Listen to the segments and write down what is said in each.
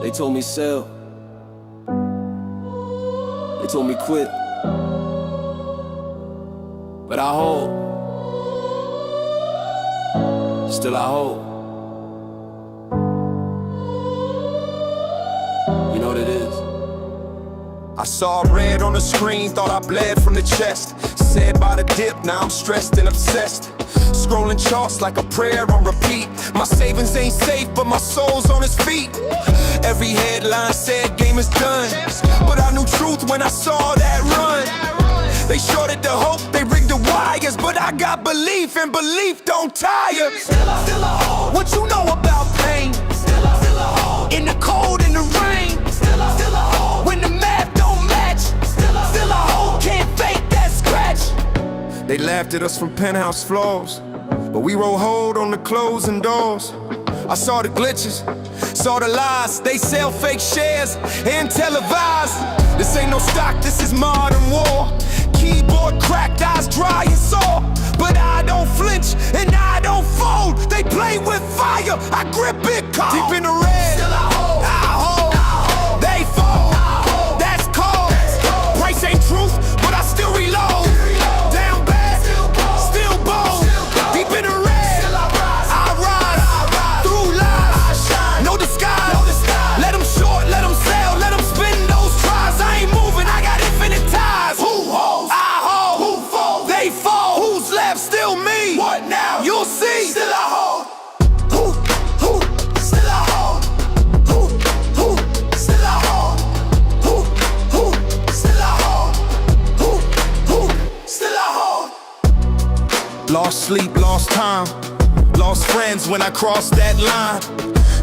They told me sell. They told me quit. But I hold. Still I hold. You know what it is? I saw red on the screen, thought I bled from the chest. Said by the dip, now I'm stressed and obsessed. Scrolling charts like a prayer on repeat. My savings ain't safe, but my soul's on its feet. Every headline said game is done, but I knew truth when I saw that run. They shorted the hope, they rigged the wires, but I got belief, and belief don't tire. Still I hold. What you know about pain? Still I hold. In the cold, in the rain. Still I hold. When the math don't match. Still I hold. Can't fake that scratch. They laughed at us from penthouse floors, but we roll hold on the closing doors. I saw the glitches, saw the lies. They sell fake shares and televise. This ain't no stock, this is modern war. Keyboard cracked, eyes dry and sore. But I don't flinch and I don't fold. They play with fire, I grip it cold. Deep in the red, still I hold. I hold. They fall, that's cold. Price ain't truth, but I still reload. Down bad, still bold. Deep in the red, I rise. Through lies, no disguise. Let them short, let them sell, let them spin those tries. I ain't moving, I got infinite ties. Who holds? I hold. Who falls? They fall. Who's left? Still me. What now? You'll see. Still I hold. Who? Still I hold. Who? Still I hold. Who? Still I hold. Who? Still I hold. Lost sleep, lost time, lost friends when I crossed that line.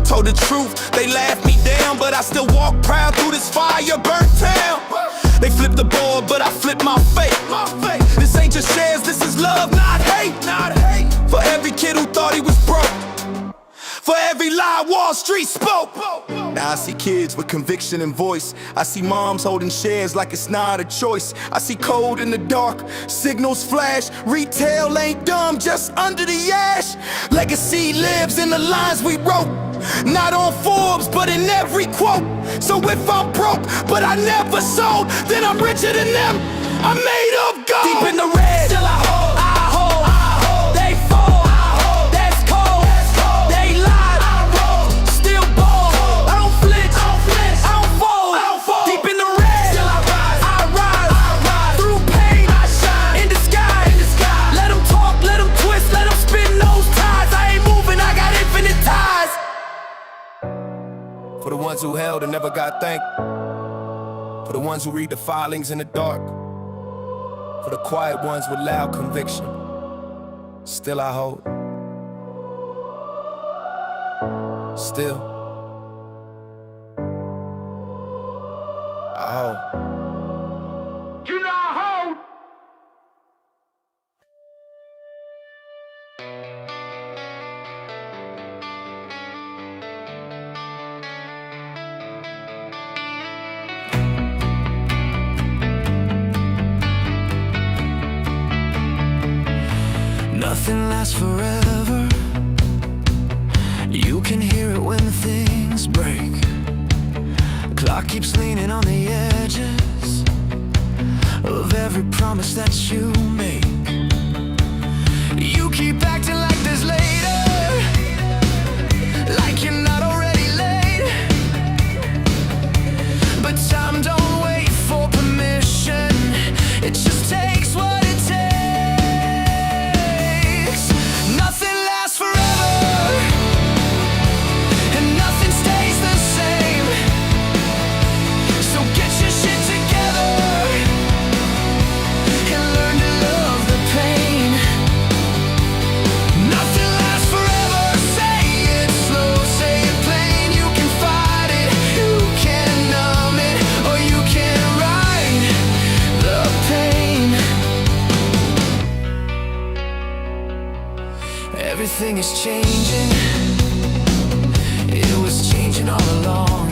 Told the truth, they laughed me down, but I still walk proud through this fire burnt town. They flipped the board, but I flipped my fate. This ain't just shares, this is love, not hate. For every kid who thought he was broke, for every lie Wall Street spoke. Now I see kids with conviction and voice. I see moms holding shares like it's not a choice. I see code in the dark, signals flash. Retail ain't dumb, just under the ash. Legacy lives in the lines we wrote, not on Forbes, but in every quote. So if I'm broke, but I never sold, then I'm richer than them, I'm made of gold. Deep in the red, still I hold. They fall, that's cold. They lie, still bold. I don't flinch, I don't fold. Deep in the red, still I rise. Through pain, I shine. In disguise, let them talk, let them twist, let them spin those ties. I ain't moving, I got infinite ties. For the ones who held and never got thanked. For the ones who read the filings in the dark. For the quiet ones with loud conviction. Still I hold. Still I hold. You know I hold. Nothing lasts forever. You can hear it when things break. Clock keeps leaning on the edges of every promise that you make. You keep acting like there's later, like you're not already late. But time don't wait for permission, it just takes what it takes. Nothing lasts forever, and nothing stays the same. So get your shit together and learn to love the pain. Nothing lasts forever, say it slow, say it plain. You can fight it, you can numb it, or you can ride the pain. Everything is changing, it was changing all along.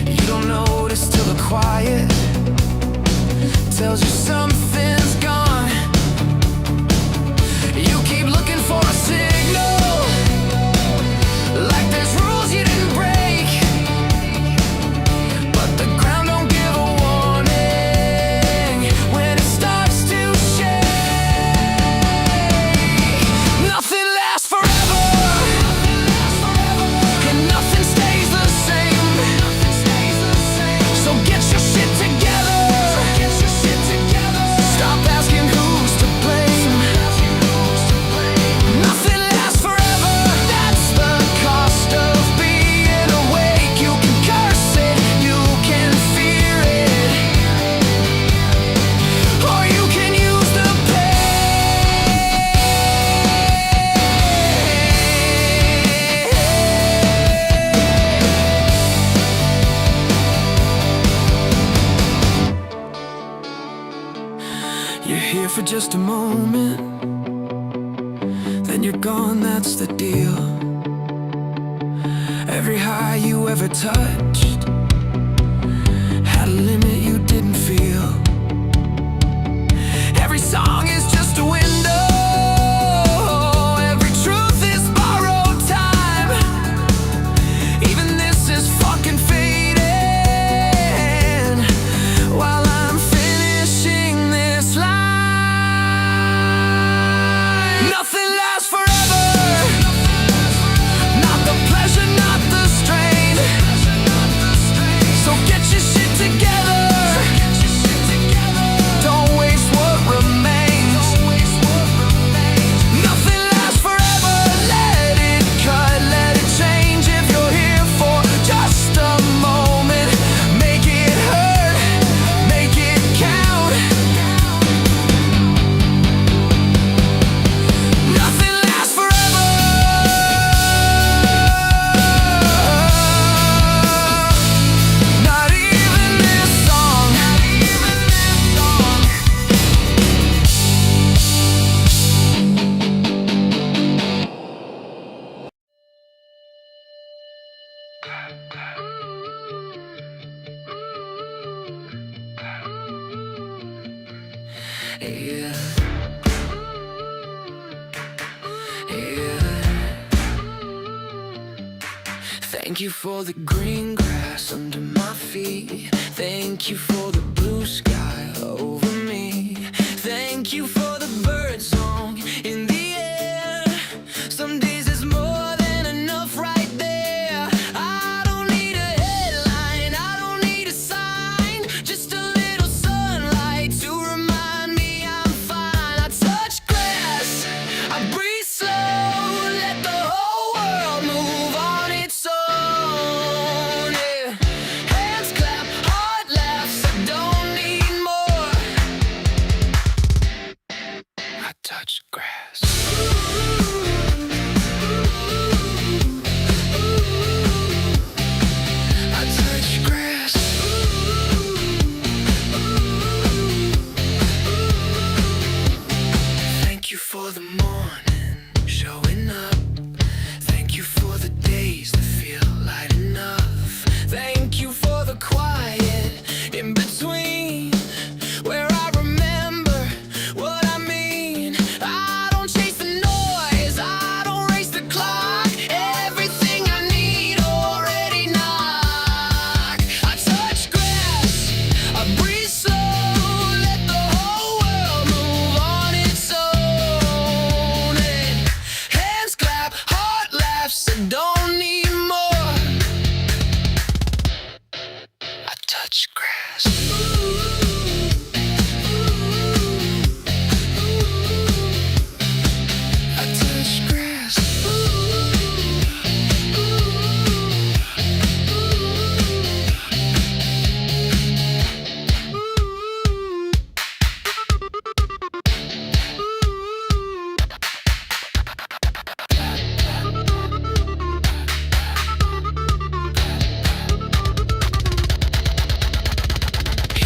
You don't notice till the quiet tells you something's gone. You keep looking for a signal, like there's rules you didn't break. just a moment, then you're gone, that's the deal. Every high you ever touched had a limit you didn't feel. Every song is just a window, every truth is borrowed time. Even this is fucking fading while I'm finishing this line. Nothing lasts forever, not the pleasure, not the strain. So get your shit together, don't waste what remains. Nothing lasts forever, let it cut, let it change. If you're here for just a moment, make it hurt, make it count. Nothing lasts forever, not even this song. Yeah. Thank you for the green grass under my feet. Thank you for the blue sky over me. Thank you for the bird song in the air. Some days it's more than enough right there. I don't need a headline, I don't need a sign, just a little sunlight to remind me I'm fine. I touch grass, I breathe slow, let the whole world move on its own. Yeah. Hands clap, heart laughs, I don't need more. I touch grass. I touch grass. Thank you for the morning showing up. Thank you for the days that feel light enough. Thank you for the quiet in between, where I remember what I mean. I don't chase the noise, I don't race the clock. Everything I need already knock. I touch grass, I breathe slow, let the whole world move on its own. And hands clap, heart laughs, I don't need more. I touch grass. I touch grass.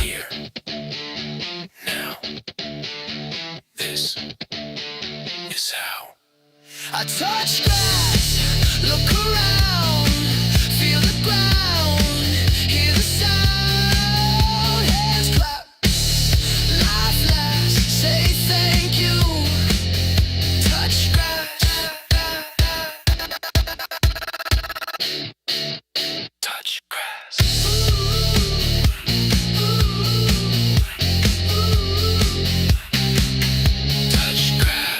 Here, now, this is how I touch grass, look around, feel the ground, hear the sound. Hands clap, life lasts, say thank you. Touch grass, touch grass. Touch grass.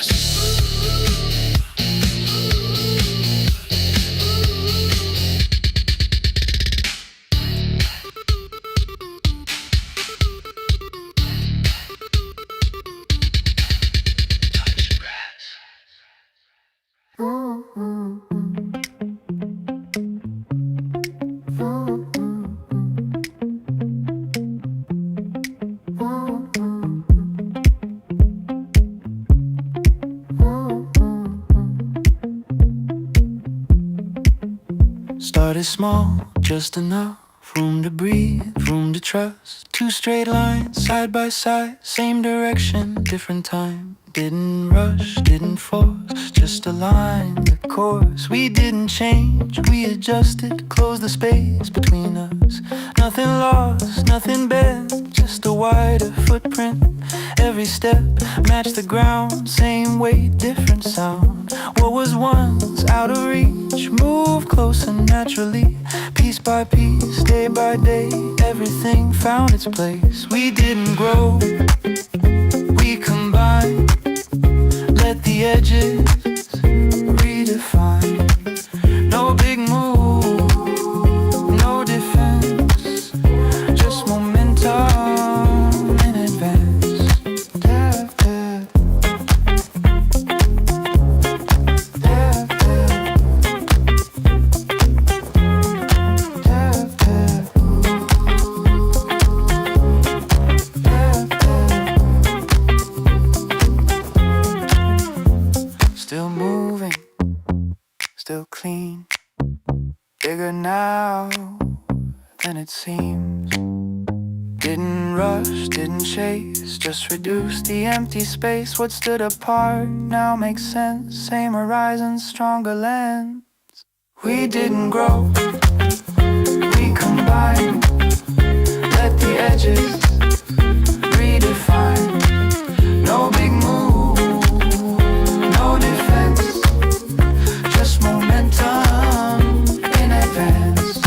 Started small, just enough Room to breathe, room to trust. Two straight lines, side by side, same direction, different time. Didn't rush, didn't force, just aligned the course. We didn't change, we adjusted, closed the space between us. Nothing lost, nothing bent, just a wider footprint. Every step matched the ground, same weight, different sound. What was once out of reach moved closer naturally. Piece by piece, day by day, everything found its place. We didn't grow, we combined. Let the edges redefine. No big move, no defense, just momentum in advance. Tap, tap. Tap, tap. Tap, tap. Still moving, still clean. Bigger now than it seems. Didn't rush, didn't chase, just reduce the empty space. What stood apart now makes sense. Same horizon, stronger lens. We didn't grow, we combined. Let the edges redefine. No big move, no defense, just momentum in advance.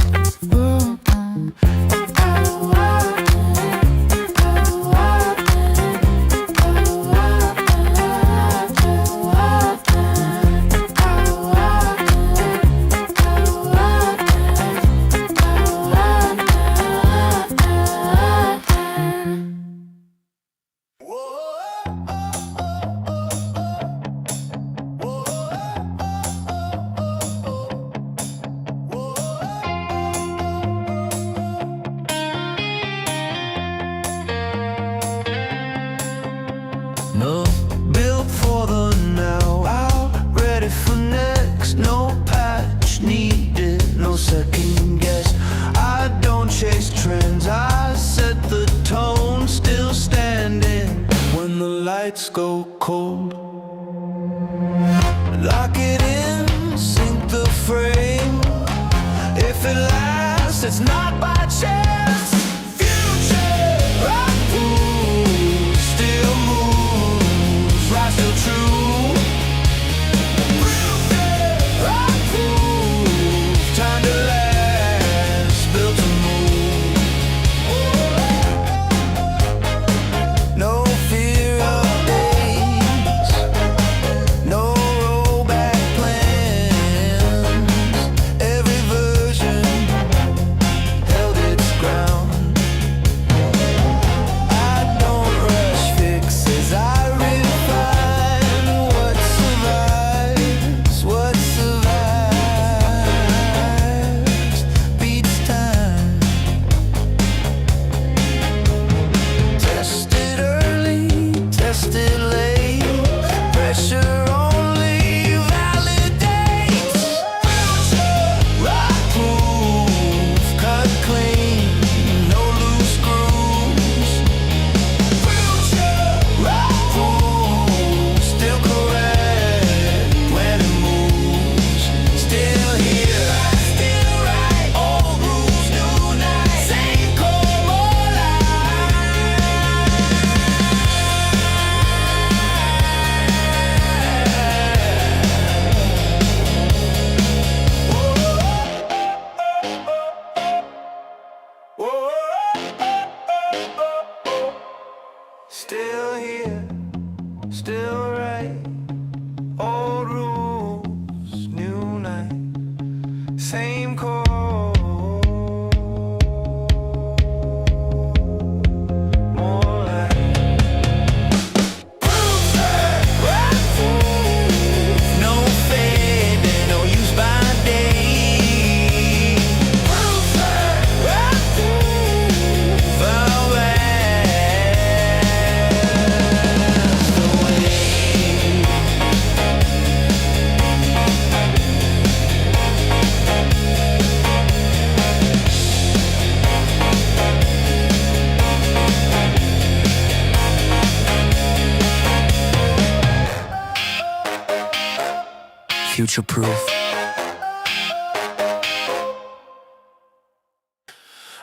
future-proof.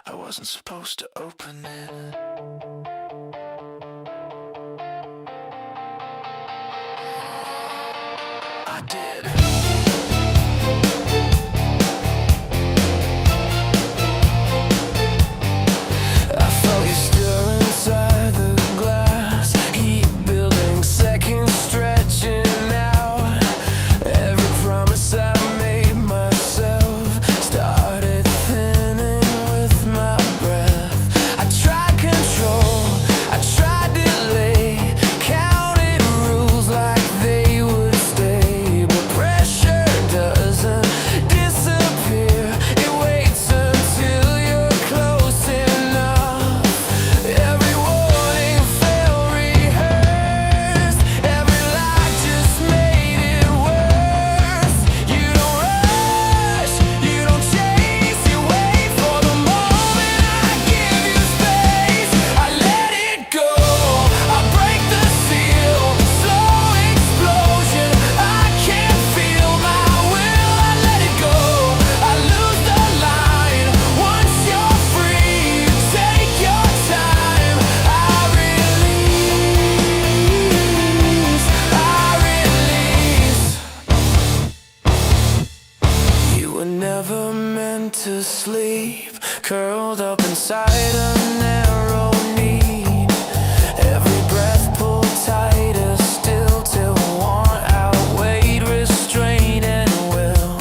I wasn't supposed to open it. I did. I felt you stir inside the glass, heat building, seconds stretching out. Every promise I made myself started thinning with my breath. I tried control, I tried delay, counted rules like they would stay. But pressure doesn't disappear, it waits until you're close enough. Every warning felt rehearsed, every lie just made it worse. You don't rush, you don't chase, you wait for the moment. I give you space, I let it go, I break the seal, slow explosion. I can't feel my will, I let it go, I lose the line. Once you're free, you take your time. I release. You were never meant to sleep, curled up inside a narrow need. Every breath pulled tighter still till want outweighed restraint and will.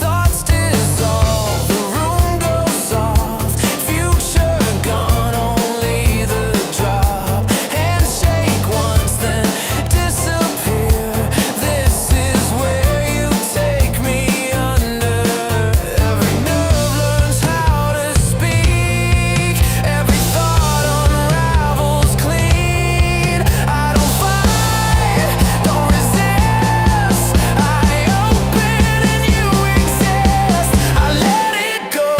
Thoughts dissolve, the room goes soft, future gone, only the drop. Handshake once, then disappear. This is where you take me under. Every nerve learns how to speak, every thought unravels clean. I don't fight, don't resist, I open and you exist. I let it go,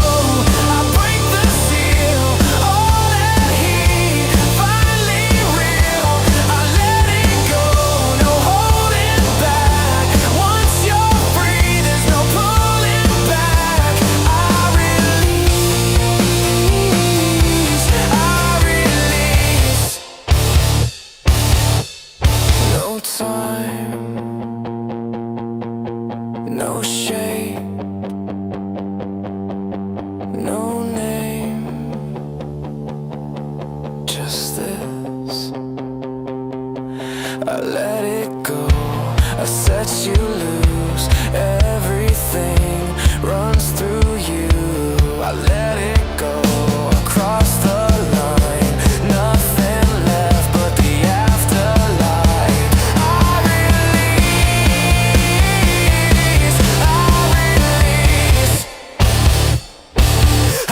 I break the seal, all that heat, finally real. I let it go, no holding back. Once you're free, there's no pulling back. I release, no time, no shape, no name, just this. I let it go, I set you loose. Everything runs through you. I let it go, across the line. Nothing left but the afterlife. I release, I release, I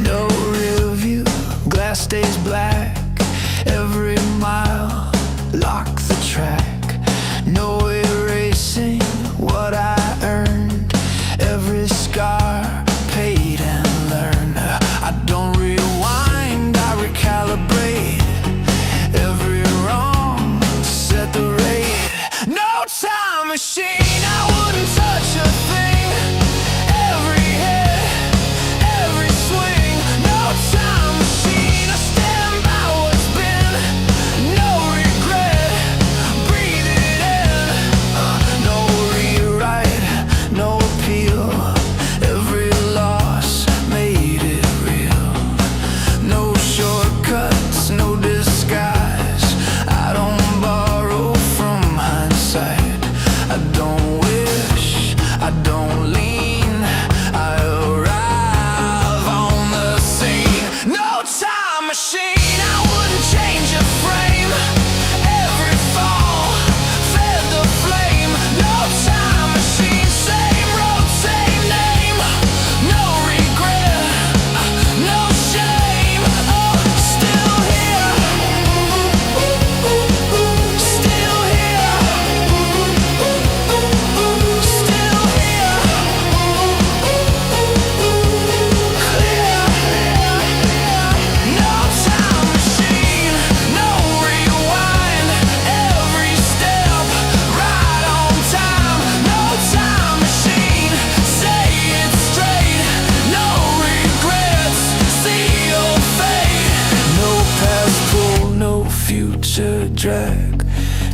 no rear view, glass stays black. Every mile, lock the track. No erasing what I earned. Every scar, paid and learned. I don't rewind, I recalibrate. Every wrong, set the rate. No time machine, I wouldn't touch a thing. Every hit, every swing. No time machine, I stand by what's been. No regret,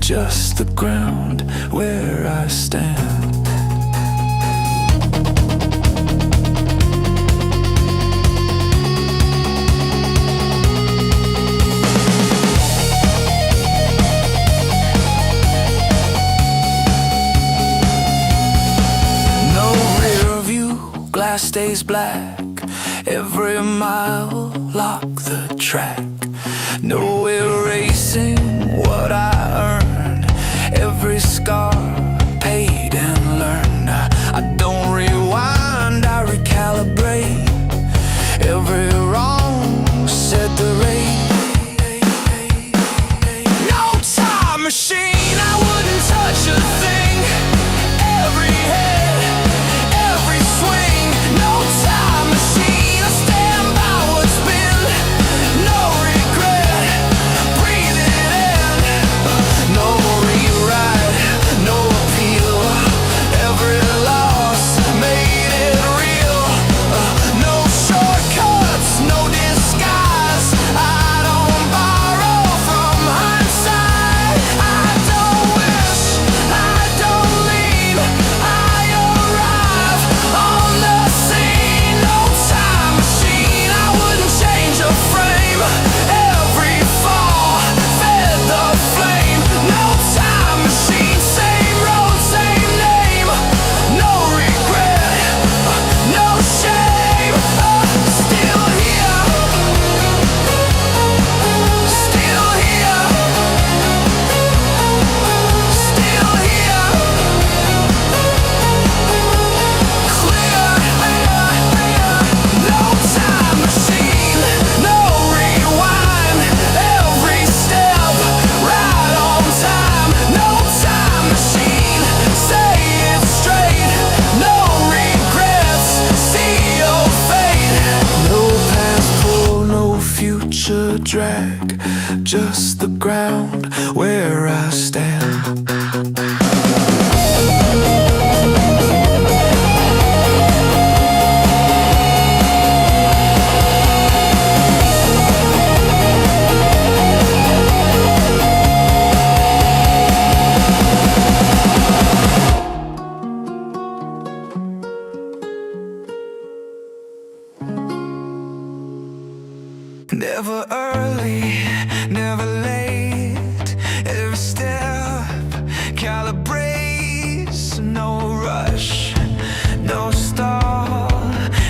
just the ground where I stand. No rear view, glass stays black. Every mile, lock the track. No erasing what I earned. Every scar, paid and learned. I don't rewind, I recalibrate. Every wrong, set the rate. No time machine, I wouldn't touch a thing. Every hit, every swing. No time machine, I stand by what's been. No regret, breathe it in. No rewrite, no appeal. Every loss made it real. No shortcuts, no disguise. I don't borrow from hindsight. I don't wish, I don't leave. I arrive on the scene. No time machine, I wouldn't change a frame. Every fall fed the flame. No time machine, same road, same name. No regret, no shame. Still here, still here, still here. Clear, no time machine, no rewind. Every step right on time. No time machine, say it straight. No regrets, see your fate. No past pull, no future drag. Just the ground where I stand. Never early, never late. Every step calibrates. No rush, no stall.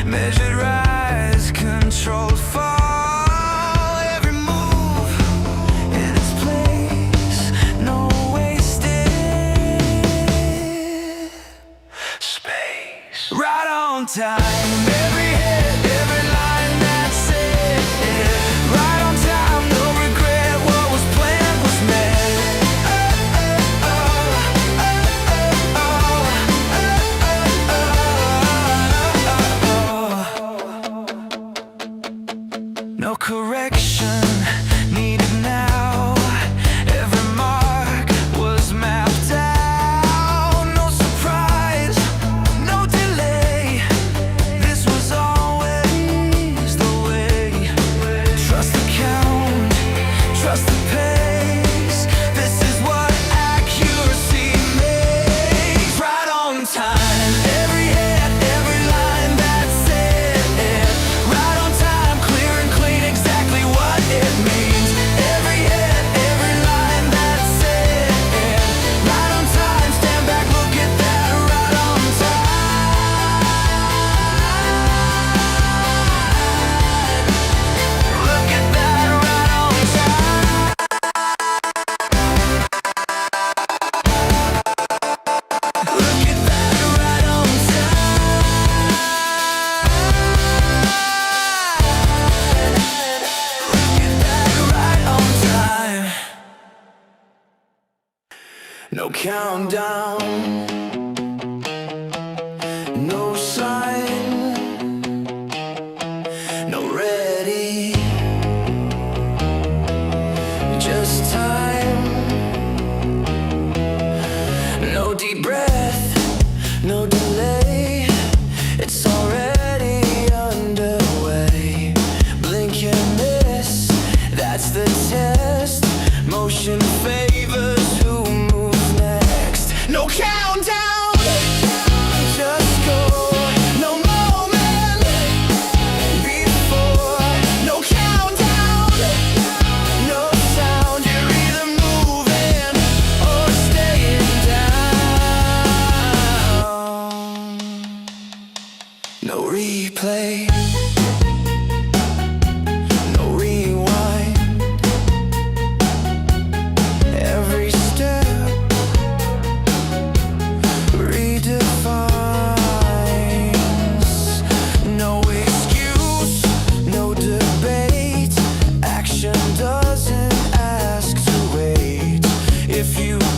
Measured rise, controlled fall. Every move in its place. No wasted space. Right on time. Every hit, every line, that's it. Right on time, no regret. What was planned was met. No correction needed now. Every mark was mapped out. No surprise, no delay. This was always the way. Trust the count, trust the pace. This is what accuracy makes. Right on time, every hit, every line, that's it. Right on time, clear and clean, exactly what it means. Every hit, every line, that's it. Right on time, stand back, look at that. Right on time. Look at that, right on time. Look at that, right on time. Look at that, right on time. No countdown, no sign, no ready. Just time. No deep breath, no delay. It's already underway. Blink and miss, that's the test. Motion favors who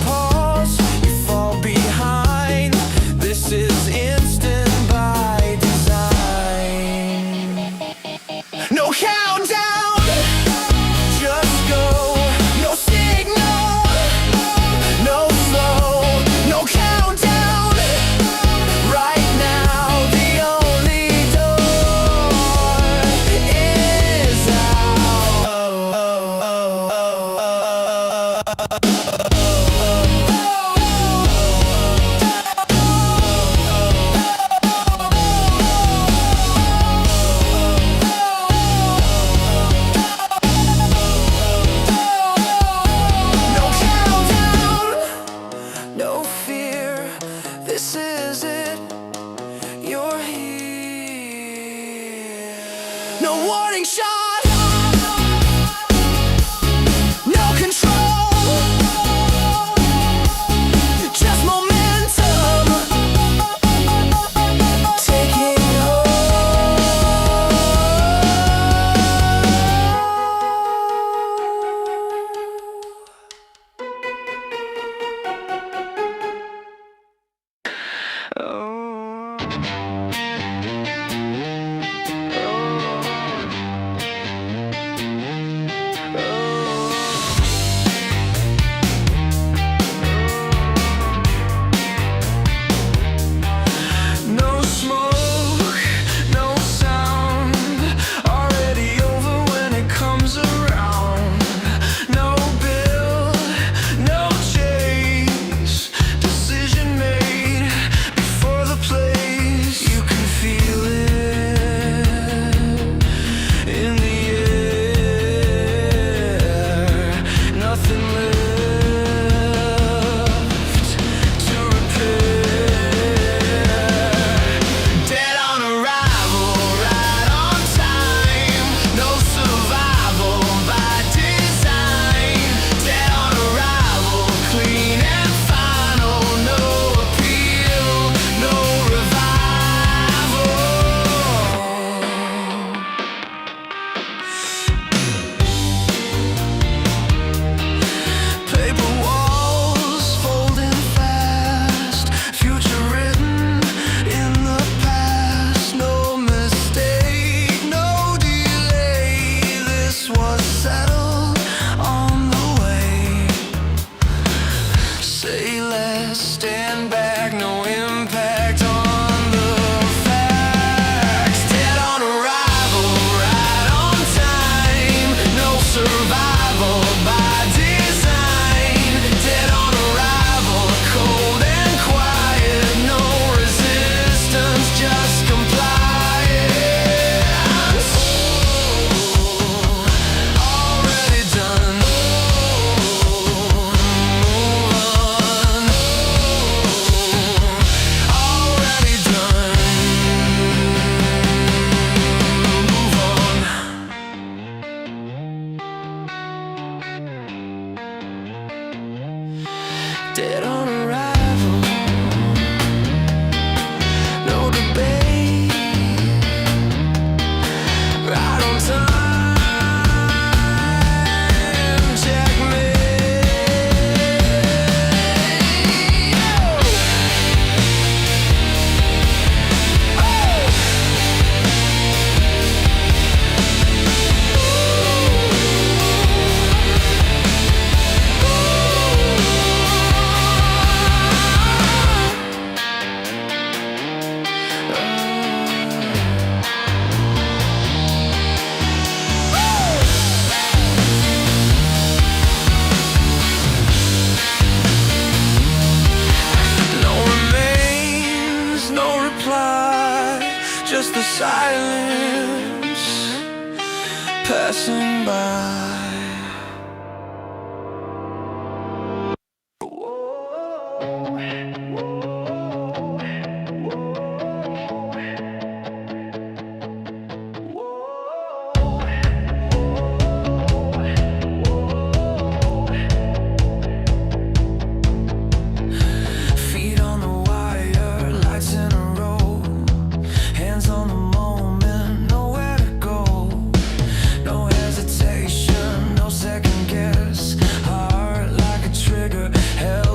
pause, you fall behind. This is instant by design. No countdown, just go. No signal, no slow. No countdown, right now. The only door is out. No countdown, no fear. This is it. You're here. No warning shot, no control, just momentum taking no smoke, no sound. Already over when it comes around. No bill, no chase. Decision made before the place. You can feel it in the air. Nothing left to repair. Dead on arrival, right on time. No survival by design. Dead on arrival, clean and final. No appeal, no revival. Paper walls folding fast. Future written in the past. No mistake, no delay. This was settled on the way. Say less, stand back, no impact on the facts. Dead on arrival, right on time. No survival by design. Dead on arrival, cold and quiet. No resistance, just compliance. Already done. Move on. Already done. Move on. Dead on arrival, no debate. Right on time, no remains, no reply. Just the silence passing by. Feet on the wire, lights in a row. Hands on the moment, nowhere to go. No hesitation, no second guess. Heart like a trigger, held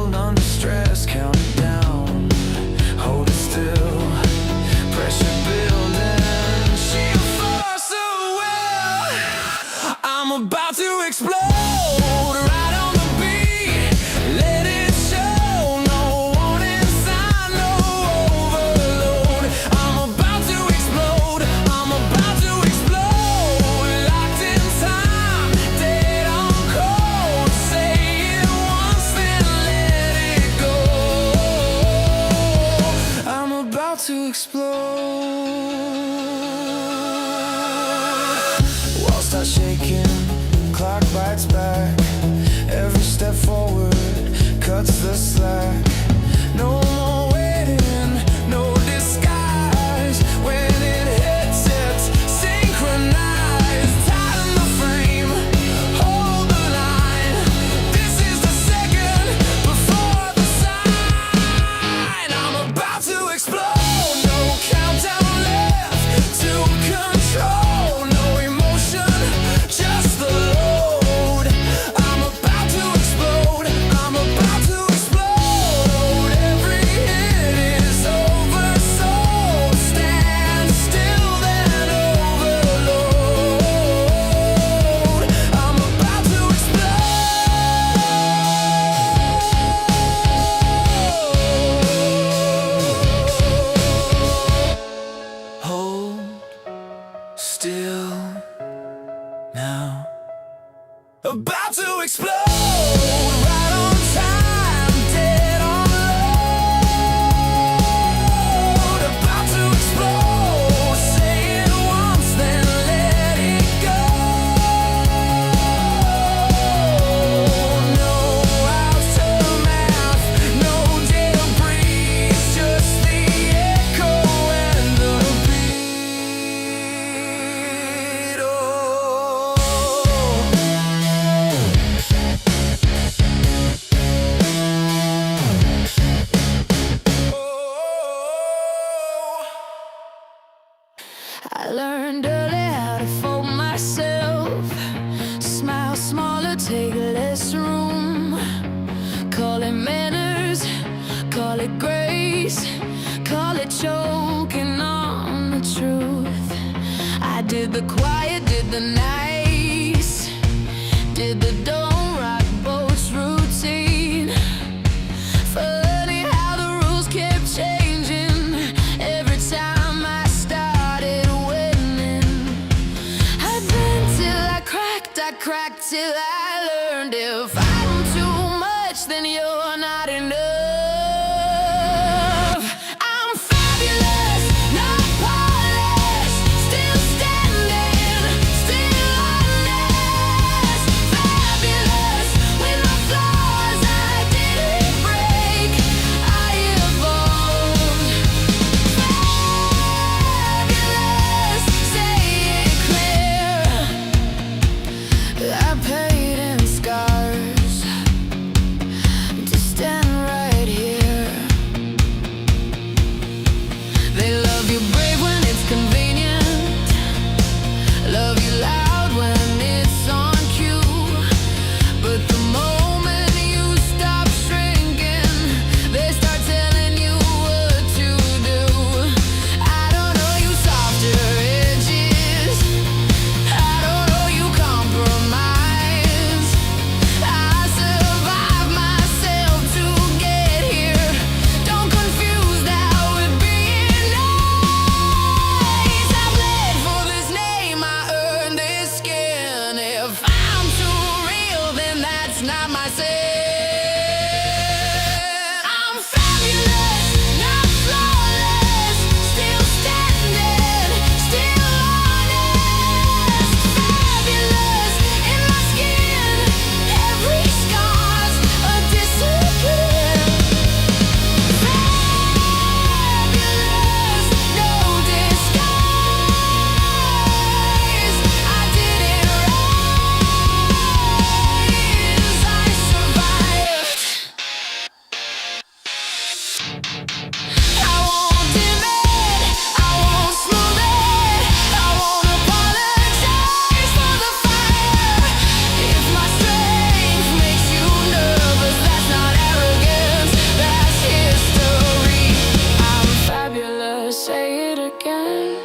Call it manners, call it grace, call it choking on the truth. I did the quiet, did the nice, did the don't rock boats routine. Funny how the rules kept changing every time I started winning. I'd been till I cracked till I learned if I'm too much, then you're not enough. I'm fabulous, not polished, still standing, still honest. Fabulous, with my flaws I didn't break, I evolved. Fabulous, say it clear. I paid in scars to stand right here. They love you brave when it's convenient, love you loud when it's on cue. But the moment you stop shrinking, they start telling you what to do. I don't know you softer edges, I don't know you compromise. I survived myself to get here. Don't confuse that with being nice. I bled for this name, I earned this skin. If I'm too real, then that's not myself. I'm fabulous, not flawless, still standing, still honest. Fabulous in my skin, every scar's a discipline. Fabulous, no disguise. I did it rise, I survived. I won't dim it, I won't smooth it, I won't apologize for the fire. If my strength makes you nervous, that's not arrogance, that's history. I'm fabulous, say it again.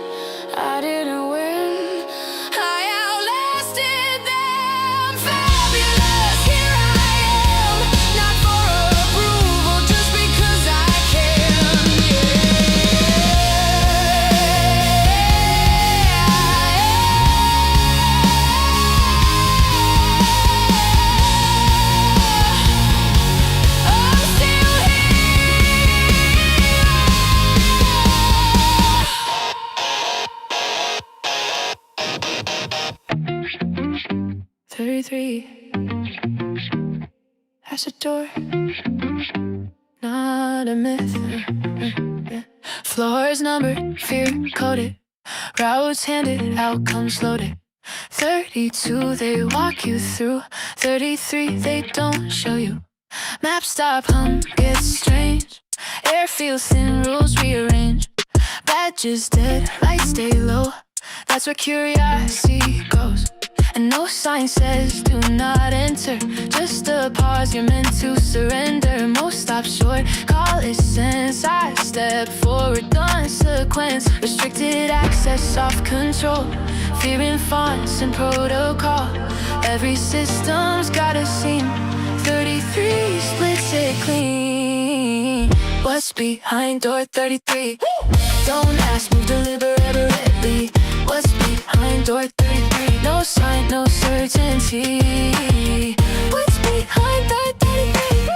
I didn't win, I outlasted them. Fabulous, here I am, not for approval, just because I can. I'm still here. 33, that's a door, not a myth. Floors numbered, fear coded, routes handed, outcomes loaded. 32 they walk you through, 33 they don't show you. Map stop, hum gets strange, air feels thin, rules rearrange. Badges dead, lights stay low, that's where curiosity goes. And no sign says do not enter, just a pause, you're meant to surrender. Most stop short, call it sense. I step forward, consequence, restricted access, off control. Fear in fonts and protocol, every system's got a seam. 33 splits it clean. What's behind door 33? Don't ask, move deliberately. What's behind door 33? No sign, no certainty. What's behind door 33?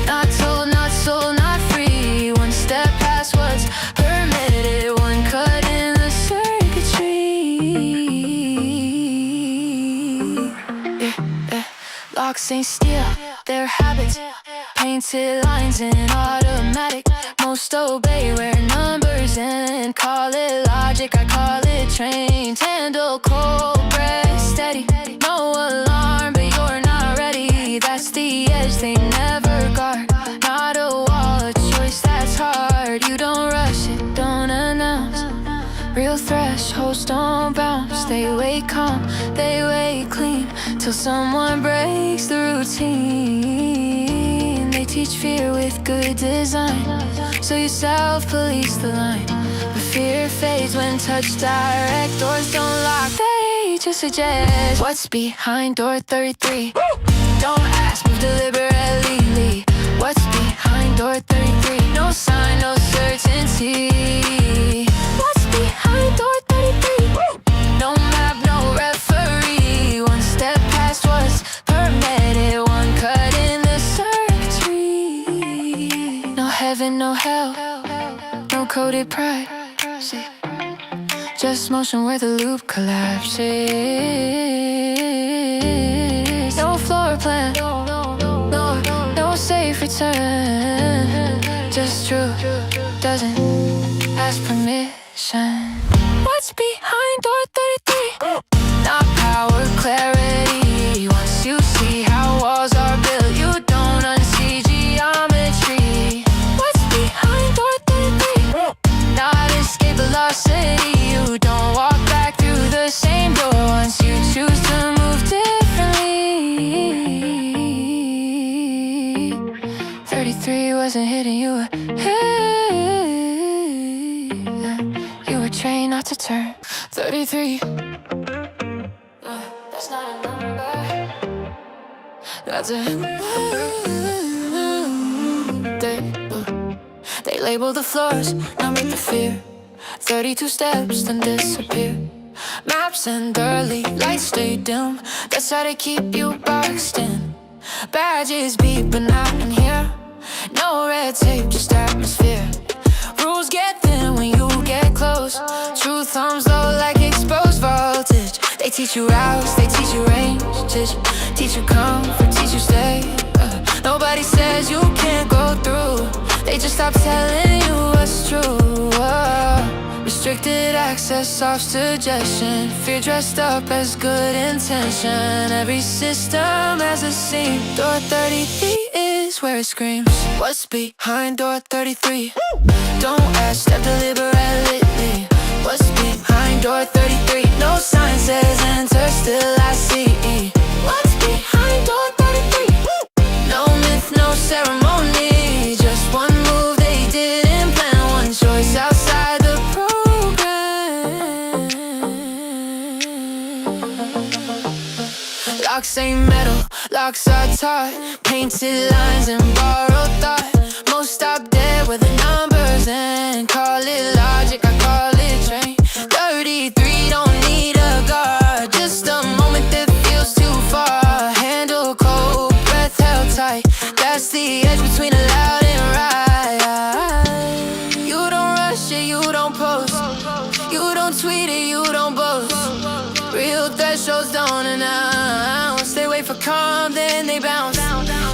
Not told, not sold, not free. One step past what's permitted, one cut in the circuitry. Locks ain't steel, they're habits. Painted lines in automatic. Most obey where numbers end. Call it logic, I call it trained. Handle cold breath steady. No alarm, but you're not ready. That's the edge they never guard. Not a wall, a choice that's hard. You don't rush it, don't announce. Real thresholds don't bounce. They wait calm, they wait clean, till someone breaks the routine. They teach fear with good design, so you self-police the line. But fear fades when touched direct. Doors don't lock, they just suggest what's behind door 33. Don't ask, move deliberately. What's behind door 33? No sign, no certainty. What's behind door 33? No map, no referee. One step past what's permitted, one cut in the circuitry. No heaven, no hell, no coded pride. See, just motion where the loop collapses. No floor plan, no safe return. Just truth doesn't ask permission. What's behind door 33? Not power, clarity. Once you see how walls are built, you don't unsee geometry. What's behind door 33? Not escape velocity. You don't walk back through the same door once you choose to move differently. 33 wasn't hitting you. You were trained not to turn. 33. That's not a number. That's a they label the floors, number the fear. 32 steps, then disappear. Maps and early lights stay dim. That's how they keep you boxed in. Badges beep, but not in here. No red tape, just atmosphere. Rules get thin when you get close. Truth thumbs low like exposed voltage. They teach you routes, they teach you range. Teach you comfort, teach you stay. Nobody says you can't go through. They just stop telling you what's true. Restricted access, soft suggestion. Fear dressed up as good intention. Every system has a seam. Door 33 is where it screams. What's behind door 33? Don't ask, step deliberately. What's behind door 33? No sign says enter, still I see. What's behind door 33? No myth, no ceremony. Just one move they didn't plan. One choice outside the program. Locks ain't metal, locks are taught. Painted lines and borrowed thought. Most stop dead with the numbers and call it logic, I call it train. 33 don't need a guard, just a moment that feels too far. Handle cold, breath held tight. That's the edge between allowed and right. You don't rush it, you don't post. You don't tweet it, you don't boast. Real thresholds don't announce. They wait for calm, then they bounce.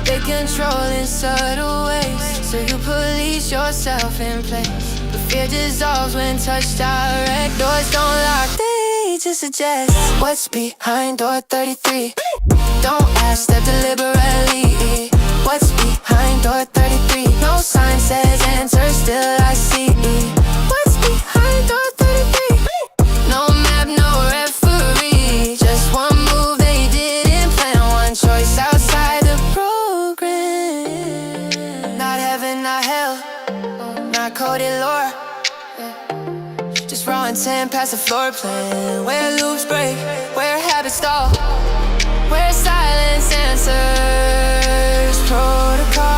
They control in subtle ways, so you police yourself in place. But fear dissolves when touched direct. Doors don't lock, they just suggest what's behind door 33. Don't ask, step deliberately. What's behind door 33? No sign says enter, still I see. What's behind door 33? No map, no referee. Just one move they didn't plan. One choice outside the program. Not heaven, not hell, not coded lore. Just raw intent past the floor plan. Where loops break, where habits stall. Where silence answers protocol.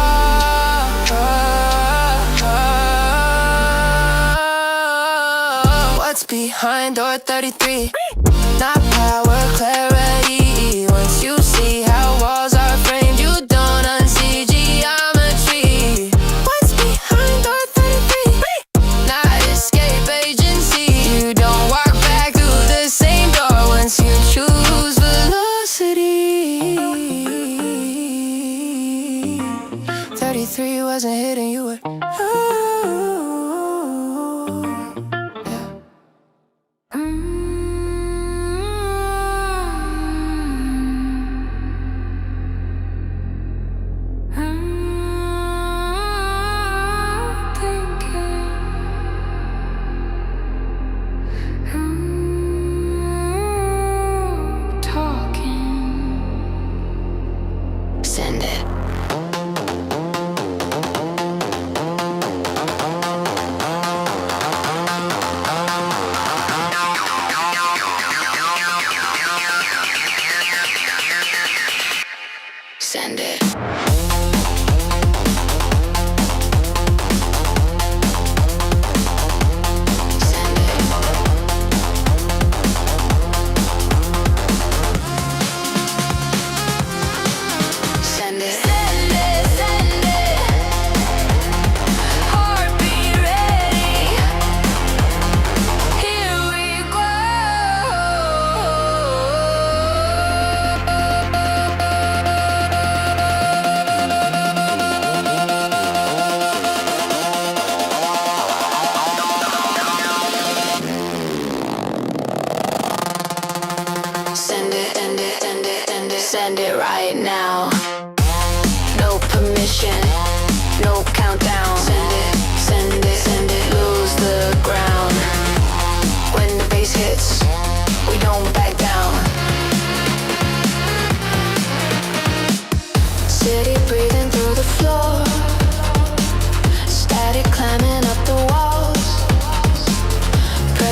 What's behind door 33? Not power, clarity. Once you see how walls are framed, you don't unsee geometry. What's behind door 33? Not escape agency. You don't walk back through the same door once you choose velocity. 33 wasn't hitting you with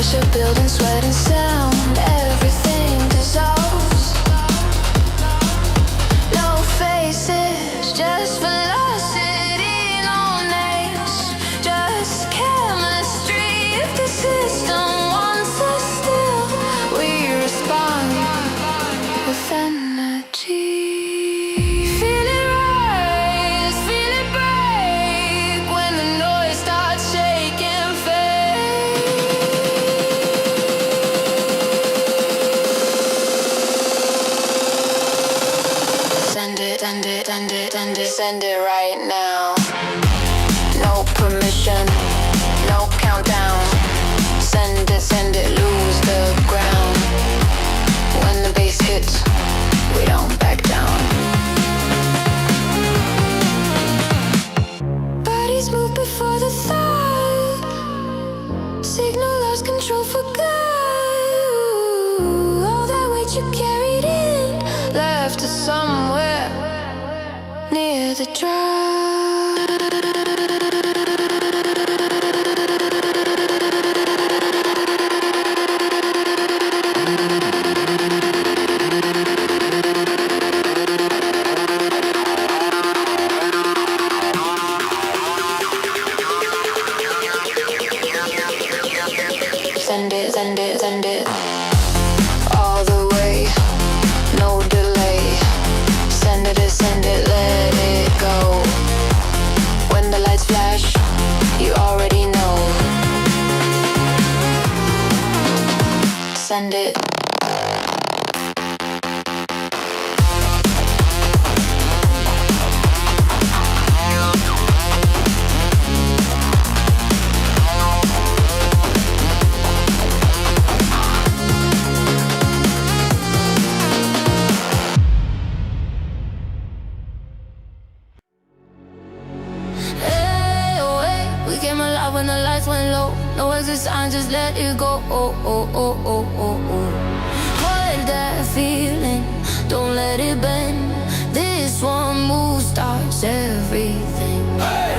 pressure building, sweat and sound. Everything dissolves. No faces, just velocity. No names, just chemistry. If the system wants us still, we respond with energy. Feel it rise, feel it break when the noise starts shaking faith. Send it, send it, send it, send it, send it right now. No permission, no countdown. Send it, lose the ground. When the bass hits, we don't back down. Bodies move before the thought. Signal lost control for good. All that weight you carried in, left us somewhere near the drop. Send it, send it, send it all the way, no delay. Send it, let it go. When the lights flash, you already know. Send it. We came alive when the lights went low. No exit sign, just let it go. Oh, oh, oh, oh, oh, oh. Hold that feeling, don't let it bend. This one move starts everything. Hey,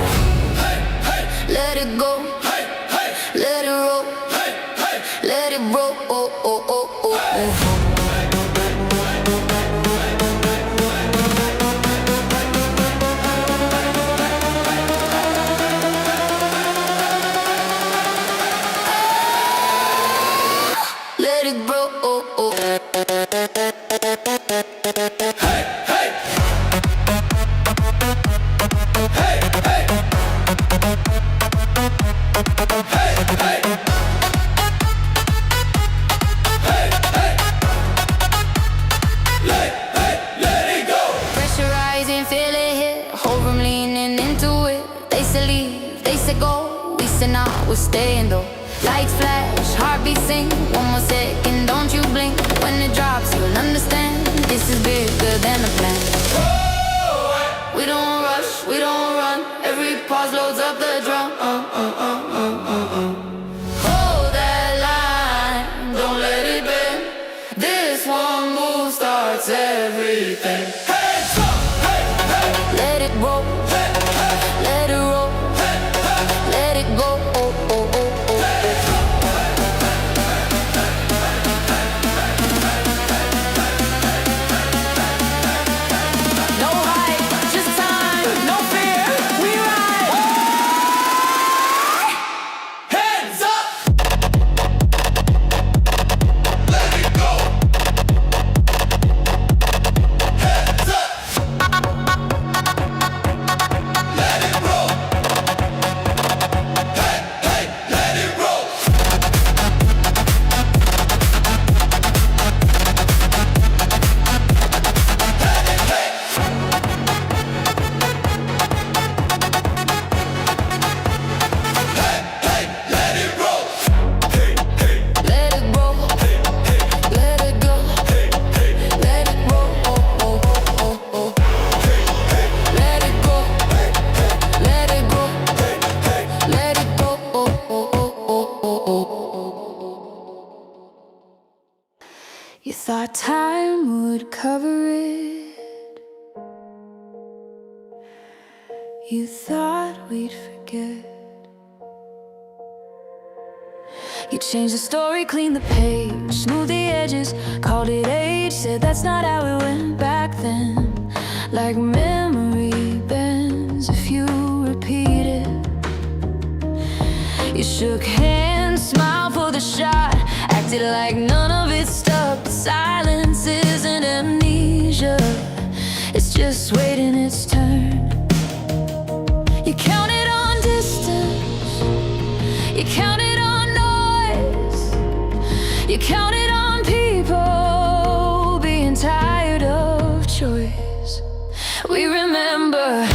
hey, hey. Let it go, hey, hey. Let it roll, hey, hey. Let it roll. Oh, oh, oh, oh, oh. Let it grow. Oh, oh. Hey, hey. Hey, hey. Hey, hey. Hey, hey. Let it go. Pressurizing, feel it hit. Whole room leaning into it. They say leave, they say go. We say nah, we're staying though. Lights flash, heartbeat sing. One more second, don't you blink. When it drops, you'll understand. This is bigger than a plan. We don't rush, we don't run. Every pause loads up the drum. Hold that line, don't let it bend. This one move starts everything. Hands up, hey, hey. Let it roll, hey, hey. Let it roll, hey, hey. Let it go. Oh, oh, oh. You thought time would cover it. You thought we'd forget. You changed the story, cleaned the page, smoothed the edges, called it age. Said that's not how it went back then. Like memory bends if you repeat it. You shook hands, smiled for the shot, acted like none of it stuck. Silence isn't amnesia, it's just waiting its turn. You counted on distance, you counted on noise, you counted on people being tired of choice. We remember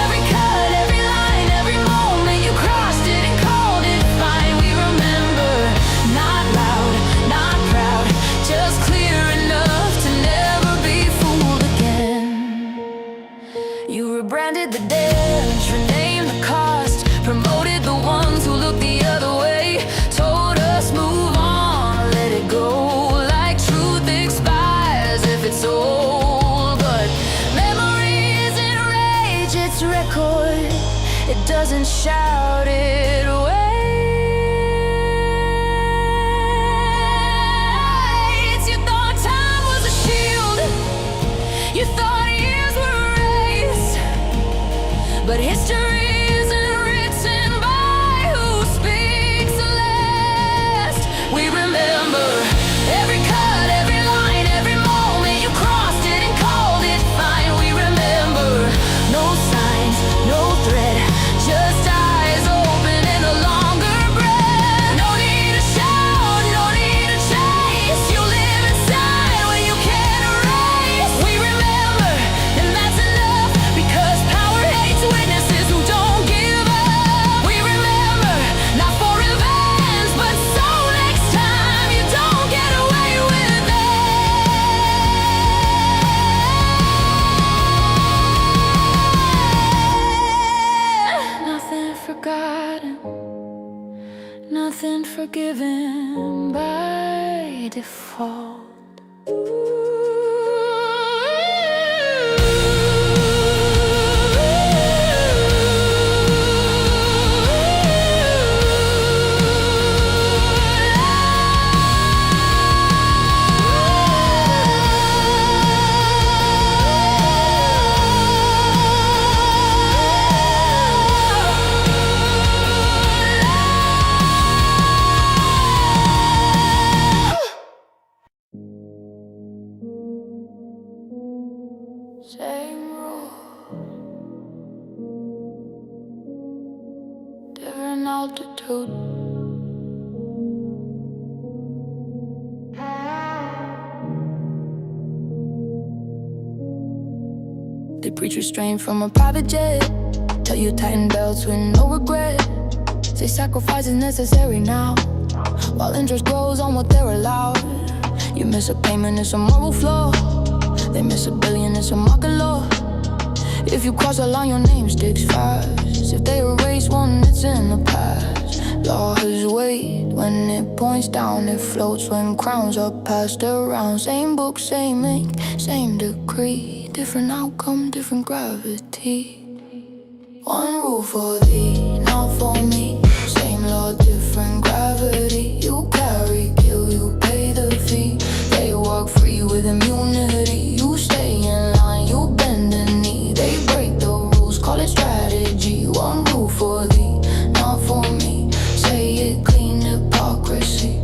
every cut, every line, every moment you crossed it and called it fine. We remember, not loud, not proud, just clear enough to never be fooled again. You rebranded the dance, renamed the cost, promoted the ones who looked the other way, told us move on, let it go, like truth expires if it's old. But memory isn't rage, it's record, it doesn't shout it away. You thought time was a shield, you thought years were erased, but history isn't written by who speaks last. We remember every cut, every line, every moment you crossed it and called it fine. We remember no signs, no threat, just eyes open and a longer breath. No need to shout, no need to chase, you live inside when you can't erase. We remember, and that's enough, because power hates witnesses who don't give up. We remember, not for revenge, but so next time you don't get away with it. Nothing forgotten, nothing forgiven by default. Same rule, different altitude. They preach restraint from a private jet, tell you tighten belts with no regret. Say sacrifice is necessary now, while interest grows on what they're allowed. You miss a payment, it's a moral flaw. They miss $1 billion, it's a market law. If you cross a line, your name sticks fast. If they erase one, it's in the past. Law has weight when it points down, it floats when crowns are passed around. Same book, same ink, same decree, different outcome, different gravity. One rule for thee, not for me. Same law, different gravity. You carry, kill, you pay the fee. They walk free with immunity. You stay in line, you bend the knee. They break the rules, call it strategy. One rule for thee, not for me. Say it clean, hypocrisy.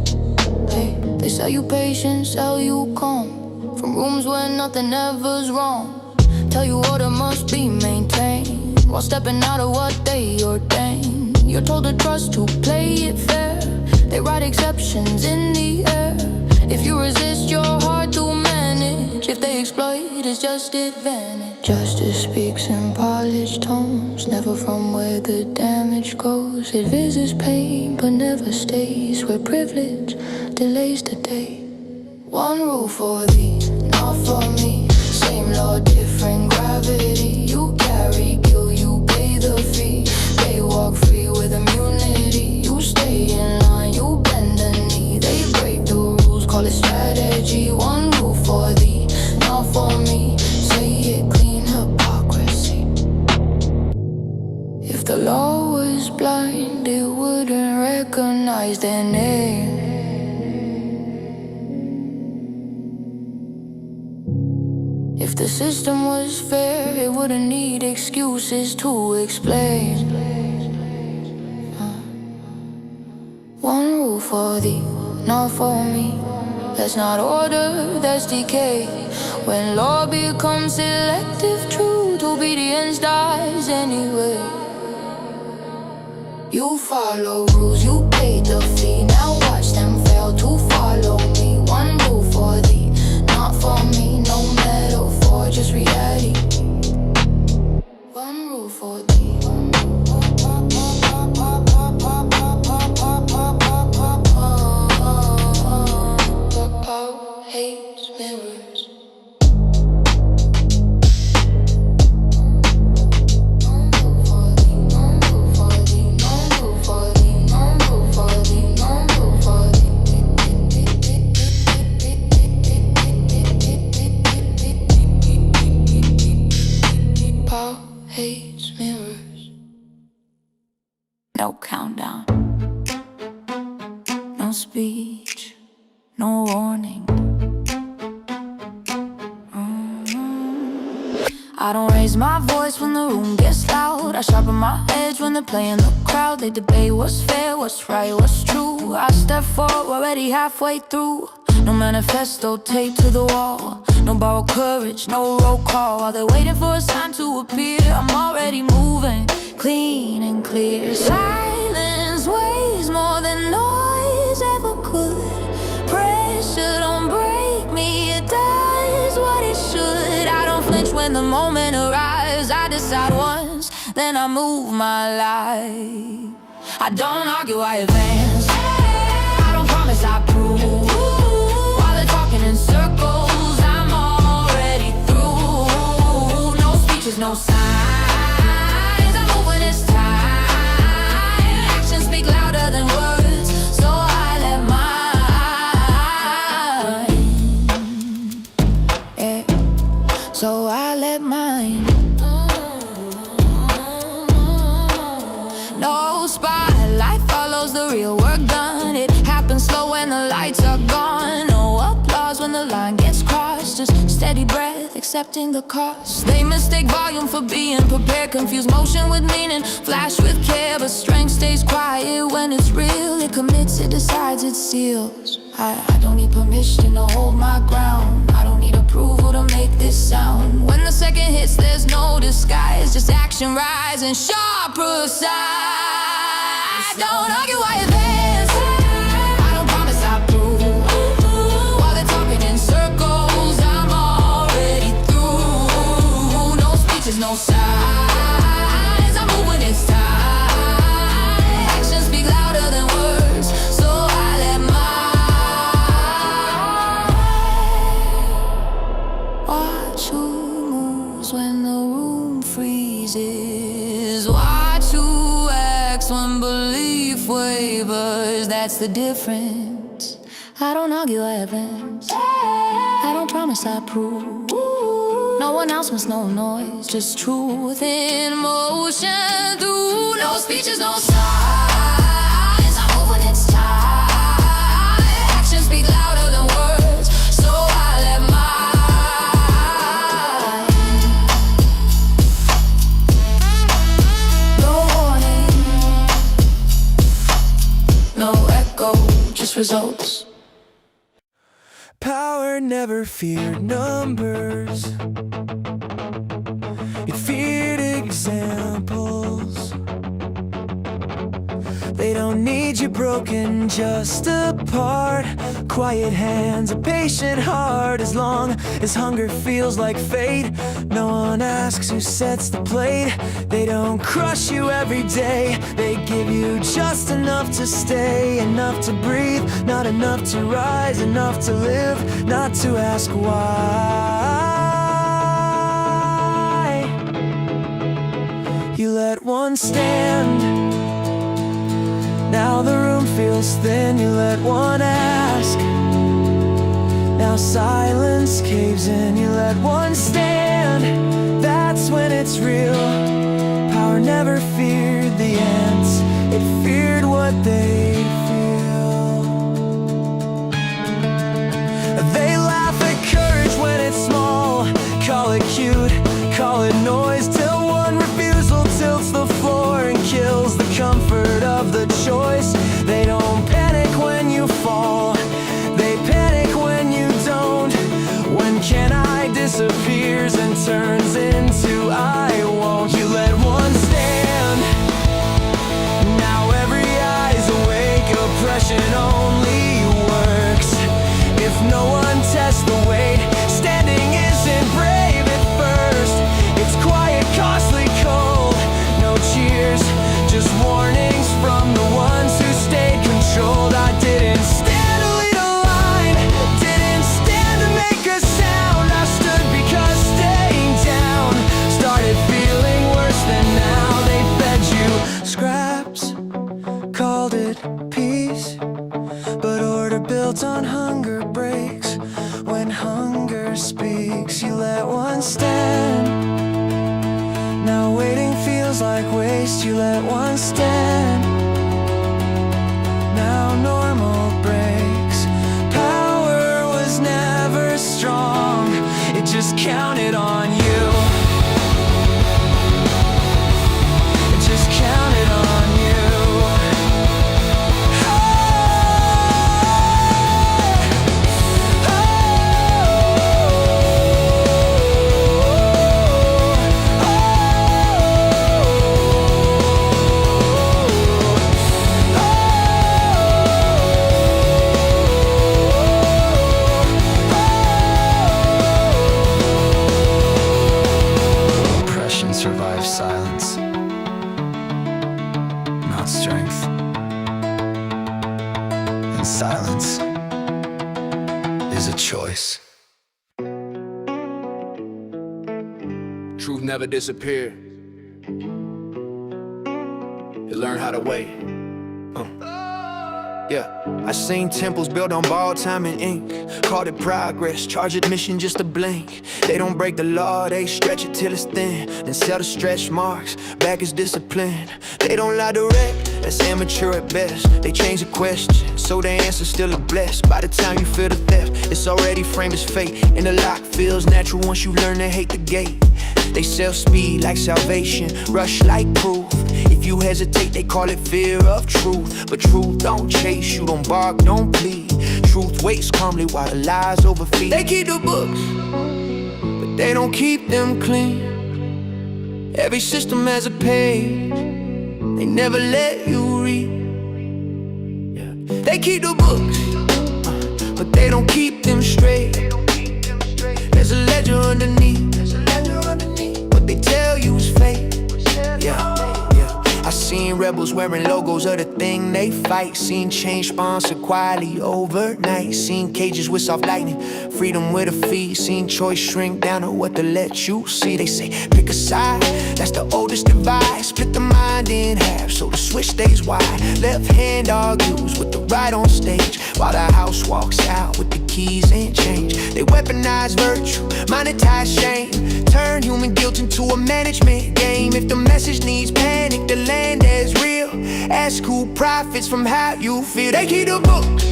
They sell you patience, sell you calm, from rooms where nothing ever's wrong. Tell you order must be maintained, while stepping out of what they ordain. You're told to trust, to play it fair. They write exceptions in the air. If you resist, you're hard to manage. If they exploit, it's just advantage. Justice speaks in polished tones, never from where the damage goes. It visits pain, but never stays where privilege delays the day. One rule for thee, not for me. Same law, different gravity. You carry, kill, you pay the fee. They walk free with immunity. You stay in line, you bend the knee. They break the rules, call it strategy. One rule for thee, not for me. Say it clean, hypocrisy. If the law was blind, it wouldn't recognize their name. If the system was fair, it wouldn't need excuses to explain. One rule for thee, not for me. That's not order, that's decay. When law becomes selective truth, obedience dies anyway. You follow rules, you paid the fee. Now watch them fail to follow me. One rule for thee, not for me. No metaphor, just reality. One rule for thee. Hates mirrors. Hates mirrors. No countdown, no speech, no warning. I don't raise my voice when the room gets loud. I sharpen my edge when they're playing the crowd. They debate what's fair, what's right, what's true. I step forward, already halfway through. No manifesto taped to the wall. No borrowed courage, no roll call. While they're waiting for a sign to appear, I'm already moving, clean and clear. Silence weighs more than noise ever could. Pressure don't break me, it does what it should. I don't flinch when the moment arrives. I decide once, then I move my life. I don't argue, I advance. I don't promise, I prove. While they're talking in circles, I'm already through. No speeches, no signs. I move when it's time. Actions speak louder than words, so I let mine. Yeah. So I let mine. No spotlight follows the real work done. It happens slow when the lights are gone. No applause when the line gets crossed. Just steady breath, accepting the cost. They mistake volume for being prepared. Confuse motion with meaning, flash with care. But strength stays quiet when it's real. It commits, it decides, it seals. I don't need permission to hold my ground. I don't need approval to make this sound. When the second hits, there's no disguise. Just action rising, sharp, precise. Don't argue, I advance. I don't promise, I prove. While they're talking in circles, I'm already through. No speeches, no signs. I move when it's time. Actions speak louder than words, so I let mine. Watch who moves when the room freezes. Watch who acts when belief wavers. That's the difference. I don't argue, I advance. I don't promise, I prove. No announcements, no noise, just truth in motion through. No speeches, no signs. I move when it's time. Actions speak louder than words, so I let mine. No warning, no echo, just results. Power never feared numbers. It feared examples. They don't need you broken, just apart. Quiet hands, a patient heart. As long as hunger feels like fate, no one asks who sets the plate. They don't crush you every day. They give you just enough to stay, enough to breathe, not enough to rise, enough to live, not to ask why. You let one stand, now the room feels thin. You let one ask, now silence caves in. You let one stand, that's when it's real. Power never fears wanted peace, but order built on hunger breaks. When hunger speaks, you let one stand. Now waiting feels like waste, you let one stand. Now normal breaks. Power was never strong, it just counted on you. It just counted on you. Survive silence, not strength. And silence is a choice. Truth never disappeared. You learn how to wait. Yeah, I seen temples built on borrowed time and ink. Called it progress, charge admission just a blink. They don't break the law, they stretch it till it's thin. Then sell the stretch marks, back is discipline. They don't lie direct, that's amateur at best. They change the question, so the answer's still a bless. By the time you feel the theft, it's already framed as fate. And the lock feels natural once you learn to hate the gate. They sell speed like salvation, rush like proof. If you hesitate, they call it fear of truth. But truth don't chase, you don't bark, don't plead. Truth waits calmly while the lies overfeed. They keep the books, but they don't keep them clean. Every system has a page they never let you read. Yeah. They keep the books, but they don't keep them straight. There's a ledger underneath. What they tell you is fake. Yeah. I seen rebels wearing logos of the thing they fight. Seen change sponsored quietly overnight. Seen cages with soft lightning, freedom with a fee. Seen choice shrink down to what to let you see. They say pick a side, that's the oldest divide. Split the mind in half so the switch stays wide. Left hand argues with the right on stage, while the house walks out with the keys and change. They weaponize virtue, monetize shame. Turn human guilt into a management game. If the message needs panic, the land is real. Ask who profits from how you feel. They keep the books,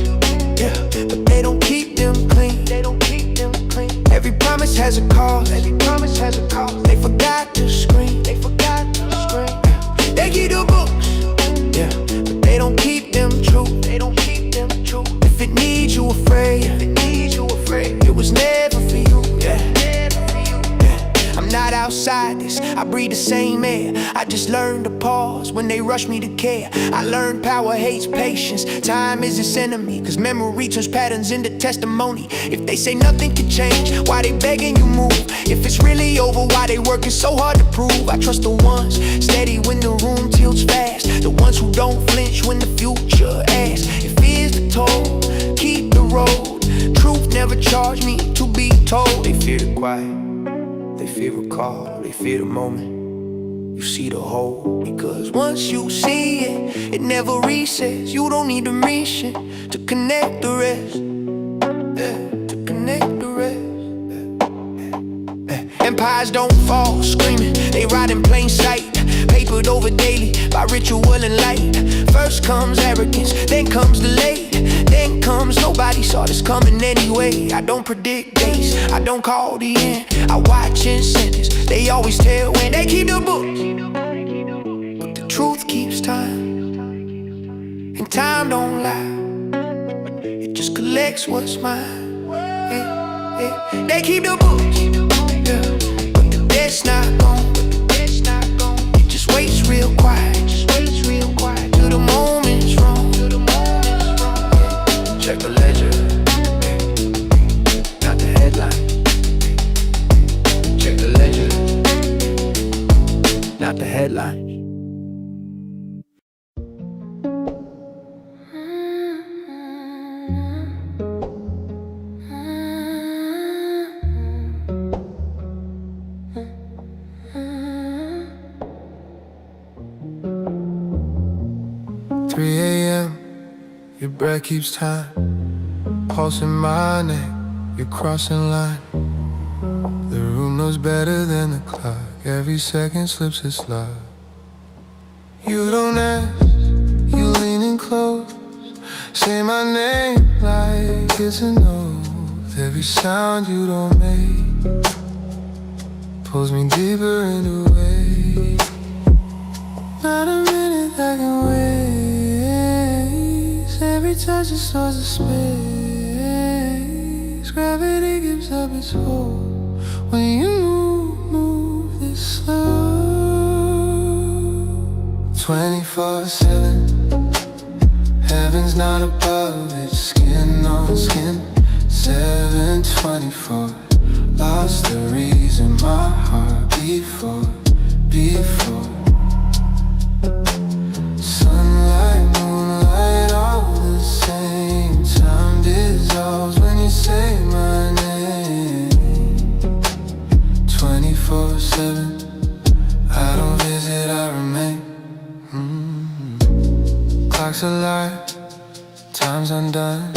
yeah, but they don't keep them clean. Every promise has a cost. They forgot to scream. They keep the books, yeah, but they don't keep them true. If it needs you afraid, it was never for you. Yeah. I'm not outside this, I breathe the same air. I just learned to pause when they rush me to care. I learned power hates patience, time is its enemy. Cause memory turns patterns into testimony. If they say nothing can change, why they begging you move? If it's really over, why they working so hard to prove? I trust the ones steady when the room tilts fast, the ones who don't flinch when the future asks. If fear's the toll, keep the road. Truth never charged me to be told. They fear the quiet, they fear recall, they fear the moment you see the whole. Because once you see it, it never resets. You don't need a mission to connect the rest, to connect the rest. Empires don't fall screaming, they ride in plain sight. Papered over daily by ritual and light. First comes arrogance, then comes delay. Then comes nobody saw this coming anyway. I don't predict days, I don't call the end. I watch in sentence, they always tell when they keep the books. But the truth keeps time, and time don't lie. It just collects what's mine. Yeah, yeah. They keep the books, yeah, but the debt's not gone. It just waits real quiet, till the moment's wrong. Check the ledger, not the headline. Check the ledger, not the headline. 3 a.m. Your breath keeps time, pulsing my name, you're crossing line. The room knows better than the clock, every second slips its love. You don't ask, you leaning close, say my name like it's a note. Every sound you don't make pulls me deeper into waves. Not a minute I can waste. Every touch is source of space. Gravity gives up its hold when you move this slow. 24/7. Heaven's not above, it's skin on skin. 7/24. Lost the reason my heart beat for. Sunlight, moonlight, all the same. Time dissolves when you say my name. 24/7. I don't visit, I remain. Clock's alive, time's undone.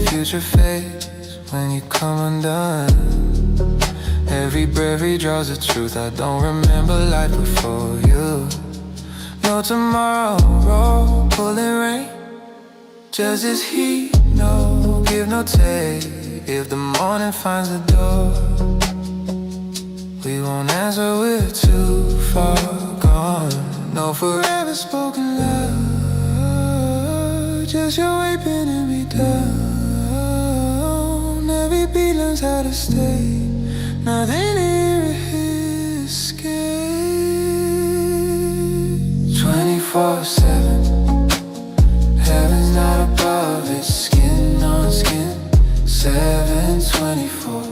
Future fades when you come undone. Every breath redraws the truth. I don't remember life before you. No tomorrow, pulling rain. Just this heat, no give, no take. If the morning finds the door, we won't answer, we're too far gone. No forever spoken love, just your way pinning me down. Every beat learns how to stay. Nothing here escapes. 24/7. Heaven's not above, it's skin on skin. 7/24.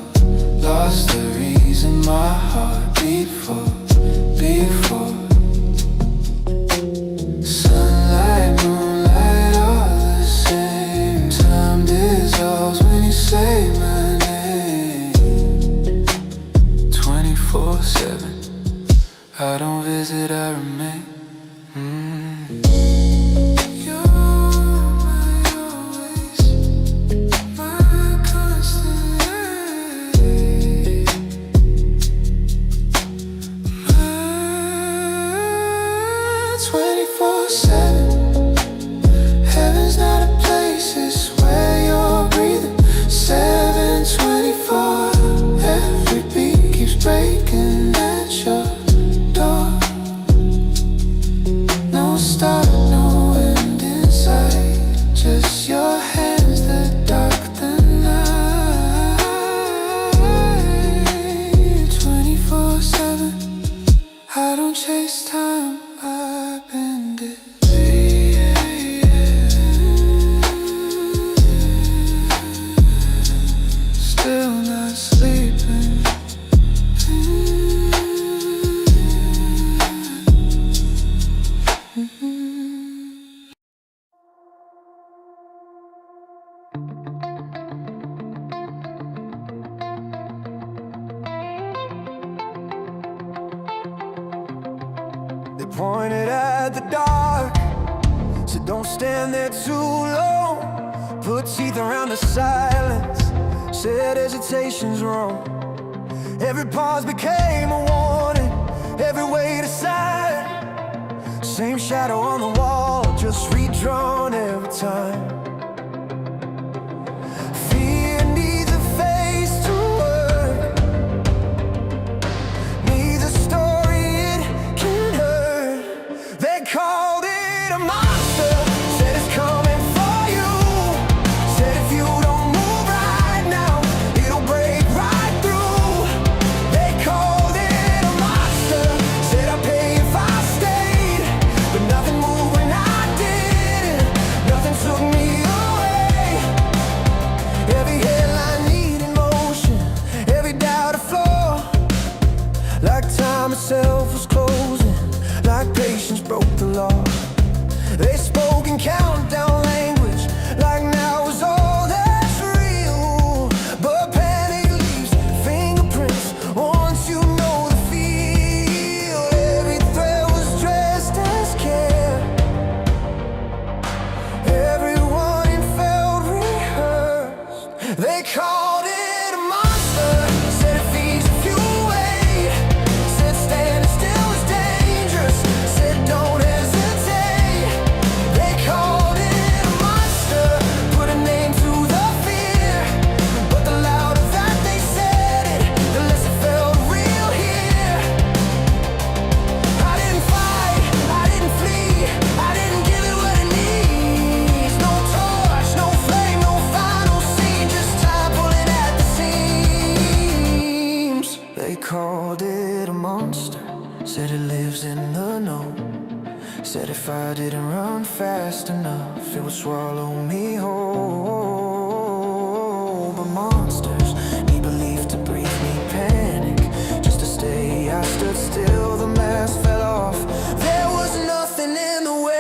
Lost the reason my heart beat for. Sunlight, moonlight, all the same. Time dissolves when you say my name. 24/7. I don't visit, I remain. You're my always, my constant, my 24/7. Heaven's not a place, it's where you're breathing. 7/24. Every beat keeps breaking at your door. No start, no end in sight. Just your hands that dark the night. 24/7. I don't chase time, I bend it. 3 a.m. Still not sleeping. They pointed at the dark, said don't stand there too long. Put teeth around the silence, said hesitation's wrong. Every pause became a warning, every wait a sign. Same shadow on the wall, just redrawn every time. Fear needs a face to word, needs a story it can hurt. They called it a monster, said it's coming for you. Said if you don't move right now, it'll break right through. They called it a monster, said I'd pay if I stayed. But nothing moved when I did, nothing took me away. Every headline needed motion, every doubt a flaw. Like time itself was closing, like patience broke the law. They spoke Said if I didn't run fast enough, it would swallow me whole. But monsters need belief to breathe me panic. Just to stay, I stood still, the mask fell off. There was nothing in the way.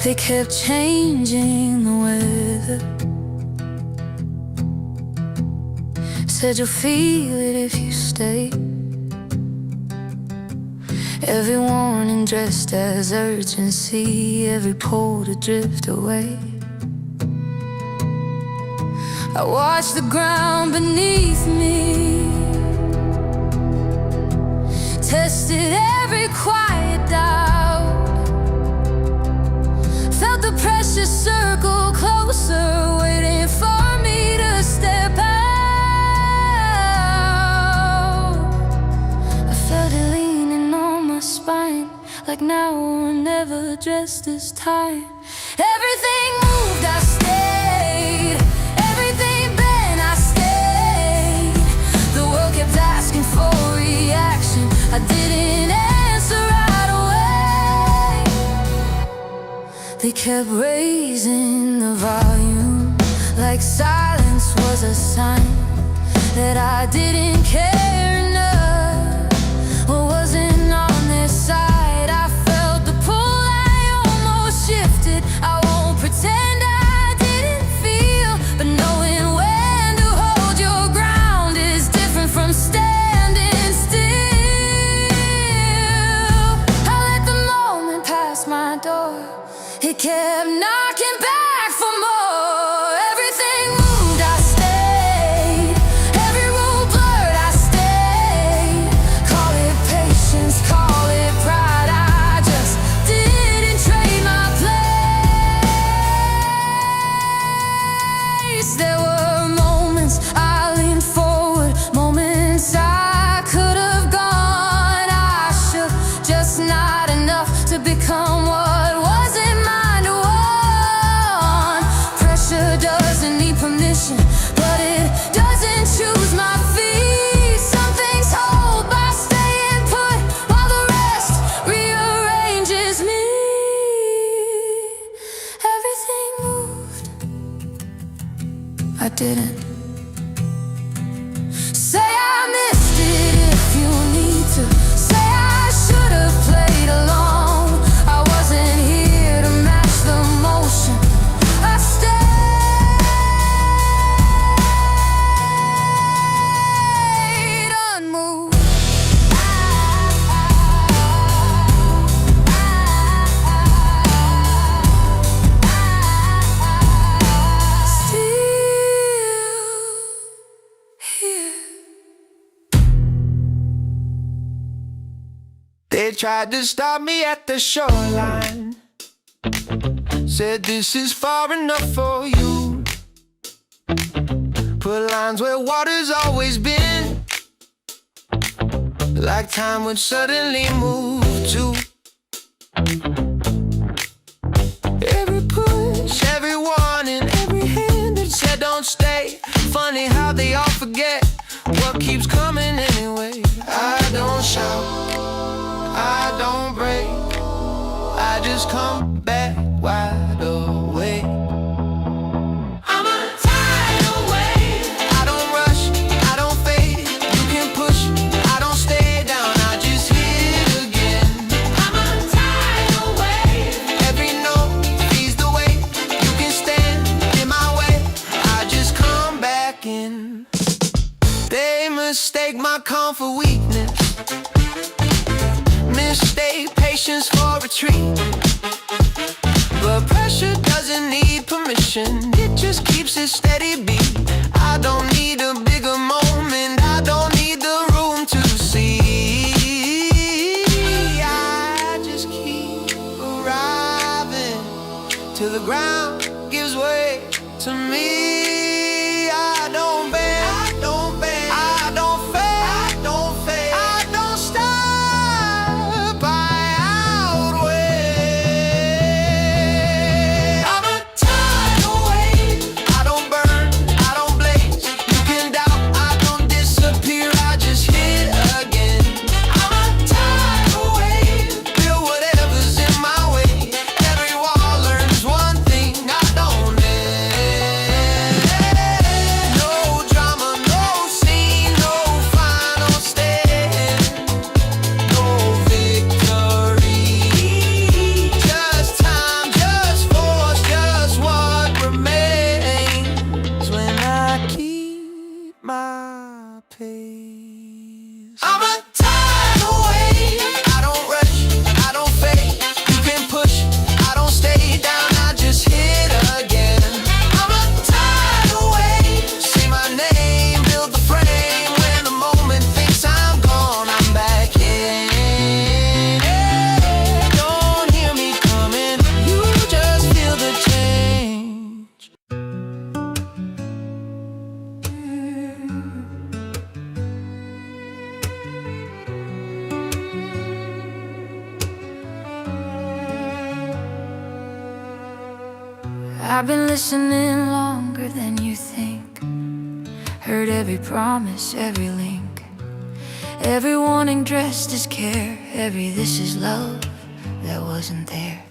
They kept changing the weather. Said you'll feel it if you stay. Every warning dressed as urgency, every pole to drift away. I watched the ground beneath me, tested every quiet doubt, felt the pressure circle closer, waiting for me to step out. I felt it leaning on my spine, like now or never, dressed this time. Everything moved, I stayed. Everything bent, I stayed. The world kept asking for reaction, I didn't answer right away. They kept raising the volume, like silence was a sign that I didn't care enough, or wasn't on their side. I felt the pull, I almost shifted. I won't pretend I didn't feel, but knowing when to hold your ground is different from standing still. I let the moment pass my door, it kept knocking back for more. Everything moved, I stayed. Every rule blurred, I stayed. Call it patience, call it pride, I just didn't trade my place. There were moments I leaned forward, moments I could have gone. I shook, just not enough to become what wasn't mine to want. Pressure doesn't need permission, but it doesn't choose my feet. Some things hold by staying put, while the rest rearranges me. Everything moved, I didn't. Say I missed it if you need to. Say I should have played along. I wasn't here to match the motion, I stayed unmoved. Still here. They tried to stop me at the shoreline, said this is far enough for you. Put lines where water's always been, like time would suddenly move to. Every push, every warning, every hand that said don't stay. Funny how they all forget what keeps coming anyway. I don't shout, I don't break, I just come back wide awake. I'm a tidal wave. I don't rush, I don't fade. You can push, I don't stay down, I just hit again. I'm a tidal down for weakness, mistake patience for retreat. But pressure doesn't need permission, it just keeps a steady beat. I don't need a bigger moment, I don't need the room to see. I just keep arriving till the ground gives way to me. I don't bend, I don't bend, I don't fade, I don't fade, I don't stop, I outweigh. I'm a tidal wave, I don't burn, I don't blaze. You can doubt, I don't disappear, I just hit again. I'm a tidal wave, feel whatever's in my way. Every wall learns one thing, I don't end. No drama, no scene, no final stand, no victory. Just time, just force, just what remains when I keep my pace. I'm a tidal wave, I don't rush, I don't fade. You can push, I don't stay down, I just hit again. I'm a tidal wave, say my name, build the frame. When the moment thinks I'm gone, I'm back in. Don't hear me coming, you just feel the change. I've been listening longer than you think. Heard every promise, every link, every warning dressed as care, every this is love that wasn't there.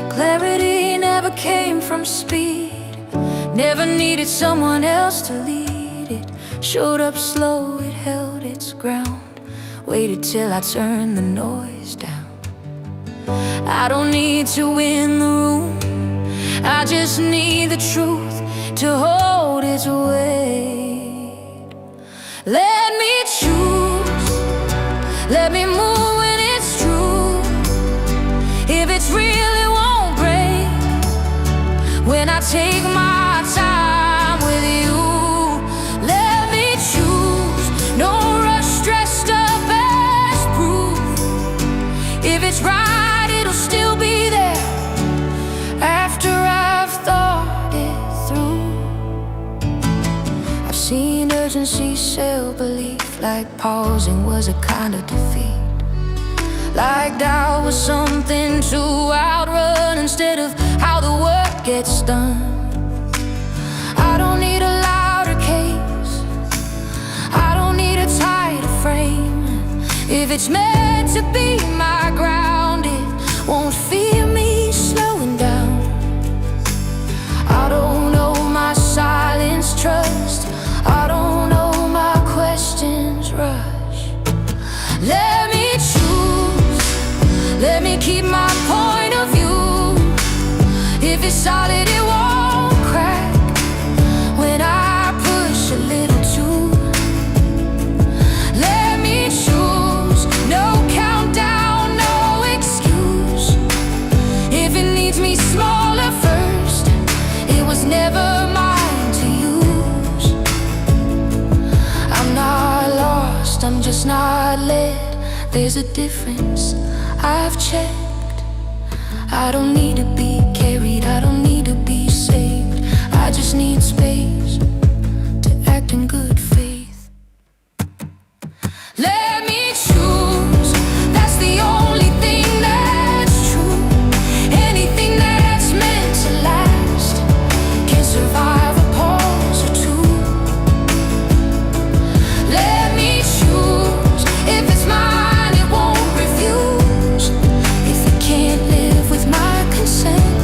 Clarity never came from speed, never needed someone else to lead it. Showed up slow, it held its ground, waited till I turned the noise down. I don't need to win the room, I just need the truth to hold its weight. Let me choose, let me move when it's true. If it's real, it won't break. When I take my time with you, let me choose. No rush dressed up as proof. If it's right, it'll still be there after I've thought it through. I've seen urgency sell belief, like pausing was a kind of defeat, like doubt was something to outrun instead of how the work gets done. I don't need a louder case, I don't need a tighter frame. If it's meant to be my ground, it won't fear me slowing down. I don't know my silence trust, I don't know my questions rush. Let me choose, let me keep my point of view. If it's solid, it won't crack when I push a little too. Let me choose, no countdown, no excuse. If it needs me smaller first, it was never mine to use. I'm not lost, I'm just not led. There's a difference, I've checked. I don't need to be carried, I don't need to be saved. I just need space to act in good faith. Let me choose, that's the only thing that's true. Anything that's meant to last can survive a pause or two. Let me choose, if it's mine, it won't refuse. If it can't live with my consent,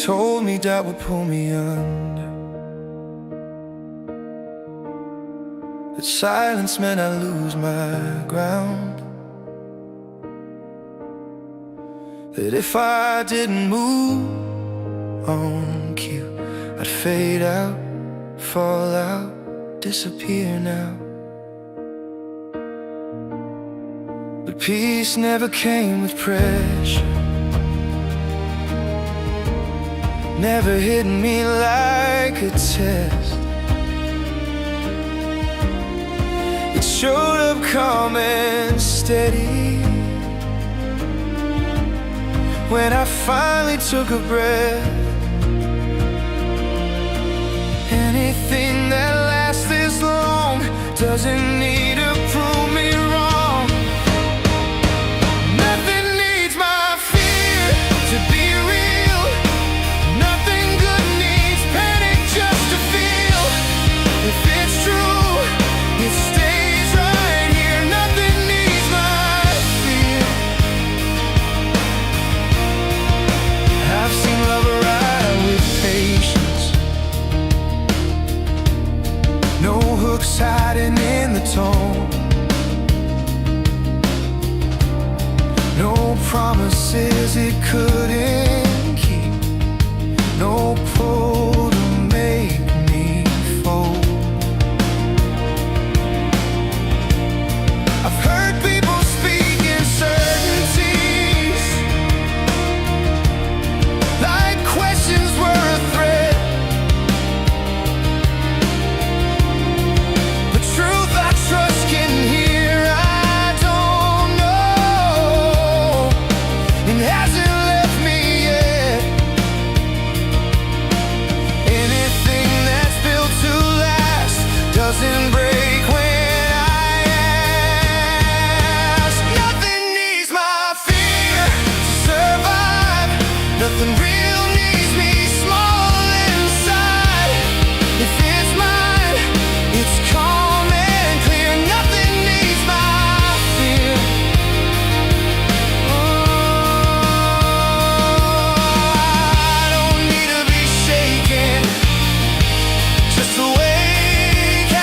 told me doubt would pull me under, that silence meant I'd lose my ground, that if I didn't move on cue, I'd fade out, fall out, disappear now. But peace never came with pressure, never hit me like a test. It showed up calm and steady when I finally took a breath. Anything that lasts this long doesn't need to prove me wrong. Nothing needs my fear to be real. Nothing good needs panic just to feel. If it's true, it stays right here. Nothing needs my fear. I've seen love arrive with patience, no hooks hiding in the tone, no promises it couldn't keep, no pull to make me fold. I've heard people speak in certainties, like questions were a threat. The truth I trust can hear, I don't know, and hasn't left me yet. Anything that's built to last doesn't break when I ask. Nothing needs my fear to survive. Nothing real needs me small inside. If it's mine, it's calm and clear. Nothing needs my fear. I don't need to be shaken just to wake. I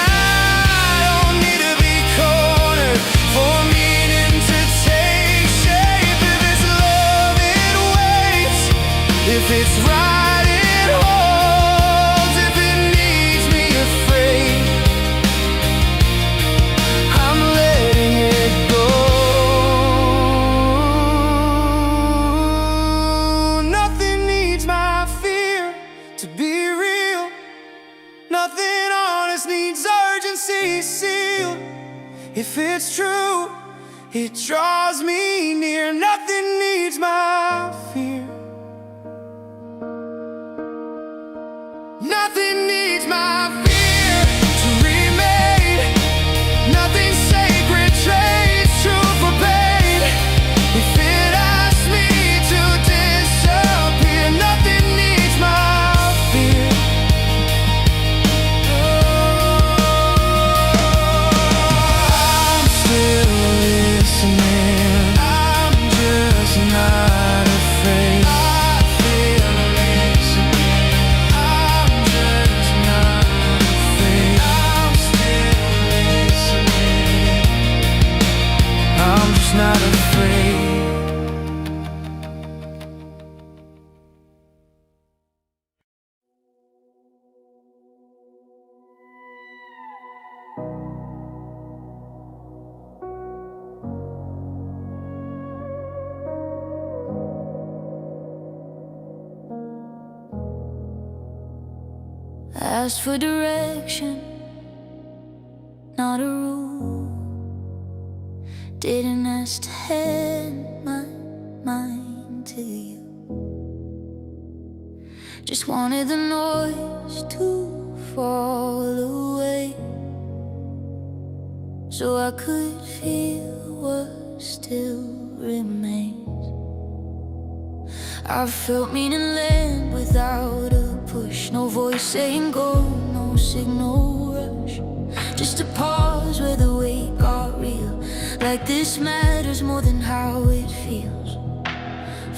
don't need to be cornered for meaning to take shape. If it's love, it waits. If it's right, it holds. If it needs me afraid, I'm letting it go. Nothing needs my fear to be real. Nothing honest needs urgency sealed. If it's true, it draws me near. Nothing needs my fear. Nothing needs my fear to remain. Nothing sacred trades true for pain. If it asks me to disappear, nothing needs my fear. I'm still listening. I'm just not afraid. I feel listening. I'm just not afraid. I'm still listening. I'm just not afraid. Asked for direction, not a rule. Didn't ask to hand my mind to you. Just wanted the noise to fall away, so I could feel what still remains. I felt meaning land without a push. No voice saying go, no signal rush. Just a pause where the weight got real. Like this matters more than how it feels.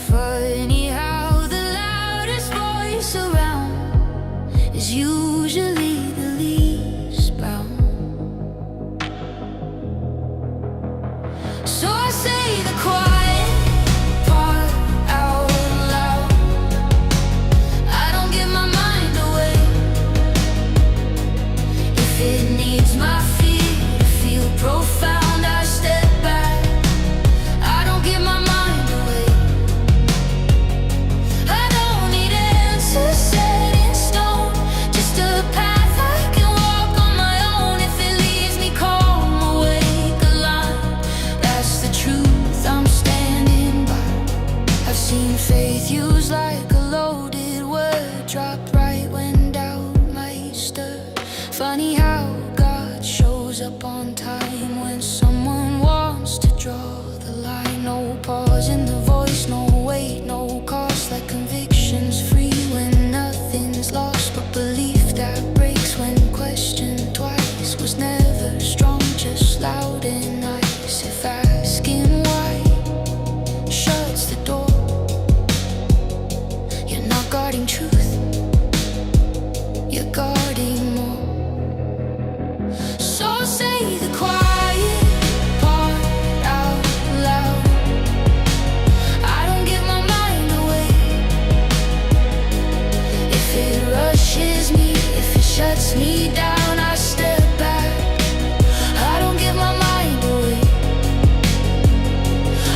Funny how the loudest voice place around is usually the least brown. So I say the quiet part out loud. I don't give my mind away. If it needs my feet to feel profound, I step back. I don't give my mind away. I don't need answers set in stone, just a path I can walk on my own. If it leaves me calm, awake, alive, that's the truth I'm standing by. I've seen faith used like a loaded word, dropped right when doubt might stir. Funny how God shows up on time when someone wants to draw the line. No pause in the voice, no weight, no cost, like convictions free when nothing's lost but belief that breaks when questioned twice. Was never strong, just loud and nice. If asking why shuts the door, you're not guarding truth, you're guarding more. So say the quiet part out loud. I don't give my mind away. If it rushes me, if it shuts me down, I step back. I don't give my mind away.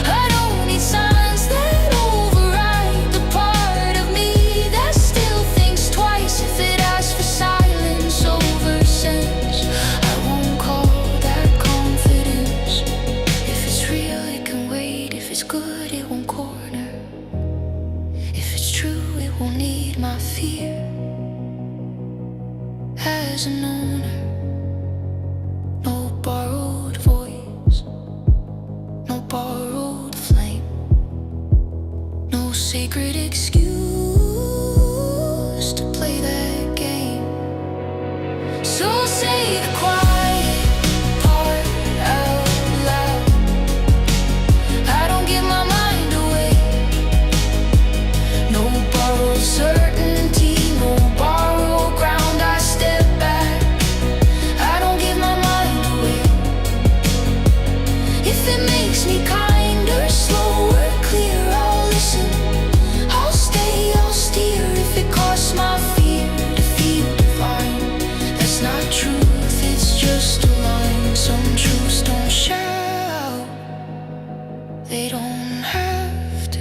I don't need signs that override the part of me that still thinks twice. If it asks for silence over sense, I won't call that confidence. If it's real, it can wait. If it's good, it won't corner. If it's true, it won't need my fear. As an owner, no borrowed voice, no borrowed flame, no sacred excuse to play that game. So say the quiet part out loud. I don't give my mind away. No borrowed certainty, no borrowed ground. I step back. I don't give my mind away. If it makes me kinder, slower, clear, I'll listen. I'll stay, I'll steer. If it costs my fear to feel divine, that's not truth, it's just a line. Some truths don't shout, they don't have to.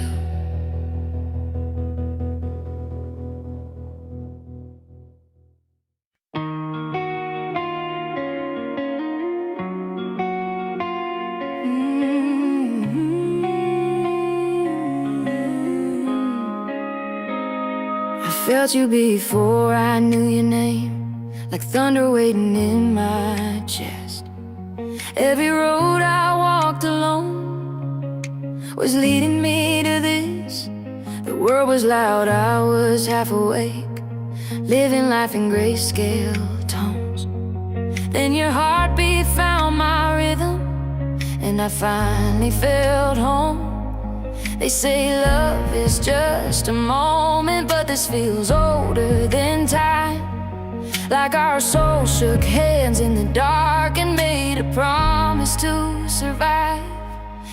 I felt you before I knew your name, like thunder waiting in my chest. Every road I walked alone was leading me to this. The world was loud, I was half awake, living life in grayscale tones. Then your heartbeat found my rhythm, and I finally felt home. They say love is just a moment, but this feels older than time. Like our souls shook hands in the dark and made a promise to survive.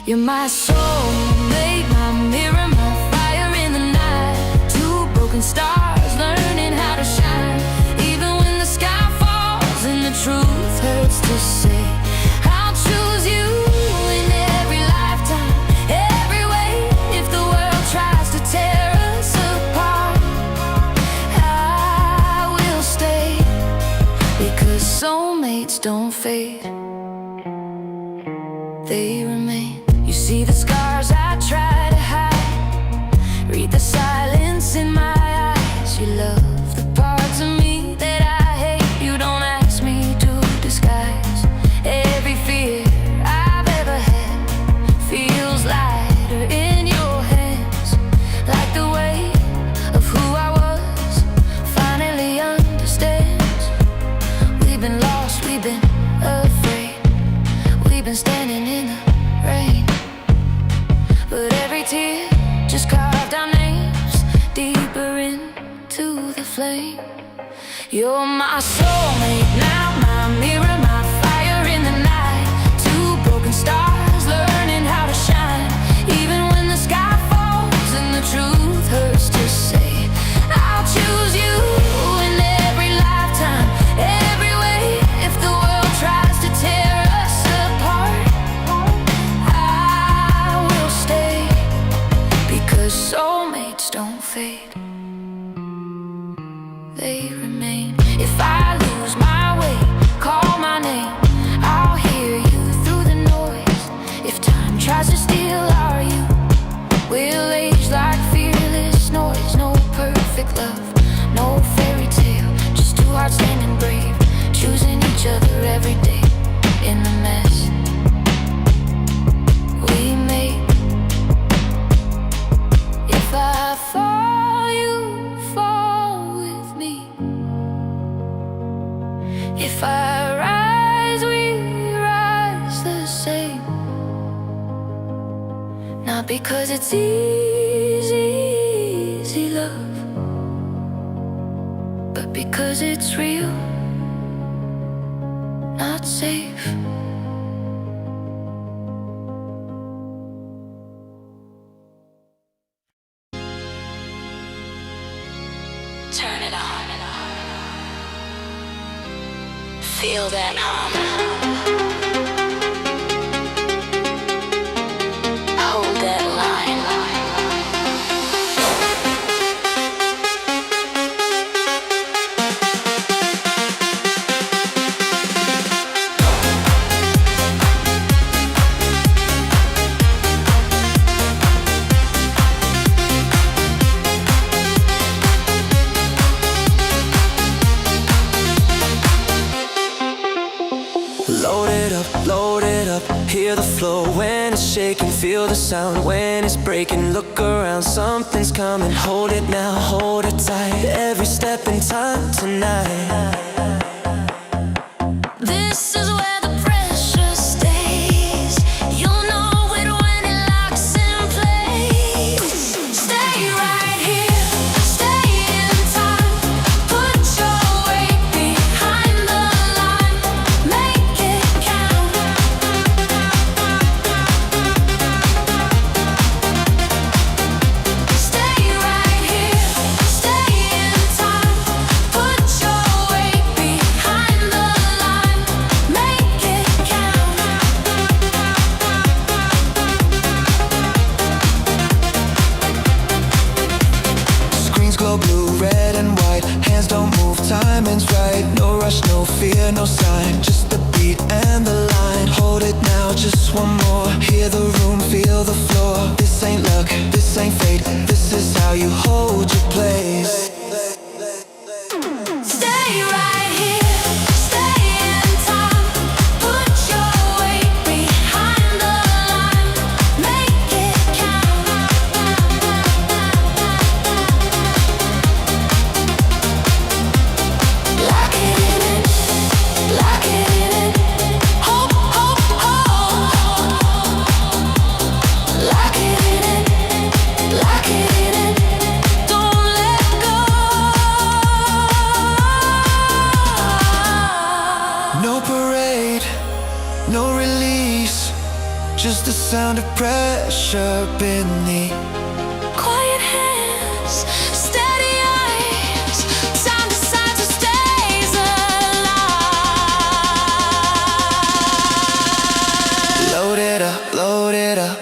You're my soulmate, my mirror, my fire in the night. Two broken stars learning how to shine. Even when the sky falls and the truth hurts to say, I'll choose you in every lifetime, every way. If the world tries to tear us apart, I will stay, because soulmates don't fade, they remain. You see the scars I try to hide, read the silence in my eyes. You love the parts of me that I hate. You don't ask me to disguise. Every fear I've ever had feels lighter in your hands, like the weight of who I was finally understands. We've been lost, we've been afraid, we've been standing in the rain. remain. You're my soulmate now, my mirror, my fire in the night. Two broken stars learning how to shine. Even when the sky falls and the truth hurts to say, I'll choose you in every lifetime, every way. If the world tries to tear us apart, I will stay, because soulmates don't fade, they remain. If I lose my way, call my name, I'll hear you through the noise. If time tries to steal our youth, we'll age like fearless noise. No perfect love, no fairy tale, just two hearts standing brave, choosing each other every day in the mess we make. If I fall, you fall with me. If I rise, we rise the same. Not because it's easy love, but because it's real, not safe. Turn it on. Feel that hum. Hold that line. Load it up, hear the flow when it's shaking, feel the sound when it's breaking. Look around, something's coming, hold it now, hold it tight. Every step in time tonight. This is where the pressure stays. You'll know it when it locks in place. Stay right here, stay in time. Put your weight behind the line. Make it count. Stay right here, stay in time. Put your weight behind the line. Make it count. Screens glow blue, red and white. Hands don't move, timing's right. No rush, no fear, no sign. Just the beat and the line. Hold it now, just one more. Hear the room, feel the floor. This ain't luck, this ain't fate. This is how you hold your place. Stay right here, stay in time. Put your weight behind the line. Make it count. Lock it in it, lock it in it. Hold, hold, hold. Lock it in it, lock it in it. Don't let go. No parade, no release. Just the sound of pressure beneath. Quiet hands, steady eyes. Time decides who stays alive. Load it up, load it up.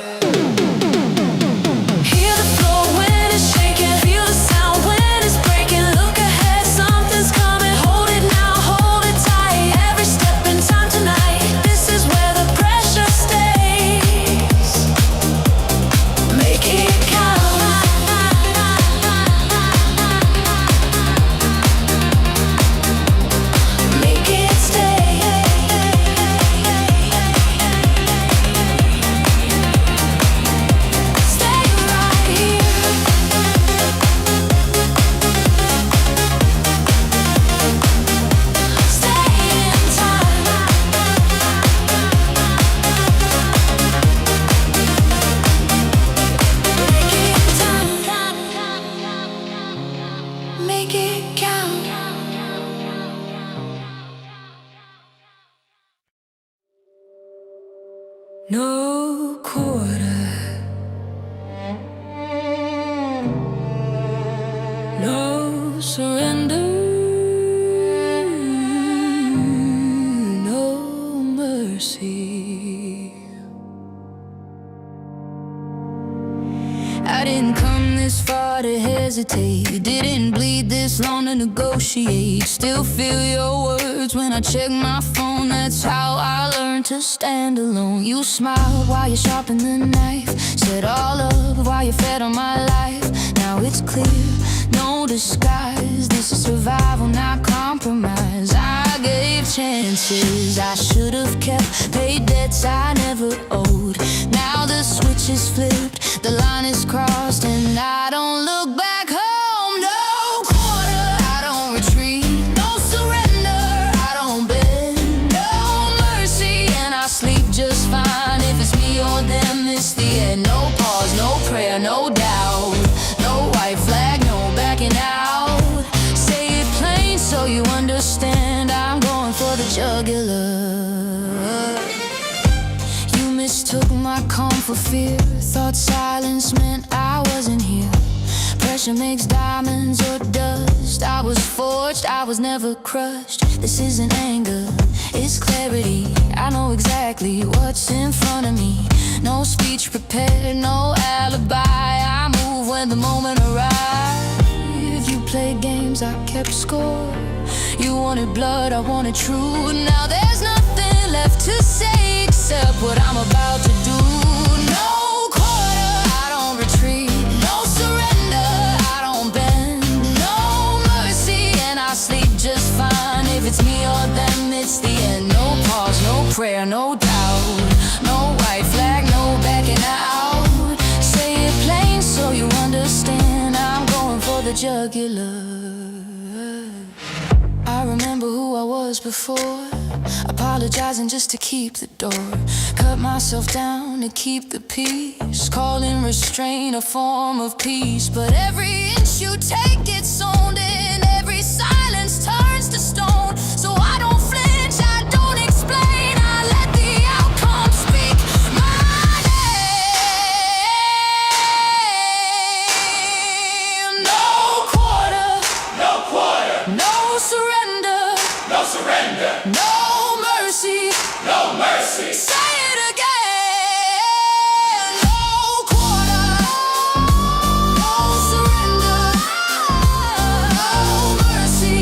Hear the flow when it's shaking, feel the sound when it's breaking. Look ahead, something's coming. Hold it now, hold it tight. Every step in time tonight. This is where the pressure stays. Make it count. No quarter, no surrender, no mercy. I didn't come this far to hesitate, didn't bleed this long to negotiate. Still feel your words when I check my phone. That's how I learned to stand alone. You smiled while you sharpened the knife, said all love while you fed on my life. Now it's clear, no disguise, this is survival, not compromise. I gave chances I should have kept, paid debts I never owed. Now the switch is flipped, the line is crossed, and I don't look back home. No quarter, I don't retreat, no surrender, I don't bend, no mercy, and I sleep just fine. If it's me or them, it's the end. No pause, no prayer, no doubt, no white flag, no backing out. Say it plain so you understand, I'm going for the jugular. You mistook my calm for fear, thought silence meant I wasn't here. Pressure makes diamonds or dust. I was forged, I was never crushed. This isn't anger, it's clarity. I know exactly what's in front of me. No speech prepared, no alibi. I move when the moment arrives. You played games, I kept score. You wanted blood, I wanted truth. Now there's nothing left to say except what I'm about to do. No quarter, I don't retreat, no surrender, I don't bend, no mercy, and I sleep just fine. If it's me or them, it's the end. No pause, no prayer, no doubt, no white flag, no backing out. Say it plain so you understand, I'm going for the jugular. I remember who I was before, apologizing just to keep the door. Cut myself down to keep the peace, calling restraint a form of peace. But every inch you take gets sown in, every silence turns to stone. So I don't flinch, I don't explain, I let the outcome speak my name. No quarter, No quarter, no surrender, no surrender, no mercy. no mercy. Say it again. No quarter, no surrender, no mercy.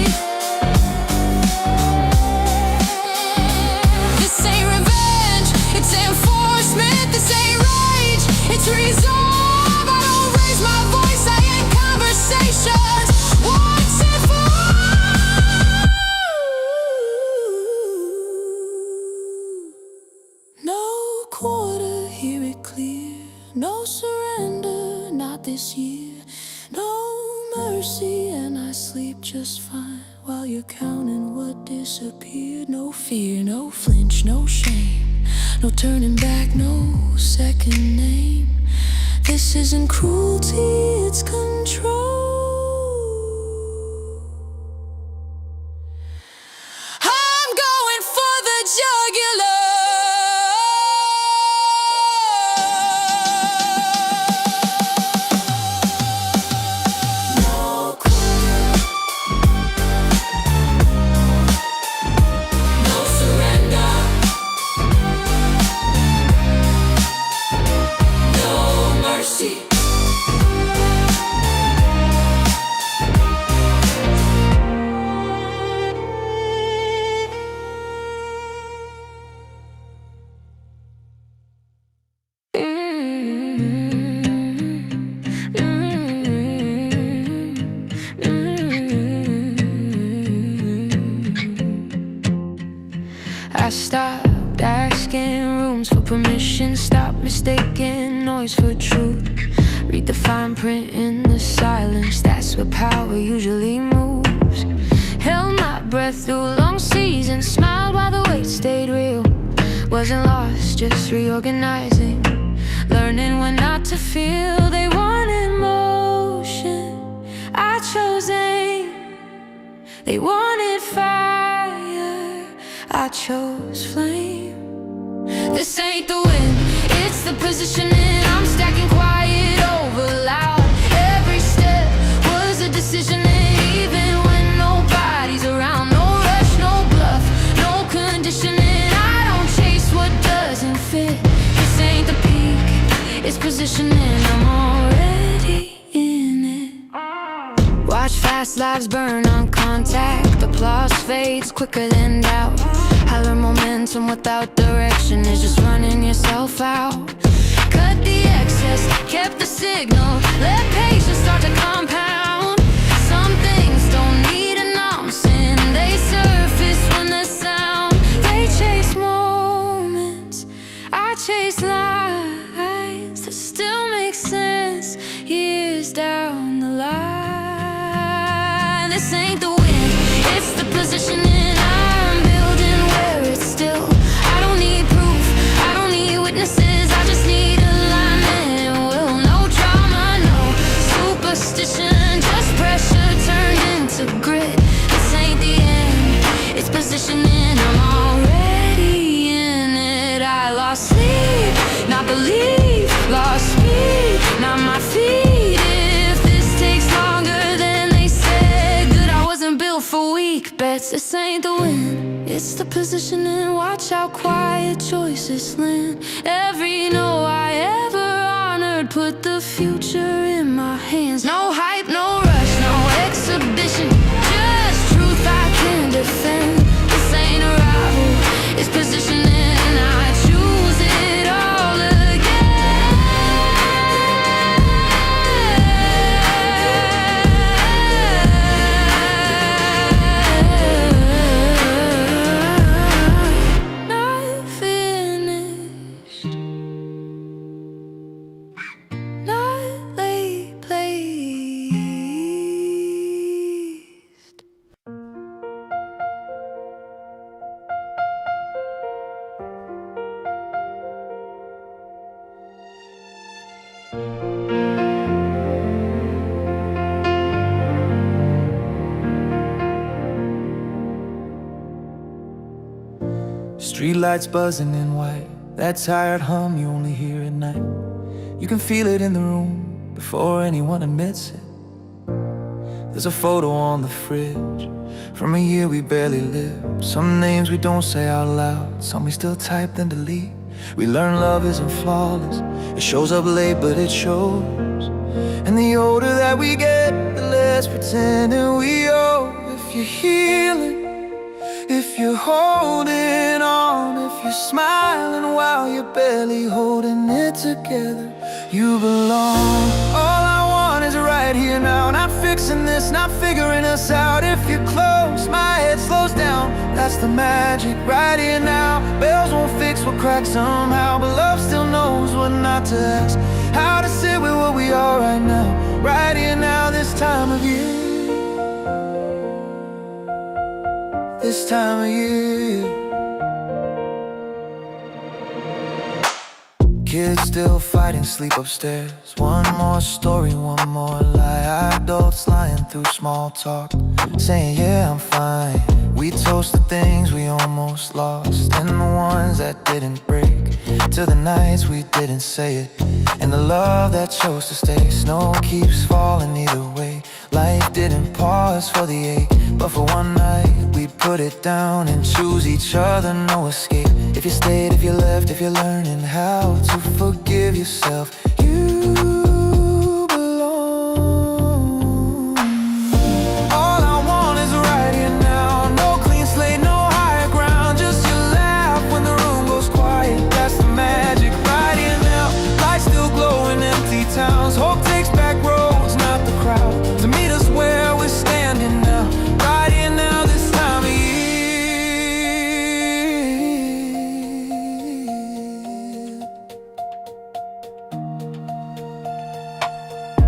This ain't revenge, it's enforcement. This ain't rage, it's resolve. I don't raise my voice, I end conversations once and for all. No quarter, hear it clear. No surrender, not this year. No mercy, and I sleep just fine while you're counting what disappeared. No fear, no flinch, no shame, no turning back, no second name. This isn't cruelty, it's control. I'm going for the jugular. No quarter, no surrender, no mercy. I stopped asking rooms for permission, stopped mistaking noise for truth. Read the fine print in the silence, that's where power usually moves. Held my breath through long seasons, smiled while the weight stayed real. Wasn't lost, just reorganizing, learning when not to feel. They wanted motion, I chose aim. They wanted fire, I chose flame. This ain't the wind, the positioning. I'm stacking quiet over loud. Every step was a decision, and even when nobody's around. No rush, no bluff, no conditioning. I don't chase what doesn't fit. This ain't the peak, it's positioning. I'm already in it. Watch fast lives burn on contact. Applause fades quicker than doubt. I learn momentum without direction is just running yourself out. Cut the excess, kept the signal. Let patience start to compound. Some things don't need announcing. They surface when the sound. They chase moments, I chase lies that still make sense years down the line. This ain't the win, it's the positioning. I'm building where it's still. I don't need proof, I don't need witnesses. I just need alignment. Will no drama, no superstition. Just pressure turned into grit. This ain't the end, it's positioning. I'm already in it. I lost sleep, not belief. Lost speed, not my feet. If this takes longer than they said, good, I wasn't built for weak bets. This ain't the win, it's the positioning. Watch how quiet choices land. Every no I ever honored put the future in my hands. No hype, no rush, no exhibition. Just truth I can defend. This ain't a rival, it's positioning. I choose it all again. Not finished, not late placed. Streetlights buzzing in white, that tired hum you only hear at night. You can feel it in the room before anyone admits it. There's a photo on the fridge from a year we barely lived. Some names we don't say out loud, some we still type then delete. We learn love isn't flawless, it shows up late but it shows. And the older that we get, the less pretending we owe. If you're healing, if you're holding on, if you're smiling while you're barely holding it together, you belong. All I want is right here now, not fixing this, not figuring us out. If you're close, my head slows down. That's the magic right here now. Bells won't fix what cracks somehow, but love still knows what not to ask. How to sit with what we are right now, right here now, this time of year. This time of year. Kids still fighting, sleep upstairs. One more story, one more lie. Adults lying through small talk, saying yeah, I'm fine. We toast the things we almost lost, and the ones that didn't break, to the nights we didn't say it, and the love that chose to stay. Snow keeps falling either way. Life didn't pause for the ache, but for one night we put it down and choose each other, no escape. If you stayed, if you left, if you're learning how to forgive yourself, you belong. All I want is right here now. No clean slate, no higher ground, just your laugh when the room goes quiet. That's the magic right here now. Lights still glow in empty towns. Hope takes back roads, not the crowd, to meet us where we're standing now, right here now, this time of year.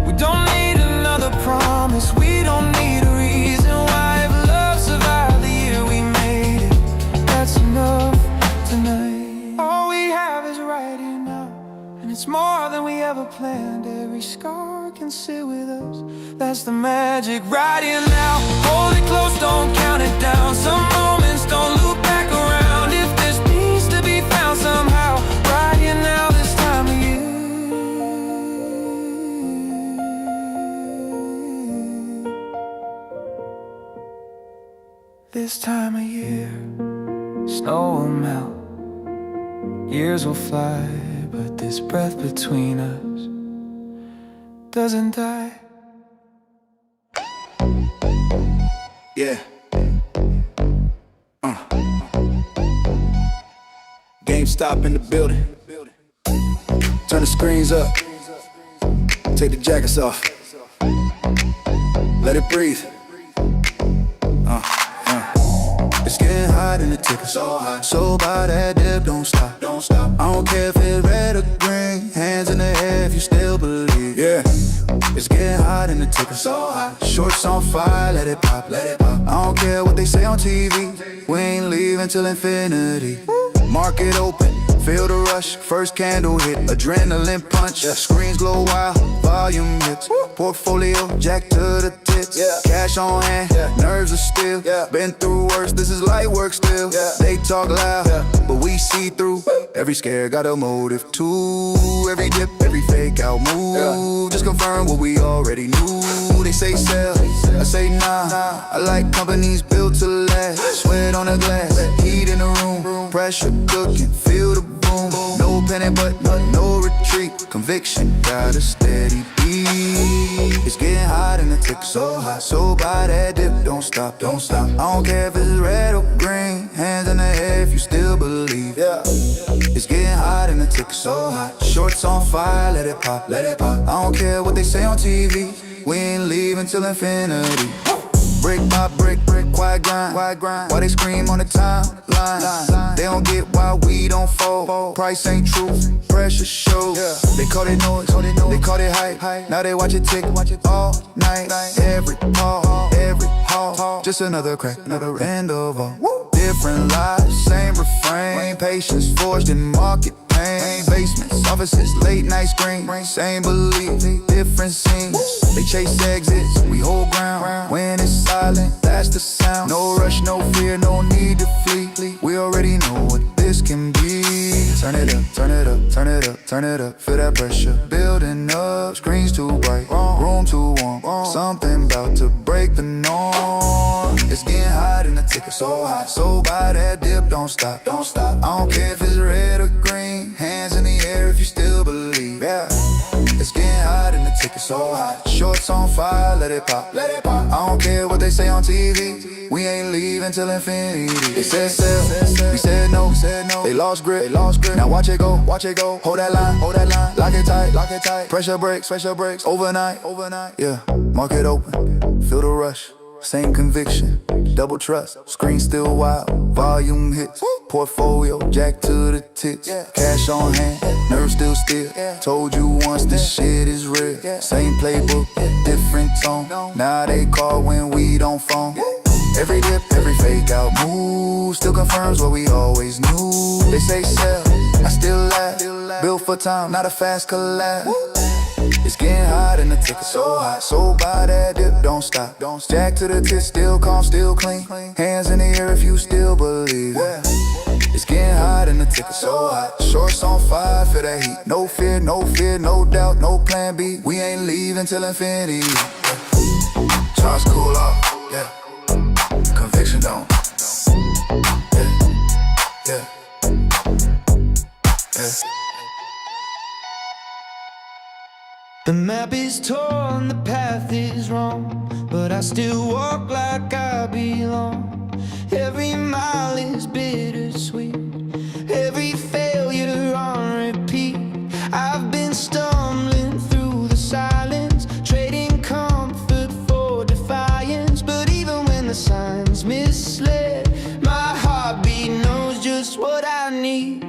We don't need another promise, we don't need a reason why. If love survived the year we made it, that's enough tonight. All we have is right here now, and it's more than we ever planned. Every scar can sit with us, that's the magic right here now. Hold it close, don't count it down. Some moments don't loop back around. If there's peace to be found somehow, right here now, this time of year. this time of year, snow will melt, years will fly, but this breath between us doesn't die. Yeah. GameStop in the building. Turn the screens up. Take the jackets off. Let it breathe. It's getting hot in the ticket. So hot. So by that dip, don't stop. Don't stop. I don't care if it's red or green. Hands in the air if you still believe. Yeah. It's getting hot in the ticket. So hot. Shorts on fire, let it pop. Let it pop. I don't care what they say on TV. We ain't leaving till infinity. Market open, feel the rush. First candle hit, adrenaline punch. Screens glow wild, volume hits. Portfolio jack to the tits. Cash on hand, nerves are still. Been through worse, this is light work still. They talk loud, but we see through. Every scare got a motive too. Every dip, every fake out move. Just confirm what we already knew. They say sell, I say nah. I like companies built to last. Sweat on the glass, heat in the room. Pressure cooking, feel the boom. No panic but no retreat. Conviction got a steady beat. It's getting hot in the tick, so hot. So by that dip, don't stop, don't stop. I don't care if it's red or green. Hands in the air if you still believe. It's getting hot in the tick, so hot. Shorts on fire, let it pop, let it pop. I don't care what they say on TV. We ain't leaving till infinity. Brick by brick, quiet grind. Why they scream on the timeline? They don't get why we don't fold. Price ain't true, pressure shows. They call it noise, they call it hype. Now they watch it tick all night. Every call, every haul, just another crack, another end of all. Different lives, same refrain. Patience forged in market pain. Basements, offices, late night screen. Same belief, different scenes. They chase exits, we hold ground. When it's silent, that's the sound. No rush, no fear, no need to flee. We already know what this can be. Turn it up, turn it up, turn it up, turn it up. Feel that pressure building up. Screens too bright, room too warm. Something about to break the norm. It's getting hot in the ticket, so hot. So by that dip, don't stop, don't stop. I don't care if it's red or green. Hands in the air if you still believe. It's getting hot in the ticket, so hot. Shorts on fire, let it pop, let it pop. I don't care what they say on TV. We ain't leaving till infinity. They said sell, we said no. They lost grip, Now watch it go, Hold that line, lock it tight. Pressure breaks, overnight. Yeah, market open, feel the rush. Same conviction, double trust. Screen still wild, volume hits. Portfolio jack to the tits. Cash on hand, nerves still. Told you once this shit is real. Same playbook, different tone. Now they call when we don't phone. Every dip, every fake out move still confirms what we always knew. They say sell, I still laugh. Built for time, not a fast collab. It's getting hot in the ticket, so hot. So by that dip, don't stop. Jack to the tits, still calm, still clean. Hands in the air if you still believe. It's getting hot in the ticket, so hot. Shorts on fire, feel that heat. No fear, no doubt, no plan B. We ain't leaving till infinity. Charge cool off, yeah. Conviction don't. Yeah. The map is torn, the path is wrong, but I still walk like I belong. Every mile is bittersweet, every failure on repeat. I've been stumbling through the silence, trading comfort for defiance. But even when the signs misled, my heartbeat knows just what I need.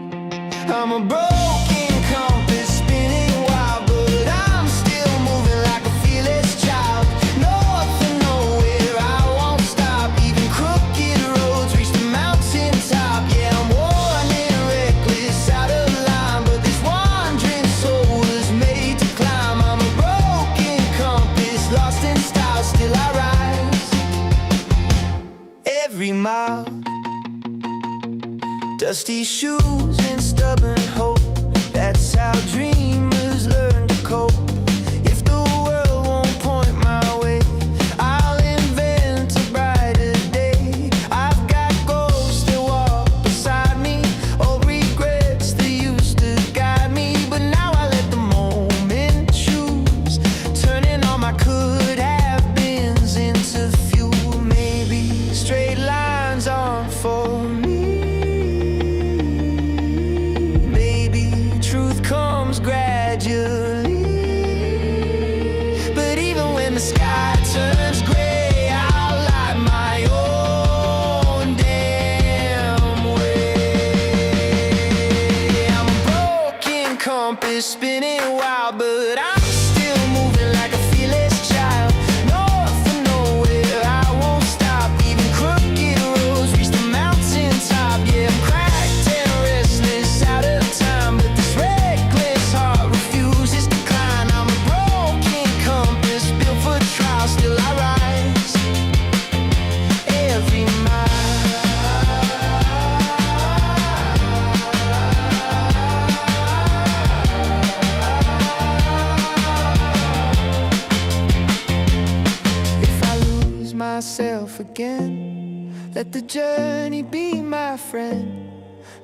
I'm a broken compass spinning wild, but I'm still moving like a fearless child. North and nowhere, I won't stop. Even crooked roads reach the mountaintop. Yeah, I'm worn and reckless, out of line, but this wandering soul is made to climb. I'm a broken compass, lost in style, still I rise. Every mile, dusty shoes and stubborn hope. That's how dreamers learn to cope. If the world won't point my way, I'll invent a brighter day. I again. Let the journey be my friend.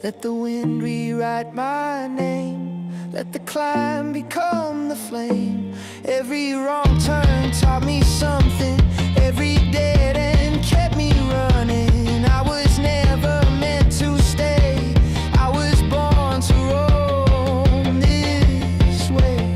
Let the wind rewrite my name. Let the climb become the flame. Every wrong turn taught me something. Every dead end kept me running. I was never meant to stay. I was born to roam this way.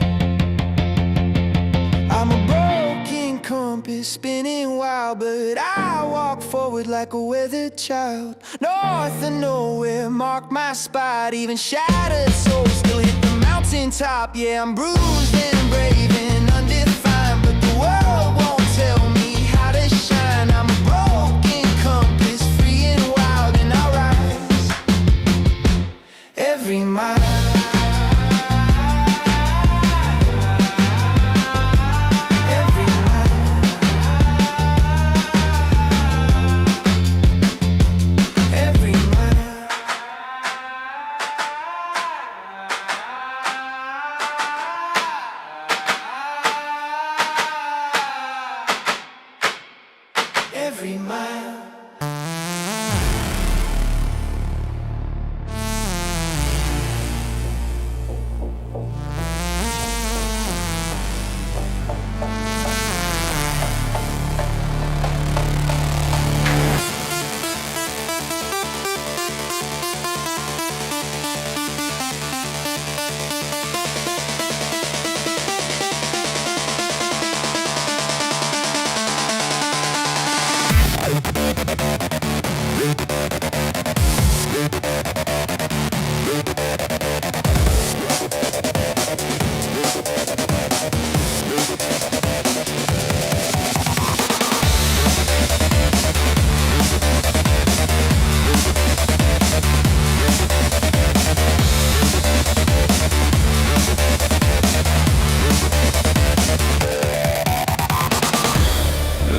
I'm a broken compass spinning wild, but I walk forward like a weathered child. North and nowhere mark my spot. Even shattered souls still hit the mountaintop. Yeah, I'm bruised and brave and undefined, but the world won't tell me how to shine. I'm a broken compass, free and wild, and I rise every mile. Every mile.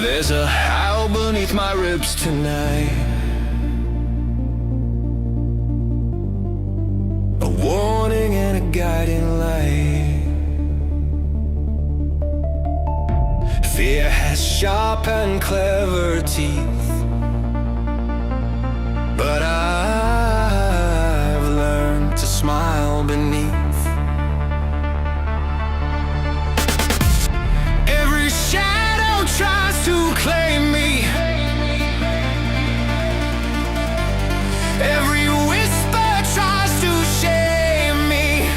There's a howl beneath my ribs tonight, a warning and a guiding light. Fear has sharp and clever teeth, but I've learned to smile beneath. Every shadow tries to claim me. Every whisper tries to shame me,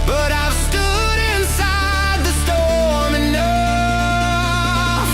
but I've stood inside the storm enough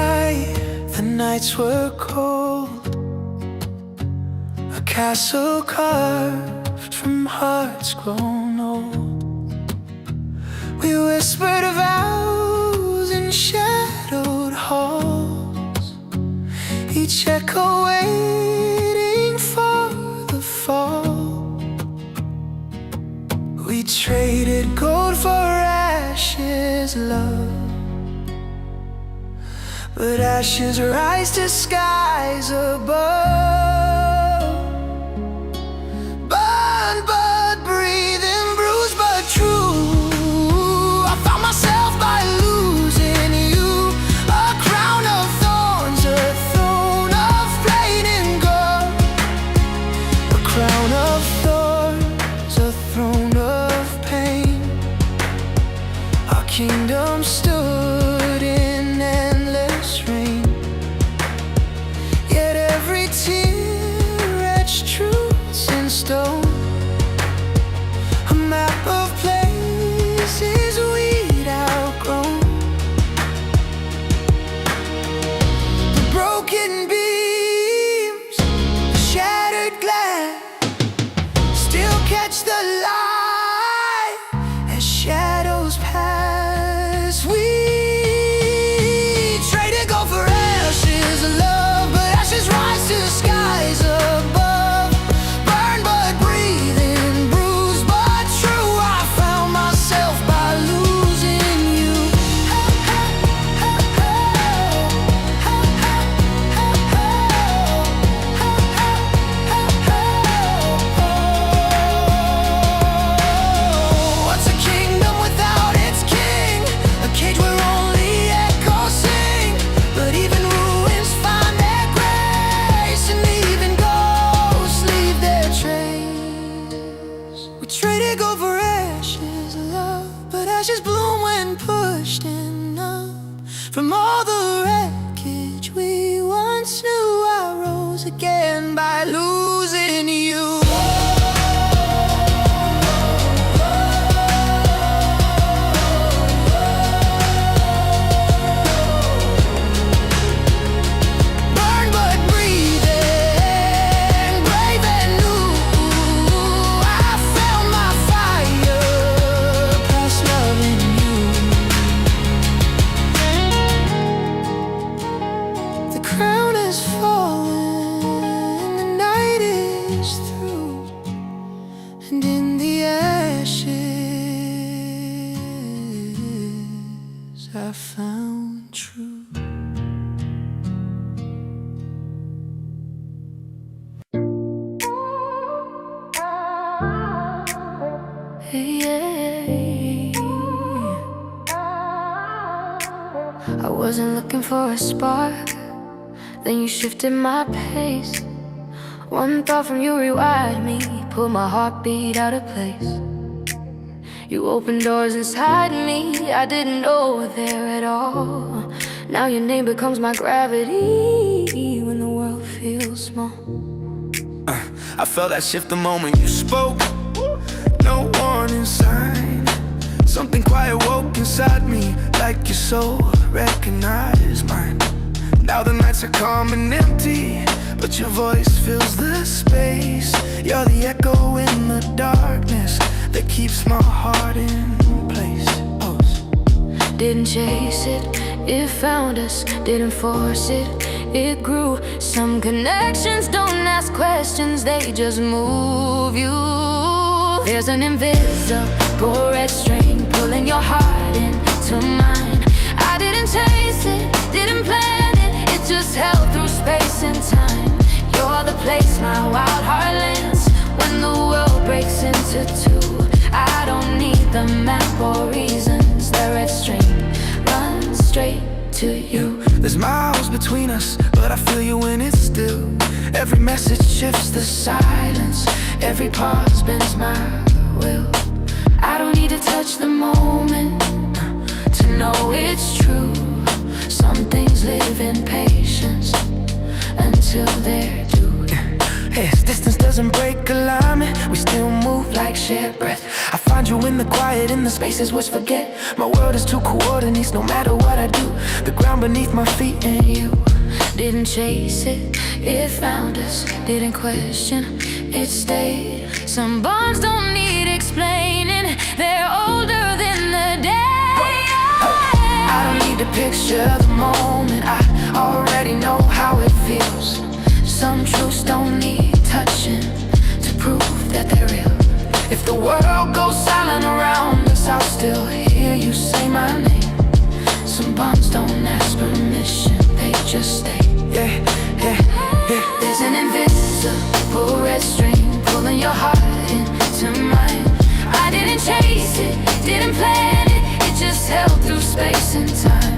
night, the nights were cold. A castle carved from hearts grown old. We whispered vows in shadowed halls, each echo waiting for the fall. We traded gold for ashes, love, but ashes rise to skies above. Burn but breathing, bruised but true. I found myself by losing you. A crown of thorns, a throne of flaming gold. A crown of thorns, a throne of pain. Our kingdom stood in endless rain, yet every tear etched truths in stone. A map of places we'd outgrown. The broken beams, the shattered glass, still catch the light as shadows pass. We traded gold for ashes, love, but ashes rise to skies above. Burn but breathing, bruised but true. I found myself by losing you. What's a kingdom without its king? A cage where only echoes sing, but even ruins find their grace, and even ghosts leave their trace. We traded gold for ashes, love, but ashes bloom when pushed enough. From all the wreckage we once knew, I rose again by losing you. Burn but breathing, brave and new. I found my fire, past loving you. The crown has fallen, the night is through, and in the ashes I found truth. I wasn't looking for a spark, then you shifted my pace. One thought from you rewired me, pulled my heartbeat out of place. You opened doors inside me I didn't know were there at all. Now your name becomes my gravity when the world feels small. I felt that shift the moment you spoke. No warning sign. Something quiet woke inside me, like your soul recognized mine. Now the nights are calm and empty, but your voice fills the space. You're the echo in the darkness that keeps my heart in place. Didn't chase it, it found us. Didn't force it, it grew. Some connections don't ask questions, they just move you. There's an invisible red string pulling your heart into mine. I didn't chase it, didn't plan it, it just held through space and time. You're the place my wild heart lands when the world breaks into two. I don't need the map or reasons, the red string runs straight to you. There's miles between us, but I feel you when it's still. Every message shifts the silence, every pause bends my will. I don't need to touch the moment to know it's true. Some things live in patience until they're due. Yes, distance doesn't break alignment, we still move like shared breath. I find you in the quiet, in the spaces which forget. My world is two coordinates, no matter what I do. The ground beneath my feet and you. Didn't chase it, it found us. Didn't question, it stayed. Some bonds don't need explaining, they're older than the day. I don't need to picture the moment, I already know how it feels. Some truths don't need touching to prove that they're real. If the world goes silent around us, I'll still hear you say my name. Some bonds don't ask permission, they just stay. Yeah, yeah, yeah. There's an invisible red string pulling your heart into mine. I didn't chase it, didn't plan it, it just held through space and time.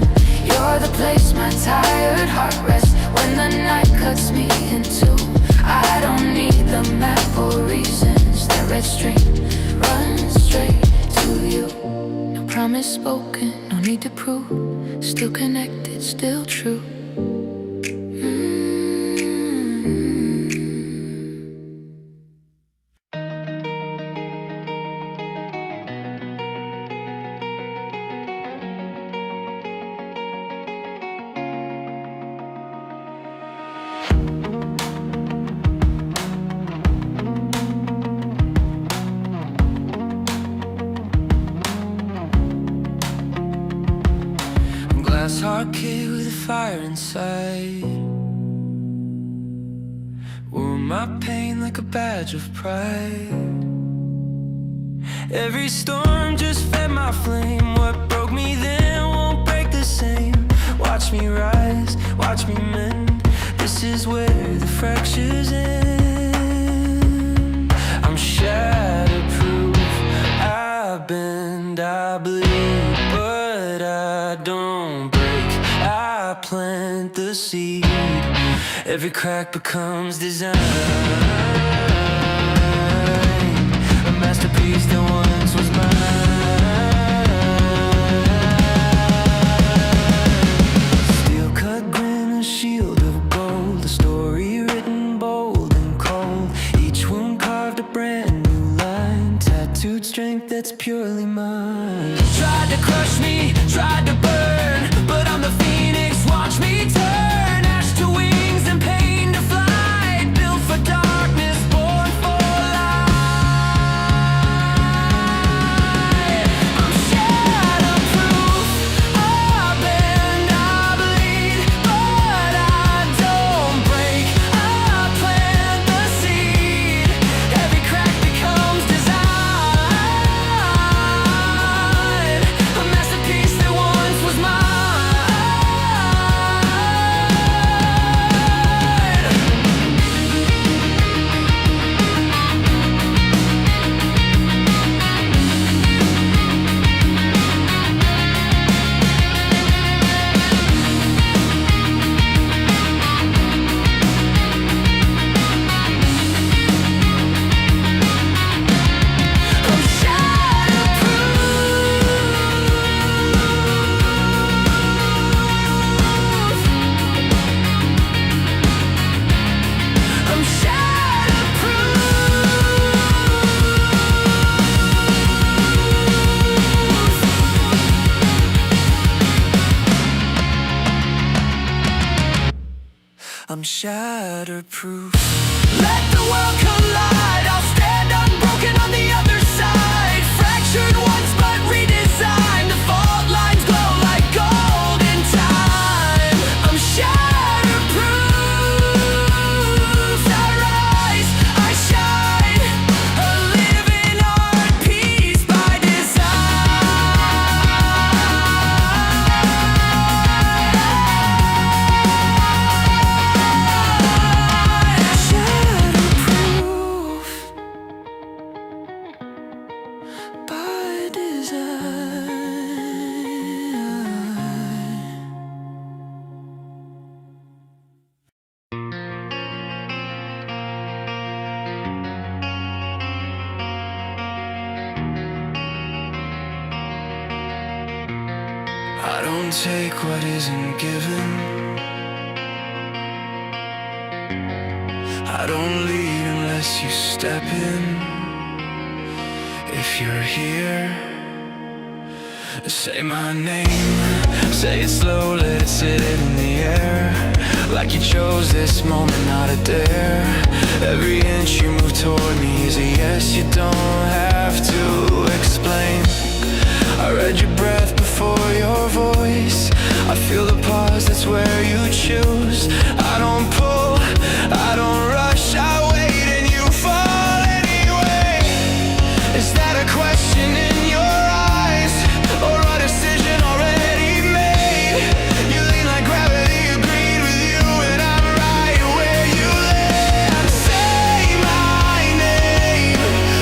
You're the place my tired heart rests when the night cuts me in two. I don't need the map or reasons, that red string runs straight to you. No promise spoken, no need to prove, still connected, still true. Glass heart kid with a fire inside. Wore my pain like a badge of pride. Every storm just fed my flame. What broke me then won't break the same. Watch me rise, watch me mend. This is where the fractures end. I'm shatterproof, I bend, I bleed, but I don't break. I plant the seed. Every crack becomes design. A masterpiece that once was mine. Steel cut grin, a shield of gold. A story written bold and cold. Each wound carved a brand new line. Tattooed strength that's purely mine. Tried to crush me, tried to burn, but I'm the phoenix, watch me turn. Ash to wings and pain to flight. Built for darkness, born for light. I'm shatterproof, I bend, I bleed, but I don't break. I plant the seed. Every crack becomes design. A masterpiece that once was mine. I'm I'm shatterproof. Let the world collide. I'll stand unbroken on the other side. Fractured once but redesigned. The fault lines glow like gold in time. I'm shatterproof. I rise, I shine. A living art piece by Shatterproof by design. I don't take what isn't given. I don't lead unless you step in. if you're here. Say my name, say it slow, let it sit in the air. Like you chose this moment, not a dare. Every inch you move toward me is a yes, you don't have to explain. I read your breath before your voice. I feel the pause, that's where you choose. I don't pull, I don't rush, I wait and you fall anyway. Is that a question in your eyes, or a decision already made? You lean like gravity, agreed with you, and I'm right where you live. Say my name,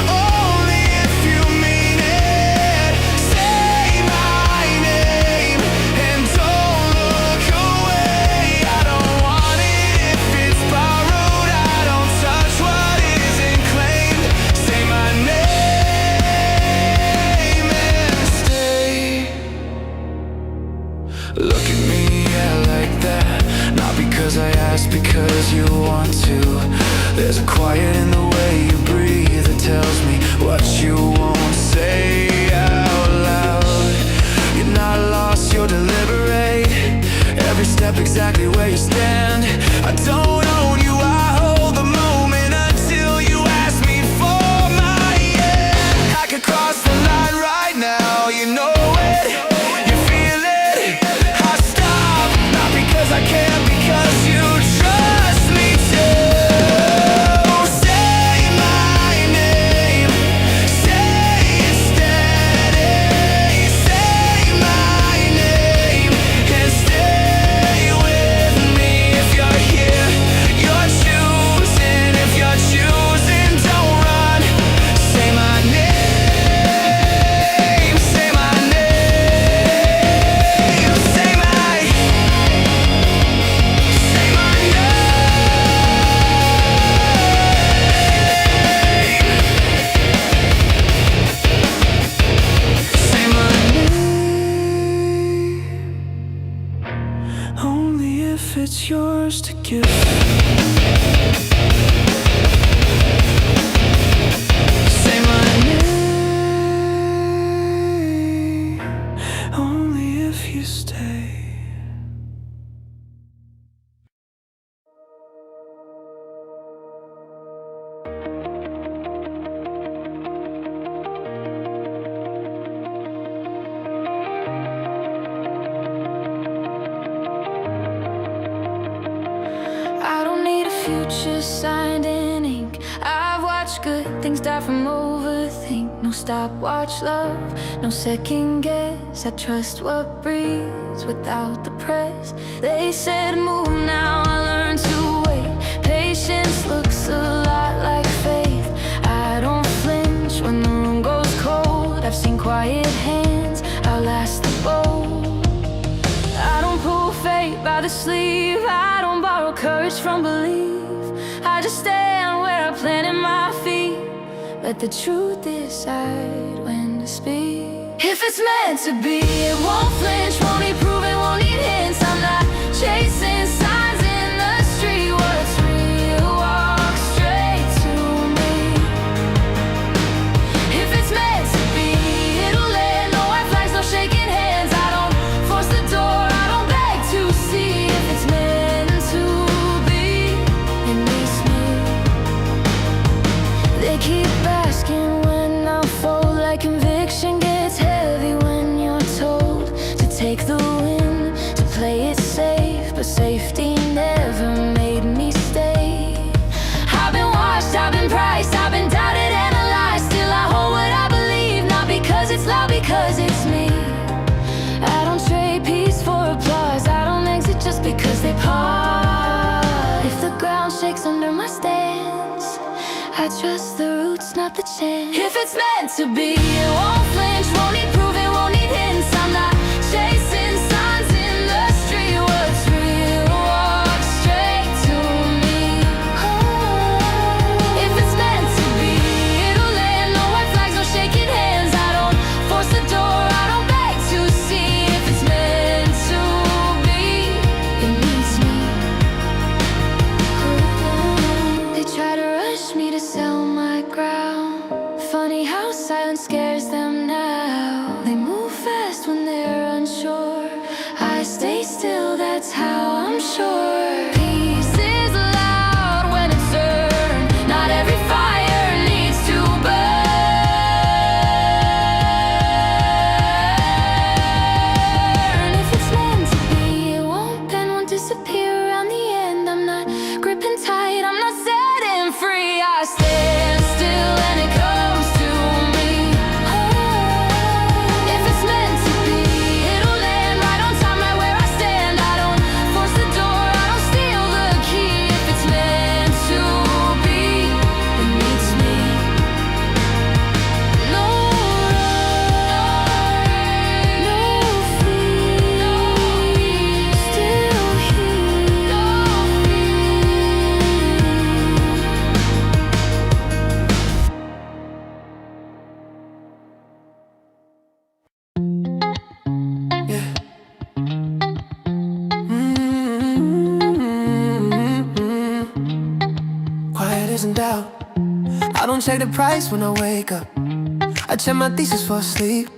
only if you mean it. Say my name, and don't look away. I don't want it if it's borrowed. I don't touch what isn't claimed. Say my name and stay. Look at me, yeah, like that. Not because I asked, because you want to. There's a quiet in the way you breathe that tells me what you won't say out loud. You're not lost, you're deliberate. Every step exactly where you stand. I don't own you, I hold the moment until you ask me for my hand. I could cross the line right now, you know it, you feel it. I stop, not because I can, because you trust me to. Say my name, say it steady. Say my name and stay with me. If you're here, you're choosing. If you're choosing, don't run. Say my name, say my name, say my Say my name, only if it's yours to give. Say my name, only if you stay. I don't need a future signed in ink. I've watched good things die from overthink. No stopwatch love, no second guess. I trust what breathes without the press. They said move now, I learned to wait. Patience looks a lot like faith. I don't flinch when the room goes cold. I've seen quiet hands outlast the bold. I don't pull fate by the sleeve. I don't borrow courage from belief. I just stand where I planted my feet. Let the truth decide when to speak. If it's meant to be, it won't flinch, won't need proving, won't need hints. I'm not chasing signs in the street. What's real, walk straight to me. If it's meant to be, it'll land. No white flags, no shaking hands. I don't force the door, I don't beg to see. If it's meant to be, it needs me. They keep asking when I'll fold. Like conviction gets heavy when you're told to take the win, to play it safe. But safety never made me stay. I've been watched, I've been priced, I've been doubted, analyzed. Still I hold what I believe, not because it's loud, because it's me. I don't trade peace for applause. I don't exit just because they part. If the ground shakes under my stance, I trust the roots, not the chance. If it's meant to be, it won't flinch, won't need proving, won't need hints. I'm not chasing signs in the street. What's real, walk straight to me. If it's meant to be, it'll land. No white flags, no shaking hands. I don't force the door, I don't beg to see. If it's meant to be, it needs me. They try to rush me to sell my ground. Funny how silence scares check the price when I wake up. I check my thesis for sleep.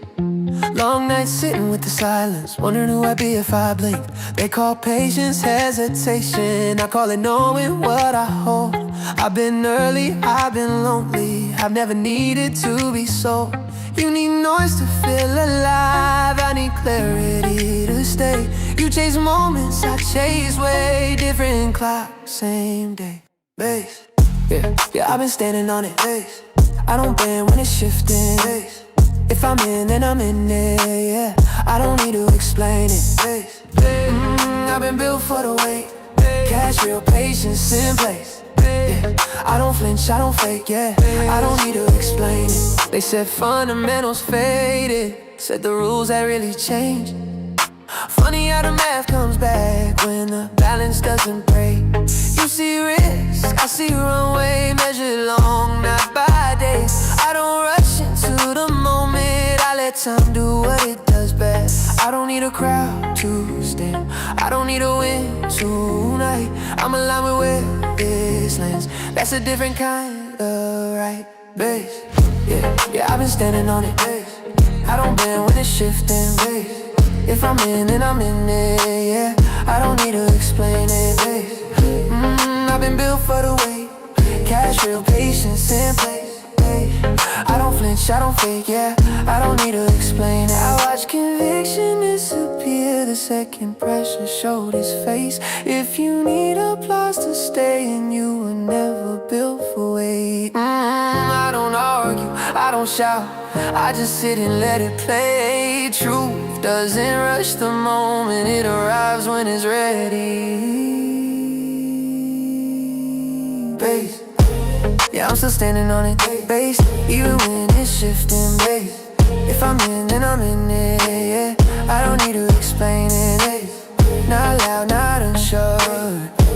Long nights sitting with the silence, wondering who I'd be if I blinked. They call patience hesitation, I call it knowing what I hold. I've been early, I've been lonely, I've never needed to be sold. You need noise to feel alive, I need clarity to stay. You chase moments, I chase way different clock, same day. Bass, yeah, I've been standing on it. Bass, I don't bend when it's shifting. Bass, if I'm in, then I'm in it, yeah. I don't need to explain it. I've been built for the wait. Cash, real patience in place. Yeah. I don't flinch, I don't fake, yeah. I don't need to explain it. They said fundamentals faded, said the rules had really changed. Funny how the math comes back when the balance doesn't break. You see risk, I see runway, measured long, not by days. I don't rush into the moment, I let time do what it does best. I don't need a crowd to stand, I don't need a win tonight. I'm aligned with where this lands, that's a different kind of right. Bass, yeah, I've been standing on it. Bass, I don't bend when it's shifting. Bass, if I'm in, then I'm in it, yeah. I don't need to explain it, babe. I've been built for the wait. Cash, real patience in place, babe. I don't flinch, I don't fake, yeah. I don't need to explain it. I watch conviction disappear the second pressure showed his face. If you need applause to stay, and you were never built for weight. I don't argue, I don't shout, I just sit and let it play. Truth doesn't rush the moment, it arrives when it's ready. Bass, yeah, I'm still standing on it. Bass, even when it's shifting. Bass, if I'm in, then I'm in it, yeah. I don't need to explain it. Bass, not loud, not unsure,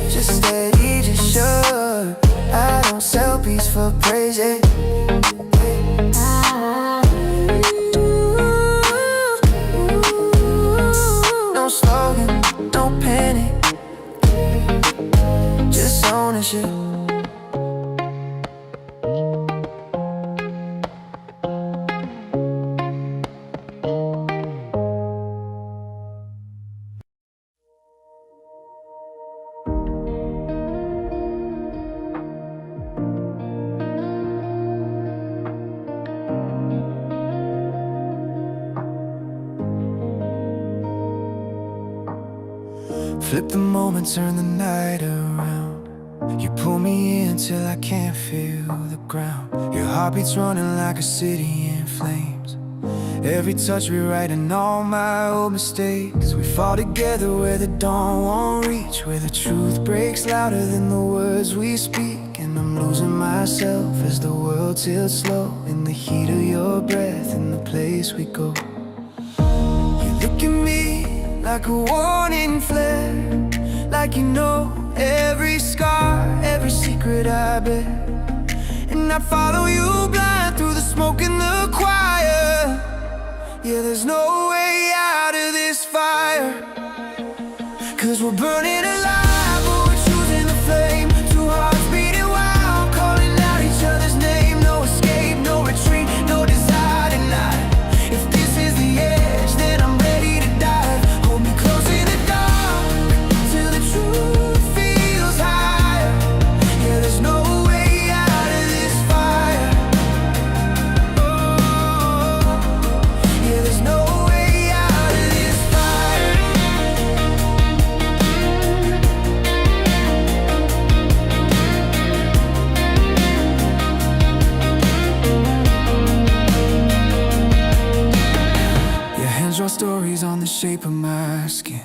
just steady, just sure. I don't sell peace for praise, yeah. No slogan, no panic, just ownership. Flip the moment, turn the night around. You pull me in till I can't feel the ground. Your heartbeat's running like a city in flames. Every touch rewriting all my old mistakes. We fall together where the dawn won't reach, where the truth breaks louder than the words we speak. And I'm losing myself as the world tilts slow, in the heat of your breath, in the place we go. You look at me like a warning flare, like you know every scar, every secret I bear. And I follow you blind through the smoke and the choir. Yeah, there's no way out of this fire, 'cause we're burning alive, but we're choosing the flame. Two hearts beating wild, calling out each other's name. No escape, no retreat, no desire tonight. If this is the edge, then I'm ready to dive. Hold me close in the dark, till the truth feels higher. Yeah, there's no way out of this fire. Oh, yeah, there's no way out of this fire. Your hands draw stories on the shape of my skin.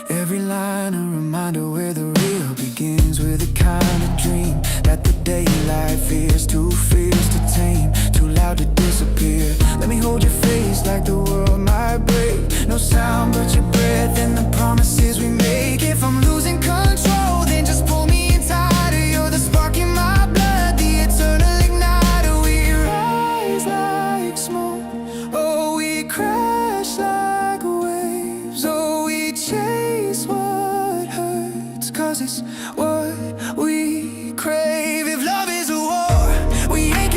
Every line a reminder where the real begins, with a kind of dream that the daylight fears, too fierce to tame, too loud to disappear. Let me hold your face like the world might break. No sound but your breath and the promises we make. If I'm losing control, then just pull me in tighter. You're the spark in my blood, the eternal igniter. We rise like smoke, oh, we crash like waves. Oh, we chase what hurts, 'cause it's what we crave. If love is a war, we ain't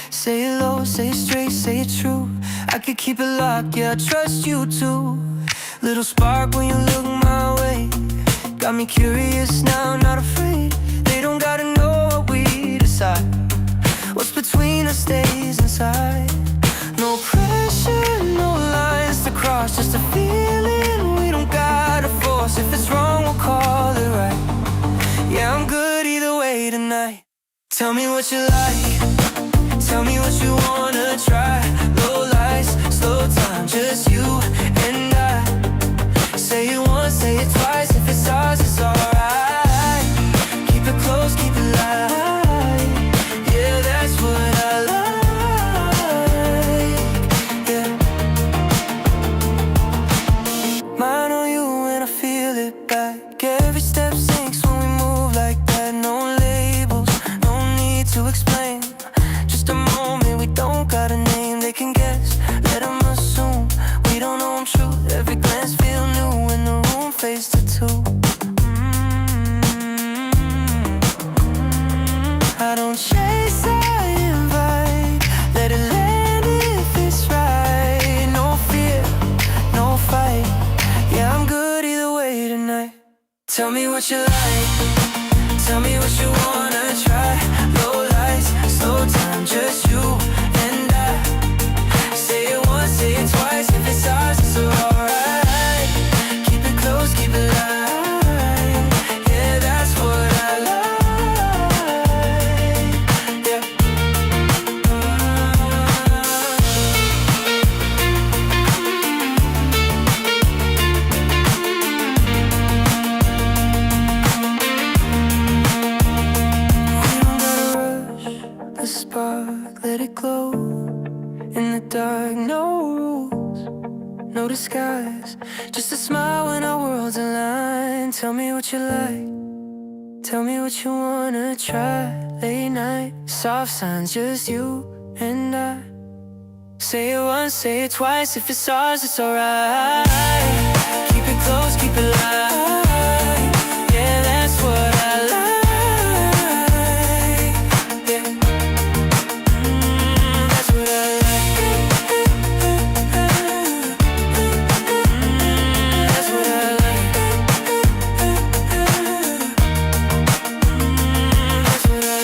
Say it low, say it straight, say it true. I could keep it locked, yeah, I trust you too. Little spark when you look my way. Got me curious now, not afraid. They don't gotta know what we decide. What's between us stays inside. No pressure, no lines to cross. Just a feeling we don't gotta force. If it's wrong, we'll call it right. Yeah, I'm good either way tonight. Tell me what you like. Tell me what you wanna try. Low lights, slow time, just you and I. Say it once, say it twice. If it's ours, it's alright. Keep it close, keep it light. Yeah, that's what I like. Yeah. Mine on you and I feel it back. Every step sinks when we move like that. No labels, no need to explain. Just a moment, we don't got a name. They can guess, let them assume we don't know them true. Every glance feel new when the room fades to two. I don't chase, I invite. Let it land if it's right. No fear, no fight. Yeah, I'm good either way tonight. Tell me what you like. Tell me what you wanna try. Low lights, slow time, just you and I. Say it once, say it twice. If it's ours, it's alright. Keep it close, keep it light. Yeah, that's what I like. Yeah. We don't gotta rush the spark, let it glow. In the dark, no rules, no disguise. Just a smile when our worlds align. Tell me what you like. Tell me what you wanna try. Late night, soft signs, just you and I. Say it once, say it twice. If it's ours, it's alright. Keep it close, keep it light. Yeah, that's what I like. Yeah. That's what I like. That's what I like. That's what I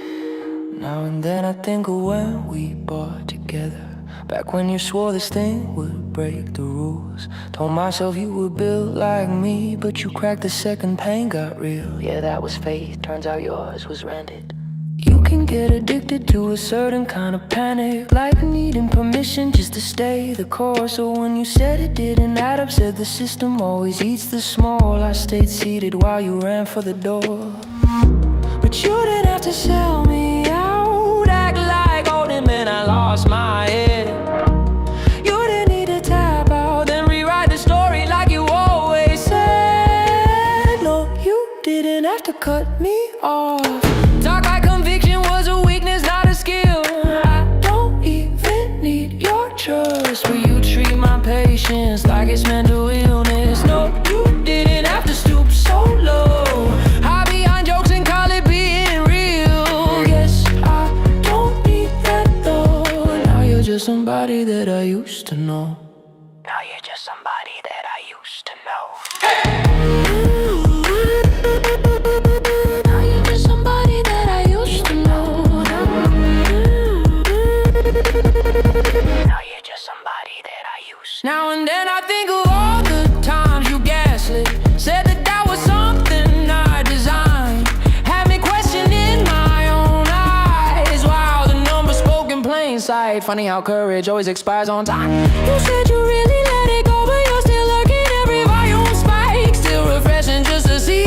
like. Now and then I think of when we bought together. Back when you swore this thing would break the rules. Told myself you were built like me, but you cracked the second pain got real. Yeah, that was faith, turns out yours was rented. You can get addicted to a certain kind of panic, like needing permission just to stay the course. So when you said it didn't add up, said the system always eats the small, I stayed seated while you ran for the door. But you didn't have to sell me out, act like holding man, I lost my head. You didn't need to tap out, then rewrite the story like you always said. No, you didn't have to cut me off. Talk like conviction was a weakness, not a skill. I don't even need your trust, but you treat my patience like it's mental illness. No, you didn't have to stoop so low. Hide behind jokes and call it being real. Yes, I don't need that though. Now you're just somebody that I used to know. Now you're just somebody that I used to know. Now you're just somebody that I used to know. Now you're just somebody that I used to know. Now and then I think of all the times you gaslit, said that that was something I designed. Had me questioning my own eyes. Wow, the numbers spoke in plain sight. Funny how courage always expires on time. You said you really let it go, but you're still lurking. Every volume spike, still refreshing just to see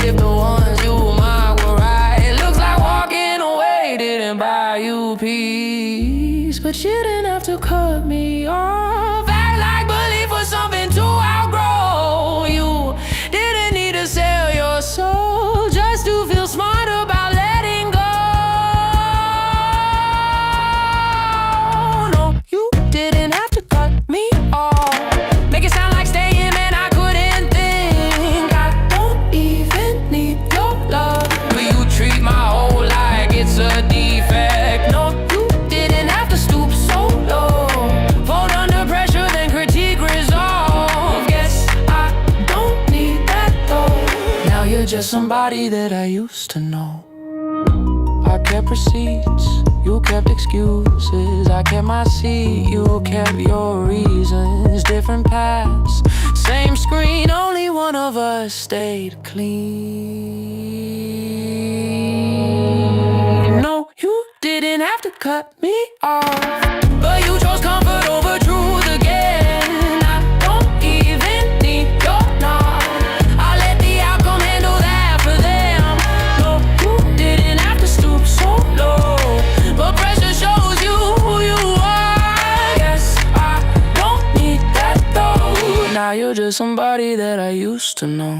if the ones you marked were right. It looks like walking away didn't buy you peace, but you didn't have to cut me off. Act like belief was something to outgrow. You didn't need to sell your soul just to feel smart about letting go. somebody that I used to know. I kept receipts, you kept excuses. I kept my seat, you kept your reasons. Different paths, same screen, only one of us stayed clean. No, you didn't have to cut me off, but you chose comfort over truth again. I don't even need your nod. I let the outcome handle that for them. No, you didn't have to stoop so low, but pressure shows you who you are. Yes, I don't need that though. Now you're just somebody that I used to know.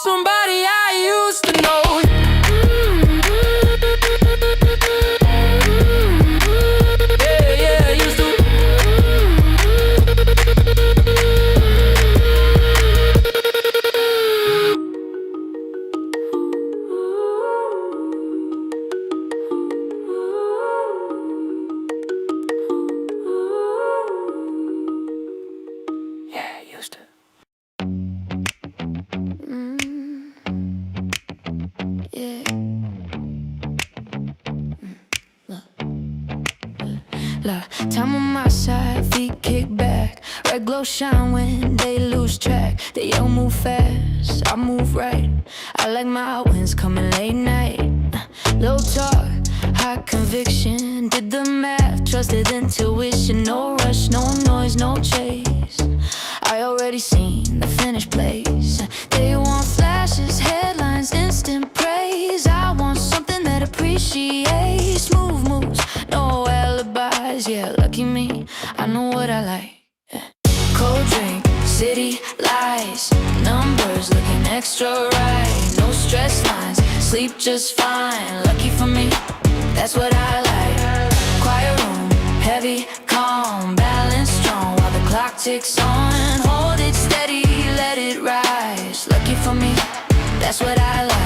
Somebody I used to know. Time on my side, feet kick back. Red glow shine when they lose track. They all move fast, I move right. I like my wins coming late night. Low talk, high conviction. Did the math, trusted intuition. No rush, no noise, no chase. I already seen the finished place. They want flashes, headlines, instant praise. I want something that appreciates. Smooth moves, no alibis. Yeah, lucky me, I know what I like. Cold drink, city lights, numbers looking extra right. No stress lines, sleep just fine. Lucky for me, that's what I like. Quiet room, heavy, calm, balance strong while the clock ticks on. Hold it steady, let it rise. Lucky for me, that's what I like.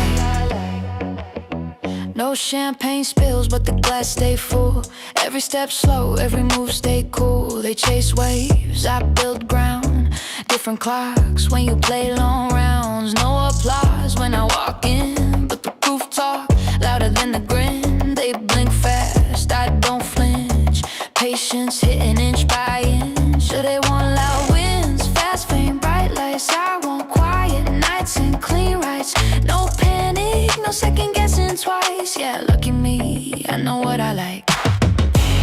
No champagne spills, but the glass stay full. Every step slow, every move stay cool. They chase waves, I build ground. Different clocks when you play long rounds. No applause when I walk in, but the proof talk louder than the grin. They blink fast, I don't flinch. Patience hitting inch by inch. Sure they want loud wins, fast fame, bright lights. I want quiet nights and clean rights. No panic, no second guessing twice. Yeah, lucky me, I know what I like.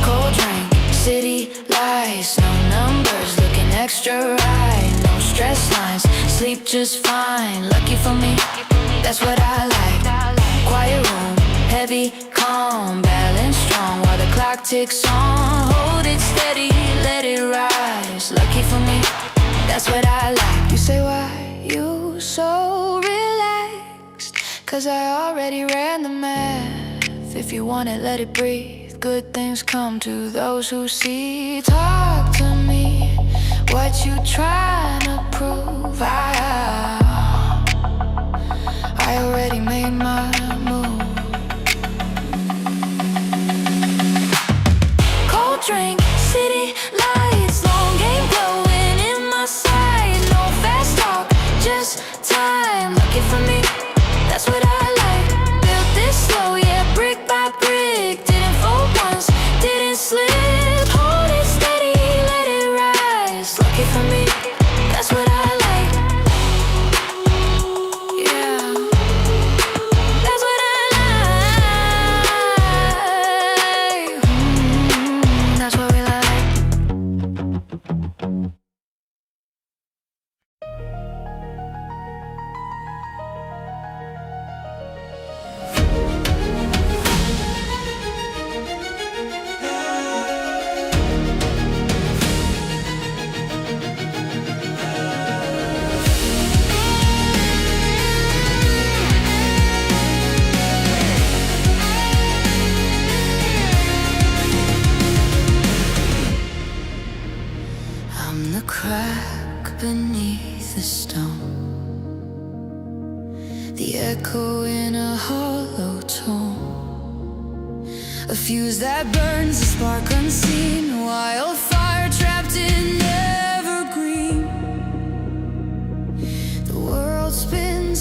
Cold drink, city lights, no numbers looking extra right. No stress lines, sleep just fine. Lucky for me, that's what I like. Quiet room, heavy, calm, balance strong while the clock ticks on. Hold it steady, let it rise. Lucky for me, that's what I like. You say why you so relaxed? 'Cause I already ran the math. If you want it, let it breathe. Good things come to those who see. Talk to me, what you trying to prove? I already made my move. Cold drink, city lights, long game glowing in my sight. No fast talk, just time. Lucky for me, that's what I like. Built this slow, yeah, brick by brick. Didn't fold once, didn't slip. Hold it steady, let it rise. Lucky for me, that's what I like. Yeah, that's what I like. That's what we like. I'm the crack beneath the stone, the echo in a hollow tone, a fuse that burns, a spark unseen, wildfire trapped in evergreen. The world spins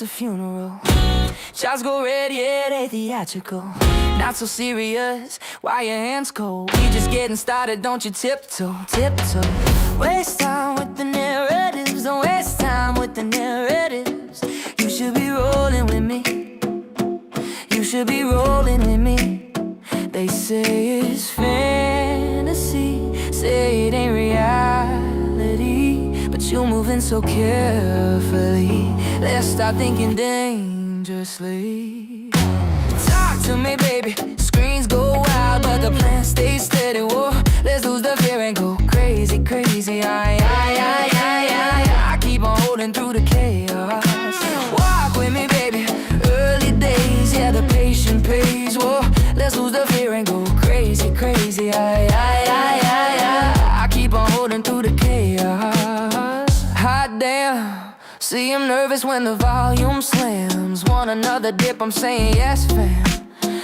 it's a funeral. Shots go red, yeah, they theatrical. Not so serious, why your hands cold? We just getting started, don't you tiptoe, tiptoe. Waste time with the narratives, don't waste time with the narratives. You should be rolling with me, you should be rolling with me. They say it's fantasy, say it ain't reality, but you moving so carefully. Let's stop thinking dangerously. Talk to me, baby. Screens go wild, but the plan stays steady. Whoa, let's lose the fear and go crazy, crazy. I keep on holding through the chaos. Walk with me, baby. Early days, yeah, the patient pays. Whoa, let's lose the fear and go crazy, crazy. I keep on holding through the chaos. Hot damn. See, I'm nervous when the volume slams. Want another dip, I'm saying yes, fam.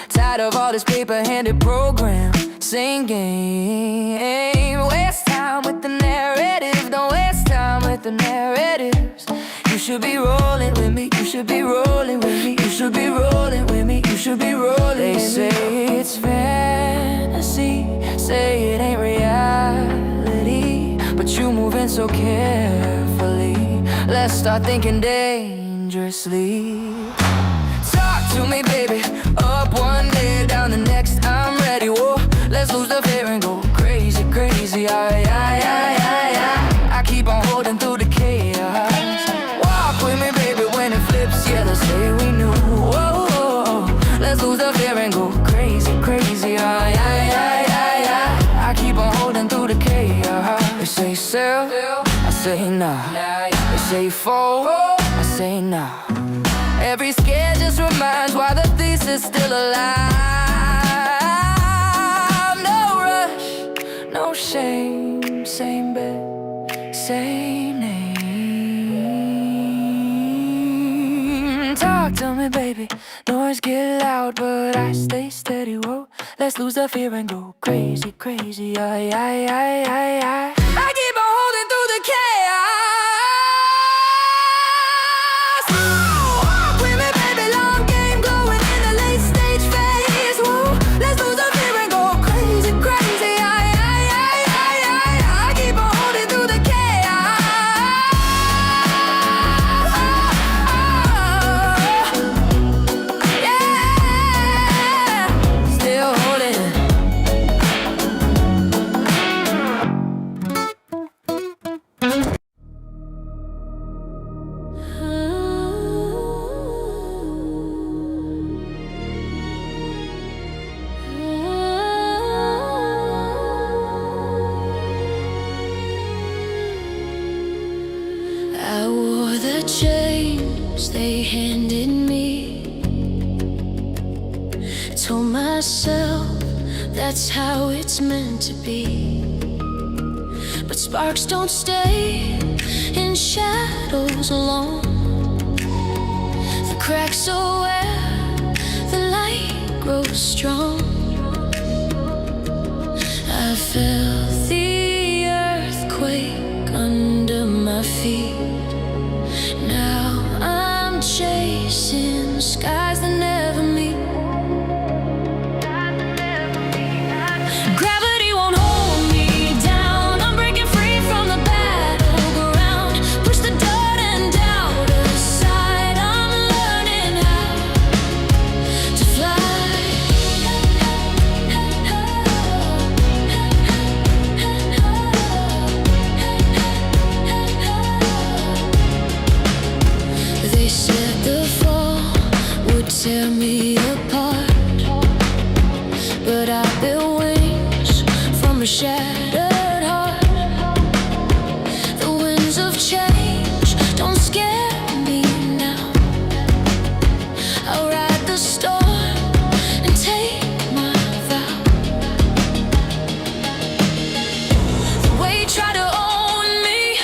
Tired of all this paper-handed program. Same game. Waste time with the narrative. Don't waste time with the narratives. You should be rolling with me. You should be rolling with me. You should be rolling with me. You should be rolling. They say it's fantasy, say it ain't reality, but you moving so carefully. Let's start thinking dangerously. Talk to me, baby. Up one day, down the next, I'm ready. Whoa, let's lose the fear and go crazy, crazy. I keep on holding through the chaos. Walk with me, baby, when it flips, yeah, let's say we knew. Whoa, let's lose the fear and go crazy, crazy. I keep on holding through the chaos. They say sell, I say nah. They say fold, I say nah. Every scare just reminds why the thesis still alive. No rush, no shame, same bed, same name. Talk to me, baby. Noise get loud, but I stay steady. Whoa, let's lose the fear and go crazy, crazy. I keep on holding through the chaos. I wore the chains they handed me. Told myself that's how it's meant to be. But sparks don't stay in shadows long. The cracks are where the light grows strong. I felt the earthquake under my feet. Now I'm chasing skies that never meet. Gravity won't hold me down. I'm breaking free from the battleground. Push the dirt and doubt aside. I'm learning how to fly. They said the fall would tear me apart, but I built wings from a shattered heart. The winds of change don't scare me now. I'll ride the storm and take my vow. The weight tried to own me,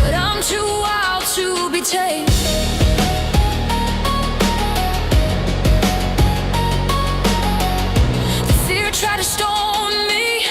but I'm too wild to be tamed. Try to stone me,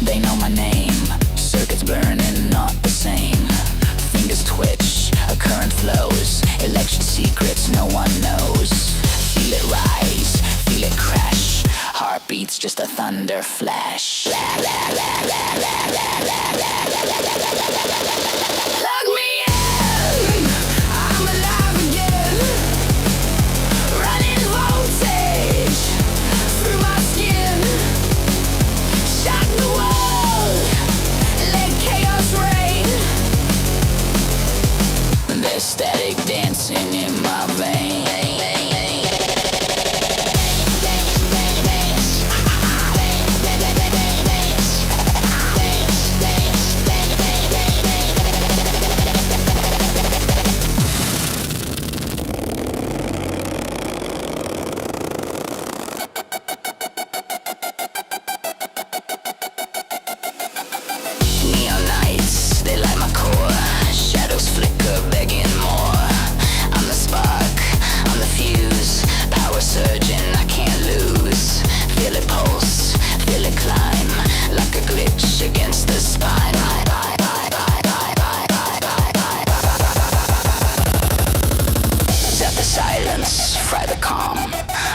they know my name. Circuits burning, not the same. Fingers twitch, a current flows. Election secrets no one knows. Feel it rise, feel it crash. Heartbeats just a thunder flash. Plug me in, I'm alive again. Running voltage through my skin. Shock the world, let chaos reign. There's static dancing in my veins. Neon nights, they light my core. Shadows flicker, begging more. I'm the spark, I'm the fuse. Power surging, I can't lose. Feel it pulse, feel it climb. Like a glitch against the spine. Zap the silence, fry the calm.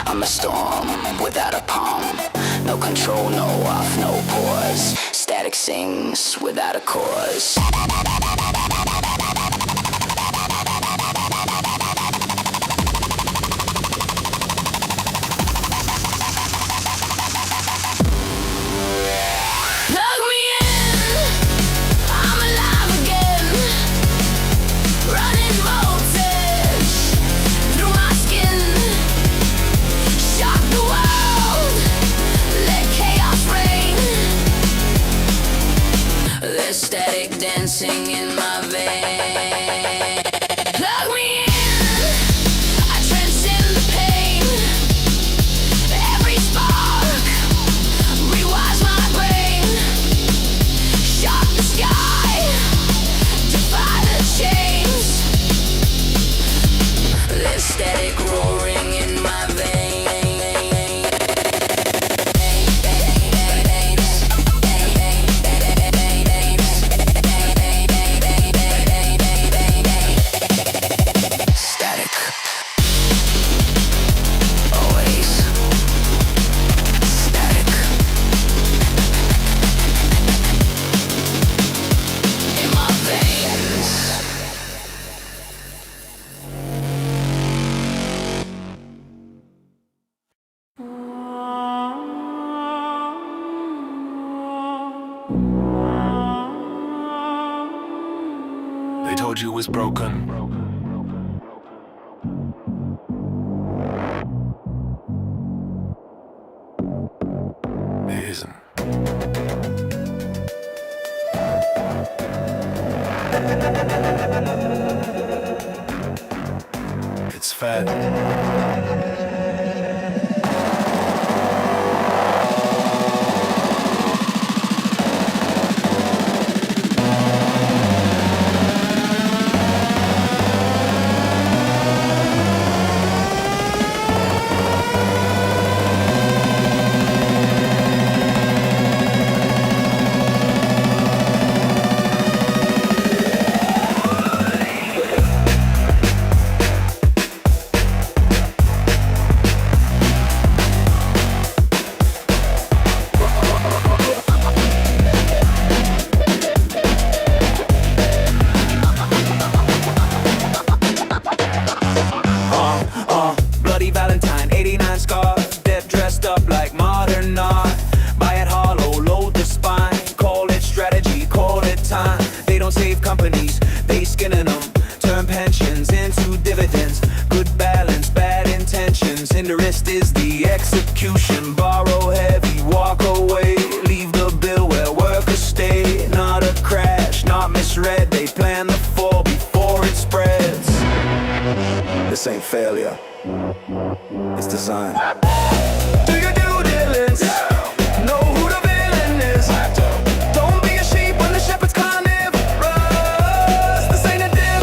I'm a storm without a palm. No control, no off, no pause. Static sings without a cause. Plug me in, I'm alive again. Running voltage through my skin. Shock the world, let chaos reign. There's static dancing in my veins. Plug me in, I transcend the pain. Every spark rewires my brain. Shock the sky, defy the chains. There's static roaring in my veins. Static. Always. Static. In my veins. They told you it was broken. It isn't. It's fat. Bloody Valentine, 89 scars. Dead dressed up like modern art. Buy it hollow, load the spine. Call it strategy, call it time. They don't save companies, they skinning them. Turn pensions into dividends. Good balance, bad intentions. Interest is the execution. Borrow heavy, walk away. Leave the bill where workers stay. Not a crash, not misread. They plan the fall before it spreads. This ain't failure, it's design. Do your due diligence, know who the villain is. Don't be a sheep when the shepherd's carnivorous. This ain't a dip,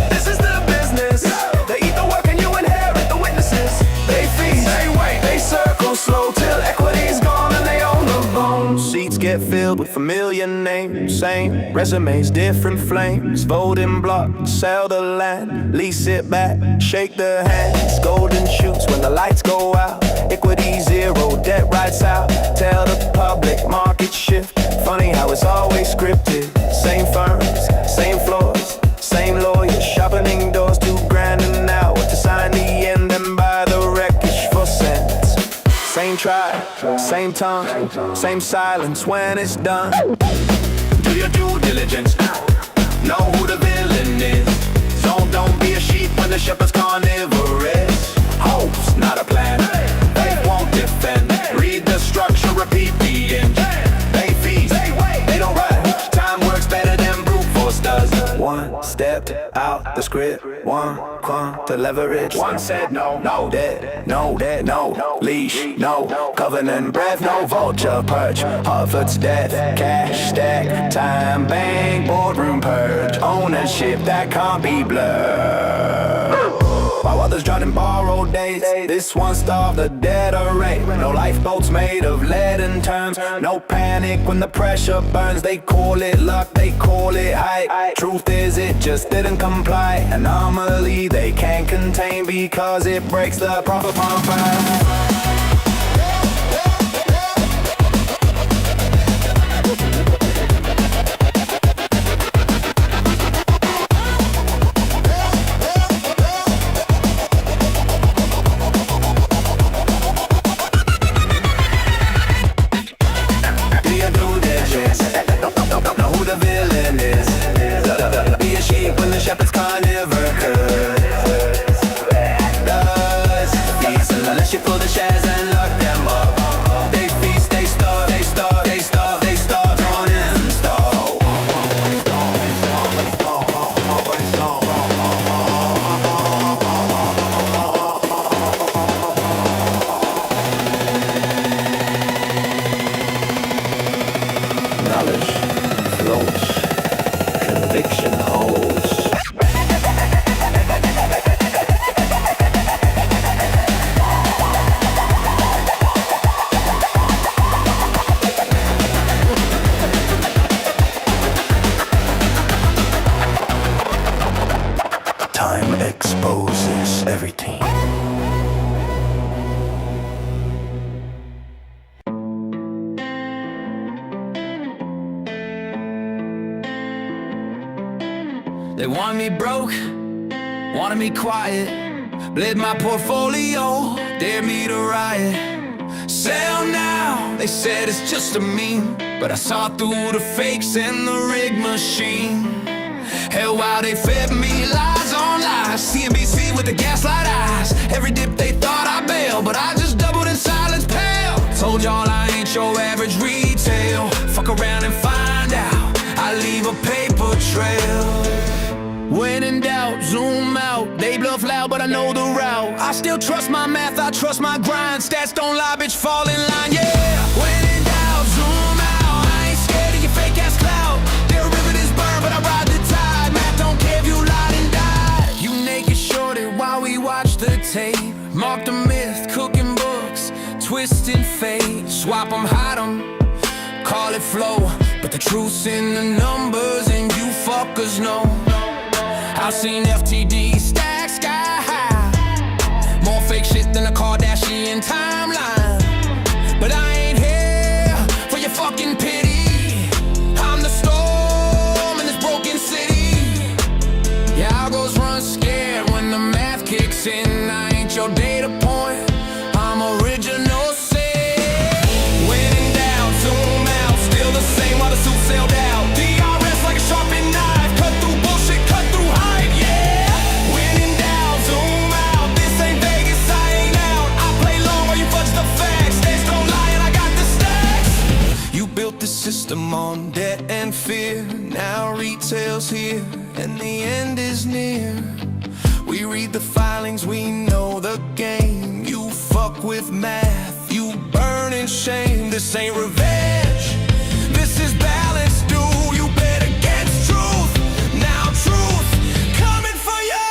this is the business. They eat the work and you inherit the witnesses. They feast, they wait, they circle slow till equity's gone and they own the bone. Seats get get filled with familiar names. Same resumes, different flames. Voting block, sell the land. Lease it back, shake the hands. Golden shoots when the lights go out. Equity zero, debt rights out. Tell the public market shift. Funny how it's always scripted. Same firms, same floors, same lawyers. Sharpening doors, $2,000 an hour to sign the end and buy the wreckage for cents. Same tribe, same tongue, same silence when it's done. Do your due diligence, know who the villain is. Don't be a sheep when the shepherd's carnivorous. Hope's not a plan, faith won't defend. Read the structure, repeat the end. They feast, they don't rush. Time works better than brute force does. One stepped out the script, one clung to leverage. One said no, no debt, no debt, no leash, no covenant breath, no vulture perch. Harvard's death, cash stack, time bank, boardroom purge. Ownership that can't be blurred. While others drown in borrowed days, this one starved the dead array. No lifeboats made of lead and terms. No panic when the pressure burns. They call it luck, they call it hype. Truth is it just didn't comply. Anomaly they can't contain because it breaks the proper pump. Shepherd's carnivore unless you pull the shares and lock them up. They feast, they starve, they starve, they starve, they starve, don't install. Knowledge floats, conviction holds. Time exposes everything. They want me broke, wanted me quiet. Bled my portfolio, dared me to riot. Sell now, they said it's just a meme. But I saw through the fakes and the rig machine. Hell, while they fed me lies on lies. CNBC with the gaslight eyes. Every dip they thought I bailed, but I just doubled in silence pale. Told y'all I ain't your average retail. Fuck around and find out, I leave a paper trail. When in doubt, zoom out. They bluff loud, but I know the route. I still trust my math, I trust my grind. Stats don't lie, bitch, fall in line, yeah. When in doubt, zoom out. I ain't scared of your fake ass clout. Derivatives burn, but I ride the tide. Math don't care if you lied and died. You naked shorted while we watch the tape. Mark the myth, cooking books, twisting fate. Swap them, hide them, call it flow. But the truth's in the numbers and you fuckers know. I've seen FTD stack sky high. More fake shit than a Kardashian timeline. But I ain't here for your fucking pity. I'm the storm in this broken city. Yeah, algos run scared when the math kicks in. I ain't your data point, I'm original sin. When in doubt, zoom out. Still the same while the suit sailed out. DRS like a sharpened knife. Cut through bullshit, cut through hype, yeah. When in doubt, zoom out. This ain't Vegas, I ain't out. I play long while you fudge the facts. Stats don't lie and I got the stacks. You built the system on debt and fear. Now retail's here and the end is near. We read the filings, we know the game. You fuck with math, you burn in shame. This ain't revenge, this is balance, dude. You bet against truth, now truth coming for you.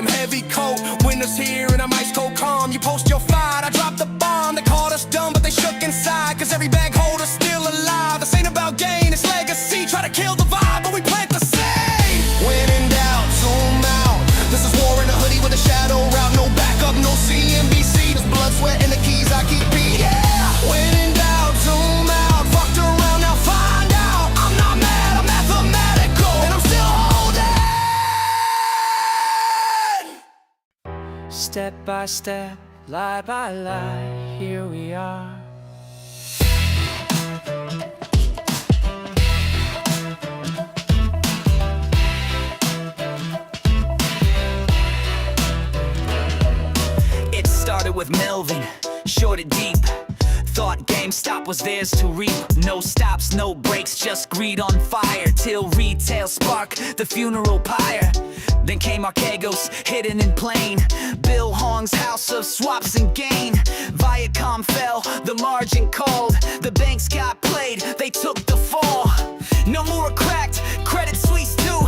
some heavy coat. Winter's here and I'm ice cold calm. You post your fight, I drop the bomb. They called us dumb, but they shook inside. Cause every bag holder's still alive. This ain't about gain, it's legacy. Try to kill the vibe, but we plant the seed. When in doubt, zoom out. This is war in a hoodie with a shadow route. No backup, no CNBC. There's blood, sweat, and the keys I keep beat. Yeah! When in doubt, zoom out. Fucked around, now find out. I'm not mad, I'm mathematical. And I'm still holding. Step by step, lie by lie, here we are. It started with Melvin, short and deep. Thought GameStop was theirs to reap. No stops, no breaks, just greed on fire. Till retail sparked the funeral pyre. Then came Archegos, hidden in plain. Bill Hong's house of swaps and gain. Viacom fell, the margin called. The banks got played, they took the fall. No more cracked, Credit Suisse too.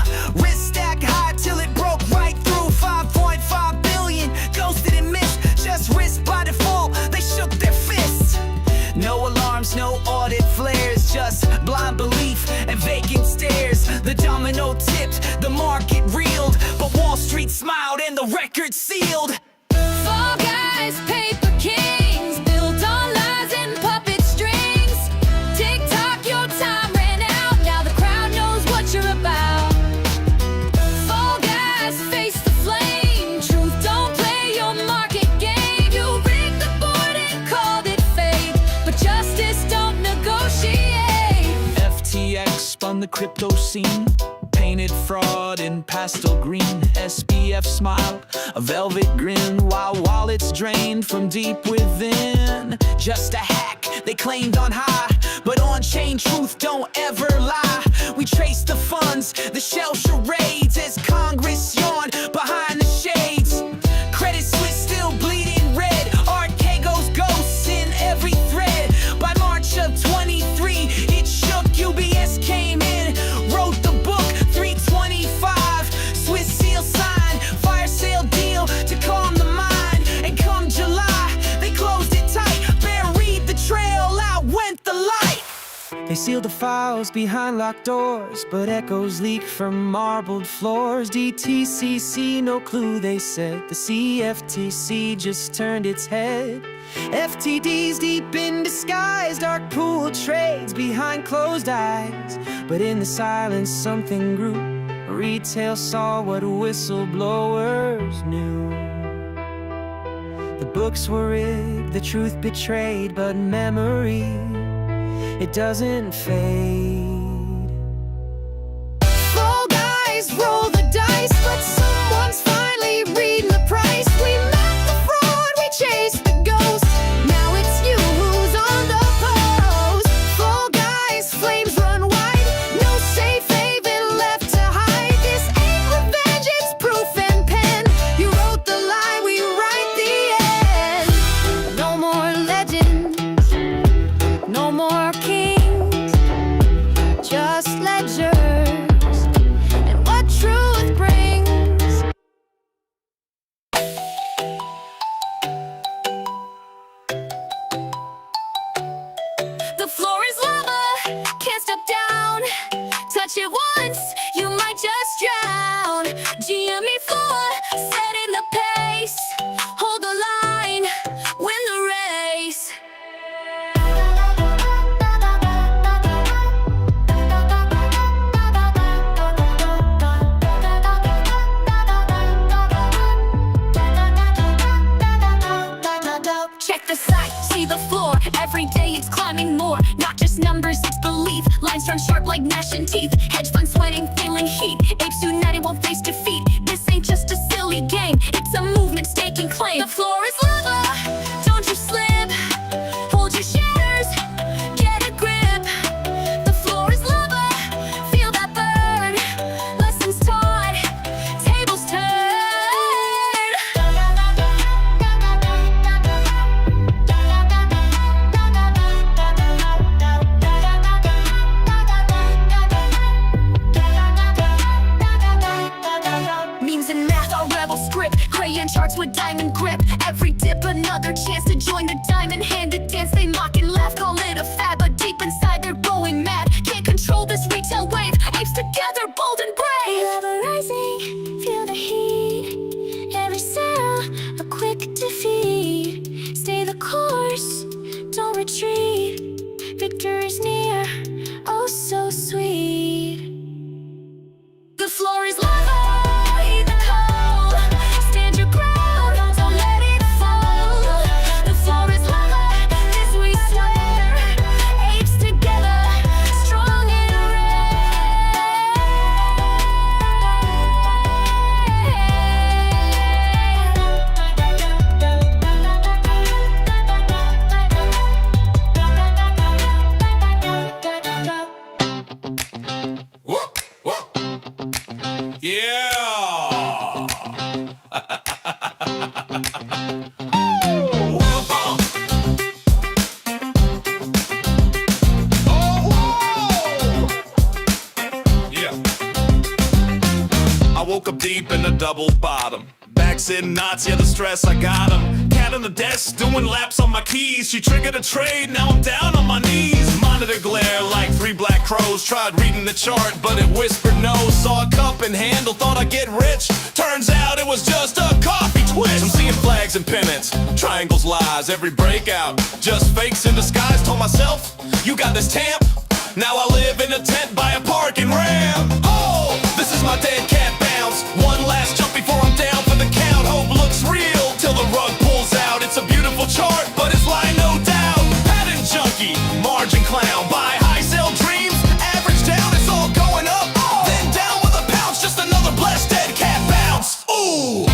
Risk stacked high till it broke right through. 5.5 billion, ghosted and missed. Just risk by default, they shook their fists. No alarms, no audit flares, just blind belief and vacant stares. The domino tipped, the market reeled, but Wall Street smiled and the record sealed. Fall guys, paper kings, built on lies and puppet strings. Tick-tock, your time ran out, now the crowd knows what you're about. Fall guys, face the flame, truth don't play your market game. You rigged the board and called it fate, but justice don't negotiate. FTX spun the crypto scene, painted fraud in pastel green. SBF smiled, a velvet grin, while wallets drained from deep within. Just a hack, they claimed on high, but on-chain truth don't ever lie. We traced the funds, the shell charades, as Congress yawned behind the shades. Credit Suisse still bleeding red, Archegos ghosts in every thread. By March of 23, it shook. UBS came in, wrote the book, 325. Swiss seal sign, fire sale deal to calm the mind. And come July, they closed it tight. Buried the trail, out went the light. They sealed the files behind locked doors, but echoes leak from marbled floors. DTCC, no clue, they said. The CFTC just turned its head. FTD's deep in disguise, dark pool trades behind closed eyes. But in the silence something grew. Retail saw what whistleblowers knew. The books were rigged, the truth betrayed, but memory, it doesn't fade. Fall guys, roll the dice, but someone's finally reading the price. We met the fraud, we chased the ghost. Now it's you who's on the post. Fall guys, flames run wide, no safe haven left to hide. This ain't revenge, it's proof and pen. You wrote the lie, we write the end. No more legends, no more kings, just ledgers and what truth brings. The floor is lava, can't step down. Touch it once, you might just drown. GME floor, setting the pace. Hold the line, win the race. Check the site, see the floor. Every day it's climbing more. Not just numbers, it's belief. Lines turn sharp like gnashing teeth. Hedge funds sweating, feeling heat. Apes united won't face defeat. This ain't just a silly game, it's a movement staking claim. The floor is lava, don't you slip. Hold your shares, get a grip. The floor is lava, feel that burn. Lessons taught, tables turn. Memes and math are rebel script. a fad, but deep inside they're going mad. Can't control this retail wave. Apes together, bold and brave. Love a rising, feel the heat. Every sale, a quick defeat. Stay the course, don't retreat. Victory's near, oh so sweet. The floor is lava, eat the whole. Stand your ground, don't let it fall. The floor is lava, this we swear. Apes together, strong and Whoa, whoa. Yeah. I woke up deep in a double bottom. Backs in knots, yeah, the stress, I got 'em. Cat on the desk, doing laps on my keys. She triggered a trade, now I'm down on my knees. Monitor glare like 3 black crows. Tried reading the chart, but it whispered no. Saw a cup and handle, thought I'd get rich. Turns out it was just a coffee twitch. I'm seeing flags and pennants, triangles, lies. Every breakout, just fakes in disguise. Told myself, you got this tamp. Now I live in a tent by a parking ramp. Oh, this is my dead cat bounce. One last jump before I'm down for the count. Hope looks real till the rug pulls out. It's a beautiful chart, but it's lying no doubt. Pattern junkie, margin clown. Buy high, sell dreams, average down. It's all going up, then down with a pounce. Just another blessed dead cat bounce. Ooh.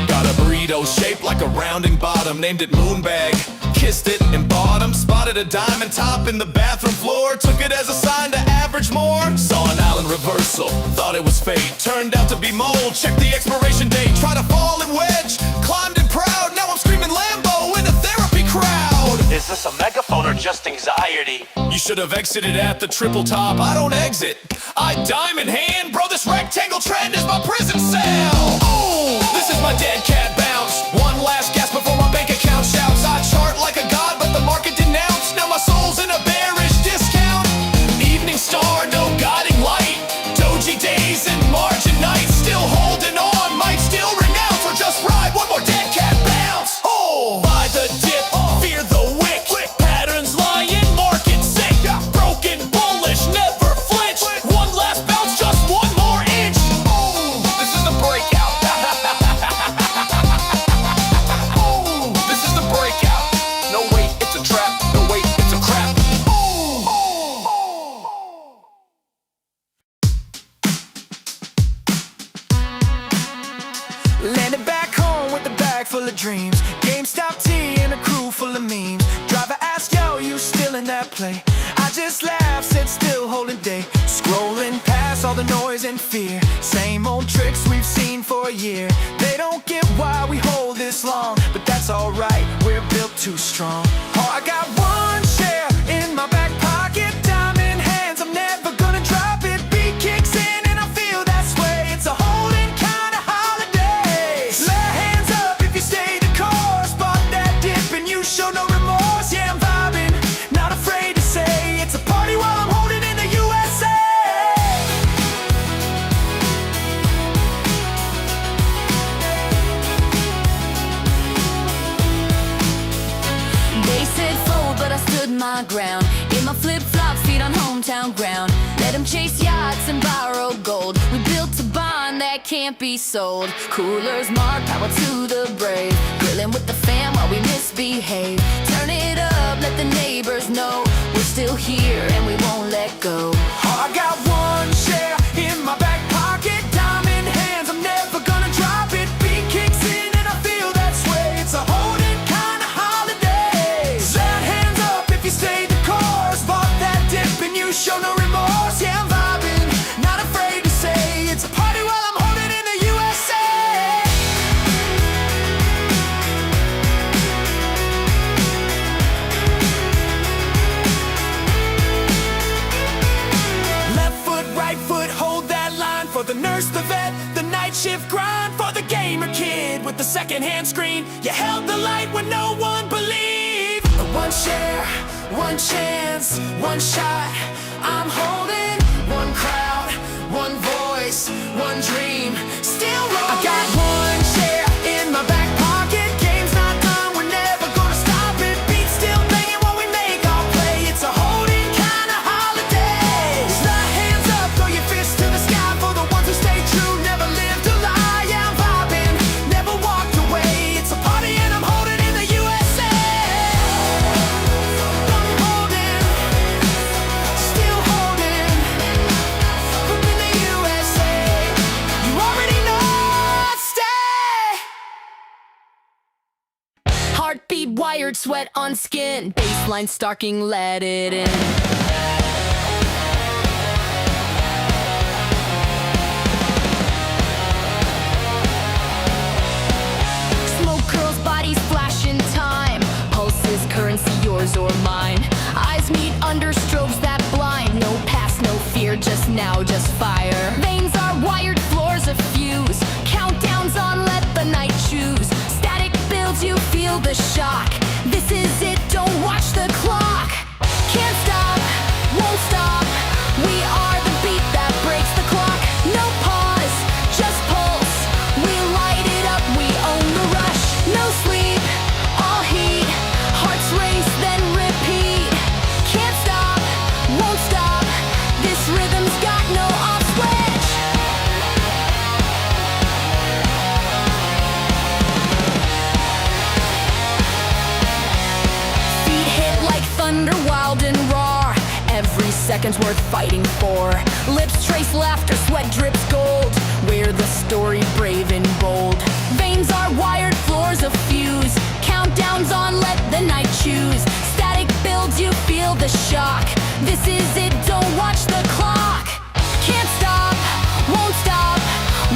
Got a burrito shaped like a rounding bottom. Named it Moonbag, kissed it and bought 'em. Spotted a diamond top in the bathroom floor. Took it as a sign to average more. Saw an island reversal, thought it was fate. Turned out to be mold, checked the expiration date. Tried to fall and wedge, climbed in proud. Now I'm screaming Lambo in a therapy crowd. Is this a megaphone or just anxiety? You should have exited at the triple top. I don't exit, I diamond hand. Bro, this rectangle trend is my prison cell. Oh, this is my dead cat bounce. One last gasp before my bank account shouts. I chart like a god, but the market denounced. Now my soul's in a bearish discount. Evening star, no guiding light. Doji days and margin nights. Still holding on, might still renounce. Or just ride one more dead cat bounce. Oh, by the dip, fear the wick. Patterns lying, market sick. Broken, bullish, never flinch. One last bounce, just one more inch. Oh, this is the breakout. Oh, this is the breakout. No wait, it's a trap. No wait, it's a crap. Landed back home with a bag full of dreams. GameStop tea and a crew full of memes. Driver asked, yo, you still in that play? I just laughed, said still holding day. Scrolling past all the noise and fear. Same old tricks we've seen for a year. They don't get why we hold this long, but that's alright, we're built too strong. Oh, I got one share in my back pocket. Diamond hands, I'm never gonna drop it. Beat kicks in and I feel that sway. It's a holding kind of holiday. Let hands up if you stay the course. Bought that dip and you show no remorse. Yeah, I'm vibing, not afraid to say it's a party while I'm holding in the USA. They said fold, but I stood my ground. In my flip-flops, feet on hometown ground. Let them chase yachts and borrow gold. We built a bond that can't be sold. Coolers mark, power to the brave. Grilling with the fam while we misbehave. Turn it up, let the neighbors know we're still here and we won't let go. Oh, I got one share in my back pocket. Diamond hands, I'm never gonna drop it. Beat kicks in and I feel that sway. It's a holding kind of holiday. Let hands up if you stay the course. Bought that dip and you show no remorse. Yeah, I'm vibing, not afraid to say it's a party while I'm holding in the USA. Left foot, right night shift grind for the gamer kid with the secondhand screen. You held the light when no one believed. One share, one chance, one shot. I'm holding one crowd, one voice, one dream. Still rolling. I got one share in my back pocket. Game's not done, we're never gonna stop it. Beats still banging what we make, I'll play. It's a holding kind of holiday. The hands up, throw your fists to the sky for the ones who stay true, never lived a lie. Yeah, I'm vibing, never walked away. It's a party and I'm holding in the USA. I'm holding, still holding. I'm in the USA. You already know, stay. Heartbeat wired, sweat on skin. Baseline starking, let it in. Smoke curls, bodies flash in time. Pulses, currency, yours or mine. Eyes meet under strobes that blind. No past, no fear, just now, just fire. Veins are wired, floors a fuse. Countdowns on, let the night choose. Static builds, you feel the shock. This is it, don't watch the clock. Can't stop, won't stop. We are the beat that breaks the clock. No pause, just pulse. We light it up, we own the rush. No sleep, all heat. Hearts race, then repeat. Can't stop, won't stop. This rhythm's got no off switch. Feet hit like thunder, wild and raw. Every second's worth fighting for. Lips trace laughter, sweat drips gold. We're the story, brave and bold. Veins are wired, floors a fuse. Countdowns on, let the night choose. Static builds, you feel the shock. This is it, don't watch the clock. Can't stop, won't stop.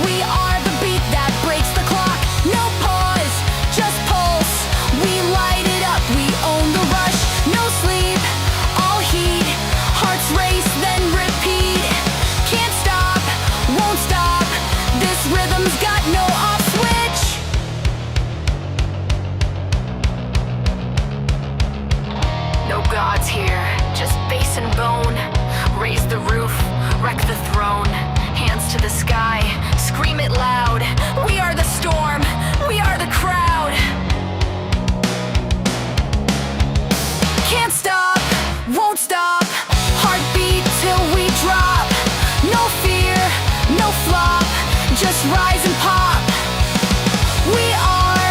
We are the beat that breaks the clock. No pause, just pulse. We light it up, we own the rush. No sleep, all heat. Hearts race, then repeat. Can't stop, won't stop. This rhythm's got no off switch. No gods here, just bass and bone. Raise the roof, wreck the throne. Hands to the sky, scream it loud. We are the storm, we are the crowd. Can't stop, won't stop. Heartbeat till we drop. No fear, no flop. Just rise and pop. We are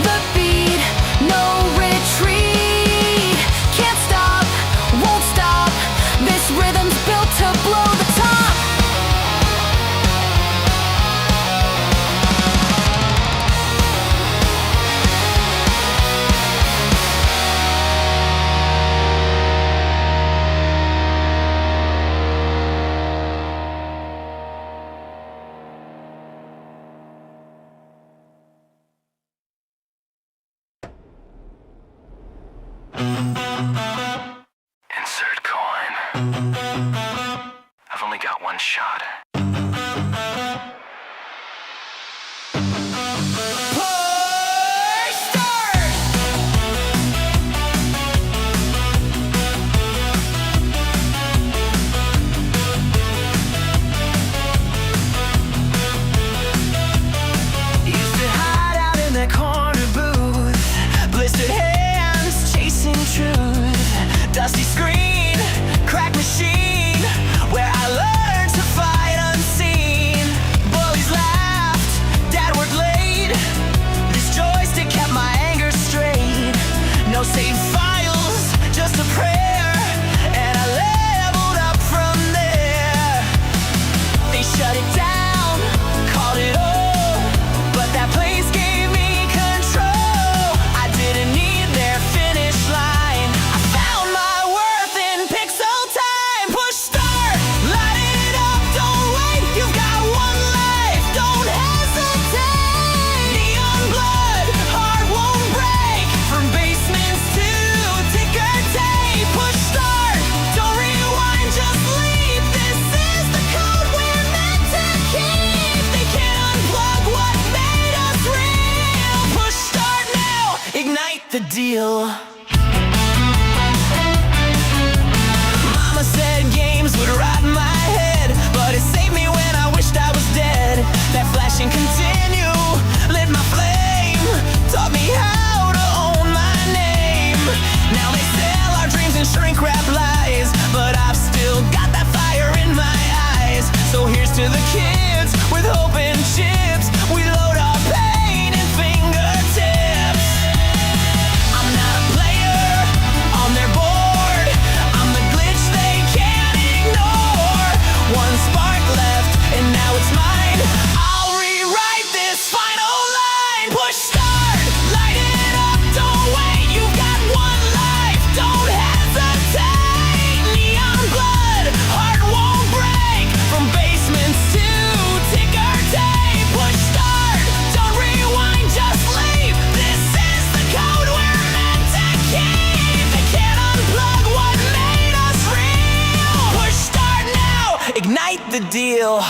the beat, no retreat. Can't stop, won't stop. This rhythm's built to blow the top. Insert coin. I've only got one shot. Push start! Used to hide out in that corner booth. Blistered hands chasing truth. Dusty screen, crack machine. Where I learned to fight the deal. Mama said games would rot in my head, but it saved me when I wished I was dead. That flash and continue lit my flame, taught me how to own my name. Now they sell our dreams and shrink wrap lies, but I've still got that fire in my eyes. So here's to the kids with hope and chips. We load our pain in fingertips. I'm not a player on their board, I'm the glitch they can't ignore. One spark left and now it's mine. I'll rewrite this final line. Push start, light it up, don't wait. You've got one life, don't hesitate. Neon blood, heart won't break. From basements to ticker tape. Push start, don't rewind, just leave. This is the code we're meant to keep. They can't unplug what made us real. Push start now, ignite the deal.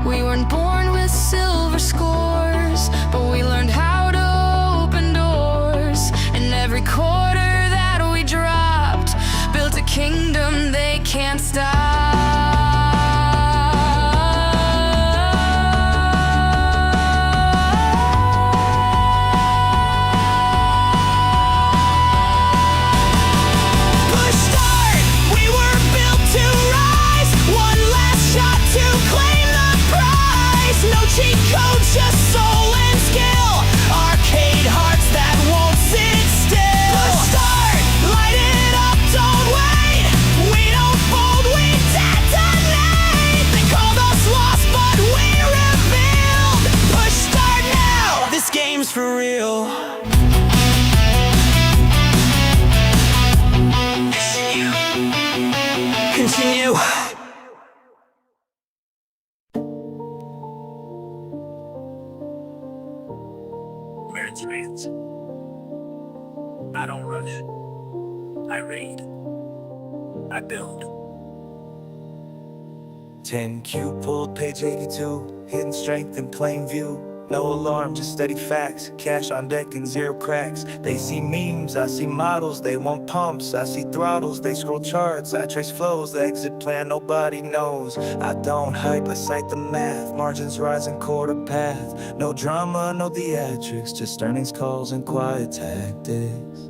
We weren't born with silver scores, but we learned how to open doors. And every quarter that we dropped built a kingdom they can't stop. Push start, we were built to rise. One last shot to claim the prize. No cheat codes, just soul and skill. Arcade hearts that won't sit still. Push start, light it up, don't wait. We don't fold, we detonate. They called us lost, but we revealed. Push start now, this game's for real. Continue. Experience. I don't rush. I read. I build. 10Q pulled page 82, hidden strength in plain view. No alarm, just steady facts, cash on deck and zero cracks. They see memes, I see models, they want pumps. I see throttles, they scroll charts, I trace flows. The exit plan nobody knows. I don't hype, I cite the math. Margins rising quarter path. No drama, no theatrics, just earnings calls and quiet tactics.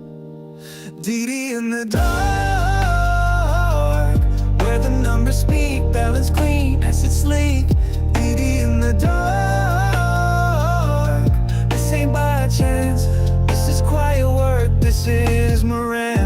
DD in the dark, where the numbers speak, balance clean, assets sleek. DD in the dark, this ain't by chance, this is quiet work, this is Moran.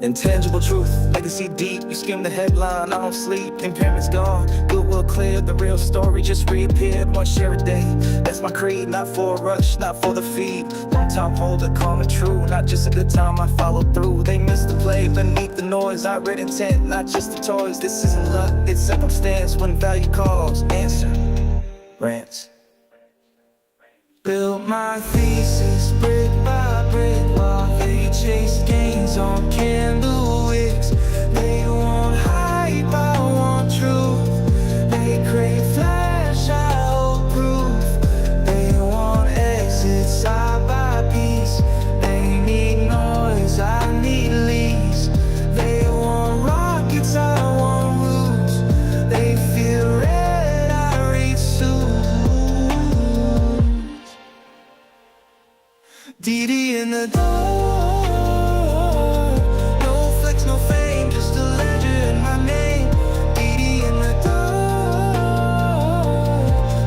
Intangible truth, legacy deep. You skim the headline, I don't sleep. Impairment's gone, goodwill cleared. The real story just reappeared. One share a day, that's my creed. Not for a rush, not for the feed. Long time holder, calm and true. Not just a good time, I follow through. They missed the play beneath the noise. I read intent, not just the toys. This isn't luck, it's circumstance. When value calls, answer. Rants. Built my thesis brick by brick while they chase gains on candle wicks. They want hype, I want truth. They crave flash, I hold proof. They want exits, I buy peace. They need noise, I need leads. They want rockets, I want roots. They feel red, I read suits. DD in the dark, no flex, no fame, just a ledger in my name. DD in the dark,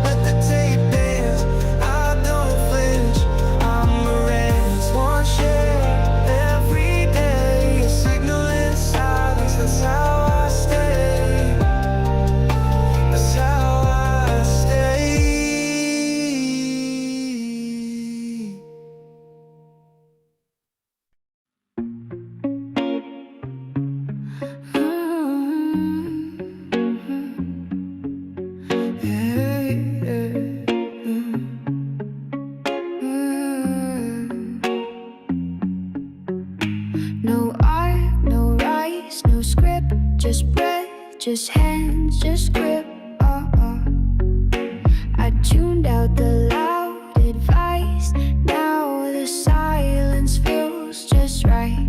let the tape dance, I don't flinch, I'm Moran's. One share every day, a signal in silence, that's how I stay, that's how I stay. just hands, just grip. I tuned out the loud advice. Now the silence feels just right.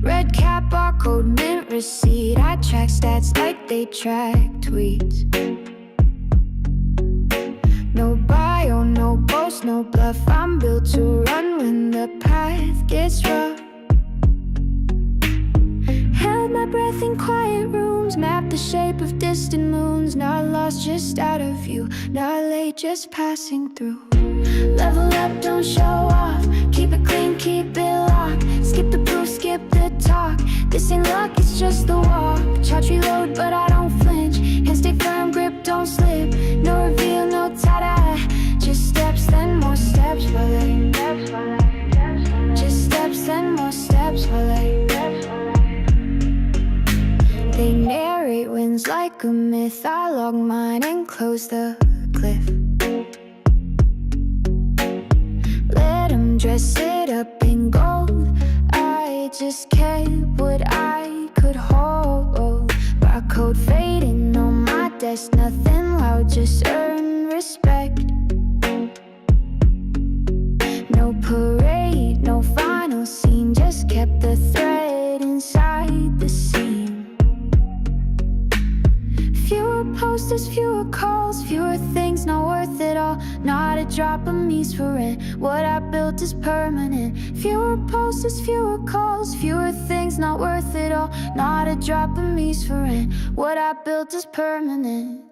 Red cap, barcode, mint receipt. I track stats like they track tweets. No bio, no boast, no bluff. I'm built to run when the path gets rough. Held my breath in quiet rooms, mapped the shape of distant moons. Not lost, just out of view, not late, just passing through. Level up, don't show off. Keep it clean, keep it locked. Skip the proof, skip the talk. This ain't luck, it's just the walk. Charge reload, but I don't flinch. Hands stay firm, grip, don't slip. No reveal, no ta-da. Just steps, then more steps, volley. Just steps, then more steps, volley. They narrate wins like a myth. I log mine and close the cliff. Let them dress it up in gold. I just kept what I could hold. Barcode fading on my desk. Nothing loud, just earn respect. No parade, no final scene. Just kept the thread inside the seam. Fewer posters, fewer calls, fewer things not worth it all. Not a drop of me's for rent. What I built is permanent. Fewer posters, fewer calls, fewer things not worth it all. Not a drop of me's for rent. What I built is permanent.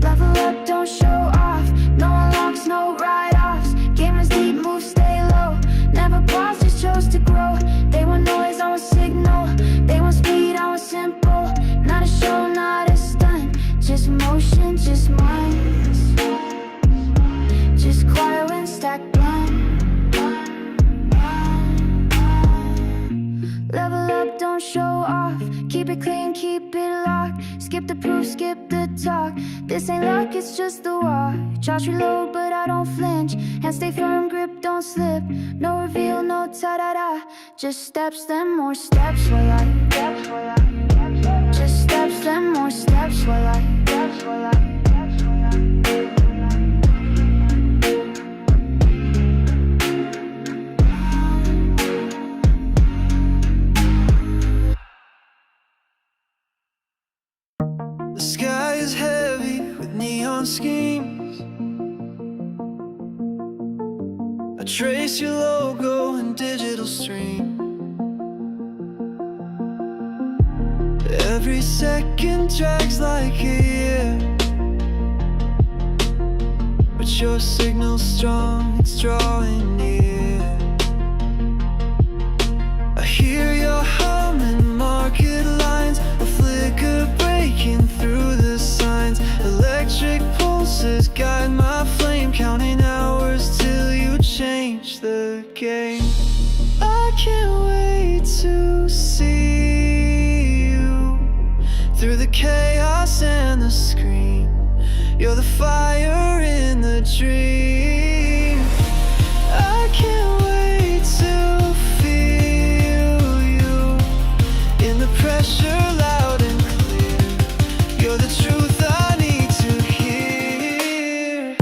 Level up, don't show off. No unlocks, no write-offs. Gamers deep, move, stay low. Never pause, just chose to grow. They want noise, I want signal. They want speed, I want simple. Not a show, not a stunt. Just motion, just minds. Just quiet when stacked blunt. Level up, don't show off. Keep it clean, keep it locked. Skip the proof, skip the talk. This ain't luck, it's just the walk. Charge reload, but I don't flinch. Hands stay firm, grip, don't slip. No reveal, no ta-da-da. Just steps, then more steps while I. Just steps, then more steps while I. The sky is heavy with neon schemes. I trace your logo in digital stream. Every second drags like a year, but your signal's strong, it's drawing near. I hear your humming market lines, a flicker breaking through the signs. Electric pulses guide my flame, counting hours till you change the game. I can't wait to see you through the chaos and the screen. You're the fire in the dream. I can't wait to feel you in the pressure, loud and clear. You're the truth I need to hear.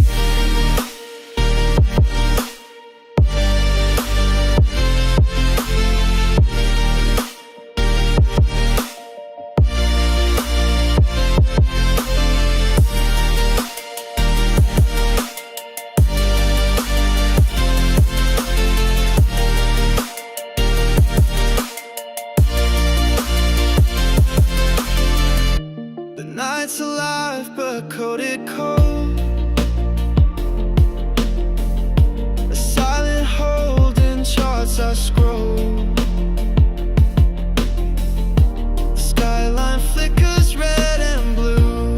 The night's alive but coded cold. A silent hold in charts I scroll. The skyline flickers red and blue.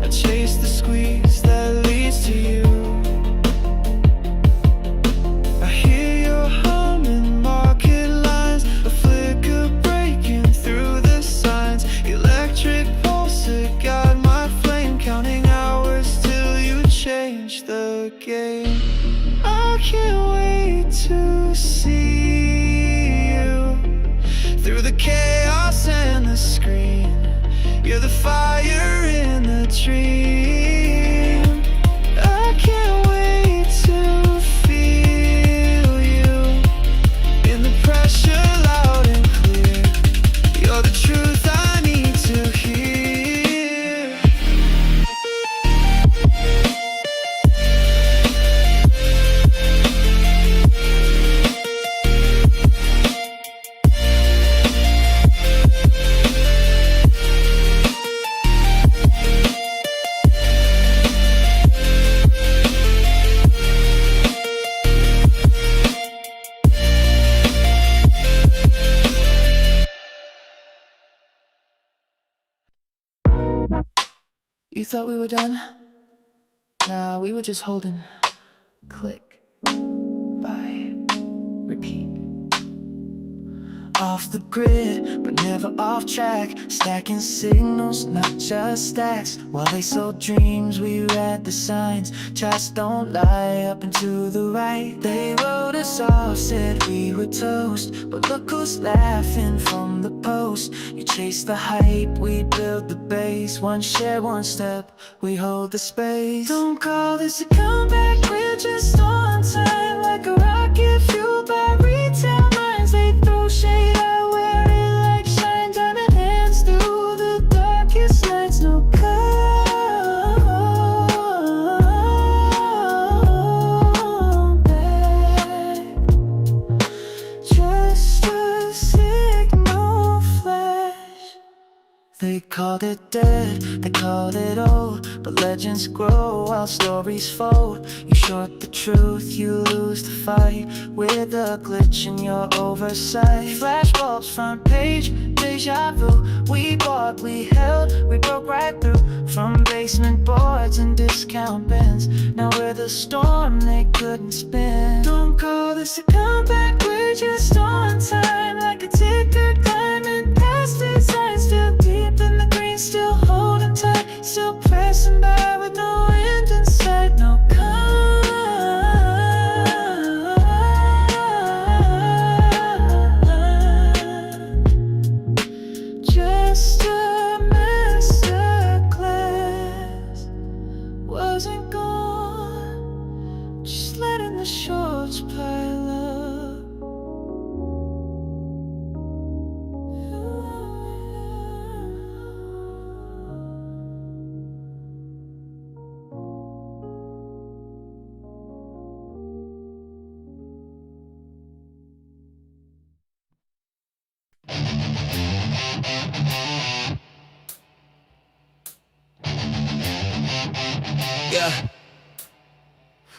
I chase the squeeze that leads to you. I hear your humming market lines, a flicker breaking through the signs. Electric pulses guide my flame, counting hours till you change the game. I can't wait to see you through the chaos and the screen. You're the fire in the dream. I can't wait to feel you in the pressure, loud and clear. You're the truth I need to hear. You thought we were done? Nah, we were just holding. Click, buy, repeat. Off the grid, but never off track. Stacking signals, not just stacks. While they sold dreams, we read the signs. Charts don't lie, up and to the right. They wrote us off, said we were toast. But look who's laughing from the post. You chase the hype, we build the base. One share, one step, we hold the space. Don't call this a comeback, we're just on time. Like a rocket fueled by retail minds. They throw shade, I wear it like shine. Diamond hands through the darkest nights. No comeback, just a signal flash. They called it dead, they called it old. But legends grow while stories fold. You short the truth, you lose the fight. With a glitch in your oversight. Flashbulbs, front page, deja vu. We bought, we held, we broke right through. From basement boards and discount bins. Now we're the storm they couldn't spin. Don't call this a comeback, we're just on time. Like a ticker climbing past design. Still deep in the green, still holding tight. Still pressing by with no end in sight. No just a masterclass. Wasn't gone, just letting the shorts pile up. Yeah.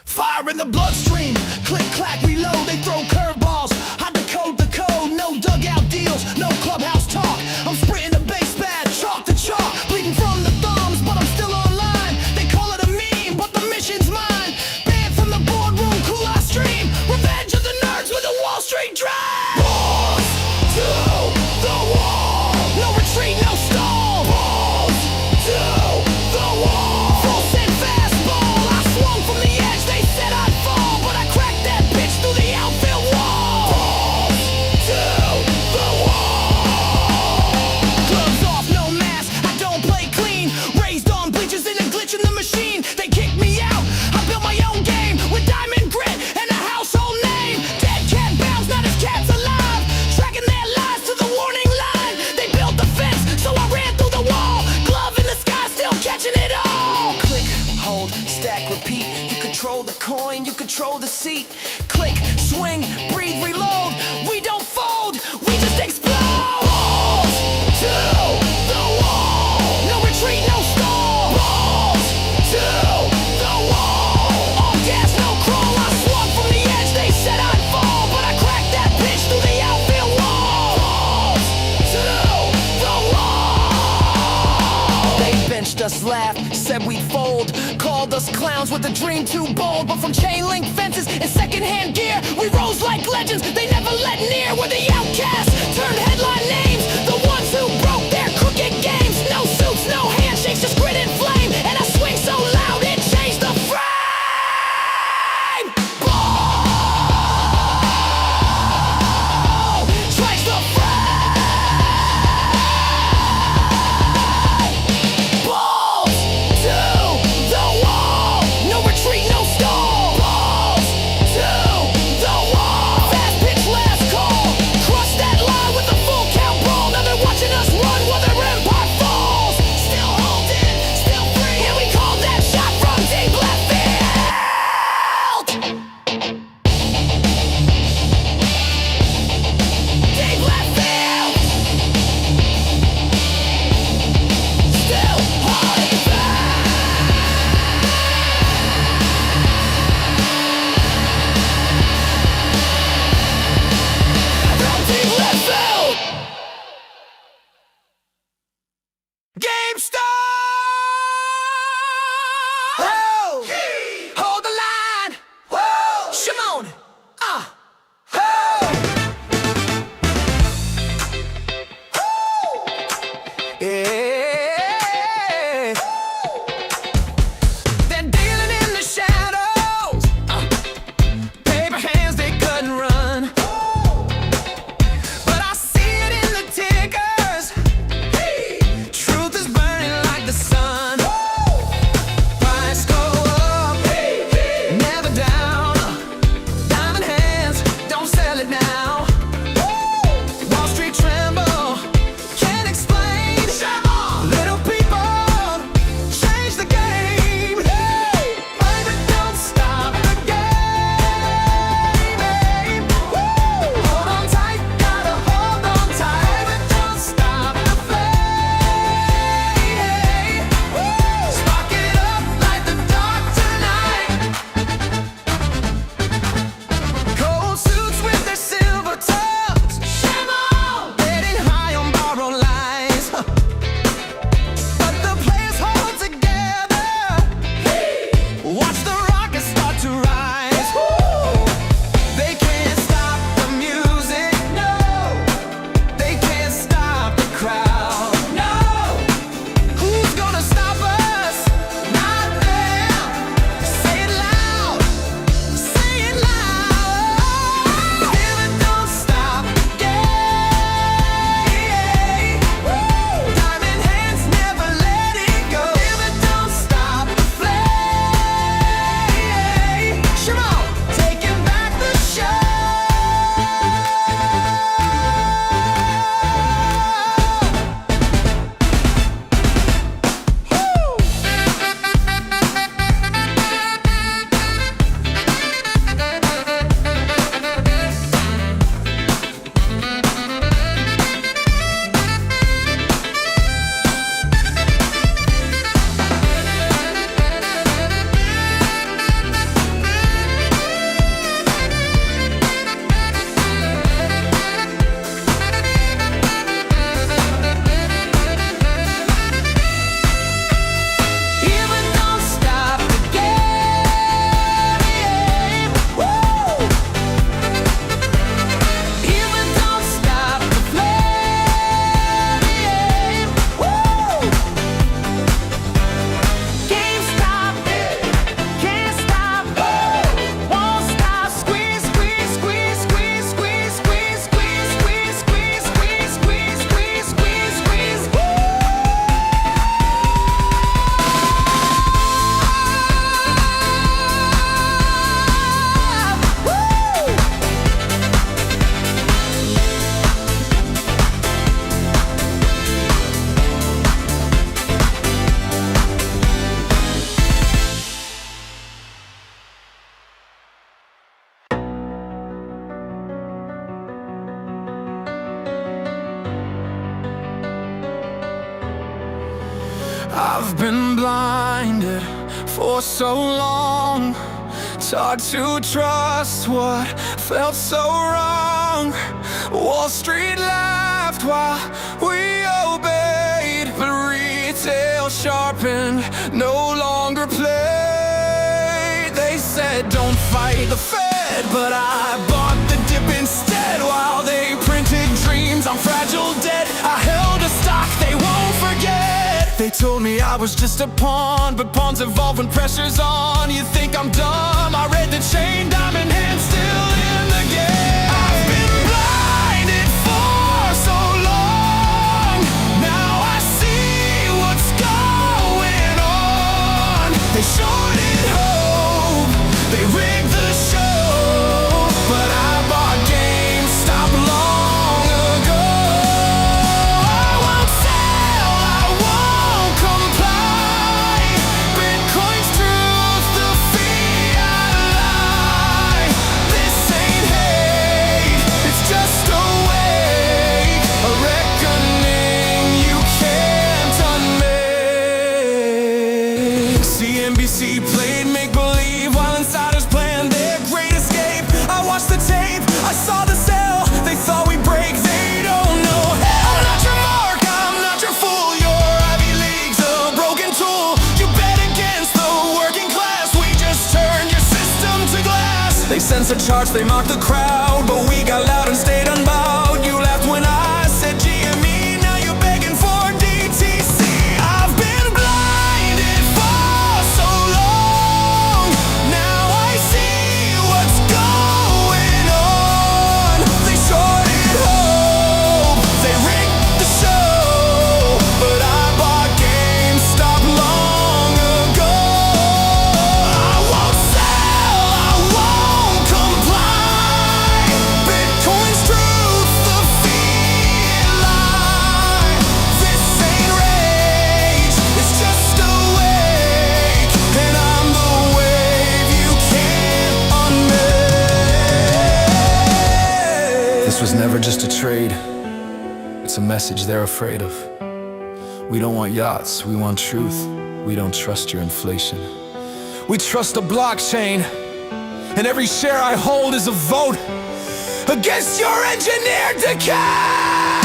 Fire in the bloodstream, click, clack, reload. They throw curveballs, I decode the code. No dugout deals, no clubhouse talk. I'm sprinting the base pad, chalk to chalk. Bleeding from the thumbs, but I'm still online. They call it a meme, but the mission's mine. Banned from the boardroom, cool I stream. Revenge of the nerds with a Wall Street drive. Balls to the wall. No retreat, no stall. Balls to the wall. Full send fastball. I swung from the edge, they said I'd fall. But I cracked that bitch through the outfield wall. Balls to the wall. Gloves off, no mask, I don't play clean. Raised on bleachers in a glitch in the machine. They kicked me out, I built my own game. With diamond grit and a household name. Dead cat bounce, not his cat's alive. Tracking their lies to the warning line. They built the fence, so I ran through the wall. Glove in the sky, still catching it all. Click, hold, stack, repeat. You control the coin, you control the seat. Click, swing, breathe, reload. We don't fold, we just explode. Balls to the wall. No retreat, no stall. Balls to the wall. All gas, no crawl. I swung from the edge, they said I'd fall. But I cracked that bitch through the outfield wall. Balls to the wall. They benched us, laughed, said we'd fold. Called us clowns with a dream too bold. But from chain link fences and secondhand gear, we rose like legends, they never let near. We're the outcasts, turned headline names. The ones who broke their crooked games. No suits, no handshakes, just grit and flame. And I swing so loud, it changed the frame. Ball! Strikes the frame. blinded for so long, taught to trust what felt so wrong. Wall Street laughed while we obeyed, but retail sharpened, no longer played. They said don't fight the Fed, but I bought the dip instead. While they printed dreams on fragile debt, I held a stock they won't forget. They told me I was just a pawn, but pawns evolve when pressure's on. You think I'm dumb? I read the chain, diamond hand still in the game. I've been blinded for so long, now I see what's going on. They shorted hope, they rigged the show, but I bought GameStop long ago. I won't sell, I won't comply. Bitcoin's truth, the fiat lie. This ain't hate, it's just a wake, a reckoning you can't unmake. CNBC played make-believe while insiders planned their great escape. I watched the tape, I saw the sell. They thought we'd break, they don't know hell. I'm not your mark, I'm not your fool. Your Ivy League's a broken tool. You bet against the working class, we just turned your system to glass. They censored charts, they mocked the crowd, but we got loud and stayed unbowed. You laughed when I said GME, now you're begging for DTC. I've been blinded for so long, now I see what's going on. They shorted hope, they rigged the show, but I bought GameStop long ago. I won't sell, I won't comply. Bitcoin's truth, the fiat lie. This ain't rage, it's just a wake, and I'm the wave you can't unmake. This was never just a trade, it's a message they're afraid of. We don't want yachts, we want truth. We don't trust your inflation. We trust the blockchain, and every share I hold is a vote against your engineered decay.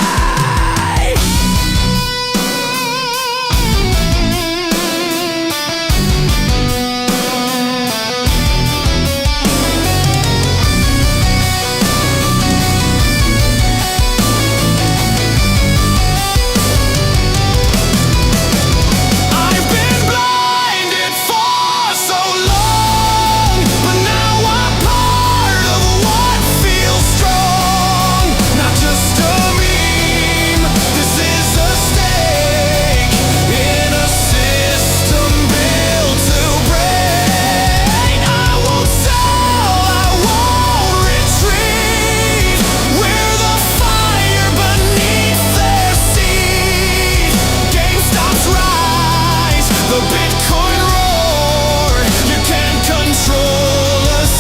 I've been blinded for so long, but now I'm part of what feels strong. Not just a meme, this is a stake in a system built to break. I won't sell, I won't retreat. We're the fire beneath their seat. GameStop's rise, the Bitcoin roar. You can't control us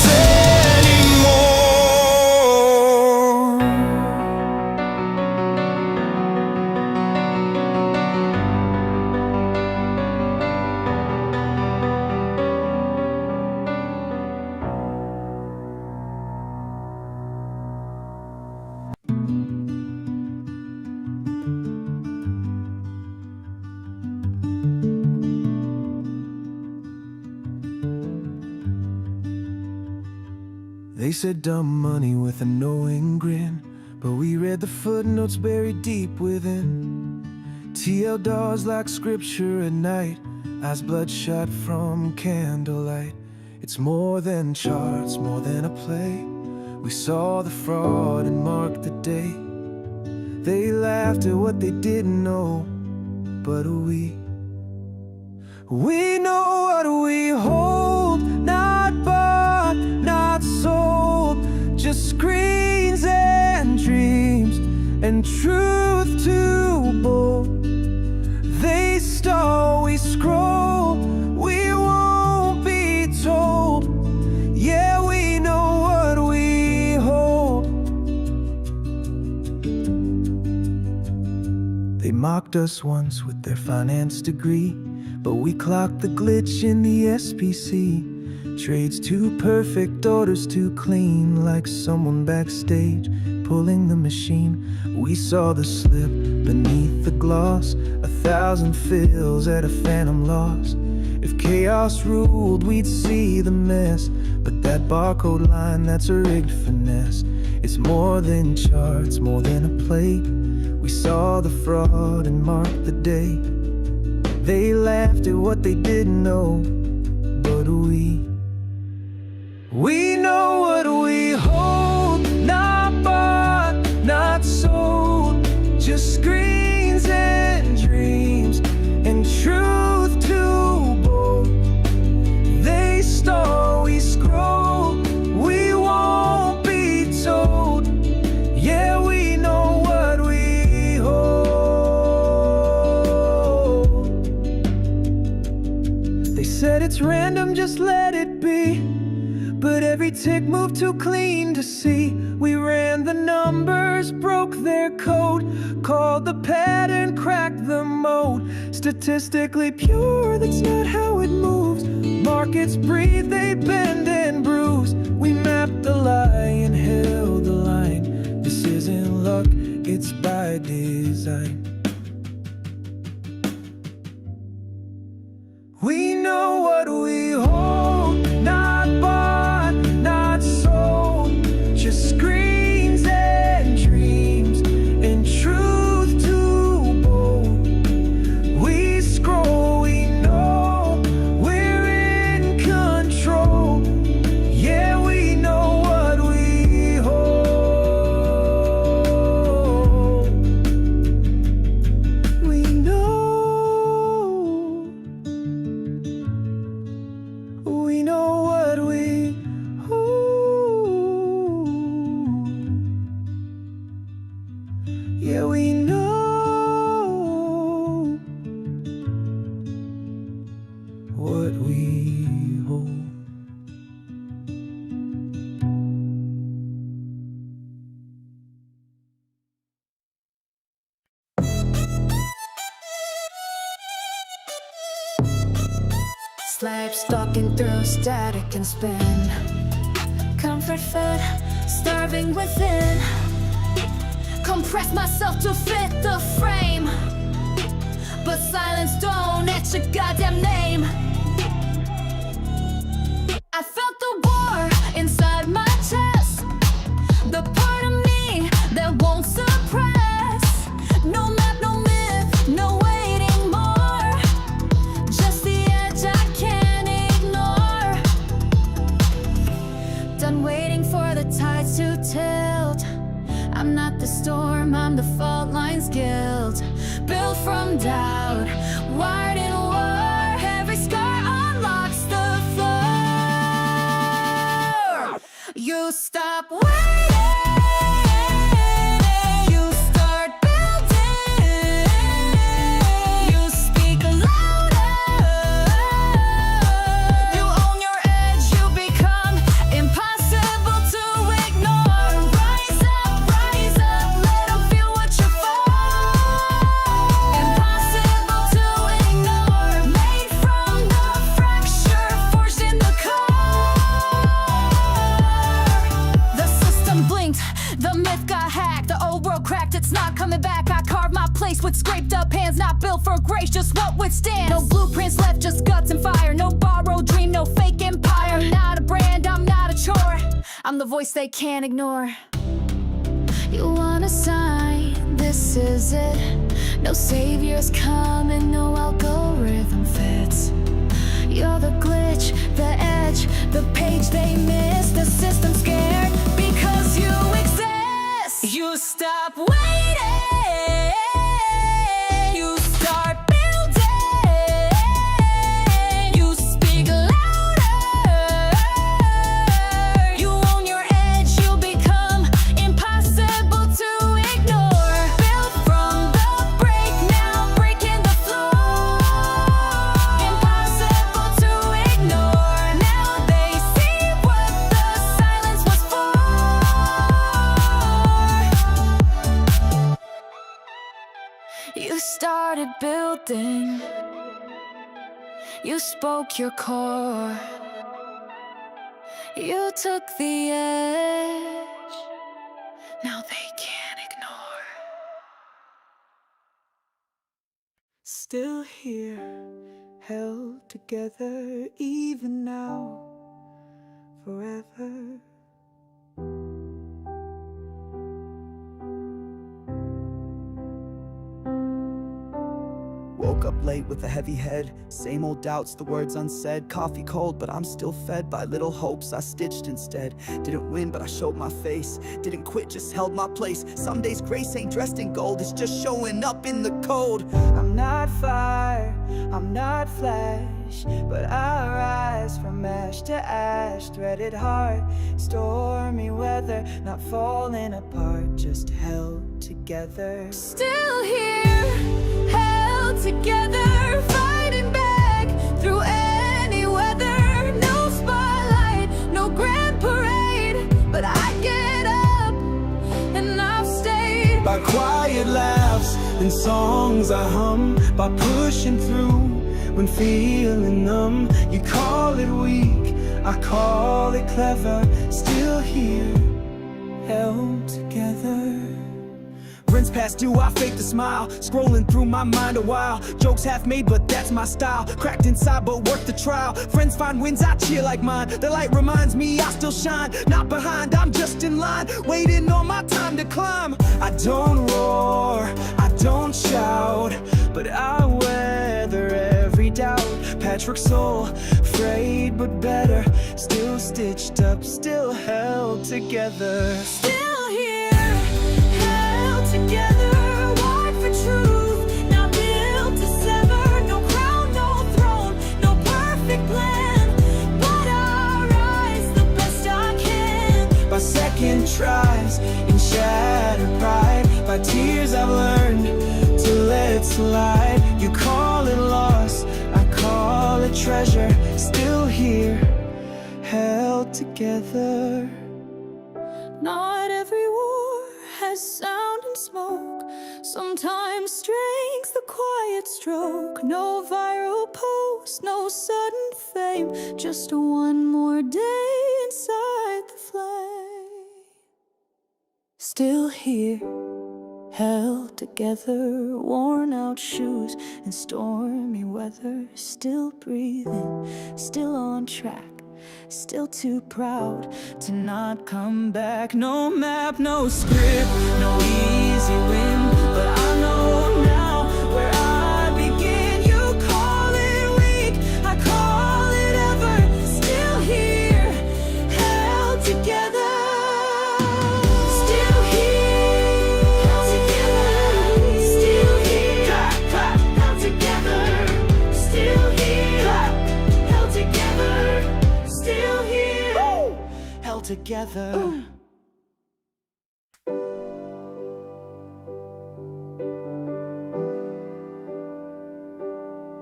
anymore. They said dumb money with a knowing grin, but we read the footnotes buried deep within. TL dolls like scripture at night, eyes bloodshot from candlelight. It's more than charts, more than a play. We saw the fraud and marked the day. They laughed at what they didn't know, but we know what we hold, not bought, not sold, just screens and dreams and truth too bold. They stall, we scroll, we won't be told. Yeah, we know what we hold. They mocked us once with their finance degree, but we clocked the glitch in the SPC. Trades too perfect, orders too clean, like someone backstage pulling the machine. We saw the slip beneath the gloss, 1,000 fills at a phantom loss. If chaos ruled, we'd see the mess, but that barcode line, that's a rigged finesse. It's more than charts, more than a plate. We saw the fraud and marked the day. They laughed at what they didn't know, but we know what we hold, not bought, not sold. Just screens and dreams, and truth too bold. They stall, we scroll, we won't be told. Yeah, we know what we hold. They said it's random, just let it be. But every tick moved too clean to see. We ran the numbers, broke their code, called the pattern, cracked the mode. Statistically pure, that's not how it moves. Markets breathe, they bend and bruise. We mapped the lie and held the line. This isn't luck, it's by design. We know what we hold, not bought, not sold. Just screens and dreams, and truth too bold. We scroll, we know we're in control. Yeah, we know what we hold. We know what we hold. Yeah, we know what we hold. Slab stalking through static and spin. Comfort fed, starving within. Compress myself to fit the frame, but silence don't etch your goddamn name. I felt the war inside my chest, the part of me that won't suppress. No map, no myth, no waiting more. Just the edge I can't ignore. Done waiting for the tides to tilt. I'm not the storm, I'm the fault lines guilt. Built from doubt, wired in war. Every scar unlocks the floor. You stop waiting, you start building. You speak louder, you own your edge, you become impossible to ignore. Rise up, let them feel what you're for. Impossible to ignore, made from the fracture, forged in the core. The system blinked, the myth got hacked, the old world cracked, it's not coming back. I carved my place with scraped up hands, not built for grace, just what withstands. No blueprints left, just guts and fire. No borrowed dream, no fake empire. I'm not a brand, I'm not a chore. I'm the voice they can't ignore. You want a sign, this is it. No saviors coming, no algorithm fits. You're the glitch, the edge, the page they miss. The system scared because you exist. You stop waiting, you start building. You speak louder, you own your edge, you become impossible to ignore. Built from the break, now breaking the floor. Impossible to ignore, now they see what the silence was for. You started building, You spoke your core. You took the edge. Now they can't ignore. Still here, held together, even now, forever. Woke up late with a heavy head, same old doubts, the words unsaid. Coffee cold, but I'm still fed by little hopes I stitched instead. Didn't win, but I showed my face. Didn't quit, just held my place. Some days grace ain't dressed in gold, it's just showing up in the cold. I'm not fire, I'm not flash, but I rise from ash to ash. Threaded heart, stormy weather, not falling apart, just held together. Still here, held together, fighting back through any weather. No spotlight, no grand parade, but I get up and I've stayed. By quiet laughs and songs I hum, by pushing through when feeling numb. You call it weak, I call it clever. Still here, held together. Rinse past due, I fake the smile, scrolling through my mind a while. Jokes half made, but that's my style. Cracked inside, but worth the trial. Friends find wins, I cheer like mine. The light reminds me I still shine. Not behind, I'm just in line, waiting on my time to climb. I don't roar, I don't shout, but I weather every doubt. Patrick Soul, frayed but better. Still stitched up, still held together. Still here, held together, wide for truth, not built to sever. No crown, no throne, no perfect plan, but I rise the best I can. By second tries and shattered pride, by tears I've learned to let slide. You call it loss, I call it treasure. Still here, held together. Not every war has sound and smoke. Sometimes strength's the quiet stroke. No viral post, no sudden fame, just one more day inside the flame. Still here, held together, worn out shoes and stormy weather. Still breathing, still on track, still too proud to not come back. No map, no script, no easy win, but I know now where I begin. You call it weak, I call it ever. Still here, held together. Still here, held together. Still here, held together. Still here, held together. Still here, held together.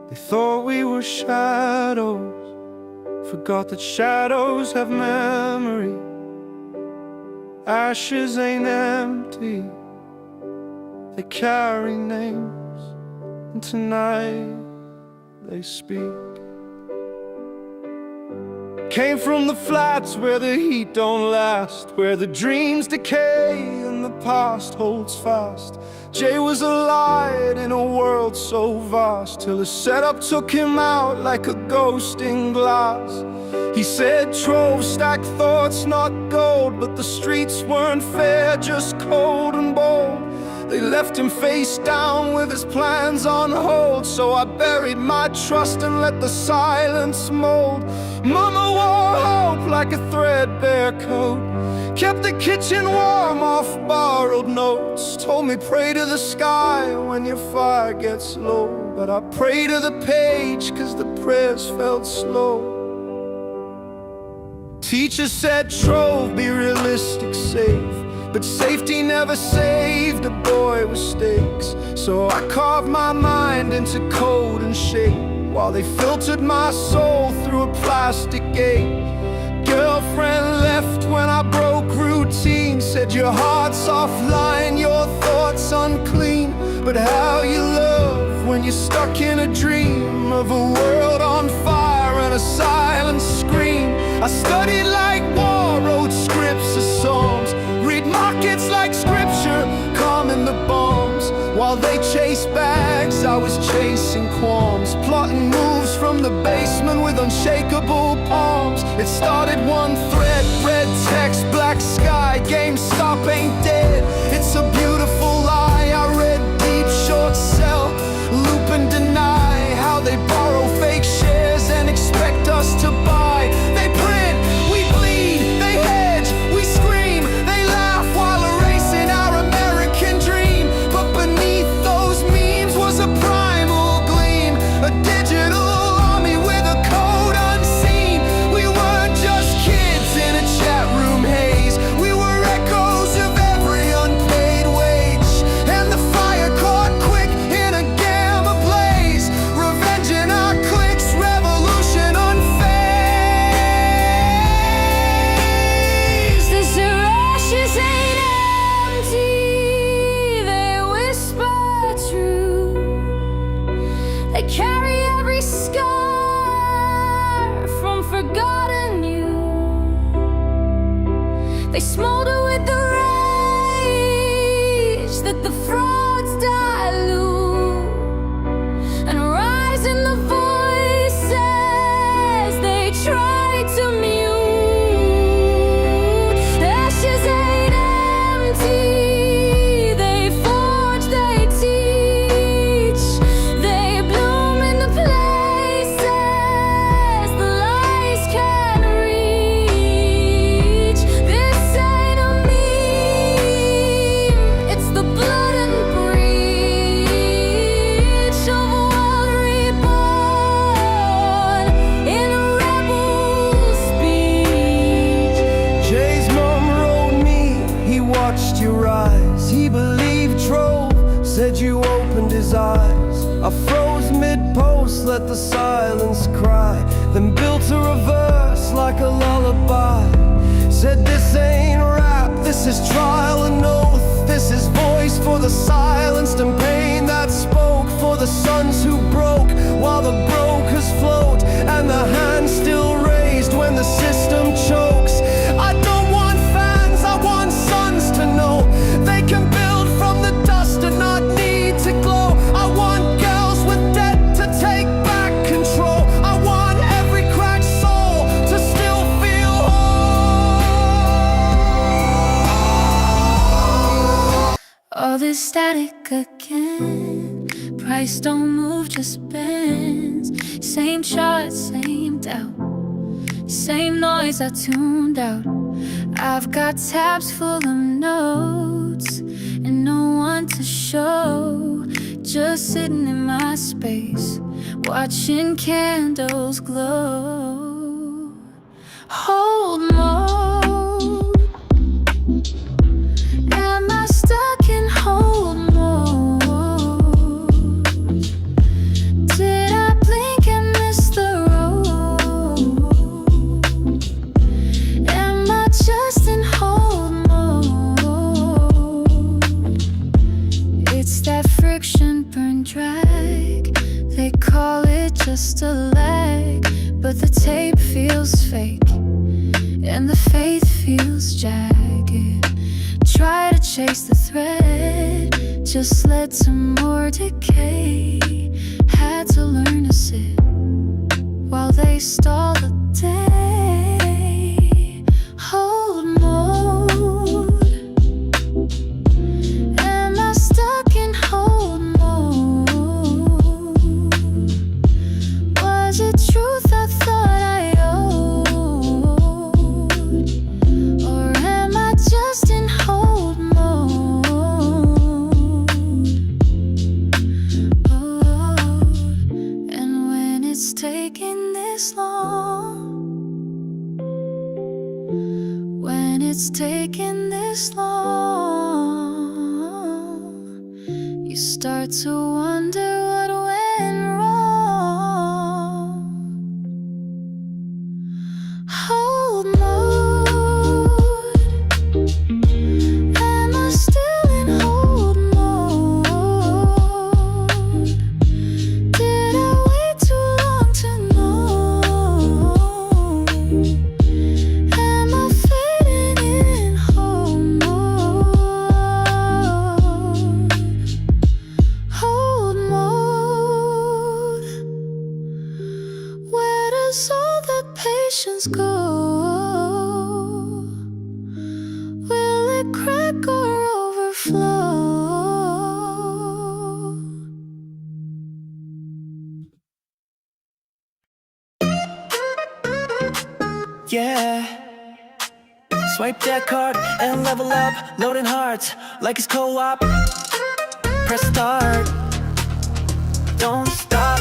They thought we were shadows, forgot that shadows have memory. Ashes ain't empty, they carry names, and tonight they speak. Came from the flats where the heat don't last, where the dreams decay and the past holds fast. Jay was a light in a world so vast, till the setup took him out like a ghost in glass. He said trove stacked thoughts, not gold, but the streets weren't fair, just cold and bold. They left him face down with his plans on hold, so I buried my trust and let the silence mold. Mama wore hope like a threadbare coat, kept the kitchen warm off borrowed notes. Told me pray to the sky when your fire gets low, but I pray to the page cause the prayers felt slow. Teacher said trove, be realistic, safe, but safety never saved a boy with stakes. So I carved my mind into code and shape, while they filtered my soul through a plastic gate. Girlfriend left when I broke routine, said your heart's offline, your thoughts unclean, but how you love when you're stuck in a dream of a world on fire and a silent scream. I studied like war, wrote scripts of songs, read markets like scripture, calming the bombs. While they chased bags, I was chasing qualms, plotting moves from the basement with unshakable palms. It started one thread, red text, black sky, GameStop ain't dead. It's a beautiful lie. I read deep, short sell, loop and deny how they borrow fake shares and expect us to buy. They print, we bleed, they hedge, we scream, they laugh while erasing our American dream. But beneath those memes was a primal gleam, a digital army with a code unseen. We weren't just kids in a chat room haze, we were echoes of every unpaid wage. And the fire caught quick in a gamma blaze, revenge in our clicks, revolution unfazed. These ashes ain't empty, they whisper truth. They carry every scar from forgotten youth. They smolder with the rage that the frauds dilute, and rise in the voices they try to mute. Ashes ain't empty, they forge, they teach, they bloom in the places the lies can reach. This ain't a meme, it's the blood and breach of a world reborn in a rebel speech. Jay's mom wrote me, he watched you rise. He believed, drove, said you opened his eyes. I froze mid-post, let the silence cry, then built a reverse like a lullaby. Said this ain't rap, this is trial and oath. This is voice for the silenced and pain that spoke, for the sons who broke while the brokers float, and the hand still raised when the system chokes. I don't want fans, I want sons to know they can build from the dust and not need to glow. I want girls with debt to take back control. I want every cracked soul to still feel whole. All this static again, price don't move, just bends. Same charts, same doubt, same noise I tuned out. I've got tabs full of notes and no one to show, just sitting in my space, watching candles glow. Hold mode, am I stuck in hold mode? Did I blink and miss the road? Am I just in hold mode? It's that friction burn drag, they call it just a lag, but the tape feels fake and the faith feels jagged. Try to chase the thread, just led to more decay. Had to learn to sit while they stall the day. Hold mode, am I stuck in hold mode? Was it truth I thought I owed, or am I just in hold mode? Oh, and when it's taking this long, when it's taking this long, you start to wonder what went wrong. Hold mode, am I still in hold mode? yeah. Swipe that card and level up, loading hearts like it's co-op. Press start, don't stop.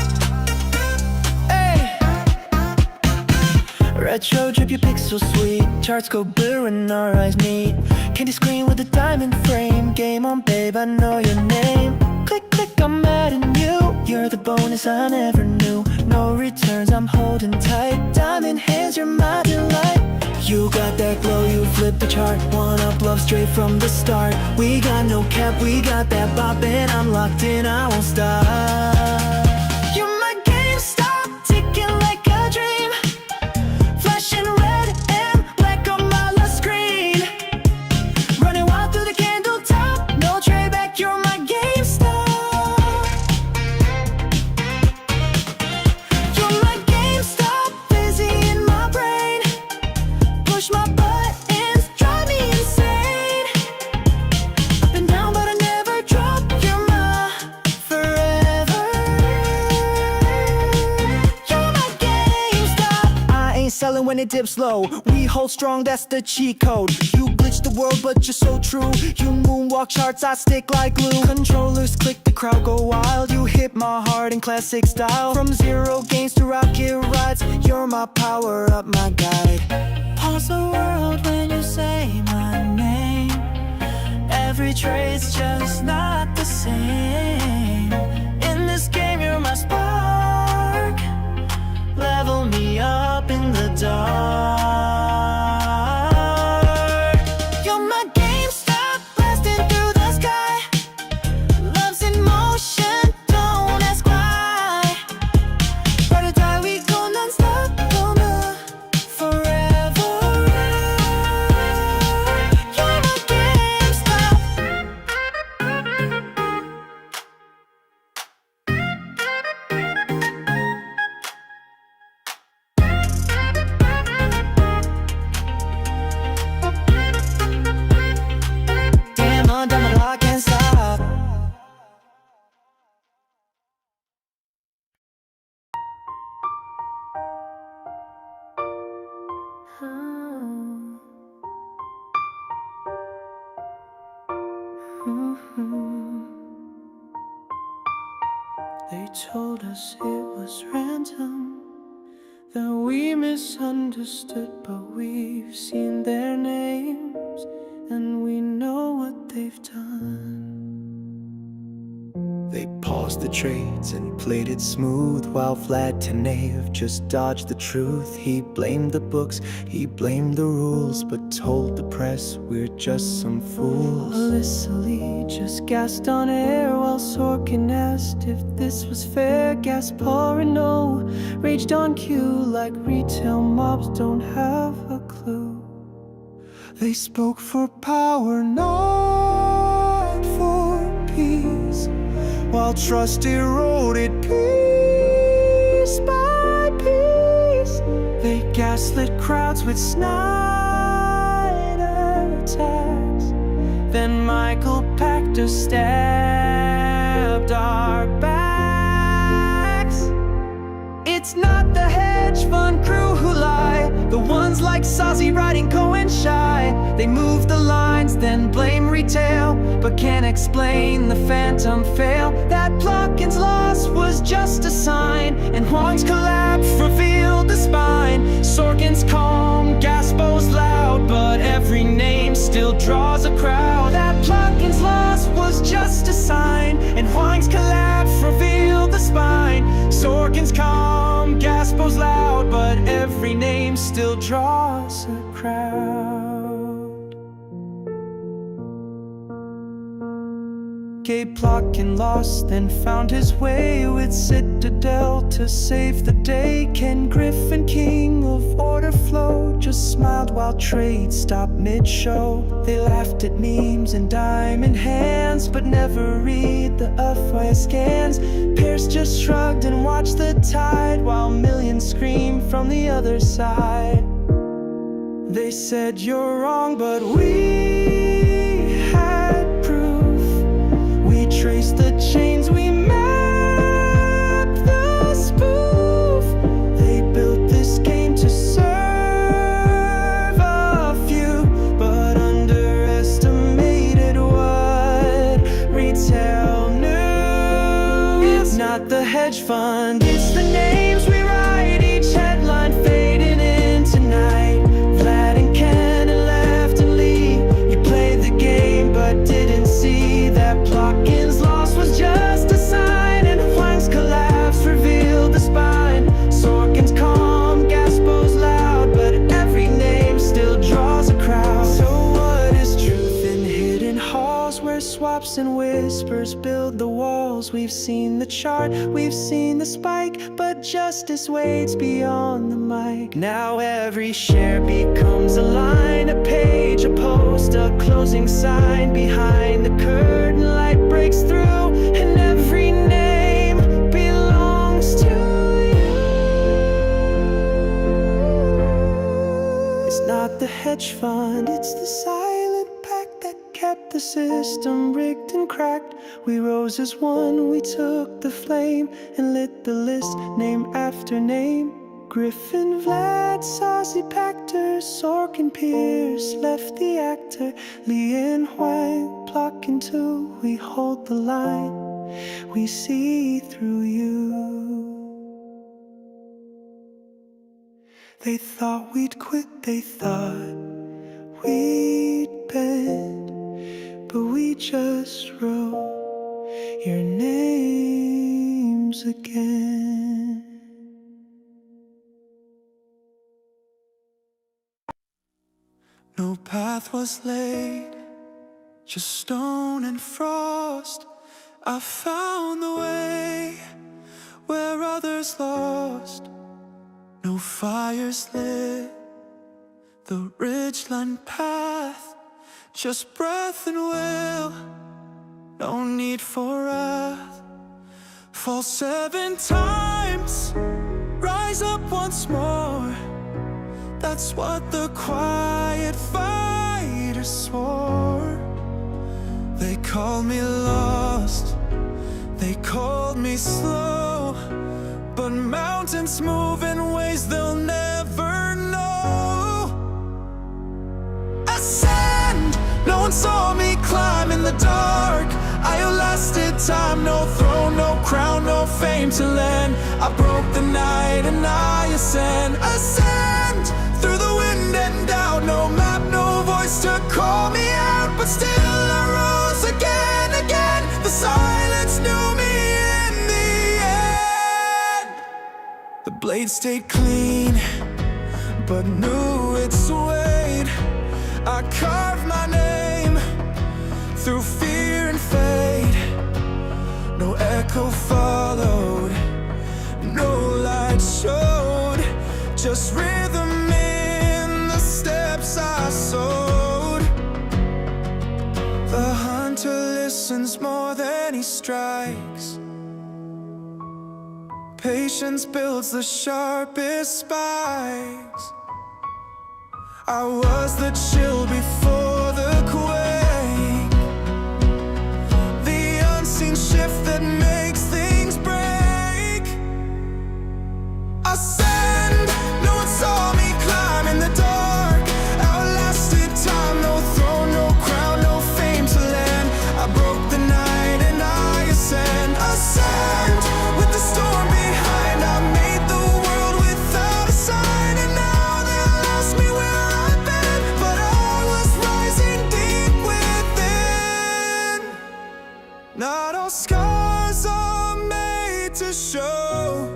Hey! Retro drip, your pixel sweet. Charts go blur and our eyes meet. Candy screen with a diamond frame. Game on, babe, I know your name. Click, click, I'm adding you. You're the bonus I never knew. No returns, I'm holding tight. Diamond hands, you're my delight. You got that glow, you flip the chart. One up love straight from the start. We got no cap, we got that bop, and I'm locked in, I won't stop. You're my GameStop, ticking like a dream. Flashing red and black on my last screen. Running wild through the candle top, no trade back, you're my GameStop. You're my GameStop, busy in my brain. Push my buttons, drive me insane. Up and down, but I never drop. You're my forever. You're my GameStop. I ain't selling when it dips low. We hold strong, that's the cheat code. You glitch the world, but you're so true. You moonwalk charts, I stick like glue. Controllers click, the crowd go wild. You hit my heart in classic style. From zero games to rocket rides, you're my power up, my guide. Pause the world when you say my name. Every trade's just not the same. In this game, you're my spark. Level me up in the dark. You're my GameStop, blasting through the sky. Love's in motion, don't ask why. Ride or die, we go non-stop, gonna forever. You're my GameStop. Damn, I'm done, but I can't stop. They told us it was random, that we misunderstood, but we've seen their names and we know what they've done. They paused the trades and played it smooth, while Vlad Tenev just dodged the truth. He blamed the books, he blamed the rules, but told the press we're just some fools. Alyssa Lee just gasped on air while Sorkin asked if this was fair. Gaspar Renault raged on cue like retail mobs don't have a clue. They spoke for power, not for peace, while trust eroded piece by piece. They gaslit crowds with snide attacks. Then Michael Pachter stabbed our backs. It's not the hedge fund crew who lie, the ones like Sazi riding Cohen shy. They move the lines, then blame retail, but can't explain the phantom fail. That Plotkin's loss was just a sign, and Huang's collapse revealed the spine. Sorkin's calm, Gaspo's loud, but every name still draws a crowd. That Plotkin's loss was just a sign, and Huang's collapse revealed the spine. Sorkin's calm, Gaspo's loud, but every name still draws a crowd. Gabe Plotkin lost, then found his way with Citadel to save the day. Ken Griffin, king of order flow, just smiled while trade stopped mid-show. They laughed at memes and diamond hands, but never read the FYI scans. Pierce just shrugged and watched the tide, while millions screamed from the other side. They said you're wrong, but we had proof. We traced the chains, we mapped the spoof. They built this game to serve whispers build the walls. We've seen the chart, we've seen the spike, but justice waits beyond the mic. Now every share becomes a line, a page, a post, a closing sign. Behind the curtain, light breaks through, and every name belongs to you. It's not the hedge fund, it's the silent pact that kept the system rigged and cracked. We rose as one, we took the flame and lit the list, name after name. Griffin, Vlad, Saucy, Pactor, Sork and Pierce left the actor. Lee and Huang, Pluck and two, we hold the line. We see through you. They thought we'd quit, they thought we'd bend, but we just wrote your names again. No path was laid, just stone and frost. I found the way where others lost. No fires lit the ridgeline path, just breath and will, no need for wrath. Fall 7 times, rise up once more. That's what the quiet fighters swore. They called me lost, they called me slow, but mountains move in ways they'll never know. Ascend, no one saw me climb in the dark. I outlasted time, no throne, no crown, no fame to lend. I broke the night and I ascend. Ascend, through the wind and down, no map, no voice to call me out, but still I rose again, again. The silence knew me in the end. The blade stayed clean, but knew its weight. I carved my name through fear and fate. No echo followed, no light showed, just rhythm in the steps I sowed. The hunter listens more than he strikes. Patience builds the sharpest spikes. I was the chill before the quake, the unseen shift that makes things break. Ascend, no one saw me climb in the dark. Outlasted time, no throne, no crown, no fame to land. I broke the night and I ascend. Ascend, with the storm behind, I made the world without a sign. And now they'll ask me where I've been, but I was rising deep within. Not all scars are made to show,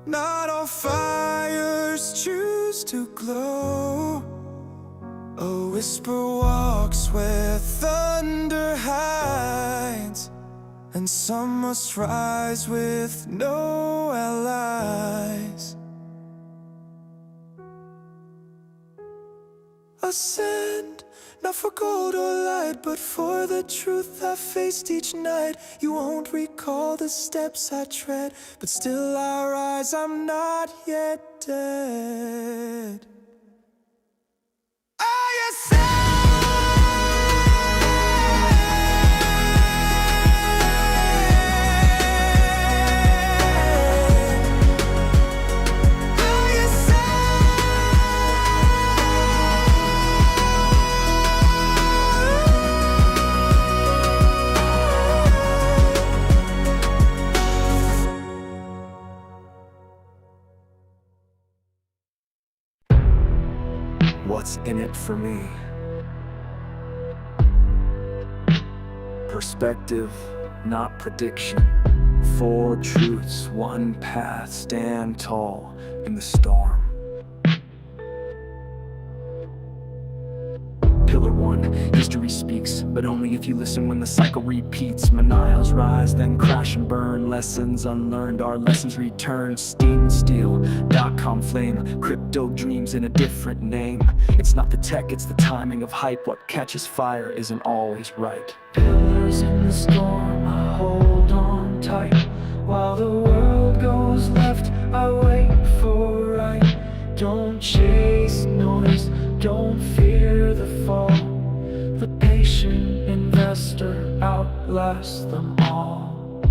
not all fires choose to glow. A whisper walks where thunder hides, and some must rise with no allies. Ascend, not for gold or light, but for the truth I faced each night. You won't recall the steps I tread, but still I rise, I'm not yet dead. I ascend. What's in it for me? Perspective, not prediction. 4 truths, 1 path. Stand tall in the storm. Pillar 1, history speaks, but only if you listen when the cycle repeats. Maniles rise, then crash and burn. Lessons unlearned, our lessons return. Steam and steel, dot-com flame. Crypto dreams in a different name. It's not the tech, it's the timing of hype. What catches fire isn't always right. Pillars in the storm, I hold on tight. While the world goes left, I wait for right. Don't chase noise, don't fear the fall. The patient investor outlasts them all.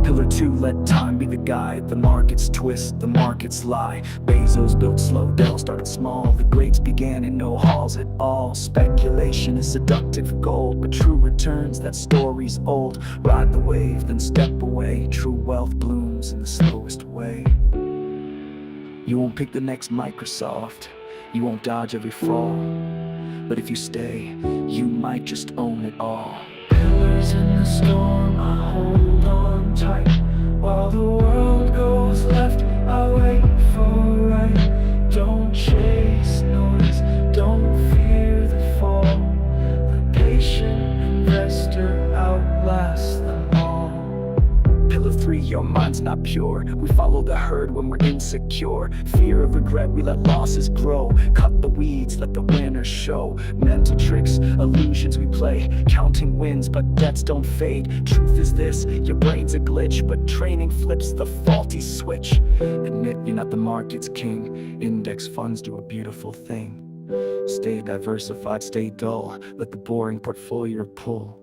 Pillar 2, let time be the guide. The markets twist, the markets lie. Bezos built slow, Dell started small. The greats began in no halls at all. Speculation is seductive gold, but true returns, that story's old. Ride the wave, then step away. True wealth blooms in the slowest way. You won't pick the next Microsoft, you won't dodge every fall. But if you stay, you might just own it all. Pillars in the storm, I hold on tight. While the world goes left, I wait for right. Don't chase noise, don't fear the fall. The patient investor outlasts them all. Pillar 3, your mind's not pure. We follow the herd when we're insecure. Fear of regret, we let losses grow. Cut the weeds, let the winners show. Mental tricks, illusions we play. Counting wins, but debts don't fade. Truth is this, your brain's a glitch, but training flips the faulty switch. Admit you're not the market's king. Index funds do a beautiful thing. Stay diversified, stay dull. Let the boring portfolio pull.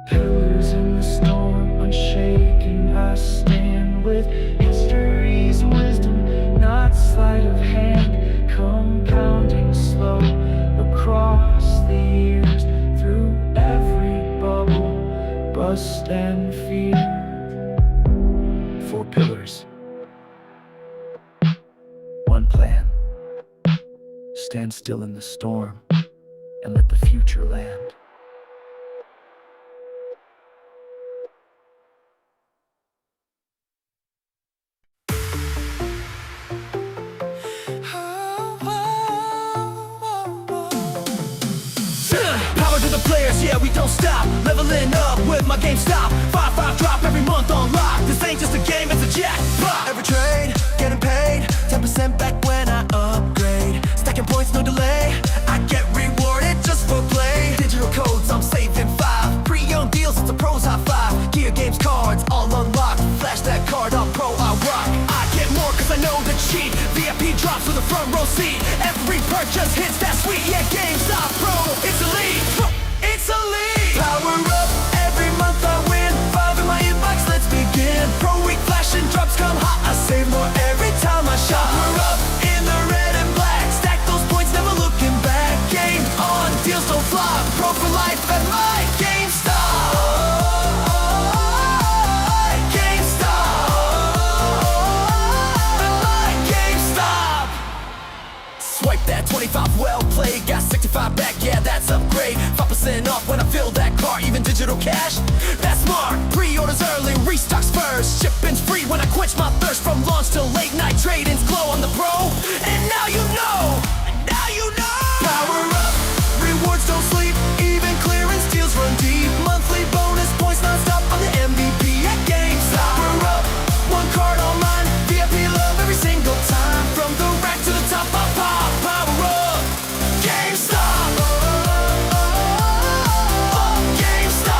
Pillars in the storm, unshaken I stand with history's wisdom, not sleight of hand, compounding slow across the years, through every bubble, bust and fear. 4 pillars, 1 plan. Stand still in the storm and let the future land. Power to the players, yeah, we don't stop. Leveling up with my GameStop. 5-5 drop every month on lock. This ain't just a game, it's a jackpot. Every trade, getting paid. 10% back when I upgrade. Stacking points, no delay. I get rewarded just for play. Digital codes, I'm saving 5. Pre-owned deals, it's a pro's high 5. Gear games, cards, all unlocked. Flash that card, I'm pro, I rock. I get more cause I know the cheat. VIP drops with a front row seat. Every purchase hits that sweet. Yeah, GameStop Pro, it's elite. It's elite. Power up, every month I win. 5 in my inbox, let's begin. Pro week flashing drops come hot. I save more every time I shop. We're up in the red and black. Stack those points, never looking back. Game on, deals don't flop. Pro for life at my GameStop. Swipe that 25, well played. Got 65 back, yeah, that's upgrade. 5% off when I fill that car, even digital cash. That's smart. Pre-orders early, restocks first. Shipping's free when I quench my thirst. From launch till late night, trade-ins glow on the pro. And now you know, now you know. Power up, rewards don't sleep. Even clearance deals run deep. Monthly bonus points non-stop on the MVP at GameStop. We're up, 1 card online. VIP love every single time. From the rack to the top, I pop. Power up, GameStop. GameStop.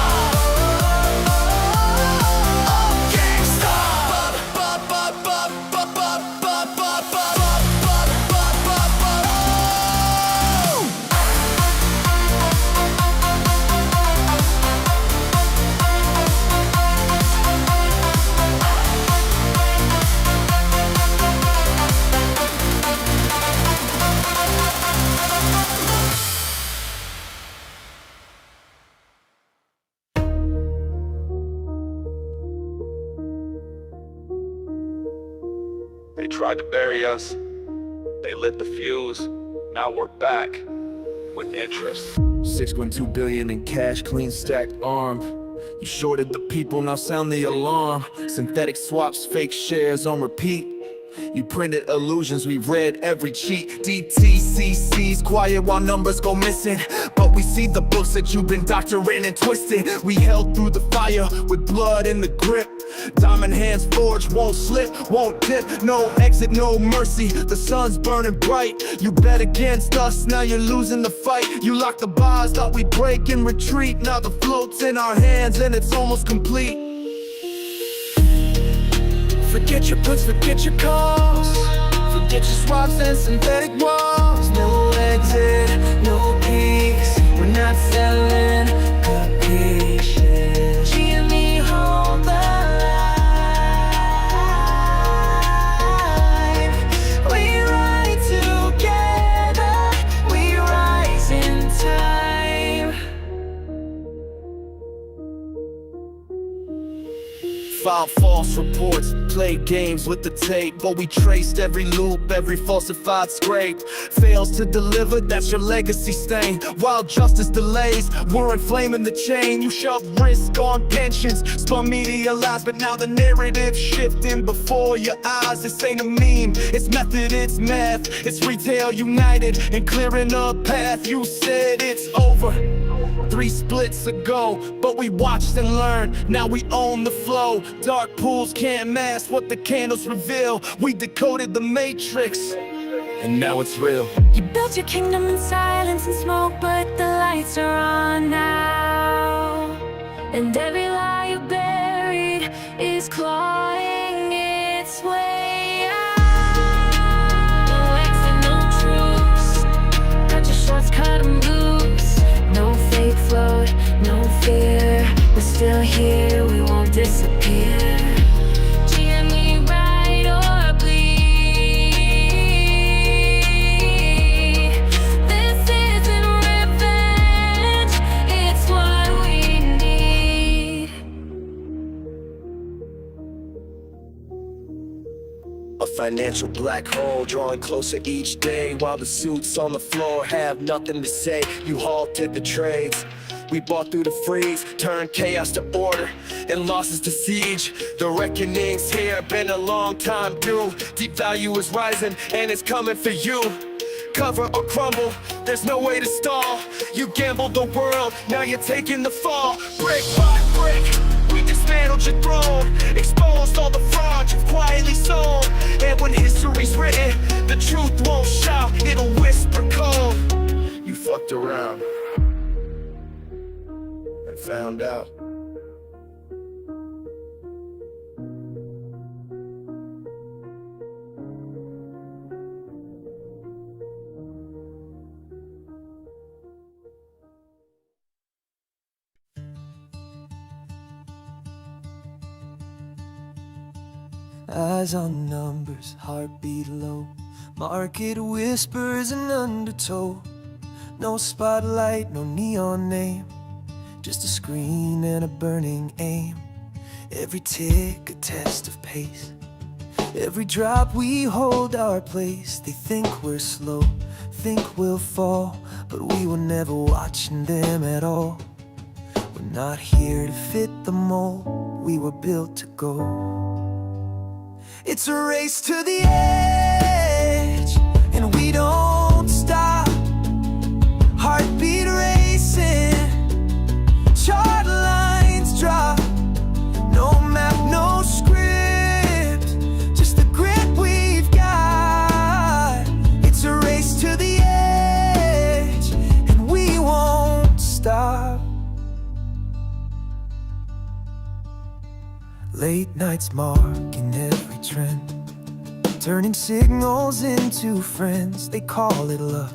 They tried to bury us. They lit the fuse. Now we're back with interest. 6.2 billion in cash, clean stacked arm. You shorted the people, now sound the alarm. Synthetic swaps, fake shares on repeat. You printed illusions, we read every cheat. DTCC's quiet while numbers go missing, but we see the books that you've been doctoring and twisting. We held through the fire with blood in the grip. Diamond hands forged, won't slip, won't dip. No exit, no mercy, the sun's burning bright. You bet against us, now you're losing the fight. You locked the bars, thought we'd break and retreat. Now the float's in our hands and it's almost complete. Forget your books, forget your calls, forget your swaps and synthetic walls. No exit, no peaks, we're not selling capacious. GME hold the line. We ride together, we rise in time. File false reports, play games with the tape, but we traced every loop, every falsified scrape. Fails to deliver, that's your legacy stain. While justice delays, we're inflaming the chain. You shove risk on pensions, spun media lies, but now the narrative's shifting before your eyes. This ain't a meme, it's method, it's math. It's retail united and clearing a path. You said it's over 3 splits ago, but we watched and learned, now we own the flow. Dark pools can't mask what the candles reveal. We decoded the matrix, and now it's real. You built your kingdom in silence and smoke, but the lights are on now. And every lie you buried is clawing its way out. No exit, no truce, got your shorts cut and loose. No fake float, no fear, we're still here, we won't disappear. GME ride or bleed. This isn't revenge, it's what we need. A financial black hole drawing closer each day, while the suits on the floor have nothing to say. You halted the trades, we bought through the freeze, turned chaos to order and losses to siege. The reckoning's here, been a long time due. Deep value is rising and it's coming for you. Cover or crumble, there's no way to stall. You gambled the world, now you're taking the fall. Brick by brick, we dismantled your throne, exposed all the fraud you've quietly sold. And when history's written, the truth won't shout, it'll whisper cold. You fucked around and found out. Eyes on numbers, heartbeat low. Market whispers an undertow. No spotlight, no neon name, just a screen and a burning aim. Every tick a test of pace, every drop we hold our place. They think we're slow, think we'll fall, but we were never watching them at all. We're not here to fit the mold, we were built to go. It's a race to the edge, and we don't stop. Heartbeat racing, chart lines drop. No map, no script, just the grit we've got. It's a race to the edge, and we won't stop. Late nights marking every trend, turning signals into friends. They call it luck,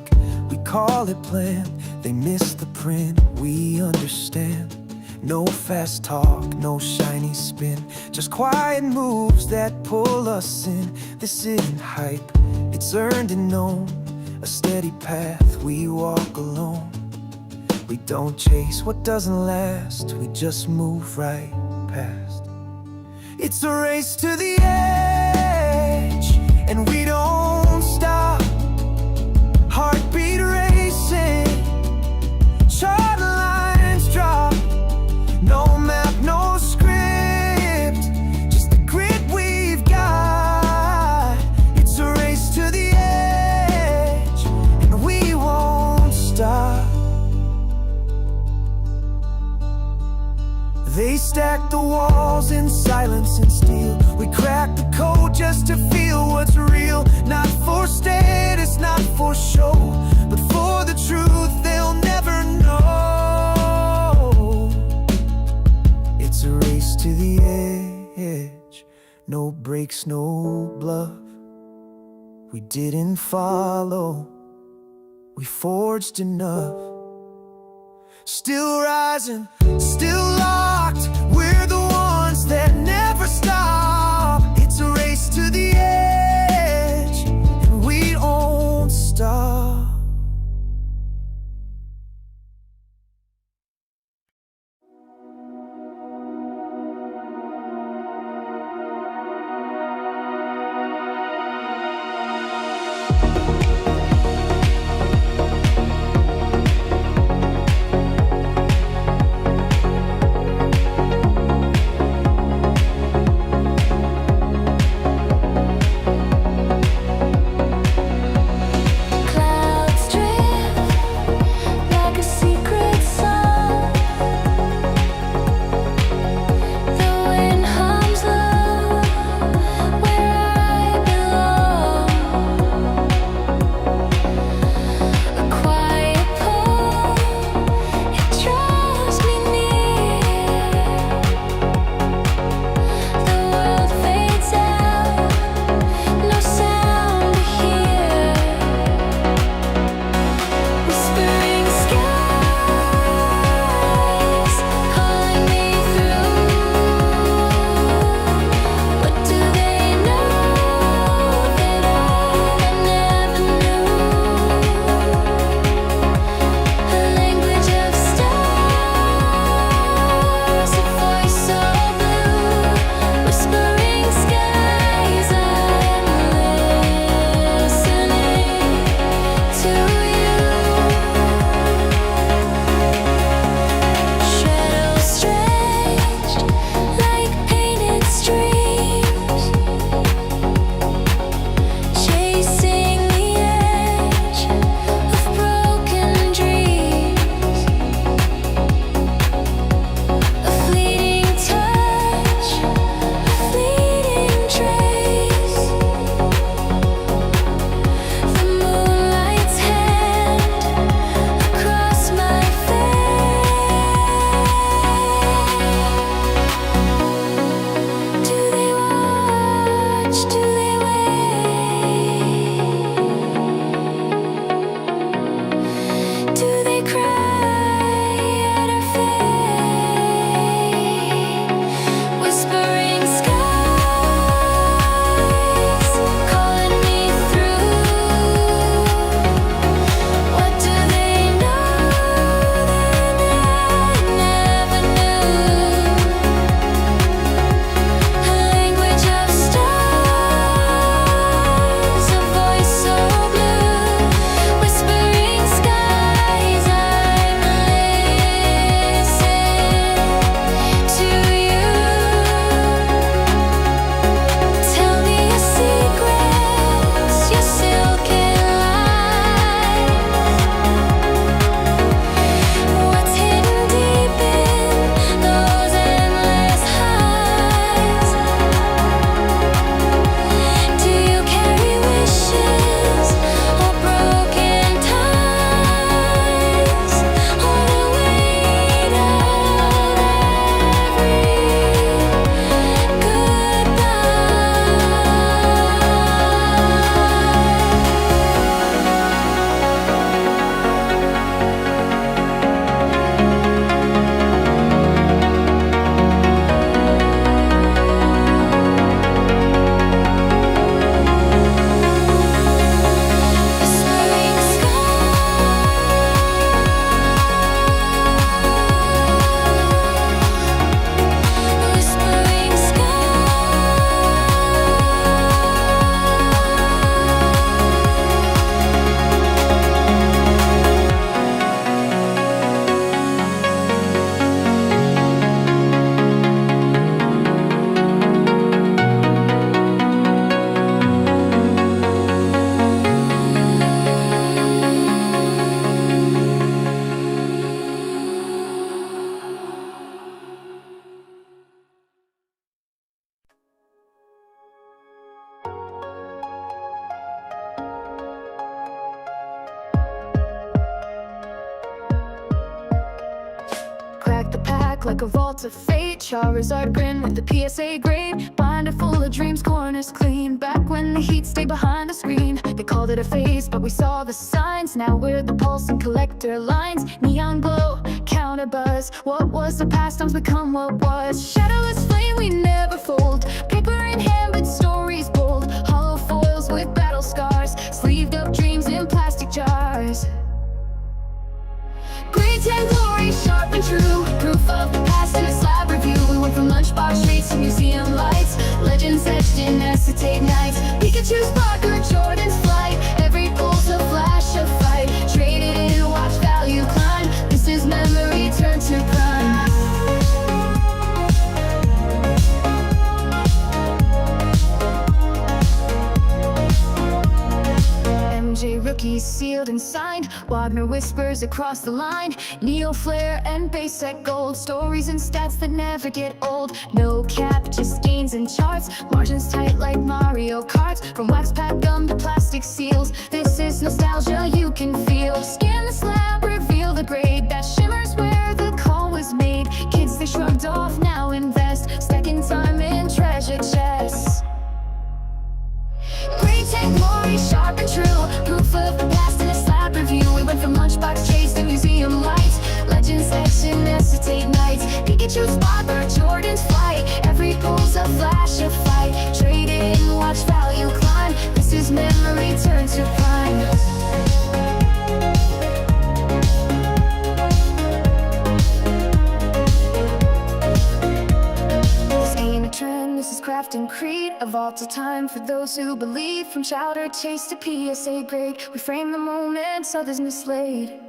we call it plan. They miss the print, we understand. No fast talk, no shiny spin, just quiet moves that pull us in. This isn't hype, it's earned and known, a steady path we walk alone. We don't chase what doesn't last, we just move right past. It's a race to the edge, and we don't stop. Heartbeat racing, chart lines drop. No map, no script, just the grit we've got. silence and steel. We crack the code just to feel what's real. Not for status, not for show, but for the truth they'll never know. It's a race to the edge, no breaks, no bluff. We didn't follow, we forged enough. Still rising, still locked, we're the ones that never stop. It's a race to the edge, and we don't stop. like a vault of fate. Charizard grin with the PSA grade. Binder full of dreams, corners clean. Back when the heat stayed behind the screen. They called it a phase, but we saw the signs. Now we're the pulse and collector lines. Neon glow, counter buzz. What was the past times become what was. Shadowless flame, we never fold. Paper in hand, but stories bold. Hollow foils with battle scars. Sleeved up dreams in plastic jars. Grades and glory, sharp and true. Proof of the past in a slab review. We went from lunchbox streets to museum lights. Legends etched in acetate nights. Pikachu's Parker, Jordan's flight. Every pulse a flash of fight. Traded in, watch value climb. This is memory turned to prime. MJ rookies sealed and signed. Wagner whispers across the line. Neo flare and base set gold. Stories and stats that never get old. No cap, just gains and charts. Margins tight like Mario Karts. From wax pack gum to plastic seals. This is nostalgia you can feel. Scan the slab, reveal the grade. That shimmers where the call was made. Kids they shrugged off, now invest. Stacking time in treasure chests. Great and glory, sharp and true. Proof of the past in a slab review. We went from lunchbox chase to museum lights. Legends etched in acetate nights. Pikachu's Parker, Jordan's flight. Every pulse a flash of fight. Traded in, watch value climb. This is memory turned to prime. This is craft and creed, a vault of time for those who believe. From chowder chase to PSA grade, we frame the moments others mislaid.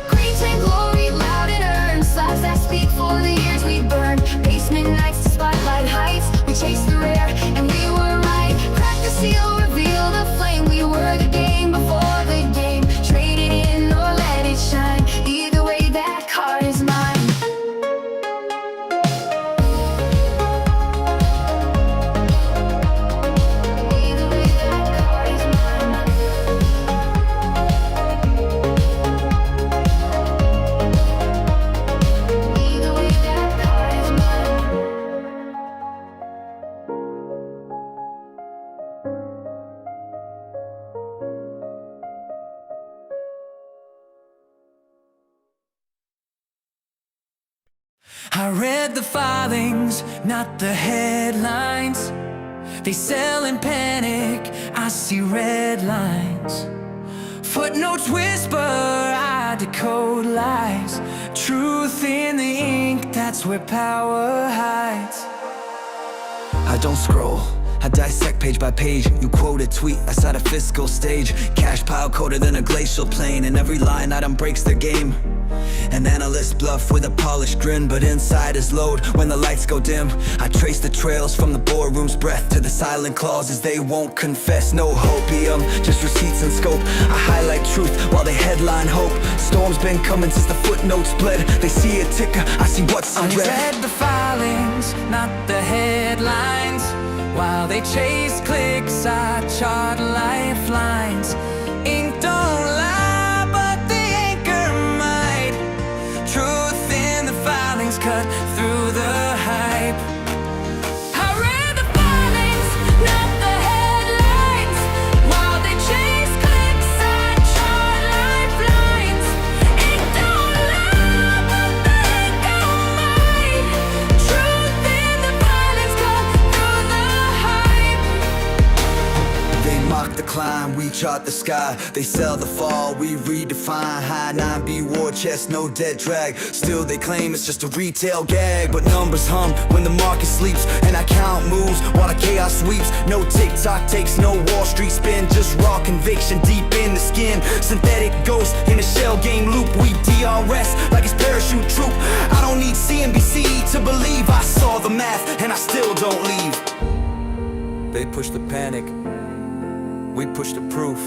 Great and glory, loud and earned. Slabs that speak for the years we burned. Basement nights to spotlight heights. We chased the rare and we were right. Crack the seal, reveal the flame. We were the game before the game. Trade it in or let it shine. Either way, that card is mine. I read the filings, not the headlines. They sell in panic, I see red lines. Footnotes whisper, I decode lies. Truth in the ink, that's where power hides. I don't scroll, I dissect page by page. You quote a tweet outside a fiscal stage. Cash pile colder than a glacial plain, and every line item breaks their game. An analyst bluff with a polished grin, but inside is load when the lights go dim. I trace the trails from the boardroom's breath to the silent clauses they won't confess. No hopium, just receipts and scope. I highlight truth while they headline hope. Storm's been coming since the footnotes bled. They see a ticker, I see what's in red. I read the filings, not the headlines. While they chase clicks, I chart lifelines. Ink don't lie, but the anchor might. Truth in the filings cut through the hype. I read the filings, not the headlines. While they chase clicks, I chart lifelines. Ink don't lie, but the anchor might. Truth in the filings cut through the hype. They mock the climb, we chart the sky. They sell the fall, we redefine. High 9B war chest, no dead drag. Still they claim it's just a retail gag. But numbers hum when the market sleeps, and I count moves while the chaos sweeps. No TikTok takes, no Wall Street spin. Just raw conviction deep in the skin. Synthetic ghost in a shell game loop. We DRS like it's parachute troop. I don't need CNBC to believe. I saw the math and I still don't leave. They push the panic, we push the proof.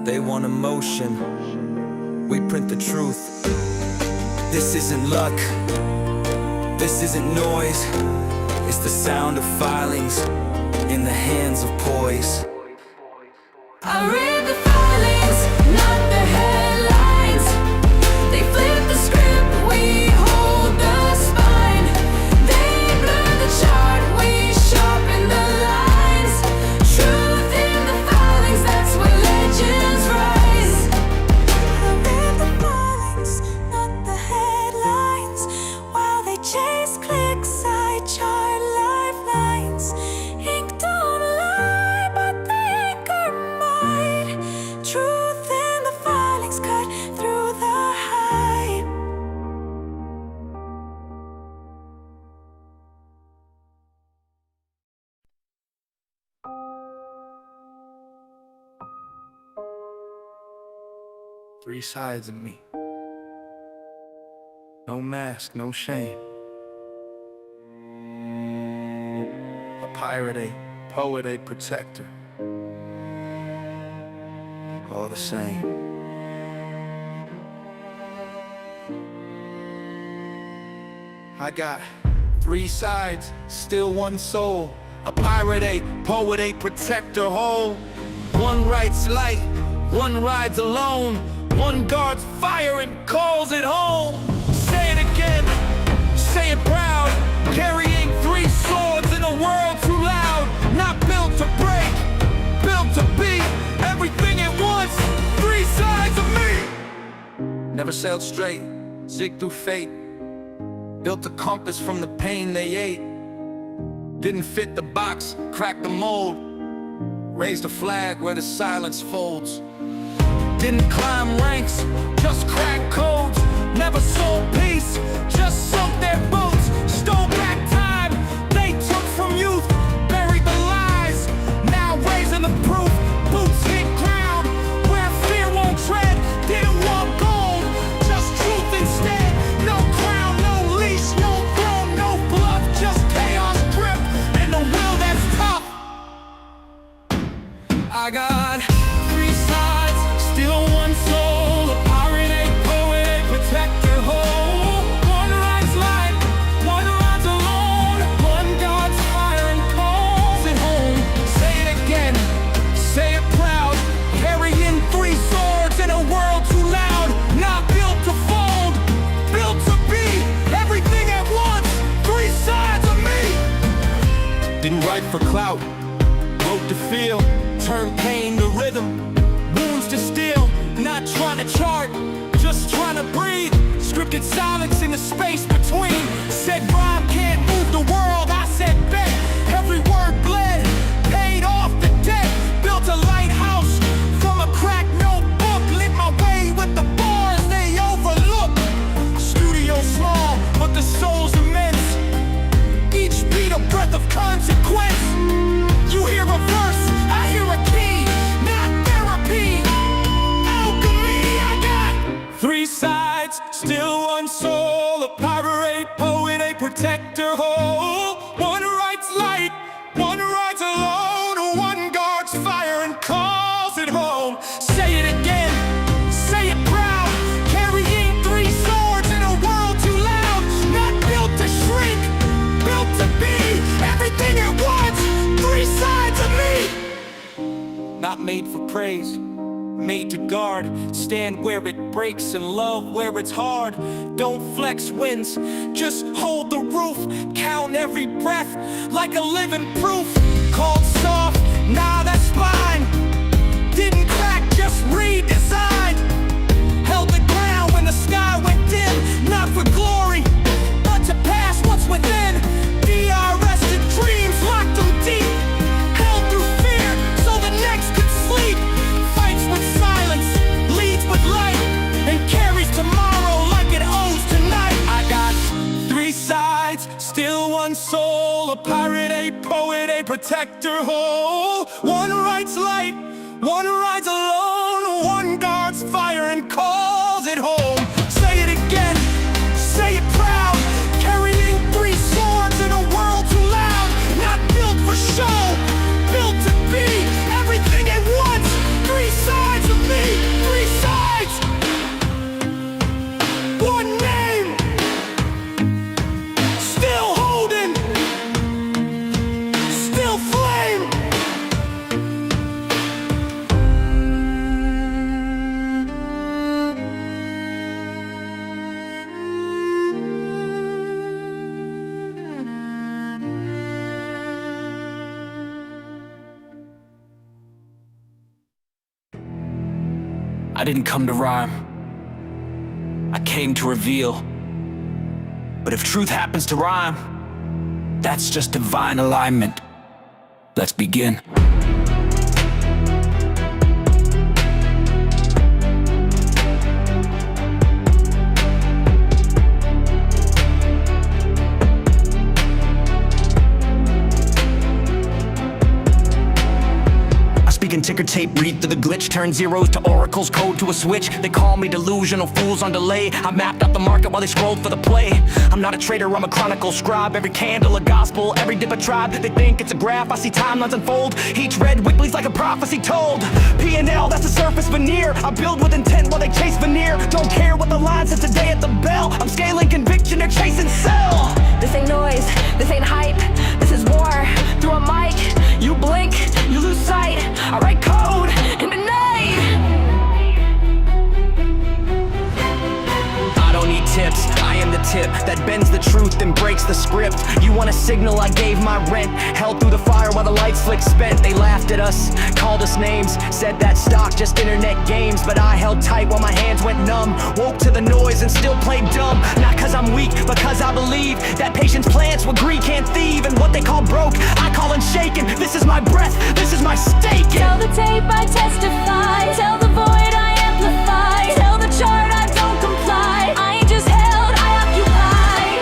They want emotion, we print the truth. This isn't luck, this isn't noise. It's the sound of filings in the hands of poise. I read the filings, not the headlines. They flip the script Three sides of me. No mask, no shame. A pirate, a poet, a protector. All the same. I got three sides, still one soul. A pirate, a poet, a protector whole. One writes light, one rides alone. One guards fire and calls it home. Say it again, say it proud. Carrying three swords in a world too loud. Not built to break, built to be everything at once. Three sides of me. Never sailed straight, zigged through fate. Built a compass from the pain they ate. Didn't fit the box, cracked the mold. Raised a flag where the silence folds. Didn't climb ranks, just cracked codes. Never sold peace, just sunk their boats. Stole back time, they took from youth. Buried the lies, now raising the proof. Boots hit ground, where fear won't tread. Didn't want gold, just truth instead. No crown, no leash, no throne, no bluff. Just chaos grip, and the will that's tough. I got three sides, still one soul. A pirate, a poet, a protector whole. One rides light, one rides alone. One guards fire and calls it home. Say it again, say it proud. Carrying three swords in a world too loud. Not built to fold, built to be everything at once. Three sides of me. Didn't write for clout, wrote to feel. Turn pain to rhythm, wounds to steel. Not trying to chart, just trying to breathe. Scripted silence in the space between. Said rhyme can't move the world, I said bet. Every word bled, paid off the debt. Built a lighthouse from a cracked notebook. Lit my way with the bars they overlook. Studio small, but the soul's immense. Each beat a breath of consequence. You hear a verse, I hear a key, not therapy. Alchemy, I got three sides, still one soul. A pirate, a poet, a protector whole. One writes light, one rides alone. One guards fire and calls it home. Say it again, say it proud. Carrying three swords in a world too loud. Not built to shrink, built to be everything at once. Three sides of me. Not made for praise, made to guard. Stand where it breaks and love where it's hard. Don't flex wins, just hold the roof. Count every breath like a living proof. Called soft, nah that's fine. Didn't crack, just redesigned. Held the ground when the sky went dim. Not for glory, but to pass what's within. DRS to dreams, locked them deep. Held through fear so the next could sleep. Fights with silence, leads with light. And carries tomorrow like it owns tonight. I got three sides, still one soul. A pirate, a poet, a protector whole. One writes light, one rides alone. One guards fire and calls it home. Say it again, say it proud. Carrying three swords in a world too loud. Not built for show, built to be everything at once. Three sides of me, three sides. One name, still holding, still flame. I didn't come to rhyme, I came to reveal. But if truth happens to rhyme, that's just divine alignment. Let's begin. can ticker tape, read through the glitch, turn zeros to oracles, code to a switch. They call me delusional, fools on delay. I mapped out the market while they scrolled for the play. I'm not a trader, I'm a chronicle scribe. Every candle a gospel, every dip a tribe. They think it's a graph, I see timelines unfold. Each red weekly's like a prophecy told. P&L, that's the surface veneer. I build with intent while they chase veneer. Don't care what the line says today at the bell. I'm scaling conviction, they're chasing sell. This ain't noise, this ain't hype. This is war, through a mic. You blink, you lose sight. I write code in the night. I don't need tips, I am the tip that bends the truth and breaks the script. You want a signal, I gave my rent. Held through the fire while the lights flicked spent. They laughed at us, called us names, said that stock, just internet games. But I held tight while my hands went numb. Woke to the noise and still played dumb. Not cause I'm weak, but cause I believe that patience plants what greed can't thieve. And what they call broke, I call unshaken. This is my breath, this is my stake. Tell the tape I testify. Tell the void I amplify. Tell the chart I don't comply. I ain't just held, I occupy.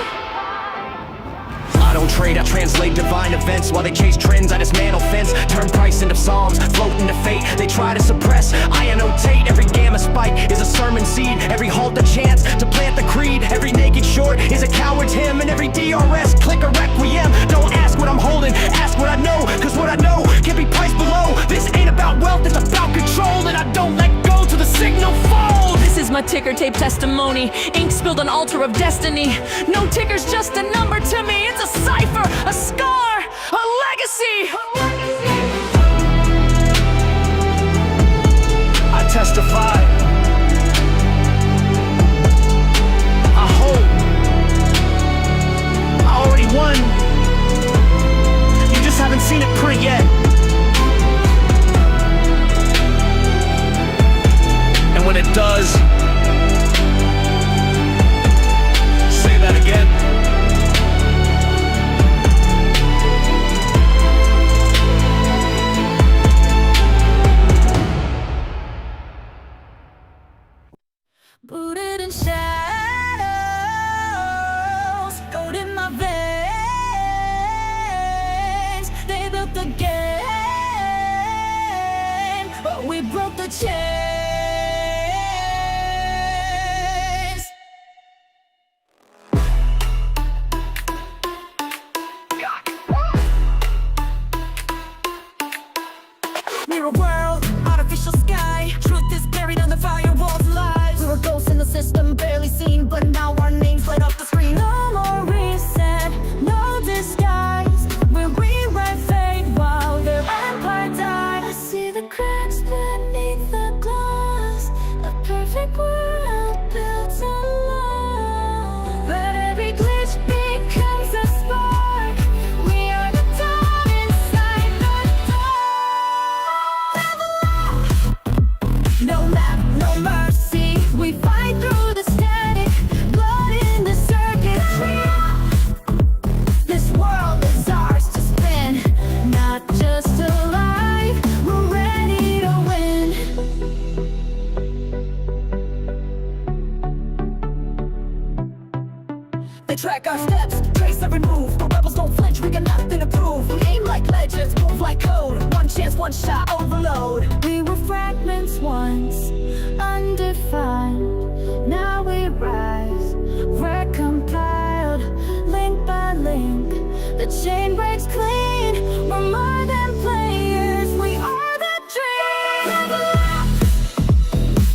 I don't trade, I translate divine events. While they chase trends, I dismantle fence. Turn price into psalms, float into fate. They try to suppress, I annotate. Every gamma spike is a sermon seed. Every halt a chance to plant the creed. Every naked short is a coward's hymn. And every DRS click a requiem. Don't ask what I'm holding, ask what I know. Cause what I know can't be priced below. This ain't about wealth, it's about control. And I don't let go till the signal falls. This is my ticker tape testimony. Ink spilled on altar of destiny. No ticker's just a number to me. It's a cipher, a scar, a legacy. I testify. I hope. I already won. You just haven't seen it print yet. And when it does, say that again. Booted in shadows, gold in my veins. They built the game, but we broke the chains. Mirror world, artificial sky. Truth is buried under firewalls, lies. We were ghosts in the system, barely seen, but now our names light up the screen. No more reset, no disguise. We rewrite fate while their empire dies. I see the cracks beneath the glass. A perfect world built alone. But every glitch becomes a spark. We are the dawn inside the dark. No map, no mercy. We fight through the static, blood in the circuitry. This world is ours to spin, not just alive. We're ready to win. They track our steps, trace every move. The rebels don't flinch, we got nothing to prove. We aim like legends, move like code. One chance, one shot, overload. We were fragments once, undefined. Now we rise, recompiled, link by link. The chain breaks clean. We're more than players, we are the dream.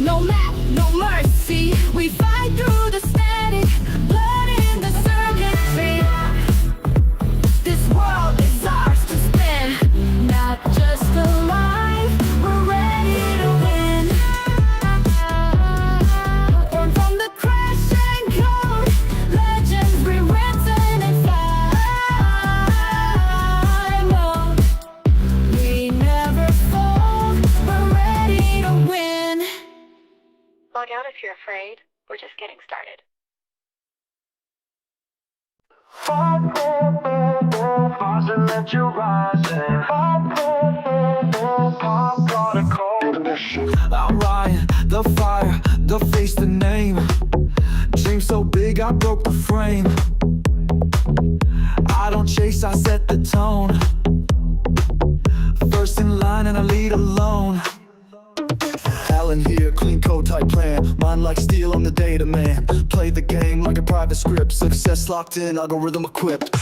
No map, no mercy. We fight through the static, blood in the circuitry. This world is ours to spin, not just alive. We're ready to win. Born from the crash and code, legends rewritten in fire mode. We never fold, we're ready to win. Log out if you're afraid. We're just getting started. I'll ride the fire, the face, the name. Dream so big I broke the frame. I don't chase, I set the tone. First in line line and I lead alone. Alan here, clean code type plan. Mind like steel, I'm the data man. Play the game like a private script. Success locked in, algorithm equipped.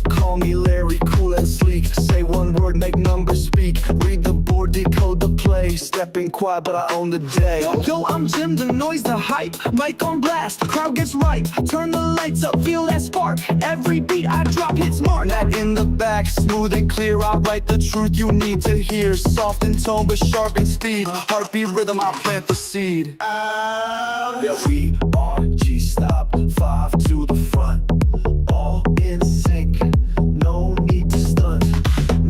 Call me Larry, cool and sleek. Say one word, make numbers speak. Read the board, decode the play. Stepping quiet, but I own the day. Yo, I'm Jim, the noise, the hype. Mic on blast, crowd gets right. Turn the lights up, feel that spark. Every beat I drop hits smart. That in the back, smooth and clear. I write the truth you need to hear. Soft in tone, but sharp in speed. Heartbeat rhythm, I plant the seed. Yeah, we are G-Stop, 5 to the front. All in sync, no need to stunt.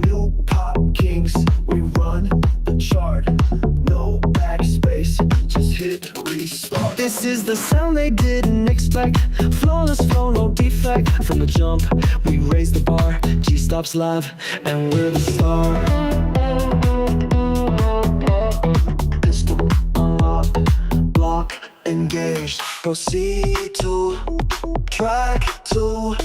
New pop kings, we run the chart. No backspace, just hit restart. This is the sound they didn't expect. Flawless flow, no defect. From the jump, we raise the bar. G-Stop's live, and we're the star. Pistol unlocked, block engaged. Proceed to track 2.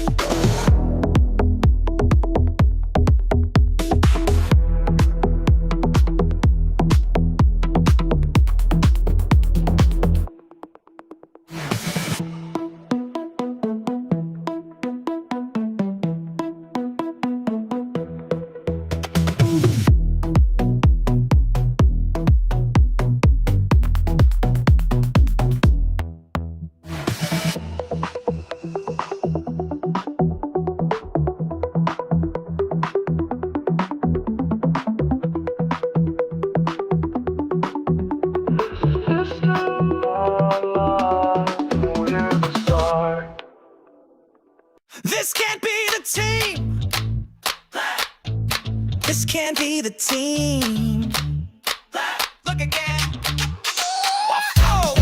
This can't be the team. This can't be the team. Look again. Oh.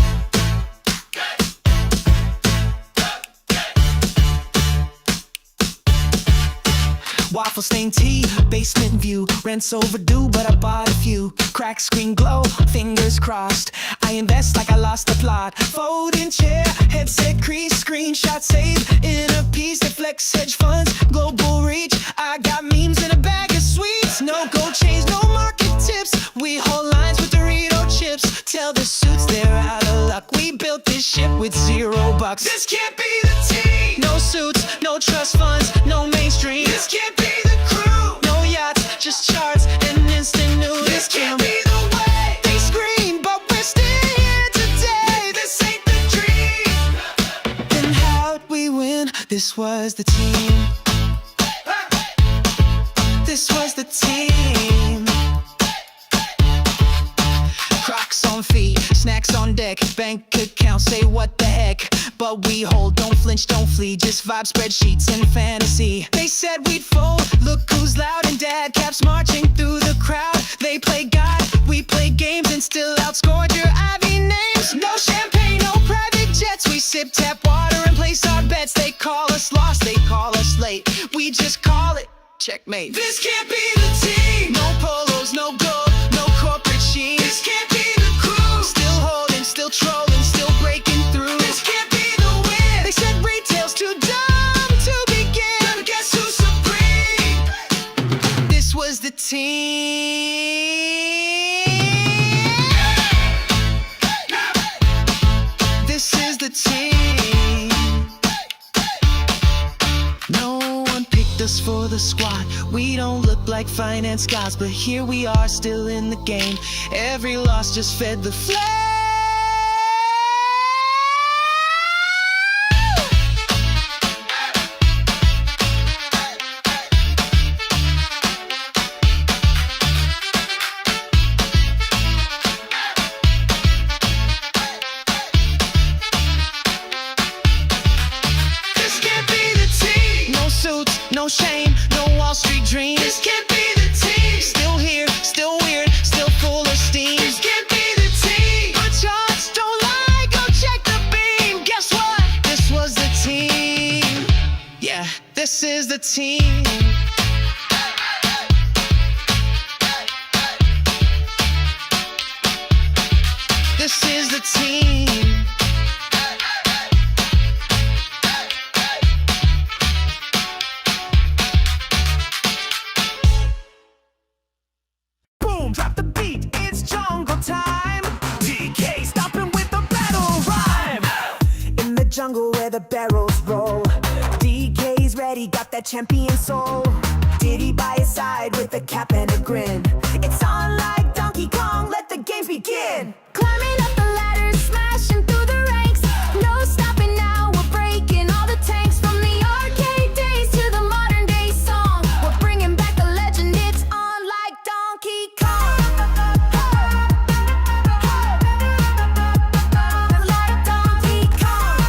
Waffle stain tea, basement view. Rent's overdue, but I bought a few. Crack screen glow, fingers crossed. I invest like I lost the plot. Folding chair, headset crease, screenshot save. In a piece that flex hedge funds, global reach. I got memes in a bag of sweets. No gold chains, no market tips. We hold lines with Dorito chips. Tell the suits they're out of luck. We built this ship with $0. This can't be the team. No suits, no trust funds, no mainstream. This can't be the crew. No yachts, just charts and instant news. This can't be the way. They scream, but we're still here today. This ain't the dream. Then how'd we win? This was the team. This was the team. Crocs on feet, snacks on deck. Bank account, say what the heck. But we hold, don't flinch, don't flee. Just vibe spreadsheets and fantasy. They said we'd fold, look who's loud. And dad caps marching through the crowd. They play God, we play games. And still outscored your Ivy names. No champagne, no private jets. We sip tap water and place our bets. They call us lost, they call us late. We just call it checkmate. This can't be the team. No polos, no gold, no corporate sheen. This can't be the crew. Still holding, still trolling, still breaking through. This can't be the win. They said retail's too dumb to begin. But guess who's supreme? This was the team. This is the team. No one picked us for the squad. We don't look like finance guys, but here we are still in the game. Every loss just fed the flame. This can't be the team. No suits, no shame, no Wall Street dreams. This can't be the team. Still here, still weird, still full of steam. This can't be the team. But charts don't lie, go check the beam. Guess what? This was the team. Yeah, this is the team. This is the team. Boom! boom, drop the beat, it's jungle time. DK stopping with the battle rhyme. In the jungle where the barrels roll, DK's ready, got that champion soul. Diddy by his side with a cap and a grin. It's on like Donkey Kong, let the games begin. Climbing up the ladder, smashing through the ranks. No stopping now, we're breaking all the tanks. From the arcade days to the modern day song, we're bringing back the legend, it's on like Donkey Kong. Like Donkey Kong.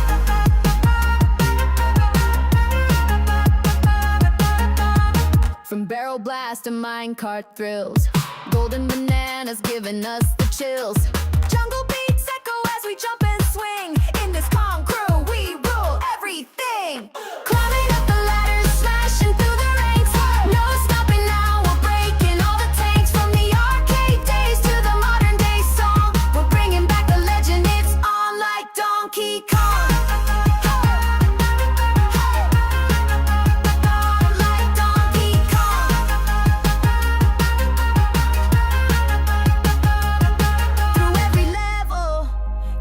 From barrel blast to minecart thrills, golden bananas giving us the chills. Jungle beats echo as we jump and swing. In this Kong crew, we rule everything. Climbing up the ladder, smashing through the ranks. No stopping now, we're breaking all the tanks. From the arcade days to the modern day song, we're bringing back the legend, it's on like Donkey Kong. Like Donkey Kong. Through every level,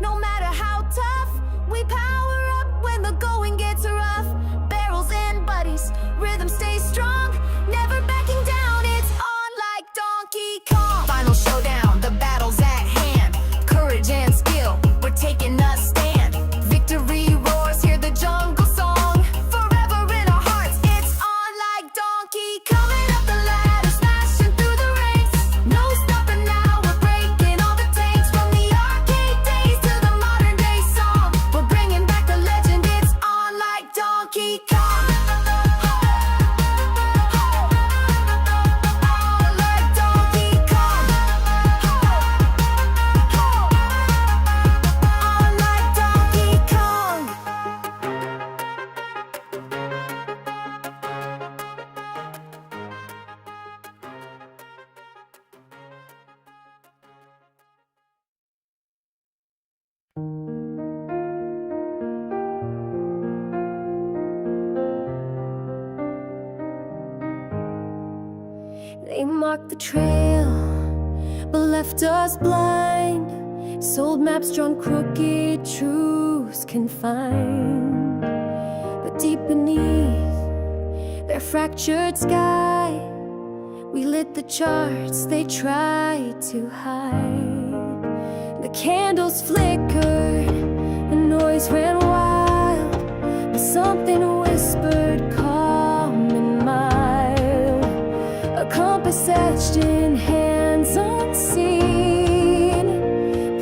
no matter how tough, we power up when the going gets rough. Barrels and buddies, rhythm stays strong, never backing down, it's on like Donkey Kong. Final showdown, the battle's at hand. Courage and skill, we're taking a stand. Victory roars, hear the jungle song. Forever in our hearts, it's on like Donkey. Coming up the ladder, smashing through the ranks. No stopping now, we're breaking all the tanks. From the arcade days to the modern day song, we're bringing back the legend, it's on like Donkey Kong. Like Donkey Kong. On like Donkey Kong. They marked the trail, but left us blind. Sold maps drawn crooked, truths confined. But deep beneath their fractured sky, we lit the charts they tried to hide. The candles flickered, the noise ran wild, but something whispered calm and mild. A compass etched in hands unseen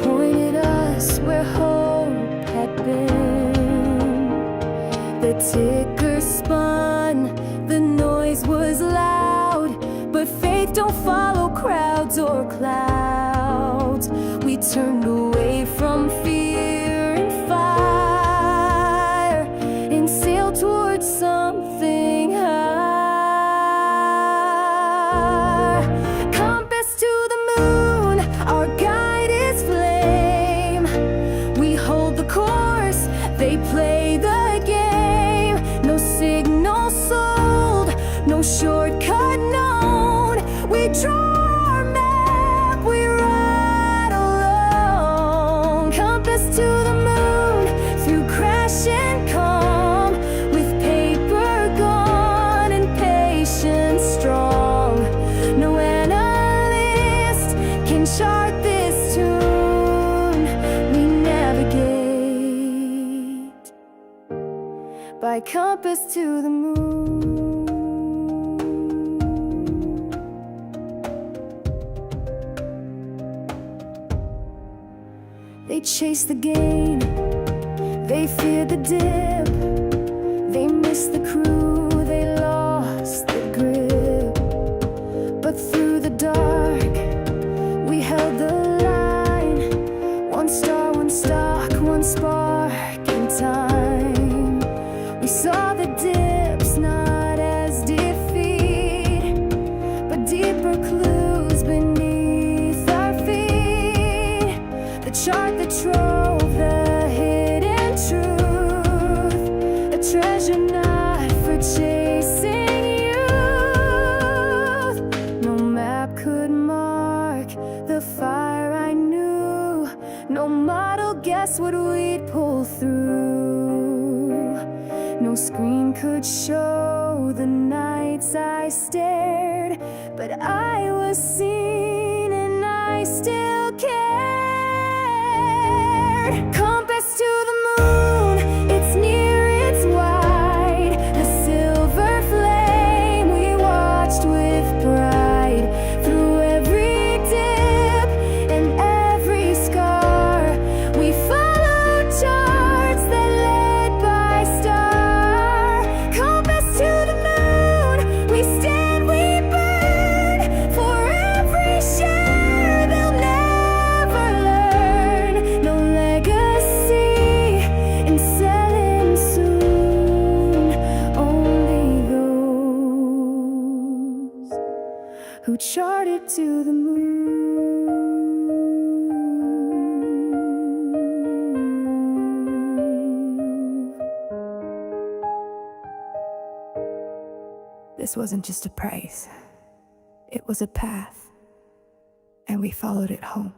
pointed us where hope had been. The ticker spun, the noise was loud, but faith don't follow crowds or clouds. We turned away from fear and fire and sailed towards something higher. Compass to the moon, our guide is flame. We hold the course, they play the game. No signal sold, no shortcut known. We draw our map, we ride alone. Compass to the moon, through crash and calm, with paper gone and patience strong. No analyst can chart this tune. We navigate by compass to the moon. They chased the gain, they feared the dip. They missed the crew, they lost the grip. But through the dark, we held the line. One star, one stock, one spark in time. We saw the dips not as defeat, but deeper clues beneath our feet. The chart that drove the hidden truth, a treasure not for chasing youth. No map could spark, the fire I knew. No model guess what we'd pull through. No screen could show the nights I stared, but I was seen and I still cared. Compass to the moon, it's near, it's wide. The silver flame we watched with pride. Through every dip and every scar, we followed charts that led by star. Compass to the moon, we stand, we burn. For every share they'll never learn. No legacy in selling soon. Only those who charted to the moon. This wasn't just a price, it was a path, and we followed it home.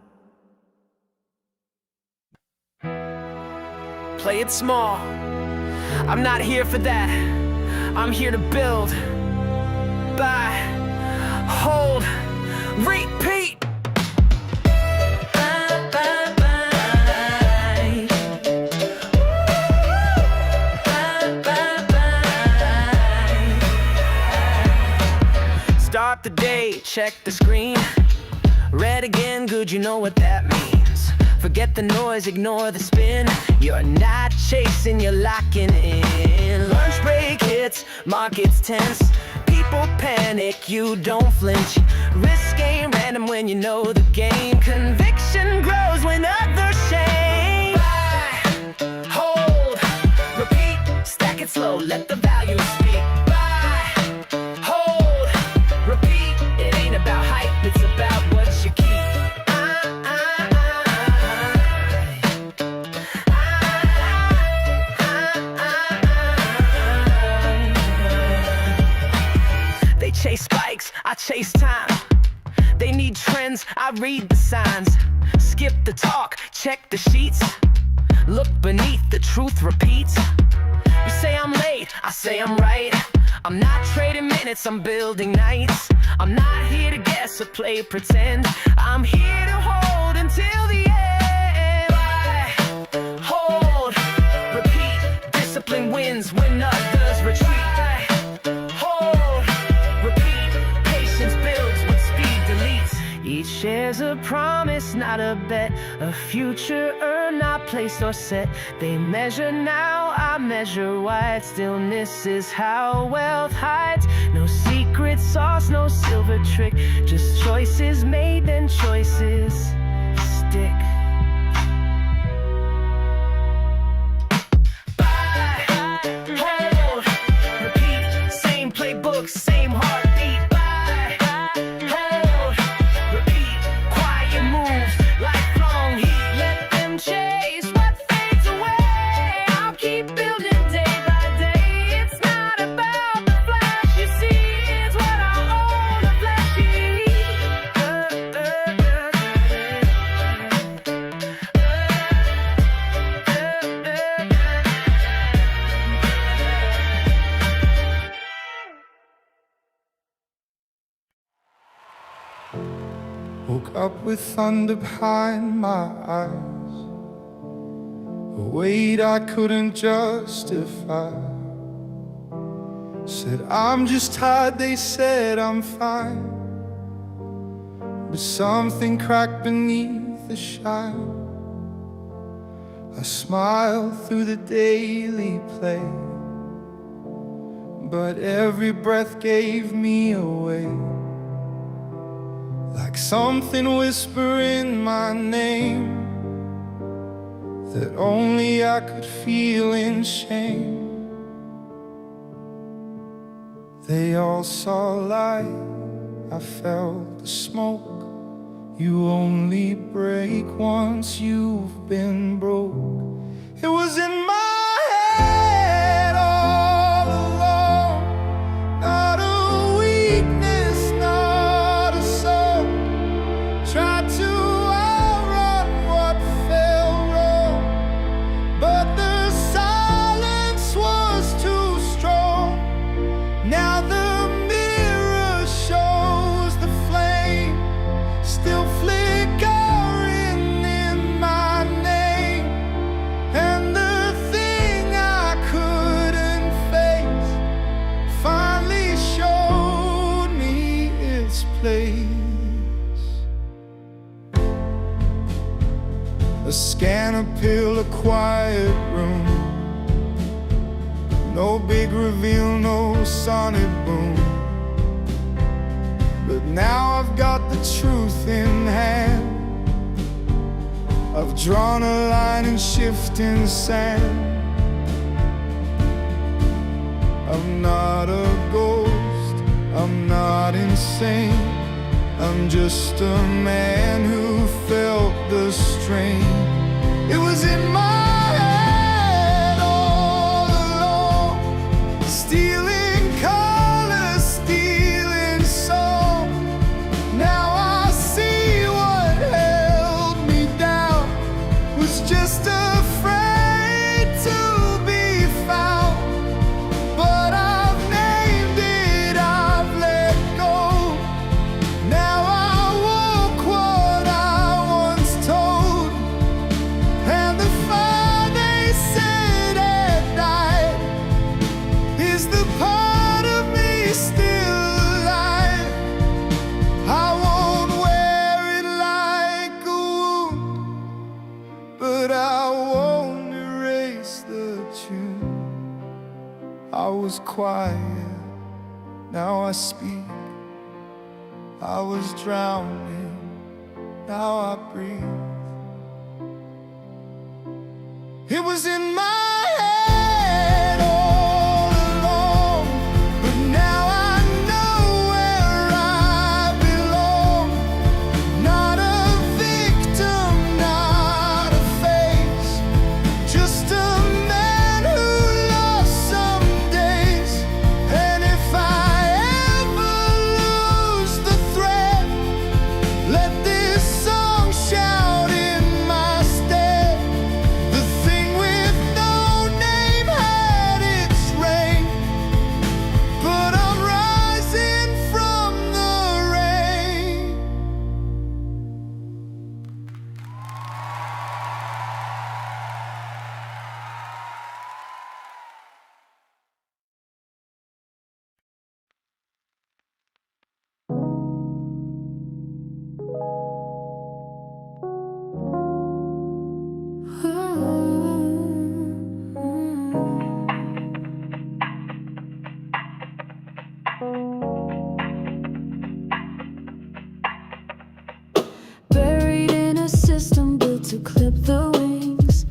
Play it small. I'm not here for that. I'm here to build. Buy, hold, repeat. Start the day, check the screen. Red again, good, you know what that means. Forget the noise, ignore the spin. You're not chasing, you're locking in. Lunch break hits, markets tense. People panic, you don't flinch. Risk ain't random when you know the game. Conviction grows when others shame. Buy, hold, repeat. Stack it slow, let the value speak. Buy, hold, repeat. It ain't about hype, it's about what you keep. They chase spikes, I chase time. They need trends, I read the signs. Skip the talk, check the sheets. Look beneath, the truth repeats. You say I'm late, I say I'm right. I'm not trading minutes, I'm building nights. I'm not here to guess or play pretend. I'm here to hold until the end. I hold, repeat. Discipline wins when others retreat. I hold, repeat. Patience builds when speed deletes. Each share's a promise, not a bet. A future earned, not placed or set. They measure now, I measure wide. Stillness is how wealth hides. No secret sauce, no silver trick. Just choices made, then choices stick. Buy, hold, repeat. Same playbook, same heartbeat. Buy, hold, repeat. Quiet moves, lifelong heat. Let them chase what fades away. I'll keep building day by day. It's not about the flash you see, it's what I own, the flesh you Woke up with thunder behind my eyes, a weight I couldn't justify. Said I'm just tired, they said I'm fine, but something cracked beneath the shine. I smiled through the daily play, but every breath gave me away. Like something whispering my name that only I could feel in shame. They all saw light, I felt the smoke. You only break once you've been broke. It was in my head all along, not a weakness, not a soul. A scanner pill, a quiet room. No big reveal, no sonic boom. But now I've got the truth in hand. I've drawn a line in shifting sand. I'm not a ghost, I'm not insane. I'm just a man who felt the strain. It was in my head all along, stealing colors, stealing soul. Now I see what held me down was just afraid to be found. But I've named it, I've let go. Now I walk what I once told. And the fire they said had died is the part of me still alive. I won't wear it like a wound, but I won't erase the tune. I was quiet, now I speak. I was drowning, now I breathe. It was in my head all along, but now I know where I belong. Not a victim, not a face, just a man who lost some days. And if I ever lose the thread, let this song shout in my stead. The thing with no name had its reign, but I'm rising from the rain. Buried in a system built to clip the wings,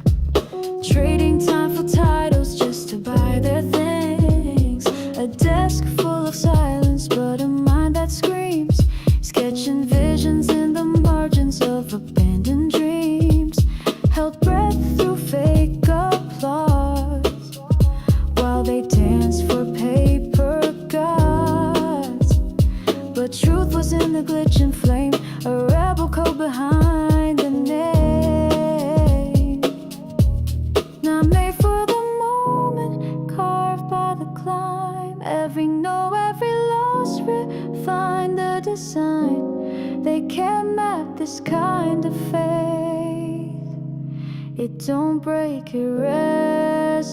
trading time for titles just to buy their things. A desk full of silence, but a mind that screams, sketching visions in the margins of abandoned dreams. Held breath through fake applause while they dance for paper gods. But truth was in the glitch and flame, a rebel code behind the name. Not made for the moment, carved by the climb. Every no, every loss, refine the design. They can't map this kind of faith. It don't break, it resonates.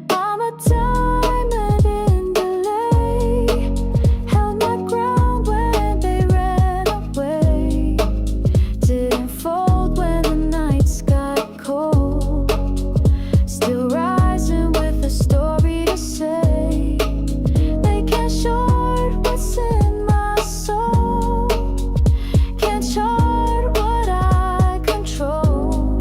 I'm a diamond in delay, held my ground when they ran away. Didn't fold when the nights got cold. Still rising with a story to say. They can't short what's in my soul, can't chart what I control.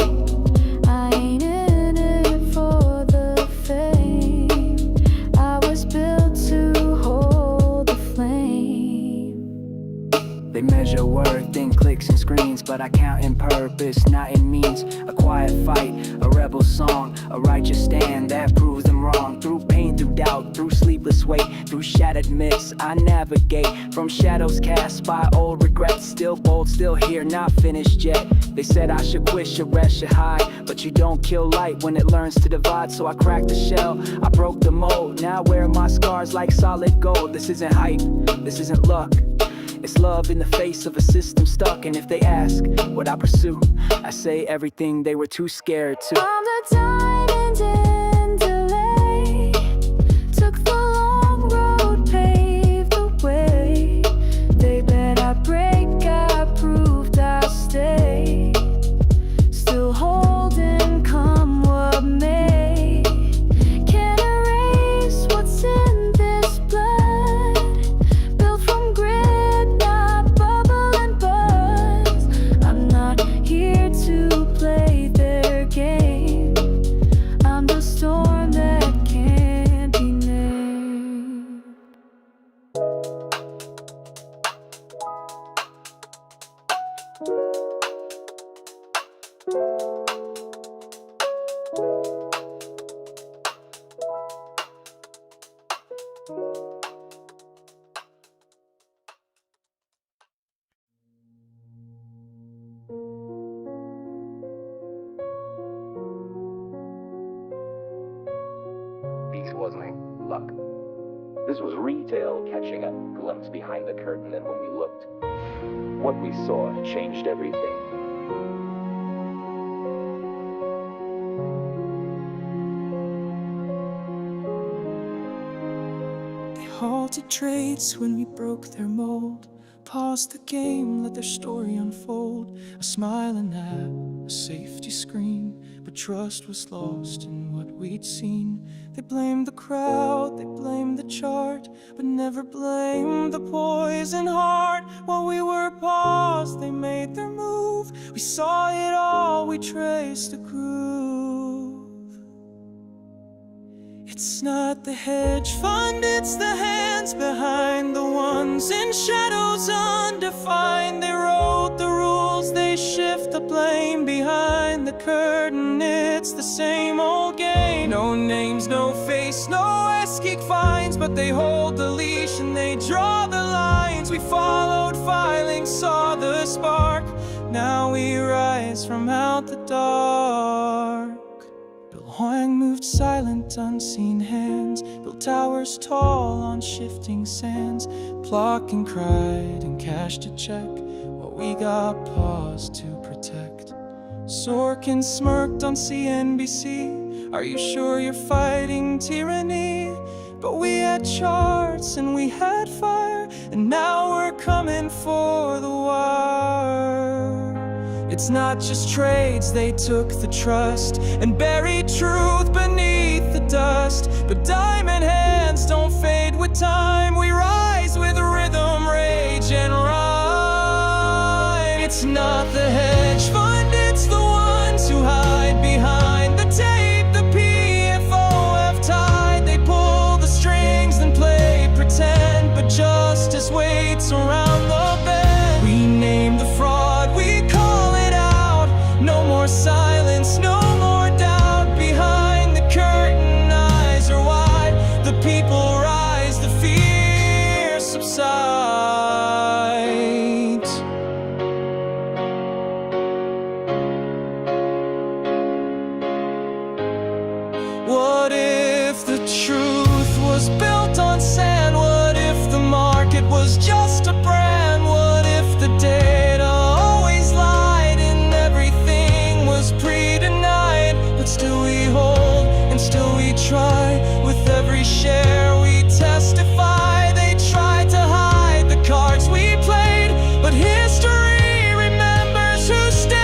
I ain't in it for the fame. I was built to hold the flame. They measure worth in clicks and screens, but I count in purpose, not in means. A quiet fight, a rebel song, a righteous stand that proves them wrong. Through pain, through doubt, through sleepless wait, through shattered myths, I navigate from shadows cast by old regrets. Still bold, still here, not finished yet. They said I should quit, should rest, should hide, but you don't kill light when it learns to divide. So I cracked the shell, I broke the mold. Now I wear my scars like solid gold. This isn't hype, this isn't luck. It's love in the face of a system stuck. And if they ask what I pursue, I say everything they were too scared to. I'm the diamond in delay, took the long road, paved the way. They bet I break, I proved I stay. wasn't a luck. This was retail catching a glimpse behind the curtain, and when we looked, what we saw changed everything. They halted trades when we broke their mold. Paused the game, let their story unfold. A smiling app, a safety screen, but trust was lost in what we'd seen. They blamed the crowd, they blamed the chart, but never blamed the poison heart. While we were paused, they made their move. We saw it all, we traced the groove. It's not the hedge fund, it's the hands behind, the ones in shadows undefined. They wrote the rules, they shift the blame. Behind the curtain, it's the same old game. No names, no face, no ass-kick fines, but they hold the leash and they draw the lines. We followed filings, saw the spark. Now we rise from out the dark. Huang moved silent, unseen hands, built towers tall on shifting sands. Plock and cried and cashed a check, what we got paused to protect. Sorkin smirked on CNBC, are you sure you're fighting tyranny? But we had charts and we had fire, and now we're coming for the wire. It's not just trades, they took the trust and buried truth beneath the dust. But diamond hands don't fade with time. We rise with rhythm, rage, and rhyme. It's not the hedge fund, it's the ones who hide behind the tape. The PFOF tide, they pull the strings and play pretend, but justice waits around the bend. We name the fraud, we call it out. No more silence, no more doubt. Behind the curtain, eyes are wide. The people rise, the fear subsides. What if the truth was built on sand? What if the market was just a brand? What if the data always lied and everything was pre-denied? But still we hold and still we try. With every share we testify. They tried to hide the cards we played, but history remembers who stayed.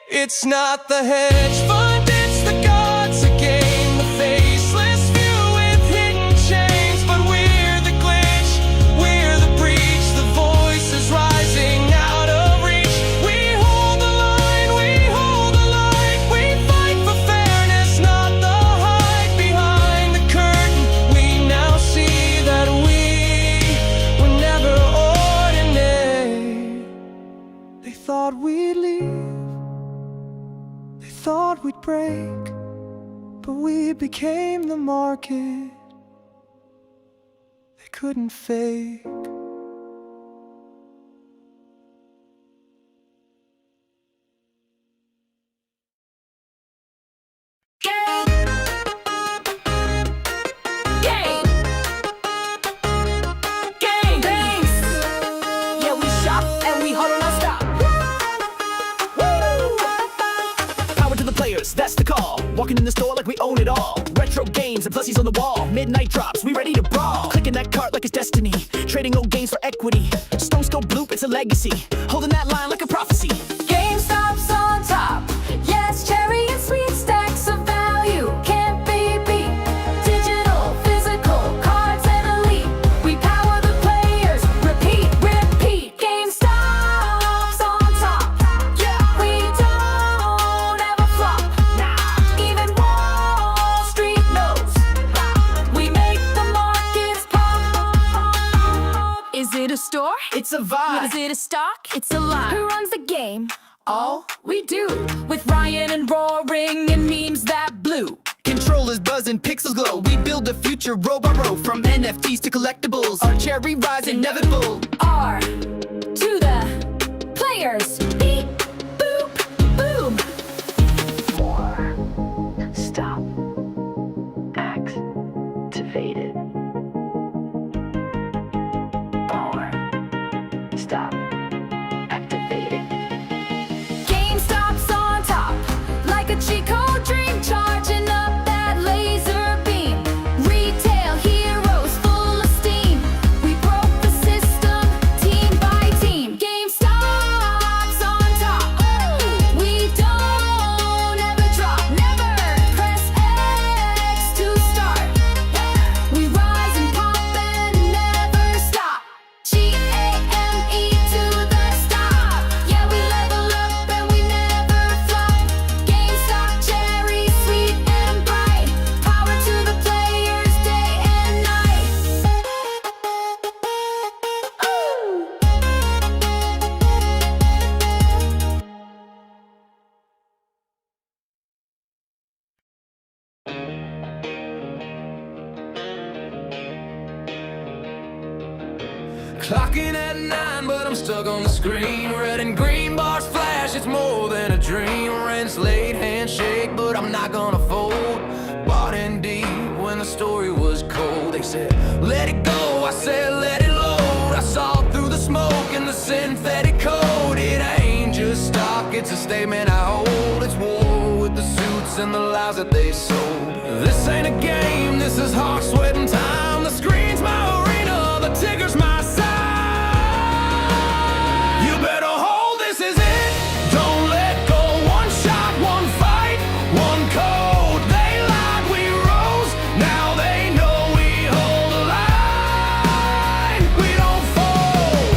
It's not the hedge fund, it's the gods again. The faceless few with hidden chains. But we're the glitch, we're the breach. The voices rising out of reach. We hold the line, we hold the light. We fight for fairness, not the hype. Behind the curtain, we now see that we were never ordinary. They thought we'd leave, they thought we'd break, but we became the market they couldn't fake. Yeah, we shop and we huddle non-stop. Power to the players, that's the call. Walking in the store like we own it all. Retro games and plussies on the wall. Midnight drops, we ready to brawl. Clicking that cart like it's destiny. Trading old games for equity. Stone Skull Bloop, it's a legacy. Holding that line like a prophecy. GameStop's on top. Yes, cherry and sweet stacks of value can't be beat. Digital, physical, cards and elite. We power the players. Repeat, repeat. GameStop's on top. We don't ever flop. Even Wall Street knows we make the markets pop. Is it a store? It's a vibe. Is it a stock? It's a lot. Who runs the game? All we do. With Ryan and roaring and memes that blew. Controllers buzzing, pixels glow. We build the future row by row. From NFTs to collectibles, our cherry rise inevitable. R to the players. Beep, boop, boom. Clocking at 9, but I'm stuck on the screen. Red and green bars flash, it's more than a dream. Rent's late, handshake, but I'm not gonna fold. Bought in deep when the story was cold. They said, let it go, I said, let it load. I saw through the smoke and the synthetic code. It ain't just stock, it's a statement I hold. It's war with the suits and the lies that they sold. This ain't a game, this is hard sweating time. The screen's my arena, the ticker's my side. You better hold, this is it. Don't let go, one shot, one fight, one code. They lied, we rose, now they know we hold the line. We don't fold.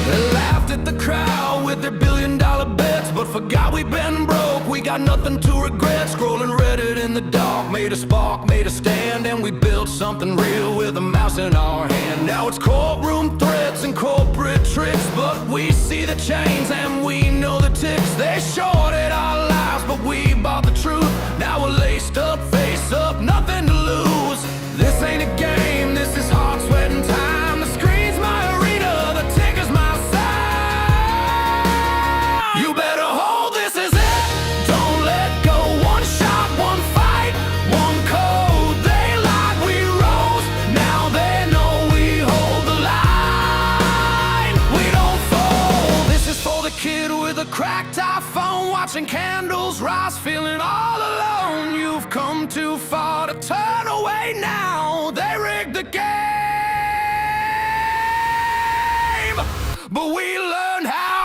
They laughed at the crowd with their billion-dollar bets, but forgot we've been broke, we got nothing to regret. Scrolling Reddit in the dark, made a spark, made a stand, and we built something real with a mouse in our hand. Now it's courtroom threats and corporate tricks, but we see the chains and we know the ticks. They shorted our lives, but we bought the truth. Now we're laced up, face up, nothing to lose. This ain't a game, this is hard sweating time. The screen's my arena, the ticker's my side. You better hold, this is it. Don't let go, one shot, one fight, one code. They lied, we rose, now they know we hold the line. We don't fold. This is for the kid with a cracked iPhone, watching candles rise, feeling all alone. You've come too far to turn away now. They rigged the game, but we learned how.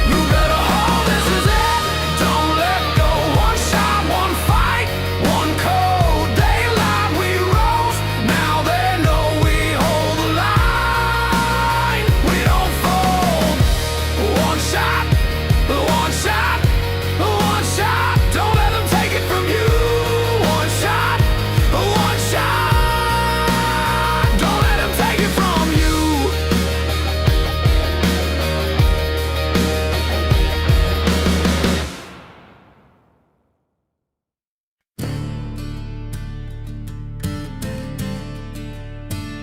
You better hold, this is it. Don't let go, one shot, one fight, one code. They lied, we rose, now they know we hold the line. We don't fold. One shot, one shot, one shot. Don't let them take it from you. One shot, one shot. Don't let them take it from you.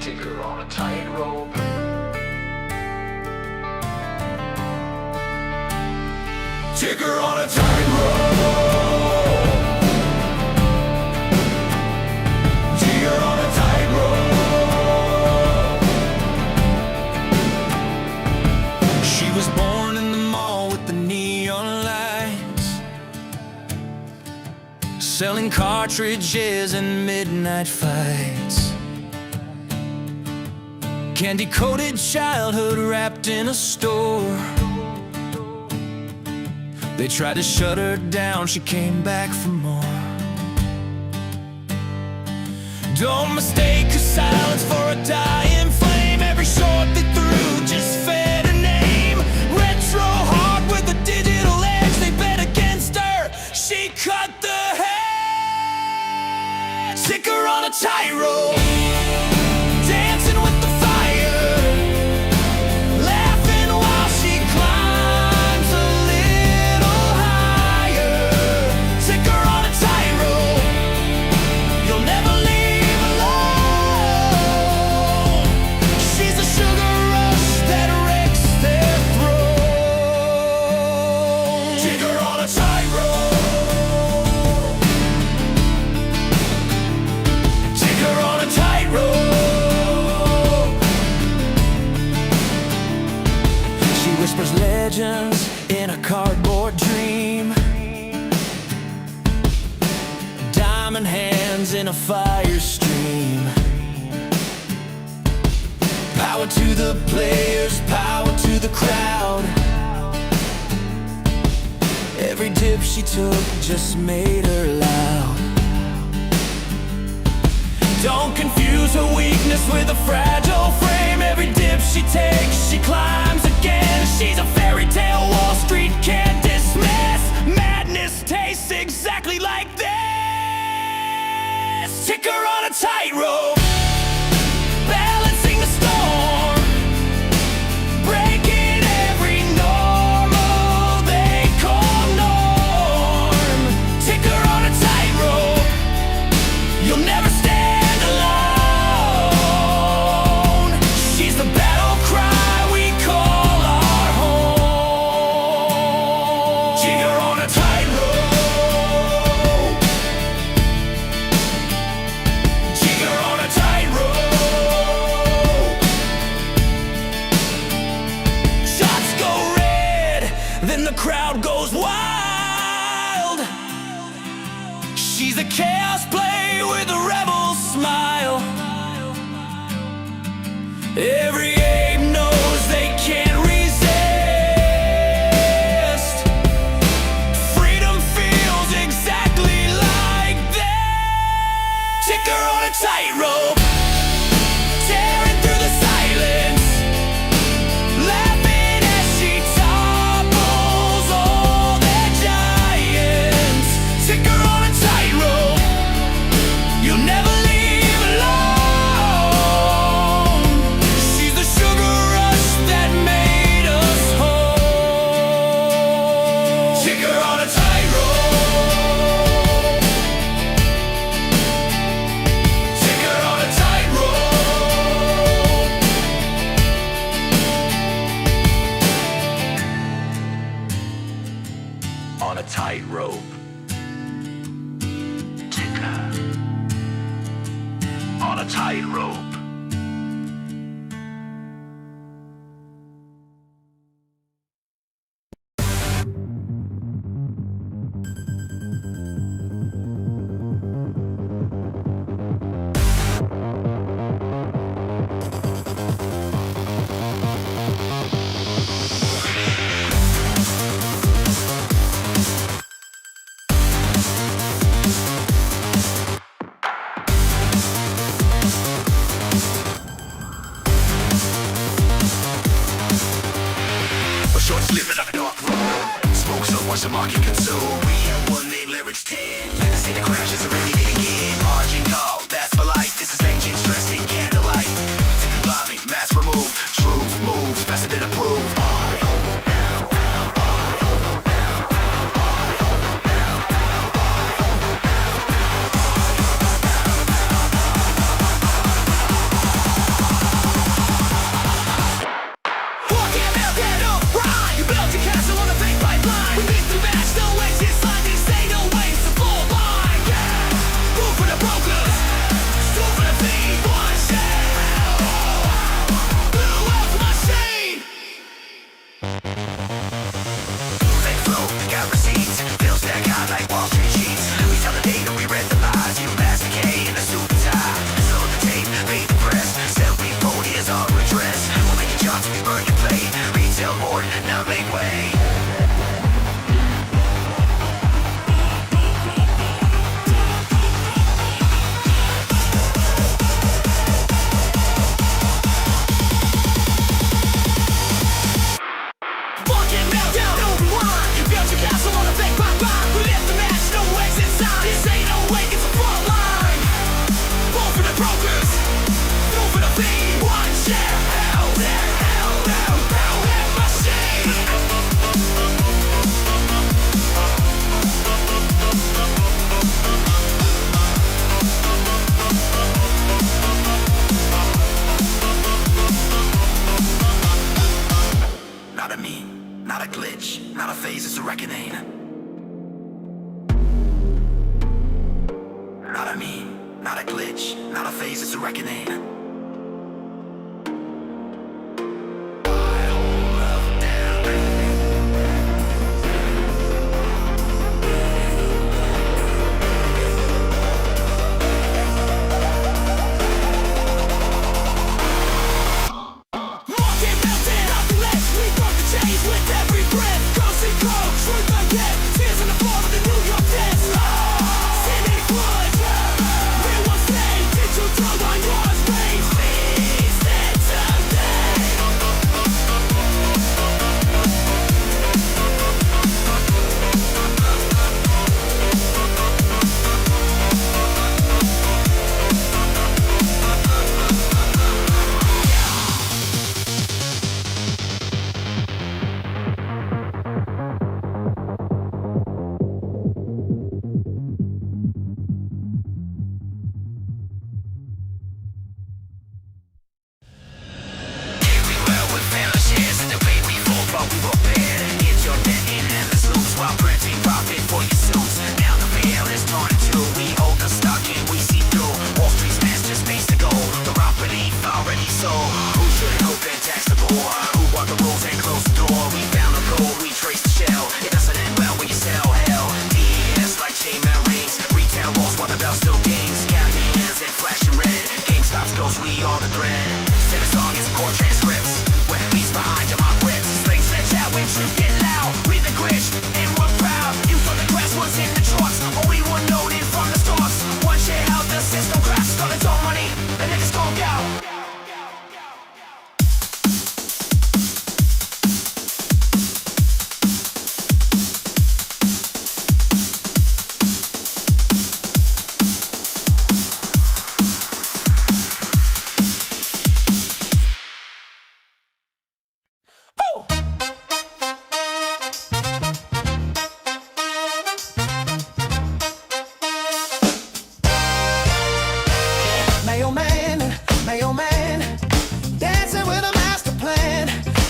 Ticker on a tightrope. Ticker on a tightrope. Ticker on a tightrope. She was born in the mall with the neon lights, selling cartridges and midnight fights. Candy-coated childhood wrapped in a store. They tried to shut her down, she came back for more. Don't mistake her silence for a dying flame. Every short they threw just fed her name. Retro hard with a digital edge, they bet against her, she cut the head. Ticker on a tightrope, dancing with the fire, laughing while she climbs a little higher. Ticker on a tightrope, you'll never leave alone. She's a sugar rush that wrecks their throne. Ticker on a tightrope. Ticker on a tightrope. She whispers legends in a cardboard dream. Diamond hands in a fire stream. Power to the players, power to the crowd. Every dip she took just made her loud. Don't confuse her weakness with a fragile frame. Every dip she takes, she climbs again. She's a fairy tale Wall Street can't dismiss. Madness tastes exactly like this. Ticker on a tightrope, balancing the storm. Every ape knows they can't resist. Freedom feels exactly like that. Ticker on a tightrope, tearing through the silence, laughing as she topples all their giants. Ticker on a tightrope, you'll never leave alone. She's the sugar rush that made us whole. Ticker on a tightrope, ticker on a tightrope. On a tightrope. Ticker on a tightrope. A short snippet of a dark room. Smoke so much the market consume. We have one name, lyrics 10. See the crashes already begin. Margin call, that's for life. This is engine stress in candlelight. Ticker lobby, mass remove. Truth moves faster than approved. Walking out that up ride. You built your castle on a fake pipeline. We beat the match, no exit sign. This ain't no way, it's a full line. Move for the brokers, move for the thief. One shell, blue elf machine. Fake flow, got receipts. Bills stack high like Wall Street sheets. We tell the data, we read the lies. You Master K in a suit and tie. Slow the tape, beat the press. Sell repo, here's our redress. We'll make your jobs, we burn your plate. Retail board, now make way. Walking out down, no rewind. You built your castle on a fake pipeline. We lit the match, no exit sign. This ain't no wake, it's a front line. Move for the brokers, move for the thief. One share, hell, there, hell, machine. Not a meme, not a glitch, not a phase, it's a reckoning. Not a meme, not a glitch, not a phase, it's a reckoning. Walking melted off the ledge. We broke the chains with every breath. Coast and cold, truth again. Tears in the form of the New York Jets. Cynic blood. We will stay. Did you throw on yours, rain?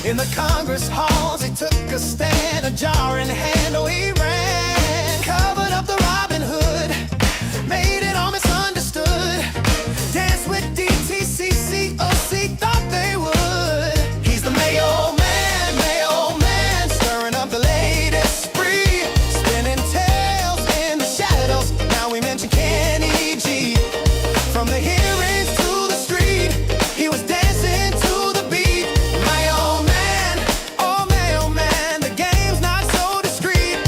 In the Congress halls, he took a stand, a jar in hand, oh, he ran. Covered up the Robin Hood, made it all misunderstood. Danced with DTCC, OC, thought they would. He's the Mayo man, stirring up the latest spree. Spinning tales in the shadows, now we mention Kenny G. From the hearings to the street, he was dancing to the beat. Mayo man, oh Mayo man, the game's not so discreet.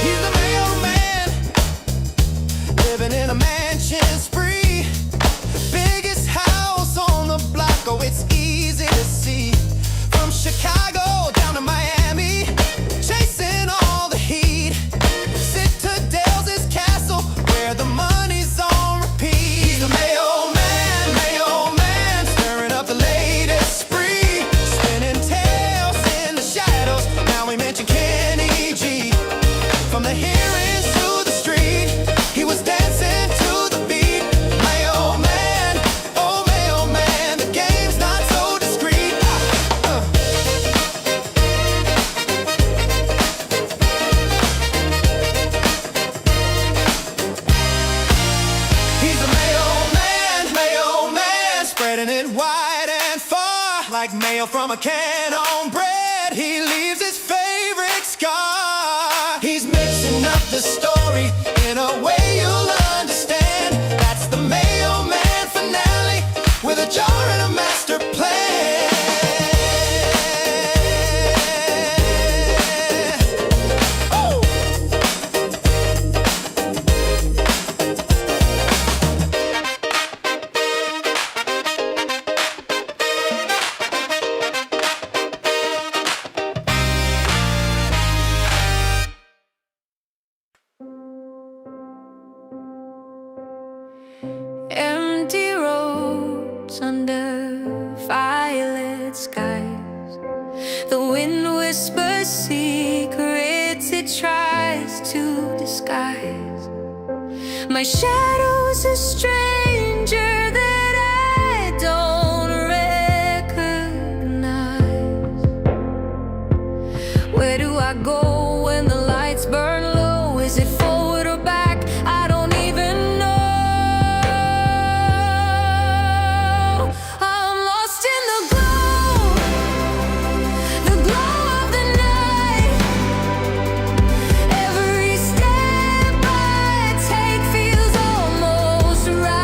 He's the Mayo man, living in a mansion spree. Biggest house on the block, oh it's easy to see. From Chicago down to Miami, chasing all the heat. Citadel's his castle, where the money's on repeat. He's the Mayo man, stirring up the latest spree. Spinning tales in the shadows, now we mention Kenny G. From the hearings to the street, he was dancing to the beat. Mayo man, oh Mayo man, the game's not so discreet. He's a Mayo man, spreading it wide and far. Like mayo from a can on bread, he leaves his favorite scar. He's mixing up the story in a way you'll understand. That's the Mayo Man finale, with a jar and a master plan. Ooh. Empty roads under violet skies. The wind whispers secrets it tries to disguise. My shadow's a stranger that I don't recognize. Where do I go when the lights burn low? Is it forward or back? I don't even know. I'm lost in the glow of the night. Every step I take feels almost right.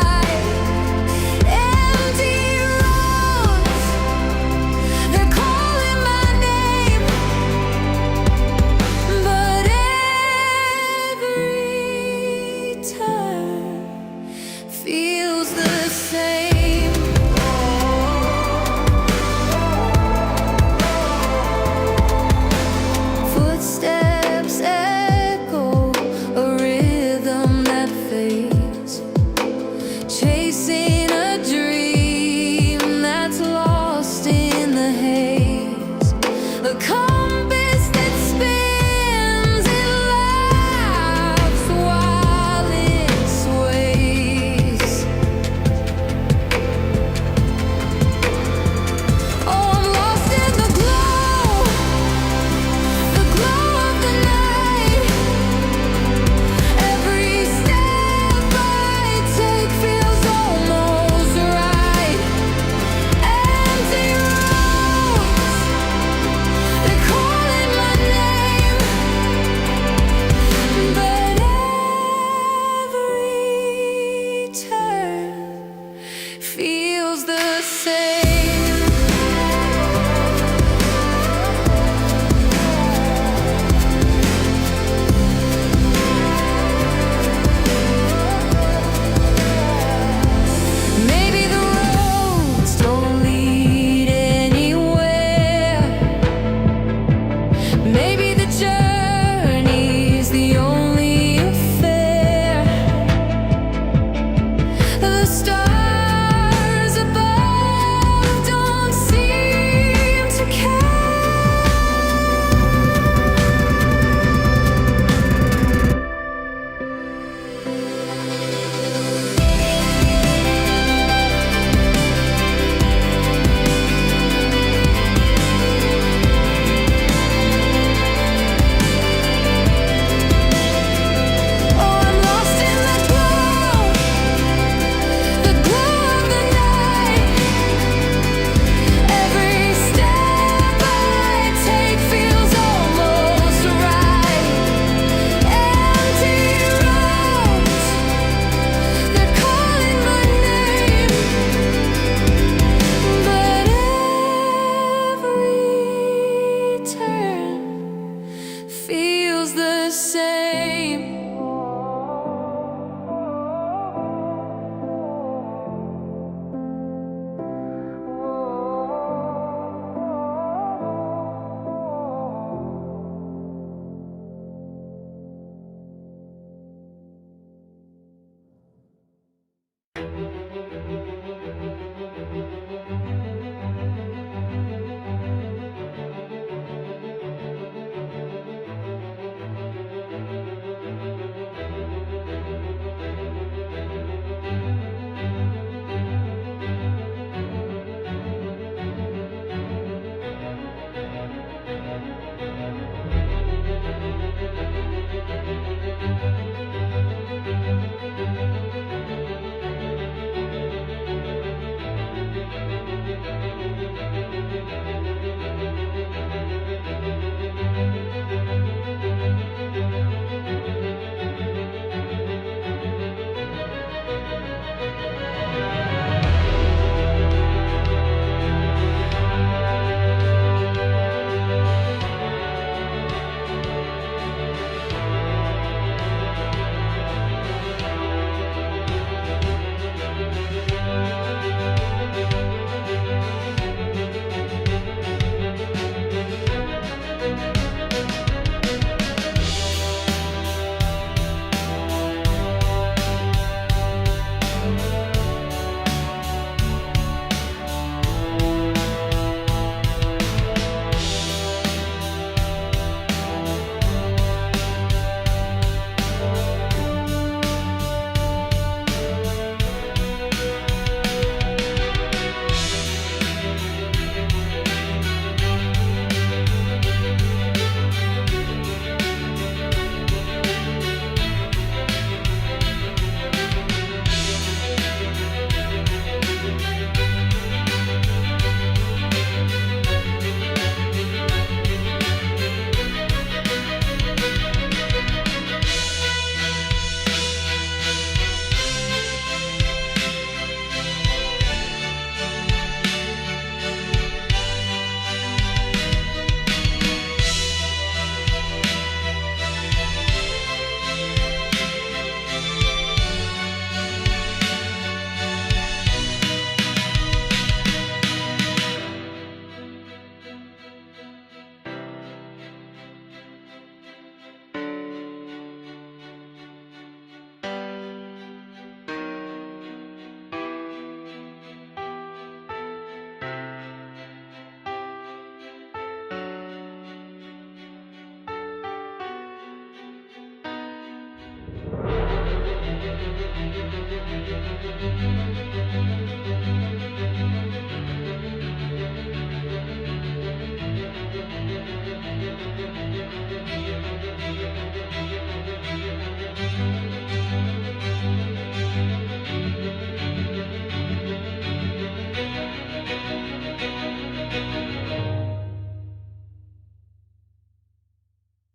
feels the same.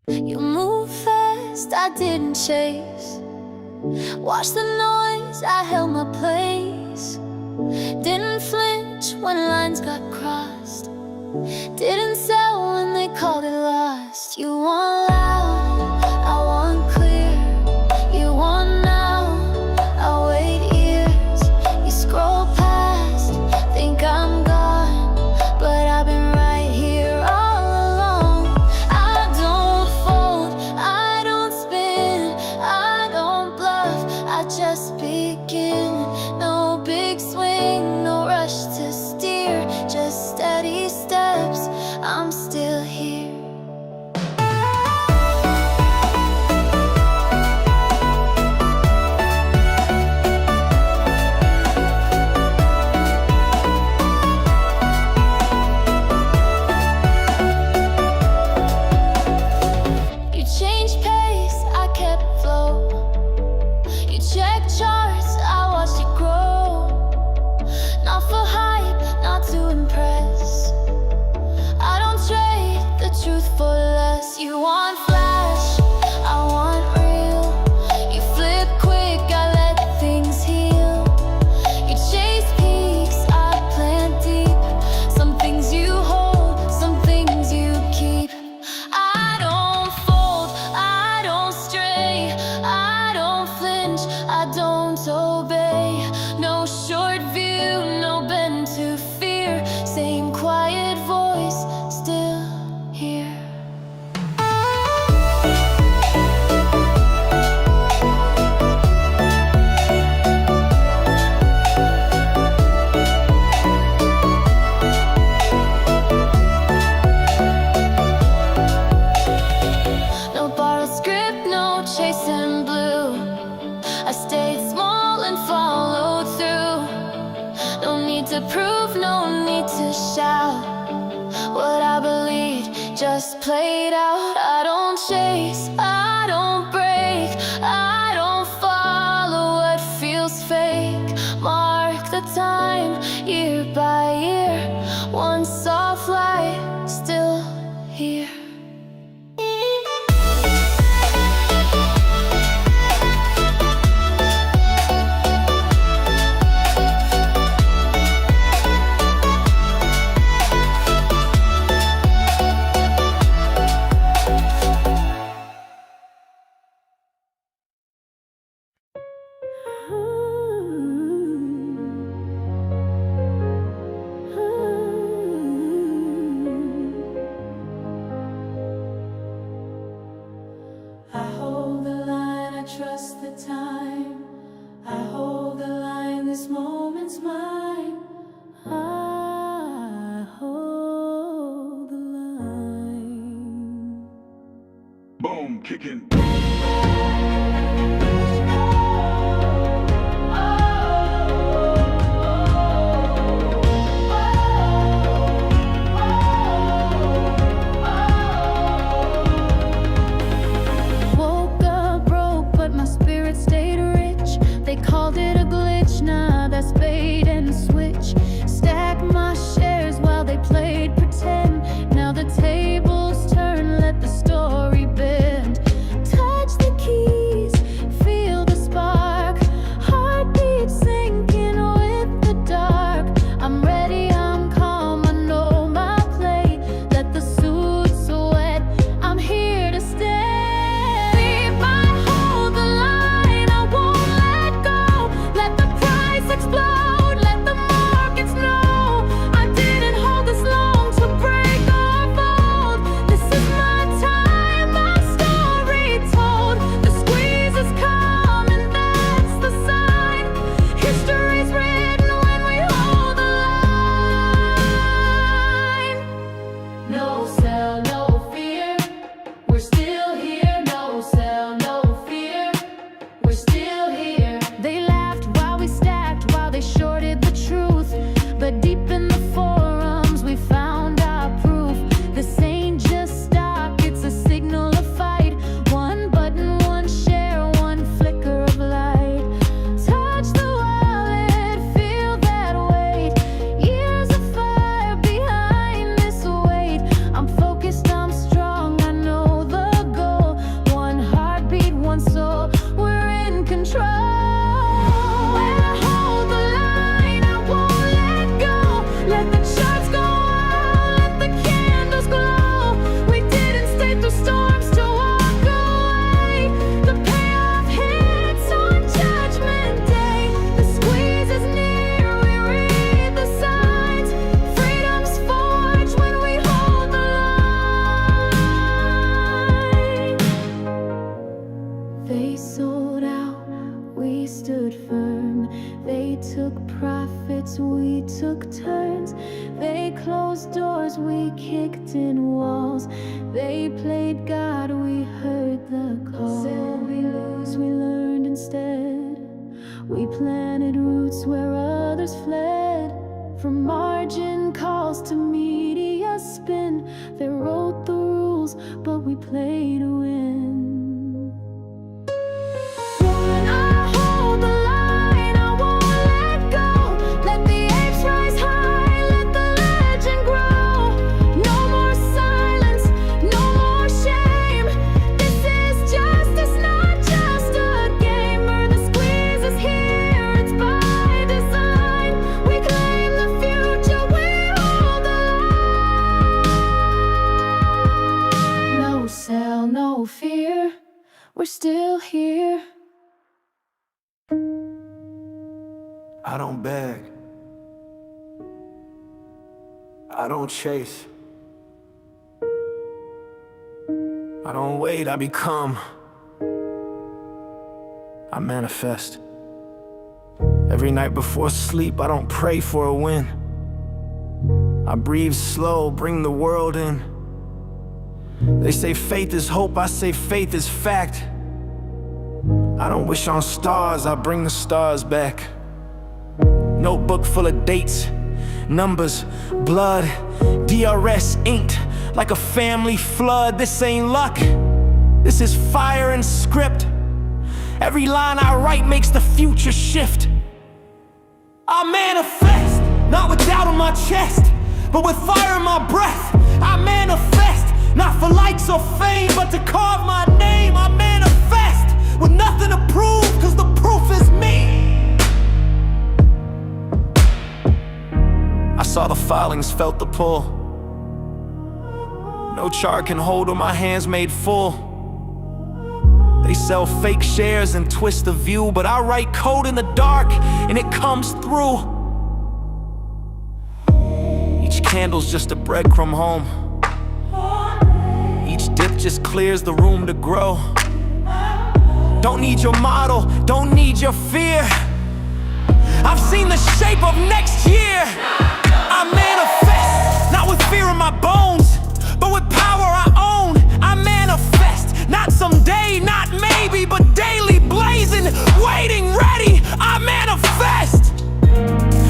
You move fast, I didn't chase. Watch the noise, I held my place. Didn't flinch when lines got crossed. Didn't sell when they called it lost. You want loud, I want clear. You want now, I wait years. You scroll past, think I'm gone, but I've been right here all along. I don't fold, I don't spin, I don't bluff, I just begin. No big swing, no rush to steer, just steady steps, I'm still here. You changed pace, I kept flow. You checked charts, I watched it grow. Not for hype, not to impress. I don't trade the truth for less. You want flash, I want real. You flip quick, I let things heal. You chase peaks, I plant deep. Some things you hold, some things you keep. I don't fold, I chasing blue. I stayed small and followed through. No need to prove, no need to shout. What I believed just played out. I don't chase, I don't break, I don't follow what feels fake. Mark the time, year by year. One soft light, still here. I hold the line, I trust the time. I hold the line, this moment's mine. I hold the line. Boom, kicking. Woke up broke, but my spirit stayed rich. They called it a glitch, nah, that's bait and switch. Stack my shares while they played pretend. Now the tables turn, let the story bend. Touch the keys, feel the spark. Heartbeat sinking with the dark. I'm ready, I'm calm, I know my play. Let the suit sweat, I'm here to stay. I hold the line, I won't let go. Let the price explode, let the markets know. I didn't hold this long to break or fold. This is my time, my story told. The squeeze is coming, that's the sign. History's written when we hold the line. No sell, no fear, we're still here. No sell, no fear, we're still here. They laughed while we stacked, while they shorted the truth. But deep in the forums, we found our proof. This ain't just stock, it's a signal of fight. One button, one share, one flicker of light. Touch the wallet, feel that weight. Years of fire behind this weight. I'm focused, I'm strong, I know the goal. One heartbeat, one soul, we're in control. When I hold the line, I won't let go. Let the charts go out, let the candles glow. We didn't stay through storms to walk away. The payoff hits on Judgment Day. The squeeze is near, we read the signs. Freedom's forged when we hold the line. They sold out, we stood firm. They took profits, we took turns. They closed doors, we kicked in walls. They played God, we heard the call. Said we lose, we learned instead. We planted roots where others fled. From margin calls to media spin. They wrote the rules, but we played to win. When I hold the line, I won't let go. Let the apes rise high, let the legend grow. No more silence, no more shame. This is justice, not just a game. The squeeze is here, it's by design. We claim the future, we hold the line. No sell, no fear, we're still here. I don't beg. I don't chase. I don't wait, I become. I manifest. Every night before sleep, I don't pray for a win. I breathe slow, bring the world in. They say faith is hope, I say faith is fact. I don't wish on stars, I bring the stars back. Notebook full of dates, numbers, blood, DRS inked like a family flood. This ain't luck, this is fire and script. Every line I write makes the future shift. I manifest, not with doubt on my chest, but with fire in my breath. I manifest, not for likes or fame, but to carve my name. I manifest, with nothing to prove, cause the proof is me. I saw the filings, felt the pull. No chart can hold what my hands made full. They sell fake shares and twist the view, but I write code in the dark and it comes through. Each candle's just a breadcrumb home. Each dip just clears the room to grow. Don't need your model, don't need your fear. I've seen the shape of next year. I manifest, not with fear in my bones, but with power I own. I manifest, not someday, not maybe, but daily, blazing, waiting, ready. I manifest,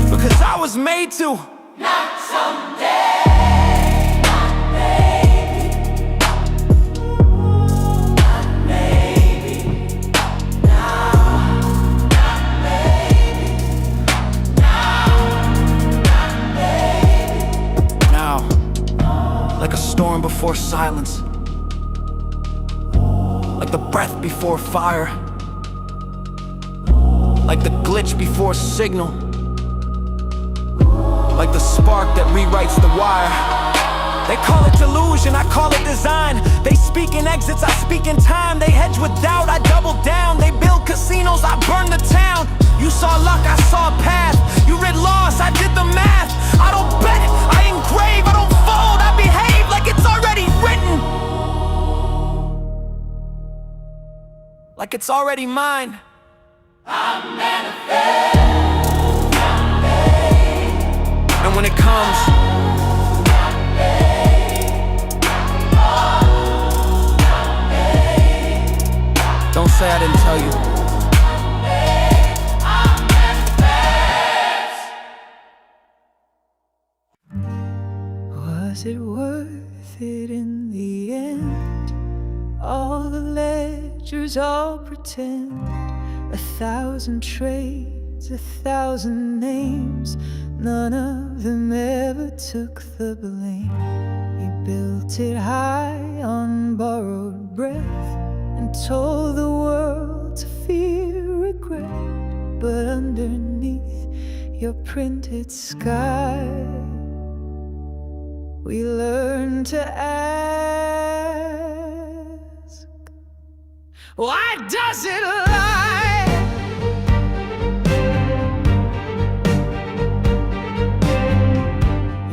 because I was made to. Not someday, not maybe, not maybe, now, not maybe, not maybe. Now, like a storm before silence, like the breath before fire, like the glitch before signal, like the spark that rewrites the wire. They call it delusion, I call it design. They speak in exits, I speak in time. They hedge with doubt, I double down. They build casinos, I burn the town. You saw luck, I saw a path. You read loss, I did the math. I don't bet, I engrave, I don't fold. I behave like it's already written, like it's already mine. I manifest. And when it comes, don't say I didn't tell you. Was it worth it in the end? All the ledgers all pretend, 1,000 trades, 1,000 names. None of them ever took the blame. You built it high on borrowed breath and told the world to fear regret. But underneath your printed sky, we learned to ask, why does it lie?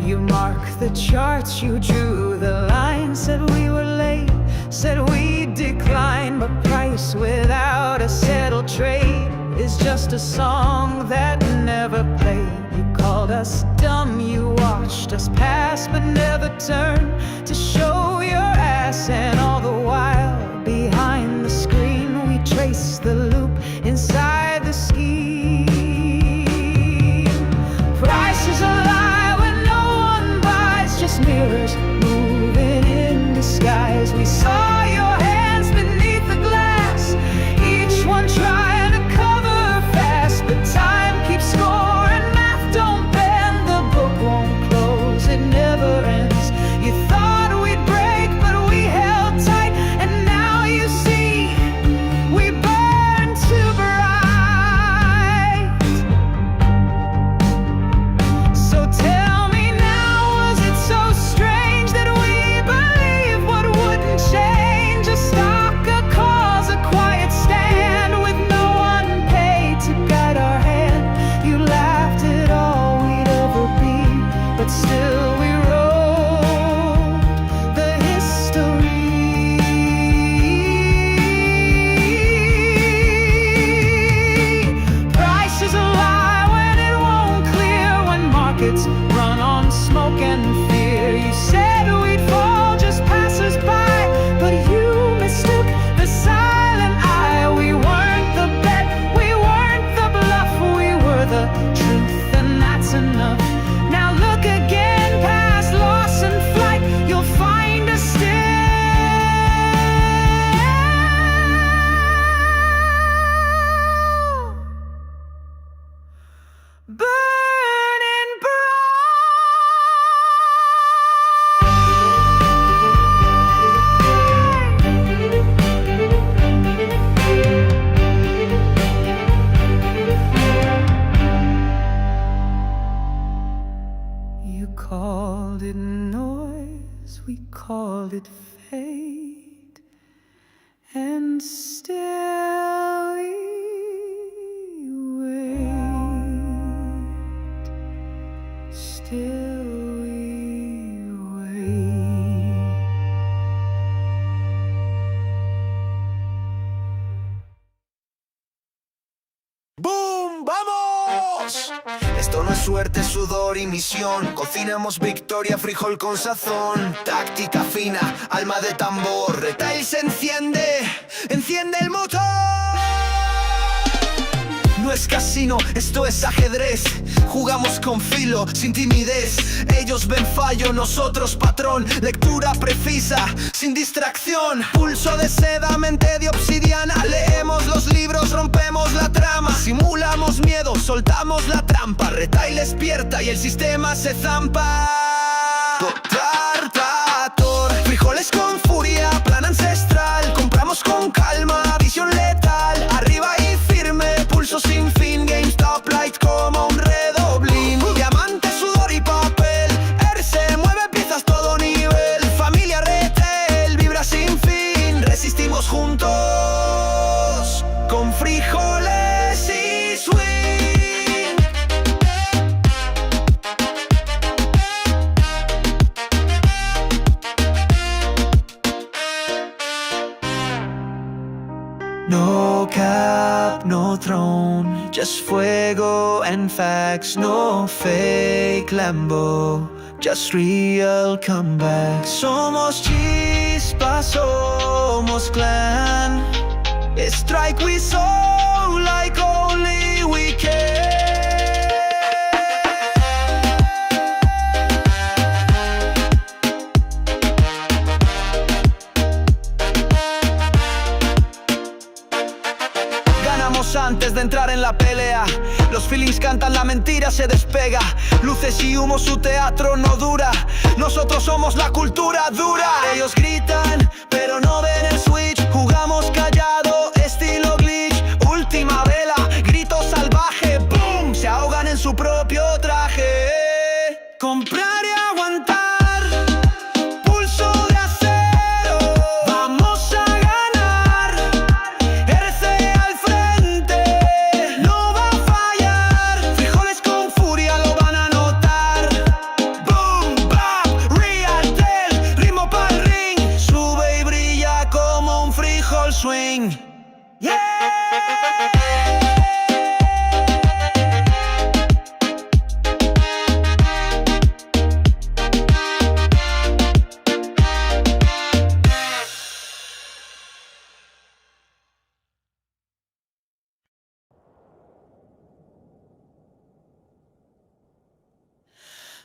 You marked the charts, you drew the line, said we were late, said we declined. But price without a settled trade is just a song that never played. You called us dumb, you watched us pass, but never turned to show your ass. And all the while, behind the screen, we traced the loop inside the scheme. Price is a lie when no one buys, just mirrors moving in disguise. We saw your hands beneath the glass, each one trying to cover fast. But time keeps score and math don't bend. The book won't close, it never ends. You thought And still we wait. Still we wait. ¡Boom! ¡Vamos! Esto no es suerte, sudor y misión. Cocinamos victoria, frijol con sazón. Táctica fina, alma de tambor. Retail se enciende, enciende el motor. No es casino, esto es ajedrez. Jugamos con filo, sin timidez. Ellos ven fallo, nosotros patrón. Lectura precisa, sin distracción. Pulso de seda, mente de obsidiana. Leemos los libros, rompemos la trama. Simulamos miedo, soltamos la trampa. Retail despierta y el sistema se zampa. Tartator, frijoles con furia, plan ancestral. Compramos con calma, visión letal. Arriba y firme, pulso sin fin. GameStop light como un redoblín. Diamante, sudor y papel. Se mueve piezas todo nivel. Familia retail, vibra sin fin. Resistimos juntos con frijoles y swing. No cap, no throne, just fuego and facts. No fake Lambo, just real comeback. Somos chispa, somos clan. Strike we soul like only we can. Antes de entrar en la pelea, los feelings cantan, la mentira se despega. Luces y humo, su teatro no dura. Nosotros somos la cultura dura. Ellos gritan, pero no ven el switch. Jugamos callado, estilo glitch. Última vela, grito salvaje. Boom, se ahogan en su propio traje. Comprar y aguantar. Swing, yeah.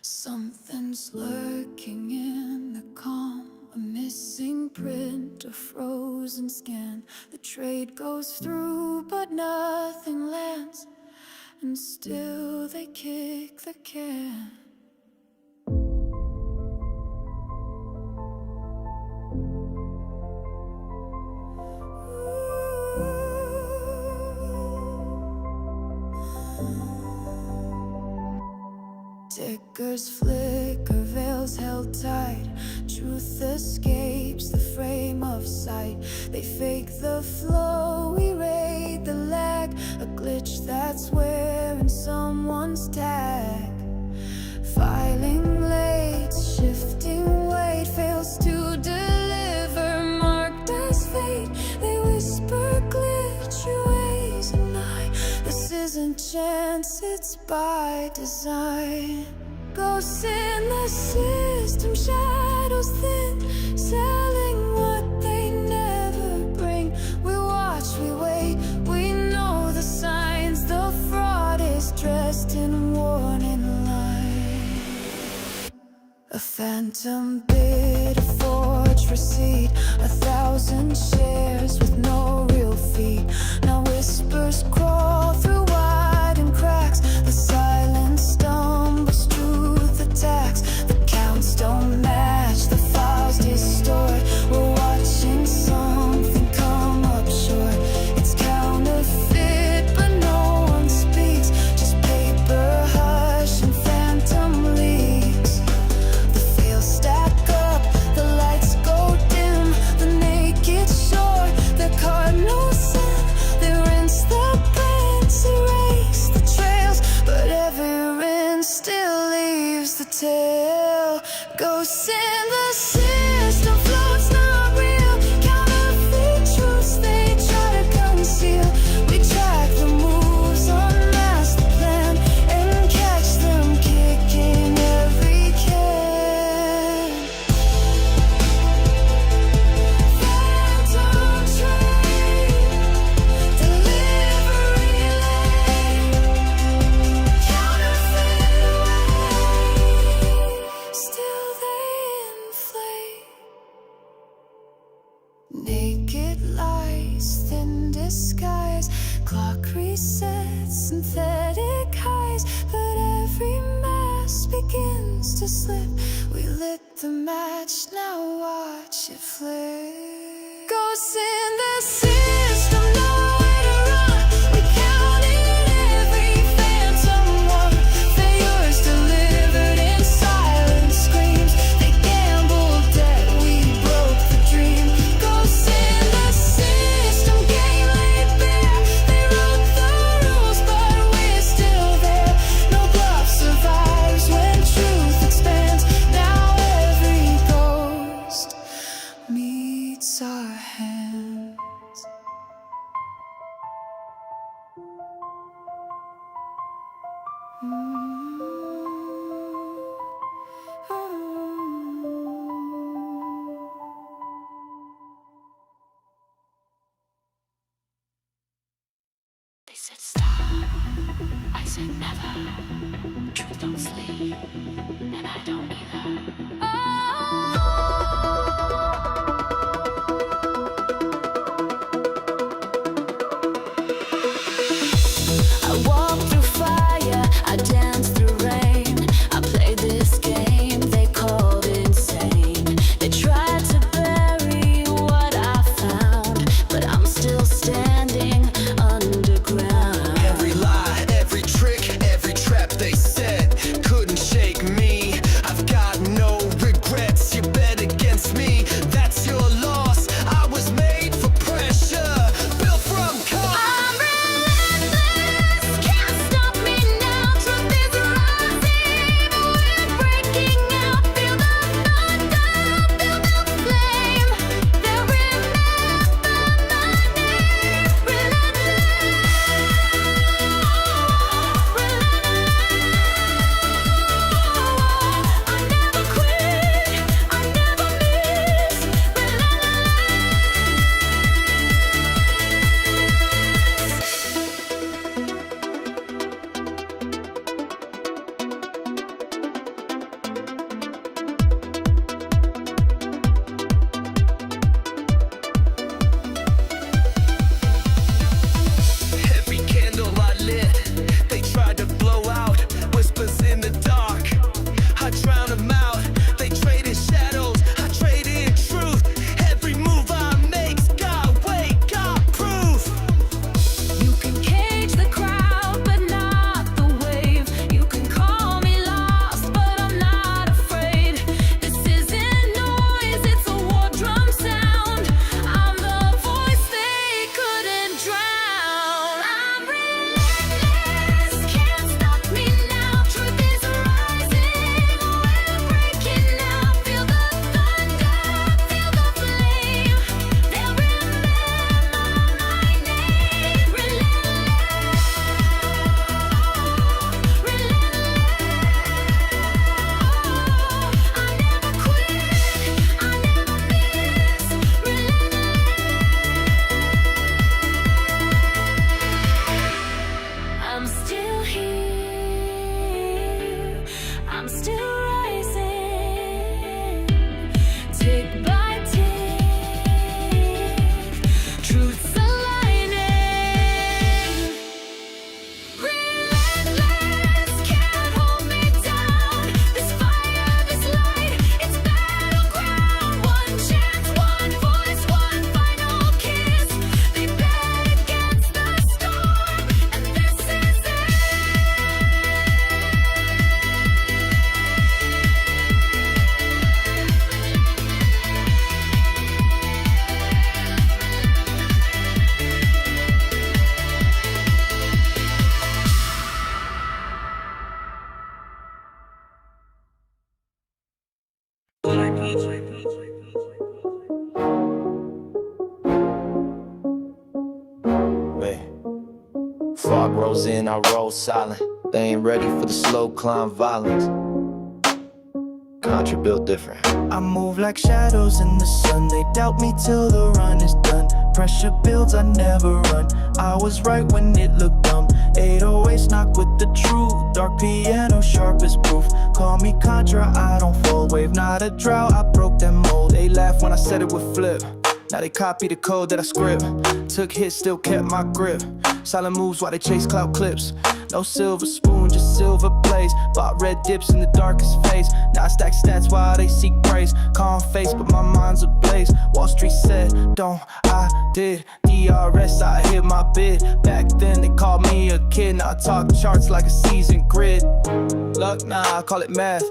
Something's lurking in the calm. A missing print, a frozen scan. The trade goes through, but nothing lands. And still they kick the can. Tickers flicker, veils held tight. Truth escapes the frame of sight. They fake the flow, we raid the lag. A glitch that's wearing someone's tag. Filing late, shifting weight. Fails to deliver, marked as fate. They whisper glitch your ways and I. This isn't chance, it's by design. Ghosts in the system, shadows thin, selling what they never bring. We watch, we wait, we know the signs. The fraud is dressed in warning light. A phantom bid, a forged receipt. 1,000 shares with no real fee. Now whispers crawl through widened cracks. The silence stumbles, truth attacks. The counts don't match, the files distort. We're watching something come up short. It's counterfeit, but no one speaks. Just paper hush and phantom leaks. The fails stack up, the lights go dim. The naked shore skies. Clock resets, synthetic highs, but every mast begins to slip. We lit the match, now watch it flip. Ghosts in the system, nowhere to run. We counted every phantom one. Failures delivered in silent screams. They gambled debt, we broke the dream. Ghosts in the system, game laid bare. They wrote the rules, but we're still there. No bluff survives when truth expands. Now every ghost meets our hands. They said stop, I said never. Truth don't sleep, and I don't either. I walk through fire, I dance through rain. I play this game they called insane. They tried to bury what I found, but I'm still standing underground. Every lie, every trick, every trap they set couldn't shake me. I've got no regrets, you bet against me. That's your loss, I was made for pressure, built from I'm relentless, can't stop me now. Truth is rising, we're breaking out. Feel the thunder, feel the flame. They'll remember my name. Relentless, I never quit, I never miss. every candle I lit. They tried to blow out whispers in the dark. I drown them out. They traded shadows, I traded truth. Every move I make's got weight, got proof. You can cage the crowd, but not the wave. You can call me lost, but I'm not afraid. This isn't noise, it's a war drum sound. I'm the voice they couldn't drown. I'm relentless, can't stop me now. Truth is rising, we're breaking out. Feel the thunder, feel the flame. They'll remember my name. Relentless, I never quit, I never miss. I'm still here, I'm still rising, tick by tick, truth's aligning. Relentless, can't hold me down. This fire, this light, it's battleground. One chance, one voice, one final kiss. They bet against the storm, and this is it. Fog rolls in, I roll silent. They ain't ready for the slow climb violence. Contra built different. I move like shadows in the sun. They doubt me till the run is done. Pressure builds, I never run. I was right when it looked dumb. 808s knock with the truth. Dark piano, sharp as proof. Call me Contra, I don't fold. Wave not a drought, I broke that mold. They laugh when I said it would flip. Now they copy the code that I script. Took hits, still kept my grip. Silent moves while they chase clout clips. No silver spoon, just silver plays. Bought red dips in the darkest phase. Now I stack stats while they seek praise. Calm face, but my mind's ablaze. Wall Street said, don't, I did. DRS, I hit my bid. Back then they called me a kid. Now I talk charts like a seasoned grid. Luck, nah, I call it math.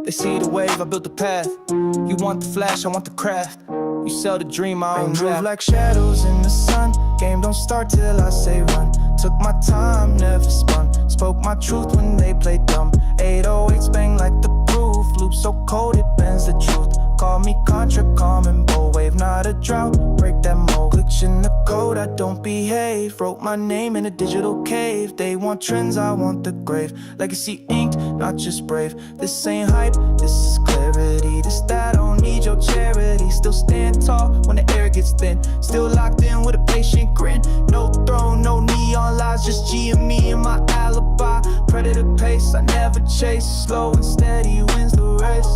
They see the wave, I built the path. You want the flash, I want the craft. You sell the dream, I own draft. Move like shadows in the sun. Game don't start till I say run. Took my time, never spun. Spoke my truth when they played dumb. 808s bang like the proof. Loop so cold it bends the truth. Call me Contra, calm and bold. Wave, not a drought, break that mold. Glitch in the code, I don't behave. Wrote my name in a digital cave. They want trends, I want the grave. Legacy inked, not just brave. This ain't hype, this is clarity. This that, I don't need your charity. Still stand tall when the air gets thin. Still locked in with a patient grin. No throne, no neon lights, just GME and my alibi. Predator pace, I never chase. Slow and steady wins the race.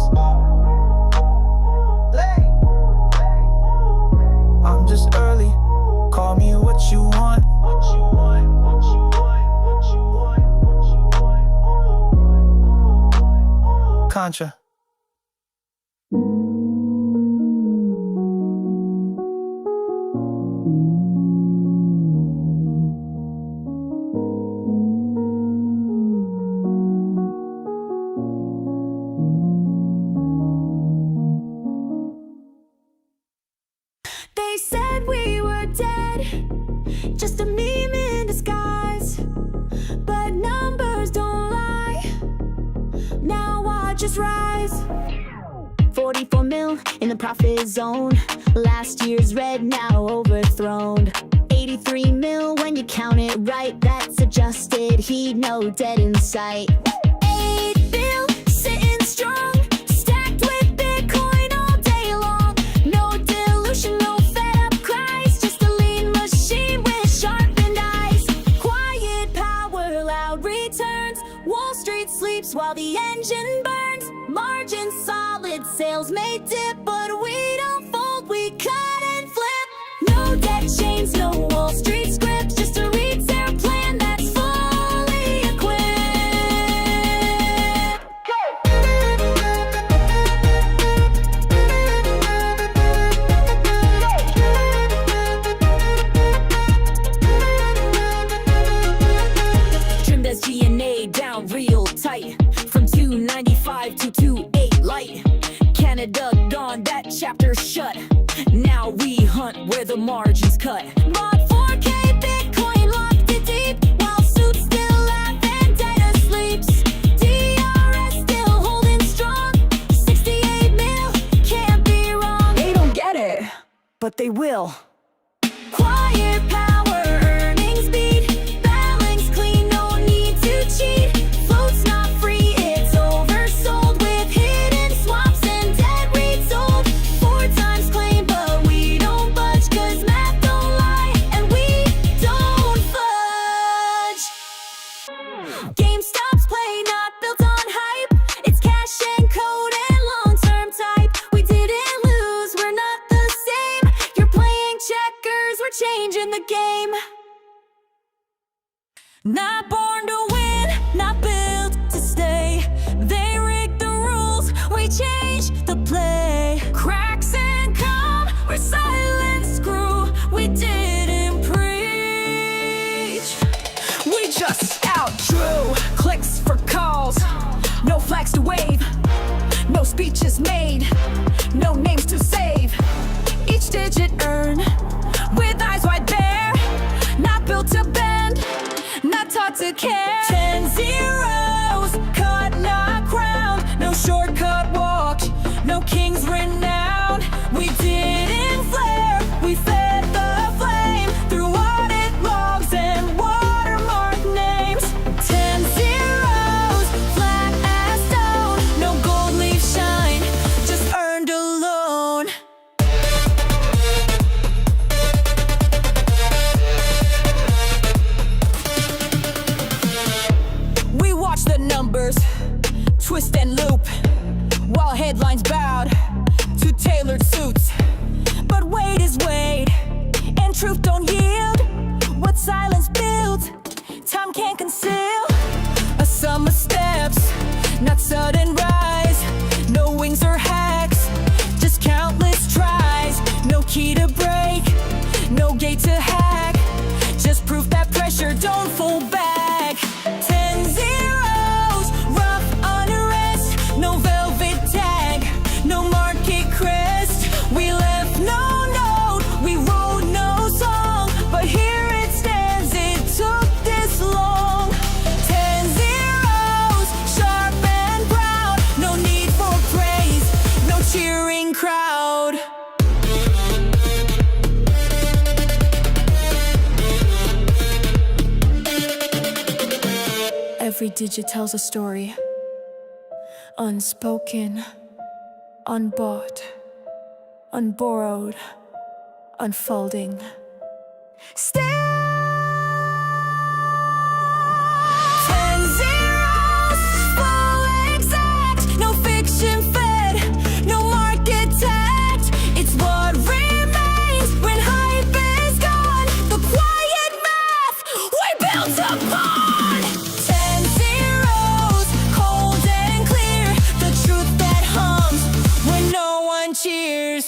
I'm just early, call me what you want. Contra. They said we were dead, just a meme in disguise. But numbers don't lie, now watch us rise. 44 mil in the profit zone. Last year's red, now overthrown. 83 mil when you count it right. That's adjusted heat, no dead in sight. 8 bill, sitting strong. Stacked with Bitcoin all day long. No dilution, no fed up cries. Just a lean machine with sharpened eyes. Quiet power, loud returns. Wall Street sleeps while the engine burns. Margin solid, sales may dip, but we don't fold, we cut and flip. No debt chains, no Wall Street scripts, just a retail plan that's fully equipped. Trimmed as G&A down real tight, from 295 to 28 light. Canada gone, that chapter shut. Now we hunt where the margins cut. Bought 4K Bitcoin, locked it deep, while suits still laugh and data sleeps. DRS still holding strong. 68 mil, can't be wrong. They don't get it, but they will. Quiet power, earnings beat. Balance clean, no need to cheat. Float's not free, it's oversold. With hidden swaps and dead retold. 4 times claim, but we don't budge. Cause math don't lie, and we don't fudge. GameStop's play, not built on hype. It's cash and code and long-term type. We didn't lose, we're not the same. You're playing checkers, we're changing the game. Not born to win, not built to stay. They rigged the rules, we changed the play. Cracks and calm, where silence grew, we didn't preach. We just outdrew clicks for calls. No flags to wave, no speeches made, no names to save. Each digit earned, with eyes wide bare. Not built to bend, not taught to care. 10 zeros, cut, not crowned. No shortcut walk, no king's renown. We didn't flare, we fed the flame. Through audit logs and watermark names. 10 zeros, flat as stone. No gold leaf shine, just earned alone. revealed what silence builds, time can't conceal. A summer steps, not sudden rise. No wings or hacks, just countless tries. No key to break, no gate to hack. Just proof that pressure don't fall back. 10 zeros, rough unrest. No velvet tag, no market crest. We left no note, we wrote no song, but here it stands, it took this long. 10 zeros, sharp and proud. No need for praise, no cheering crowd. Every digit tells a story, unspoken, unbought, unborrowed, unfolding. Still 10 zeros, full exact. No fiction fed, no market tagged. It's what remains when hype is gone. The quiet math we built upon. 10 zeros, cold and clear. The truth that hums when no one cheers.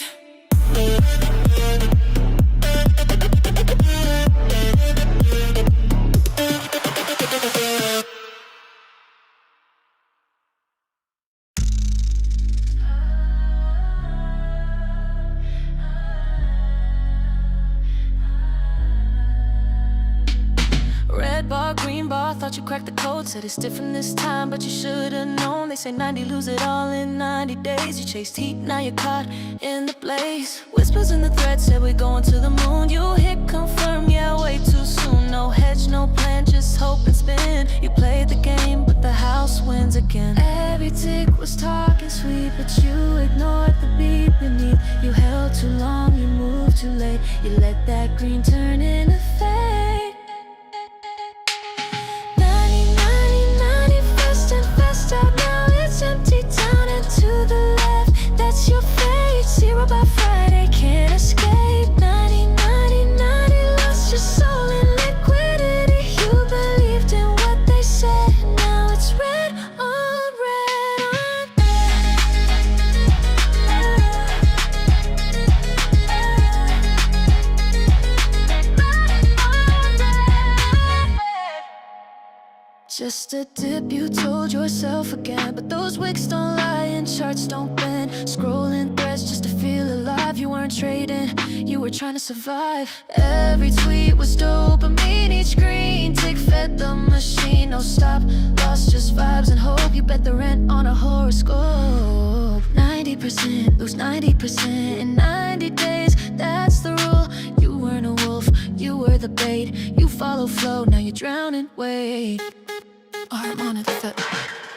Red bar, green bar, thought you cracked the code. Said it's different this time, but you should've known. They say 90 lose it all in 90 days. You chased heat, now you're caught in the blaze. Whispers in the thread said we're going to the moon. You hit confirm, yeah, way too soon. No hedge, no plan, just hope and spin. You played the game, but the house wins again. Every tick was talking sweet, but you ignored the beat beneath. You held too long, you moved too late. You let that green turn into fade. 90, 90, 90, fast and fast out. Now it's empty down and to the left. That's your fate. 0 by Friday, can't escape. 90, 90, 90, lost your soul in liquidity. You believed in what they said. Now it's red on red on. Just a dip, you told yourself again. But those wicks don't lie and charts don't bend. Scrolling threads just to feel alive. You weren't trading, you were trying to survive. Every tweet was dopamine, each green tick fed the machine. No stop, lost just vibes and hope. You bet the rent on a horoscope. 90%, lose 90% in 90 days. That's the rule. You weren't a wolf, you were the bait. You follow flow, now you're drowning. Wait, harmonic fit.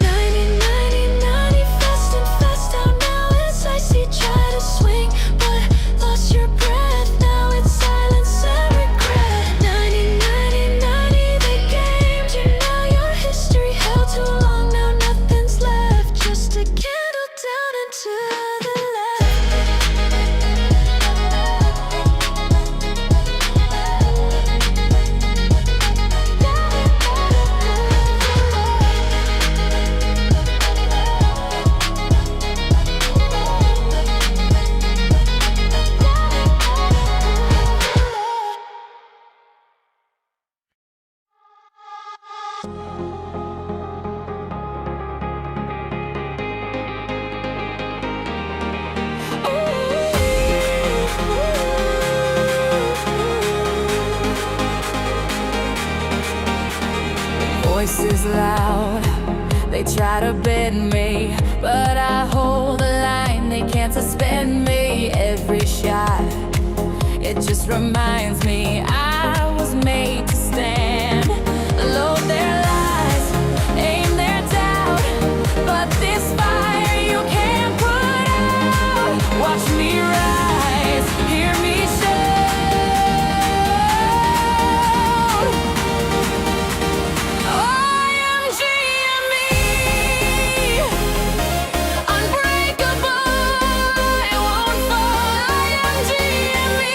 90, 90, 90, fast and fast out. Now it's icy, try to swing, but lost your breath. Now it's silence and regret. 90, 90, 90, they gamed you. Now your history held too long. Now nothing's left, just a candle down and to the voices loud, they try to bend me, but I hold the line, they can't suspend me. Every shot, it just reminds me I was made to stand. Load their lies, aim their doubt, but this fire you can't put out. Watch me rise, hear me shout. I am GME, unbreakable, I won't fall. I am GME.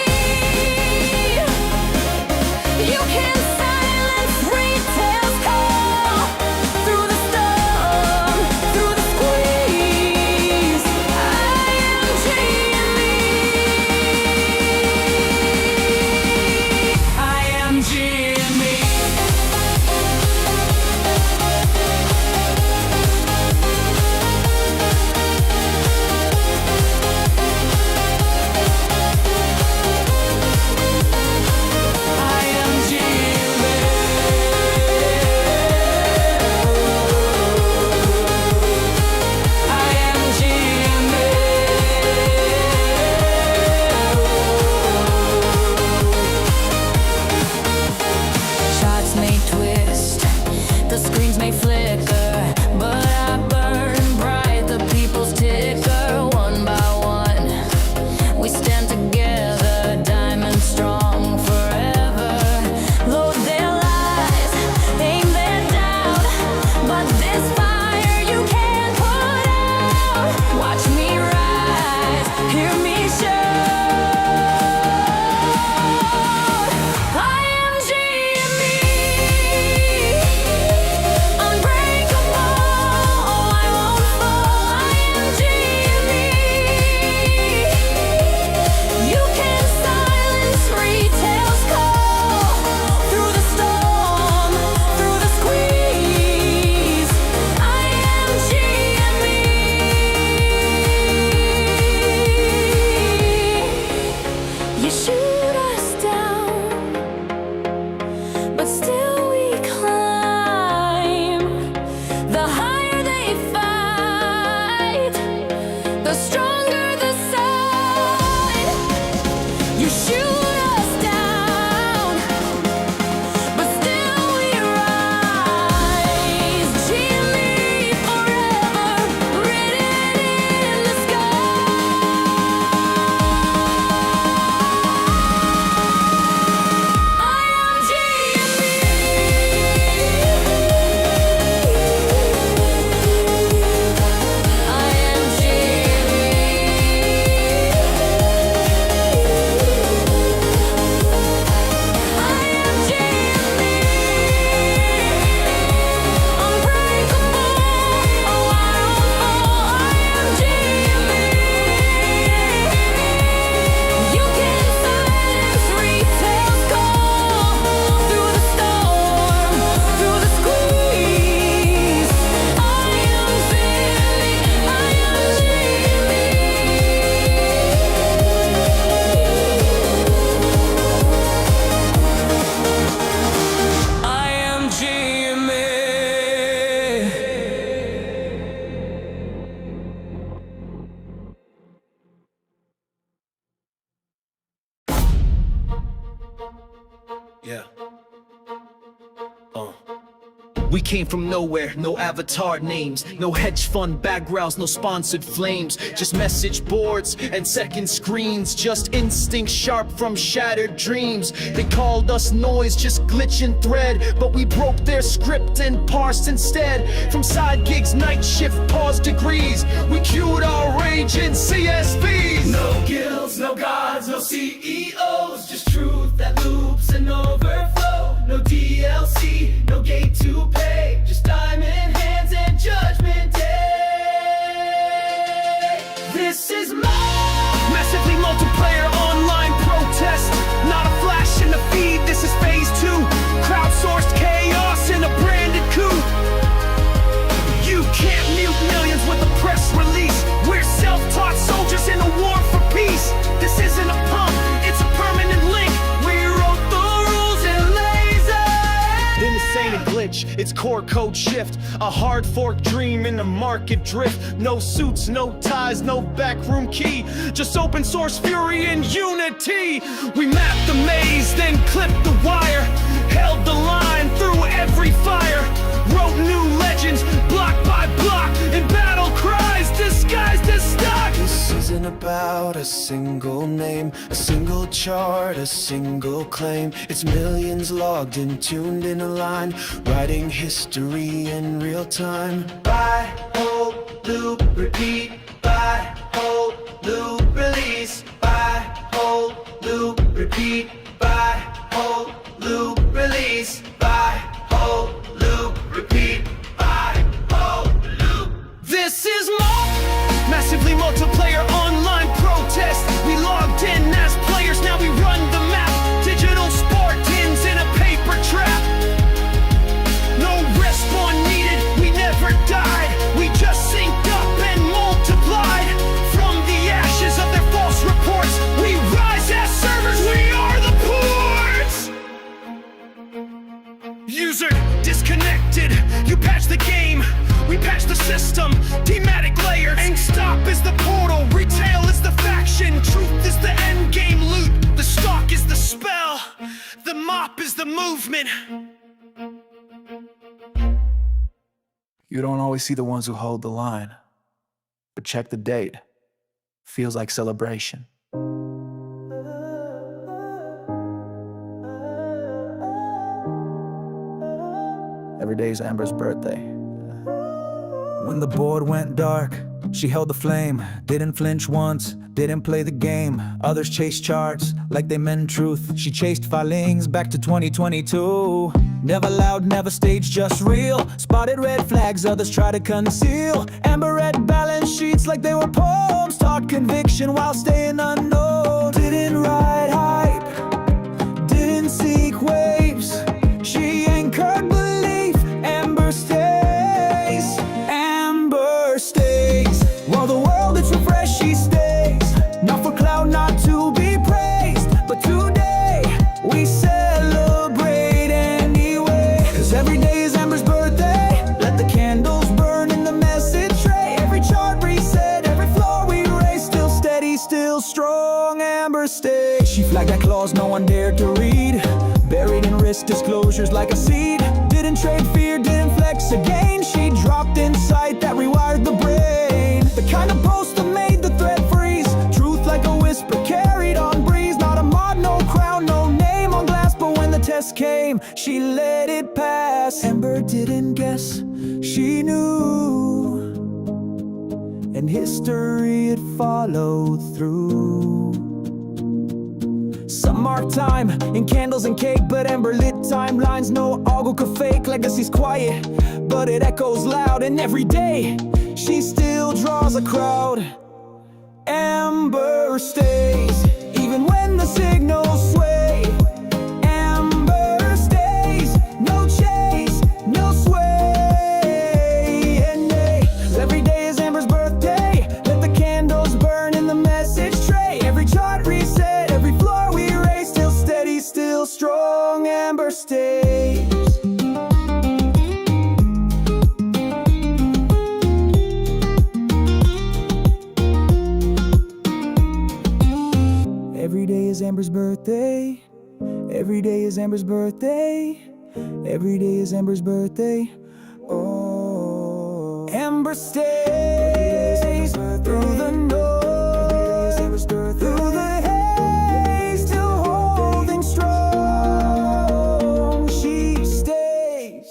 Yeah. We came from nowhere, no avatar names, no hedge fund backgrounds, no sponsored flames, just message boards and second screens, just instinct sharp from shattered dreams. They called us noise, just glitch and thread, but we broke their script and parsed instead. From side gigs, night shift, pause degrees, we cued our rage in CSVs. No guilds, no gods, no CEOs, just truth that loops and overflow. No DLC, no gate to pay, just diamond hands and judgment day. This is massively multiplayer online protest, not a flash in the feed, this is phase 2. Crowdsourced chaos in a branded coup. You can't mute millions with a press release. We're self-taught soldiers in a war for peace. This isn't a pump, it's a permanent link. We wrote the rules in laser. Then this ain't a glitch, it's core code shift. A hard fork dream in the market drift. No suits, no ties, no backroom key, just open source fury and unity. We mapped the maze, then clipped the wire, held the line through every fire, wrote new legends, block by block, in battle cries disguised as stock. This isn't about a single name, a single chart, a single claim. It's millions logged in, tuned in a line, writing history in real time. Buy, hold, loop, repeat. Buy, hold, loop, release. Buy, hold, loop, repeat. Buy, hold, loop, release. Buy, hold, loop, repeat. Buy, hold, loop. This is massively multiplayer online protest. We logged in as players, now we run the map. Digital Spartans in a paper trap. No respawn needed, we never died. We just synced up and multiplied. From the ashes of their false reports, we rise as servers, we are the ports. User disconnected, you patch the game, we patch the system, thematic layers. GameStop is the portal, retail is the faction, truth is the end game loot, the stock is the spell, the mop is the movement. You don't always see the ones who hold the line, but check the date. Feels like celebration. Every day is Amber's birthday. When the board went dark, she held the flame, didn't flinch once, didn't play the game. Others chased charts like they meant truth. She chased filings back to 2022. Never loud, never staged, just real. Spotted red flags, others try to conceal. Amber read balance sheets like they were poems. Taught conviction while staying unknown. Didn't ride hype, didn't seek waves. She anchored belief. Amber stays, Amber stays. While the world is refreshed, she stays. Not for cloud, not to be praised, but today we celebrate anyway. Cause every day is Amber's birthday. Let the candles burn in the message tray. Every chart reset, every floor we raise. Still steady, still strong, Amber stays. She flagged that clause no one dared to read. Buried in risk disclosures like a seed. Didn't trade fear, didn't flex again. She dropped insight that rewired the brain. The kind of post that made the thread freeze. Truth like a whisper carried on breeze. Not a mod, no crown, no name on glass. But when the test came, she let it pass. Amber didn't guess, she knew. And history, it followed through. Some mark time in candles and cake, but Amber lit timelines. No ogle could fake. Legacy's quiet, but it echoes loud. And every day, she still draws a crowd. Amber stays, even when the signals sway. Amber stays, no chase, no sway. And every day is Amber's birthday. Let the candles burn in the message tray. Every chart reset, every floor we raise. Still steady, still strong, Amber stays. Every day is Amber's birthday. Every day is Amber's birthday. Every day is Amber's birthday. Oh, Amber stays through the noise, through the haze, still holding strong. She stays.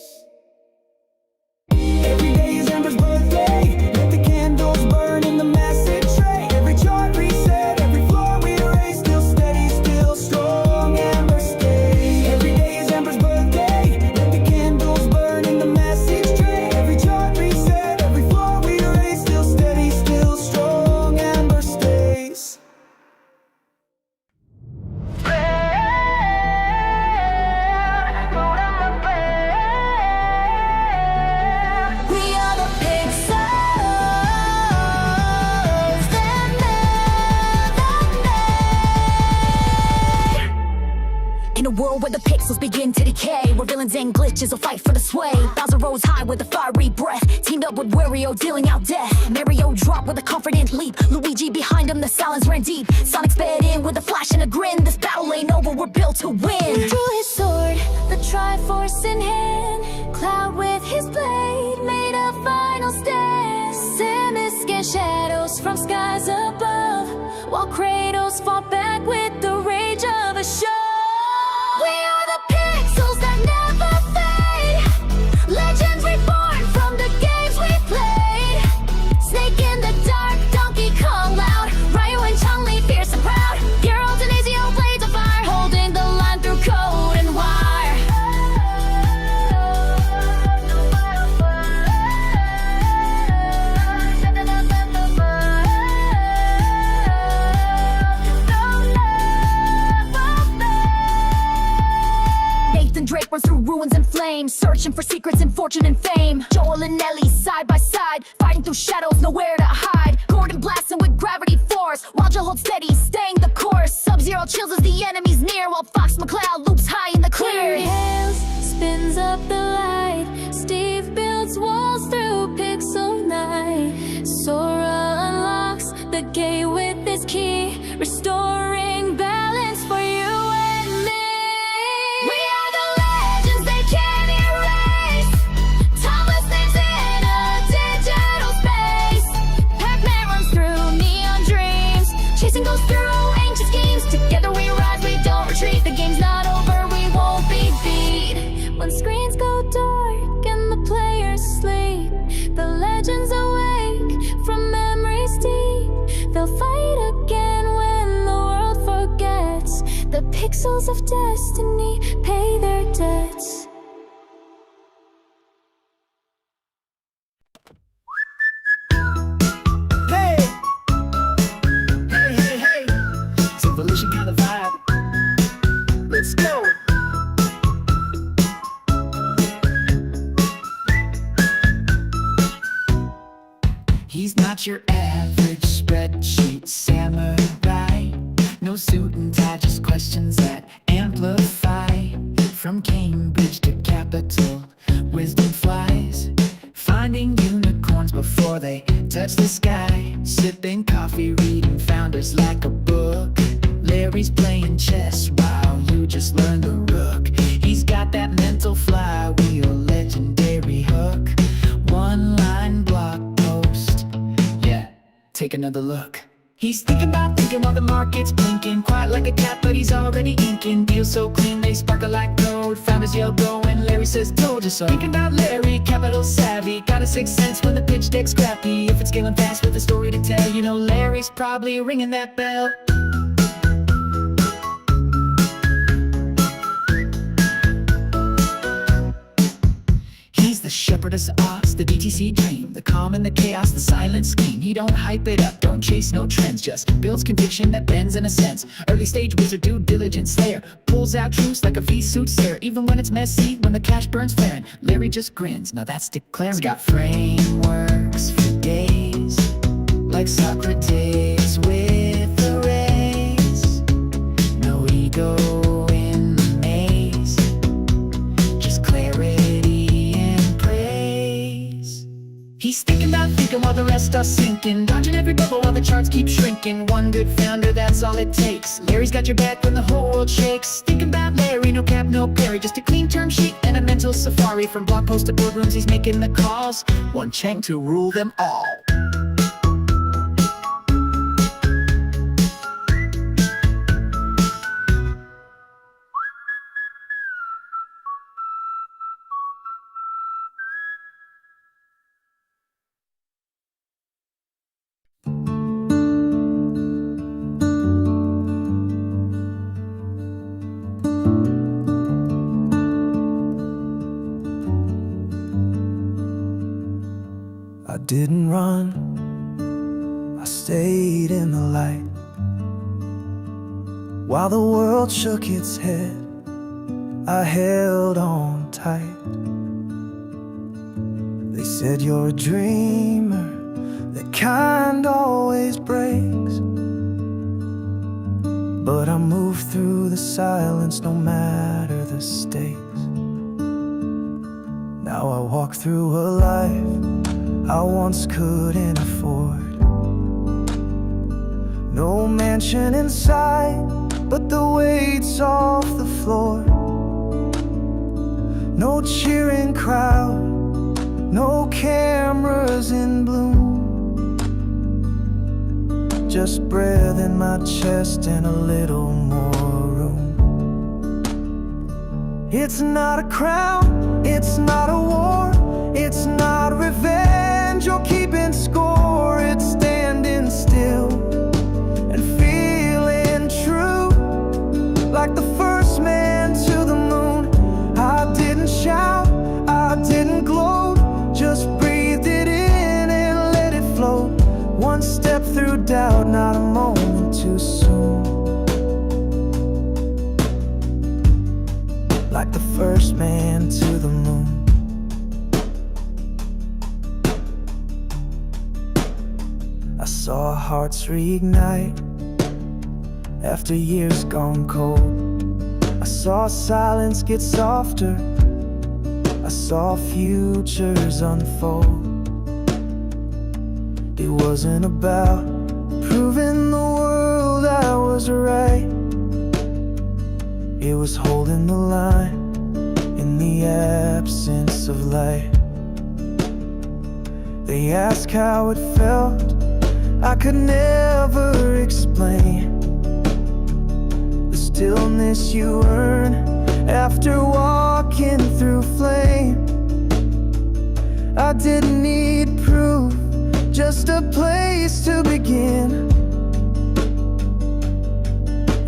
Every day is Amber's birthday. Let the candles burn in the message tray. Every chart reset, every floor we erase, still steady, still strong. Amber stays. Every day is Amber's birthday. Let the candles burn in the message tray. Every chart reset, every floor we erase, still steady, still strong. Amber stays. We are the pixels that never made. In a world where the pixels begin to decay, where villains and glitches will fight for the sway, Bowser rose high with a fiery breath, teamed up with Wario dealing out death. Mario dropped with a confident leap, Luigi behind him, the silence ran deep. Sonic sped in with a flash and a grin. This battle ain't over, we're built to win. Drew his sword, the Triforce in hand. Cloud with his blade made a final stand. Samus scanned shadows from skies above, while Kratos fought back with the rage of a show. We are the pixels that never fade, legends reborn from the games we played. Snake in the dark, Donkey Kong loud, Ryu and Chun-Li fierce and proud. Geralt and Ezio blades of fire, holding the line through code and wire. Nathan Drake runs through ruins and flames, searching for secrets and fortune and fame. Joel and Ellie side by side, fighting through shadows, nowhere to hide. Gordon blasting with gravity force, while Joel holds steady, staying the course. Sub-Zero chills as the enemy's near, while Fox McCloud loops high in the clear. Hails, spins up the light. Steve builds walls through pixel night. Sora unlocks the gate with his key, restoring balance for you and me. We are the legends they can't erase, timeless names in a digital space. Pac-Man runs through neon dreams, chasing goes through ancient schemes. Together we rise, we don't retreat. The game's not over, we won't be beat. When screens go dark and the players sleep, the legends awake from memories deep. They'll fight again when the world forgets. The pixels of destiny pay their debts. Hey! Hey, hey, hey! It's evolution kind of vibe. Let's go! He's not your average spreadsheet samurai. No suit and tie, just questions that amplify. From Cambridge to Capitol, wisdom flies. Finding unicorns before they touch the sky. Sipping coffee, reading Founders like a book. Larry's playing chess while you just learn the rook. He's got that mental flywheel, legendary hook. One-line blog post, yeah, take another look. He's thinking while the market's blinking. Quiet like a cat, but he's already inking. Deals so clean, they sparkle like gold. Founders yell go and Larry says told you so. Thinking about Larry, capital savvy. Got a sixth sense when the pitch deck's scrappy. If it's scaling fast with a story to tell, you know Larry's probably ringing that bell. He's the shepherdess ox, the DTC dream, the calm and the chaos, the silent scheme. He don't hype it up, don't chase no trends, just builds conviction that bends in a sense. Early stage wizard, due diligence slayer, pulls out truths like a V-suit stare. Even when it's messy, when the cash burns flaring, Larry just grins, now that's declaring. He's got frameworks for days, like Socrates with a race. No ego in the maze, just clarity. He's thinking while the rest past us sinking, dodging every bubble while the charts keep shrinking. One good founder, that's all it takes. Larry's got your back when the whole world shakes. Think about Larry, no cap, no Perry, just a clean term sheet and a mental safari. From blog posts to boardrooms, he's making the calls. One Chang to rule them all. I didn't run, I stayed in the light. While the world shook its head, I held on tight. They said you're a dreamer, that kind always breaks. But I move through the silence no matter the stakes. Now I walk through a life I once couldn't afford. No mansion in sight, but the weight's off the floor. No cheering crowd, no cameras in bloom. Just breath in my chest and a little more room. It's not a crown, it's not a war, it's not revenge or keeping score. It's standing still and feeling true, like the first man to the moon. I didn't shout, I didn't gloat, just breathed it in and let it float. One step through doubt, not a moment too soon. Like the first man to the moon. I saw hearts reignite after years gone cold. I saw silence get softer, I saw futures unfold. It wasn't about proving the world I was right. It was holding the line in the absence of light. They asked how it felt, I could never explain. The stillness you earn after walking through flame. I didn't need proof, just a place to begin.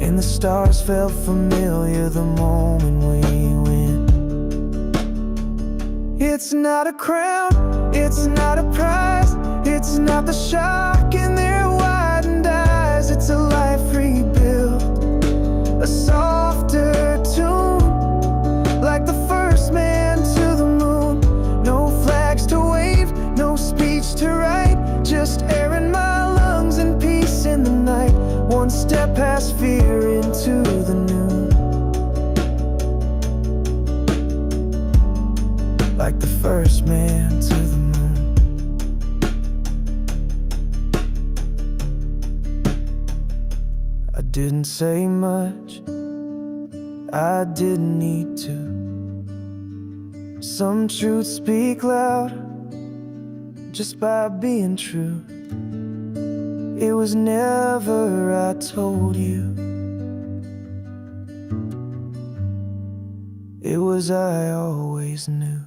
And the stars felt familiar the moment we win. It's not a crown, it's not a prize, it's not the shock in their widened eyes. It's a life rebuilt, a softer tune, like the first man to the moon. No flags to wave, no speech to write, just air in my lungs and peace in the night. One step past fear into the noon, like the first man to the moon. I didn't say much, I didn't need to. Some truths speak loud just by being true. It was never I told you, it was I always knew.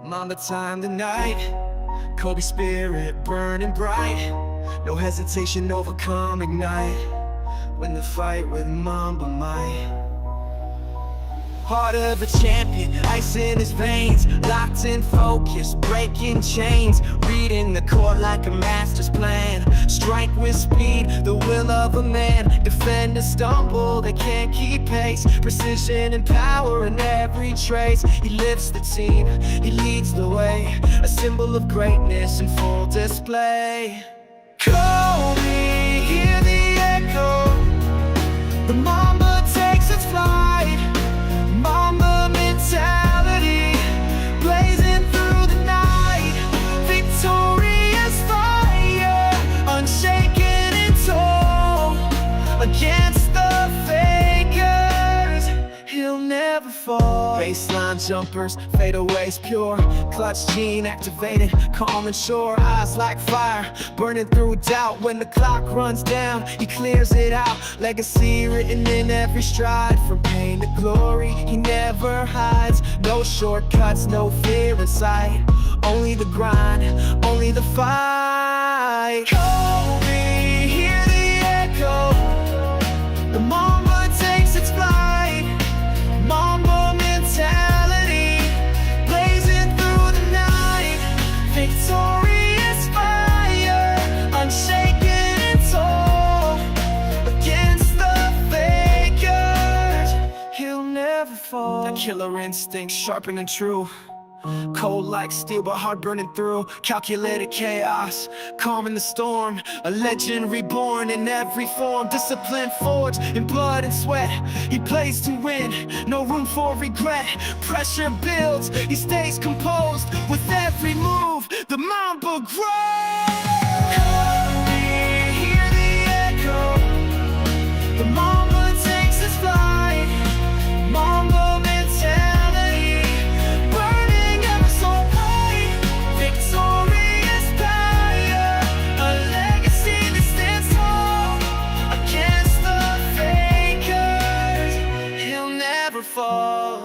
Mama time tonight, Kobe spirit burning bright. No hesitation, overcome, ignite. Win the fight with Mamba might. Heart of a champion, ice in his veins, locked in focus, breaking chains, reading the court like a master's plan. Strike with speed, the will of a man. Defenders stumble, they can't keep pace. Precision and power in every trace. He lifts the team, he leads the way. A symbol of greatness in full display. Call me, hear the echo. The Mamba takes its flight. Mamba mentality, blazing through the night. Victorious fire, unshaken and tall. Against the fakers, he'll never fall. Baseline jumpers, fadeaways pure. Clutch gene activated, calm and sure. Eyes like fire, burning through doubt. When the clock runs down, he clears it out. Legacy written in every stride. From pain to glory, he never hides. No shortcuts, no fear in sight. Only the grind, only the fight. Call me, hear the echo. The Mamba takes its flight. Mamba mentality, blazing through the night. Victorious fire, unshaken and tall. Against the fakers, he'll never fall. That killer instinct, sharpened and true. Cold like steel, but heart burning through. Calculated chaos, calm in the storm. A legend reborn in every form. Discipline forged in blood and sweat. He plays to win, no room for regret. Pressure builds, he stays composed. With every move, the Mamba grows. Call me, hear the echo. The Mamba takes its flight. Mamba mentality, burning ever so bright. Victorious power, a legacy that stands tall. Against the fakers, he'll never fall.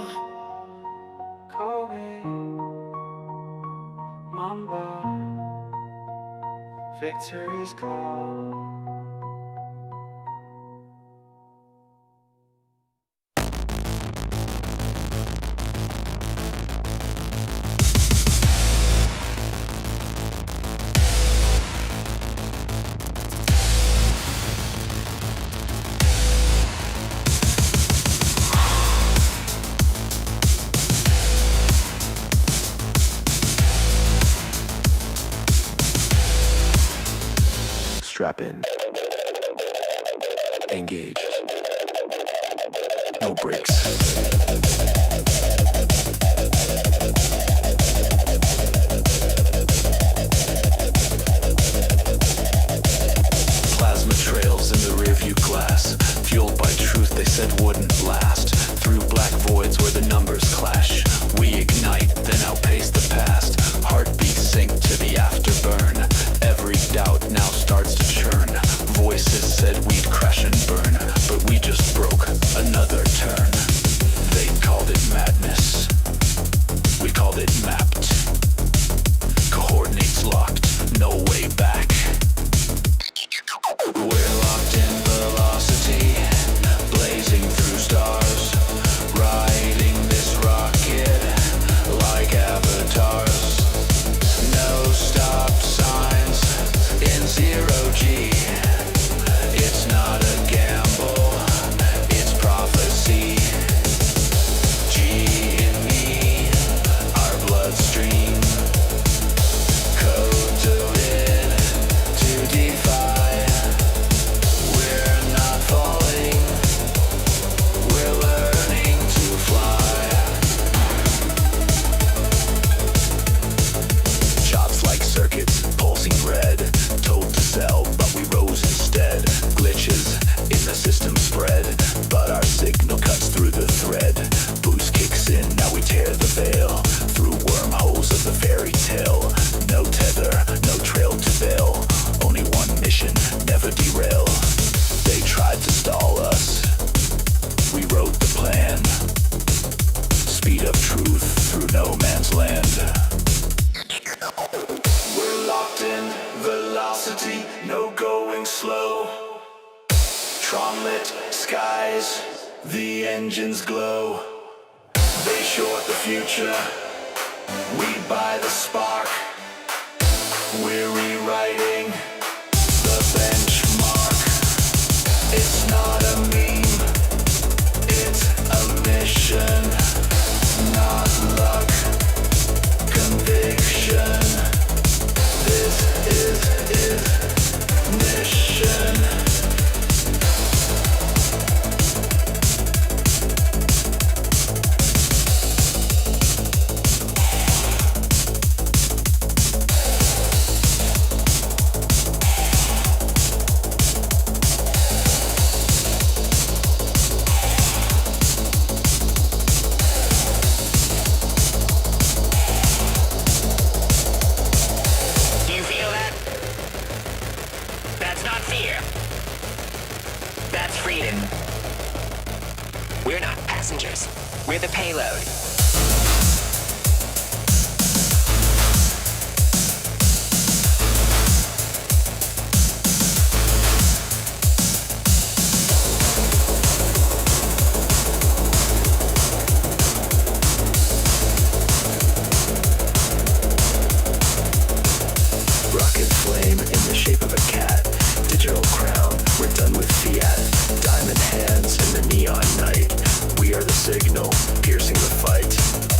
Kobe, Mamba, victory's call. Strap in. Engage. No brakes. Plasma trails in the rearview glass, fueled by truth they said wouldn't last. Through black voids where the numbers clash, we ignite, then outpace the past. Heartbeats sink to the afterburn. Every doubt now starts to churn. Voices said we'd crash and burn, but we just broke another turn. They called it madness, we called it mapped. Coordinates locked, no way back. We're locked in velocity, blazing through stars, riding this rocket like avatars. No stop signs in zero G. It's not a gamble, it's prophecy. GME, our bloodstream, coded to defy. We're not falling, we're learning to fly. Shots like circuits, pulsing red. Told to sell, but we rose instead. Glitches in the system spread, but our signal cuts through the thread. Boost kicks in, now we tear the veil. Through wormholes of the fairy tale. No tether, no trail to bail. Only one mission, never derail. They tried to stall us, we wrote the plan. Speed of truth through no man's land. We're locked in velocity, no going slow. Tron lit skies, the engines glow. short the future, we buy the spark. We're rewriting the benchmark. It's not a meme, it's a mission. Not luck, conviction. This is ignition. We're not passengers. We're the payload. Rocket flame in the shape of a cat. Digital crown, we're done with fiat. Diamond hands in the neon night. We are the signal, piercing the fight.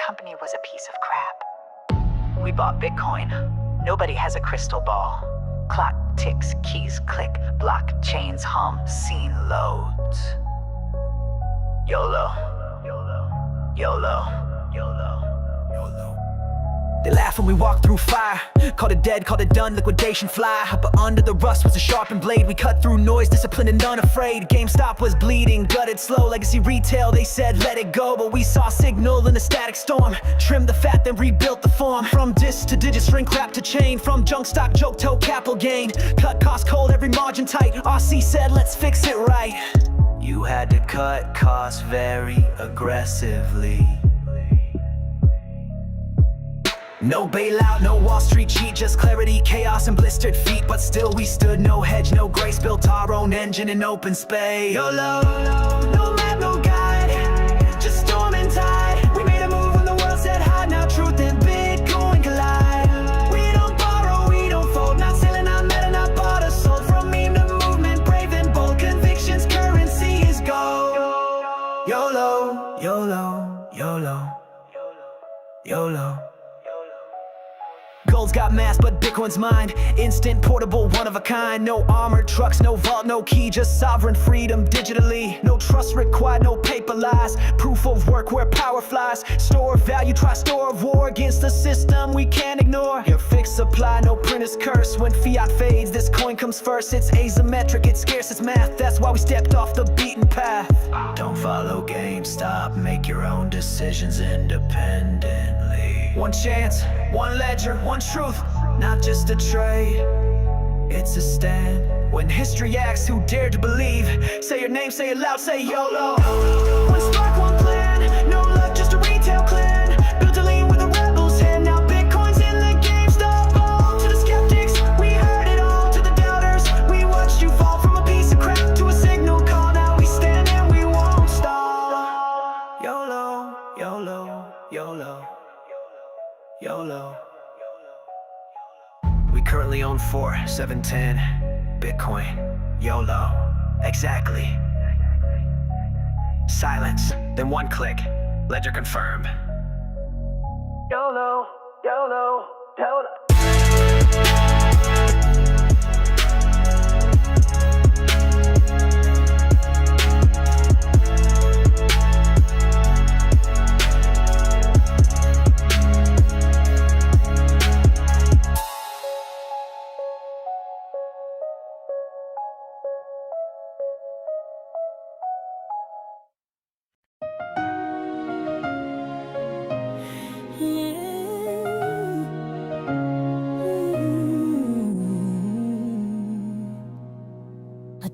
company was a piece of crap. We bought Bitcoin. Nobody has a crystal ball. Clock ticks, keys click, blockchains hum, scene loads. YOLO, YOLO, YOLO, YOLO, YOLO. They laugh when we walk through fire. Called it dead, called it done, liquidation fly. But under the rust was a sharpened blade. We cut through noise, disciplined and unafraid. GameStop was bleeding, gutted slow. Legacy retail, they said let it go. But we saw signal in a static storm. Trimmed the fat, then rebuilt the form. From disc to digit, shrink wrap to chain. From junk stock, joke toe, capital gain. Cut cost cold, every margin tight. RC said let's fix it right. You had to cut costs very aggressively. No bailout, no Wall Street cheat, just clarity, chaos and blistered feet. But still we stood, no hedge, no grace. Built our own engine in open space. YOLO, no map, no guide, just storm and tide. We made a move when the world said hi. Now truth and Bitcoin collide. We don't borrow, we don't fold. Not selling, not meta, not bought or sold. From meme to movement, brave and bold. Convictions, currency is gold. YOLO, YOLO, YOLO, YOLO. Gold's got mass, but Bitcoin's mine. Instant, portable, one of a kind. No armored trucks, no vault, no key. Just sovereign freedom digitally. No trust required, no paper lies. Proof of work where power flies. Store of value, try store of war. Against the system we can't ignore. Your fixed supply, no printer's curse. When fiat fades, this coin comes first. It's asymmetric, it's scarce, it's math. That's why we stepped off the beaten path. Don't follow GameStop, make your own decisions independently. One chance, one ledger, one truth, not just a trade. It's a stand. When history asks who dared to believe, say your name, say it loud, say YOLO. One spark, one plan, no luck, just a retail clan. Built a lean with a rebel's hand. Now Bitcoin's in the GameStop vault. To the skeptics, we heard it all. To the doubters, we watched you fall from a piece of crap to a signal call. Now we stand and we won't stop. YOLO, YOLO, YOLO, YOLO. We currently own 710 Bitcoin. YOLO. Exactly. Silence, then one click. Ledger confirm. YOLO, YOLO, YOLO.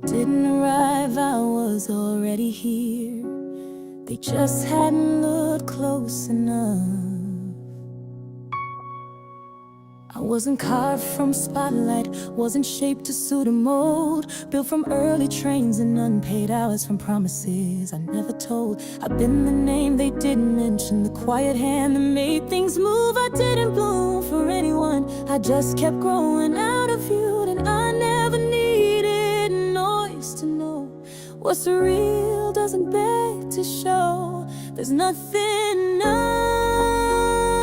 Didn't arrive, I was already here. They just hadn't looked close enough. I wasn't carved from spotlight, wasn't shaped to suit a mold. Built from early trains and unpaid hours from promises I never told. I've been the name they didn't mention, the quiet hand that made things move. I didn't bloom for anyone, I just kept growing out of you. And I never needed noise to know what's real doesn't beg to show. There's nothing undo,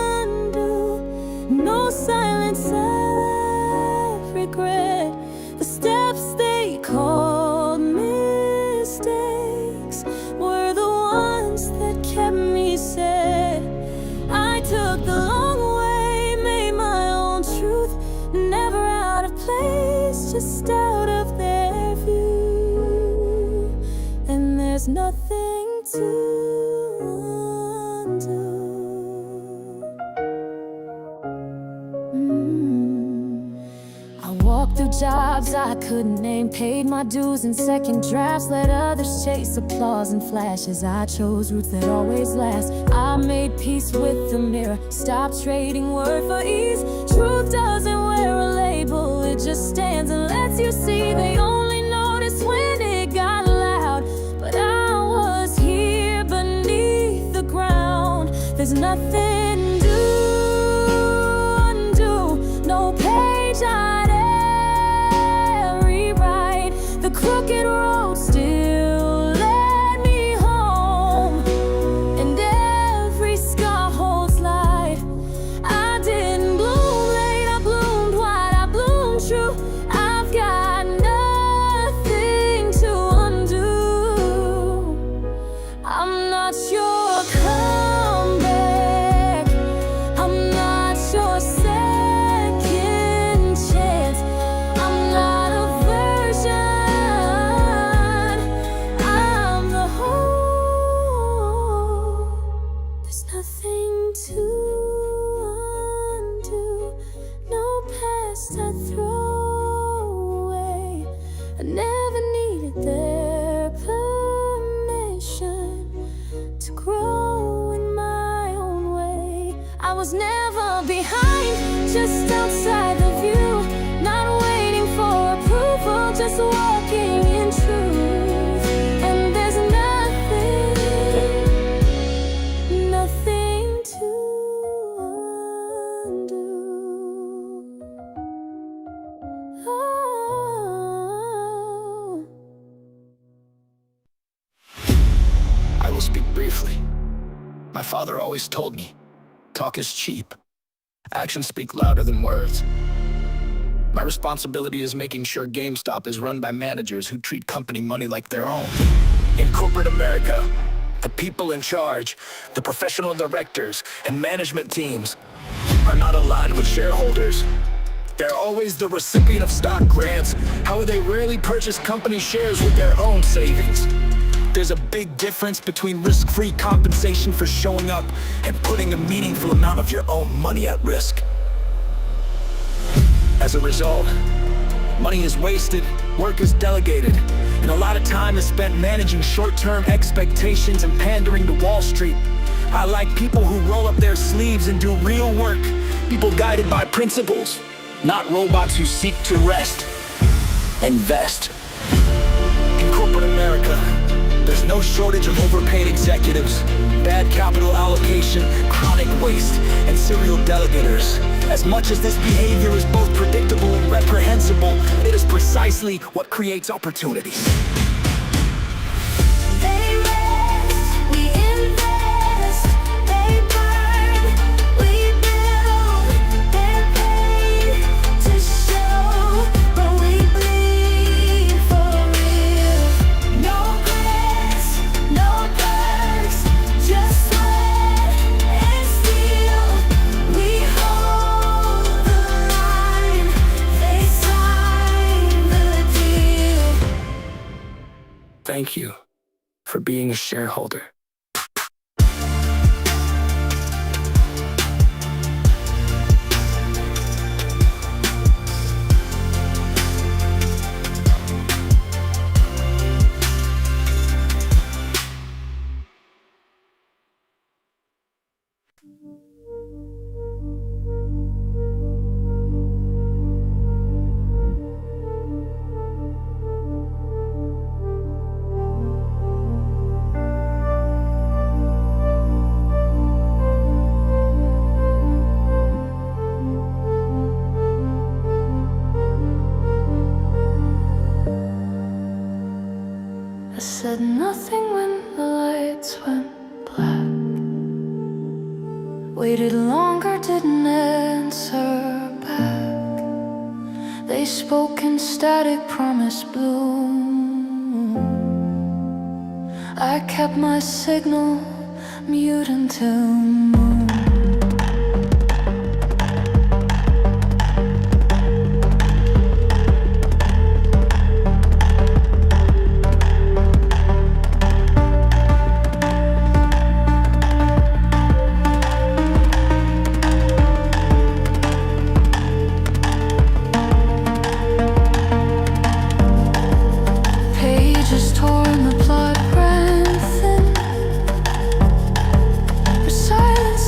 no silence of regret. The steps they called mistakes were the ones that kept me safe. I took the long way, made my own truth, never out of place, just out of their view. And there's nothing to undo. I walked through jobs I couldn't name, paid my dues in second drafts, let others chase applause and flashes. I chose roots that always last. I made peace with the mirror, stopped trading word for ease. Truth doesn't wear a label, it just stands and lets you see. They only notice when it got loud, but I was here beneath the ground. There's nothing to undo, no page I'd ever rewrite. The crooked road still led me home, and every scar holds Nothing to undo, no past I throw away. I never needed their permission to grow in my own way. I was never behind, just outside the view, not waiting for approval, just walking in truth. And there's nothing to undo. Oh. I will speak briefly. My father always told me, talk is cheap. Actions speak louder than words. My responsibility is making sure GameStop is run by managers who treat company money like their own. In corporate America, the people in charge, the professional directors and management teams are not aligned with shareholders. They're always the recipient of stock grants. However, they rarely purchase company shares with their own savings. There's a big difference between risk-free compensation for showing up and putting a meaningful amount of your own money at risk. As a result, money is wasted, work is delegated, and a lot of time is spent managing short-term expectations and pandering to Wall Street. I like people who roll up their sleeves and do real work, people guided by principles, not robots who seek to rest. Invest. In corporate America, there's no shortage of overpaid executives, bad capital allocation, chronic waste, and serial delegators. As much as this behavior is both predictable and reprehensible, it is precisely what creates opportunities. They rest, we invest. They burn, we build. They're paid to show, but we bleed for real. No grants, no perks, just sweat and steel. We hold the line, they sign the deal. Thank you for being a shareholder. I said nothing when the lights went black. Waited longer, didn't answer back. They spoke in static, promise bloom. I kept my signal mute until noon. Pages torn, the blood ran thin. For silence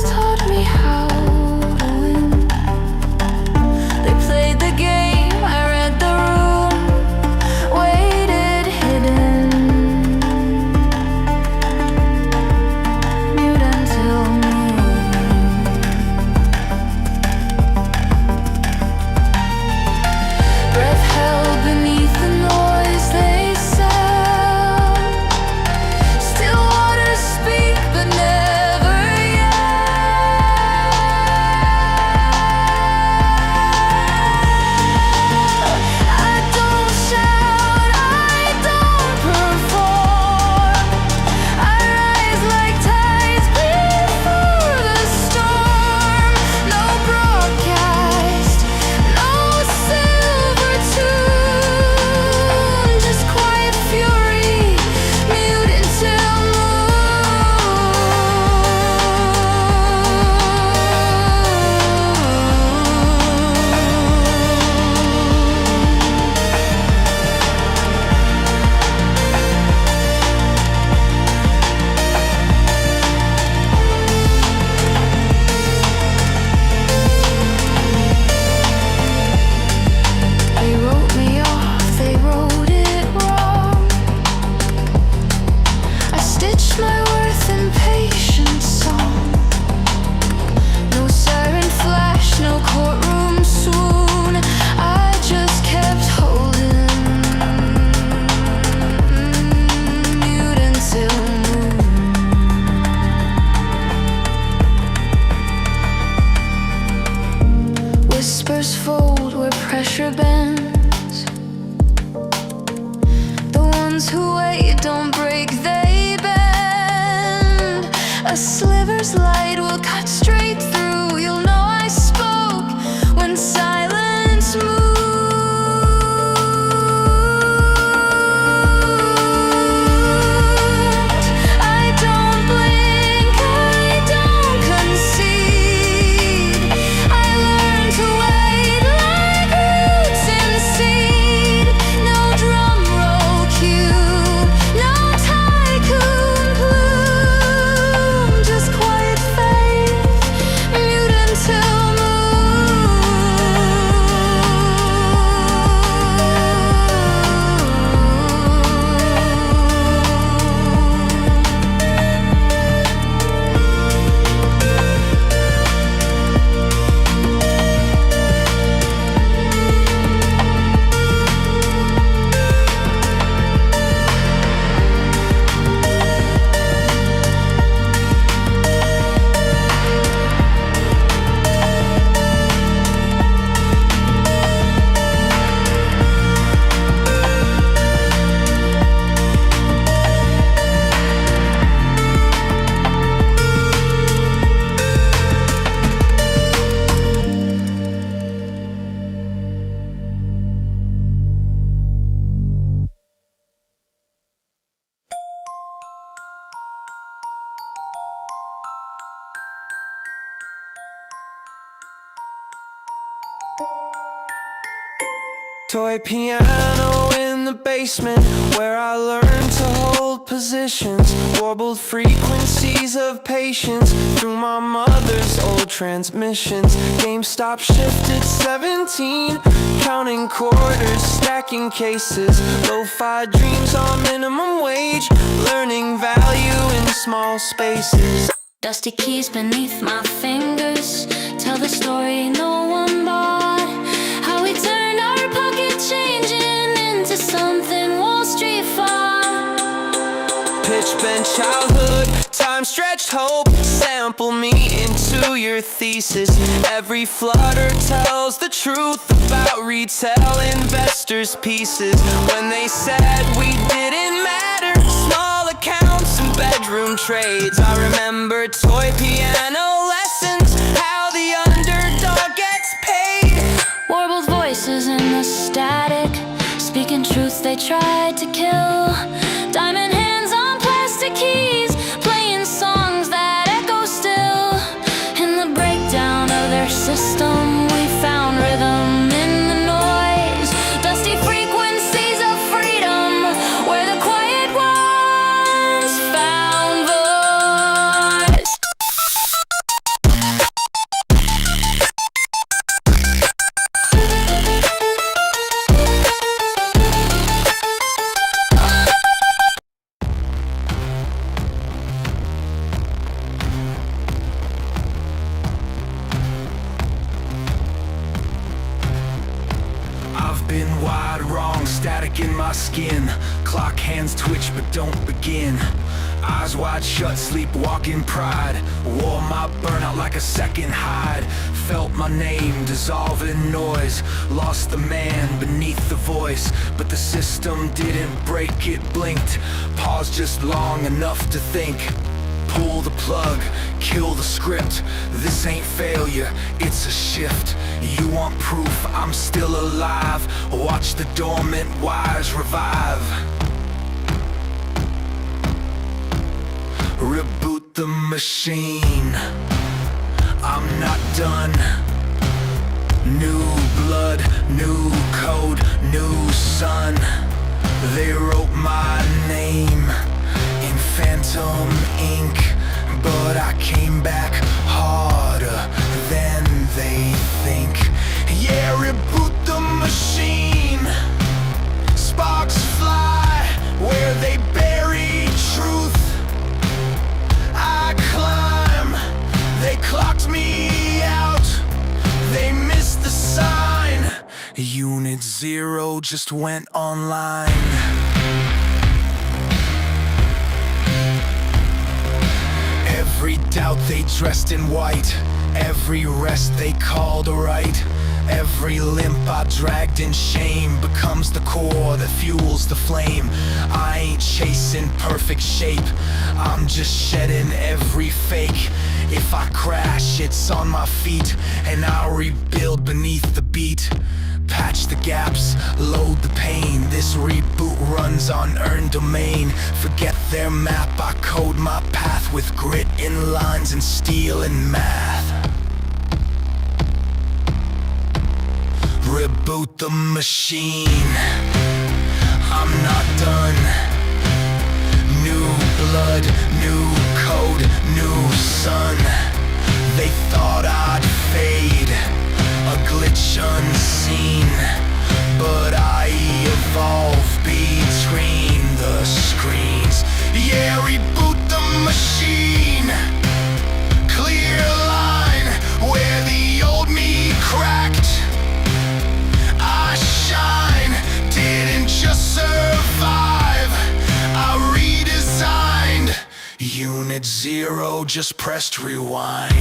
shoulders fold where pressure bends. The ones who wait don't break, they bend. A sliver's light will cut straight through. You'll know I spoke when silence moved. I don't blink, I don't concede. I learned to wait like roots in seed. No drum roll cue, no tycoon plume, just quiet faith, mute until toy piano in the basement where I learned to hold positions. Warbled frequencies of patience through my mother's old transmissions. GameStop shifted 17, counting quarters, stacking cases. Lo-fi dreams on minimum wage, learning value in small spaces. Dusty keys beneath my fingers tell the story no one bought. How we turned our pocket changing into something Wall Street fought. Pitch bend childhood, time stretched hope. Sample me into your thesis. Every flutter tells the truth about retail investors' pieces. When they said we didn't matter, small accounts and bedroom trades. I remember toy piano lessons, how the underdog gets paid. Warbled voices in the static, speaking truths they tried to kill. Diamond hands on plastic keys, playing songs that echo still. In the breakdown of their system, we found rhythm in the noise. Dusty frequencies of freedom, where the quiet ones found voice. I've been wide wrong, static in my skin. Clock hands twitch but don't begin. Eyes wide shut, sleepwalking pride. Wore my burnout like a second hide. Felt my name dissolve in noise. Lost the man beneath the voice. But the system didn't break, it blinked. Paused just long enough to think. Pull the plug, kill the script. This ain't failure, it's a shift. You want proof I'm still alive? Watch the dormant wires revive. Reboot the machine. I'm not done. New blood, new code, new sun. They wrote my name in phantom ink, but I came back harder than they think. Yeah, reboot the machine. Sparks fly where they bury truth. I climb, they clocked me out. They missed the sign. Unit 0 just went online. Every walked out, they dressed in white. Every rest they called a right. Every limp I dragged in shame becomes the core that fuels the flame. I ain't chasing perfect shape, I'm just shedding every fake. If I crash, it's on my feet, and I'll rebuild beneath the beat. Patch the gaps, load the pain. This reboot runs on earned domain. Forget their map, I code my path with grit in lines and steel and math. Reboot the machine, I'm not done. New blood, new code, new sun. They thought I'd fade, a glitch unseen, but I evolve between the screens. Yeah, reboot the machine. Clear line where the old me cracked. I shine, didn't just survive, I redesigned. Unit 0 just pressed rewind.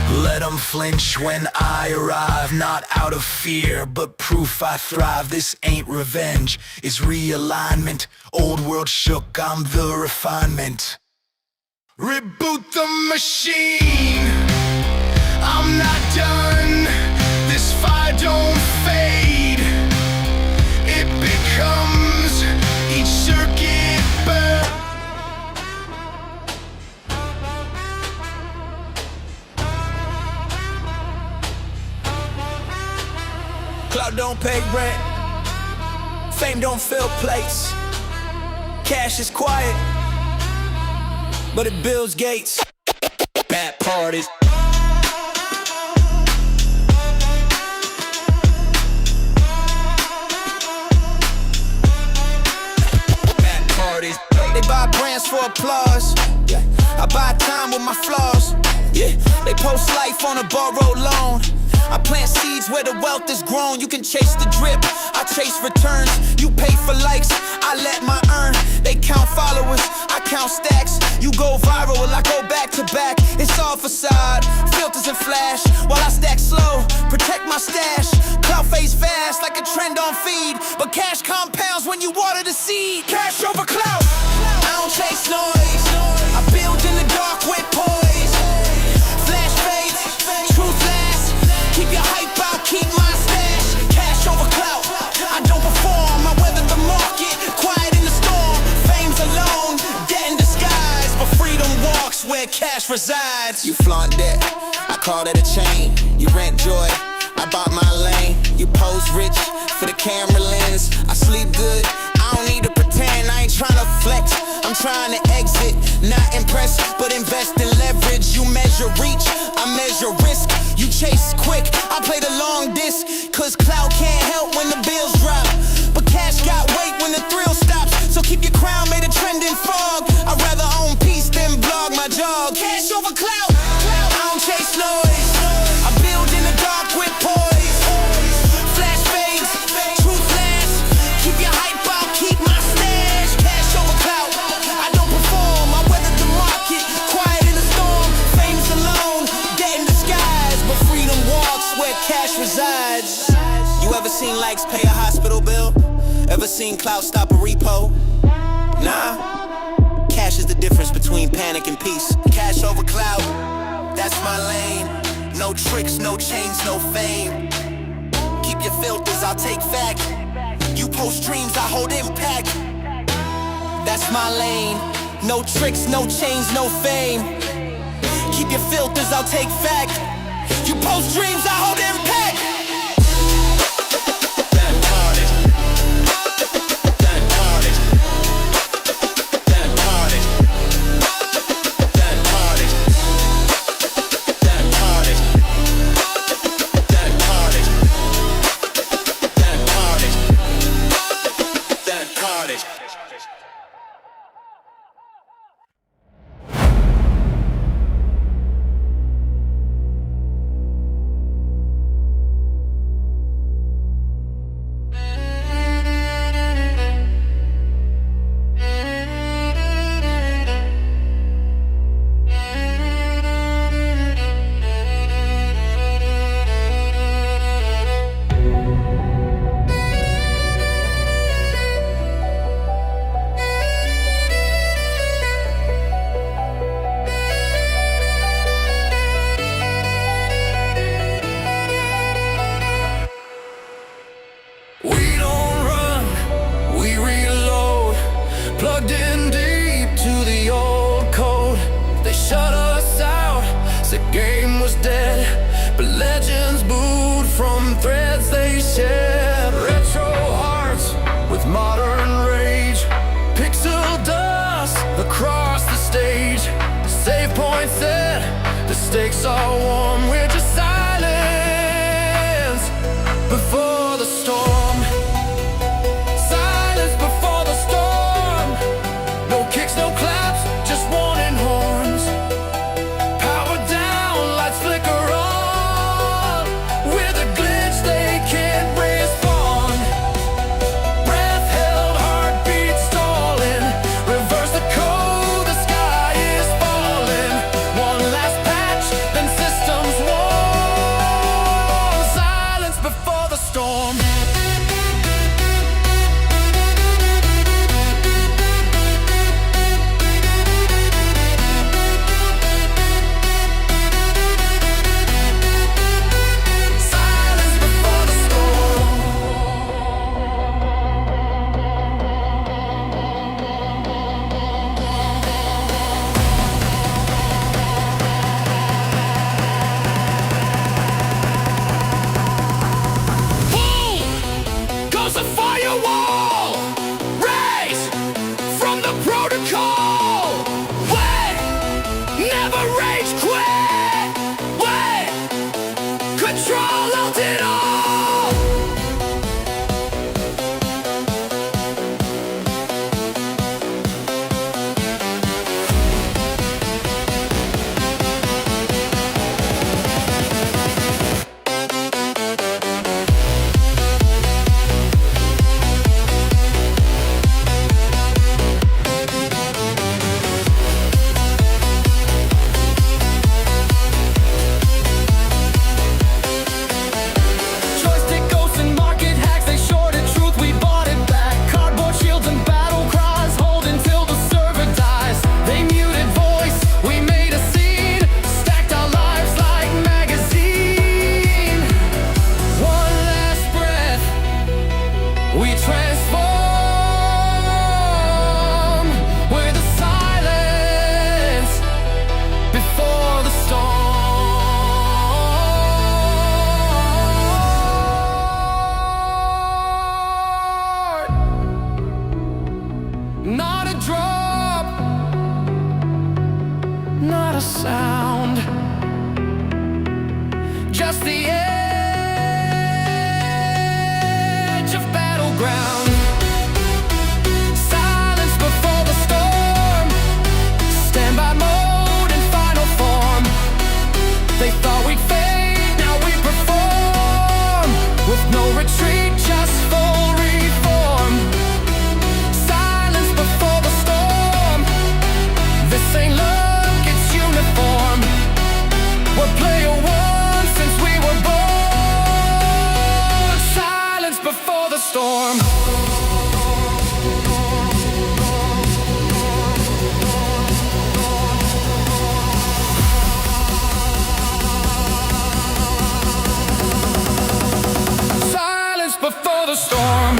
Let them flinch when I arrive, not out of fear, but proof I thrive. This ain't revenge, it's realignment. Old world shook, I'm the refinement. Reboot the machine, I'm not done. This fire don't fade, it becomes each circuit burn. Cloud don't pay rent, fame don't fill plates. Cash is quiet, but it builds gates. Bad parties. Bad parties. They buy brands for applause. Yeah. I buy time with my flaws. Yeah. They post life on a borrowed loan. I plant seeds where the wealth is grown. You can chase the drip, I chase returns. You pay for likes, I let my earn. They count followers, I count stacks. You go viral, I go back to back. It's all facade, filters and flash. While I stack slow, protect my stash. Clout fades fast like a trend on feed, but cash compounds when you water the seed. Cash over clout, I don't chase noise, I build in the dark with poise. Flash fades, truth lasts. Keep your hype out, keep my stash. Cash over clout, I don't perform, I weather the market, quiet in the storm. Fame's alone, debt in disguise, but freedom walks where cash resides. You flaunt debt, I call that a chain. You rent joy, I bought my lane. You pose rich for the camera lens. I sleep good, I don't need to pretend. I ain't tryna flex, I'm trying to exit. Not impressed, but invest in leverage. You measure reach, I measure risk. You chase quick, I play the long disc. Cause clout can't help when the bills drop, but cash got weight when the thrill stops. So keep your crown made a trending fog. I'd rather own peace than blog my jog. Cash over clout, I don't chase noise, I build in the dark with poise. Flash fades, truth lasts. Keep your hype out, keep my stash. Cash over clout, I don't perform, I weather the market, quiet in the storm. Fame's alone, debt in disguise, but freedom walks where cash resides. You ever seen likes pay a hospital bill? Ever seen clout stop a repo? Nah. Cash is the difference between panic and peace. Cash over clout, that's my lane. No tricks, no chains, no fame. Keep your filters, I'll take fact. You post dreams, I hold impact. That's my lane. No tricks, no chains, no fame. Keep your filters, I'll take fact. You post dreams, I hold impact. Save point set, the stakes are warm. We're just silence before the storm. Silence before the storm. No kicks, no claps, just warning horns. Power down, lights flicker on. With a glitch they can't respond. Breath held, heartbeat stalling. Reverse the code, the sky is falling. One last patch, then systems warm. Silence before the storm. Goes a firewall, race from the protocol. Wait, never rage quit. Wait, control alt it all. Joystick ghosts and market hacks, they shorted truth, we bought it back. Cardboard shields and battle cries, hold until the server dies. They muted voice, we made a scene, stacked our lives like magazine. One last breath, we transform. We're the silence before the storm. Not a drop, not a sound, just the edge of battleground. Silence before the storm. Standby mode in final form. They thought we'd fade, now we perform. With no retreat, just full reform. Silence before the storm. This ain't luck, it's uniform. We're player one since we were born. Silence before the storm. Silence before the storm.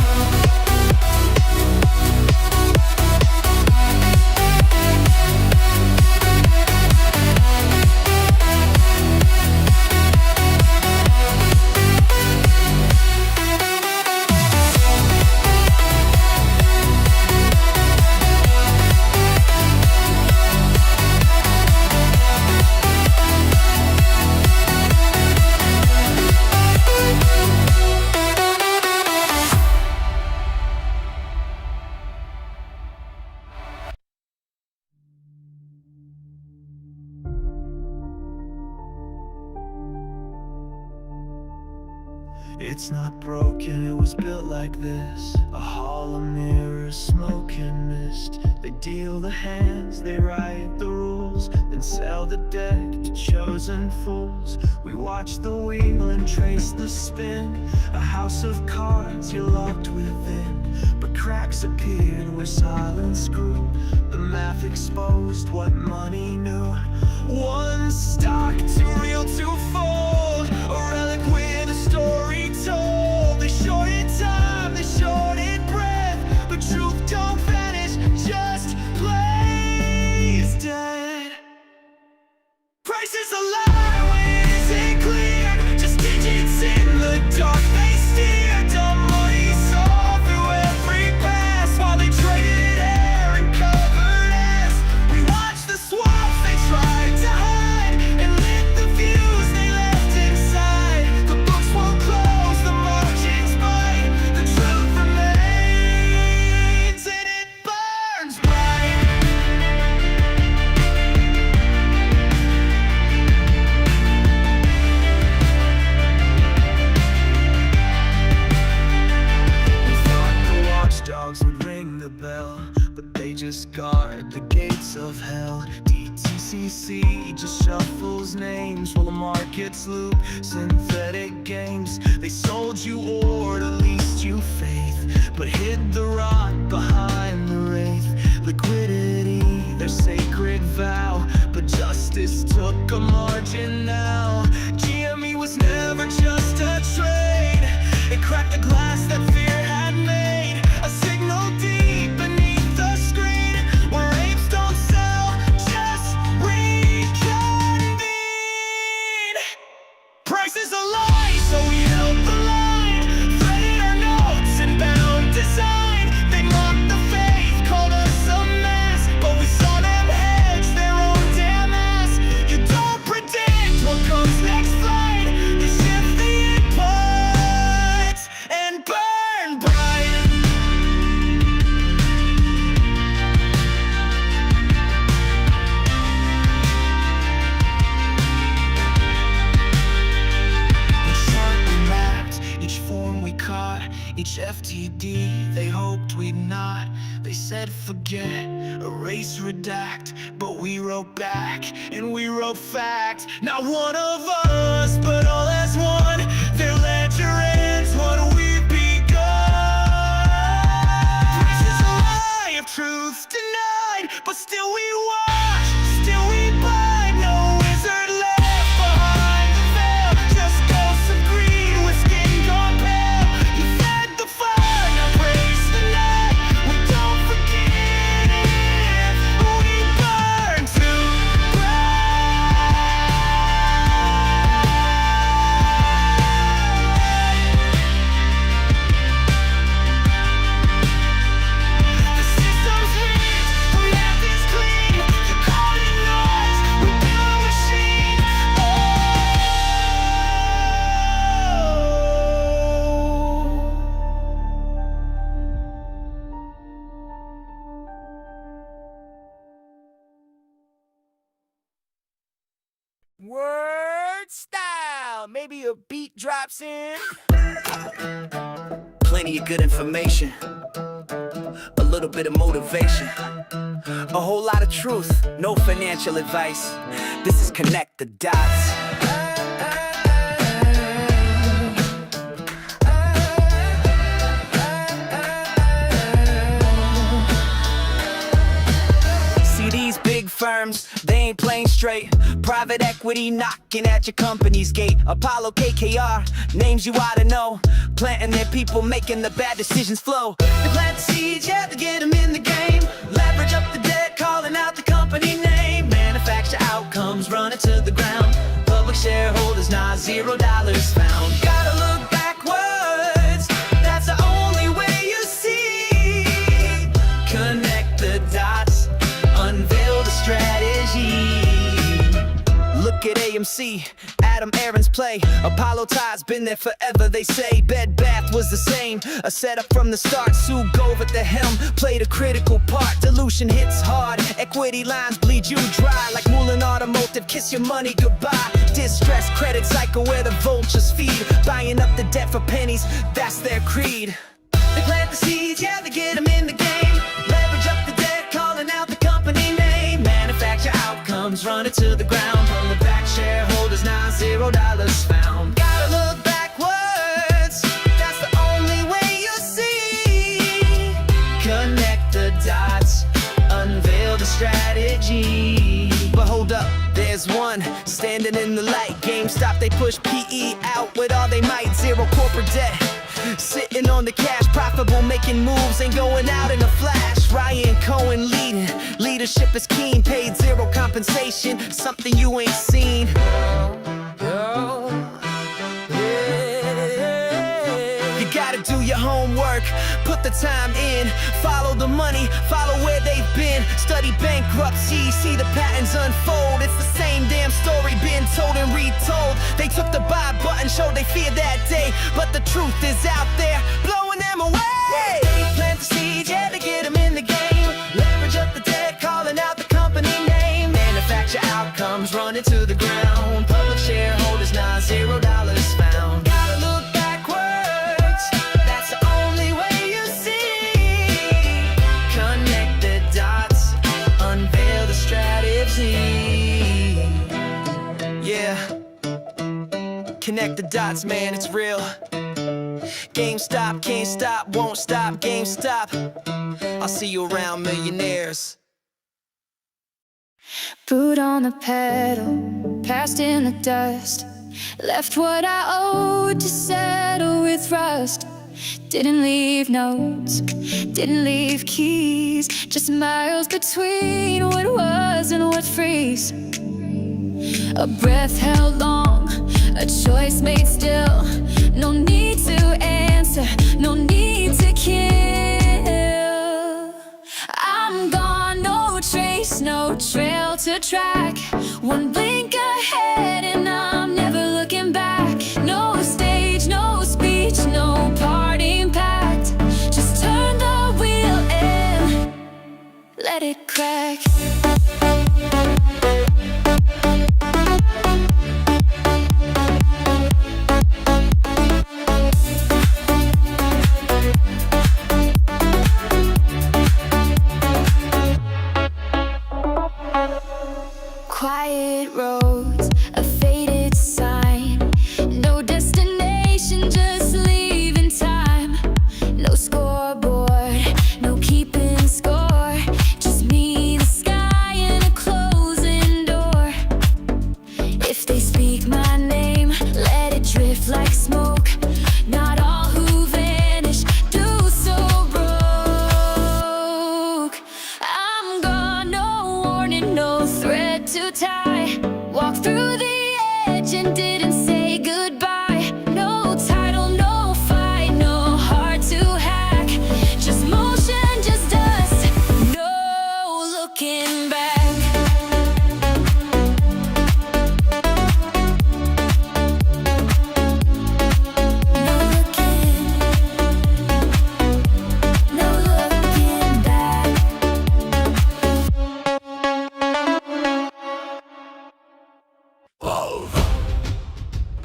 It's not broken, it was built like this. A hollow mirror, smoke and mist. They deal the hands, they write the rules, then sell the deck to chosen fools. We watch the wheel and trace the spin. A house of cards, you're locked within. But cracks appeared where silence grew. The math exposed what money knew. One stock, too real to fold. A relic with a story told. They shorted time, they shorted breath, but truth don't vanish, just plays dead. Prices a lie when it isn't clear. Just digits in the dark, they steer. Dumb money saw through every pass while they traded air and covered ass. We watch the swaps, they try of hell. DTCC just shuffles names while the markets loop synthetic games. They sold you or at least you faith, but hid the rot behind the wraith. Liquidity, their sacred vow, but justice took a margin now. GME was never just a trade. It cracked the glass that fear had made. A signal deep beneath the screen, where apes don't sell, just reconvene. Prices a lie, so we held the line, threaded our notes and bound design. They mocked the faith, called us a mess, but we saw them hedge their own damn ass. You don't predict what comes next flight. You shift the inputs and burn bright. Sharply mapped each form we caught, each FTD they hoped we'd not. They said forget, erase, redact, but we wrote back and we wrote fact. Not one of us, but all as one. Their ledger ends what we've begun. This is a lie of truth denied, but still we watch, still we bind. No wizard left behind the veil, just ghosts of greed with skin gone pale. You fed the fire, now praise the night. We don't forget it, we burn too The system's rigged, the math is clean. You're calling noise, we build a machine. Word style. Maybe a beat drops in. Plenty of good information, a little bit of motivation, a whole lot of truth, no financial advice. This is Connect the Dots. See these big firms, they ain't playing straight. Private equity knocking at your company's gate. Apollo, KKR, names you ought to know. Planting their people, making the bad decisions flow. They plant the seeds, yeah, to get them in the game. Leverage up the debt, calling out the company name. Manufacture outcomes, run it to the ground. Public shareholders, not $0 found. Gotta look backwards, that's the only way you see. Connect the dots, unveil the strategy. Look at AMC, Adam Aaron's play. Apollo ties, been there forever, they say. Bed Bath was the same, a setup from the start. Sue Gove at the helm, played a critical part. Dilution hits hard, equity lines bleed you dry. Like Moulin Automotive, kiss your money goodbye. Distressed credit cycle where the vultures feed. Buying up the debt for pennies, that's their creed. They plant the seeds, yeah, they get them in the game. Leverage up the debt, calling out the company name. Manufacture outcomes, run it to the ground. Pull it back, shareholders, now $0 found. Gotta look backwards, that's the only way you see. Connect the dots, unveil the strategy. But hold up, there's one standing in the light. GameStop, they push PE out with all they might. Zero corporate debt, sitting on the cash, profitable, making moves, ain't going out in a flash. Ryan Cohen leading, leadership is keen, paid zero compensation, something you ain't seen. You gotta do your homework, put the time in, follow the money, follow where they've been. Study bankruptcy, see the patterns unfold. It's the same damn story been told and retold. They took the buy button, showed they fear that day, but the truth is out there, blowing them away. They plant the seeds, yeah, to get them in the game. Leverage up the debt, calling out the company name. Manufacture outcomes, run it to the ground. Public shareholders, now $0 found. Gotta look backwards, that's the only way you see. Connect the dots, unveil the strategy. Yeah. Connect the dots, man, it's real. GameStop, can't stop, won't stop, GameStop. I'll see you around, millionaires. Boot on the pedal, passed in the dust. Left what I owed to settle with rust. Didn't leave notes, didn't leave keys. Just miles between what was and what frees. A breath held long, a choice made still. No need to answer, no need to kill. I'm gone, no trace, no trail to track. One blink ahead and I'm never looking back. No stage, no speech, no parting pact. Just turn the wheel and let it crack. Quiet roads, a faded sign. No destination, just leaving time. No scoreboard, no keeping score. Just me, the sky, and a closing door. If they speak my name, let it drift like smoke. Not all who vanish do so broke. I'm gone, no warning, no thread to tie. Walk through the edge and didn't say goodbye. No title, no fight, no heart to hack. Just motion, just dust, no looking back.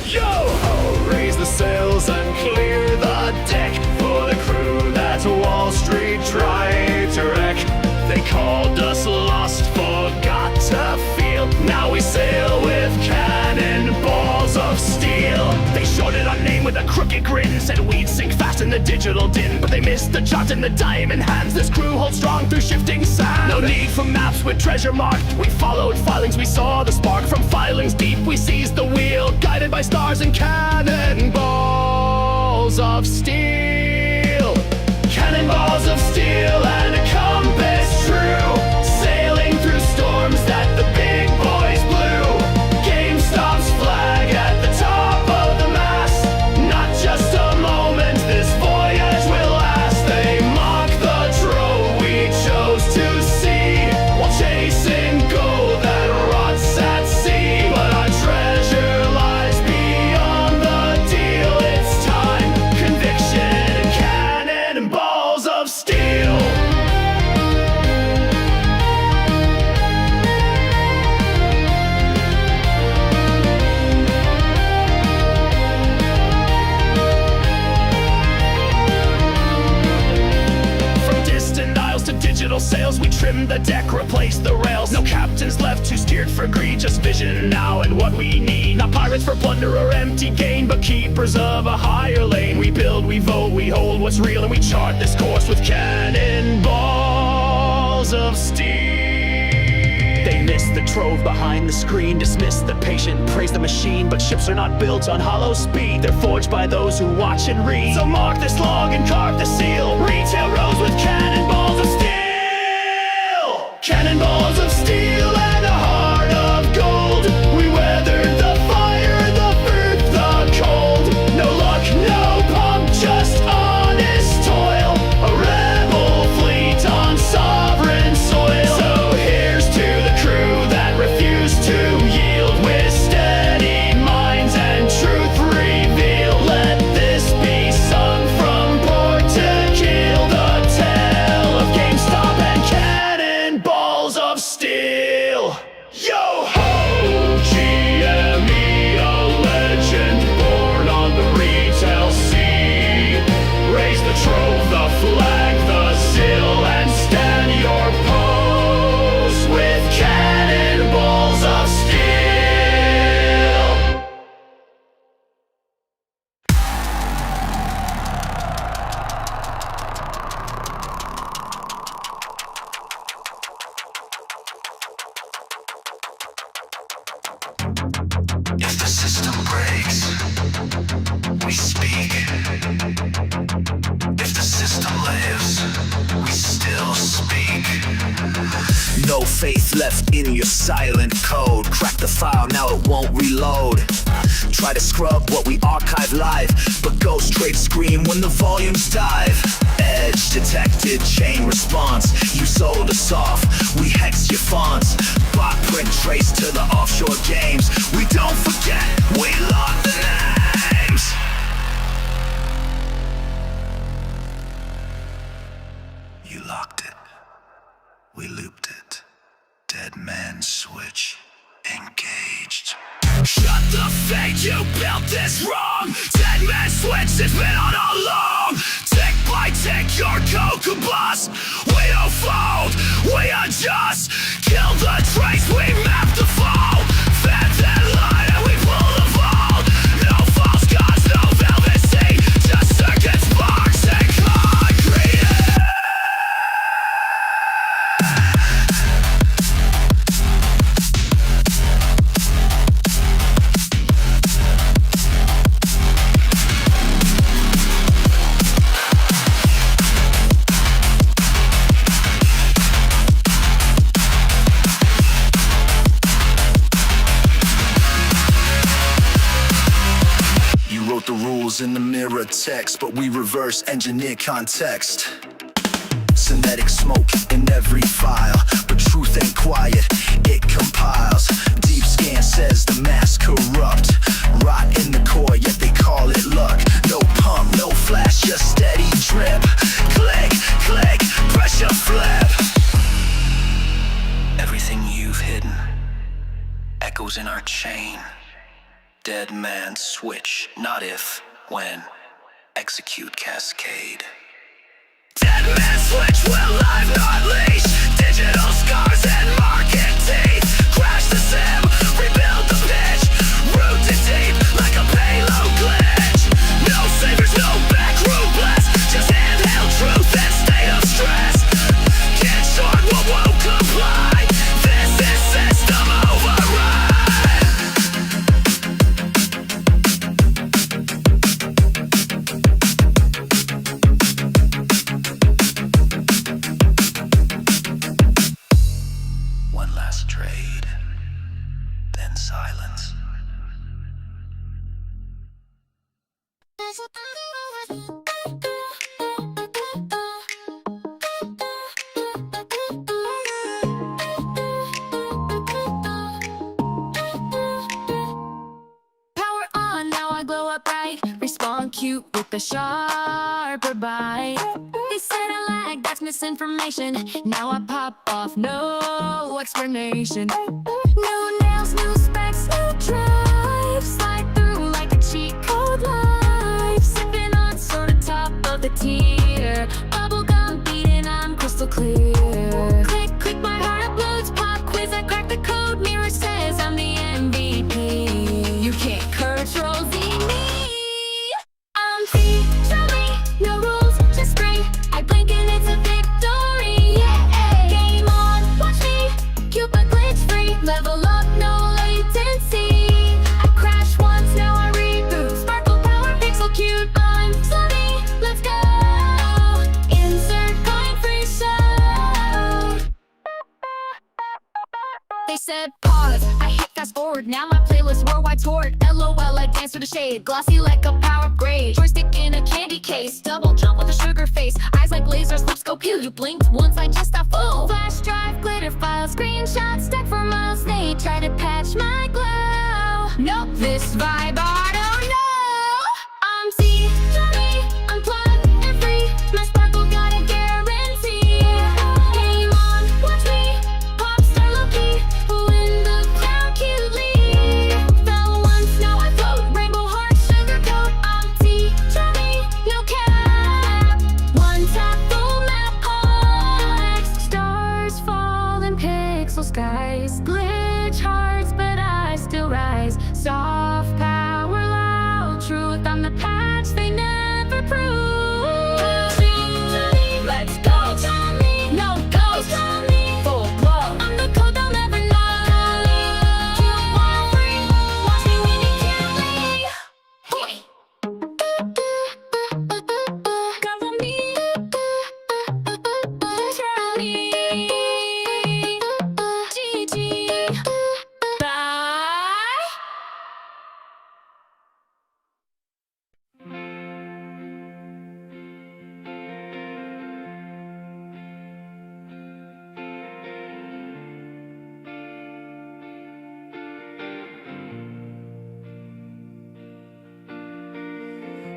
Yo-ho, raise the sails and clear the deck for the crew that's Wall Street tried to wreck. They called us lost, forgot to feel. Now we sail with cannonballs of steel. They shorted our name with a crooked grin, said we'd sink fast in the digital din, but they missed the jot in the diamond hands. This crew holds strong through shifting sand. No need for maps with treasure marked. We followed filings, we saw the spark from filings deep. We seized the wheel, guided by stars and cannonballs of steel. Cannonballs of steel and a compass true, sailing through storms that the big boys blew. GameStop's flag at the top of the mast. Not just a moment, this voyage will last. They mock the trove we chose to see, while chasing gold that rots at sea. But our treasure lies beyond the deal. It's time, conviction, and cannonballs of steel. From distant isles to digital sails, we trimmed the deck, replaced the rails. No captains left who steered for greed, just vision now and what we need. Not pirates for plunder or empty gain, but keepers of a higher lane. We build, we vote, we hold what's real, and we chart this course with cannonballs of steel. They miss the trove behind the screen, dismiss the patient, praise the machine. But ships are not built on hollow speed, they're forged by those who watch and read. So mark this log and carve the seal. Retail rows with cannonballs of steel. Cannonballs of steel and a heart of gold. We weathered the fire, the fruit, the cold. No luck, no pomp, just honest toil. A rebel fleet on sovereign soil. So here's to the crew that refused to yield, with steady minds and truth reveal. Let this be sung from port to keel, the tale of GameStop If the system breaks, we speak. If the system lives, we still speak. No faith left in your silent code. Crack the file, now it won't reload. Try to scrub what we archive live, but ghost trade scream when the volumes dive. Edge detected, chain response. You sold us off, we hex your fonts. Bot print trace to the offshore games. We don't forget, we lock the names. You locked it. We looped it. Dead man switch engaged. Shut the fake, you built this wrong. Dead man switch, it's been on all along. Tick by tick, your code combust. We don't fold, we adjust. Kill the trace, we map the fall. Fed that line and we pull the vault. No false gods, no velvet sea. Just circuits, sparks, and concrete. The rules in the mirror text, but we reverse engineer context. Synthetic smoke in every file, but truth ain't quiet, it compiles. Deep scan says the mass corrupt. Rot in the core, yet they call it luck. No pump, no flash, just steady drip. Click, click, pressure flip. Everything you've hidden echoes in our chain. Dead man switch, not if, when. Execute cascade. Dead man switch, will live not leash. Digital scars and market teeth. Crash the sim, rebuild the pitch. Rooted deep like a payload glitch. No saviors, no backroom blast. Just handheld truth and state of stress. Can't short what won't comply. This is system override. One last trade, then silence. Power on, now I glow up bright. Respond cute with a sharper bite. They said I lag, that's misinformation. Now I pop off, no explanation. New nails, new specs, new drive. Slide through like a cheat code live. Sipping on soda, top of the tier. Bubblegum beating, I'm crystal clear. Click, click, my heart uploads. Pop quiz, I crack the code. Mirror says I'm the MVP. You can't control Z me. I'm free, show me, no rules, just spring. I blink and it's a victory, yeah. Game on, watch me, cute but glitch free. Level up, no latency. I crash once, now I reboot. Sparkle power, pixel cute, I'm slutty. Let's go. Insert coin free show. They said pause, I hit fast forward. Now my playlist worldwide toured. LOL, I dance through the shade. Glossy like a power upgrade. Joystick in a candy case. Double jump with a sugar face. Eyes like lasers, lips go pew. You blinked once, I just got full. Flash drive, glitter file, screenshots stack for miles. They try to patch my glow. Nope, this vibe art, oh no. I'm C, Johnny, unplugged and free. My sparkle got a guarantee. Game on, watch me, pop star Loki. Win the crown cutely. Fell once, now I float. Rainbow heart, sugar coat. I'm T, Johnny, no cap. One tap, full map, X. Stars fall in pixel skies. Glitch hearts, but I still rise. Soft power, loud truth on the patch they never prove. Let's go, Tommy. No ghost, Tommy. Full glow. I'm the code they'll never know. Cute, wild, free. Watch me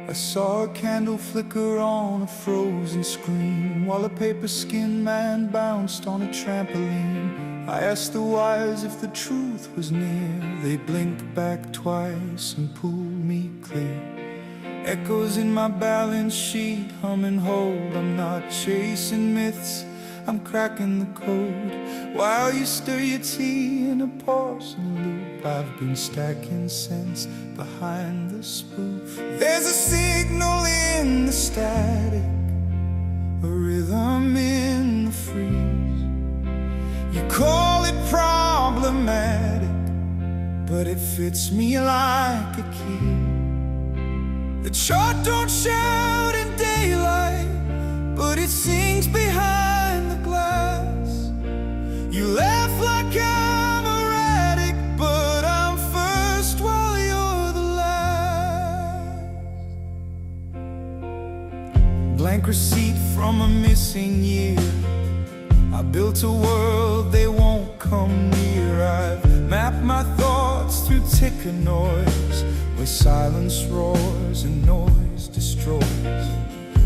I saw a candle flicker on a frozen screen, while a paper skin man bounced on a trampoline. I asked the wires if the truth was near. They blinked back twice and pulled me clear. Echoes in my balance sheet, hum and hold. I'm not chasing myths, I'm cracking the code. While you stir your tea in a porcelain loop, I've been stacking cents behind the spoof. There's a signal in the static, a rhythm in the freeze. You call it problematic, but it fits me like a key. The chart don't shout in daylight, but it sings behind the glass. You laugh like I'm erratic, but I'm first while you're the last. Blank receipt from a missing year. I built a world they won't come near. I've mapped my thoughts through ticker noise, where silence roars and noise destroys.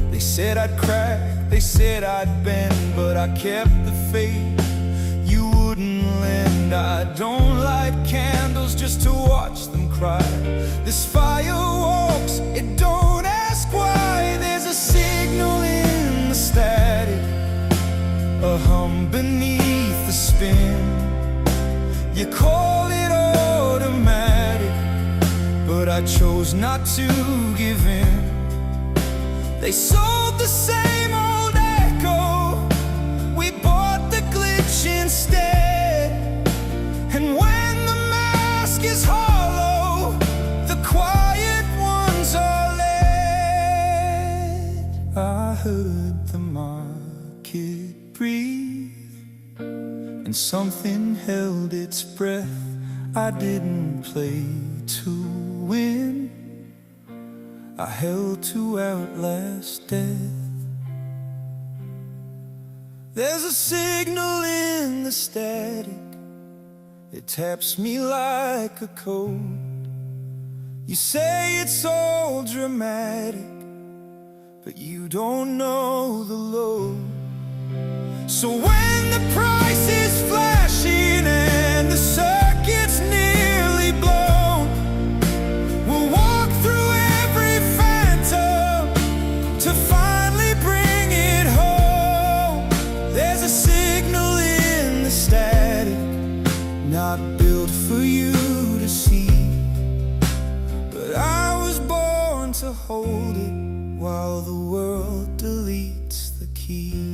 They said I'd crack, they said I'd bend, but I kept the faith you wouldn't lend. I don't light candles just to watch them cry. This fire walks, it don't ask why. There's a signal in the static, a hum beneath the spin. You call it automatic, but I chose not to give in. They sold the same old echo, we bought the glitch instead. And when the mask is hollow, the quiet ones are led. I heard the market breathe, and something held its breath. I didn't play to win, I held to outlast death. There's a signal in the static, it taps me like a code. You say it's all dramatic, but you don't know the load. So when the price is flashing and the circuit's nearly blown, we'll walk through every phantom to finally bring it home. There's a signal in the static, not built for you to see, but I was born to hold it while the world deletes the key.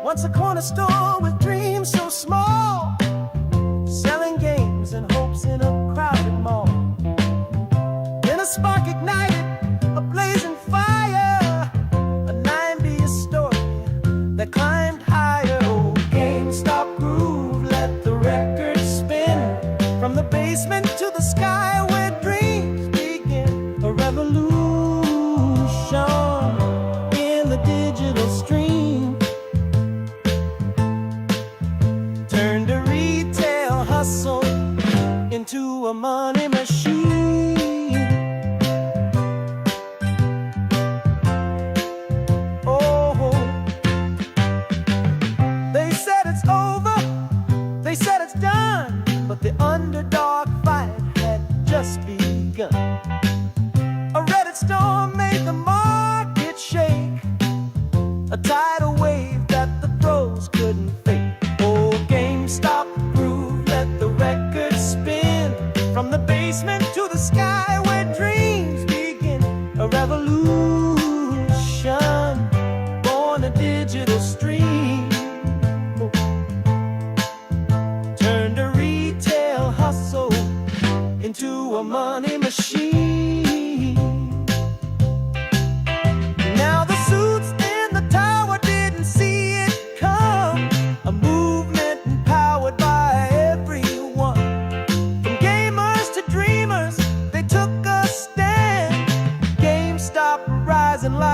Once a corner store with dreams so small, selling games and hopes in a crowded mall. Then a spark ignited a blazing fire, a 90s story that climbed higher. Oh, GameStop groove, let the record spin, from the basement to the sky where dreams begin. A revolution in the digital stream. Turn to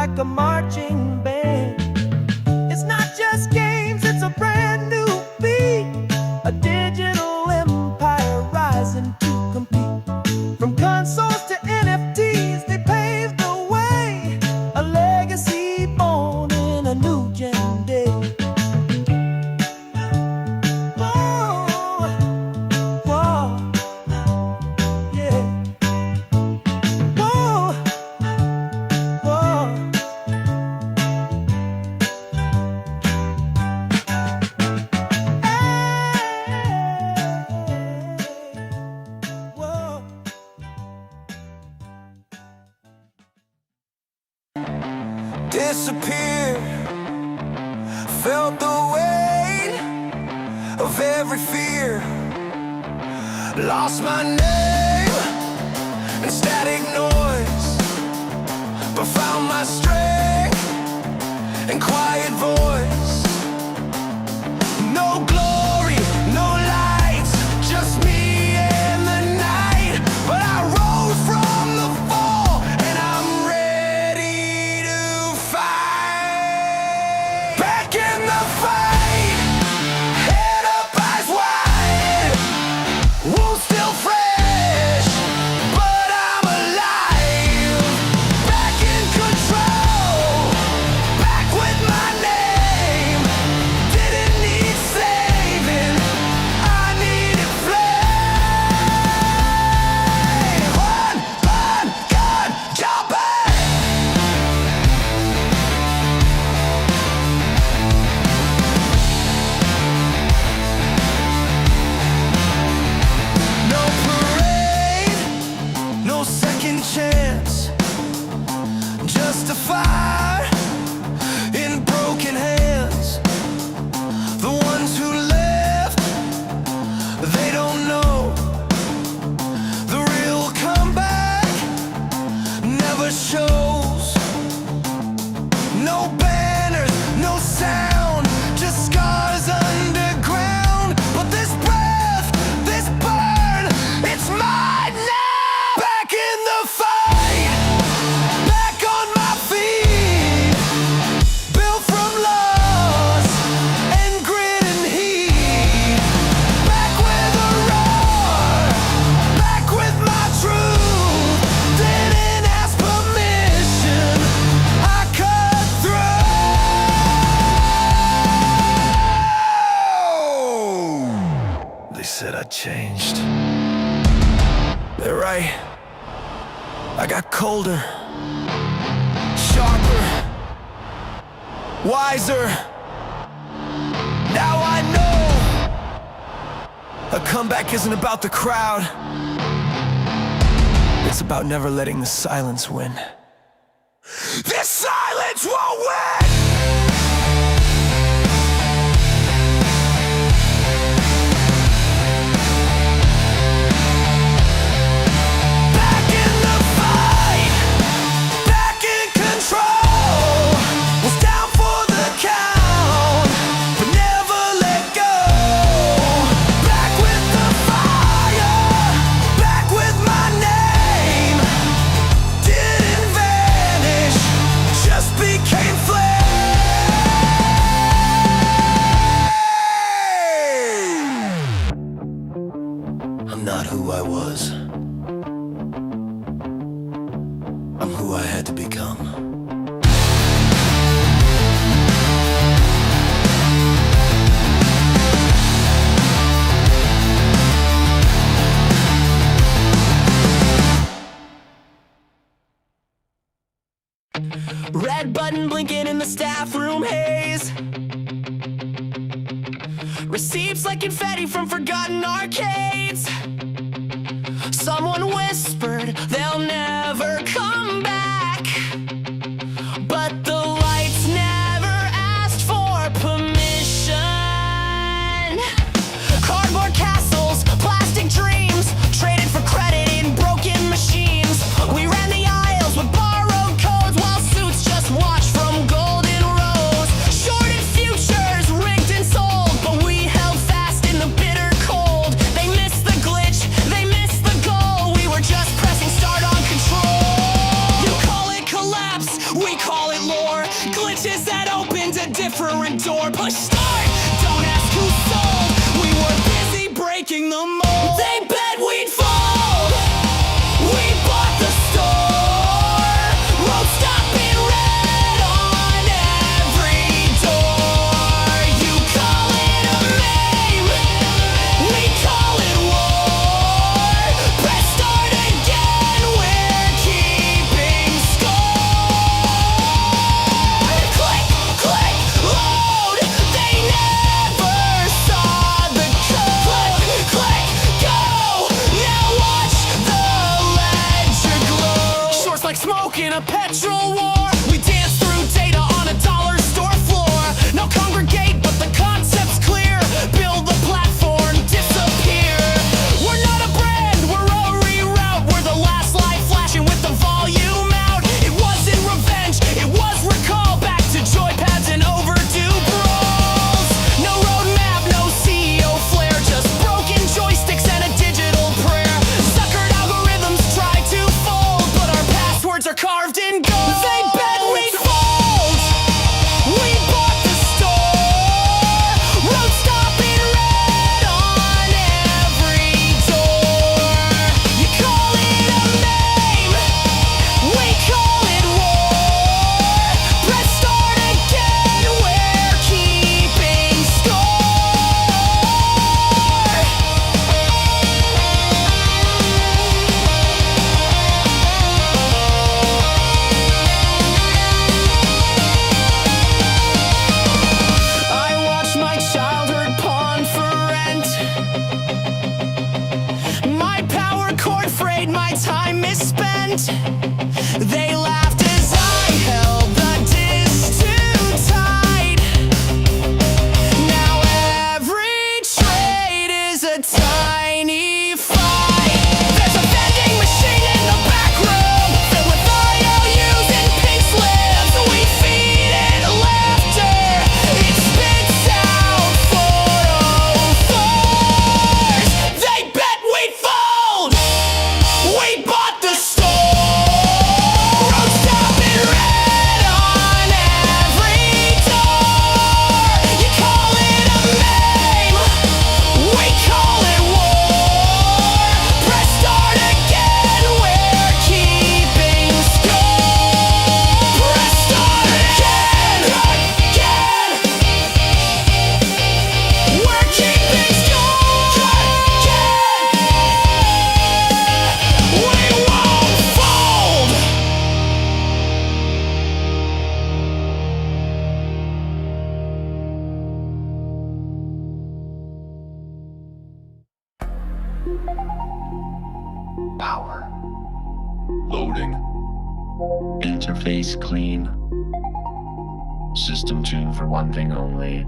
like a marching band. It's not just games, it's a brand new beat. A digital empire rising to compete. From consoles to NFTs, they paved the way. A legacy born in a new gen day. Whoa, whoa, yeah. Whoa, whoa. Disappeared, felt the weight of every fear. Lost my name in static noise, but found my strength in quiet voice. No glory, no lights, just me and the night. But I rose from the fall and I'm ready to fight. Back in the fight, head up, eyes wide, wounds still fresh, but I'm alive. Back in control, back with my name. Didn't need saving, I needed flame. One, gun, jumping. No parade, no second chance, just a fire in broken hands. The ones who left, they don't know. The real comeback never shows. No banners, no sound, just scars underground. But this breath, this burn, it's mine now. Back in the fight, back on my feet, built from loss and grit and heat. Back with a roar, back with my truth. Didn't ask permission, I cut through. They said I changed. They're right. I got colder, sharper, wiser. Now I know a comeback isn't about the crowd. It's about never letting the silence win. This silence won't win! Back in the fight, back in control. Was down for the count, but never let go. Back with the fire, back with my name. Didn't vanish, just became flame. I'm not who I was. I'm who I had to become. Red button blinking in the staff room haze. Receipts like confetti from forgotten arcades. Someone whispered they'll never come back, but the lights never asked for permission. Cardboard castles, plastic dreams, traded for credit in broken machines. We ran the aisles with borrowed codes while suits just watched from golden rows. Shorted futures, rigged and sold, but we held fast in the bitter cold. They missed the glitch, they missed the goal. We were just pressing start on control. different lore. Glitches that opened a different door. Push start, don't ask who sold. We were busy breaking the mold. They bet we'd fall. We bought the store. Road stopping red on every door. You call it a meme, we call it war. Press start again, we're keeping score. Click, click, load. They never saw the code. Click, click, go. Now watch the ledger glow. Shorts like smoke in a petrol war. We dance through data on a dollar store floor. Now congregate, but the concept's clear. Build the platform, disappear. We're not a brand, we're a reroute. We're the last light flashing with the volume out. It wasn't revenge, it was recall. Back to joypads and overdue brawls. No roadmap, no CEO flair. Just broken joysticks and a digital prayer. Suckered algorithms try to fold, but our passwords are carved in gold. They bet we'd fold. We bought the store. Road stopping red on every door. You call it a meme, we call it war. Press start again, we're keeping score. I watched my childhood pawn for rent. My power cord frayed, my time misspent. They laughed as I held the disc too tight. Now every trade is a tiny fight. There's a vending machine in the back room, filled with IOUs and pink slips. We feed it laughter, it spits out 404s. They bet we'd fold. We bought the store. Road stopping red on every door. You call it a meme, we call it war. Press start again, we're keeping score. Press start again, we're keeping score. We won't fold. Power. Loading. Interface clean. System tuned for one thing only.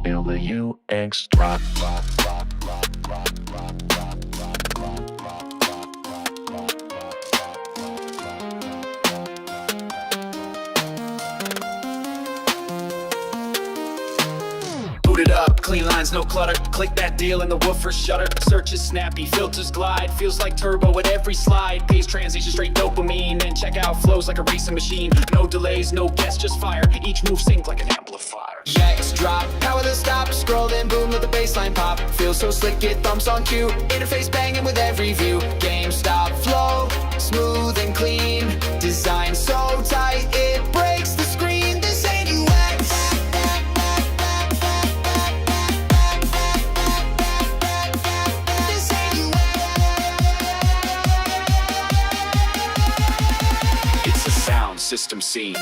Feel the UX drop. Boot it up, clean lines, no clutter. Click that deal and the woofer shutter. Search is snappy, filters glide. Feels like turbo at every slide. Pace transition, straight dopamine. And checkout flows like a racing machine. No delays, no guess, just fire. Each move sync like an amplifier. Jacks drop, power the stop, scroll then boom, let the baseline pop. Feels so slick, get thumps on cue. Interface banging with every view. GameStop flow, smooth and clean. Design so tight, it breaks the screen. This ain't UX. This ain't It's a sound system scene.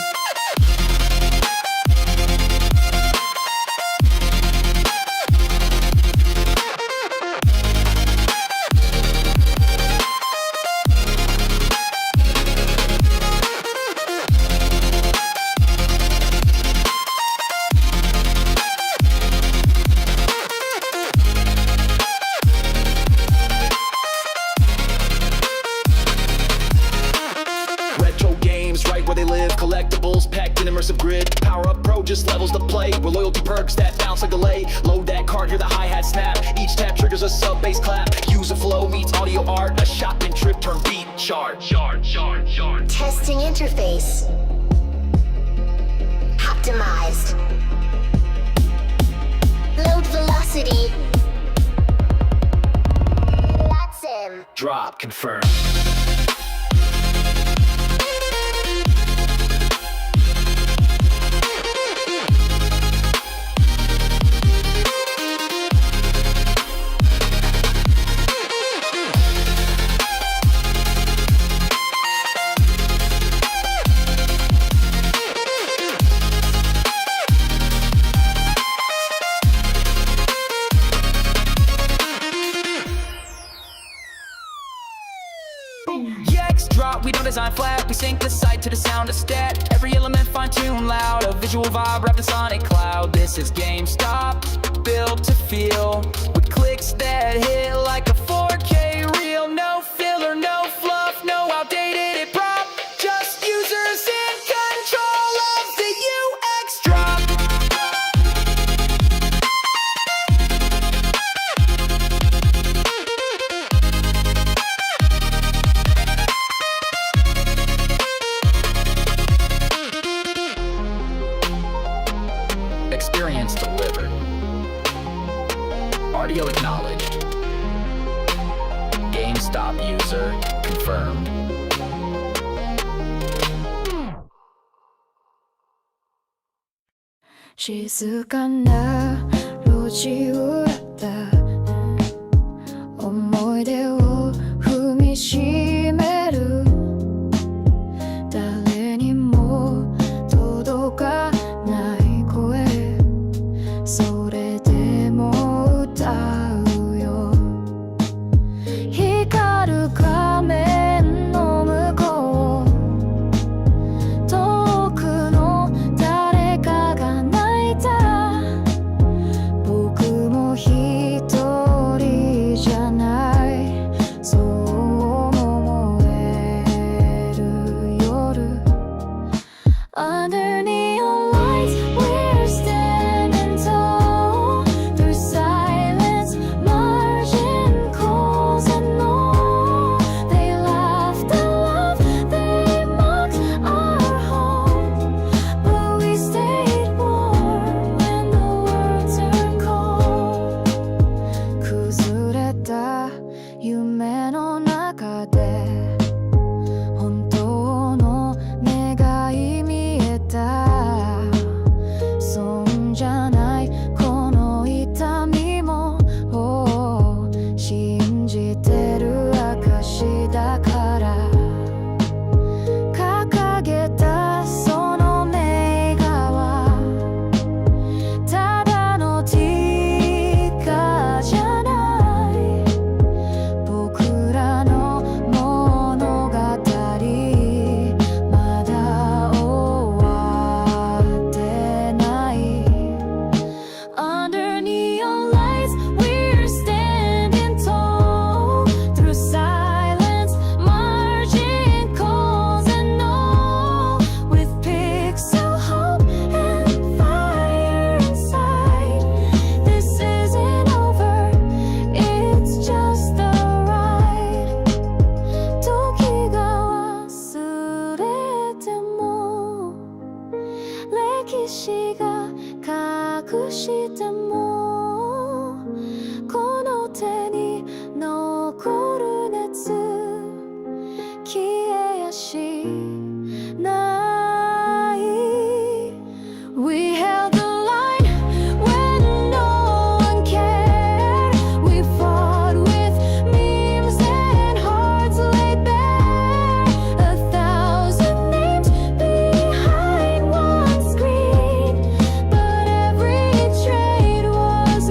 collectibles packed in immersive grid. Power Up Pro just levels the play with loyalty perks that bounce like delay. Load that card, hear the hi-hat snap. Each tap triggers a sub-bass clap. User flow meets audio art. A shot then trip turn beat. Shard. Testing interface. GameStop confirmed. Drop, we don't design flat, we sync the sight to the sound of stat. Every element fine-tuned loud, a visual vibe wrapped in sonic cloud. This is GameStop, built to feel, with clicks that hit like a 4K reel. No filler, no fluff, no outdated it prop, just users in control of the UX drop. Experience delivered. Audio acknowledged. GameStop user confirmed.静かな路地裏だ思い出を踏みしめる誰にも届かない声それでも歌うよ光る仮面の向こう遠くの誰かが泣いた僕も一人じゃないそう思える夜 Under neon lights we're standing tall through silence margin calls and all they laughed and laughed they mocked our home but we stayed warm when the world turned cold 崩れた夢の中で本当の願い見えた損じゃないこの痛みも信じてる証だから掲げたその名画はただのティカじゃない僕らの物語まだ終わってない Under neon lights we're standing tall through silence margin calls and all with pixel hope and fire inside this isn't over it's just the ride 時が忘れても歴史が隠してもこの手に残る熱消えやしない We held the line when no one cared We fought with memes and hearts laid bare 1,000 names behind one screen But every trade was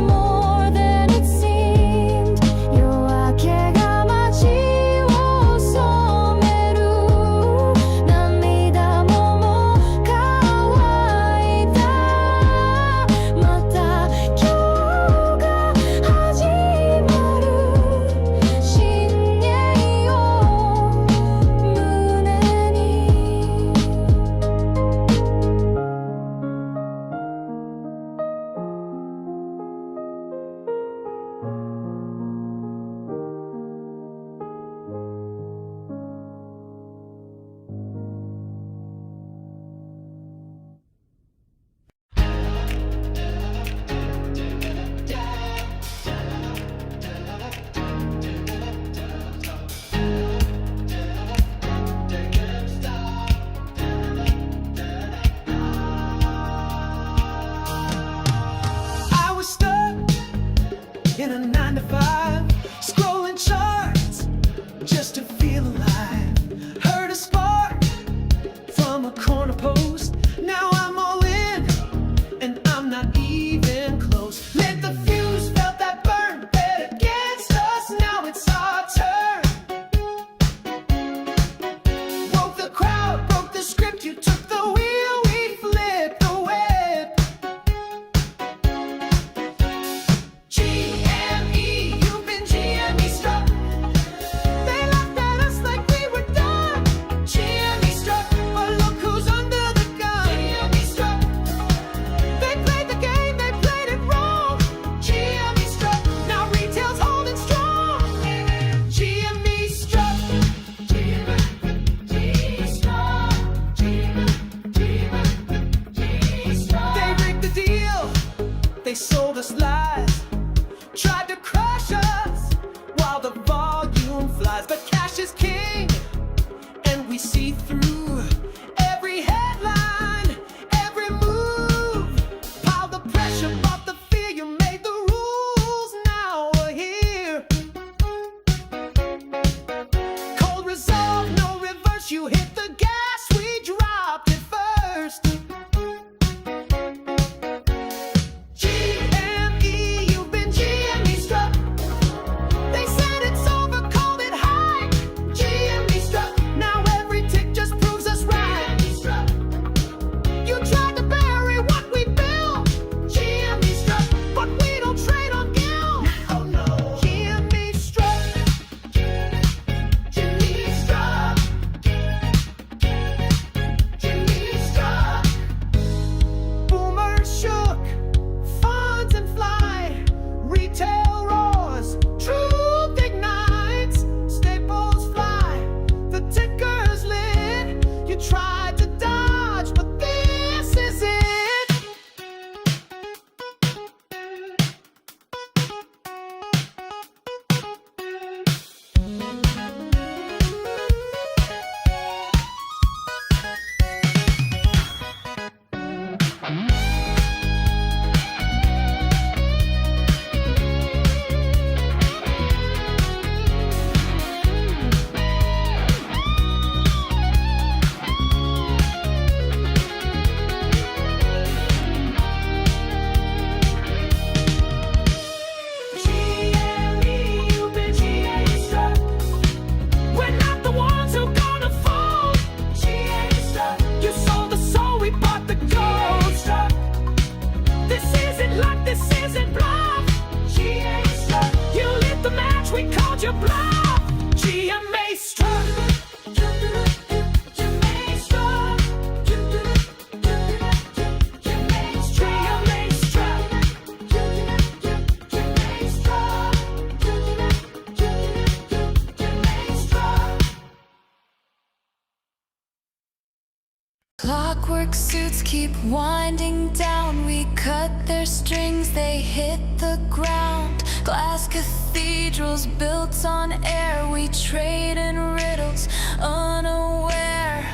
Clockwork suits keep winding down. We cut their strings, they hit the ground. Glass cathedrals built on air. We trade in riddles, unaware.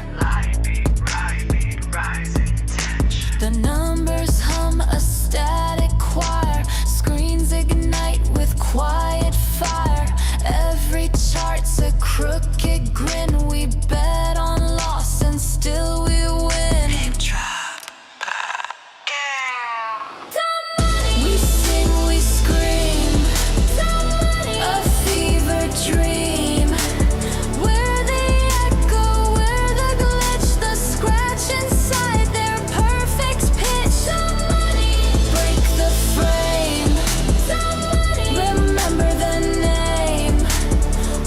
Rising tension. The numbers hum a static choir. Screens ignite with quiet fire. Every chart's a crooked grin. We bet on loss and still we win. Name drop. We sing, we scream. A fever dream. We're the echo, we're the glitch, the scratch inside their perfect pitch. Break the frame. Remember the name.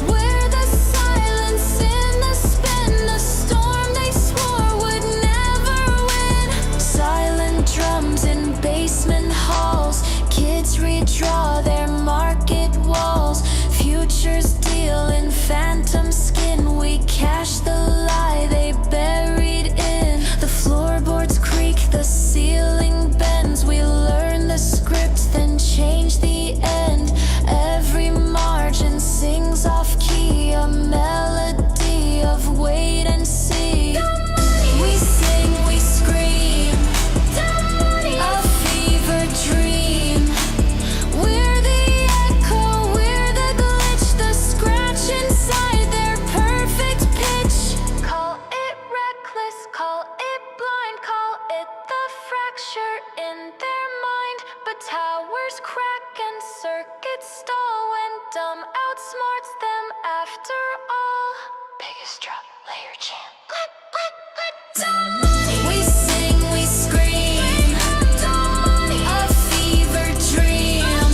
We're the silence in the spin, the storm they swore would never win. Silent drums in basement halls. Kids redraw their market walls. Futures deal in phantom skin. We cash the lie they buried in. The floorboards creak, the ceiling bends. We learn the script, then change the end. Every margin sings off key, a melody of wait and see. We sing, we scream. A fever dream. We're the echo, we're the glitch, the scratch inside their perfect pitch. Call it reckless, call it blind, call it the fracture in their mind. But towers crack and circuits stall when dumb outsmarts them after all. Biggest drop, layer chant. We sing, we scream. A fever dream.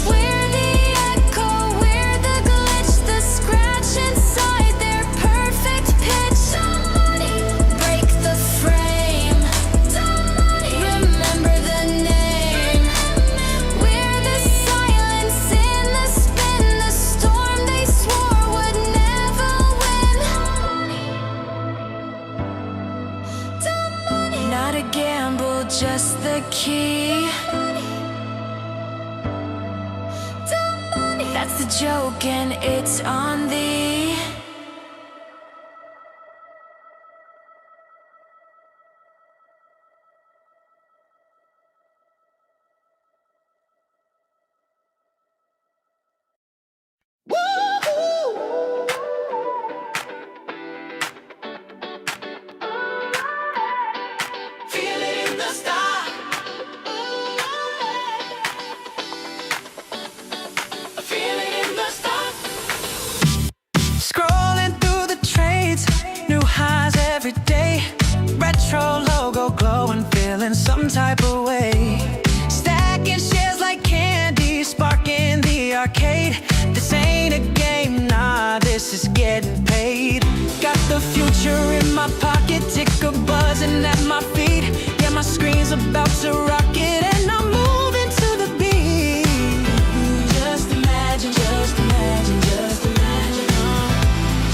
We're the echo, we're the glitch, the scratch inside their perfect pitch. Break the frame. Remember the name. We're the silence in the spin, the storm they swore would never win. Not a gamble, just the key. That's the joke and it's on thee. Feel it in the sky. Feel it in the sky. Scrolling through the trades, new highs every day. Retro logo glowing, feeling some type of way. Stacking shares like candy, sparking the arcade. This ain't a game, nah, this is getting paid. Got the future in my pocket, ticker buzzing at my feet. Yeah, my screen's about to rocket and I'm moving to the beat. Just imagine, just imagine, just imagine.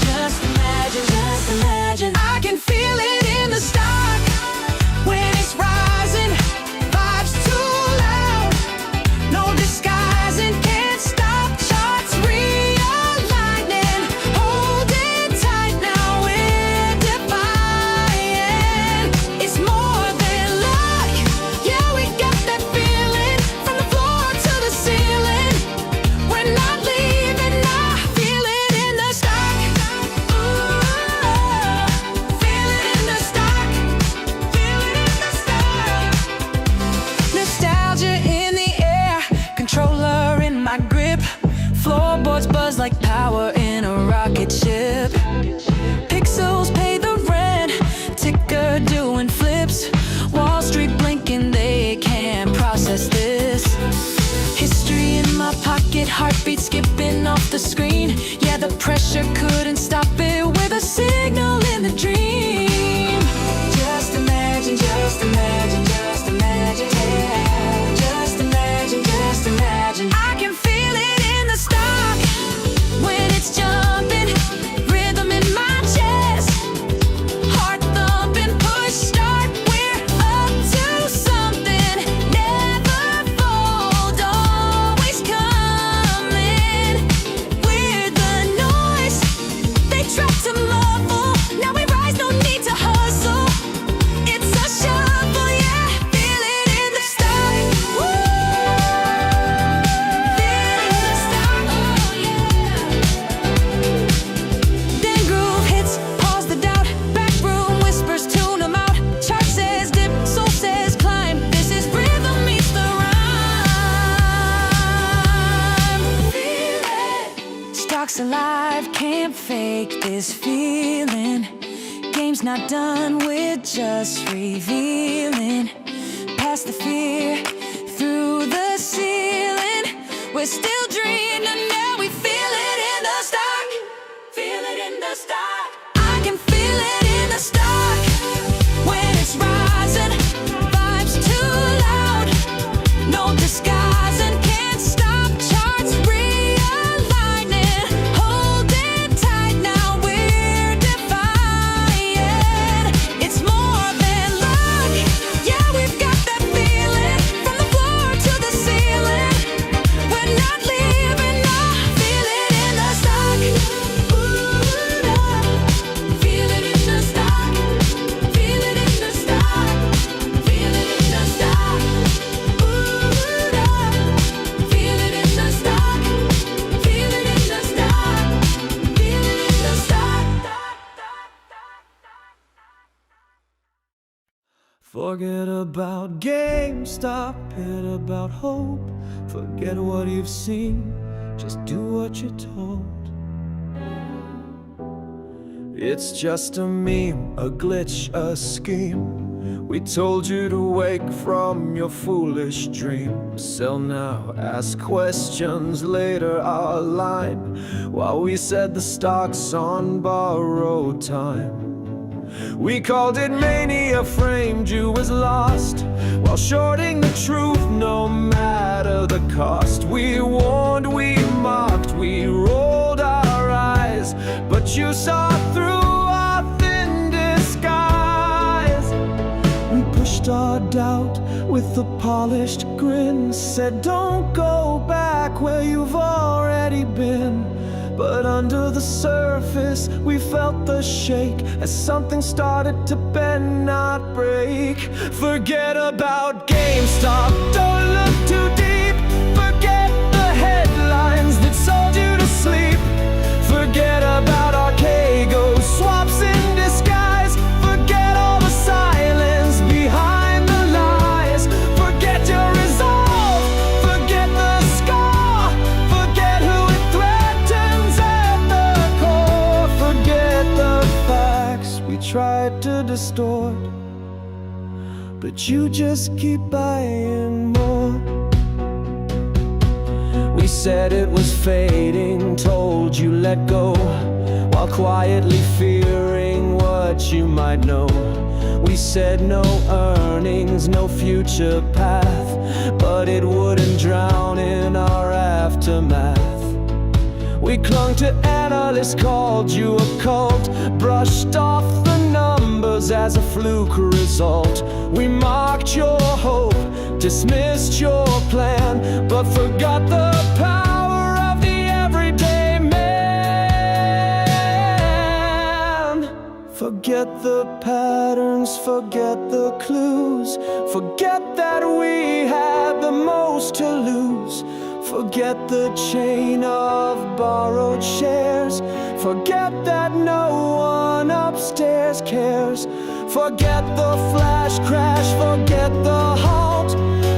Just imagine, just imagine. I can feel it in the stock when it's rising. Vibes too loud, no disguising. Can't stop, charts realigning. Hold it tight now, we're defying. It's more than luck. Yeah, we got that feeling from the floor to the ceiling. We're not leaving now. Feel it in the stock. Feel it in the stock. Feel it in the stock. Nostalgia in the air, controller in my grip. Floorboards buzz like power in a rocket ship. Pixels pay the rent, ticker doing flips. Wall Street blinking, they can't process this. History in my pocket, heartbeat skipping off the screen. Yeah, the pressure couldn't stop it with a signal in the dream. Just imagine, just imagine, just imagine, yeah. Just imagine, just imagine. I can feel it in the stock when it's jumping. Rhythm in my chest, heart thumping, push shake this feeling. Game's not done, we're just revealing. Past the fear, through the ceiling. We're still dreaming, now we feel it in the stock. Feel it in the stock. I can feel it in the stock. When it's rising, vibes too loud. No disguising, can't stop, charts realigning. Holding tight, now we're defying. It's more than luck, yeah, we've got that feeling. From the floor to the ceiling, we're not leaving, no. Feel it in the stock. Ooh, feel it in the stock. Feel it in the stock. Feel it in the stock. Ooh, feel it in the stock. Feel it in the stock. Feel it in the stock. Forget about GameStop, forget about hope. Forget what you've seen, just do what you're told. It's just a meme, a glitch, a scheme. We told you to wake from your foolish dream. Sell now, ask questions later, our line. While we said the stock's on borrowed time. We called it mania, framed you as lost, while shorting the truth no matter the cost. We warned, we mocked, we rolled our eyes, but you saw through our thin disguise. We pushed our doubt with a polished grin, said don't go back where you've already been. But under the surface, we felt the shake as something started to bend, not break. Forget about GameStop, don't look too deep. Forget the headlines that sold you to sleep. Forget about Archegos, swaps in disguise. Forget all the silence behind the lies. Forget your resolve, forget the scar. Forget who it threatens at the core. Forget the facts we tried to distort, but you just keep buying more. We said it was fading, told you let go, while quietly fearing what you might know. We said no earnings, no future path, but it wouldn't drown in our aftermath. We clung to analysts, called you a cult, brushed off the numbers as a fluke result. We mocked your hope, dismissed your plan, but forgot the power of the everyday man. Forget the patterns, forget the clues. Forget that we had the most to lose. Forget the chain of borrowed shares. Forget that no one upstairs cares. Forget the flash crash, forget the halt.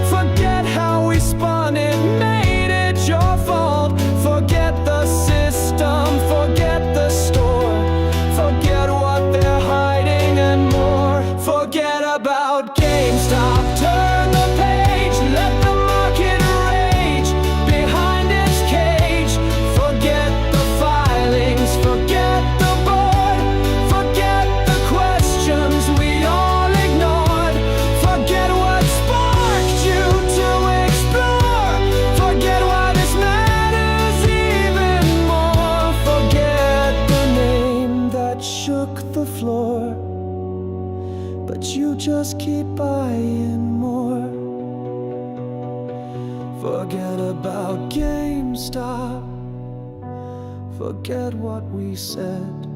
Forget how we spun it, made it your fault. Forget the system, forget the store. Forget what they're hiding and more. Forget about GameStop, turn the page, let the market rage behind its cage. Forget the filings, forget the board. Forget the questions we all ignored. Forget what sparked you to explore. Forget why this matters even more. Forget the name that shook the floor, but you just keep buying more. Forget about GameStop. Forget what we said.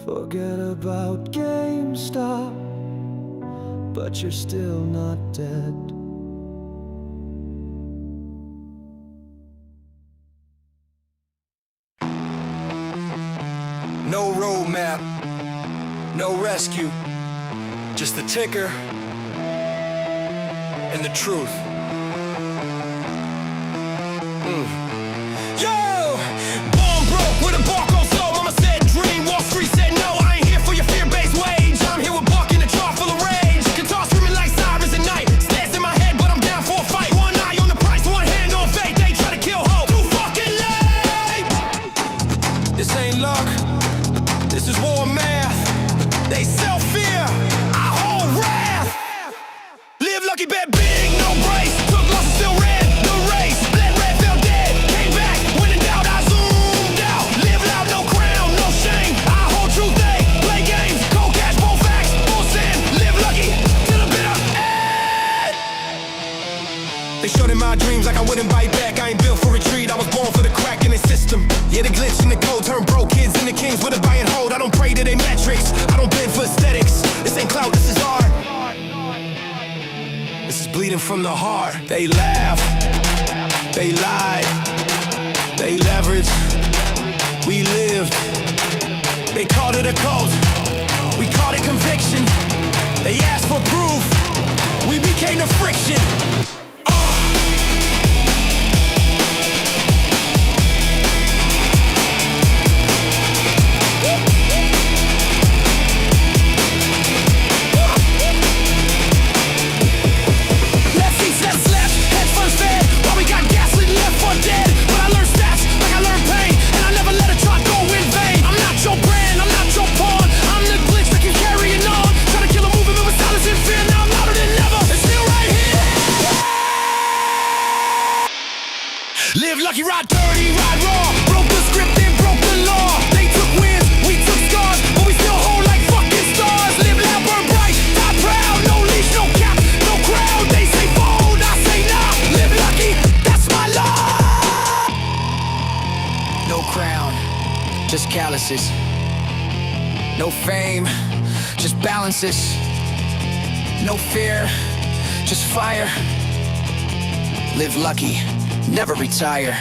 Forget about GameStop, but you're still not dead. No roadmap, no rescue, just the ticker and the truth. Yo! Born broke with a lucky, bet big, no brace. Took losses, still ran the race. Bled red, fell dead, came back. When in doubt, I zoomed out. Live loud, no crown, no shame. I hold truth, they play games. Cold cash, full facts, full sin. Live lucky till the bitter end. They showed in my dreams like I wouldn't bite back. I ain't built for retreat, I was born for the crack in the system. Yeah, the glitch in the code turned broke kids into kings with a buy and hold. I don't pray to their metrics, I don't bend for aesthetics. This ain't clout, this is art. This is bleeding from the heart. They laugh, they lied, they leveraged, we lived. They called it a cult, we called it conviction. They asked for proof, we became the friction. Live lucky, ride dirty, ride raw. Broke the script and broke the law. They took wins, we took scars, but we still hold like fucking stars. Live loud, burn bright, die proud. No leash, no cap, no crowd. They say fold, I say nah. Live lucky, that's my law. No crown, just calluses. No fame, just balances. No fear, just fire. Live lucky, never retire.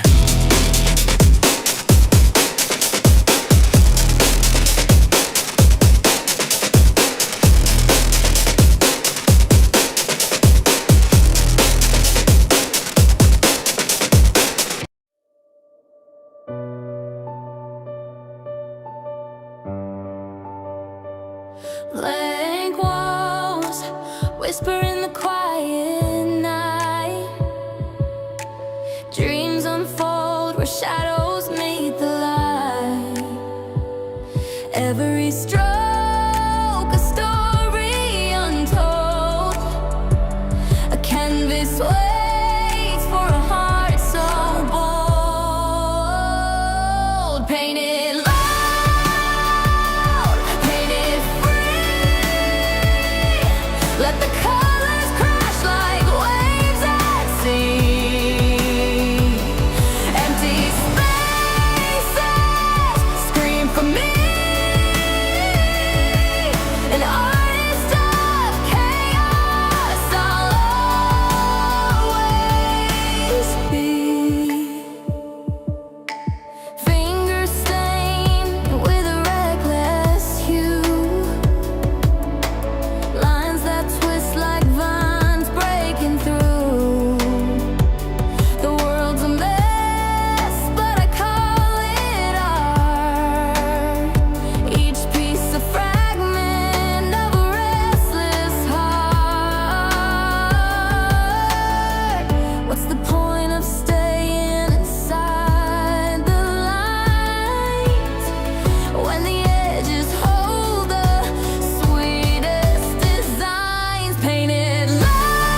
Blank walls, whisper in the quiet night. Dreams unfold where shadows meet the light. Every stroke a story untold. A canvas waits for a heart so bold. Painted loud, painted free. Let the colors crash like waves at sea. Empty spaces scream for me. An artist of chaos, I'll always be. Fingers stained with a reckless hue. Lines that twist like vines breaking through. The world's a mess, but I call it art. Each piece a fragment of a restless heart. What's the point of staying inside the lines when the edges hold the sweetest designs? Painted loud,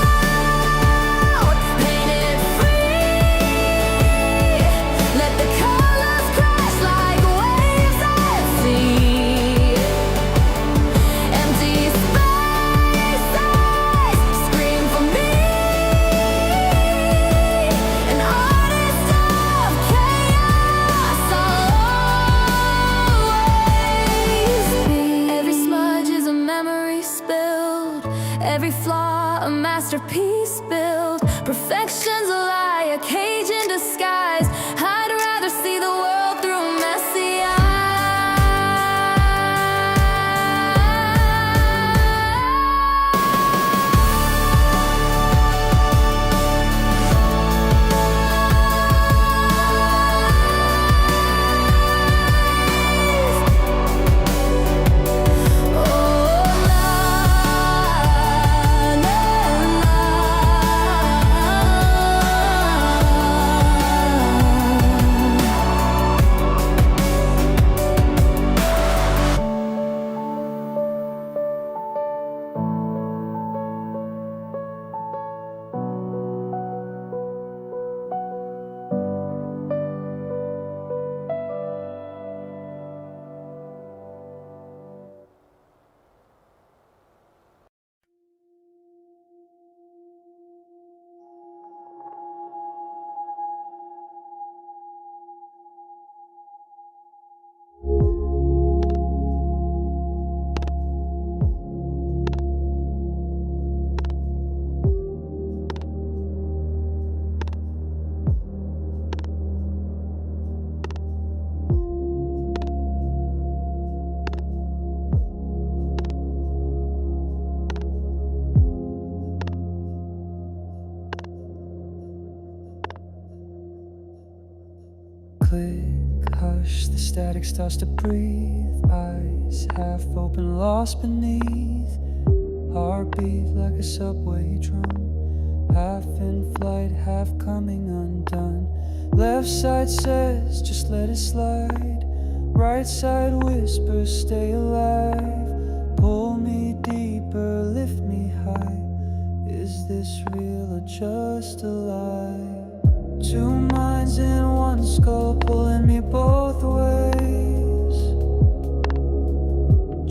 painted free. Let the colors crash like waves at sea. Empty spaces scream for me. An artist of chaos, I'll always be. Every smudge is a memory spilled. Every flaw a masterpiece built. Perfection's a lie, a cage in disguise. I'd rather see the world through messy eyes. click, hush, the static starts to breathe. Eyes half open, lost beneath. Heartbeat like a subway drum, half in flight, half coming undone. Left side says, just let it slide. Right side whispers, stay alive. Pull me deeper, lift me high. Is this real or just a lie? Two minds in one skull, pulling me both ways.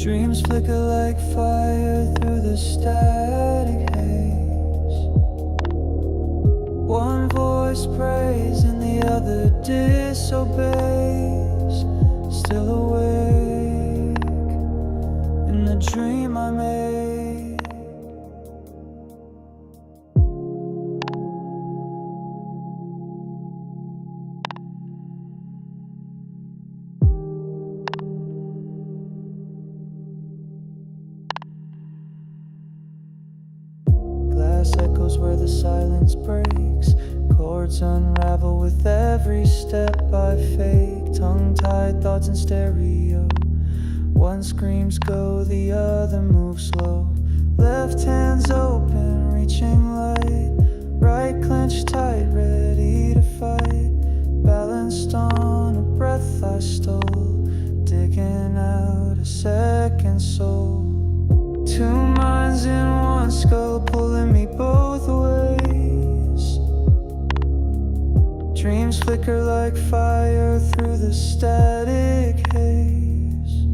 Dreams flicker like fire through the static haze. One voice prays and the other disobeys. Still awake in the dream I made. Echoes where the silence breaks. Chords unravel with every step I fake. Tongue-tied thoughts in stereo. One screams go, the other moves slow. Left hand's open, reaching light. Right clenched tight, ready to fight. Balanced on a breath I stole, digging out a second soul. Two minds in one skull, pulling me both ways. Dreams flicker like fire through the static haze.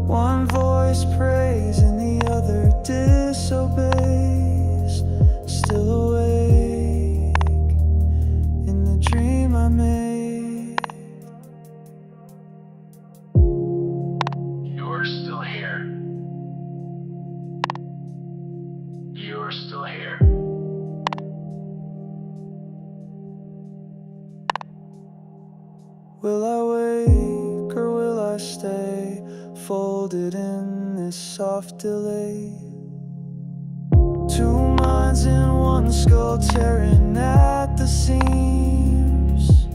One voice prays and the other disobeys. Still awake in the dream I made. You're still here. You're still here. Will I wake or will I stay, folded in this soft delay? Two minds in one skull, tearing at the seams.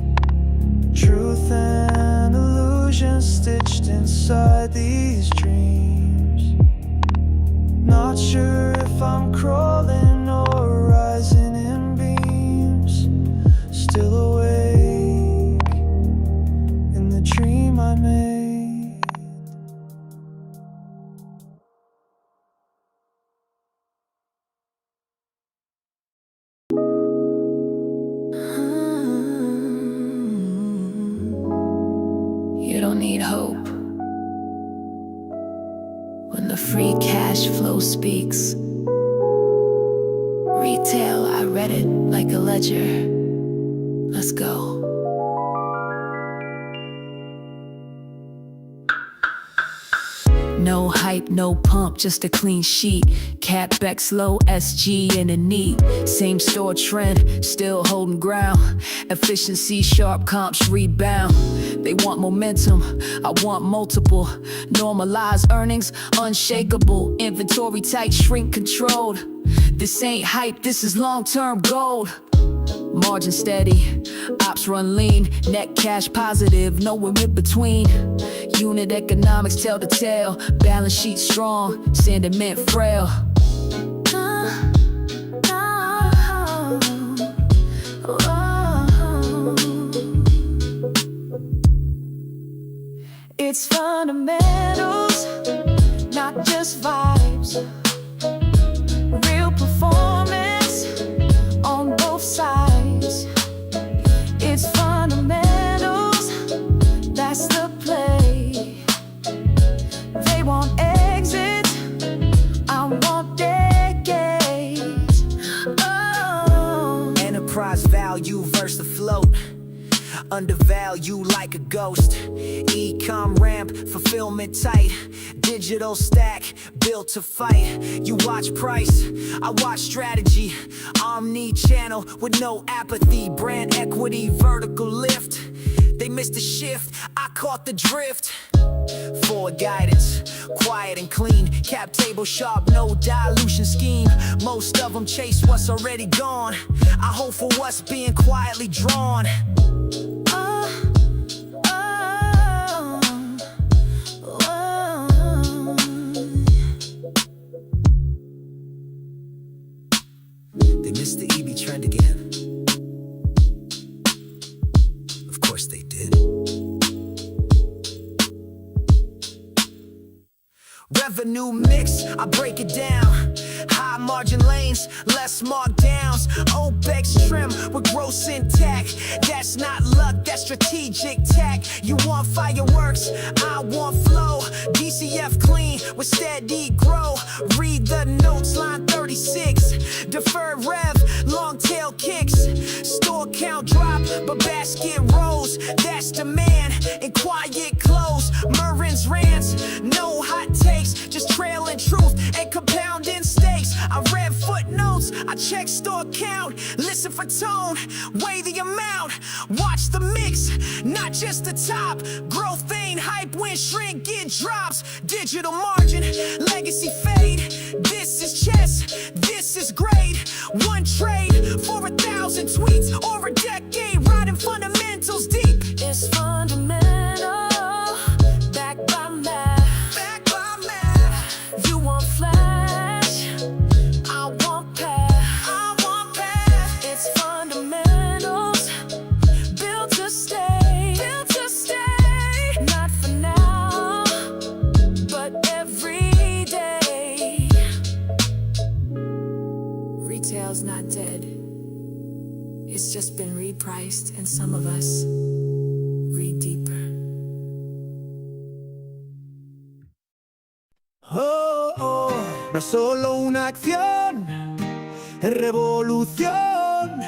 Truth and illusion stitched inside these dreams. Not sure if I'm crawling or rising in beams. Still awake in the dream I made. You don't need hope when the free cash flow speaks. Retail, I read it like a ledger. Let's go. No hype, no pump, just a clean sheet. CapEx low, SG in a neat. Same store trend, still holding ground. Efficiency, sharp comps rebound. They want momentum, I want multiple. Normalized earnings, unshakable. Inventory tight, shrink controlled. This ain't hype, this is long-term gold. Margin steady, ops run lean. Net cash positive, nowhere in between. Unit economics tell the tale. Balance sheet strong, sentiment frail. It's fundamentals, not just vibes. Real performance on both sides. It's fundamentals, that's the play. They want exit, I want decades. Oh. Enterprise value versus the float. Undervalue like a ghost. E-com ramp, fulfillment tight. Digital stack, built to fight. You watch price, I watch strategy. Omni-channel with no apathy. Brand equity, vertical lift. They missed the shift, I caught the drift. Forward guidance, quiet and clean. Cap table sharp, no dilution scheme. Most of them chase what's already gone. I hope for what's being quietly drawn. new mix, I break it down. High margin lanes, less markdowns. OPEX trim with gross intact. That's not luck, that's strategic tack. You want fireworks, I want flow. DCF clean with steady grow. Read the notes, line 36. Deferred rev, long tail kicks. Store count drop, but basket rose. That's demand in quiet clothes. Murrin's rants, no hot takes, just trailing truth and compounding stakes. I read footnotes, I check store count, listen for tone, weigh the amount, watch the mix, not just the top. Growth ain't hype when shrink it drops. Digital margin, legacy fade. This is chess, this is great. One trade for 1,000 tweets or a decade, riding fundamentals deep. It's fundamental, backed by math. Back by math. You want flash, I want path. I want path. It's fundamentals, built to stay. Built to stay. Not for now, but every day. Retail's not dead. It's just been repriced, and some of us read deeper. Oh, oh, no es solo una acción, es revolución.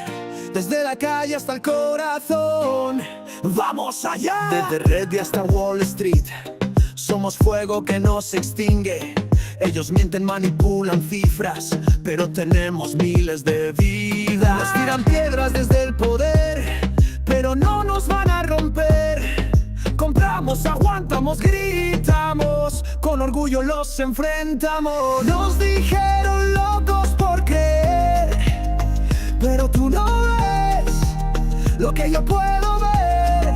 Desde la calle hasta el corazón, ¡vamos allá! Desde Red hasta Wall Street, somos fuego que no se extingue. Ellos mienten, manipulan cifras, pero tenemos miles de vidas. Nos tiran piedras desde el poder, pero no nos van a romper. Compramos, aguantamos, gritamos, con orgullo los enfrentamos. Nos dijeron locos por creer, pero tú no ves lo que yo puedo ver.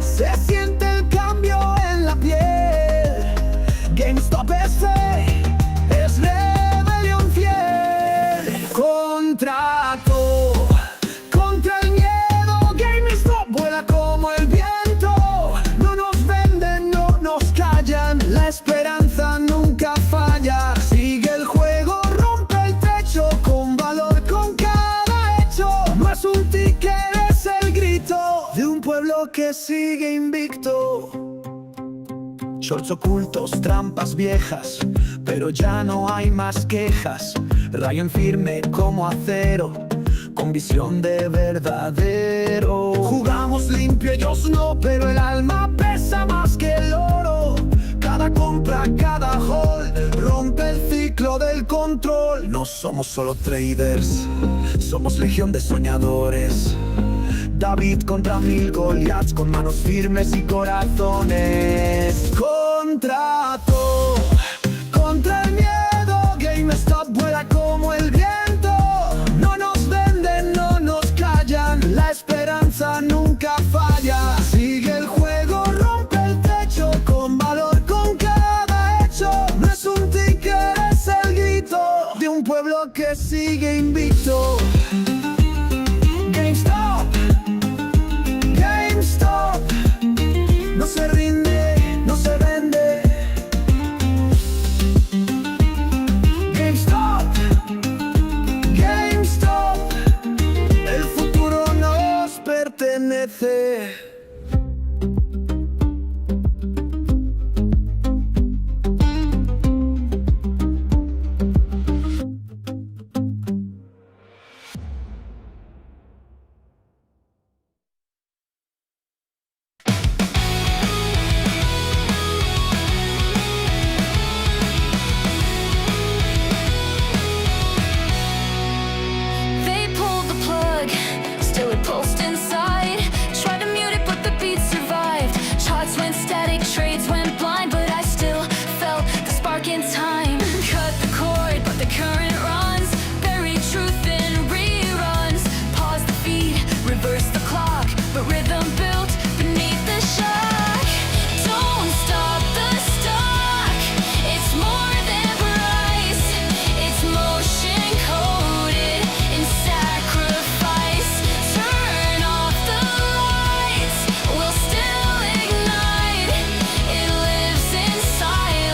Se siente el cambio en la piel. GameStop es fe, es rebelión fiel. Contrato contra el miedo. GameStop vuela como el viento. No nos venden, no nos callan. La esperanza nunca falla. Sigue el juego, rompe el techo con valor, con cada hecho. No es un ticket, es el grito de un pueblo que sigue invicto. Shorts ocultos, trampas viejas, pero ya no hay más quejas. Rayo en firme como acero, con visión de verdadero. Jugamos limpio, ellos no, pero el alma pesa más que el oro. Cada compra, cada hold, rompe el ciclo del control. No somos solo traders, somos legión de soñadores. David contra 1000 Goliaths, con manos firmes y corazones. Contrato contra el miedo. GameStop vuela como el viento. No nos venden, no nos callan. La esperanza nunca falla. Sigue el juego, rompe el techo con valor, con cada hecho. No es un ticket, es el grito de un pueblo que sigue invicto. GameStop, GameStop, no se rinde, no se vende. GameStop, GameStop, el futuro nos pertenece. They pulled the plug, still it pulsed inside. Tried to mute it, but the beat survived. Charts went static, trades went blind, but I still felt the spark in time. Cut the cord, but the current runs. Buried truth in reruns. Pause the feed, reverse the clock, but rhythm built beneath the shock. Don't stop the stock. It's more than price. It's motion coded in sacrifice. Turn off the lights, we'll still ignite. It lives inside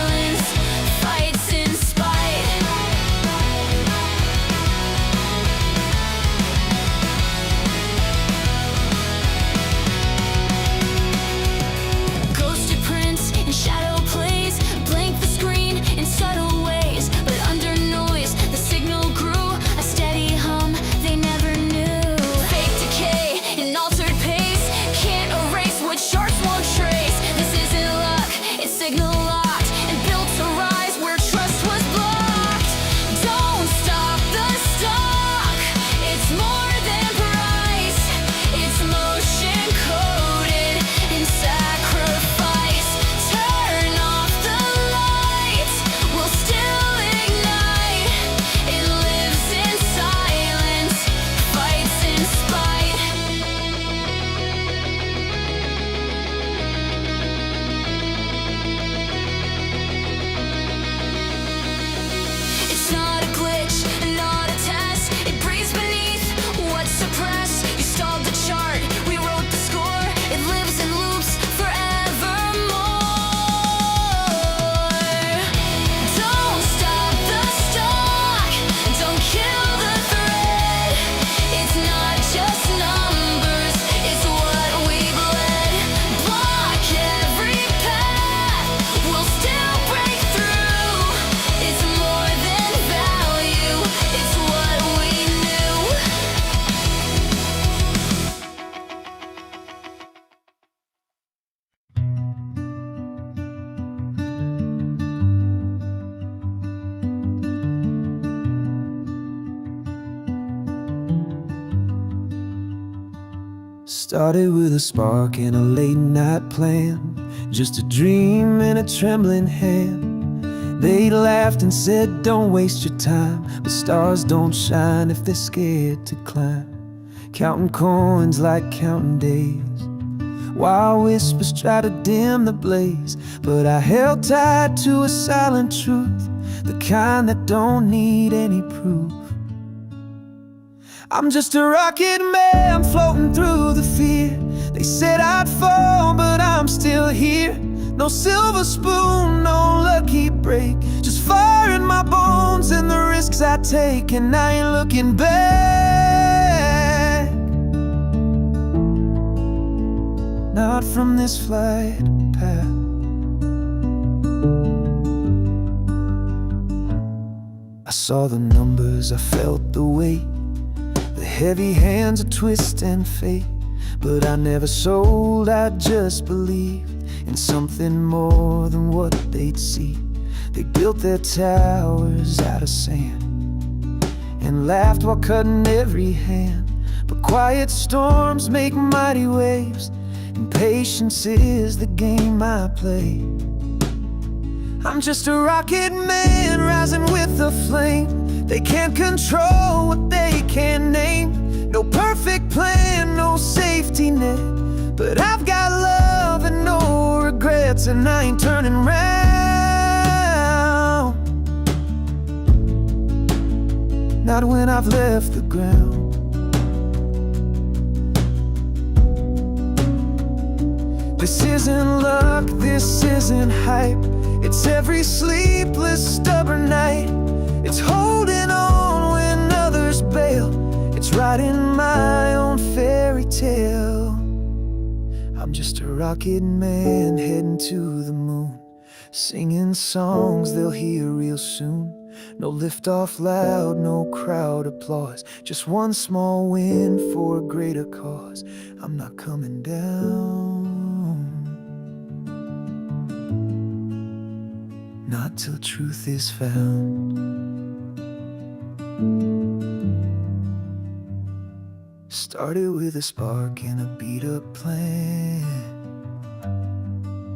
Started with a spark and a late night plan, just a dream in a trembling hand. They laughed and said, don't waste your time, but stars don't shine if they're scared to climb. Counting coins like counting days, while whispers try to dim the blaze. But I held tight to a silent truth, the kind that don't need any proof. I'm just a rocket man floating through the fear. They said I'd fall, but I'm still here. No silver spoon, no lucky break, just fire in my bones and the risks I take, and I ain't looking back. Not from this flight path. I saw the numbers, I felt the weight, the heavy hands of twist and fate. But I never sold, I just believed in something more than what they'd see. They built their towers out of sand and laughed while cutting every hand. But quiet storms make mighty waves, and patience is the game I play. I'm just a rocket man rising with the flame. They can't control what they can't name. No perfect plan, no safety net, but I've got love and no regrets, and I ain't turning round. Not when I've left the ground. This isn't luck, this isn't hype. It's every sleepless, stubborn night. It's holding on when others bail. It's writing my own fairy tale. I'm just a rocket man heading to the moon, singing songs they'll hear real soon. No liftoff loud, no crowd applause, just one small win for a greater cause. I'm not coming down, not till truth is found. Started with a spark and a beat-up plan,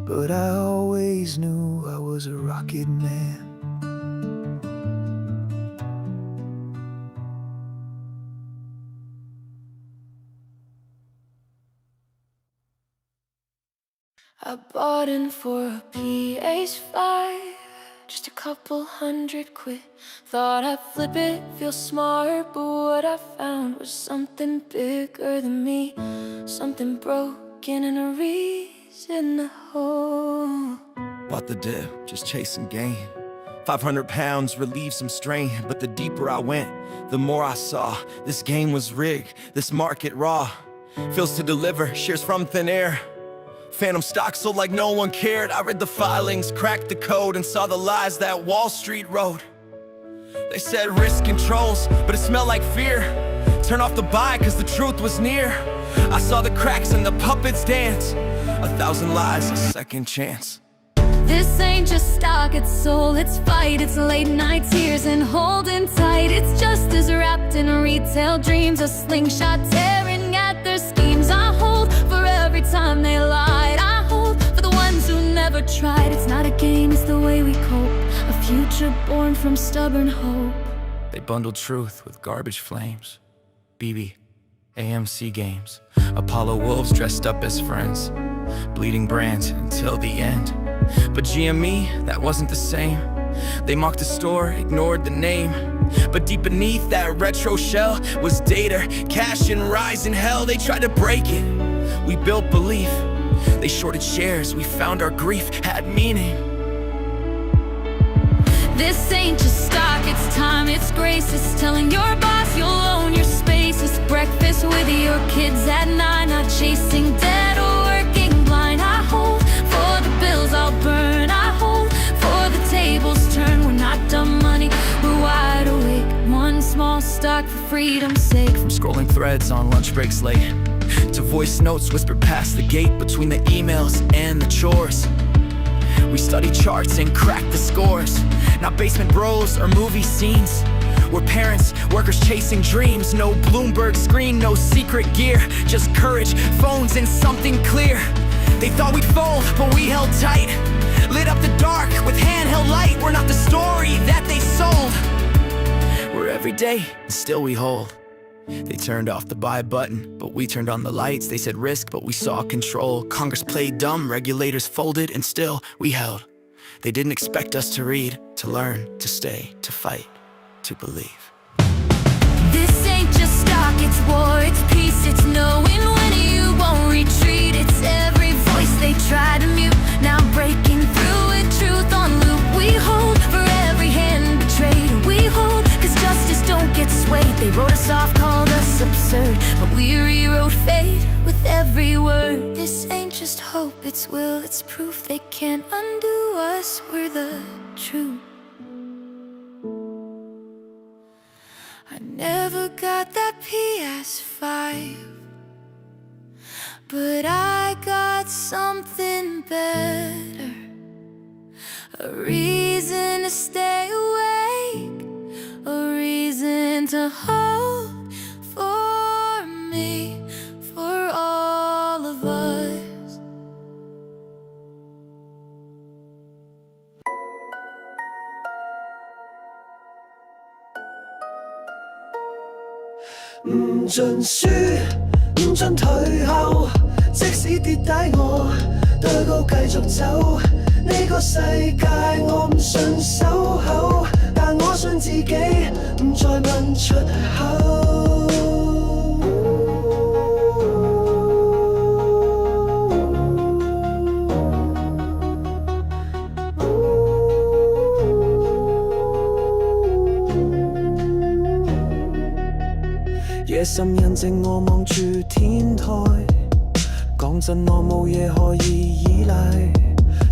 but I always knew I was a rocket man. I bought in for a PH5, just a couple $100. Thought I'd flip it, feel smart, but what I found was something bigger than me. Something broken and a reason to hold. Bought the dip, just chasing gain. 500 pounds relieved some strain, but the deeper I went, the more I saw. This game was rigged, this market raw. Fills to deliver, shares from thin air. Phantom stock sold like no one cared. I read the filings, cracked the code, and saw the lies that Wall Street wrote. They said risk controls, but it smelled like fear. Turn off the buy cause the truth was near. I saw the cracks and the puppets dance. 1,000 lies, a second chance. This ain't just stock, it's soul, it's fight. It's late night tears and holding tight. It's just as wrapped in retail dreams, a slingshot tearing at their schemes. I hold for every time they lied. I hold for the ones who never tried. It's not a game, it's the way we cope. A future born from stubborn hope. They bundled truth with garbage flames. BB, AMC games, Apollo wolves dressed up as friends, bleeding brands until the end. But GME, that wasn't the same. They mocked the store, ignored the name. But deep beneath that retro shell was data, cash and rise in hell. They tried to break it, we built belief. They shorted shares, we found our grief had meaning. This ain't just stock, it's time, it's grace. It's telling your boss you'll own your space. It's breakfast with your kids at 9, not chasing debt or working blind. I hold for the bills I'll burn. I hold for the tables turn. We're not dumb money, we're wide awake. One small stock for freedom's sake. From scrolling threads on lunch breaks late, to voice notes whispered past the gate between the emails and the chores. We study charts and crack the scores, not basement bros or movie scenes. We're parents, workers chasing dreams. No Bloomberg screen, no secret gear. Just courage, phones, and something clear. They thought we'd fold, but we held tight. Lit up the dark with handheld light. We're not the story that they sold. We're everyday, and still we hold. They turned off the buy button, but we turned on the lights. They said risk, but we saw control. Congress played dumb, regulators folded, and still we held. They didn't expect us to read, to learn, to stay, to fight, to believe. This ain't just stock, it's war, it's peace, it's knowing when you won't retreat. It's every voice they try to mute, now breaking through with truth on loop. We hold for every hand betrayed. We hold, cause justice don't get swayed. They wrote us off, called us absurd, but we rewrote fate with every word. This ain't just hope, it's will, it's proof. They can't undo us, we're the truth. I never got that PS5, but I got something better. A reason to stay awake, a reason to hope for me, for all of us.唔盡輸，唔盡退後，即使跌低我對高繼續走。呢個世界我唔信守候，但我信自己，唔再問出口。夜深印證我望住天台，講真我冇嘢可以依賴，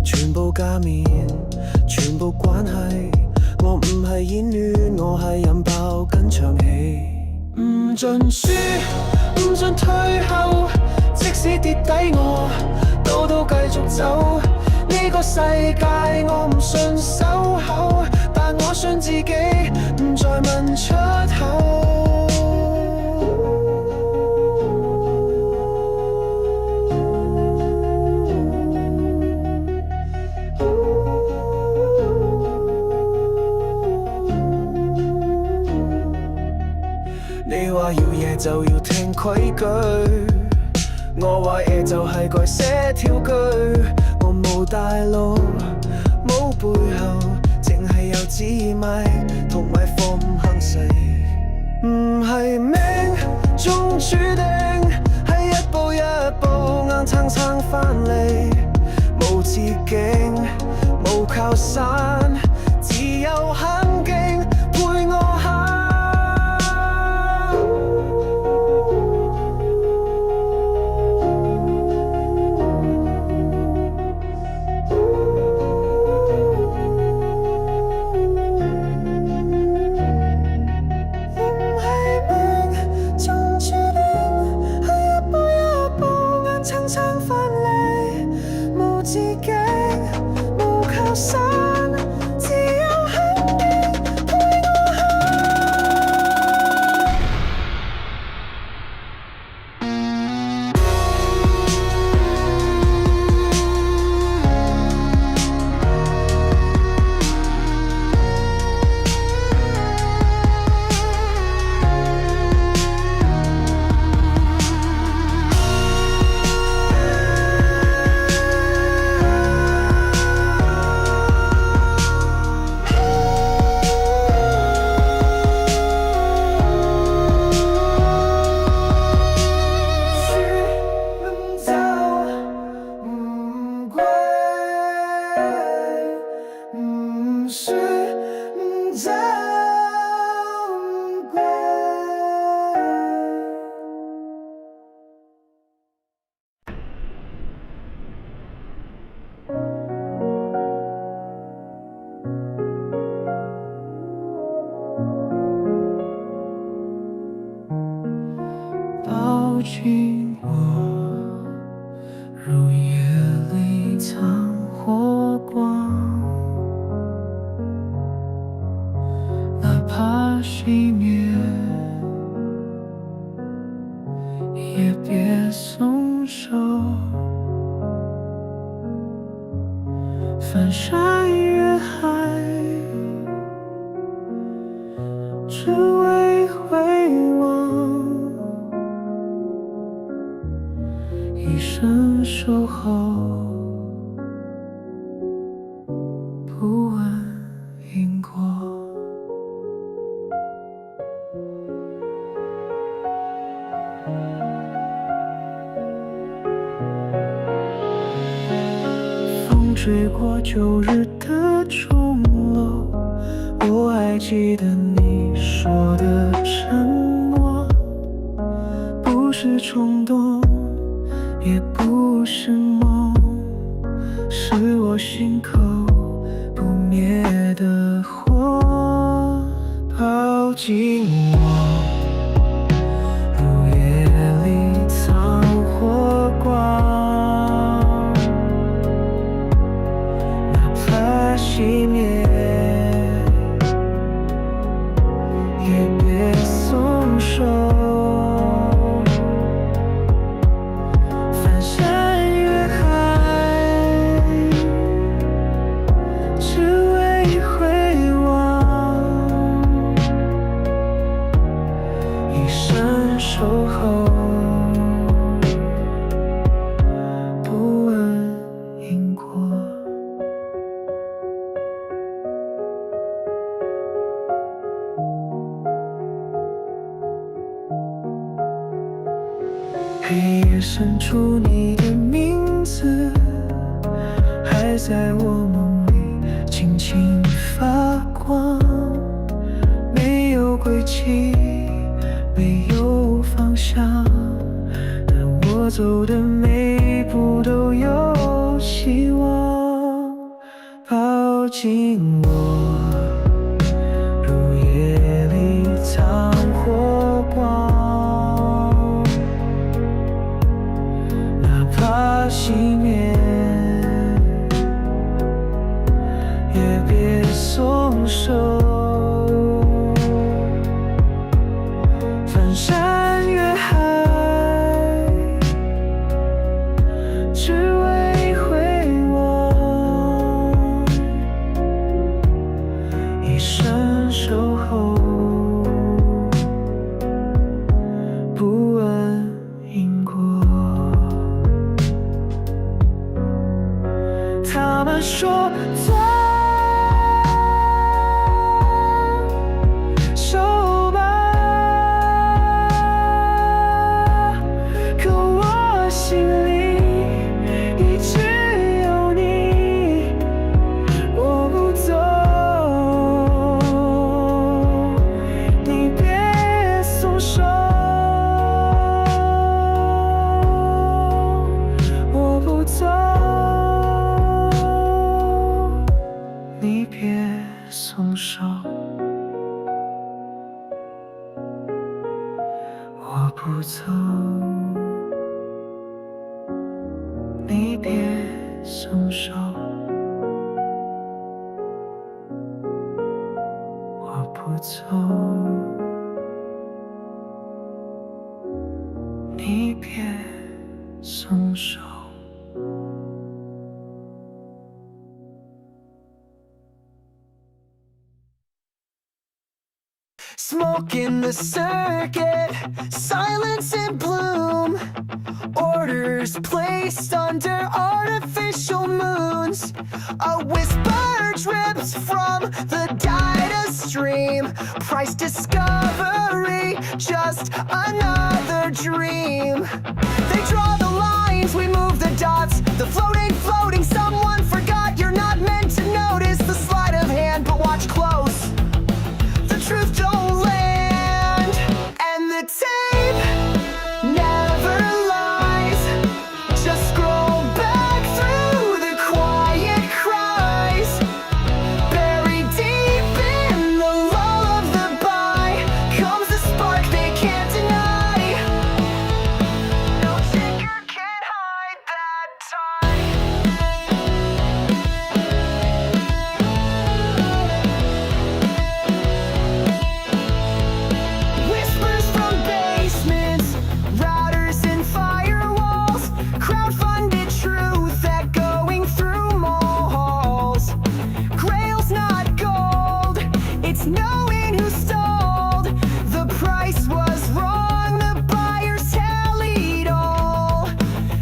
全部假面，全部關係，我唔係演戀，我係引爆緊場戲。唔盡輸，唔盡退後，即使跌低我都繼續走。呢個世界我唔信守候，但我信自己，唔再問出口。你話要嘢就要聽規矩，我話嘢就係改寫條句。我冇大路，冇背後，淨係有指咪同埋放行勢。唔係命中注定，係一步一步硬撐撐返嚟，冇捷徑，冇靠山，自由行徑陪我行。熄灭，也别松手。翻山越海，只为回望，一生守候，不问因果。风吹过旧日的钟楼，我还记得你说的承诺，不是冲动，也不是梦，是我心口不灭的火，抱紧我，如夜里藏火光，哪怕熄灭，也别松手。翻山越海，只为回望，一生守候，不问因果。黑夜深处，你的名字还在我梦里轻轻发光，没有轨迹，没有方向，但我走的每一步都有希望，抱紧我，如夜里藏火光，哪怕熄灭，也别松手。翻山越海，只为回望，一生守候，不问因果。他们说手吧，可我心里一直有你，我不走，你别松手，我不走，你别松手，我不走，你别松手，我不走，你别松手。Smoke in the circuit, silence in bloom, orders placed under artificial moons. A whisper drips from the data stream, price discovery, just another dream. They draw the lines, we move the dots, the floating, someone forgot you're not meant to notice the sleight of hand, but watch close. The truth don't land, and the tape never lies. Just scroll back through the quiet cries, buried deep in the lull of the buy comes the spark they can't deny. No ticker can hide that time. knowing who stalled. The price was wrong, the buyers tallied all.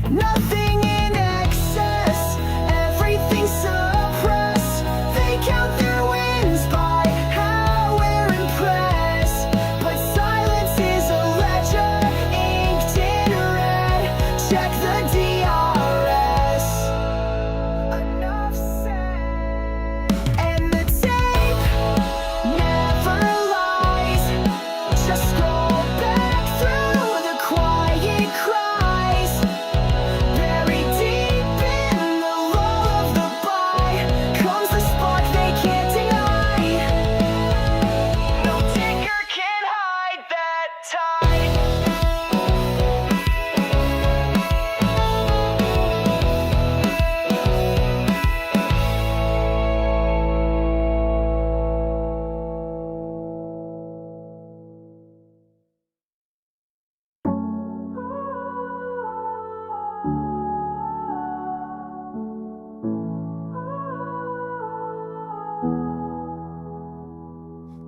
Nothing in excess, everything suppressed. They count their wins by how we're impressed. But silence is a ledger inked in red. Check the DRS. Enough said. And the tape never lies. Just scroll back through the quiet cries. Buried deep in the lull of the buy comes the spark they can't deny. No tinker can hide that tide.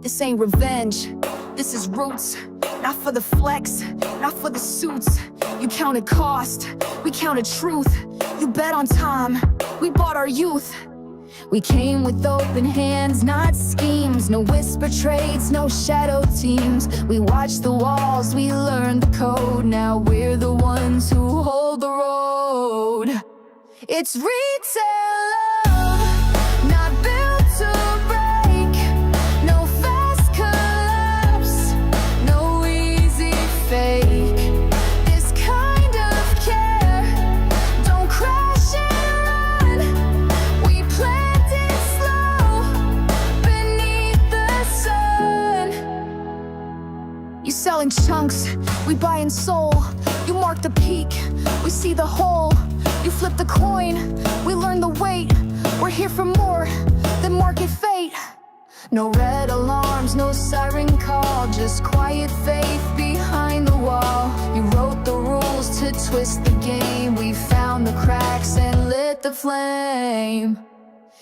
This ain't revenge, this is roots. Not for the flex, not for the suits. You counted cost, we counted truth. You bet on time, we bought our youth. We came with open hands, not schemes. No whisper trades, no shadow teams. We watched the walls, we learned the code. Now we're the ones who hold the road. It's retail love, not built to break. No fast collapse, no easy fake. This kind of care don't crash and run. We planned it slow beneath the sun. You selling chunks, we buying soul. You mark the peak, we see the hole. You flip the coin, we learn the weight. We're here for more than market fate. No red alarms, no siren call, just quiet faith behind the wall. You wrote the rules to twist the game. We found the cracks and lit the flame.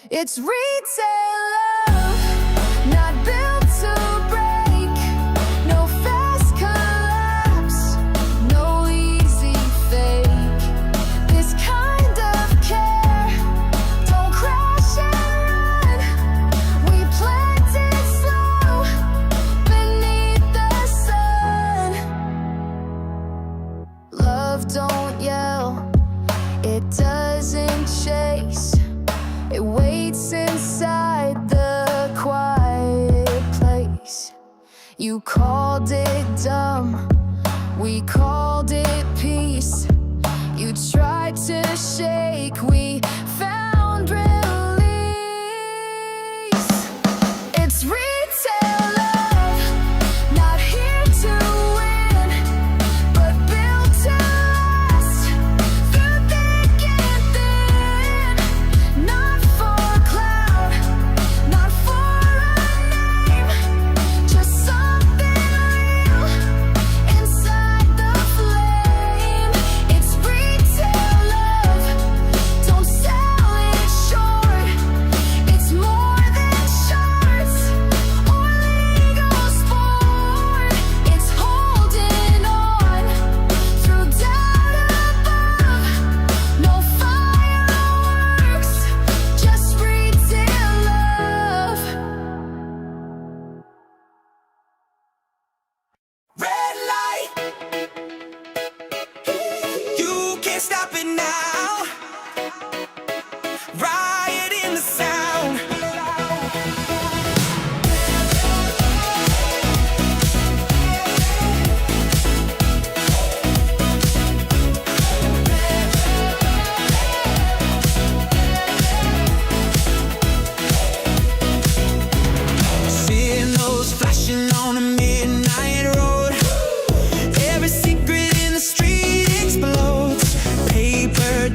It's retail love, not built to break. No fast collapse, no easy fake. This kind of care don't crash and run. We planned it slow beneath the sun. Love don't yell, it doesn't chase. It waits inside the quiet place. You called it dumb, we called it peace. You tried to shake, we found release. It's retail love, not here to win, but built to last through thick and thin. Not for clout, not for a name, just something real inside the flame. It's retail love, don't sell it short. It's more than charts or legal sport. It's holding on through doubt above. No fireworks, just retail love. Red light, you can't stop it now. Riot in the sound. Signals flashing on a midnight road. Every secret in the street explodes. Paper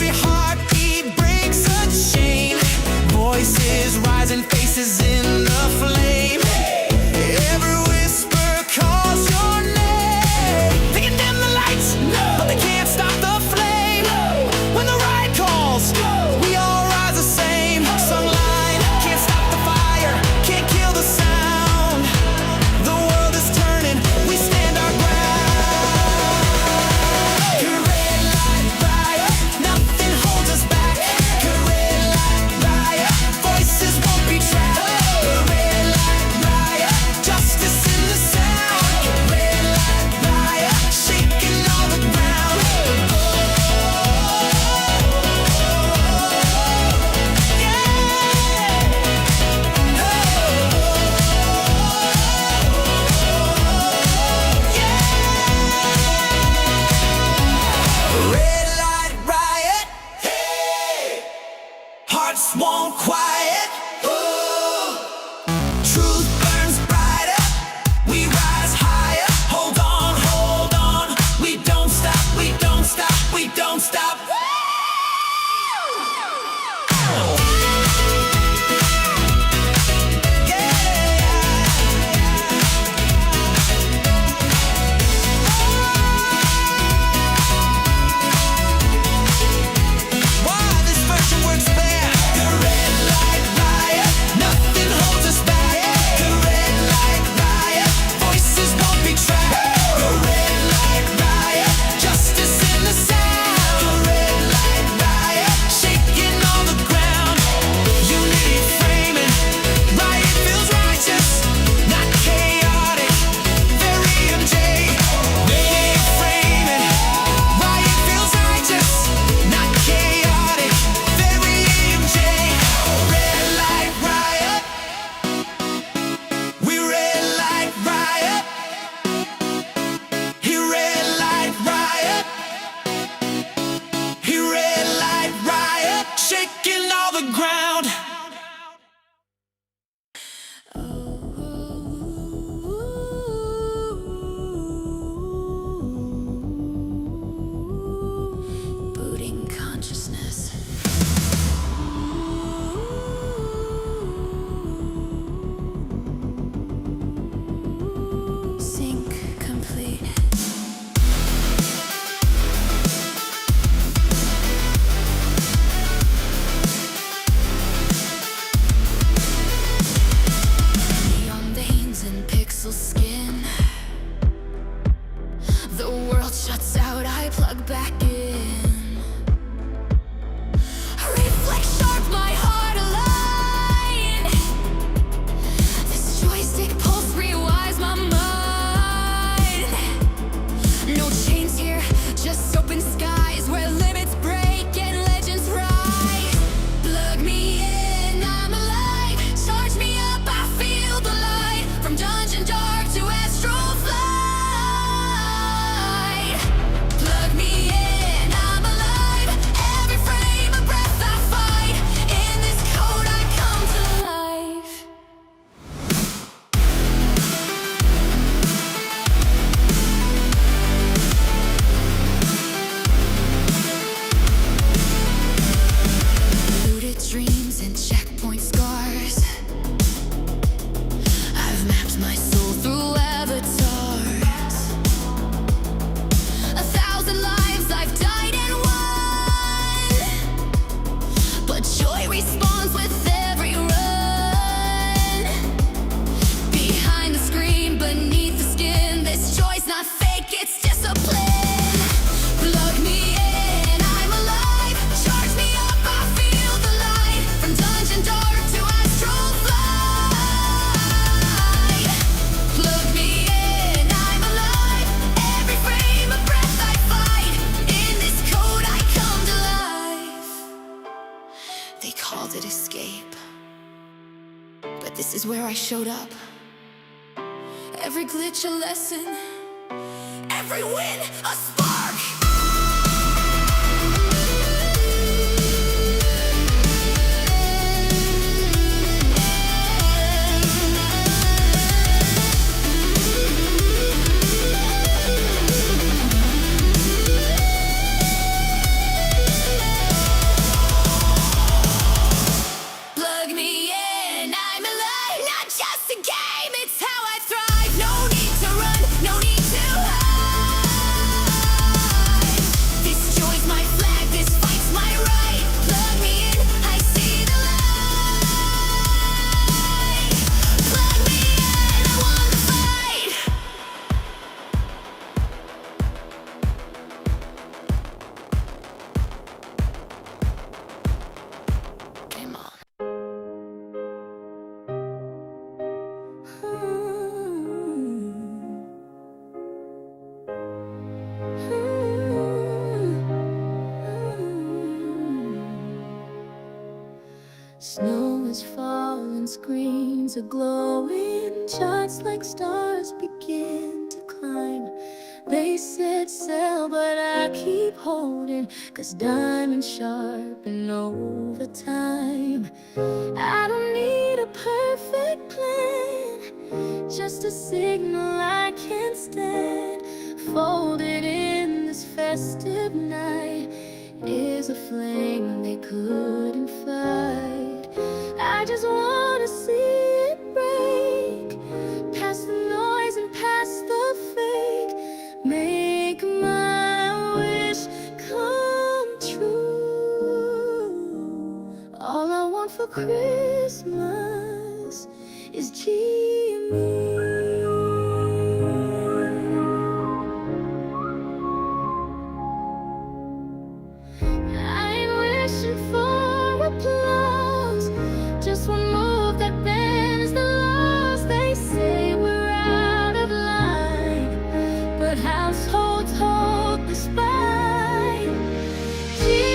Every heartbeat breaks a chain. Voices rising, faces in the flame. Every whisper calls your name. They can dim the lights, but they can't stop the flame. When the riot calls, we all rise the same. Sunlight can't stop the fire, can't kill the sound. The world is turning, we stand our ground. Red light riot, nothing holds us back. Red light riot, voices won't be trapped. Red light riot, justice in the sound. Red light riot, shaking all the ground. Red light riot, hey! Hearts won't quiet. Ooh. Truth burns brighter. We rise higher. Hold on. We don't stop. We don't stop. We don't stop. Why this version works best? The red light riot, nothing holds us back. The red light riot, voices won't be trapped. The red light riot, justice in the sound. The red light riot, shaking all the ground. Unity framing, riot feels righteous, not chaotic. Very MJ. Unity framing, riot feels righteous, not chaotic. Very MJ. Red light riot, we red light riot. He red light riot, he red light riot, shaking all the ground. Booting consciousness. Sync complete. Neon veins and pixel skin. The world shuts out, I plug back in. Reflex sharp, my heart aligned. This joystick pulse rewires my mind. No chains here, just open skies where limits break and legends rise. Plug me in, I'm alive. Charge me up, I feel the light. From dungeon dark to astral flight. Plug me in, I'm alive. Every frame a breath I fight. In this code I come to life. Looted dreams and checkpoint scars. I've mapped my soul through avatars. 1,000 lives I've died and won. But joy respawns with every run. Behind the screen, beneath the skin, this joy's not fake, it's discipline. Plug me in, I'm alive. Charge me up, I feel the light. From dungeon dark to astral flight. Plug me in, I'm alive. Every frame a breath I fight. In this code I come to life. They called it escape, but this is where I showed up. Every glitch a lesson, every win a spark. Snow is falling, screens are glowing, charts like stars begin to climb. They said sell, but I keep holding, 'cause diamonds sharpen over time. I don't need a perfect plan, just a signal I can stand. Folded in this festive night is a flame they couldn't fight. I just wanna see it break, past the noise and past the fake. Make my wish come true. All I want for Christmas is GME. For applause, just one move that bends the laws. They say we're out of line, but households hold the spine. GME,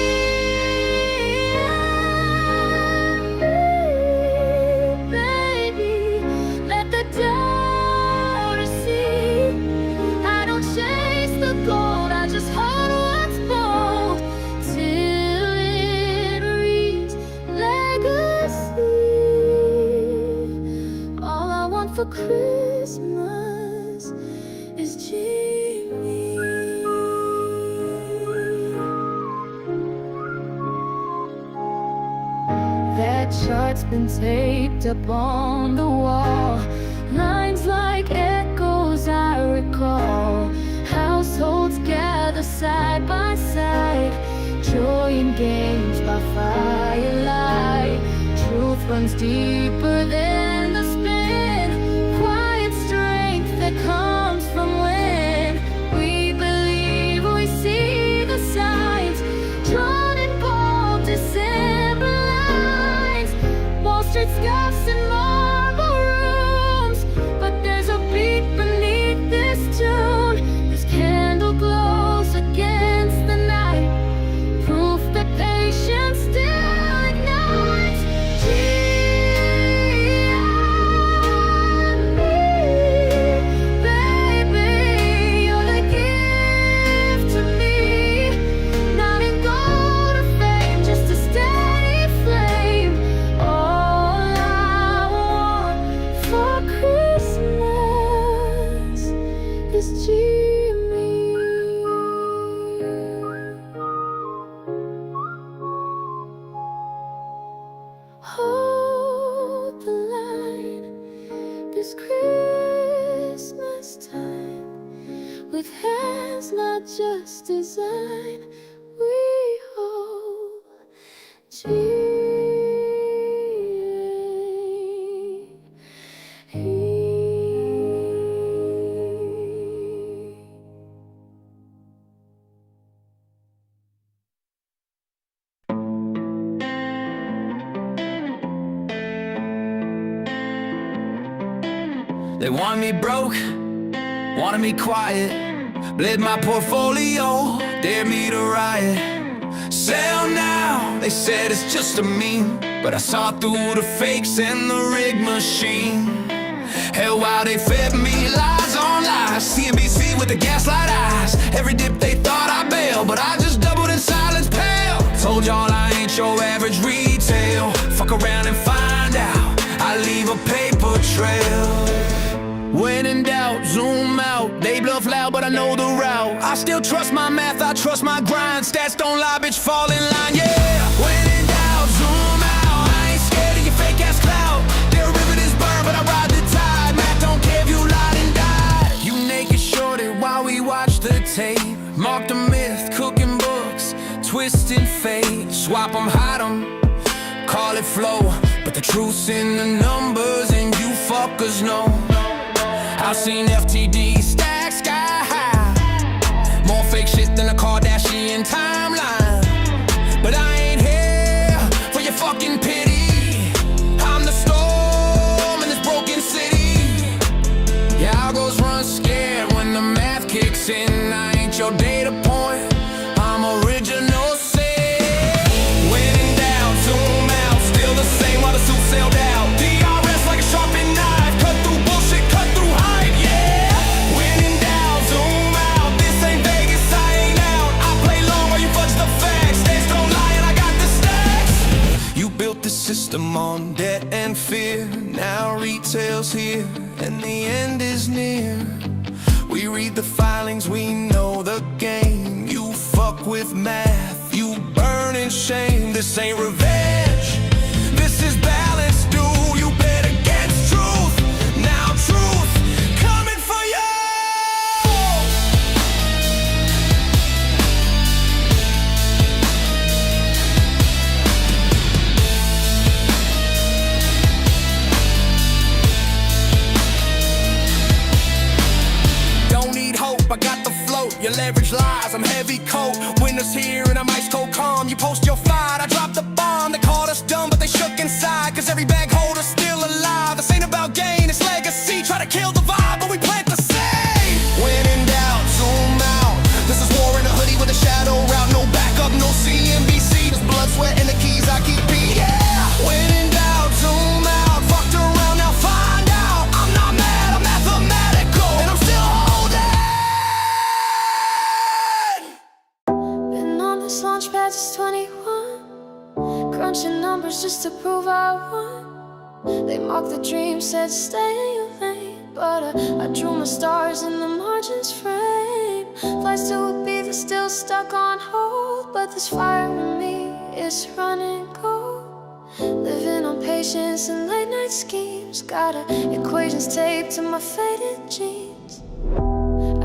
baby, let the doubters see. I don't chase the gold, I just hold what's bold till it reads legacy. All I want for Christmas is GME. That chart's been taped up on the wall, lines like echoes I recall. Households gather side by side, joy in games by firelight. Truth runs deeper than the spin, quiet strength that comes from when we believe we see the signs, drawn in bold December lines. Wall Street scuffs and marble rooms, but there's a beat beneath this tune. This candle glows against the night, proof that patience still ignites. GME, baby, you're the gift to me. Not in gold or fame, just a steady flame. All I want for Christmas is GME. Hold the line this Christmas time, with hands not just design. We hold They want me broke, wanted me quiet, bled my portfolio, dared me to riot. Sell now, they said it's just a meme, but I saw through the fakes and the rig machine. Hell, while they fed me lies on lies, CNBC with the gaslight eyes. Every dip they thought I bailed, but I just doubled in silence pale. Told y'all I ain't your average retail. Fuck around and find out, I leave a paper trail. When in doubt, zoom out. They bluff loud, but I know the route. I still trust my math, I trust my grind. Stats don't lie, bitch, fall in line, yeah. When in doubt, zoom out. I ain't scared of your fake ass clout. Their rivet is burned, but I ride the tide. Matt don't care if you lied and died. You naked shorted while we watch the tape. Mark the myth, cooking books, twisted fate. Swap them, hide them, call it flow. But the truth's in the numbers, and you fuckers know. I've seen FTD stack sky high, more fake shit than a Kardashian timeline. But I ain't here for your fucking pity. I'm the storm in this broken city. Yeah, algos run scared when the math kicks in. I ain't your data point, I'm original sin. When in doubt, zoom out, still the same. wholesaled out. DRS like a sharpened knife. Cut through bullshit, cut through hype, yeah. When in doubt, zoom out. This ain't Vegas, I ain't out. I play long while you fudge the facts. Stats don't lie and I got the stacks. You built the system on debt and fear. Now retail's here and the end is near. We read the filings, we know the game. You fuck with math, you burn in shame. This ain't revenge, this is balance, dude. You bet against truth, now truth coming for you. Don't need hope, I got the float. Your leverage lies, I'm heavy coat. Winter's here and I'm ice cold calm. You post your fight, I drop the bomb. They called us dumb, but they shook inside. Cause every bag holder's still alive. This ain't about gain, it's legacy. Try to kill the vibe, but we plant the seed. When in doubt, zoom out. This is war in a hoodie with a shadow route. No backup, no CNBC. There's blood, sweat, and the keys I keep beat. Yeah. When in doubt, zoom out. Fucked around, now find out. I'm not mad, I'm mathematical, and I'm still holding. Been on this launch pad since 21, crunching numbers just to prove I won. They mocked the dream, said stay in your lane, but I drew my stars in the margins frame. Flights to Ibiza still stuck on hold, but this fire in me is running cold. Living on patience and late night schemes. Got equations taped to my faded jeans.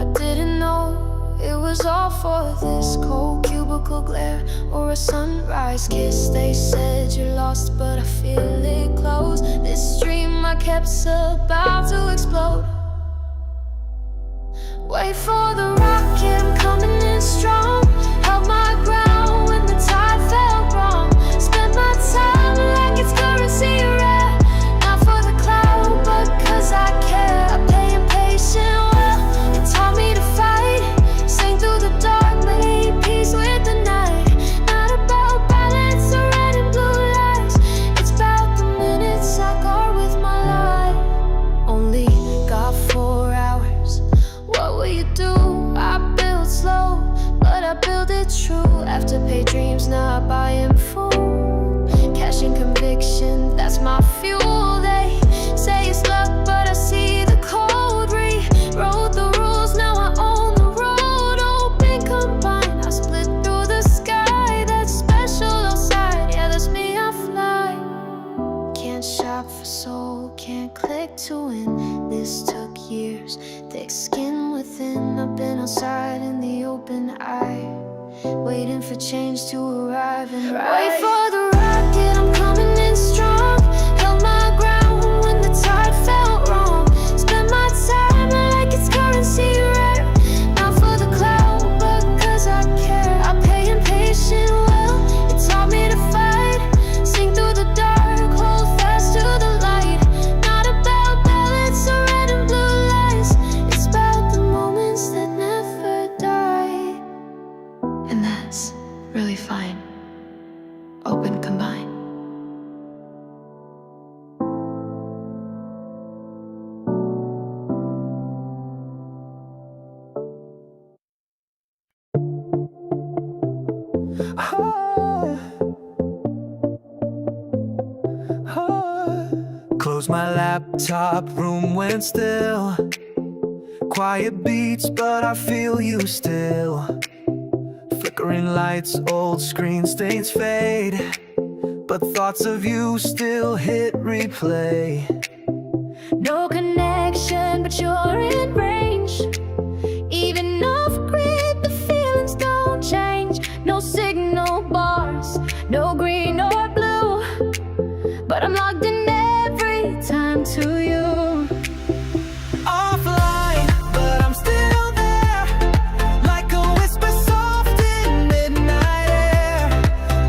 I didn't know it was all for this cold cubicle glare or a sunrise kiss. They said you're lost, but I feel it close. This dream I kept's about to explode. Wait for the rocket, I'm coming in strong. Held my ground when the tide felt wrong. Spent my time like it's currency rare. Not for the cloud, but cause I care. I play impatient well, it taught me to fight. Sing through the dark, made peace with the night. Not about balance or red and blue lights. It's about the minutes I guard with my life. Only got 4 hours, what will you do? I build slow, but I build it true. After pay dreams, now I buy in full. Cash and conviction, that's my fuel. They say it's luck, but I see the code. Rewrote the rules, now I own the road. Open combined, I split through the sky. That's special outside, yeah, that's me, I fly. Can't shop for soul, can't click to win. This took years, thick skin within. I've been outside in the open eye, waiting for change to arrive and wait for the rocket, I'm coming in strong. Held my ground when the tide felt wrong. Spent my time like it's currency rare. Not for the cloud, but cause I care. I pay impatient well, it taught me to fight. Sing through the dark, hold fast to the light. Not about balance or red and blue lights. It's about the moments that never die. And that's really fine. Open combined. Close my laptop, room went still. Quiet beats, but I feel you still. Flickering lights, old screen stains fade, but thoughts of you still hit replay. No connection, but you're in range. Even off grid, the feelings don't change. No signal bars, no green or blue, but I'm logged in every time to you. Offline, but I'm still there, like a whisper soft in midnight air.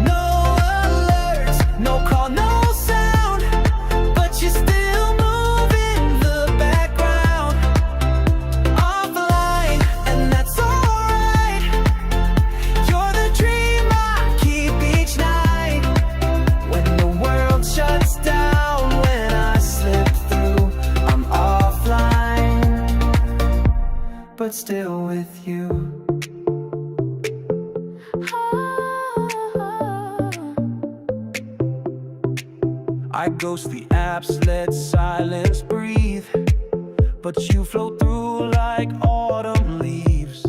No alerts, no call, no sound, but you're still moving the background. Offline, and that's alright. You're the dream I keep each night. When the world shuts down, but still with you. I ghost the apps, let silence breathe, but you flow through like autumn leaves.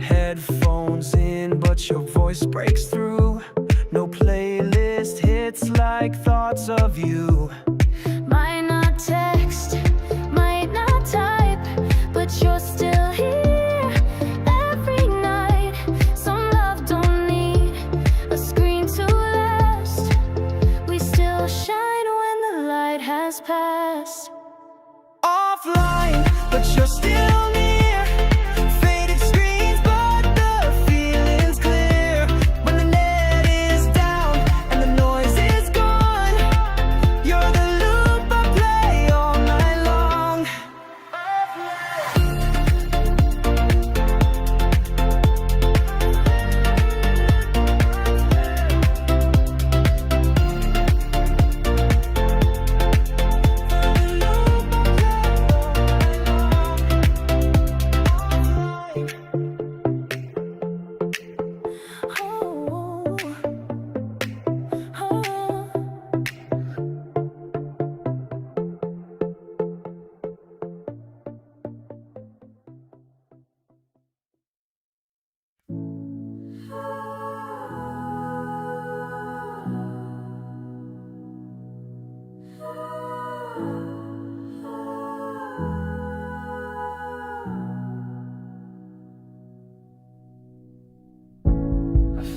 Headphones in, but your voice breaks through. No playlist hits like thoughts of you. Might not text, might not type, but you're still here every night. Some love don't need a screen to last. We still shine when the light has passed. Offline, but you're still near. Faded screens, but the feeling's clear. When the net is down and the noise is gone, you're the loop I play all night long.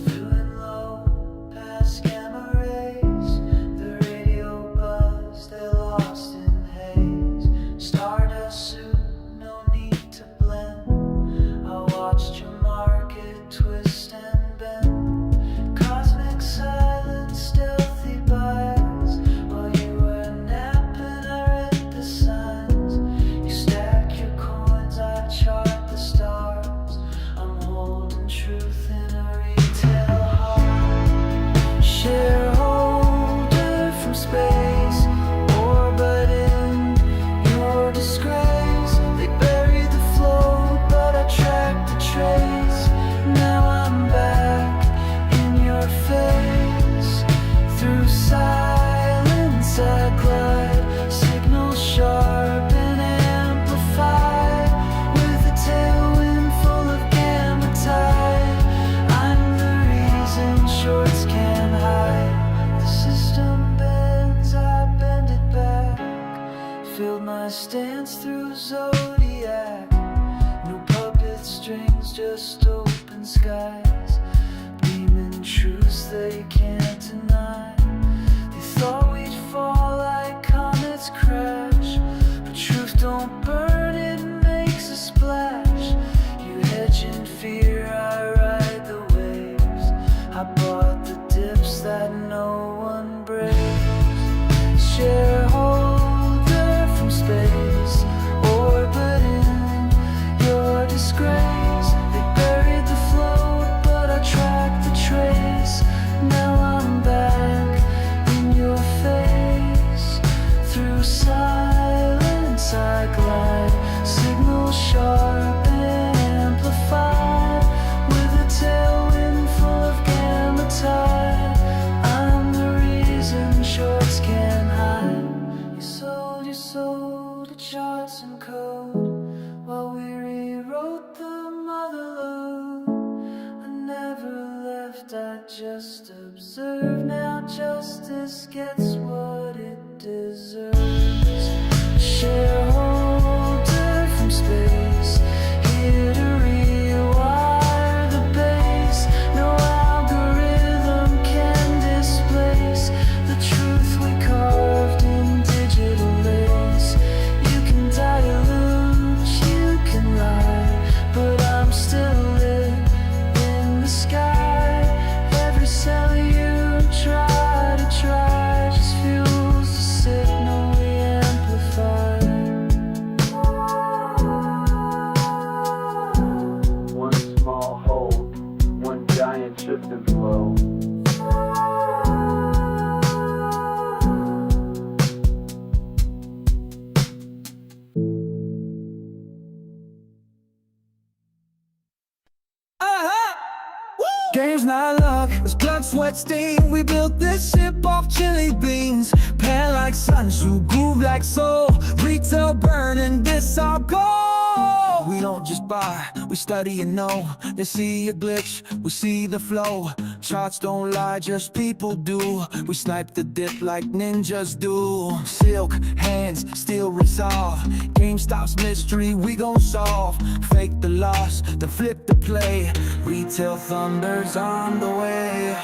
Feeling low, past gamma rays. The radio buzz, they're lost in haze. Stardust suit, no need to blend. I watched your market twist and bend. Cosmic silence, stealthy bias. While you were napping, I read the signs. You stack your coins, I chart the stars. I'm holding truth in a retail heart. Shareholder from space, orbiting your disgrace. They buried the float, but I tracked the trace. Now I'm back in your face. Through silence I glide, signal sharp and amplified. With a tailwind full of gamma tide, I'm the reason shorts can't hide. The system bends, I bend it back. Filled my stance through zodiac. No puppet strings, just open skies. Beaming truths they can't deny. They thought we'd fall like comets crash, but truth don't burn, it makes a splash. You hedge in fear, I ride the waves. I bought the dips that no one braves. Shareholder from space, orbiting your disgrace. They buried the float, but I tracked the trace. Now I'm back in your face. Through silence I glide, signal sharp and amplified. With a tailwind full of gamma tide, I'm the reason shorts can't hide. You sold the charts and code while we rewrote the mother lode. I never left, I just observed. Now justice gets what it deserves. Shareholder from space, here to rewire the base. No algorithm can displace the truth we carved in digital lace. You can dilute, you can lie, but I'm still lit in the sky. Every cell you try just fuels the signal we sweat stain. We built this ship off chili beans. Pan like sunshine, groove like soul. Retail burning, this our goal. We don't just buy, we study and know. They see a glitch, we see the flow. Charts don't lie, just people do. We snipe the dip like ninjas do. Silk hands, still resolve. GameStop's mystery, we gon' solve. Fake the loss, then flip the play. Retail thunder's on the way.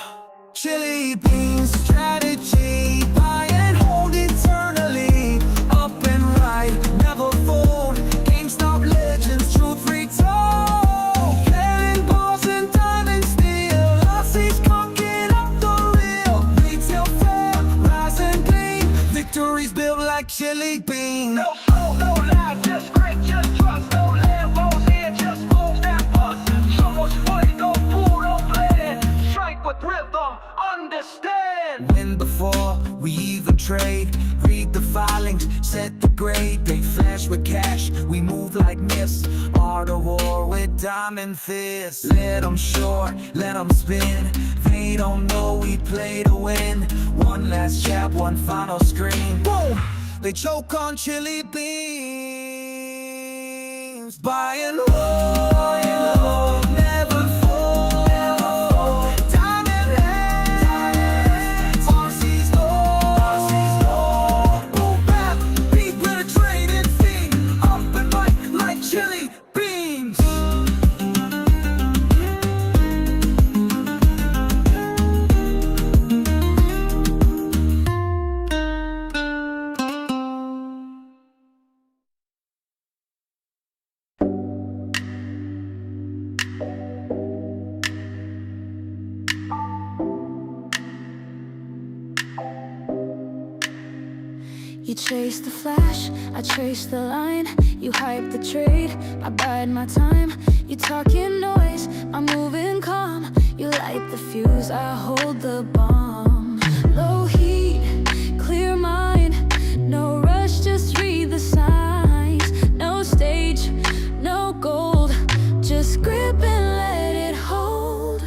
Chili beans, strategy. Buy and hold eternally. Up and right, never fold. GameStop legends, truth retold. Cannonballs and diamond steel. Aussies conking up the real. Retail fair, rise and gleam. Victories built like chili beans. No soul, no lie, just great, just trust. No Lambos here, just moves that bust. So much fight, no fool, no plan. Strike with rhythm, understand. Win before we even trade. Read the filings, set the grade. They flash with cash, we move like mist. Art of war with diamond fists. Let them short, let them spin. They don't know we play to win. One last jab, one final screen. Boom! They choke on chili beans. Buy and hold, never fall. Diamond hands, Aussies gold. Boom bap, beat with a trading fee. Up and right like chili beans. You chase the flash, I trace the line. You hype the trade, I bide my time. You talking noise, I'm moving calm. You light the fuse, I hold the bomb. Low heat, clear mind. No rush, just read the signs. No stage, no gold. Just grip and let it hold.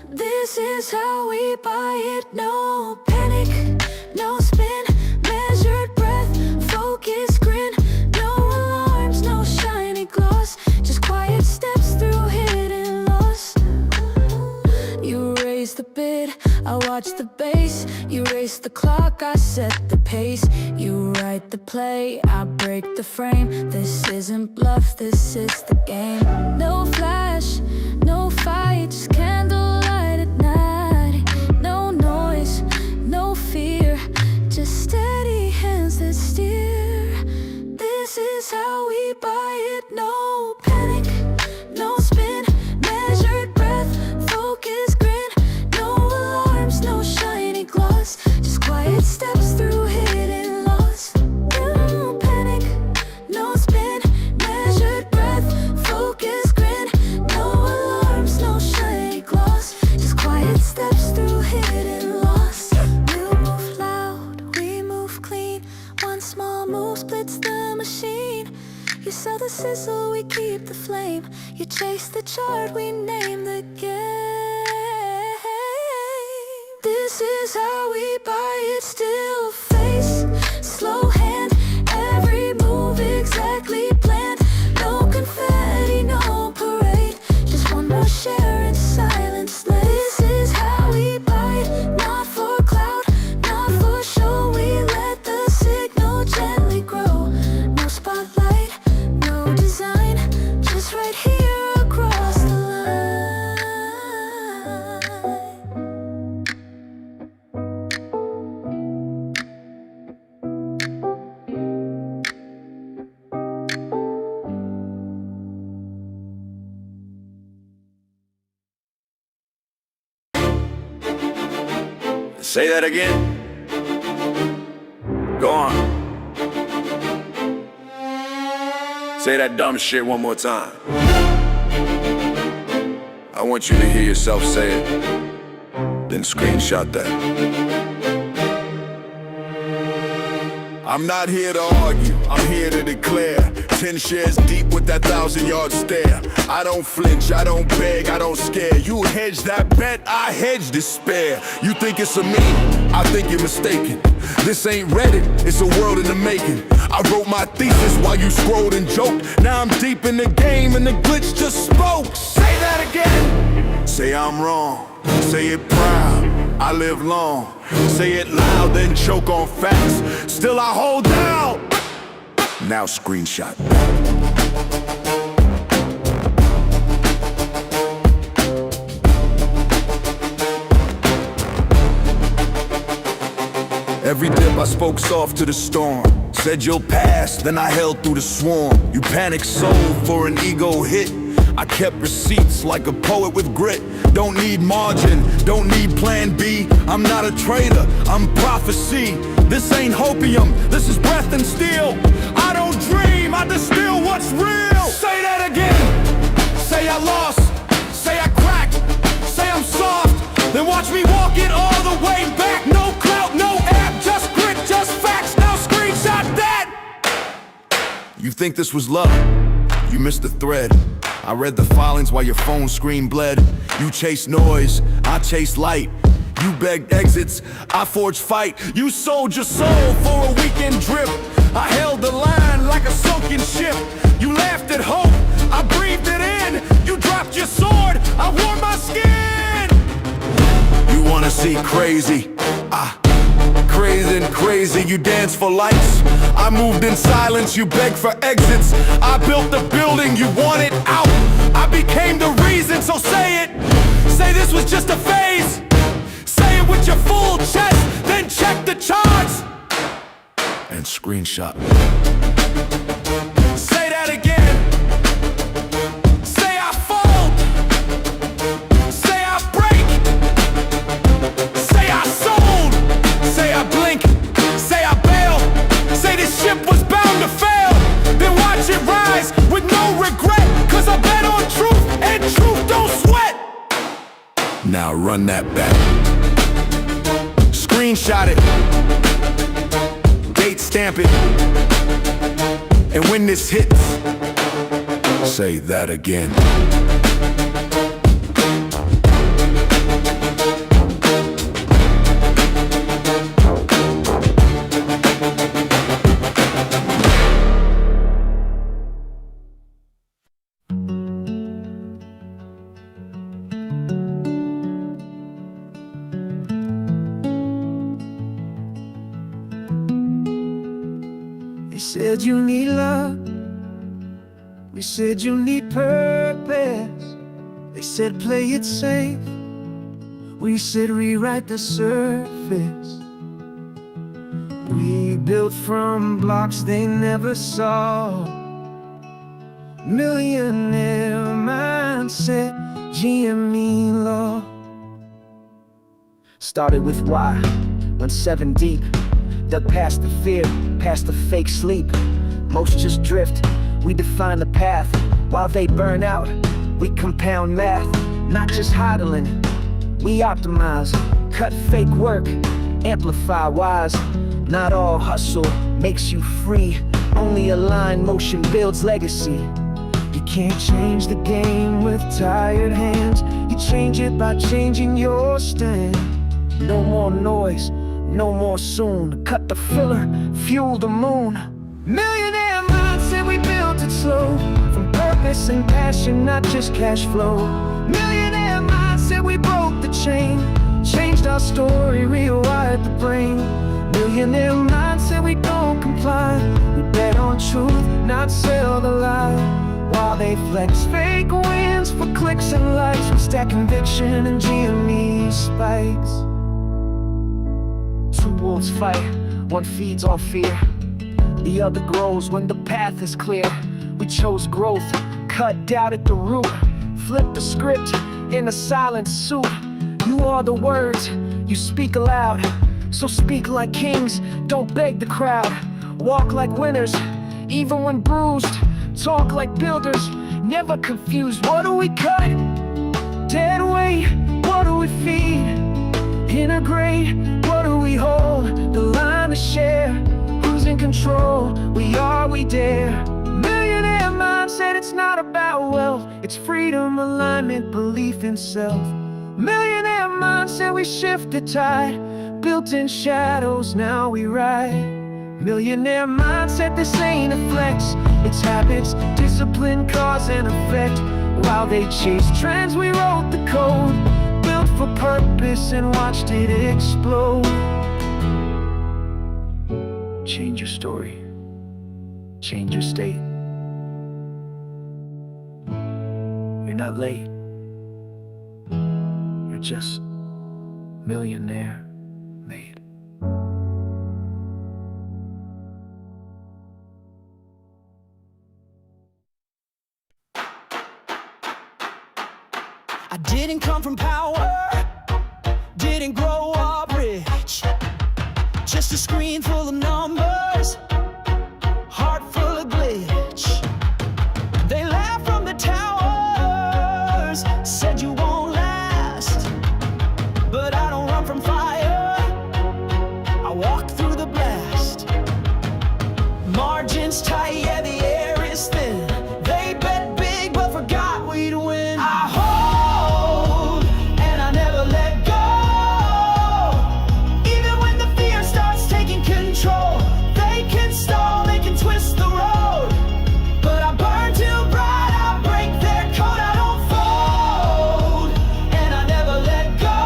This is how we buy it. No panic, no spin. Measured breath, focus, grin. No alarms, no shiny gloss. Just quiet steps through hidden loss. You raise the bid, I watch the base. You race the clock, I set the pace. You write the play, I break the frame. This isn't bluff, this is the game. No flash, no fight, just candlelight at night. No noise, no fear, just steady hands that steer. This is how we buy it. No panic, no spin. Measured breath, focus, grin. No alarms, no shiny gloss. Just quiet steps through hidden loss. No panic, no spin. Measured breath, focus, grin. No alarms, no shiny gloss. Just quiet steps through hidden loss. We'll move loud, we move clean. One small move splits the machine. You sell the sizzle, we keep the flame. You chase the chart, we name the game. This is how we buy it. Still face, slow hand. Every move exactly planned. No confetti, no parade. Just one more share in silence. This is how we buy it. Not for clout, not for show. We let the signal gently grow. No spotlight, no design. Just right here across the line. Say that again. Go on. Say that dumb shit one more time. I want you to hear yourself say it. Then screenshot that. I'm not here to argue, I'm here to declare. 10 shares deep with that 1,000-yard stare. I don't flinch, I don't beg, I don't scare. You hedge that bet, I hedge despair. You think it's a me, I think you're mistaken. This ain't Reddit, it's a world in the making. I wrote my thesis while you scrolled and joked. Now I'm deep in the game and the glitch just spoke. Say that again. Say I'm wrong, say it proud, I live long. Say it loud, then choke on facts. Still I hold down. Now screenshot. Every dip I spoke soft to the storm. Said you'll pass, then I held through the swarm. You panicked sold for an ego hit. I kept receipts like a poet with grit. Don't need margin, don't need plan B. I'm not a traitor, I'm prophecy. This ain't hopium, this is breath and steel. I don't dream, I distill what's real. Say that again. Say I lost, say I cracked, say I'm soft. Then watch me walk it all the way back. No clout, no app, just grit, just facts. Now screenshot that. You think this was love? You missed the thread. I read the filings while your phone screen bled. You chase noise, I chase light. You begged exits, I forged fight. You sold your soul for a weekend drip. I held the line like a sunken ship. You laughed at hope, I breathed it in. You dropped your sword, I wore my skin. You wanna see crazy? Crazy and crazy, you dance for lights. I moved in silence, you begged for exits. I built the building, you wanted out. I became the reason, so say it. Say this was just a phase. Say it with your full chest, then check the charts. And screenshot. Say that again. Say I fold. Say I break. Say I sold. Say I blink. Say I bail. Say this ship was bound to fail. Then watch it rise with no regret. Cause I bet on truth and truth don't sweat. Now run that back. Screenshot it. Date stamp it. And when this hits, say that again. They said you need love. We said you need purpose. They said play it safe. We said rewrite the surface. We built from blocks they never saw. Millionaire mindset, GME law. Started with why, went 7 deep. Dug past the fear, past the fake sleep. Most just drift, we define the path. While they burn out, we compound math. Not just hodling, we optimize. Cut fake work, amplify wise. Not all hustle makes you free. Only aligned motion builds legacy. You can't change the game with tired hands. You change it by changing your stand. No more noise, no more soon. Cut the filler, fuel the moon. Millionaire mindset, we built it slow. From purpose and passion, not just cash flow. Millionaire mindset, we broke the chain. Changed our story, rewired the brain. Millionaire mindset, we don't comply. We bet on truth, not sell the lie. While they flex fake wins for clicks and likes, we stack conviction and GME spikes. Two wolves fight, one feeds on fear. The other grows when the path is clear. We chose growth, cut doubt at the root. Flip the script in a silent suit. You are the words, you speak aloud. So speak like kings, don't beg the crowd. Walk like winners, even when bruised. Talk like builders, never confused. What do we cut? Dead weight, what do we feed? Integrate, what do we hold? The line to share, who's in control? We are, we dare. not about wealth, it's freedom, alignment, belief in self. Millionaire mindset, we shift the tide. Built in shadows, now we ride. Millionaire mindset, this ain't a flex. It's habits, discipline, cause and effect. While they chase trends, we wrote the code. Built for purpose and watched it explode. Change your story. Change your state. You're not late. You're just millionaire made. I didn't come from power, didn't grow up rich. Just a screen full of numbers, heart full of glitch. They laughed from the towers, said you won't last. But I don't run from fire, I walk through the blast. Margins tight, yeah, the air is thin. They bet big but forgot we'd win. I hold and I never let go. Even when the fear starts taking control, they can stall, they can twist the road. But I burn too bright, I break their code. I don't fold and I never let go.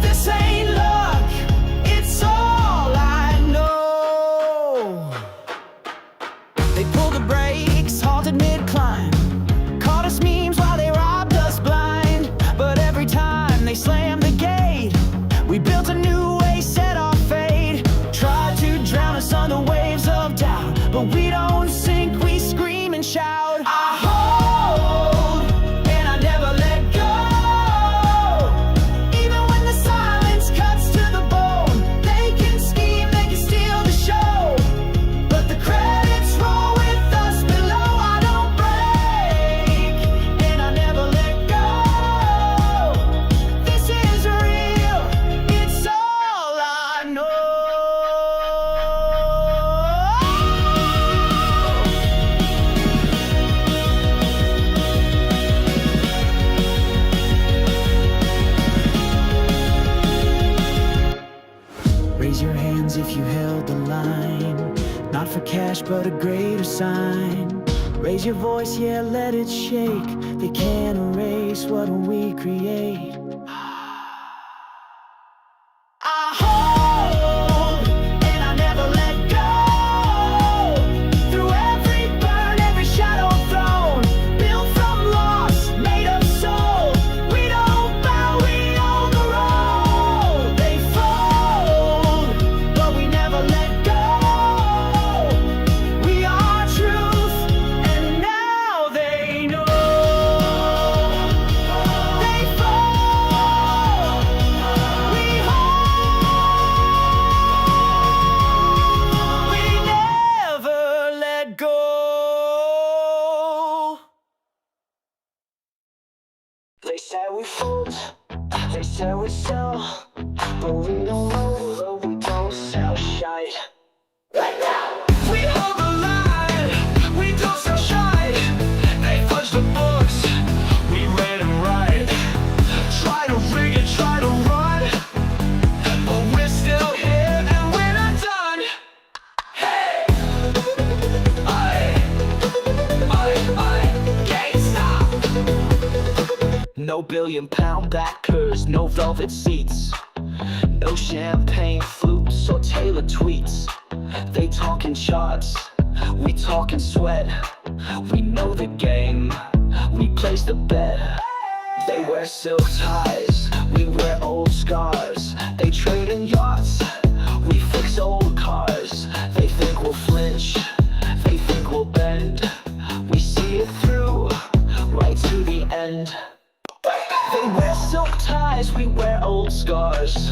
This ain't luck, it's all I know. They pulled the brakes, halted mid-climb, caught us memes while they robbed us blind. But every time they slammed the gate, we built a new way, set our fate. Tried to drown us on the waves of doubt, but we don't sink, we scream and shout. I hold and I never let go. Even when the silence cuts to the bone, they can scheme, they can steal the show. But the credits roll with us below. I don't break and I never let go. This is real, it's all I know. Raise your hands if you held the line, not for cash but a greater sign. Raise your voice, yeah, let it shake. They can't erase what we create. I hold and I never let go. Through every burn, every shadow thrown, built from loss, made of soul. We don't bow, we own the road. They fold, but we never let go. We are truth, and now they know. They fold, we hold, we never let go. They say we fold, they say we sell, but we don't know that we don't sell shite. We hold the line, we don't sell shite. They fudge the books, we read and write. Try to rig it, try to run, but we're still here and we're not done. Hey, GameStop. No billion-pound backers, no velvet seats, no champagne flutes or Taylor tweets. They talking charts, we talking sweat. We know the game, we place the bet. They wear silk ties, we wear old scars. They trade in yachts, we fix old cars. They think we'll flinch, they think we'll bend. We see it through, right to the end. They wear silk ties, we wear old scars.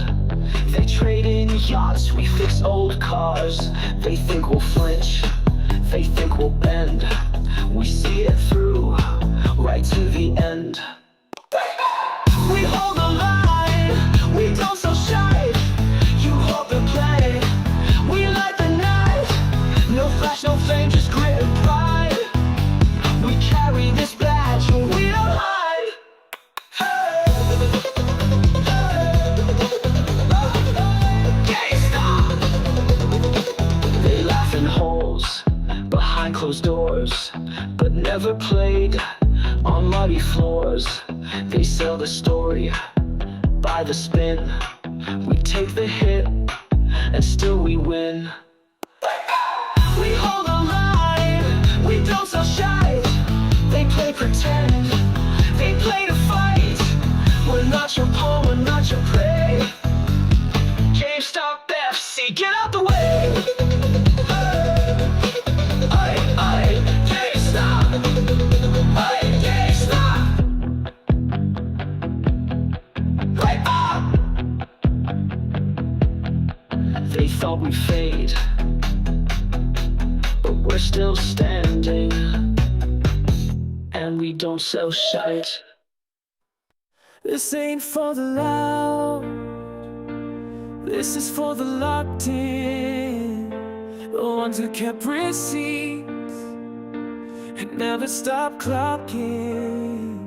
They trade in yachts, we fix old cars. They think we'll flinch, they think we'll bend. We see it through, right to the end. We hold the line, we don't sell shite. You hold the play, we light the night. No flash, no fame, just grit and pride. never played on muddy floors. They sell the story by the spin. We take the hit and still we win. We hold the line, we don't sell shite. They play pretend, they play to fight. We're not your pawn, we're not your prey. GameStop FC, get out the way. GameStop, GameStop. Right up. They thought we'd fade, but we're still standing, and we don't sell shite. This ain't for the loud, this is for the locked in, the ones who kept receipts and never stop clocking.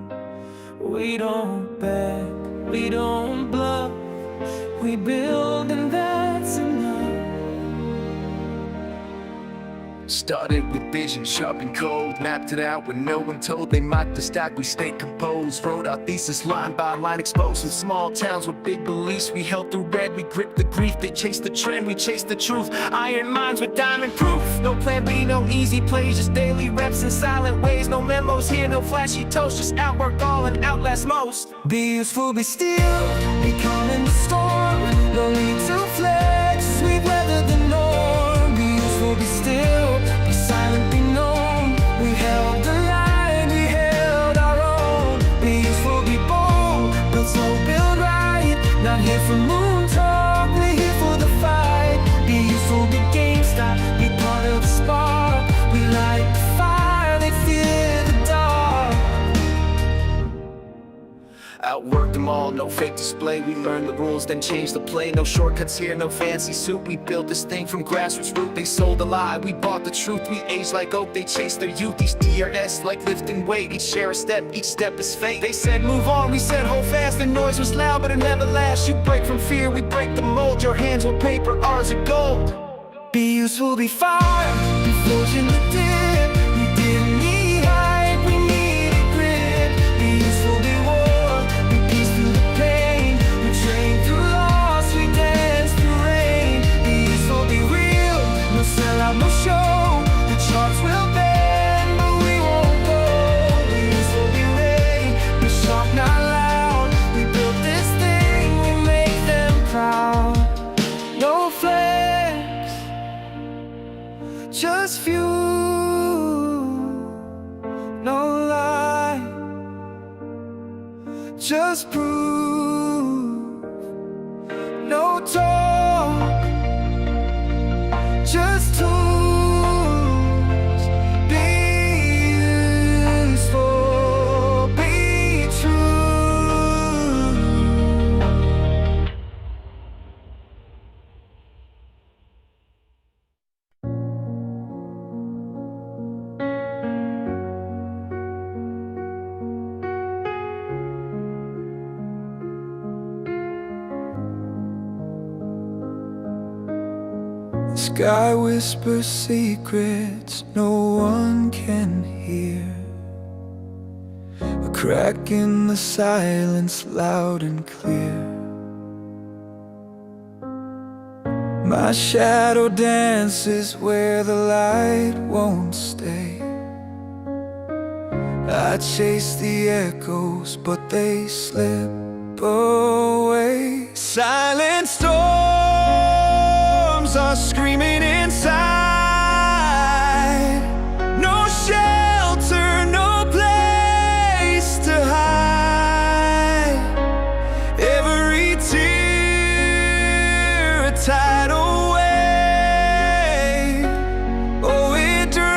We don't beg, we don't bluff, we build and that's enough. Started with vision, sharp and cold. Mapped it out with no one told. They mocked the stack, we stayed composed. Wrote our thesis line by line, exposed some small towns with big beliefs. We held the red, we gripped the grief. They chased the trend, we chased the truth. Iron minds with diamond proof. No plan B, no easy plays, just daily reps in silent ways. No memos here, no flashy toast, just outwork all and outlast most. Be useful, be still, be calm in the storm. No need to flex, we've weathered the norm. Be useful, be still, be silent, be known. We held the line, we held our own. Be useful, be bold, build slow, build right. Not here for moon talk, we're here for the fight. Be useful, be GameStop, be part of the spark. We light the fire, they fear the dark. Outworked them all, no fake display. We learned the rules, then changed the play. No shortcuts here, no fancy suit. We built this thing from grassroots root. They sold a lie, we bought the truth. We aged like oak, they chased their youth. Each DRS like lifting weight, each share a step, each step is fate. They said move on, we said hold fast. The noise was loud, but it never lasts. You break from fear, we break the mold. Your hands were paper, ours are gold. Be useful, be fire, be forging the dip. We didn't need hype, we needed grit. Be useful, be war, be peace through the pain. We train through loss, we dance through rain. Be useful, be real, no sellout, no show. The charts will bend, but we won't go. Be useful, be ready, be sharp, not loud. We built this thing, we make them proud. No flex, just few, no lie, just proof. No talk, just tools. Be useful, be true. The sky whispers secrets no one can hear. A crack in the silence, loud and clear. My shadow dances where the light won't stay. I chase the echoes, but they slip away. Silent storms are screaming inside. No shelter, no place to hide. Every tear a tidal wave. Oh, it drowns.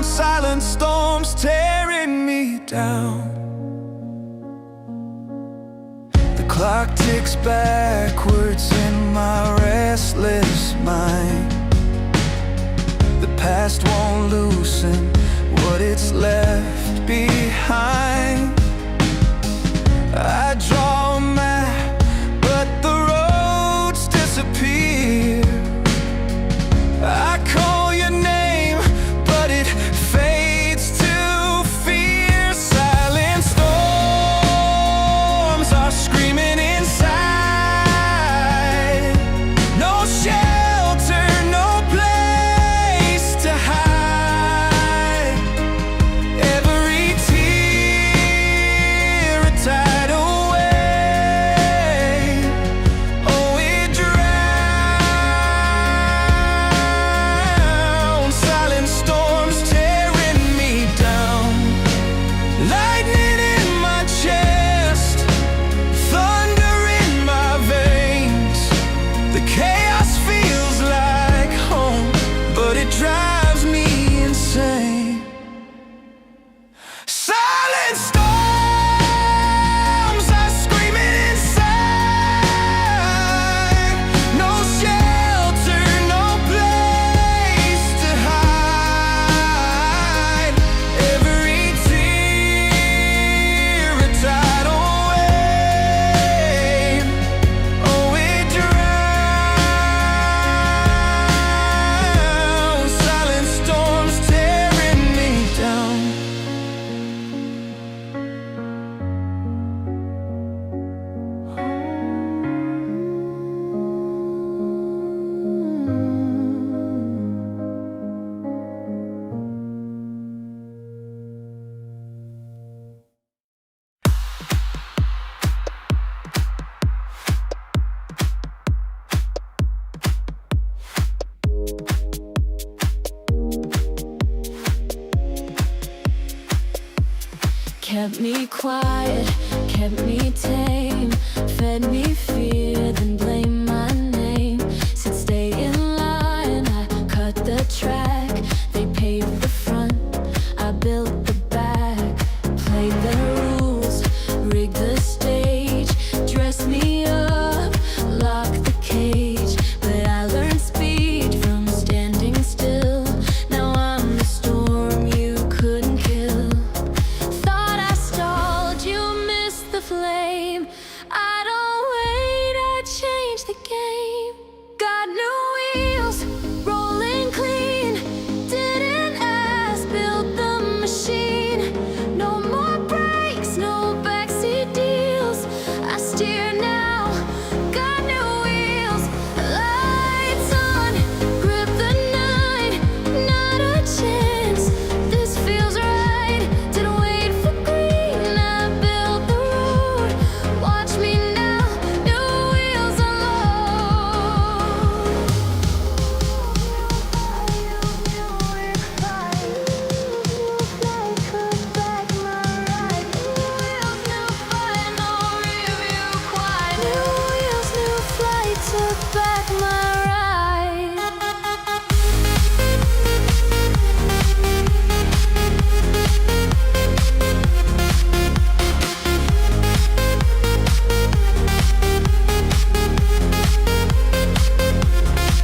Silent storms tearing me down. The clock ticks backwards in my restless mind. The past won't loosen what it's left behind. I draw a map, but the roads disappear. I call your kept me quiet, kept me tame, fed me fear, then blamed my name. Said stay in line, I cut the track. They paved the front, I built the back. Played the rules, rigged the stage, dressed me up, locked the cage. But I learned speed from standing still. Now I'm the storm you couldn't kill. Thought I stalled, you missed the flame. I don't wait, I changed the game. Got new wheels, rolling clean. Didn't ask, built the machine. No more brakes, no backseat deals. I steer now, got new wheels. Lights on, grip the night. Not a chance, this feels right. Didn't wait for green, I built the road. Watch me now, new wheels unload. New flight took back my ride.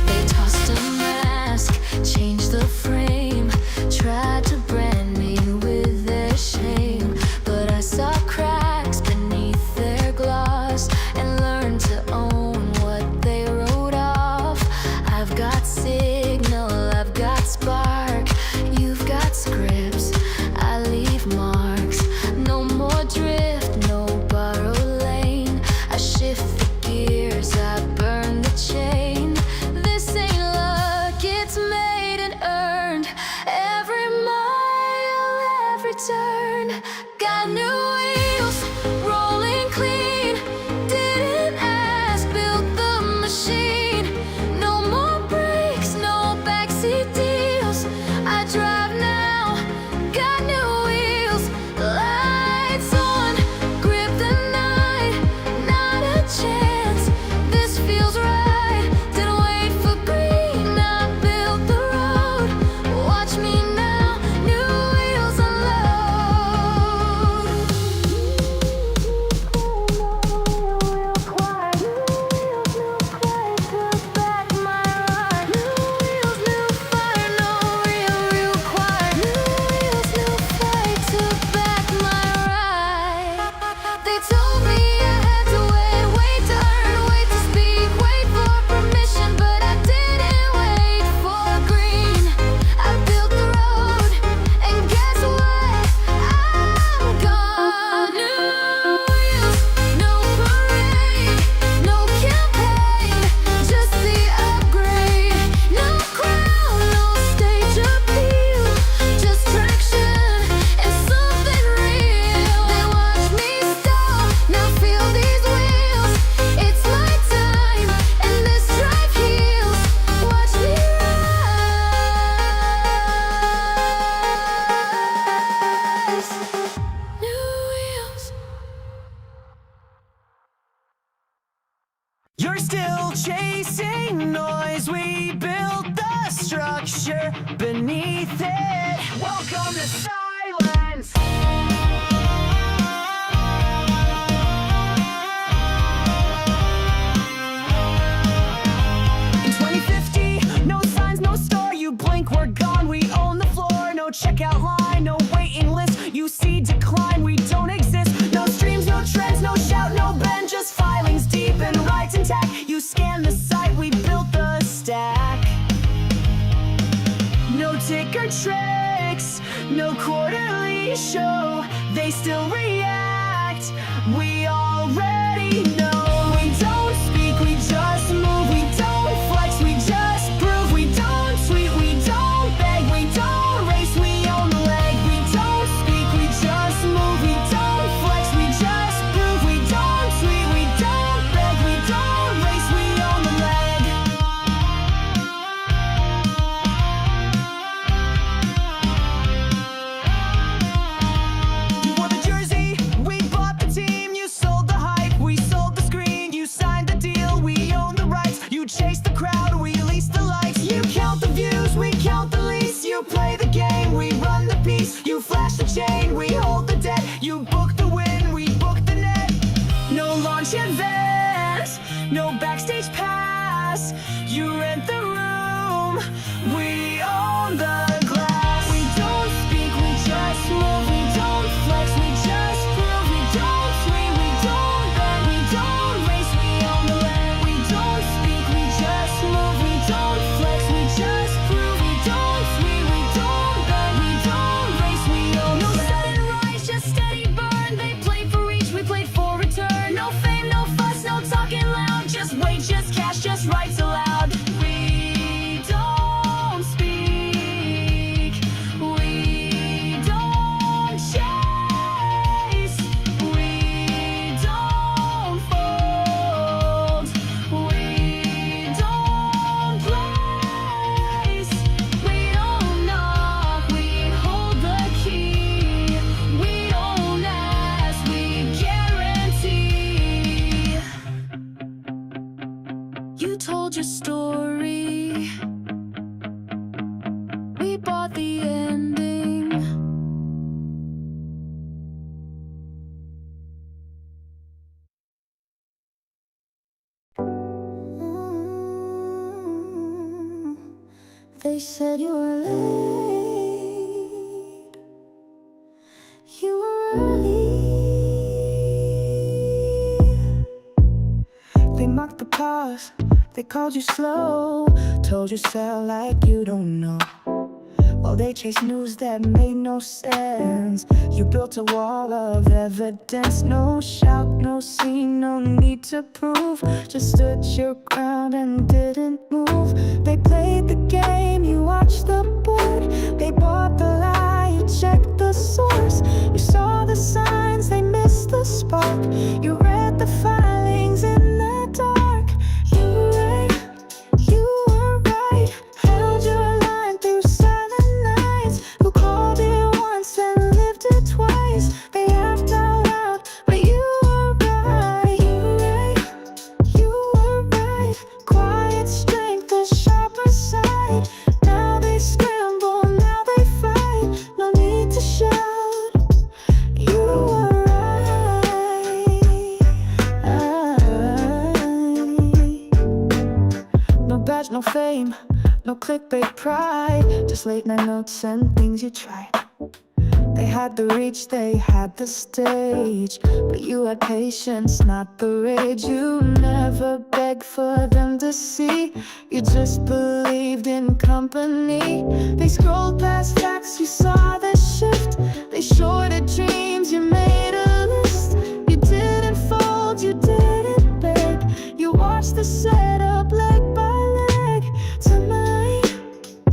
They tossed a mask, changed the frame, tried to brand me with their shame. But I saw cracks beneath their gloss and learned to own what they wrote off. I've got signal, I've got spark. You've got scripts, I leave marks. No more drift, no borrowed lane. I shift the gears, I burn the chain. This ain't luck, it's made and earned. Every mile, every turn. Got new wheels, rolling clean. Didn't ask, built the machine. No more brakes, no backseat deals. I drive now, got new wheels. Lights on, grip the night. Not a chance, this feels right. Didn't wait for green, I built the road. Watch me now, new wheels unload. They told me I had to wait to earn, wait to speak, wait for permission, but I didn't wait for green. I built the road, and guess what? I'm gone. New wheels, no parade, no campaign, just the upgrade. No crown, no stage appeal, just traction and something real. They watch me stop, now feel these wheels. It's my time, and this drive heals. Watch me rise. New wheels. You're still chasing noise. We built the structure beneath it. Welcome to silence. In 2050, no signs, no store. You blink, we're gone. We own the floor. No checkout line, no waiting list. You see decline, we don't exist. No streams, no trends, no shout, no bend. Just filings deep and rights intact. You scan the site, we built the stack. No ticker tricks, no quarterly show. launch event. No backstage pass, you rent the room. We own the glass. We don't speak, we just move. We don't flex, we just prove. We don't swing, we don't bend, we don't race, we own the land. We don't speak, we just move. We don't flex, we just prove. We don't swing, we don't bend, we don't race, we own the land. No sudden rise, just steady burn. They played for reach, we played for return. No fame, no fuss, no talking loud. Just wait, just cash, just writes aloud. We don't speak, we don't chase, we don't fold, we don't place, we don't knock, we hold the key, we don't ask, we guarantee. You told your story, we bought the ending. They said you were late, you were early. They mocked the pause, they called you slow, told you sound like you don't know. While they chased news that made no sense, you built a wall of evidence. No shout, no scene, no need to prove. Just stood your ground and didn't move. They played the game, you watched the board. They bought the lie, you checked the source. You saw the signs, they missed the spark. You read the filings in the dark. You were right, you were right. Held your line through silent nights. Who called it once and lived it twice. They laughed out loud, but you were right. You were right, you were right. Quiet strength, a sharper side. Now they scramble, now they fight. No need to shout, you were right. No badge, no fame, no clickbait pride. Just late night notes and things you tried. They had the reach, they had the stage, but you had patience, not the rage. You never begged for them to see, you just believed in company. They scrolled past facts, you saw the shift. They shorted dreams, you made a list. You didn't fold, you didn't beg. You watched the setup leg by leg. Tonight,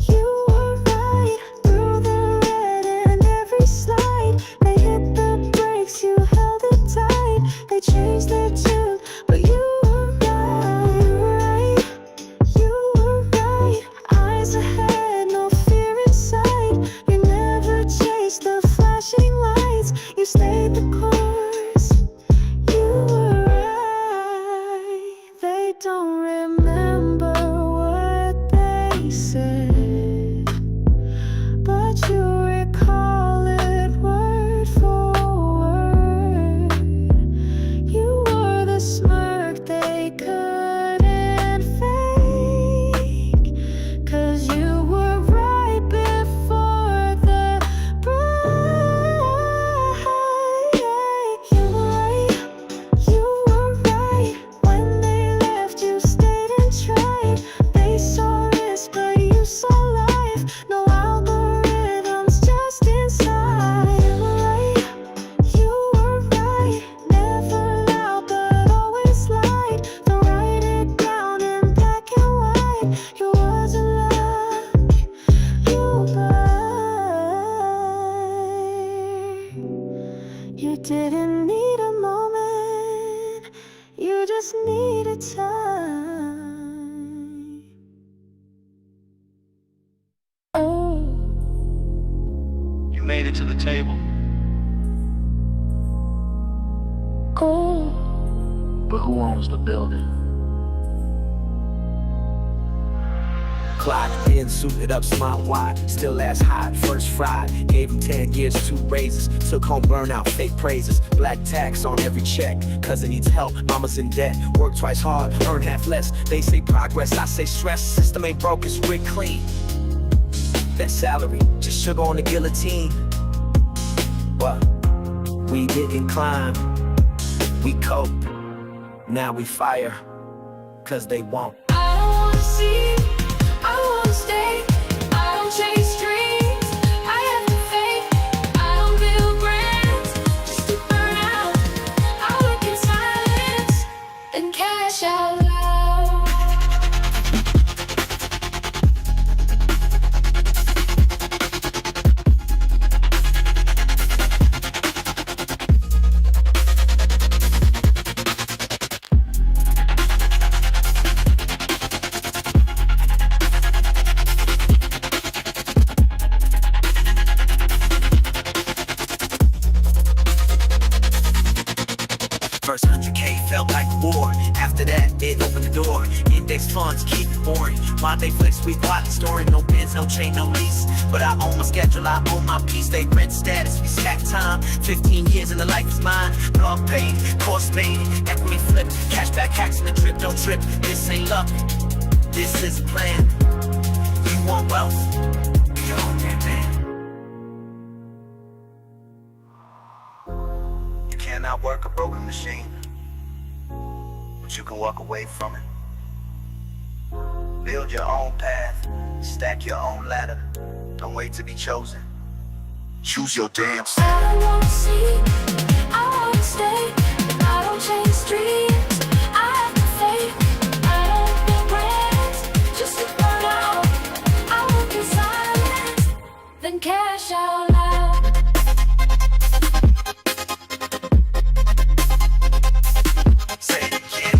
you were right. Through the red and every slide, they hit the brakes, you held it tight. They changed their tune, but you were right. You were right. Eyes ahead, no fear inside. You never chased the flashing lights, you stayed the course. You were right. They don't remember what they said, but you recall it word for word. You wore the smirk they couldn't fake, 'cause you were right before the break. You were right, you were right. When they left, you stayed and tried. They saw risk, but you saw life. No algorithms, just inside. You were right, you were right. Never loud, but always light. They'll write it down in black and white. You wasn't luck, you lied. You didn't need a moment, you just needed time. You made it to the table. But who owns the building? clock. In suited up, smile wide, still ass hot, first fried. Gave him 10 years, 2 raises. Took home burnout, fake praises. Black tax on every check, cause it needs help. Mama's in debt, work twice hard, earn half less. They say progress, I say stress. System ain't broke, it's rig clean. That salary, just sugar on the guillotine. What? We didn't climb, we cope. Now we fire, cause they won't. I don't wanna see, I wanna stay. I don't chase dreams, I have the faith. I don't build brands, just to burn out. I work in silence, then cash out loud. First 100K felt like war. After that, it opened the door. Index funds keep it boring. Why they flex, we plot the story. No bins, no chain, no lease. But I own my schedule, I own my piece. They rent status, we stack time. 15 years and the life is mine. Dog paid, course made, equity flip. Cashback hacks in the trip, don't trip. This ain't luck, this is a plan. You want wealth, be your own damn man. You cannot work a broken machine, but you can walk away from it. Build your own path, stack your own ladder. Don't wait to be chosen. Choose your damn self. I don't wanna see, I wanna stay. I don't change streets, I have the faith. I don't build brands, just to burn out. I work in silence, then cash out loud. Say it again.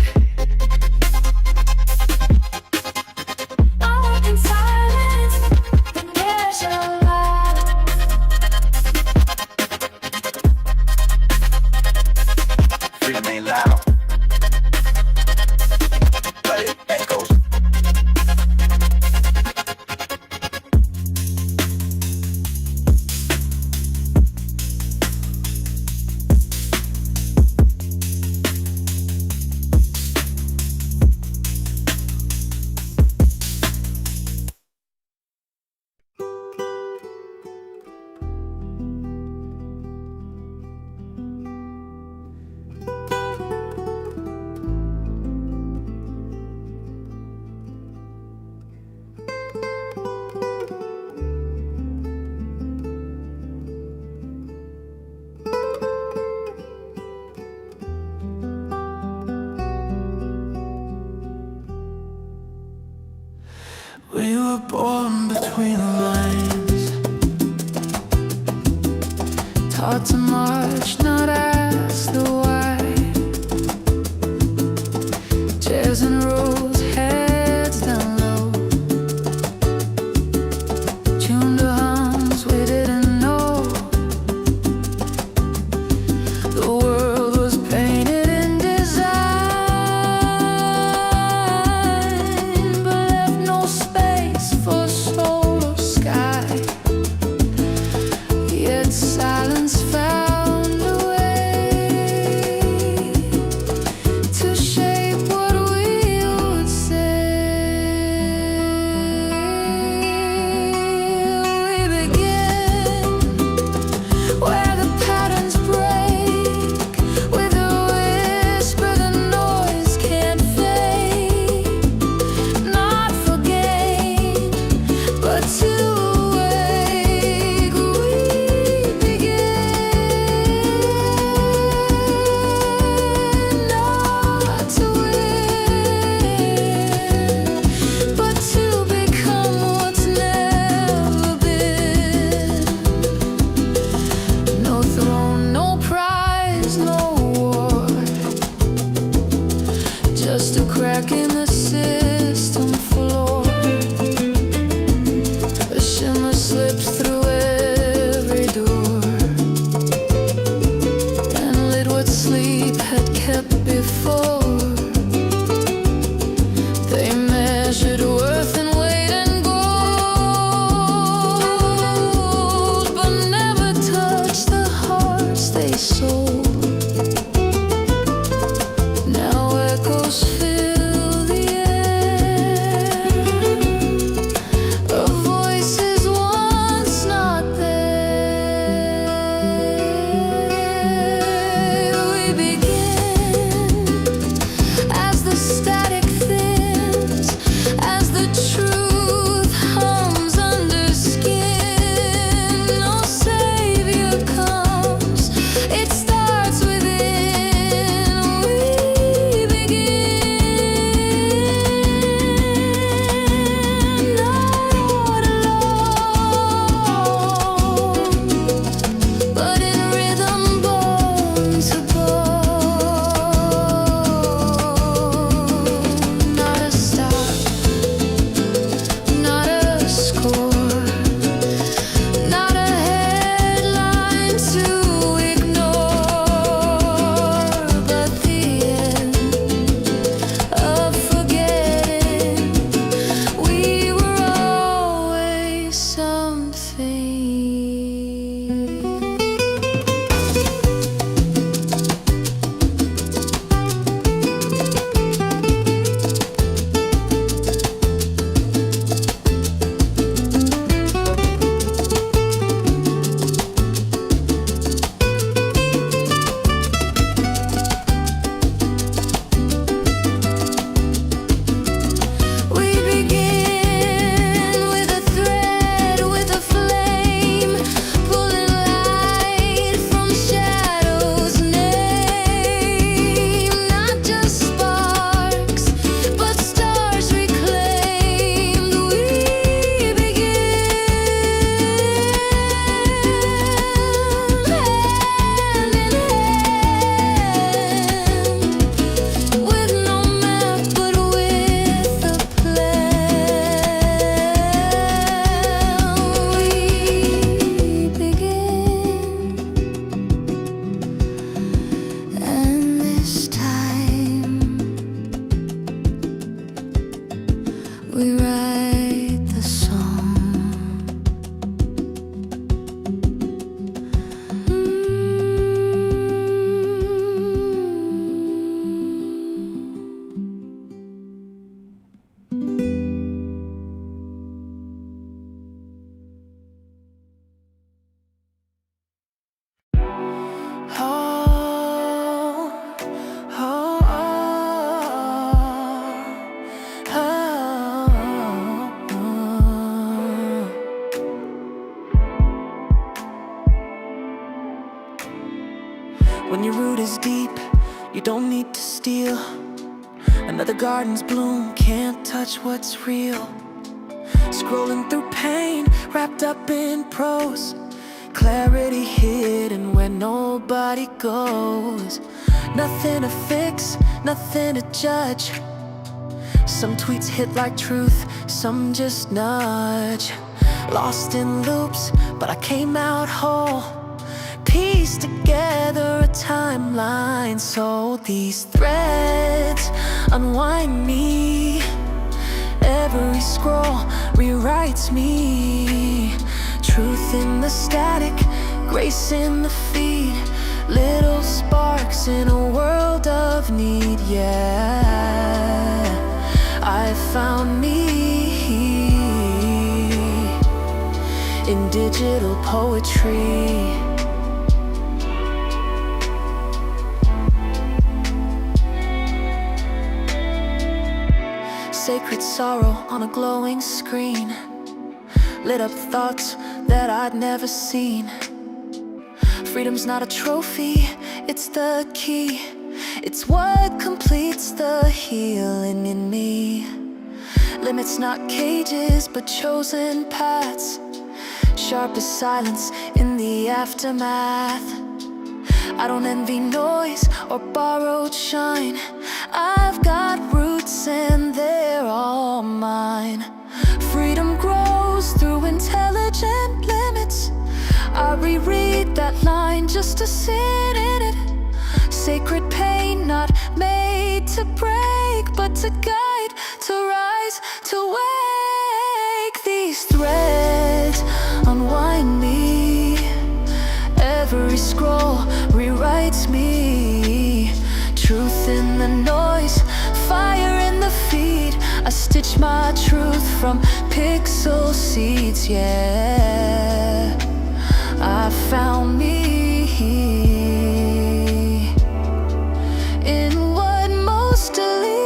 I work in silence, then cash out loud. Freedom ain't loud, but it echoes. We were born between the lines, taught to march, not ask the why. Chairs and rows, heads down low, tuned to hums we didn't know. The world was painted in design, but left no space for soul or sky. Yet silence found a way to shape what we would say. We begin where the patterns break, with a whisper the noise can't fade. Not for gain, but to awake. We begin not to win, but to become what's never been. No throne, no prize, no war, just a crack in the system floor. A shimmer slips through every door and lit what sleep had kept before. They measured worth and weight and your root is deep, you don't need to steal. Another garden's bloom can't touch what's real. Scrolling through pain, wrapped up in prose. Clarity hidden where nobody goes. Nothing to fix, nothing to judge. Some tweets hit like truth, some just nudge. Lost in loops, but I came out whole. Pieced together a timeline, so these threads unwind me. Every scroll rewrites me. Truth in the static, grace in the feed. Little sparks in a world of need, yeah. I found me in digital poetry. Sacred sorrow on a glowing screen. Lit up thoughts that I'd never seen. Freedom's not a trophy, it's the key. It's what completes the healing in me. Limits not cages, but chosen paths. Sharp as silence in the aftermath. I don't envy noise or borrowed shine. I've got roots and they're all mine. Freedom grows through intelligent limits. I reread that line just to sit in it. Sacred pain not made to break, but to guide, to rise, to wake. These threads unwind me. Every scroll rewrites me. Truth in the noise, fire in the feed. I stitch my truth from pixel seeds, yeah. I found me in what most elite.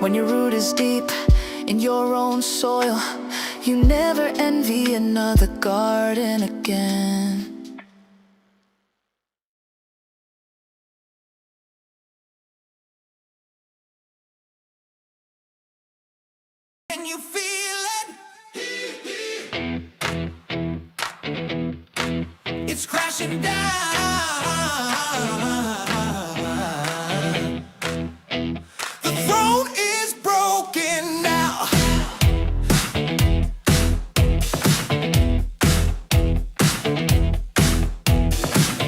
When your root is deep in your own soil, you never envy another garden again. Can you feel it? It's crashing down. The throne is broken now.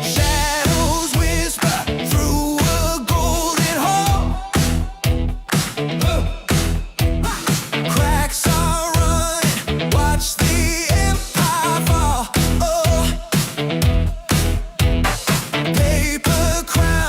Shadows whisper through a golden hall. Cracks are running, watch the empire fall. Oh. Paper crown.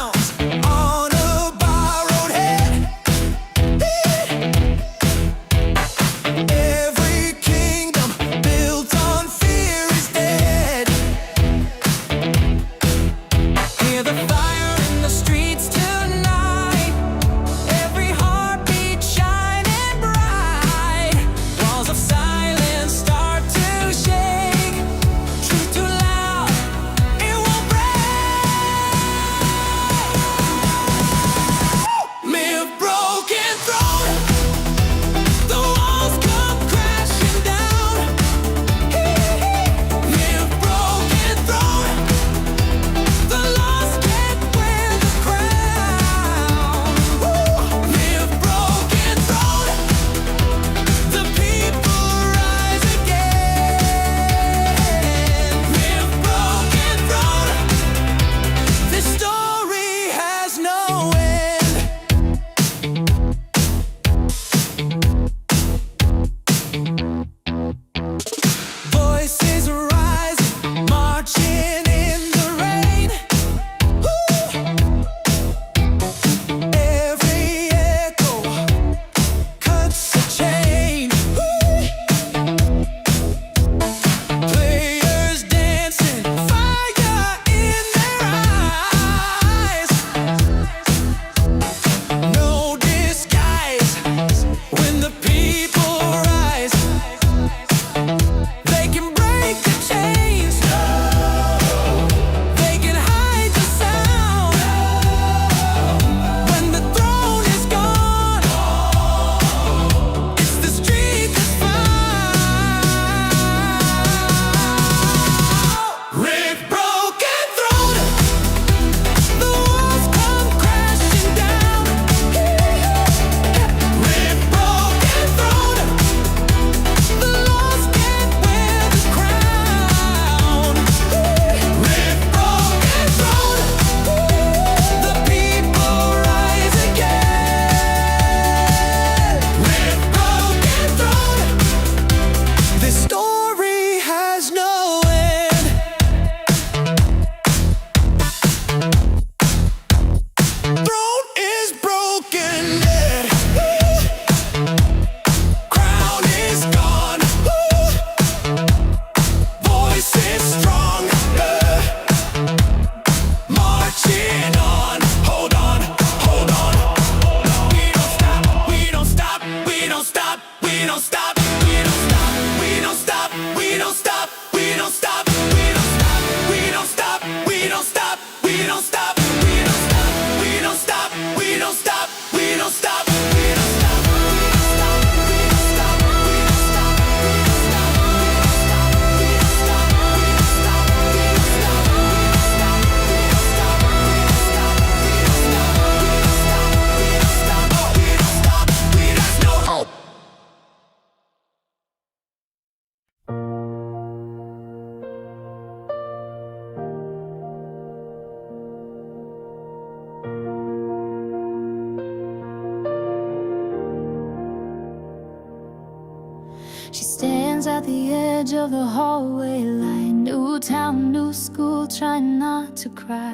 edge of the hallway light. New town, new school, trying not to cry.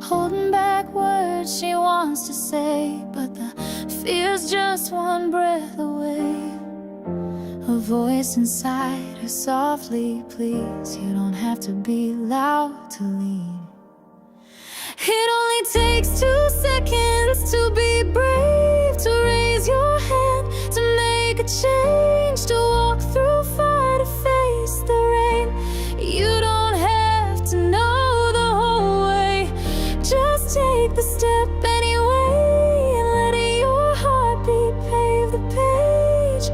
Holding back words she wants to say, but the fear's just one breath away. A voice inside her softly pleads, you don't have to be loud to lead. It only takes 2 seconds to be brave, to raise your hand, to make a change, to walk through fire, to face the rain. You don't have to know the whole way, just take the step anyway, and let your heartbeat pave the page.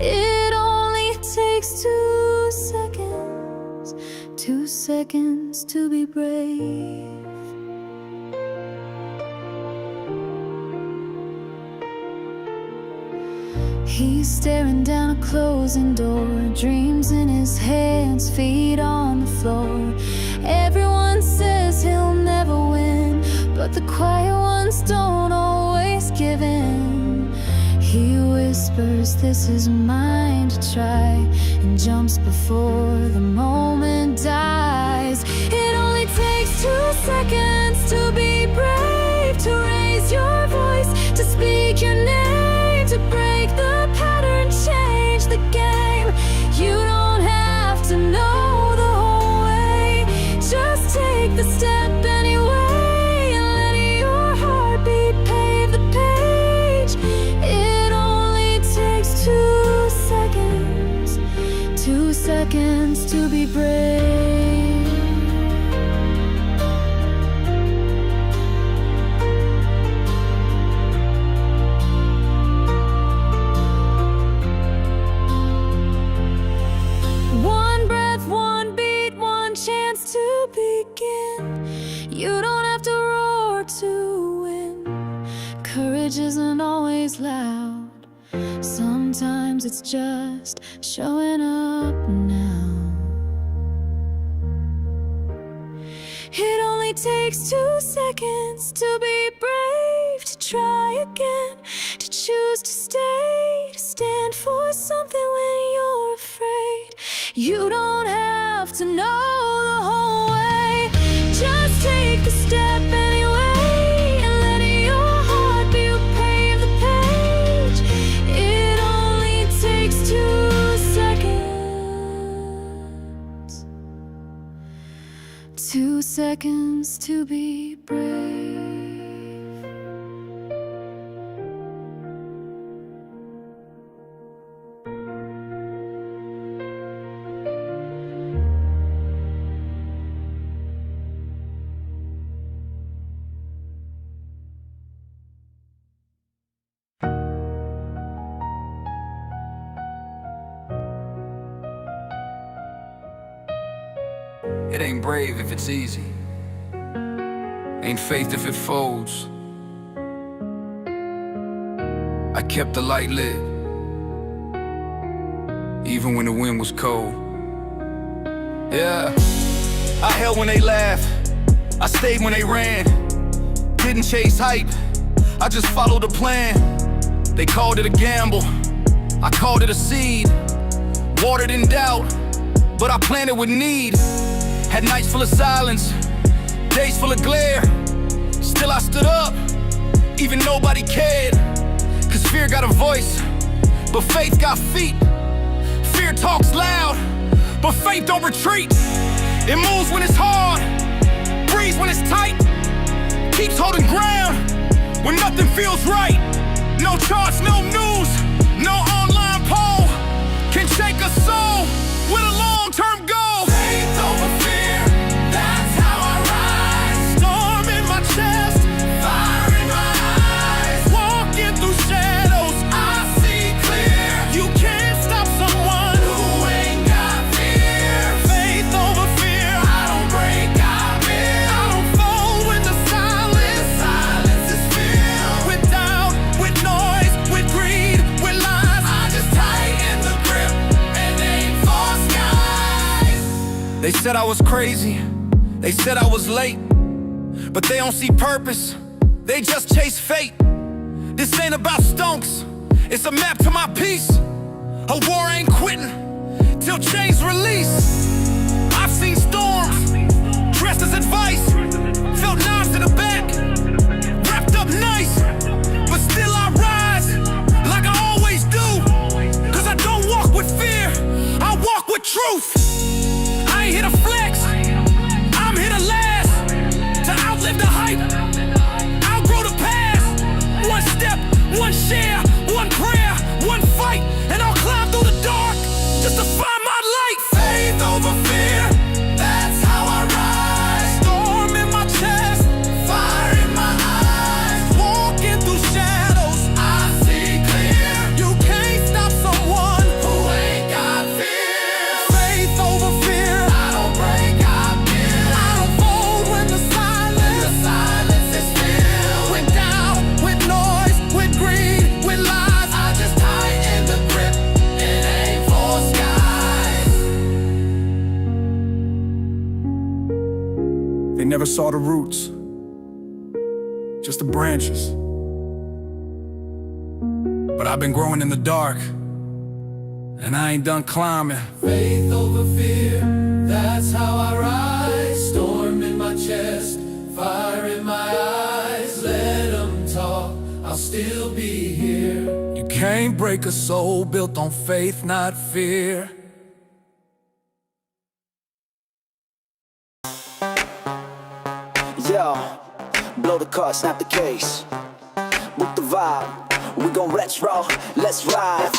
It only takes 2 seconds, 2 seconds to be brave. He's staring down a closing door, dreams in his hands, feet on the floor. Everyone says he'll never win, but the quiet ones don't always give in. He whispers, this is mine to try, and jumps before the moment dies. It only takes 2 seconds to be brave, to raise your voice, to speak your name, to break the pattern, change the game. You don't have to know the whole way, just take the step anyway, and let your heartbeat pave the page. It only takes 2 seconds, 2 seconds to be brave. You don't have to roar to win. Courage isn't always loud. Sometimes it's just showing up now. It only takes 2 seconds to be brave, to try again, to choose to stay, to stand for something when you're afraid. You don't have to know the whole way, just take the step anyway, and let your heartbeat pave the page. It only takes 2 seconds, 2 seconds to be brave. It ain't brave if it's easy, ain't faith if it folds. I kept the light lit, even when the wind was cold. Yeah, I held when they laughed, I stayed when they ran. Didn't chase hype, I just followed the plan. They called it a gamble, I called it a seed. Watered in doubt, but I planted with need. Had nights full of silence, days full of glare. Still I stood up, even nobody cared. Cause fear got a voice, but faith got feet. Fear talks loud, but faith don't retreat. It moves when it's hard, breathes when it's tight, keeps holding ground when nothing feels right. No charts, no news, no online poll can shake a soul with a long-term goal. Faith over fear, that's how I rise. Storm in my chest, fire in my eyes. Walking through shadows, I see clear. You can't stop someone who ain't got fear. Faith over fear, I don't break, I build. I don't fold when the silence is filled with doubt, with noise, with greed, with lies. I just tighten the grip and aim for skies. They said I was crazy, they said I was late, but they don't see purpose, they just chase fate. This ain't about stonks, it's a map to my peace. A war ain't quitting till chains release. I've seen storms dressed as advice, felt knives to the back, wrapped up nice, but still I rise like I always do. Cause I don't walk with fear, I walk with truth. I ain't here to flex, I'm here to last, to outlive the hype, outgrow the past. One step, one share, one prayer, one fight, and I'll climb through the dark just to find my light. Faith over fear, that's how I rise. Storm in my chest, fire in my eyes. Walking through shadows, I see clear. You can't stop someone who ain't got fear. Faith over fear, I don't break, I build. I don't fold when the silence is filled. With doubt, with noise, with greed, with lies, I just tighten the grip and aim for skies. They never saw the roots, just the branches. But I've been growing in the dark, and I ain't done climbing. Faith over fear, that's how I rise. Storm in my chest, fire in my eyes. Let them talk, I'll still be here. You can't break a soul built on faith, not fear. Yo, blow the car, snap the case. Book the vibe, we gon' retro, let's ride.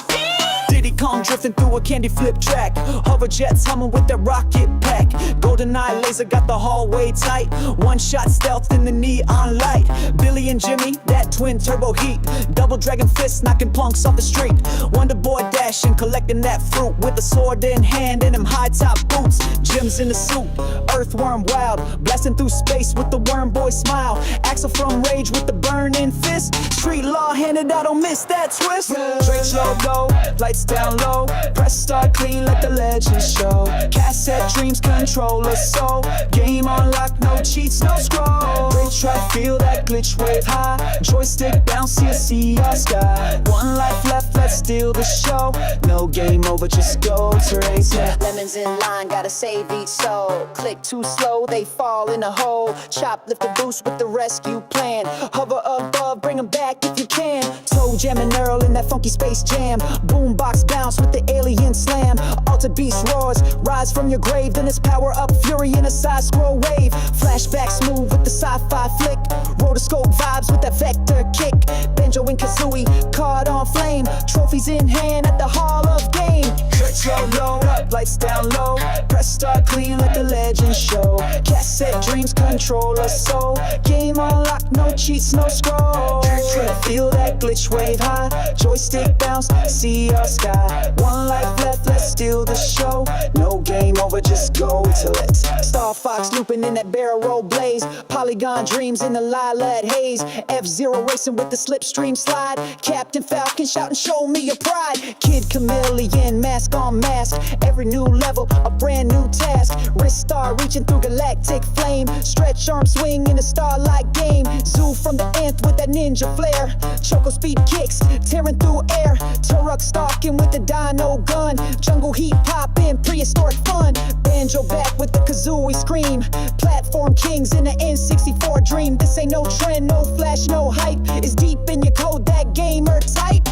Diddy Kong drifting through a candy flip track. Hover jets humming with that rocket pack. Golden eye laser got the hallway tight. One shot stealth in the neon light. Billy and Jimmy, that twin turbo heat. Double dragon fist knocking punks off the street. Wonder boy dashing, collecting that fruit with a sword in hand and them high top boots. Gems in the suit, earthworm wild, blasting through space with the worm boy smile. Axel from Rage with the burning fist. Street law handed out, don't miss that twist. Straight slow low, lights down low. Press start clean, let the legends show. Cassette dreams control us so. Game on lock, no cheats, no scroll. Great try, feel that glitch wave high. Joystick bounce, here, see our sky. One life left, let's steal the show. No game over, just go to race. Lemons in line, gotta save each soul. Click too slow, they fall in a hole. Chop, lift the boost with the rescue plan. Hover above, bring them back if you can. Toe jam and Earl in that funky space jam. Boombox bounce with the alien slam. Alter beast roars, rise from your grave. Then it's power up, fury in a side scroll wave. Flashback smooth with the sci-fi flick. Rotoscope vibes with that vector kick. Banjo and Kazooie, card on flame. Trophies in hand at the Hall of Game. Cut slow low, lights down low. Press start clean, let the legends show. Cassette dreams control us so. Game on lock, no cheats, no scroll. Try to feel that glitch wave high. Joystick bounce, see our sky. One life left, let's steal the show. No game over, just go till it's Star Fox looping in that barrel roll blaze. Polygon dreams in the lilac haze. F-Zero racing with the slipstream slide. Captain Falcon shouting, show me your pride. Kid Chameleon, mask on mask. Every new level, a brand new task. Wrist star reaching through galactic flame. Stretch arm swing in a starlight game. Zoo from the nth with that ninja flare. Choco speed kicks, tearing through air. Turok stalking with the dino gun. Jungle heat popping, prehistoric fun. Banjo back with the Kazooie scream. Platform kings in the N64 dream. This ain't no trend, no flash, no hype. It's deep in your code, that gamer type.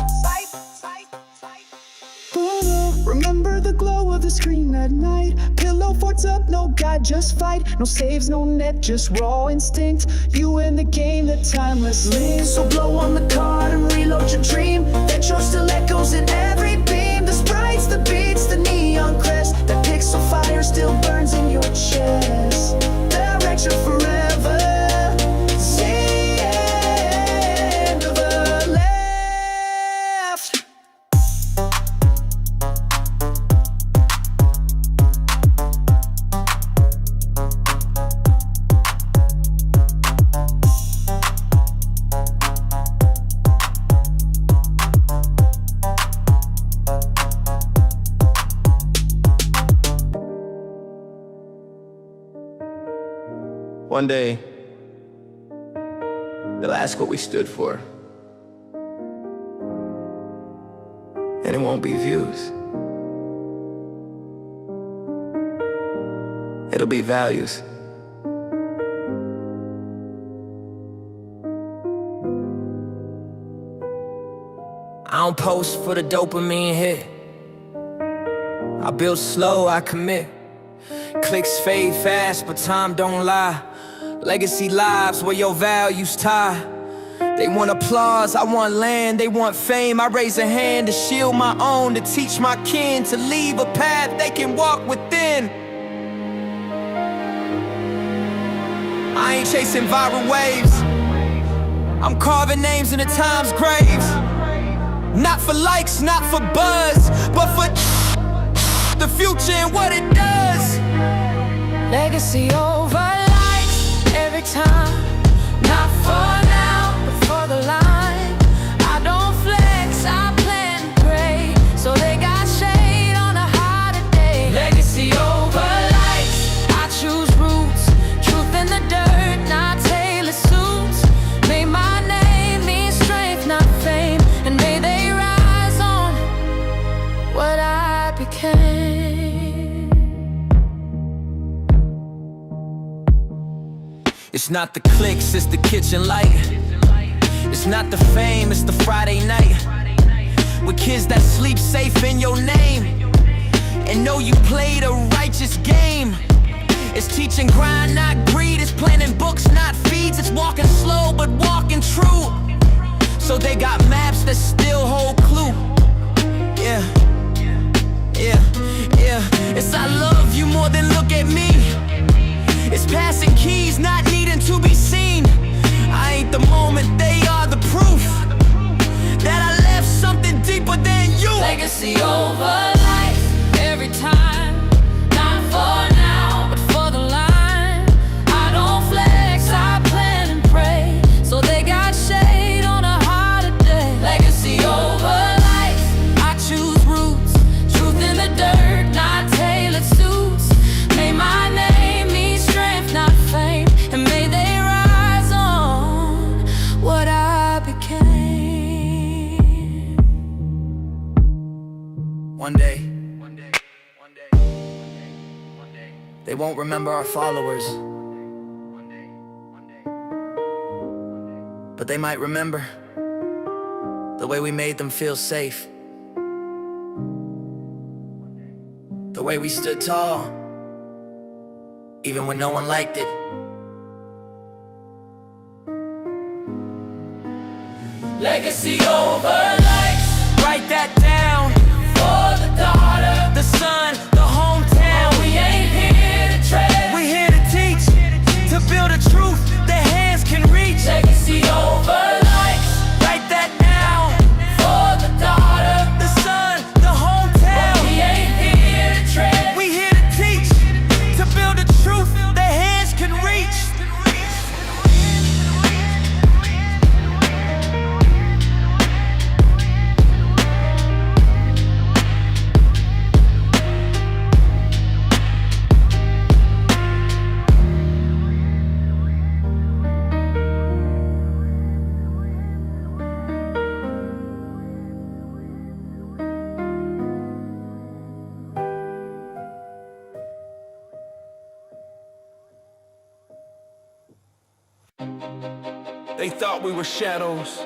Remember the glow of the screen at night. Pillow forts up, no guide, just fight. No saves, no net, just raw instinct. You in the game, the timeless link. So blow on the card and reload your dream. That your still echoes in every beam. The sprites, the beats, the neon crest. That pixel fire still burns in your chest. Direction forever. See end of the left. One day, they'll ask what we stood for. And it won't be views. it'll be values. I don't post for the dopamine hit. I build slow, I commit. Clicks fade fast, but time don't lie. Legacy lives where your values tie. They want applause, I want land, they want fame. I raise a hand to shield my own, to teach my kin, to leave a path they can walk within. I ain't chasing viral waves, I'm carving names in the time's graves. Not for likes, not for buzz, but for the future and what it does. Legacy over likes every time. Not for now, but for the line. I don't flex, I plan and pray, so they got shade on a hotter day. Legacy over likes, I choose roots, truth in the dirt, not tailored suits. May my name mean strength, not fame, and may they rise on what I became. It's not the clicks, it's the kitchen light. It's not the fame, it's the Friday night. With kids that sleep safe in your name and know you played a righteous game. It's teaching grind, not greed. It's planting books, not feeds. It's walking slow, but walking true. So they got maps that still hold clue. Yeah, yeah, yeah. It's I love you more than look at me. It's passing keys, not needing to be seen. I ain't the moment, they are the proof that I left something deeper than you. Legacy over life every time. Not for now, but for the line. I don't flex, I plan and pray, so they got shade on a harder day. Legacy over life, I choose roots, truth in the dirt, not tailored suits. May my name mean strength, not fame, and may they rise on what I became. One day, they won't remember our followers, but they might remember the way we made them feel safe, the way we stood tall even when no one liked it. Legacy over likes, write that down. For the daughter, The son, the hometown. we ain't here to tread. We here to teach, to build a truth that hands can reach. Legacy over likes, Write that down. for the daughter, The son, the hometown. we ain't here to tread. We here to teach, to build a truth that hands can reach. They thought we were shadows.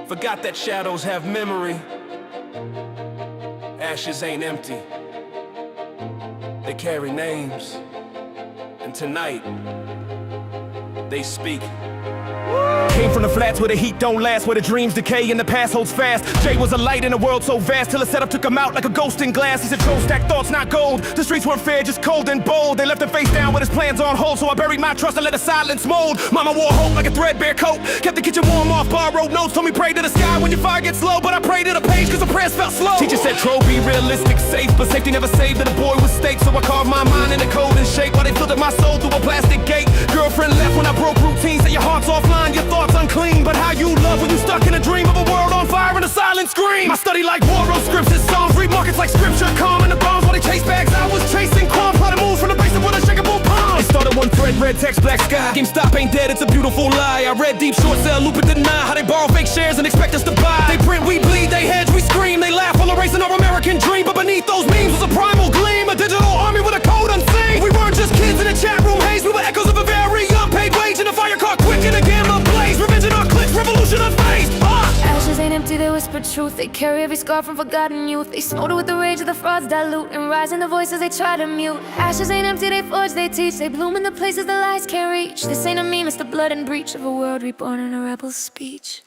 Forgot that shadows have memory. Ashes ain't empty. They carry names. And tonight, they speak. Came from the flats where the heat don't last, where the dreams decay and the past holds fast. Jay was a light in a world so vast, till the setup took him out like a ghost in glass. He said, "Gold stack thoughts, not gold." The streets weren't fair, just cold and bold. They left him face down with his plans on hold, so I buried my trust and let the silence mold. Mama wore hope like a threadbare coat, kept the kitchen warm off borrowed notes. Told me pray to the sky when your fire gets low, but I prayed to the page cause the prayers felt slow. Teacher said, "Tro, be realistic, safe," but safety never saved that a boy was staked. So I carved my mind in the cold and shape while they filtered my soul through a plastic gate. Girlfriend left when I broke routine, said your heart's offline, your thoughts unclean. But how you love when you stuck in a dream of a world on fire and a silent scream. I study like war, wrote scripts and songs, read markets like scripture, calm in the bombs while they chase bags. I was chasing calm, plotting moves from the basement with unshakable palms. It started one thread, red text, black sky. GameStop ain't dead, it's a beautiful lie. I read deep, short sell, loop and deny how they borrow fake shares and expect us to buy. They print, we bleed, they hedge, we scream, they laugh while erasing our American dream. But beneath those memes was a primal gleam, a digital army with a code unseen. truth. They carry every scar from forgotten youth. They smolder with the rage of the frauds dilute, and rise in the voices they try to mute. Ashes ain't empty, they forge, they teach. They bloom in the places the lies can't reach. This ain't a meme, it's the blood and breach of a world reborn in a rebel's speech.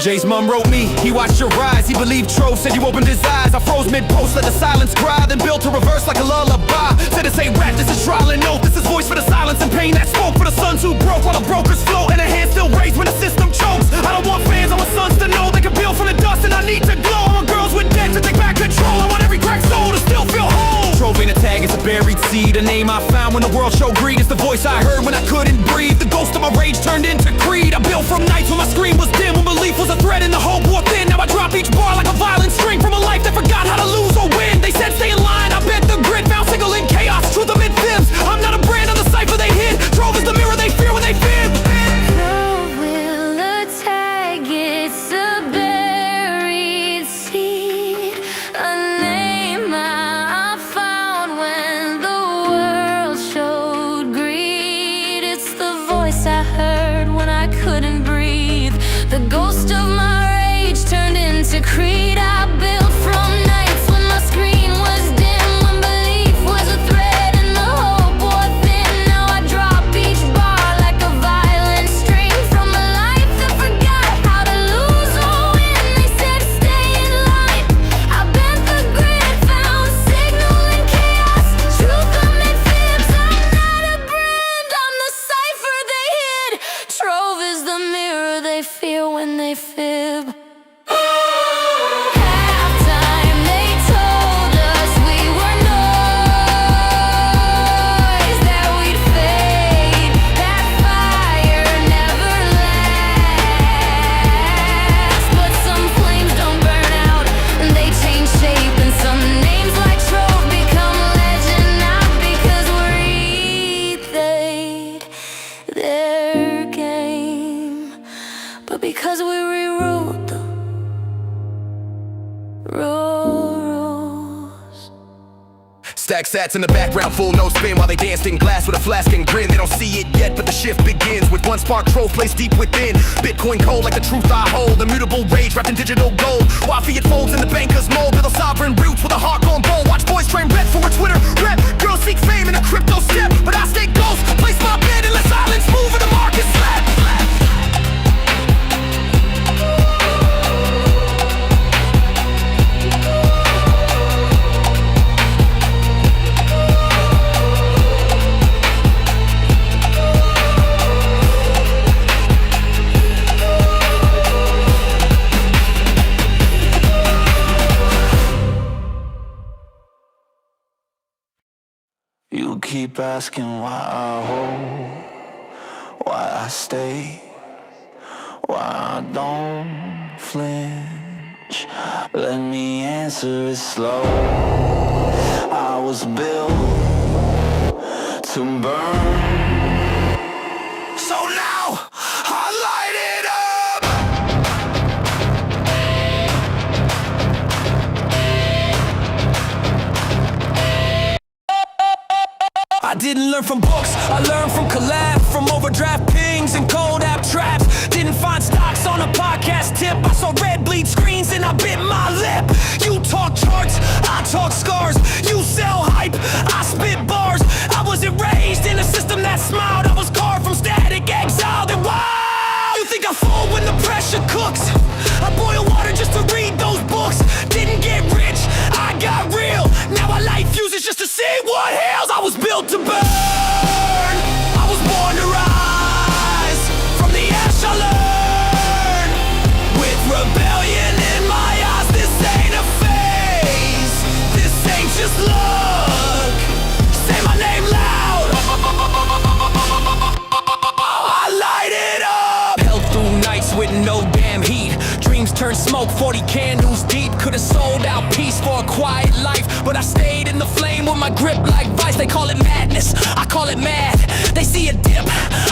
Jay's mom wrote me, he watched your rise. He believed Trove, said you opened his eyes. I froze mid-post, let the silence cry, then built a reverse like a lullaby. Said this ain't rap, this is trial and oath. This is voice for the silence and pain that spoke. For the sons who broke while the brokers float, and a hand still raised when the system chokes. I don't want fans, I want sons to know they can build from the dust, and I need to glow. I want girls with debt to take back control. I want every cracked soul to still feel whole. Trove ain't a tag, it's a buried seed. A name I found when the world showed greed. It's the voice I heard when I couldn't breathe. The ghost of my rage turned into creed. I built from nights when my scream was dim, when belief was a threat and the hope wore thin. Now I drop each bar like a violent string from a life that forgot how to lose or win. They said stay in line, I bet the grit found single in chaos. Truth amid fibs, I'm not a brand on the cipher they hid. Trove is the mirror they fear when they fib. Love will attack, it's a buried seed. A name I found when the world showed greed. It's the voice I heard when I couldn't breathe. The ghost of my rage turned into creed. I built from nights when my screen was dim, when belief was a threat and the hope wore thin. Now I drop each bar like a violent string from a life that forgot how to lose or win. They said stay in line, I bent the grid, found signal in chaos. Truth amid fibs, I'm not a brand, I'm the cipher they hid. Trove is the mirror they fear when they fib. Halftime, they told us we were noise, that we'd fade. That fire never lasts, but some flames don't burn out, and they change shape. And some names like Trove become legend, not because we're their game, but because we rewrote the rules. Stack sats in the background, full no spin while they danced in glass with a flask and grin. They don't see it yet, but the shift begins with one spark. Trove placed deep within. Bitcoin cold like the truth I hold. Immutable rage wrapped in digital gold. While fiat folds in the banker's mold. Build a sovereign roots with a heart gone bold. Watch boys train red for a Twitter rep. Girls seek fame in a crypto step, but I stay ghost. Place my bed and let silence move and the market slap. You keep asking why I hold, why I stay, why I don't flinch. Let me answer it slow. I was built to burn, so now I light it up. I didn't learn from books, I learned from collab, from overdraft pings and cold app traps. Didn't find stocks on a podcast tip. I saw red bleed screens and I bit my lip. You talk charts, I talk scars. You sell hype, I spit bars. I wasn't raised in a system that smiled. I was carved from static exile. Then wow, you think I fall when the pressure cooks? I boil water just to read those books. Didn't get rich, I got real. Now I light fuses just to see what heals. I was built to burn, I was born to rise. From the ash I learned, with rebellion in my eyes. This ain't a phase, this ain't just luck. Say my name loud, I light it up. Held through nights with no damn heat. Dreams turned smoke, 40 candles deep. Could've sold out peace for a quiet life, but I stayed in the flame with my grip like vice. They call it madness, I call it mad. They see a dip,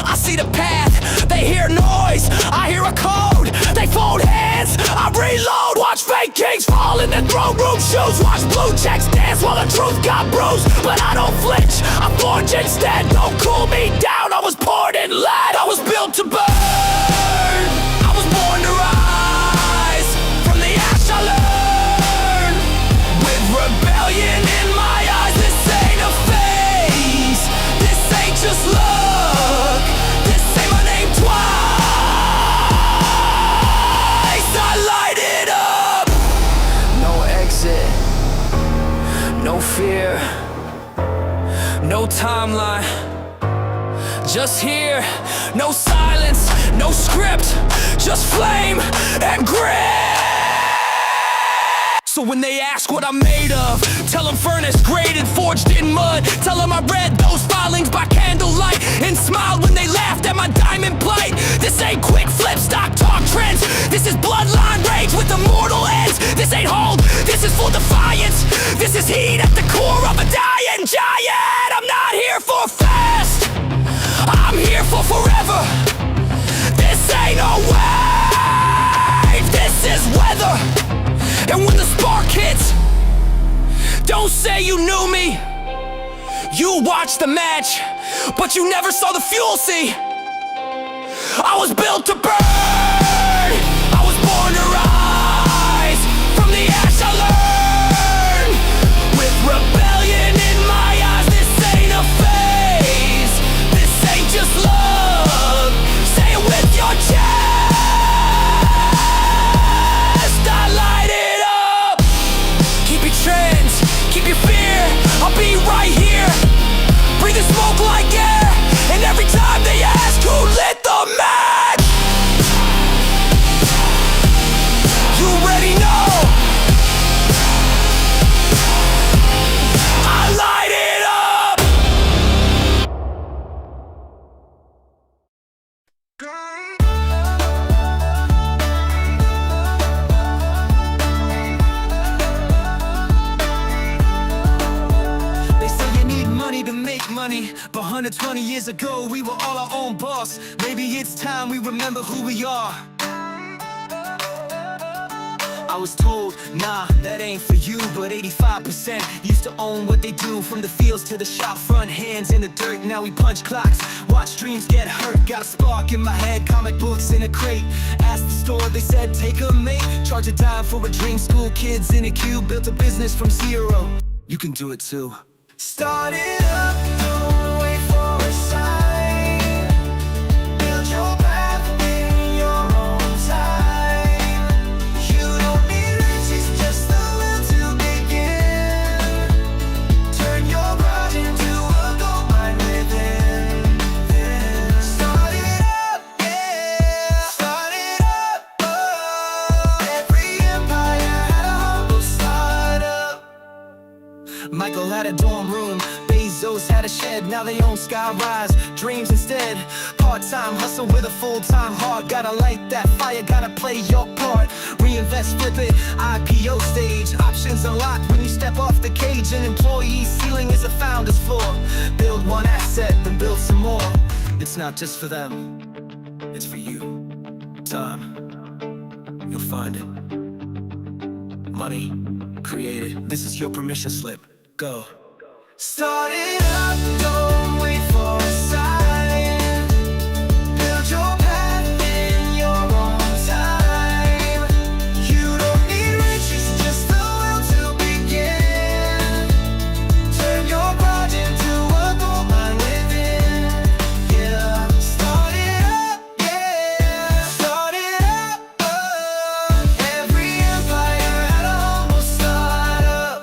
I see the path. They hear noise, I hear a code. They fold hands, I reload. Watch fake kings fall in their throne room shoes. Watch blue checks dance while the truth got bruised. But I don't flinch, I forge instead. Don't cool me down, I was poured in lead. I was built to burn, I was born to rise. From the timeline. Just here, no silence, no script, just flame and grit. So when they ask what I'm made of, tell them furnace graded, forged in mud. Tell them I read those filings by candlelight and smiled when they laughed at my diamond plate. This ain't quick flip, stock talk trends. This is bloodline rage with immortal ends. This ain't hold, this is full defiance. This is heat at the core of a dying giant. I'm not here for fast, I'm here for forever. This ain't a wave, this is weather. And when the spark hits, don't say you knew me. You watched the match, but you never saw the fuel, see. I was built to burn, I was born to rise. From the ash I learned, with rebellion in my eyes. This ain't a phase, this ain't just love. Say it with your chest. Trends, keep your fear, I'll be right here. Breathing smoke like air, and every time they ask who lit the match, you already know I light it up. To make money, but 120 years ago we were all our own boss. Maybe it's time we remember who we are. I was told, nah, that ain't for you, but 85% used to own what they do. From the fields to the shop front, hands in the dirt. Now we punch clocks, watch dreams get hurt. Got a spark in my head, comic books in a crate. Asked the store, they said take a mate. Charge a dime for a dream, school kids in a queue. Built a business from zero, you can do it too. Start it up, don't wait for a sign. Build your path in your own time. You don't need riches, just the will to begin. Turn your pride into a gold mine within. Start it up, yeah. Start it up, oh. Every empire had a humble startup. Michael had a dorm room, Bezos had a shed, now they own skyrise, dreams instead. Part-time hustle with a full-time heart. Gotta light that fire, gotta play your part. Reinvest, flip it, IPO stage. Options unlocked when you step off the cage. An employee ceiling is a founder's floor. Build one asset, then build some more. It's not just for them, it's for you. Time, you'll find it. Money, create it. This is your permission slip. Go. Start it up, don't wait for a sign. Build your path in your own time. You don't need riches, just the will to begin. Turn your pride into a gold mine within. Yeah, start it up, yeah. Start it up, oh. Every empire had a humble startup.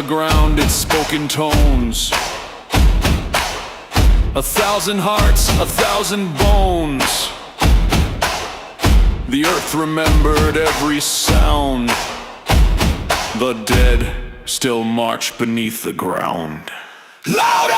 the ground its spoken tones. 1,000 hearts, 1,000 bones. The earth remembered every sound. The dead still march beneath the ground. Louder!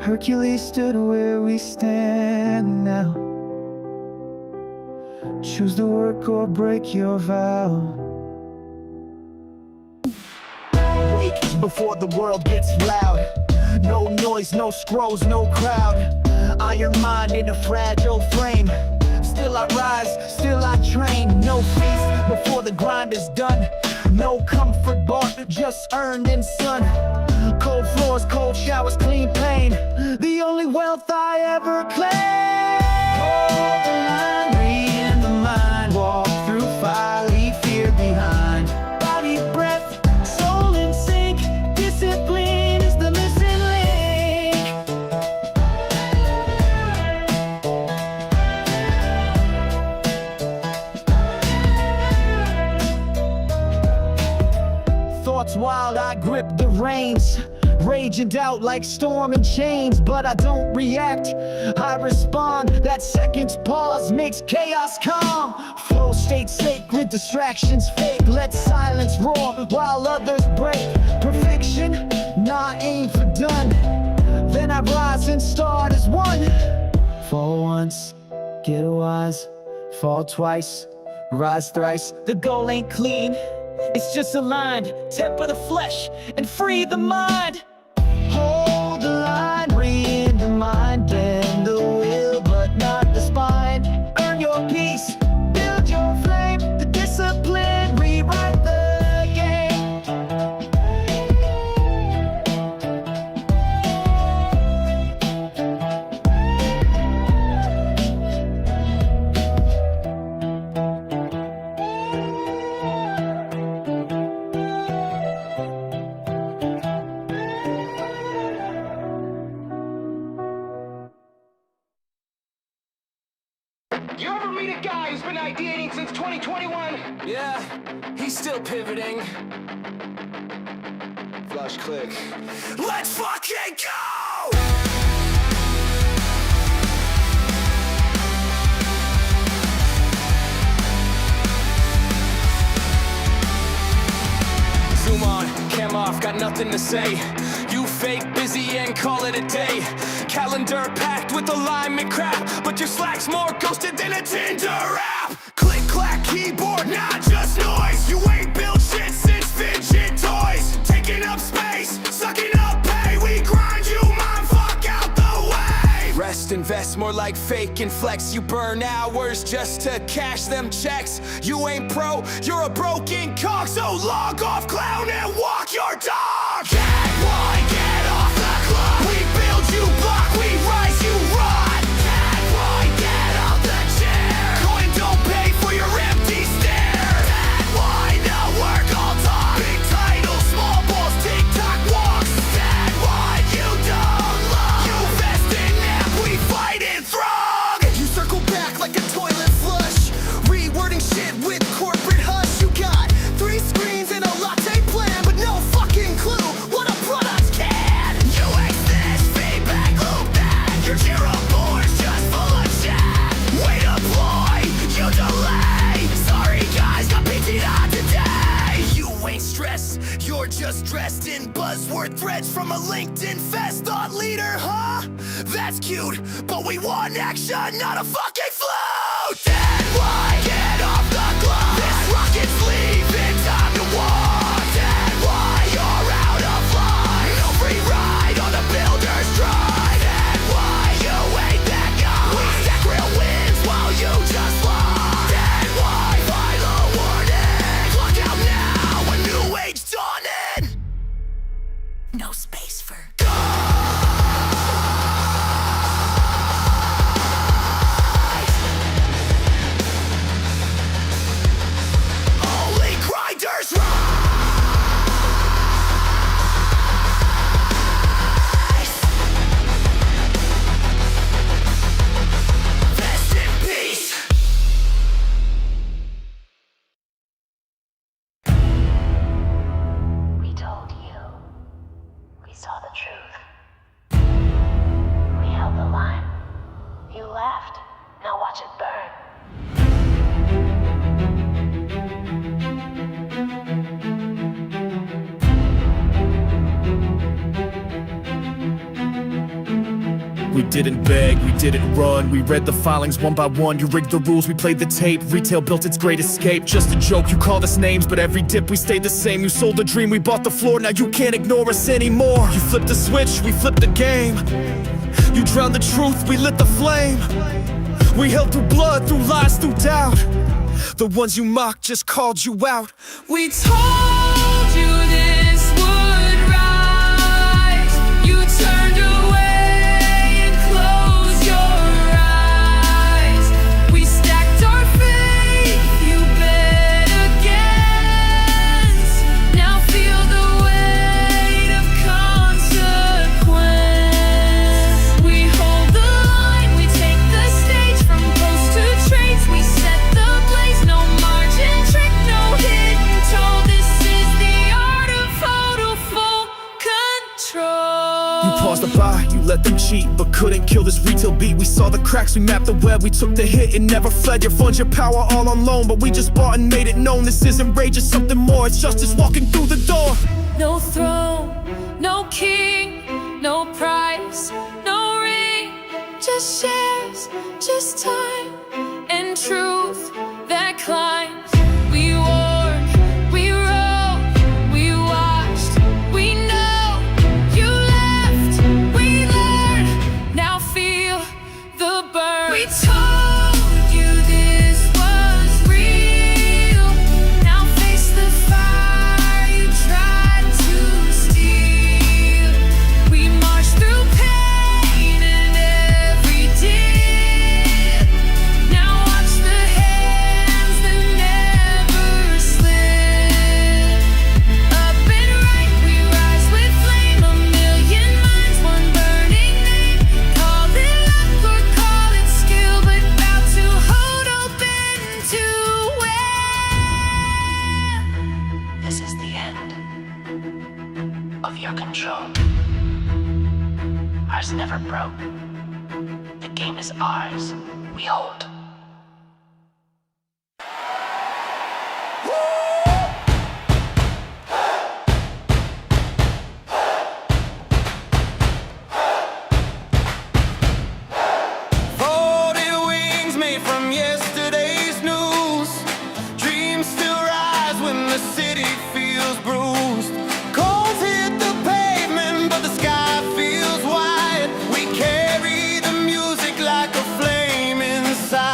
Hercules stood where we stand now. Choose to work or break your vow. Wake before the world gets loud. No noise, no scrolls, no crowd. Iron mind in a fragile frame. Still I rise, still I train. No feast before the grind is done. No comfort bought, just earned in sun. Cold floors, cold showers, clean pain. The only wealth I ever claimed. Hold the line, read in the mind. Walk through fire, leave fear behind. Body, breath, soul in sync. Discipline is the missing link. Thoughts wild, I grip the reins. Rage and doubt like storm and chains, but I don't react, I respond. That second's pause makes chaos calm. Flow state sacred, distractions fake. Let silence roar while others break. Perfection, nah, aim for done. Then I rise and start as one. Fall once, get wise. Fall twice, rise thrice. The goal ain't clean, it's just aligned. Temper the flesh and free the mind. Hold the line, read the mind. Bend the will, but not the spine. Earn your peace, build your flame. The discipline, rewrite the game. You ever meet a guy who's been ideating since 2021? Yeah, he's still pivoting. Flush click. Let's fucking go! Zoom on, cam off, got nothing to say. You fake busy and call it a day. Calendar packed with alignment crap, but your Slack's more ghosted than a Tinder app. Click, clack, keyboard, not just noise. You ain't built shit since fidget toys. Taking up space, sucking up pay. We grind you, mom, fuck out the way. Rest, invest, more like fake and flex. You burn hours just to cash them checks. You ain't pro, you're a broken cog. So log off, clown, and walk your dog. Get one, get off the clock. We build you block, we rise, you rot. Get one, get off the chair. Coin don't pay for your empty stare. Get one, no work, all talk. Big title, small balls, TikTok walks. Get one, you don't love. You vest in nap, we fight in throng. You circle back like a toilet flush. Rewording shit with corporate hush. You got 3 screens and a latte plan, but no fucking clue. execute, but we want action, not a fucking flute. Then why get off the clock? This rocket's leaving, time to walk. Then why you're out of line? No free ride on the builder's drive. Then why you ain't that guy? We stack real wins while you just lie. Then why final warning? Clock out now, a new age dawning. No space for only grinders rise. Rest in peace. We told you. We saw the truth. We held the line. You laughed. Now watch it burn. We didn't beg, we didn't run. We read the filings one by one. You rigged the rules, we played the tape. Retail built its great escape. Just a joke, you called us names, but every dip we stayed the same. You sold a dream, we bought the floor. Now you can't ignore us anymore. You flipped the switch, we flipped the game. You drowned the truth, we lit the flame. We held through blood, through lies, through doubt. The ones you mocked just called you out. We told you this would rise. You turned away and closed your eyes. We stacked our faith, you bet against. Now feel the weight of consequence. We hold the line, we take the stage. From post to trades, we set the blaze. No margin trick, no hidden toll. This is the art of photo full control. You paused the buy, you let them cheat, but couldn't kill this retail beat. We saw the cracks, we mapped the web, we took the hit and never fled. Your funds, your power all on loan, but we just bought and made it known. This isn't rage, it's something more, it's justice walking through the door. No throne, no king, no price, no ring. Just shares, just time and truth that climbs. We warned, we wrote, we watched, we know. You left, we learned. Now feel the burn. We told you this was real. Now face the fire you tried to steal. We marched through pain and every dip. Now watch the hands that never slip. Up and right, we rise with flame. A million minds, one burning name. Call it luck or call it skill, but bow to hold open to win. This is the end of your control. Ours never broke. The game is ours. We hold. Folded wings made from yesterday's news. Dreams still rise when the city feels bruised. Coals hit the pavement, but the sky feels wide. We carry the music like a flame inside.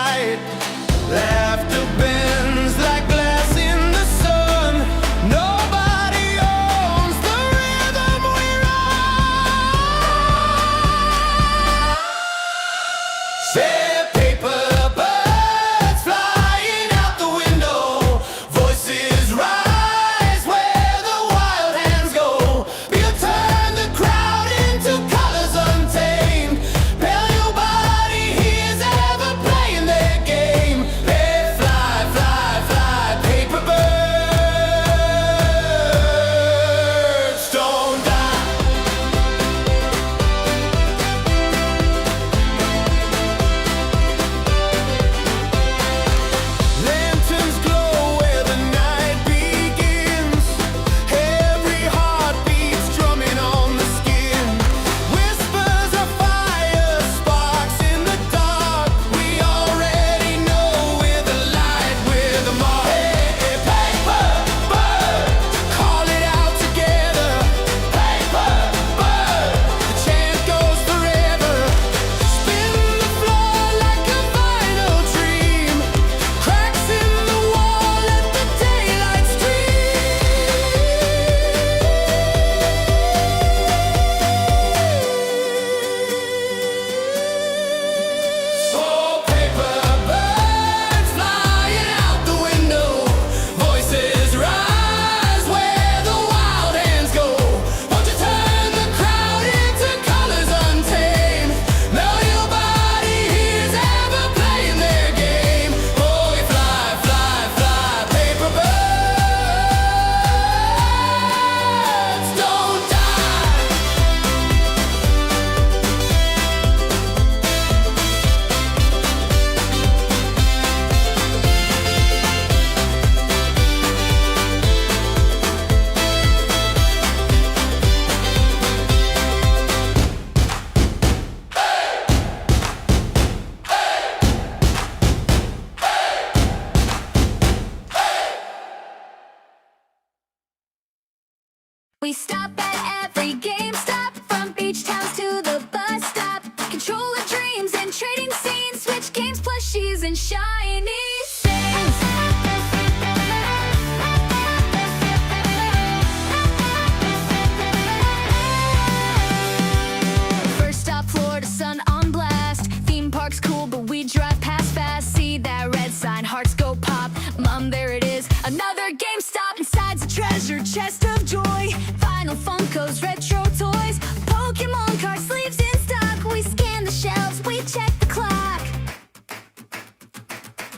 plushies and shiny things. First stop, Florida, sun on blast. Theme park's cool, but we drive past fast. See that red sign, hearts go pop. Mom, there it is, another GameStop. Inside's a treasure chest of joy. Vinyl Funkos, retro toys, Pokemon cards, sleeves in stock. We scan the shelves, we check the clock.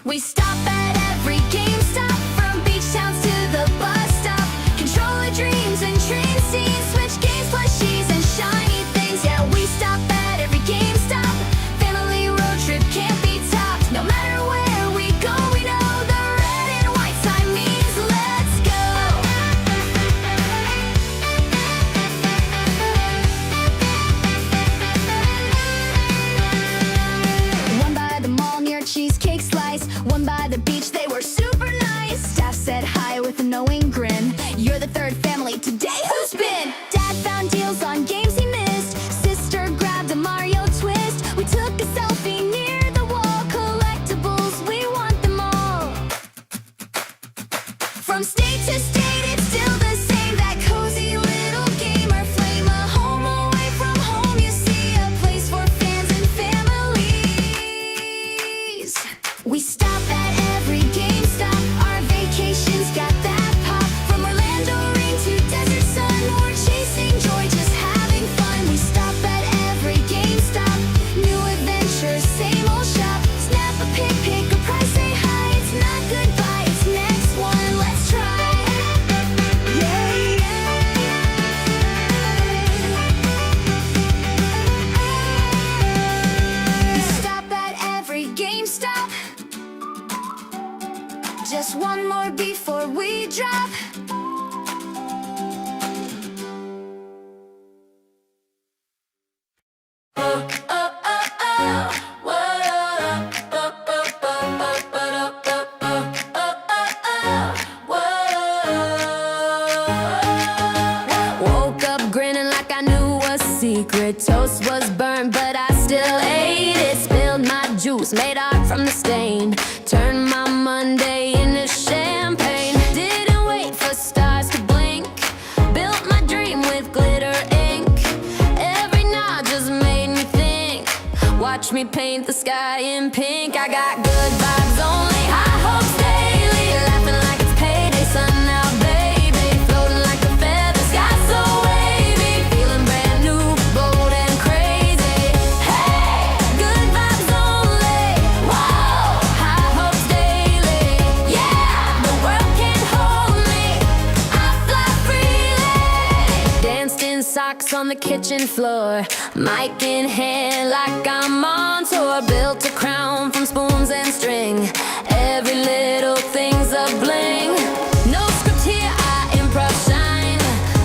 We stop at every GameStop, from beach towns to the bus stop. Controller dreams and train scenes, switch games, plushies and shiny things. Yeah, we stop at every GameStop. Family road trip can't be topped. No matter where we go, we know the red and white sign means let's go. One by the mall near Cheesecake Slice, one by the beach, they were super nice. Staff said hi with a knowing grin. You're the third family today, who's been? Dad found deals on games he missed. Sister grabbed a Mario twist. We took a selfie near the wall. Collectibles, we want them all. From state to state, it's still the same. That cozy little gamer flame. A home away from home, you see, a place for fans and families. We stop at every GameStop. Our vacations got that pop. From Orlando rain to desert sun, we're chasing joy, just having fun. We stop at every GameStop. New adventures, same old shop. Snap a pic, pick a price, say hi. It's not goodbye, it's next one, let's try. Yeah, We stop at every GameStop. Just one more before we drop. Woke up grinning like I knew a secret. Toast was burned, but I still ate it. Spilled my juice, made art from the stain. Turned my Monday into champagne. Didn't wait for stars to blink. Built my dream with glitter ink. Every nod just made me think. Watch me paint the sky in pink. I got good vibes only, high hopes daily. Laughing like it's payday, sun out, baby. Floating like a feather, sky so wavy. Feeling brand new, bold and crazy. Hey, good vibes only. Whoa, high hopes daily. Yeah, the world can't hold me. I fly freely. Danced in socks on the kitchen floor. Mic in hand like I'm on tour. Built a crown from spoons and string. Every little thing's a bling. No script here, I improv shine.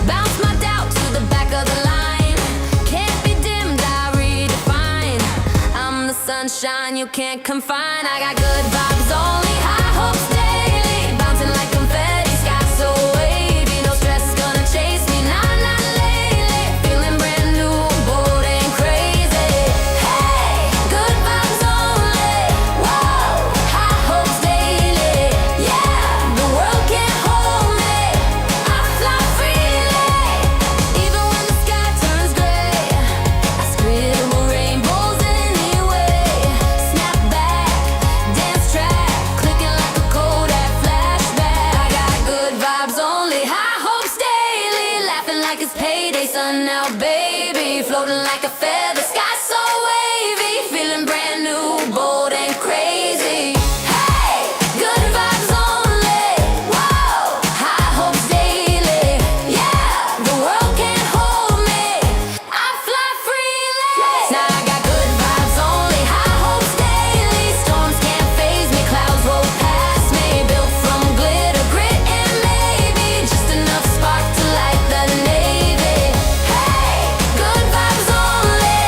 Bounce my doubt to the back of the line. Can't be dimmed, I redefine. I'm the sunshine you can't confine. I got good vibes only, high hopes daily. Bouncing like confetti, sky so wavy. No stress gonna chase me, nah, not lately. Feeling brand new, bold and crazy. Hey, good vibes only. Whoa, high hopes daily. Yeah, the world can't hold me. I fly freely. Even when the sky turns gray, I scribble rainbows anyway. Snap back, dance track, clicking like a Kodak flashback. I got good vibes only, high hopes daily. Laughing like it's payday, sun out, baby. Floating like a feather, sky so wavy. Feeling brand new, bold and crazy. Hey, good vibes only. Whoa, high hopes daily. Yeah, the world can't hold me. I fly freely. Now I got good vibes only, high hopes daily. Storms can't faze me, clouds roll past me. Built from glitter, grit and maybe just enough spark to light the navy. Hey, good vibes only.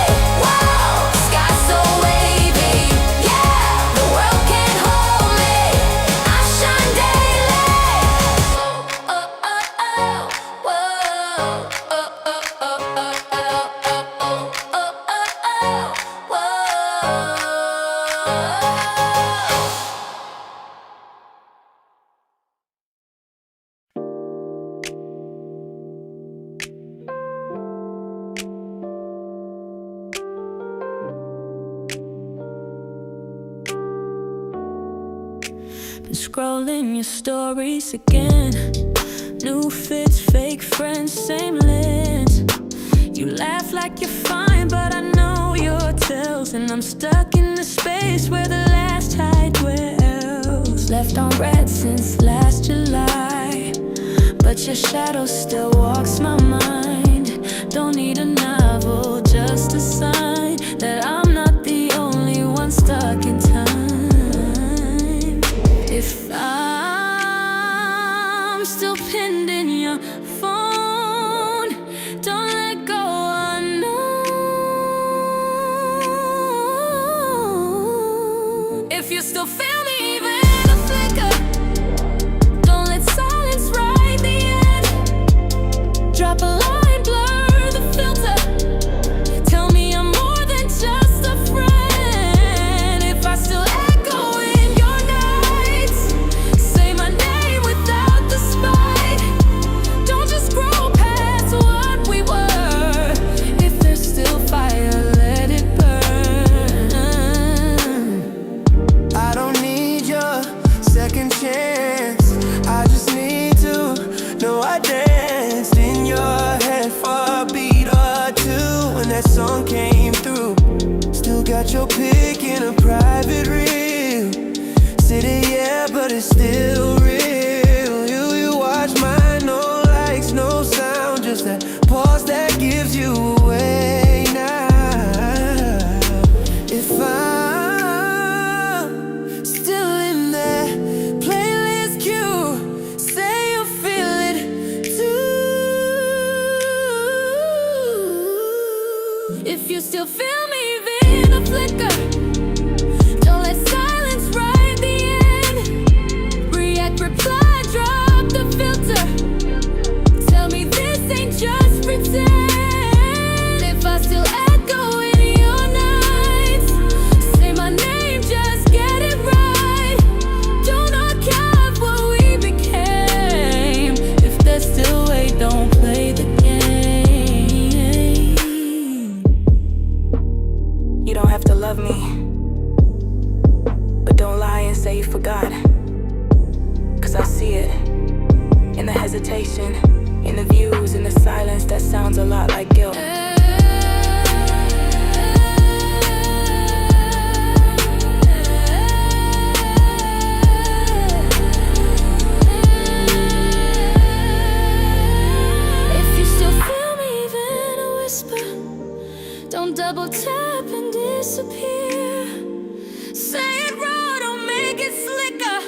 Been scrolling your stories again. New fits, fake friends, same lens. You laugh like you're fine, but I know your tells. And I'm stuck in the space where the last tide dwells. Left on red since last July, but your shadow still walks my mind. Don't need a novel, just a sign that I'm not the only one stuck in time. If I'm still pinned in your phone, don't let go unknown. If you still feel me even in a flicker, don't let silence write the end. Drop a line, blur the filter. Tell me I'm more than just a friend. If I still echo in your nights, say my name without the spite. Don't just scroll past what we were. If there's still fire, let it burn. I don't need your second chance. I just need to know I danced in your head for a beat or two when that song came through. Still got your pic in a private reel. City, yeah, but it's still real. You watch mine, no likes, no sound, just that pause that gives you away now. If I'm still in that playlist queue, say you feel it too. If you still feel me even a flicker, don't let silence write the end. React, reply, drop the filter. Tell me this ain't just pretend. If I still echo in your nights, say my name, just get it right. Don't knock out what we became. If there's still way, don't play the game. You don't have to love me, but don't lie and say you forgot. Cause I see it in the hesitation, in the views, in the silence that sounds a lot like guilt. If you still feel me even a whisper, don't double tap and disappear. Say it raw, don't make it slicker.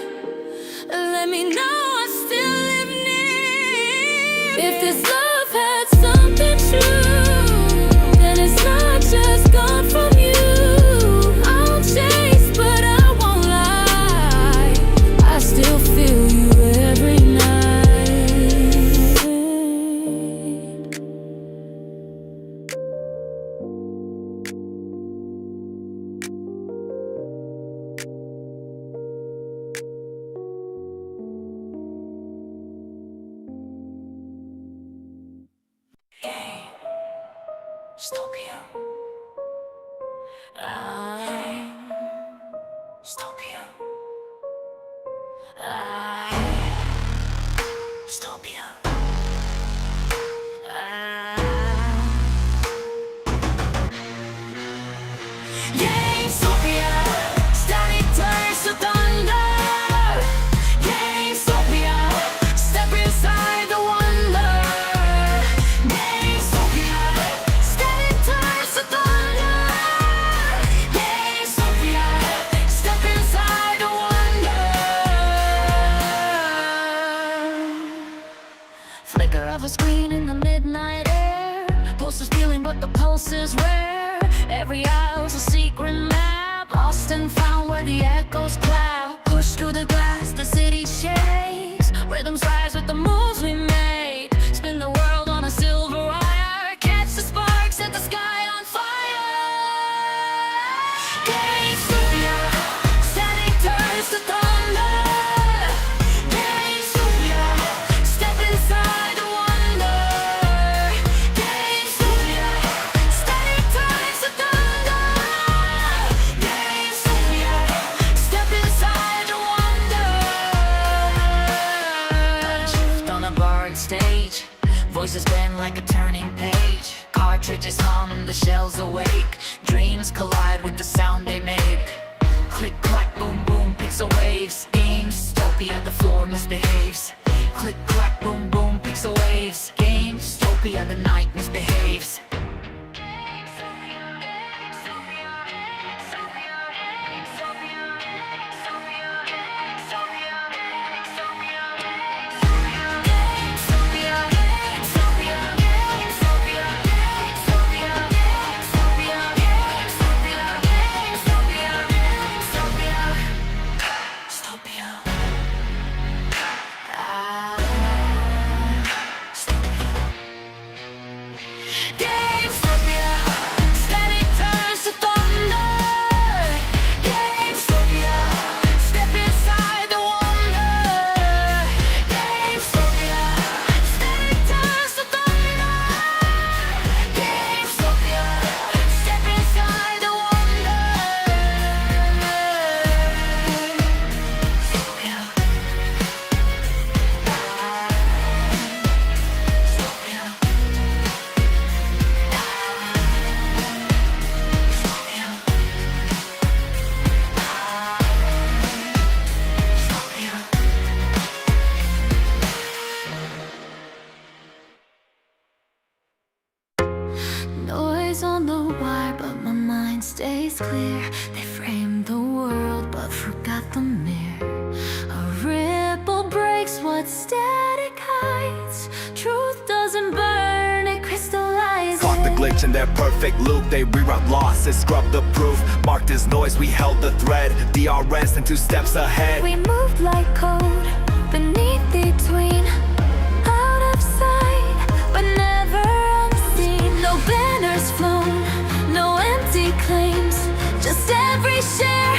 Let me know I still live near. If this love had something true, then it's not just gone from you. I'll chase, but I won't lie. I still feel you every night. Stopia. Stopia. Stopia. GameStopia. Static turns to thunder. GameStopia. Step inside the wonder. GameStopia. Static turns to thunder. GameStopia. Step inside the wonder. Flicker of a screen in the midnight air. Pulse is feeling, but the pulse is rare. Every hour's a secret map, lost and found where the echoes clap. Push through the glass, the city shakes. Rhythms rise with the moves we make. Spin the world on a silver wire. Catch the spark, set the sky on fire. GameStopia. Static turns to thunder. GameStopia. Step inside the wonder. GameStopia. Static turns to thunder. GameStopia. like a turning page. Cartridges hum, the shells awake. Dreams collide with the sound they make. Click, clack, boom, boom, pixel waves. GameStopia, the floor misbehaves. Click, clack, boom, boom, pixel waves. GameStopia, the night misbehaves. Noise on the wire, but my mind stays clear. They framed the world, but forgot the mirror. A ripple breaks what static hides. Truth doesn't burn, it crystallizes. Caught the glitch in their perfect loop. They reroute losses, scrubbed the proof. Marked as noise, we held the thread. DRS and 2 steps ahead. We moved like code, beneath, between, out of sight, but never unseen. No banners flown, no empty claims, just every share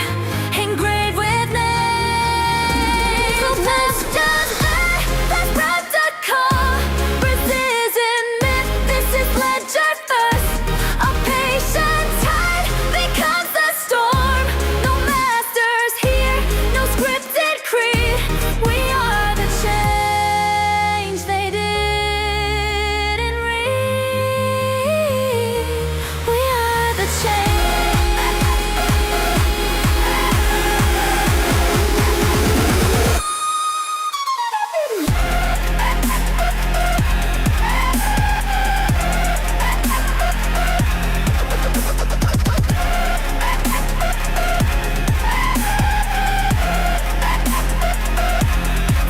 engraved with names. So let's just play, let's protocol. Precision myth, this is ledger first. A patient tide becomes a storm. No masters here, no scripted creed. We are the change they didn't read. We are the change.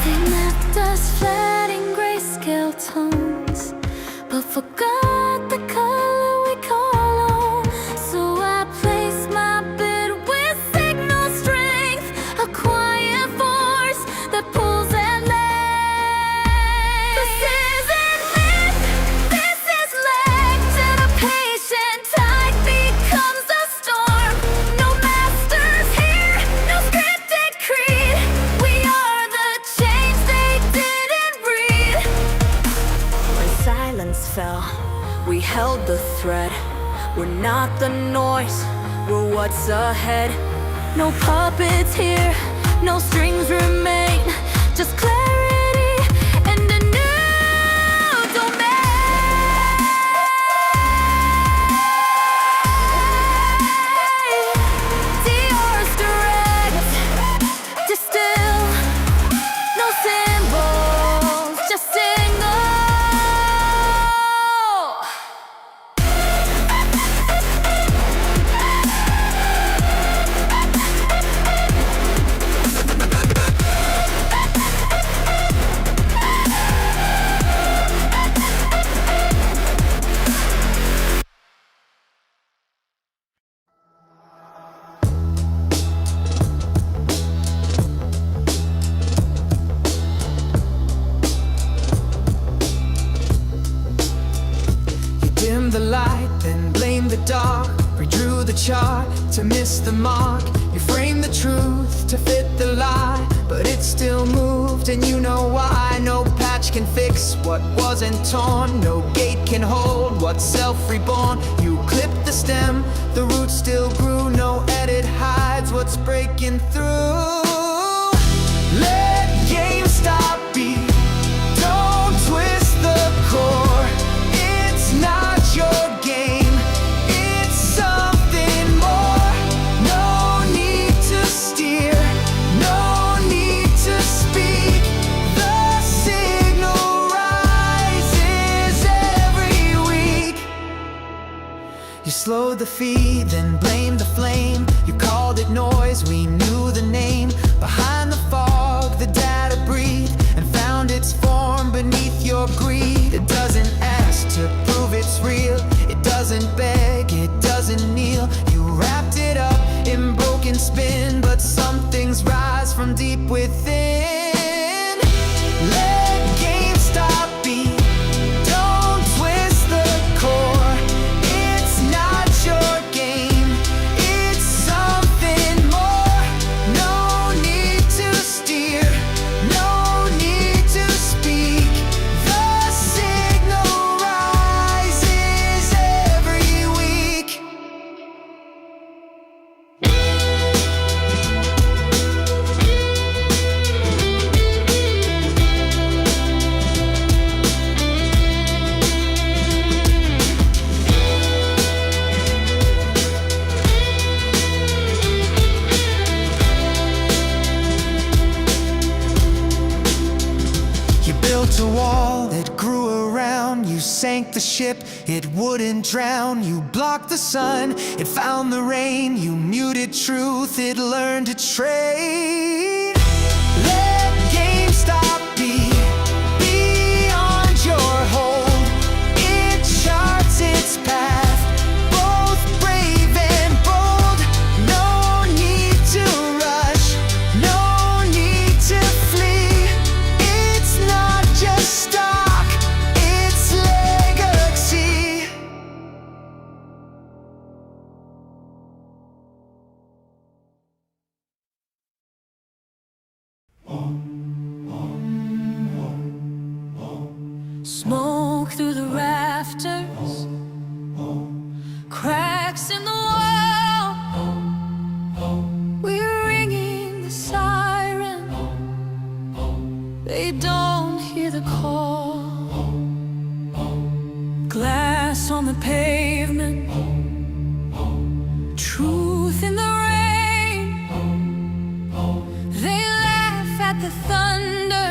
They mapped us flat in grayscale tones, but forgot the color we call home. So I place my bid with signal strength, a quiet force that pulls and lays. This isn't myth, this is legend. A patient tide becomes a storm. No masters here, no scripted creed. We are the change they didn't read. When silence fell, we held the thread. We're not the noise, we're what's ahead. No puppets here, no strings remain, just clarity and a new domain. DR's direct, distill, no symbols, just signal. You dimmed the light, then blamed the dark. Redrew the chart to miss the mark. You framed the truth to fit the lie, but it still moved, and you know why. No patch can fix what wasn't torn. No gate can hold what's self-reborn. You clipped the stem, the roots still grew. No edit hides what's breaking through. Let GameStop be. Don't twist the core. and spin, but some things rise from deep within. Let GameStop be. Don't twist the core. It's not your game. It's something more. No need to steer. No need to speak. The signal rises every week. You built a wall that grew around. You sank the ship, it wouldn't drown. You blocked the sun, it found the rain. You muted truth, it learned to trade. Let GameStop be beyond your hold. It charts its path, both brave and bold. No need to rush, no need to flee. It's not just stock, it's legacy. Smoke through the rafters, cracks in the wall. We're ringing the siren, they don't hear the call. Glass on the pavement, truth in the rain. They laugh at the thunder,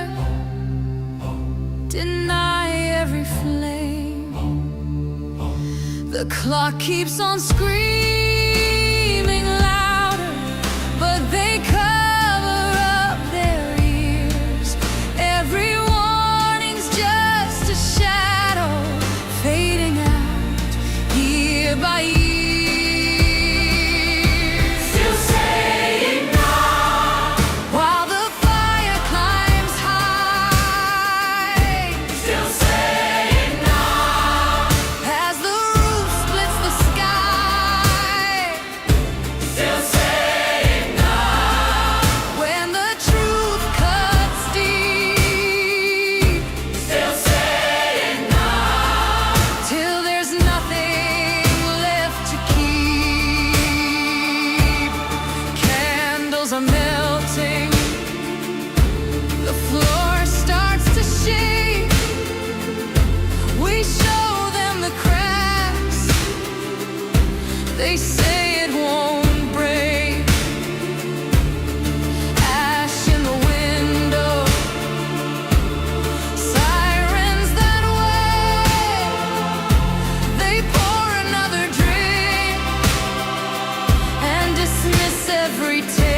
deny every flame. The clock keeps on screaming louder, but they cover up their ears. Every warning's just a shadow fading out year by year. Still saying no while the fire climbs high. Still saying no as the roof splits the sky. Still saying no when the truth cuts deep. Still saying no till there's nothing left to keep. Candles are melting, the floor starts to shake. We show them the cracks, they say it won't break. Ash in the window, sirens that wait. They pour another drink and dismiss every tale.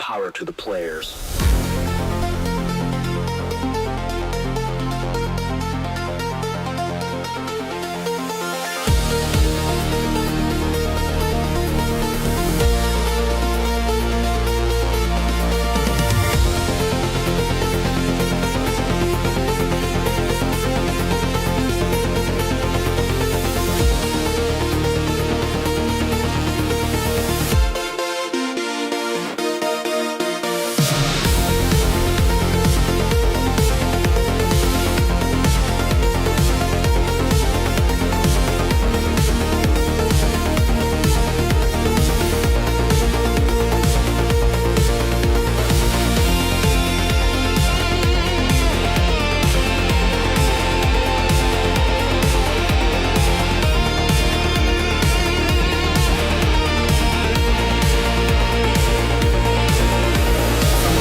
power to the players.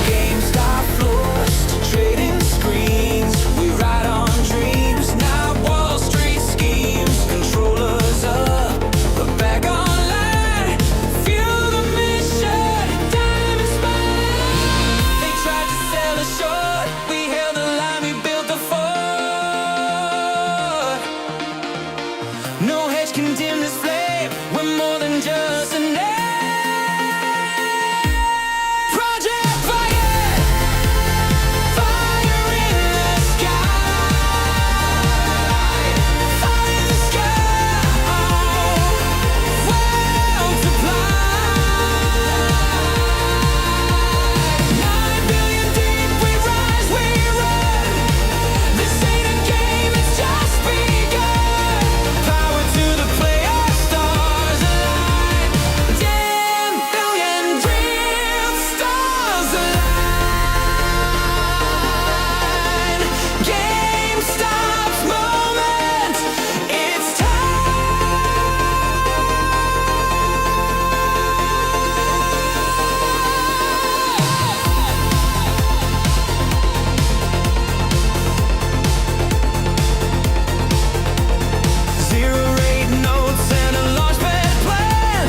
GameStop floors to trading screens. We ride on dreams, not Wall Street schemes. Controllers up, the back online. Fuel the mission, diamond spine. They tried to sell us short. We held the line, we built the fort. No hedge can dim this flame. We're more than just a name. Project Fire, fire in the sky, fire in the sky, multiply. 9 billion deep, we rise, we run. This ain't a game, it's just begun. Power to the player, stars align. 10 billion dreams, stars align. GameStop's moment, it's Zero rate notes and a launchpad plan.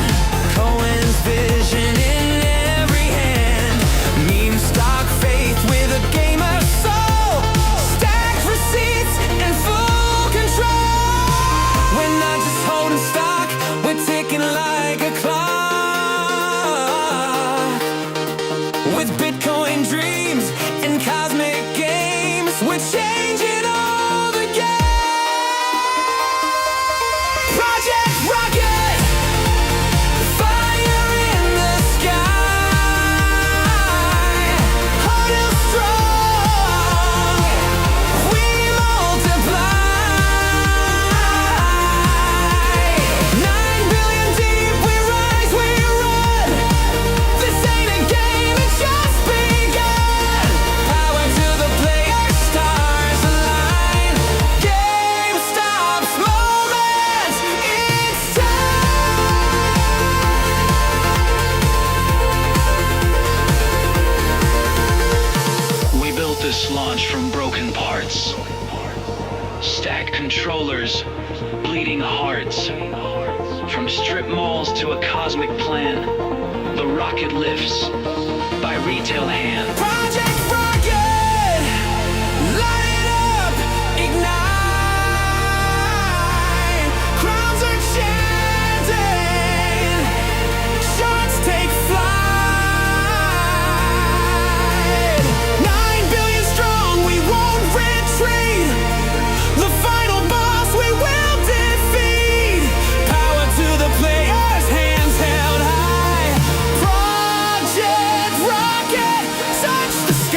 Cohen's vision in every hand. Meme stock faith with a gamer's soul. Stacked receipts and full control. We're not just holding stock, we're ticking like a clock. With Bitcoin dreams and cosmic games, we're changing all the game. Project Rocket, fire in the sky. Heart is strong, we multiply. 9 billion deep, we rise, we run. This ain't a game, it's just begun. Power to the player, stars align. GameStop's moment, it's time. We built this launch from broken parts. Stacked controllers, bleeding hearts. From strip malls to a cosmic plan, the rocket lifts by retail hand. Project Rocket, light it up, ignite. Crowns are chanting, sharks take flight. 9 billion strong, we won't retreat. The final boss we will defeat. Power to the players, hands held high. Project Rocket, touch the sky.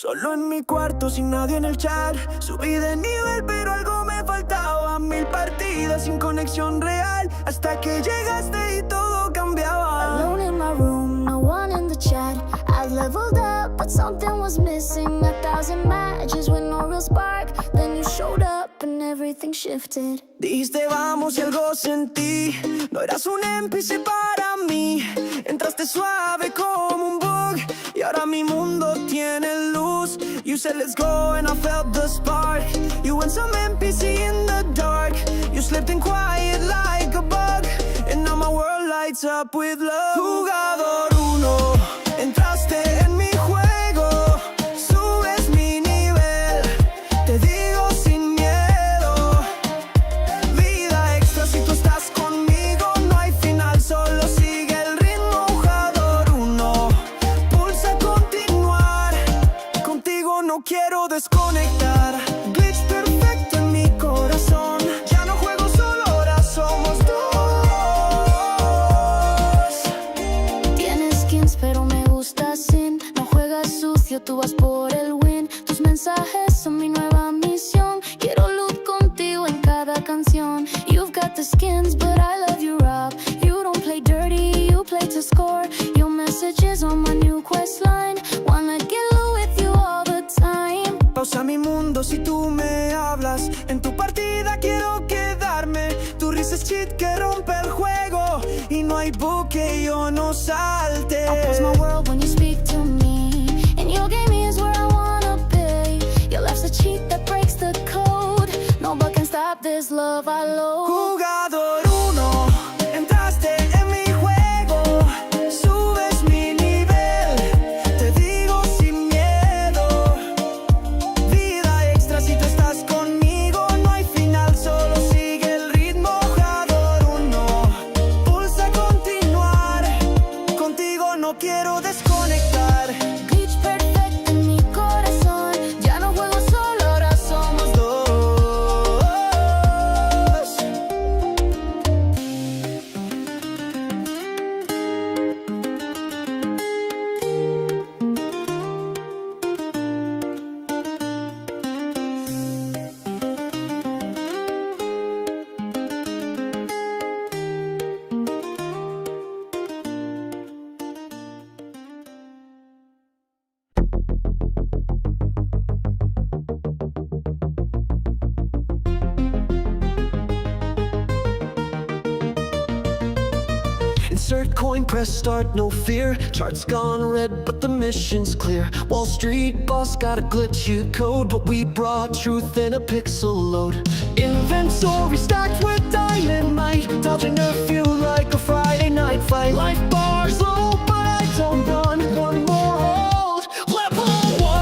Solo en mi cuarto sin nadie en el chat. Subí de nivel pero algo me faltaba. 1000 partidas sin conexión real, hasta que llegaste y todo cambiaba. Alone in my room, no one in the chat. I leveled up, but something was missing. 1000 matches with no real spark. Then you showed up and everything shifted. Dijiste vamos y algo sentí. No eras un NPC para mí. Entraste suave como un bug y ahora mi mundo tiene luz. You said let's go and I felt the spark. You and some NPC in the dark. You slipped in quiet like a bug, and now my world lights up with love. Jugador 1, entraste en mi juego. Subes mi nivel, te digo sin miedo. Vida extra si tú estás conmigo. No hay final, solo sigue el ritmo. Jugador 1, pulsa continuar. Contigo no quiero desconectar. Glitch perfecto en mi corazón. Ya no juego solo, ahora somos dos. Tienes skins pero me gusta sin. No juegas sucio, tú vas por el win. Tus mensajes son mi nueva misión. Quiero luz contigo en cada canción. You've got the skins but I love you rough. You don't play dirty, you play to score. Your messages on my new quest line. Wanna get low with you all the time. Pausa mi mundo si tú me hablas. En tu partida quiero quedarme. Tu risa es cheat que rompe el juego. Y no hay bug que yo no salte. I pause my world when you speak to me. And your game is where I wanna be. Your life's a cheat that breaks the code. No bug can stop this love I load. Jugador 1, entraste en mi juego. Subes mi nivel, te digo sin miedo. Vida extra si tú estás conmigo. No hay final, solo sigue el ritmo. Jugador 1, pulsa continuar. Contigo no quiero desconectar. Glitch perfecto en mi corazón. Ya no juego solo, ahora somos dos. Insert coin, press start, no fear. Chart's gone red, but the mission's clear. Wall Street boss got a glitchy code, but we brought truth in a pixel load. Inventory stacked with dynamite, dodging a few like a Friday night fight. Life bars low, but I don't run. One more hold, level 1.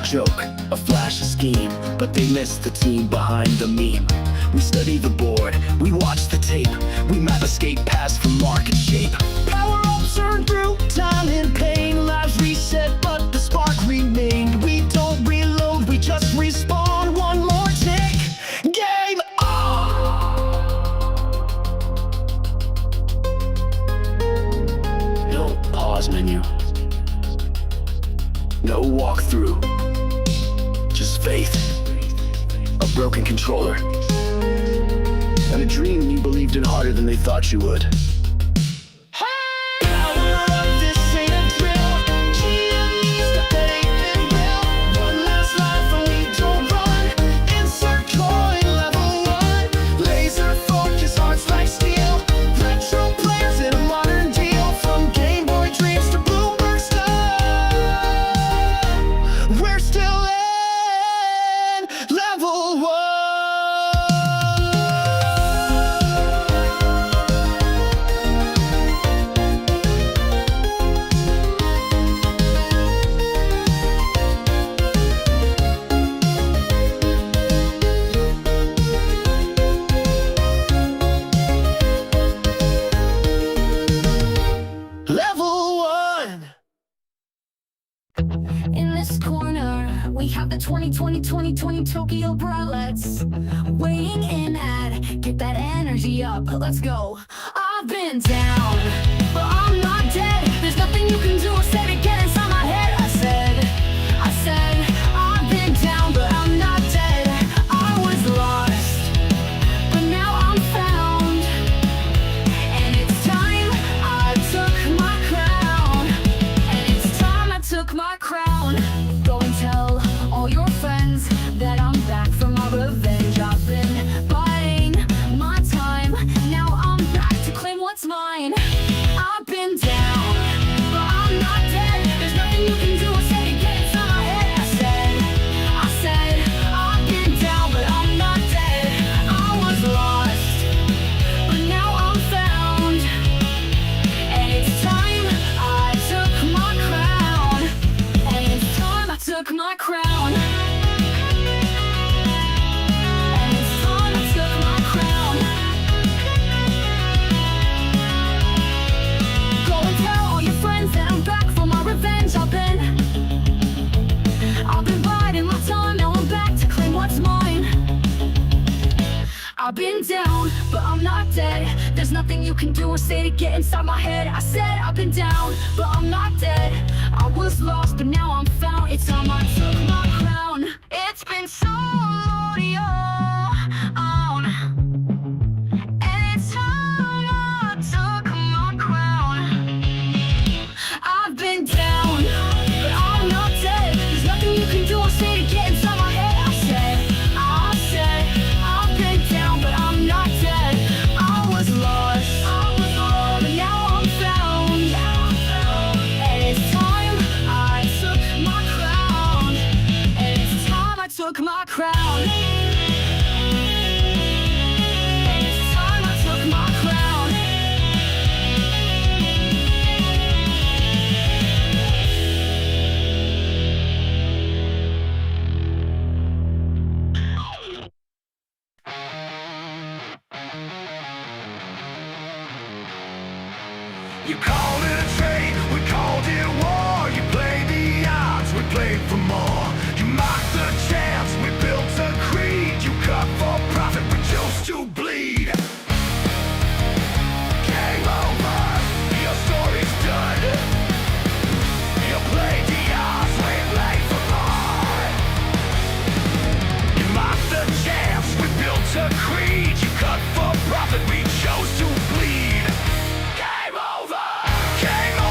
Joke, a flash, a scheme, but they missed the team behind the meme. We study the board, we watch the tape, we map escape paths from market shape. Power ups earned through time and pain, lives reset but the spark remained. We don't reload, we just respawn. One more tick, game on. No pause menu, no walkthrough. Just faith, a broken controller, and a dream you believed in harder than they thought you would. Power up, this ain't a drill. GME's the pavement bill. One last life and we don't run. Insert coin, level 1. Laser focus. Tokyo bralettes, weighing in at, get that energy up, let's go. I've been down, but I'm not dead. There's nothing you can do except to get inside my head. I said, I've been down, but I'm not dead. I was lost, but now I'm found. And it's time I took my crown. And it's time I took my crown. Go and tell all your friends that I'm back for my revenge. I've been biding my time. Now I'm back to claim what's mine. I've been down, but I'm not dead. There's nothing you can do except to get inside my head. I said, I've been down, but I'm not dead. I was lost, but now I'm found. And it's time I took my crown. And it's time I took my crown. And it's time I took my crown. Go and tell all your friends that I'm back for my revenge. I've been biding my time, now I'm back to claim what's mine. I've been down, but I'm not dead. There's nothing you can do or say to get inside my head. I said I've been down, but I'm not dead. I was lost, but now I'm found. It's time I took my crown. It's been so long, and it's time I took my crown. I've been down, but I'm not dead. There's nothing you can do or say to get inside my head. I said, I've been down, but I'm not dead. I was lost, but now I'm found. And it's time I took my crown. And it's time I took my crown. And it's time I took my crown. You called it a trade, we called it war. You played the odds, we played for more. You mocked the chance, we built a creed. You cut for profit, we chose to bleed. Game over, your story's done. You played the odds, we played for more. You mocked the chance, we built a creed. You cut for profit, we chose to bleed. Game over, game over.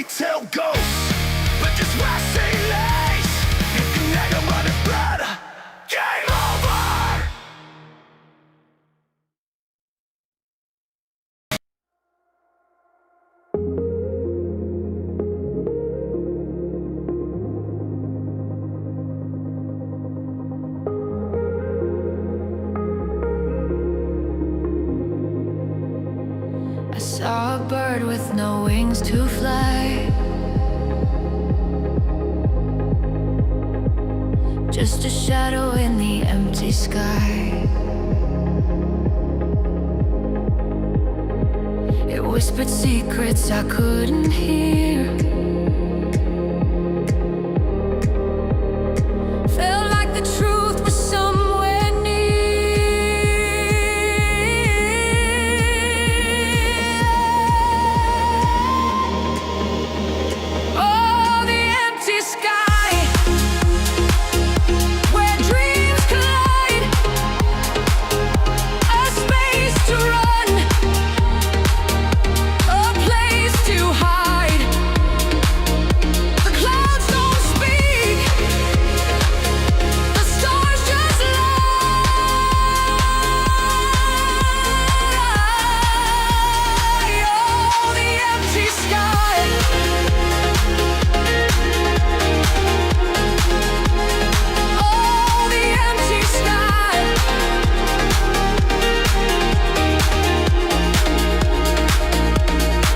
retail ghosts. But just waxing lace. If you never run it better, game over. I saw a bird with no wings to fly, just a shadow in the empty sky. It whispered secrets I couldn't hear. Felt like the truth was somewhere near. Oh, the empty sky, where dreams collide, a space to run, a place to hide. The clouds don't speak, the stars just lie. Oh, the empty sky. Oh, the empty sky.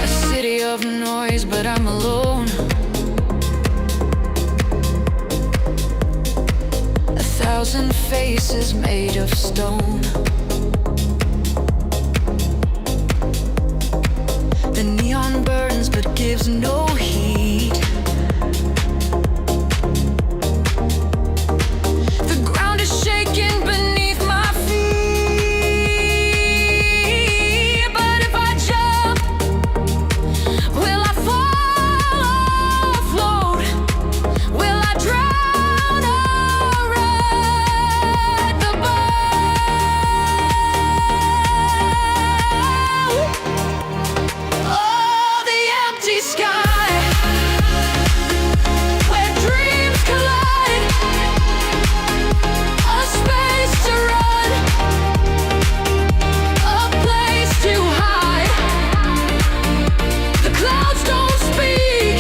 A city of noise, but I'm alone. 1,000 faces made of stone. The neon burns but gives no heat. The ground is shaking beneath my feet. But if I jump, will I fall or float? Will I drown or ride the boat? Oh, the empty sky, where dreams collide, a space to run, a place to hide. The clouds don't speak,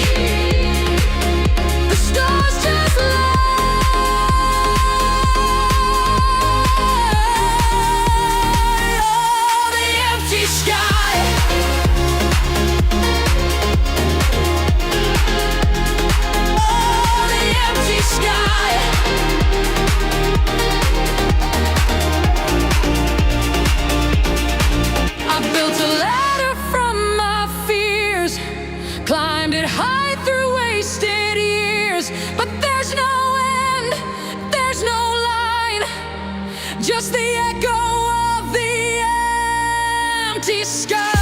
the stars just lie. Oh, the empty sky. Oh, the empty sky. I built a ladder from my fears, climbed it high through wasted years. But there's no end, there's no line, just the echo of the empty sky.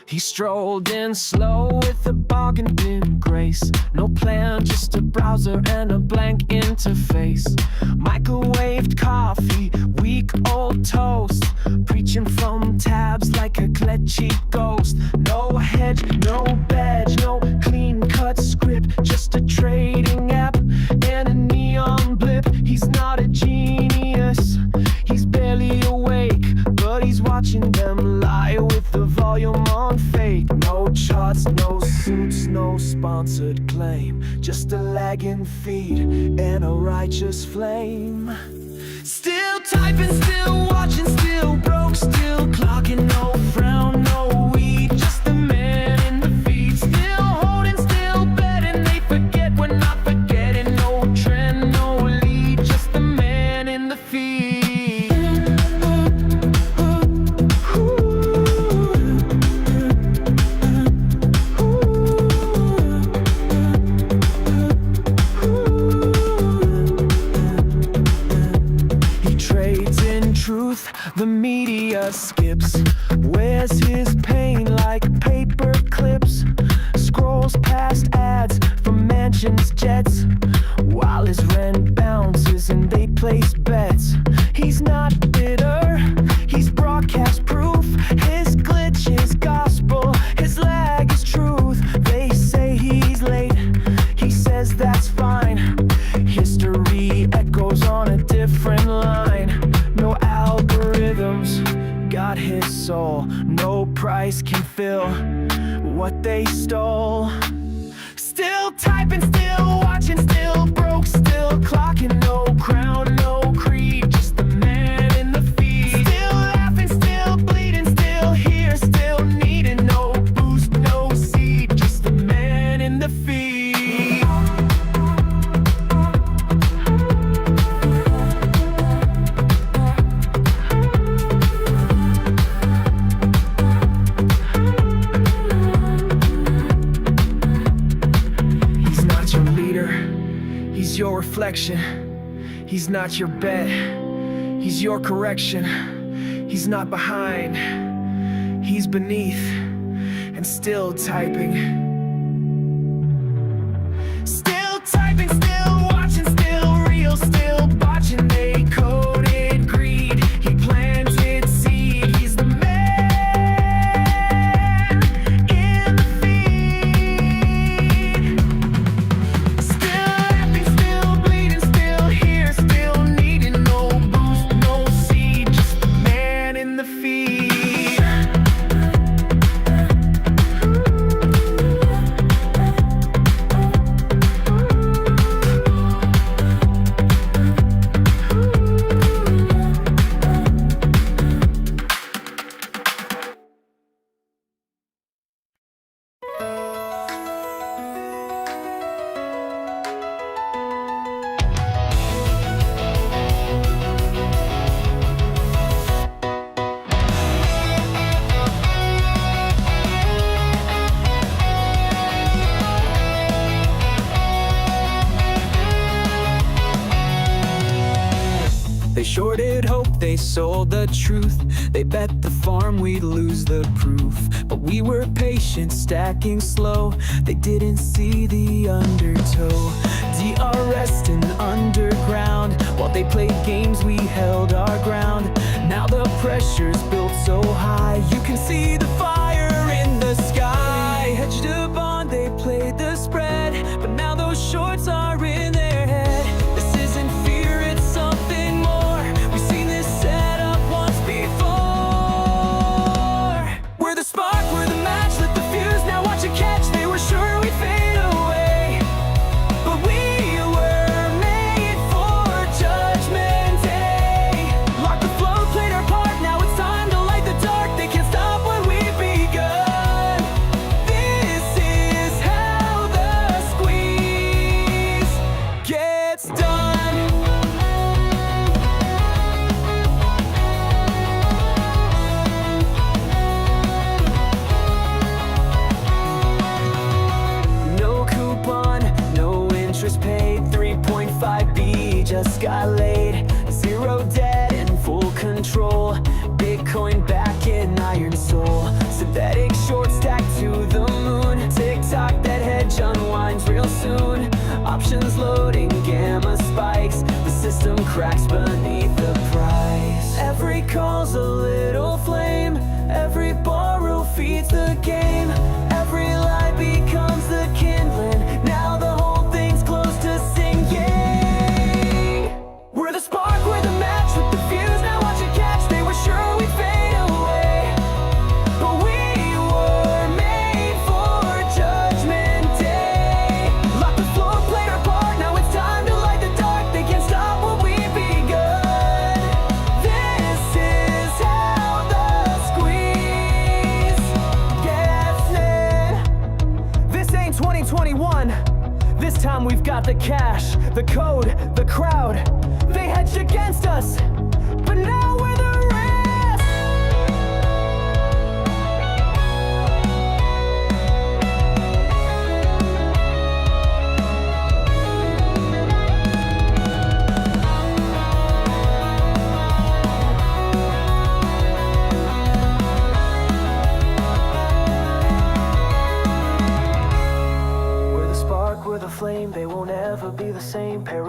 He strolled in slow with a bargain bin grace. No plan, just a browser and a blank interface. Microwaved coffee, week-old toast. Preaching from tabs like a glitchy ghost. No hedge, no badge, no clean-cut script. Just a trading app and a neon blip. He's not a genius, he's barely awake, but he's watching them lie with the volume on fake. No charts, no suits, no sponsored claim. Just a lagging feed and a righteous flame. Still typing, still watching, still broke, still clocking, no friends. Wears his pain like paper clips, scrolls past ads from mansions, jets, while his rent bounces and they place bets. He's not bitter, he's broadcast proof. His glitch is gospel, his lag is truth. They say he's late, he says that's fine. History echoes on a different line. No algorithms got his soul. No price can fill what they stole. Still typing, still watching, still broke, still clocking. No crown, no creed, just the man in the feed. Still laughing, still bleeding, still here, still needing. No boost, no seed, just the man in the feed. He's your reflection, he's not your bet, he's your correction. He's not behind, he's beneath, and still typing. Still typing, still watching, still real, still botching. They coded greed, he planted seed. He's the man in the feed. Still happy, still bleeding, still here, still needing. No boost, no seed, just the man in the feed. They shorted hope, they sold the truth. They bet the farm we'd lose the proof. But we were patient, stacking slow. They didn't see the undertow. DRS and underground. While they played games, we held our ground. Now the pressure's built so high, you can see the fire in the sky. They hedged a bond, they played the spread, but now those shorts are in their head. This isn't fear, it's something more. We've seen this setup once before. We're the spark, we're the match, lit the fuse, now watch it catch. They were sure we'd fade away, but we were made for Judgment Day. Locked the flow, played our part, now it's time to light the dark. They can't stop what we've begun. This is how the squeeze gets done. No coupon, no interest paid. 3.5B just got laid. Zero debt and full control. Bitcoin back in Iron Soul. Synthetic short stack to the moon. TikTok, that hedge unwinds real soon. Options loading, gamma spikes. The system cracks beneath the price. Every call's a little flame. Every borrow feeds the game. Every lie becomes the kindling. Now the whole thing's close to singing. We're the spark, we're the match with the fuse. Now watch it catch. They were sure we'd fade away, but we were made for Judgment Day. Locked the floor, played our part. Now it's time to light the dark. They can't stop what we've begun. This is how the squeeze gets lit. This ain't 2021. This time we've got the cash, the code, the crowd. They hedged against us, but now we're the rest.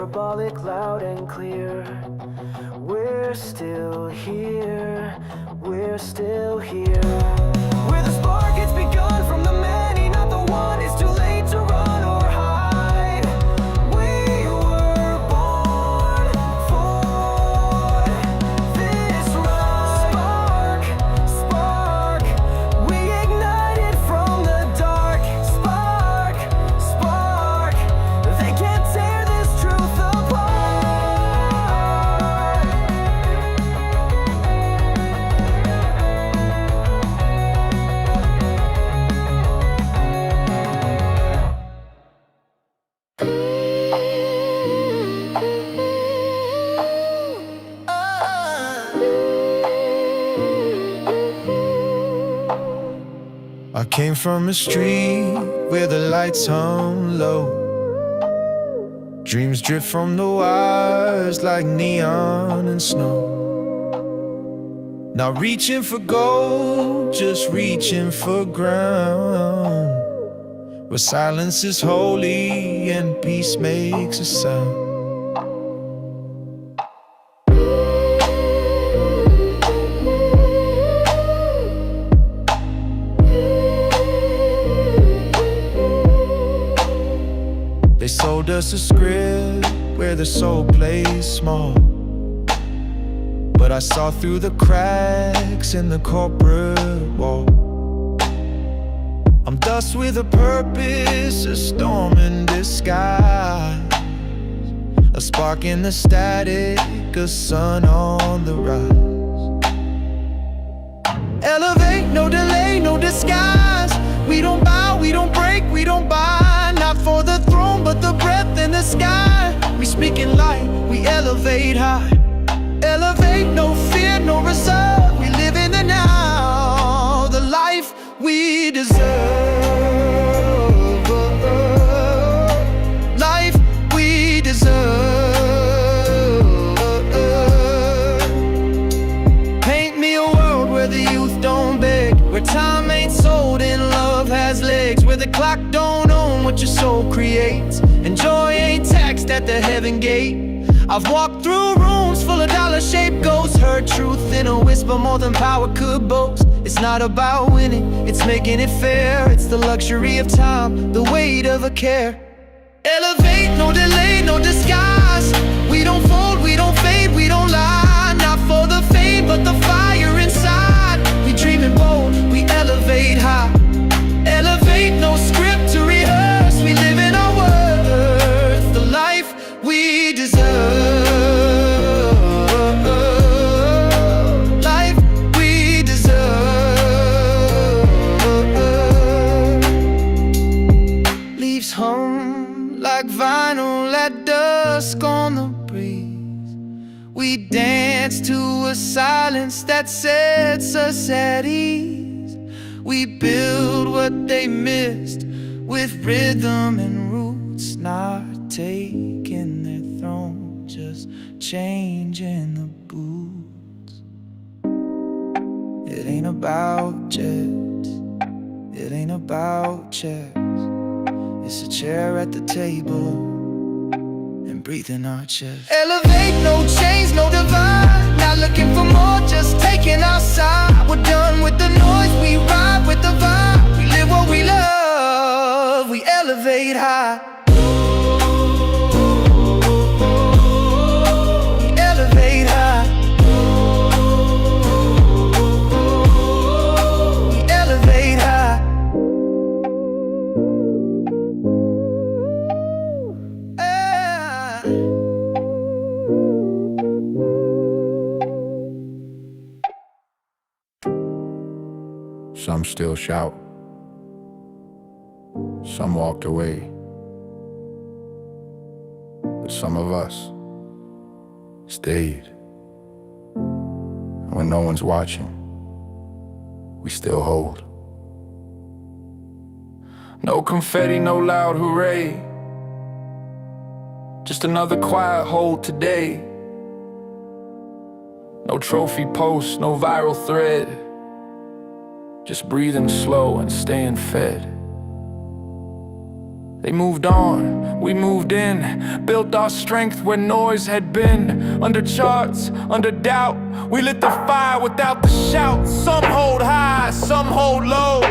parabolic loud and clear. We're still here, we're still here. Where the spark gets begun from the many, not the one. It's too late to run or hide. We were born for this ride. Spark, spark, we ignited from the dark. Spark, spark, they can't tear this truth apart. I came from a street where the lights hung low. Dreams drift from the wires like neon and snow. Not reaching for gold, just reaching for ground, where silence is holy and peace makes a sound. They sold us a script where the soul plays small, but I saw through the cracks in the corporate wall. I'm dust with a purpose, a storm in disguise, a spark in the static, a sun on the rise. Elevate, no delay, no disguise. We don't bow, we don't break, we don't buy. Not for the throne, but the breath in the sky. We speak in light, we elevate high. Elevate, no fear, no reserve. We live in the now, the life we deserve. Life we deserve. Paint me a world where the youth don't beg, where time ain't sold and love has legs, where the clock don't own what your soul creates, and joy ain't taxed at the heaven gate. I've walked through rooms full of dollar-shaped ghosts, heard truth in a whisper more than power could boast. It's not about winning, it's making it fair. It's the luxury of time, the weight of a care. Elevate, no delay, no disguise. We don't fold, we don't fade, we don't lie. Not for the fame, but the fire inside. We dreaming bold, we elevate high. Elevate, no script to rehearse. We live in our worth, the life we deserve. Life we deserve. Leaves hum like vinyl at dusk on the breeze. We dance to a silence that sets us at ease. We build what they missed with rhythm and roots, not taking their throne, just changing the boots. It ain't about jets, it ain't about chairs. It's a chair at the table and breathing our chest. Elevate, no chains, no divide. Not looking for more, just taking our side. We're done with the noise, we ride with the vibe. We live what we love, we elevate high. We elevate high. We elevate high. Some still shout, some walked away, but some of us stayed. And when no one's watching, we still hold. No confetti, no loud hooray, just another quiet hold today. No trophy post, no viral thread, just breathing slow and staying fed. They moved on, we moved in, built our strength where noise had been. Under charts, under doubt, we lit the fire without the shout. Some hold high, some hold low,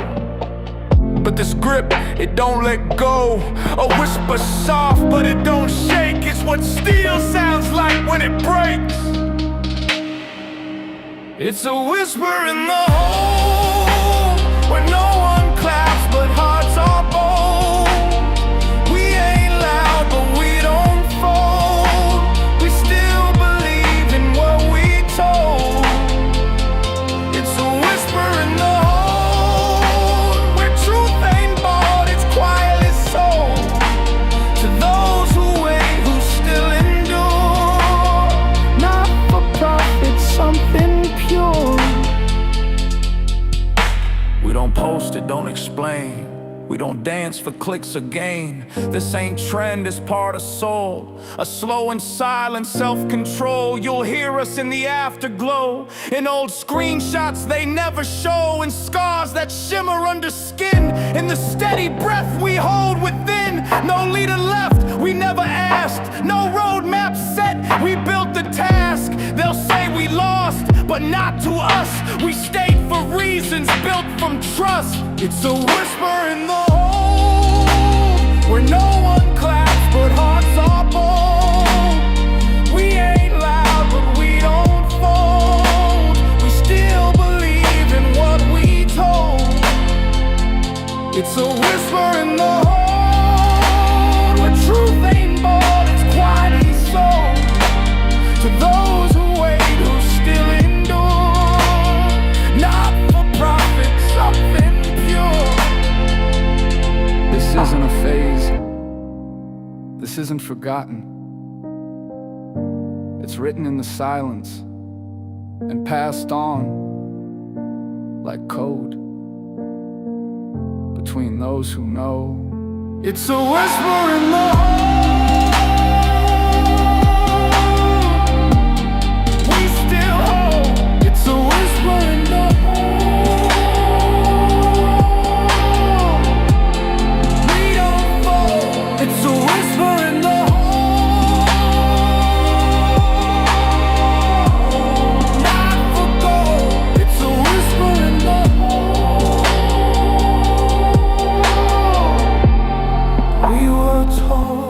but this grip, it don't let go. A whisper soft, but it don't shake. It's what steel sounds like when it breaks. It's a whisper in the hole, where no one claps, but hearts are bold. We ain't loud, but we don't fold. We still believe in what we told. It's a whisper in the hole, where truth ain't bought, it's quietly sold. To those who wait, who still endure, not for profit, something pure. We don't post it, don't explain. We don't dance for clicks or gain. This ain't trend, it's part of soul. A slow and silent self-control. You'll hear us in the afterglow, in old screenshots they never show, in scars that shimmer under skin, in the steady breath we hold within. No leader left, we never asked. No roadmap set, we built the task. They'll say we lost, but not to us. We stayed for reasons built from trust. It's a whisper in the hole, where no one claps, but hearts are bold. We ain't loud, but we don't fold. We still believe in what we told. It's a whisper in the hole, where truth ain't bought, it's quietly sold. To those who wait, who still endure, not for profit, something pure. This isn't a phase. This isn't forgotten. It's written in the silence and passed on like code between those who know. It's a whisper in the hole. We still hold. It's a whisper in the hole. We don't fold. It's a whisper in the hole. Not for gold. It's a whisper in the hole. We were told.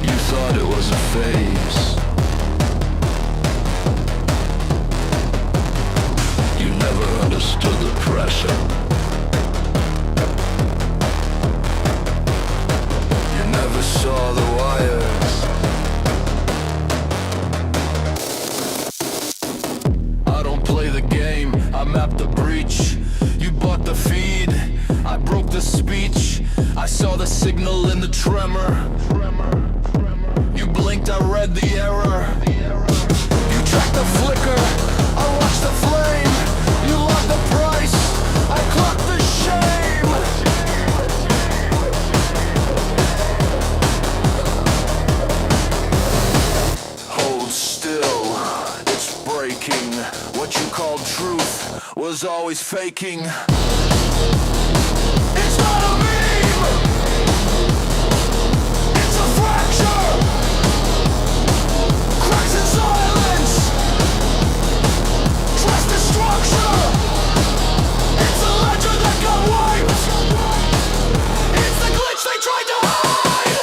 You thought it was a phase. You never understood the pressure. You never saw the wires. I don't play the game, I map the breach. You bought the feed, I broke the speech. I saw the signal in the tremor. You blinked, I read the error. You tracked the flicker, I watched the flame. You logged the price, I clocked the shame. Hold still, it's breaking. What you called truth was always faking. It's not a meme, it's a fracture. Cracks in silence, trust the structure. It's a ledger that got wiped. It's the glitch they tried to hide.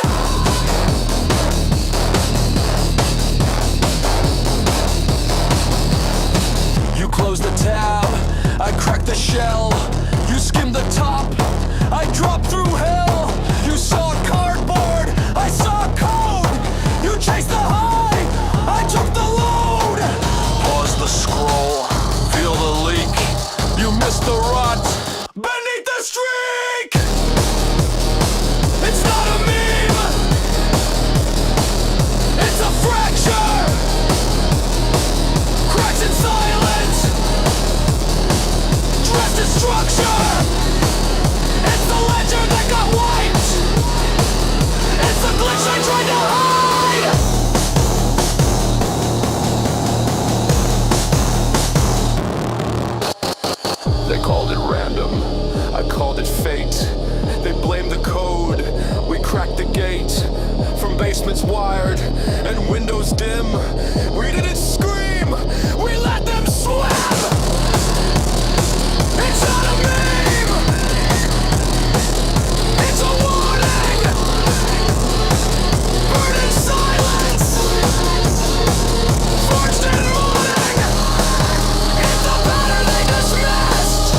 You closed the tab, I cracked the shell. You skimmed the top, I dropped through hell. You saw cardboard, I saw code. You chased the high, I took the load. Pause the scroll, feel the leak. You missed the rut beneath the streak. It's not a meme, it's a fracture. basements wired and windows dim. We didn't scream, we let them swim. It's not a meme, it's a warning. Burn in silence, forged in mourning. It's a pattern they dismissed.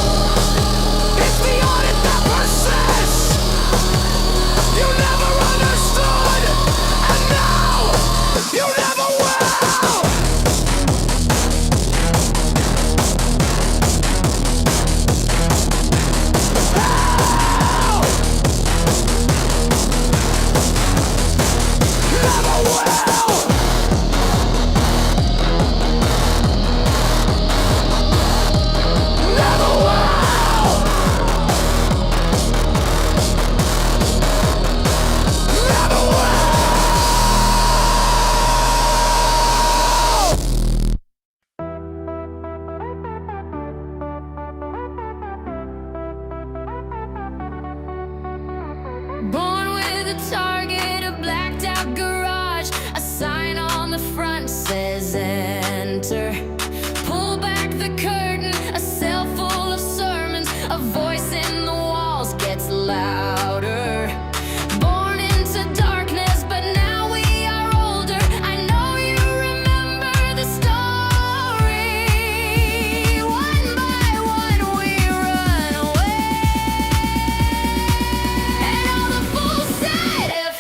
It's the audit that persists. You never understood, and now you never will. Never will. Never will. Never will. Born with a target, a blacked out garage. A sign on the front says enter. Pull back the curtain, a cell full of sermons. A voice in the walls gets louder. Born into darkness, but now we are older. I know you remember the story. One by one we run away. And all the fools said if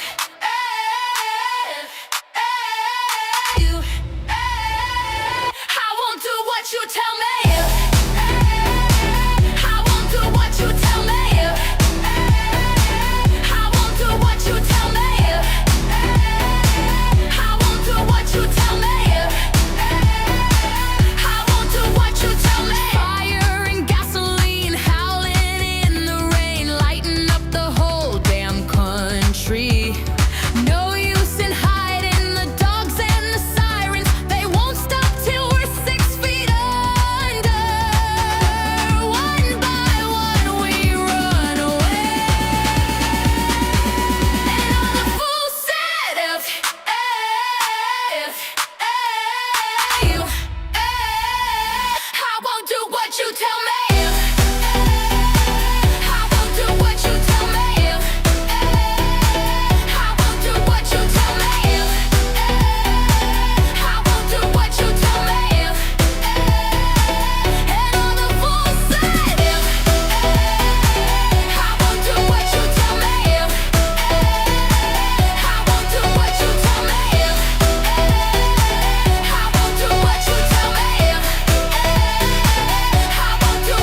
you I won't do what you tell me. I won't do what you tell me. I won't do what you tell me. I won't do what you tell me. I won't do what you tell me. Fire and gasoline howling in the rain, lighting up the whole damn country. No use in hiding, the dogs and the sirens, they won't stop till we're 6 feet under. One by one we run away. And all the fools said if you I won't do what you tell me. I won't do what you tell me. I won't do what you tell me. I won't do what you tell me. And all the fools said if I won't do what you tell me. I won't do what you tell me. I won't do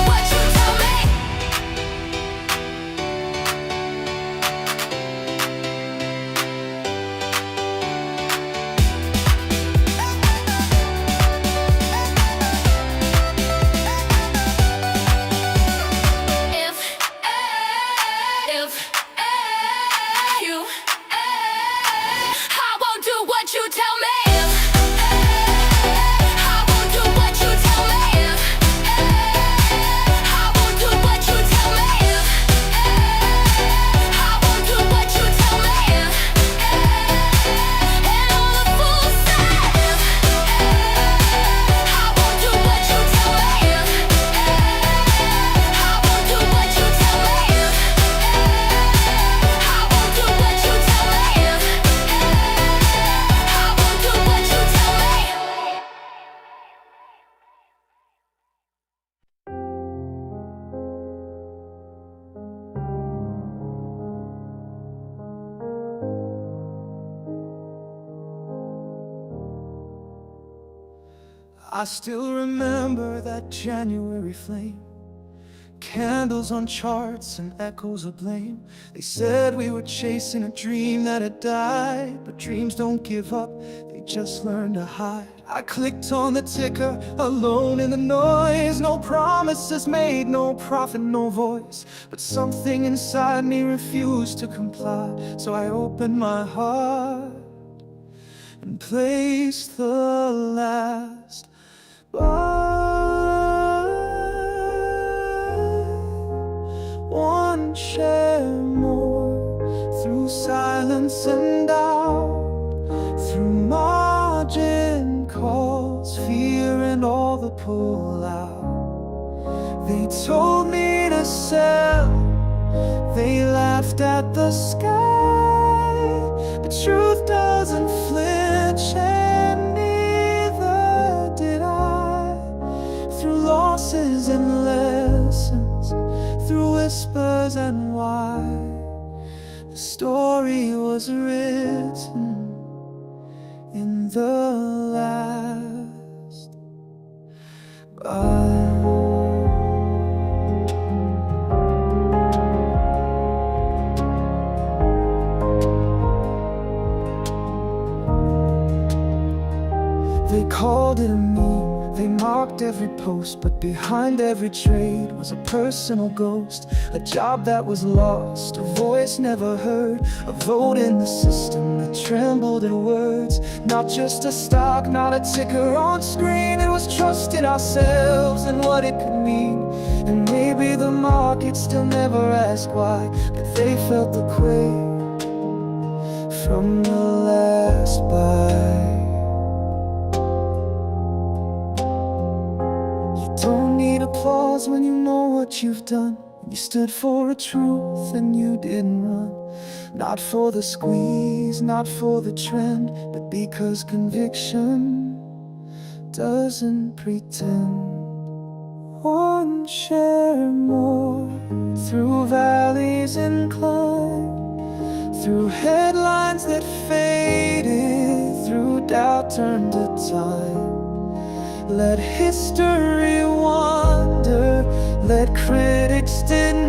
what you tell me. I won't do what you tell me. If you I won't do what you tell me. I won't do what you tell me. I won't do what you tell me. I won't do what you tell me. And all the fools said I won't do what you tell me. I won't do what you tell me. I won't do what you tell me. I won't do what you tell me. I still remember that January flame. Candles on charts and echoes of blame. They said we were chasing a dream that had died, but dreams don't give up, they just learn to hide. I clicked on the ticker, alone in the noise. No promises made, no profit, no voice. But something inside me refused to comply. So I opened my heart and placed the last one chair more through silence and doubt. pull out. They told me to sell, they laughed at the sky, but truth doesn't flinch, and neither did I. Through losses and lessons, through whispers and why, the story was written in the last bye. They called it a meme, they mocked every post, but behind every trade was a personal ghost. A job that was lost, a voice never heard, a vote in the system that trembled at words. Not just a stock, not a ticker on screen, it was trust in ourselves and what it could mean. And maybe the market still never asked why, but they felt the quake from the last buy. Don't need applause when you know what you've done. You stood for a truth and you didn't run. Not for the squeeze, not for the trend, but because conviction doesn't pretend. One share more through valleys and climb, through headlines that faded, through doubt turned to time. Let history wander, let critics deny,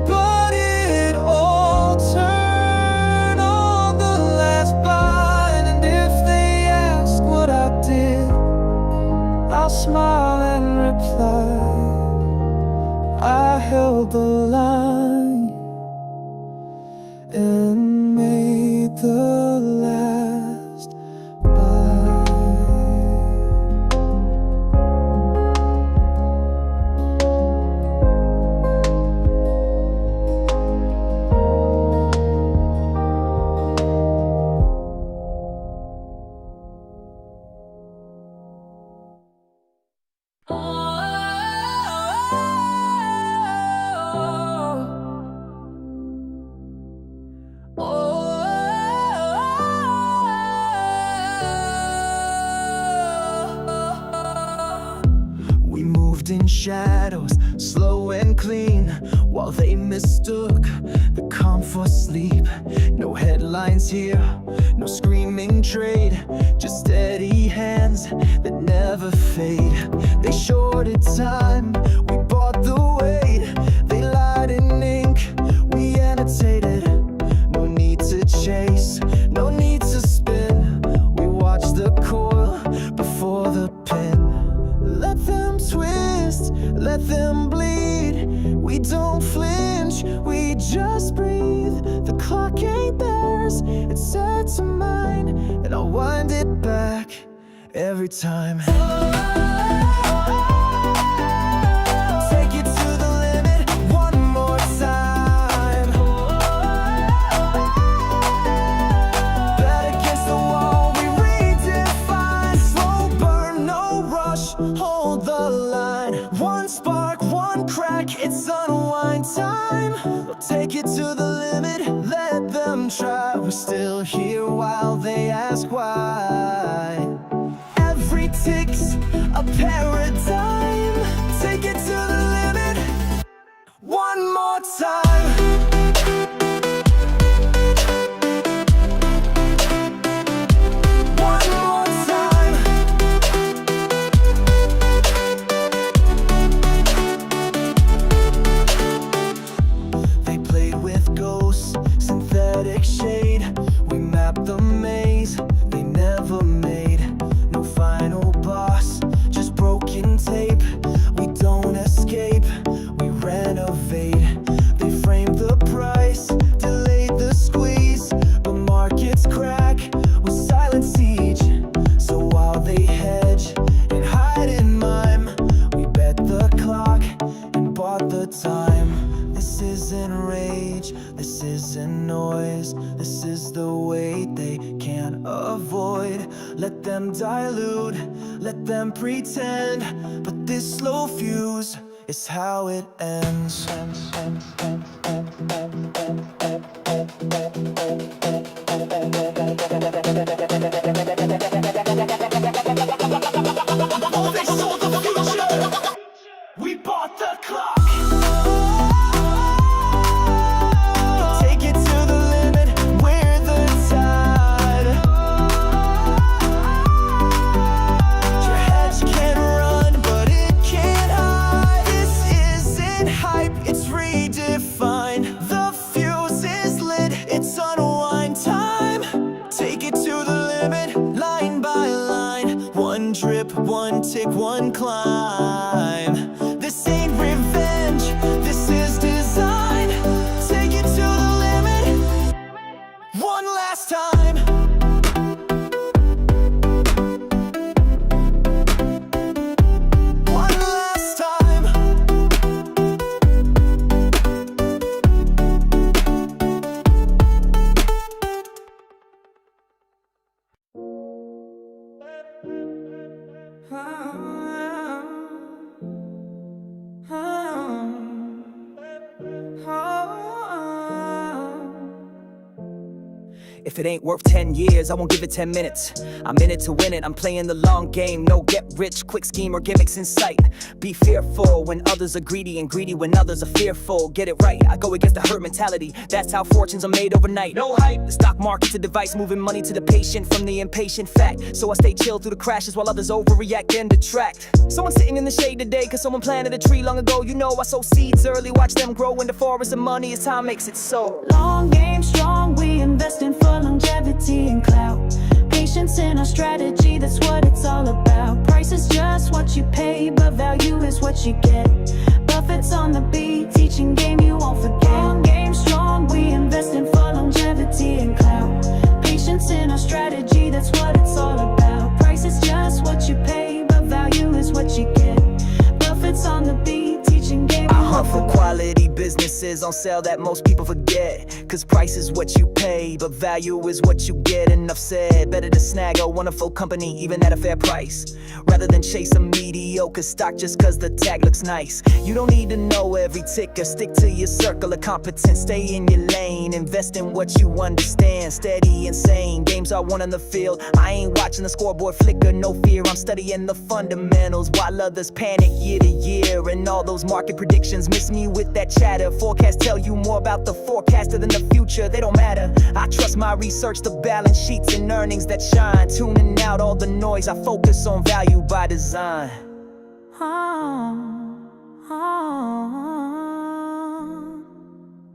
but it all turned on the last bite. And if they ask what I did, I'll smile and reply, I held the line and made the last buy. We moved in shadows, slow and clean, while they mistook the calm for sleep. No headlines here, no screaming trade, just steady hands that never fade. They shorted time, we bought the weight. They lied in ink, we annotated. No need to chase, no need to spin. We watched the coil before the pen. Let them twist, let them bleed. We don't flinch, we just breathe. The clock ain't theirs, it's set to mine, and I'll wind it back every time. Take it to the limit one more time. Bet against the wall, we redefine. Slow burn, no rush, hold the line. One spark, one crack, it's unwind time. We'll take it to the limit, let them try. We're still here while they ask why. Every tick's a paradigm. Take it to the limit one more time. One more time. They played with ghosts, synthetic shade. We mapped the maze they never made. No final boss, just broken tape. We don't escape, we renovate. They framed the price, delayed the squeeze, but markets crack with silent siege. So while they hedge and hide in mime, we bet the clock and bought the time. This isn't rage, this isn't noise, this is the weight they can't avoid. Let them dilute, let them pretend, but this slow fuse is how it ends. Oh, they sold the future. We bought the clock. Take it to the limit, we're the tide. Your hedge can run, but it can't hide. This isn't hype, it's redefined. The fuse is lit, it's unwind time. Take it to the limit, line by line. One drip, one tick, one climb. This ain't revenge, this is design. Take it to the limit, one last time. One last time. If it ain't worth 10 years, I won't give it 10 minutes. I'm in it to win it, I'm playing the long game. No get rich, quick scheme or gimmicks in sight. Be fearful when others are greedy, and greedy when others are fearful. Get it right, I go against the herd mentality. That's how fortunes are made overnight. No hype, the stock market's a device moving money to the patient from the impatient fact. So I stay chill through the crashes while others overreact and detract. Someone sitting in the shade today cause someone planted a tree long ago. You know I sow seeds early, watch them grow in the forest of money as time makes it so. Long game strong, we investing for longevity and clout. Patience in our strategy, that's what it's all about. Price is just what you pay, but value is what you get. Buffett's on the beat, teaching game you won't forget. Long game strong, we investing for longevity and clout. Patience in our strategy, that's what it's all about. Price is just what you pay, but value is what you get. Buffett's on the beat, teaching game you won't For forget. quality businesses on sale that most people forget. Cause price is what you pay, but value is what you get. Enough said, better to snag a wonderful company even at a fair price, rather than chase a mediocre stock just cause the tag looks nice. You don't need to know every ticker, stick to your circle of competence. Stay in your lane, invest in what you understand. Steady and sane, games are won on the field. I ain't watching the scoreboard flicker, no fear. I'm studying the fundamentals while others panic year to year. And all those market predictions miss me with that chatter. Forecasts tell you more about the forecaster than the future. They don't matter. I trust my research, the balance sheets and earnings that shine. Tuning out all the noise, I focus on value by design.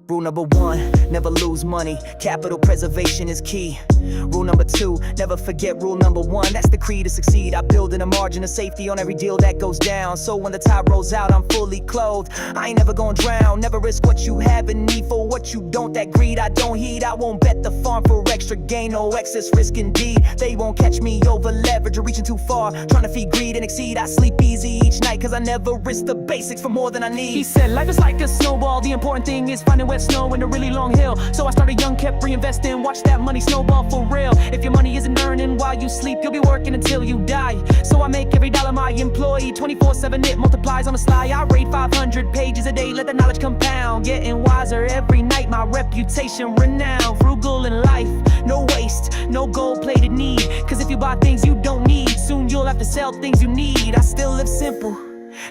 Rule number one, never lose money. Capital preservation is key. Rule number two, never forget rule number one. That's the key to succeed. I build in a margin of safety on every deal that goes down. So when the tide rolls out, I'm fully clothed. I ain't never gonna drown. Never risk what you have and need for what you don't. That greed I don't heed. I won't bet the farm for extra gain. No excess risk indeed. They won't catch me over leverage or reaching too far. Trying to feed greed and exceed. I sleep easy each night cause I never risk the basics for more than I need. He said life is like a snowball. The important thing is finding wet snow in a really long hill. So I started young, kept reinvesting. Watch that money snowball for real. If your money isn't earning while you sleep, you'll be working until you die. So I make every dollar my employee. 24/7 it multiplies on the sly. I read 500 pages a day, let the knowledge compound. Getting wiser every night, my reputation renowned. Frugal in life, no waste, no gold-plated need. Cause if you buy things you don't need, soon you'll have to sell things you need. I still live simple,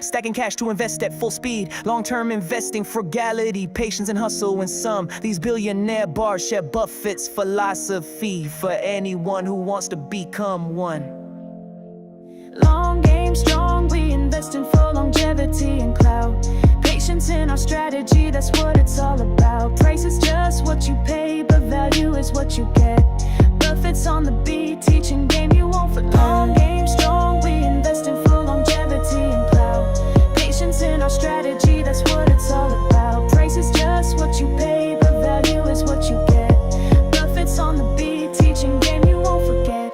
stacking cash to invest at full speed. Long-term investing, frugality, patience and hustle. And some, these billionaire bars share Buffett's philosophy for anyone who wants to become one. Long game strong, we investing for longevity and clout. Patience in our strategy, that's what it's all about. Price is just what you pay, but value is what you get. Buffett's on the beat, teaching game you won't forget. Long game strong, we investing for longevity and clout. Patience in our strategy, that's what it's all about. Price is just what you pay, but value is what you get. Buffett's on the beat, teaching game you won't forget.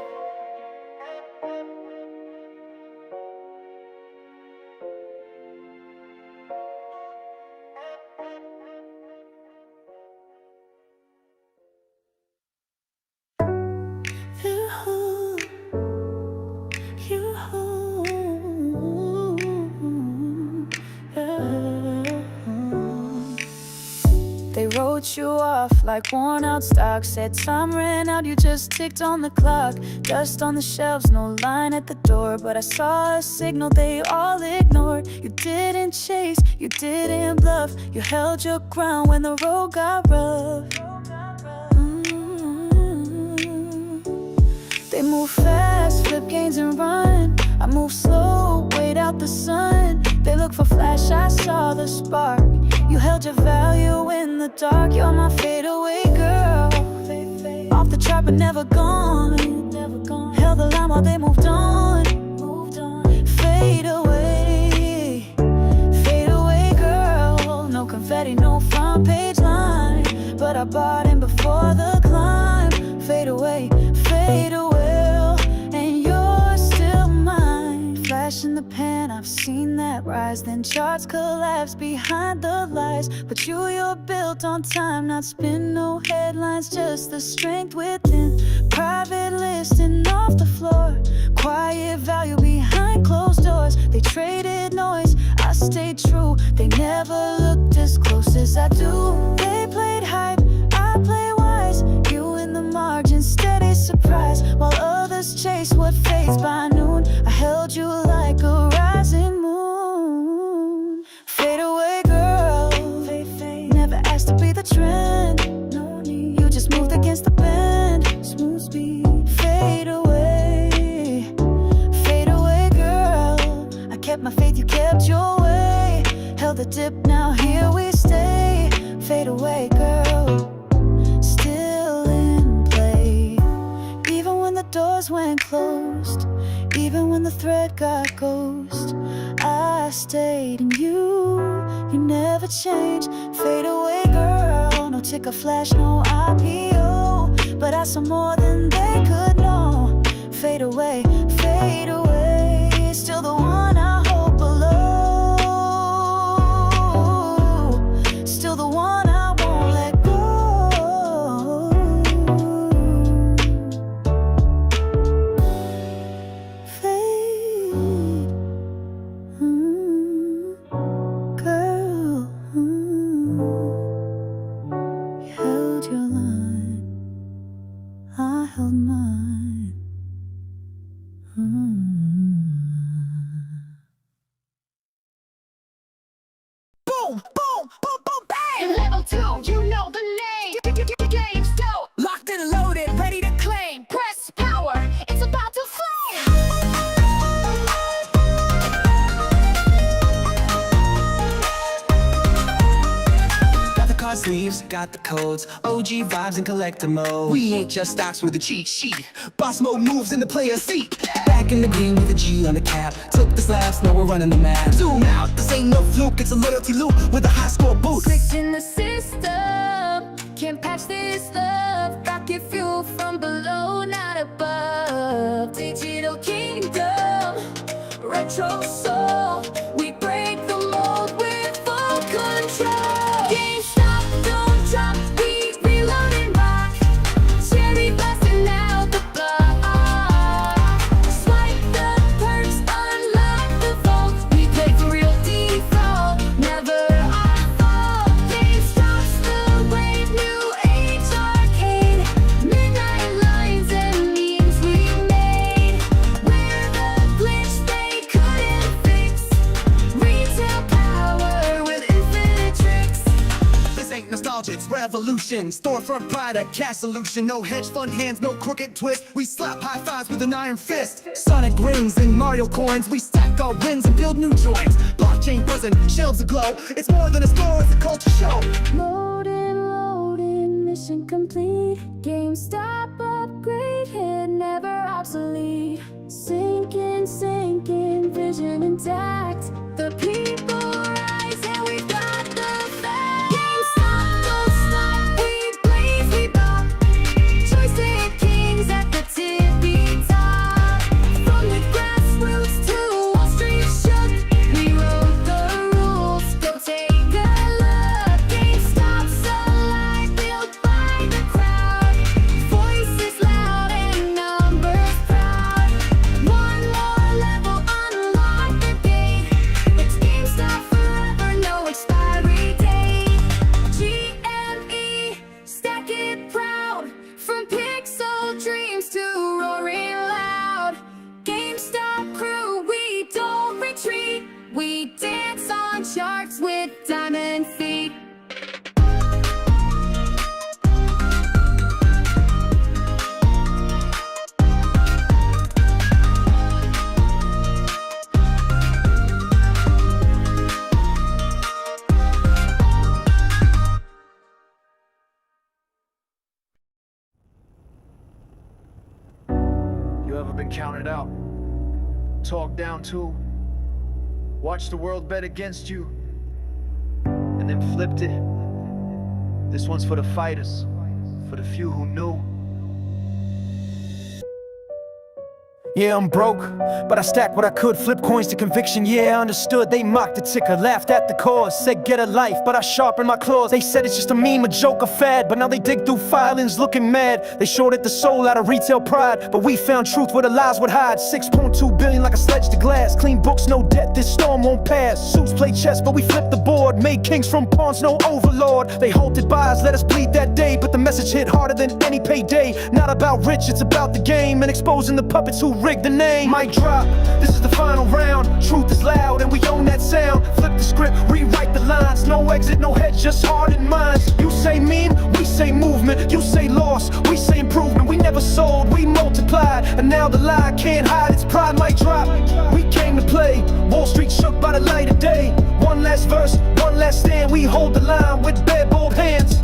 wrote you off like worn out stock. Said time ran out, you just ticked on the clock. Dust on the shelves, no line at the door, but I saw a signal they all ignored. You didn't chase, you didn't bluff, you held your ground when the road got rough. They move fast, flip gains and run. I move slow, wait out the sun. They look for flash, I saw the spark. You held your value in the dark. You're my fadeaway girl. Off the chart but never gone. Held the line while they moved on. Fade away girl. No confetti, no front page line, but I bought in before the climb. Fade away, and you're still mine. Flash in the pan, I've seen that rise. Then charts collapse behind the lies. But you're built on time, not spin, no headlines, just the strength within. Private listing off the floor, quiet value behind closed doors. They traded noise, I stayed true. They never looked as close as I do. They played hype, I play wise. You in the margin, steady surprise, while others chase what fades by noon. I held you like a rising moon. Fade away girl, never asked to be the trend. You just moved against the bend, smooth speed. Fade away girl. I kept my faith, you kept your way. Held the dip, now here we stay. Fade away girl, still in play. Even when the doors went closed, even when the thread got ghost, I stayed in you, you never changed. Fade away girl, no ticker flash, no IPO, but I saw more than they could know. Fade away, still the one I hold below. Still the one I won't let go. Girl, you held your line, I held mine. Boom, boom, boom, boom, bang! Level 2, you know the name. GameStop. Locked and loaded, ready to claim. Press power, it's about to flame. Got the card sleeves, got the codes, OG vibes and collector mode. We ain't just stocks with a cheat sheet. Boss mode moves in the player seat. Back in the game with a G on the cap. Took the slaps, now we're running the map. Zoom out, this ain't no fluke, it's a loyalty loop with a high score boost. Clicked in the system, can't patch this love. Rocket fuel from below, not above. Digital kingdom, retro soul. We break the mold with full control. GameStop, don't drop, we reloading rock. Cherry blasting out the block. Swipe the perks, unlock the vault. We play for real default, never our fault. GameStop's the brave new age arcade. Midnight lines and memes we made. We're the glitch they couldn't fix. Retail power with infinite tricks. This ain't nostalgia, it's revolution. Storefront pride, a cash solution. No hedge fund hands, no crooked twist. We slap high fives with an iron fist. Sonic rings and Mario coins. We stack our wins and build new joints. Blockchain buzzing, shelves aglow. It's more than a store, it's a culture show. Loading, mission complete. GameStop upgrade, hit never obsolete. Sinking, vision intact. The people rise and we've got the facts. GameStop, don't stop, we blaze, we pop. Choice and kings at the tippy top. From the grassroots to Wall Street shook, we wrote the rules, go take a look. GameStop's alive, built by the crowd. Voices loud and numbers proud. One more level, unlock the gate. build dreams to roaring loud. GameStop crew, we don't retreat. We dance on charts with diamond feet. You ever been counted out? Talked down to? Watched the world bet against you? And then flipped it? This one's for the fighters, for the few who knew. Yeah, I'm broke, but I stacked what I could. Flip coins to conviction, yeah, I understood. They mocked the ticker, laughed at the cause. Said get a life, but I sharpened my claws. They said it's just a meme, a joke, a fad. But now they dig through filings looking mad. They shorted the soul out of retail pride, but we found truth where the lies would hide. 6.2 billion like a sledge to glass. Clean books, no debt, this storm won't pass. Suits play chess, but we flipped the board. Made kings from pawns, no overlord. They halted buys, let us bleed that day, but the message hit harder than any payday. Not about rich, it's about the game, and exposing the puppets who rigged the name. Mic drop, this is the final round. Truth is loud and we own that sound. Flip the script, rewrite the lines. No exit, no head, just hardened minds. You say meme, we say movement. You say loss, we say improvement. We never sold, we multiplied, and now the lie can't hide its pride. Mic drop, we came to play. Wall Street shook by the light of day. One last verse, one last stand. We hold the line with bare bold hands.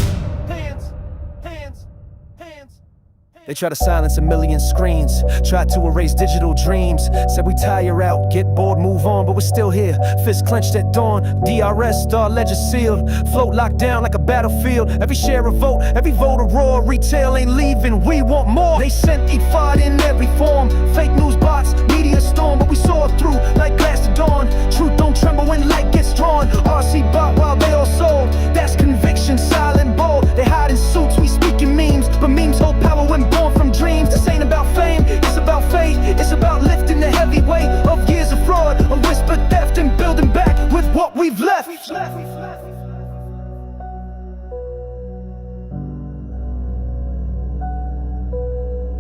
They try to silence a million screens, tried to erase digital dreams. Said we tire out, get bored, move on, but we're still here. Fists clenched at dawn, DRS, star ledger sealed. Float locked down like a battlefield. Every share a vote, every vote a roar. Retail ain't leaving, we want more. They sent eat fight in every form. Fake news bots, media storm, but we saw through like glass to dawn. Truth don't tremble when light gets drawn. RC bought while they all sold. That's conviction, silent bold. They hide in suits, we speak in memes, but memes hold power when born from dreams. This ain't about fame, it's about faith. It's about lifting the heavy weight of years of fraud, of whispered theft, and building back with what we've left.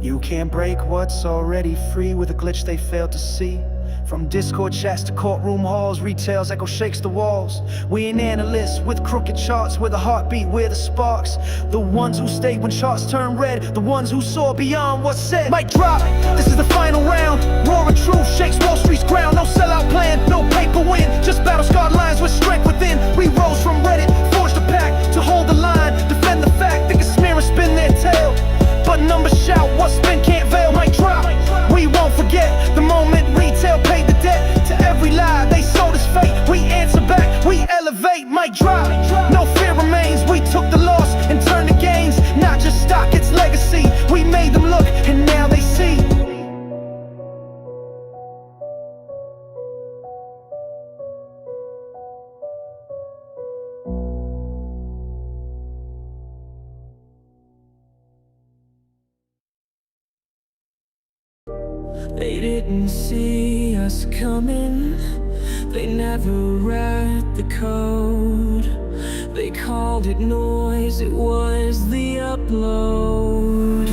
You can't break what's already free with a glitch they failed to see. From Discord chats to courtroom halls, retail's echo shakes the walls. We ain't analysts with crooked charts, we're the heartbeat, we're the sparks. The ones who stayed when charts turn red, the ones who saw beyond what's said. Mic drop, this is the final round. Roaring truth shakes Wall Street's ground. No sellout plan, no paper win, just battle-scarred lines with strength within. We rose from Reddit, forged a pact to hold the line, defend the fact. They can smear and spin their tail, but numbers shout what's been can't veil. Mic drop, we won't forget the moment retail paid the debt to every lie they sold us fate. We answer back, we elevate. Mic drop, no fear remains. We took the loss and turned the gains. Not just stock, it's legacy. We made them look and now they see. They didn't see us coming. They never read the code. They called it noise, it was the upload.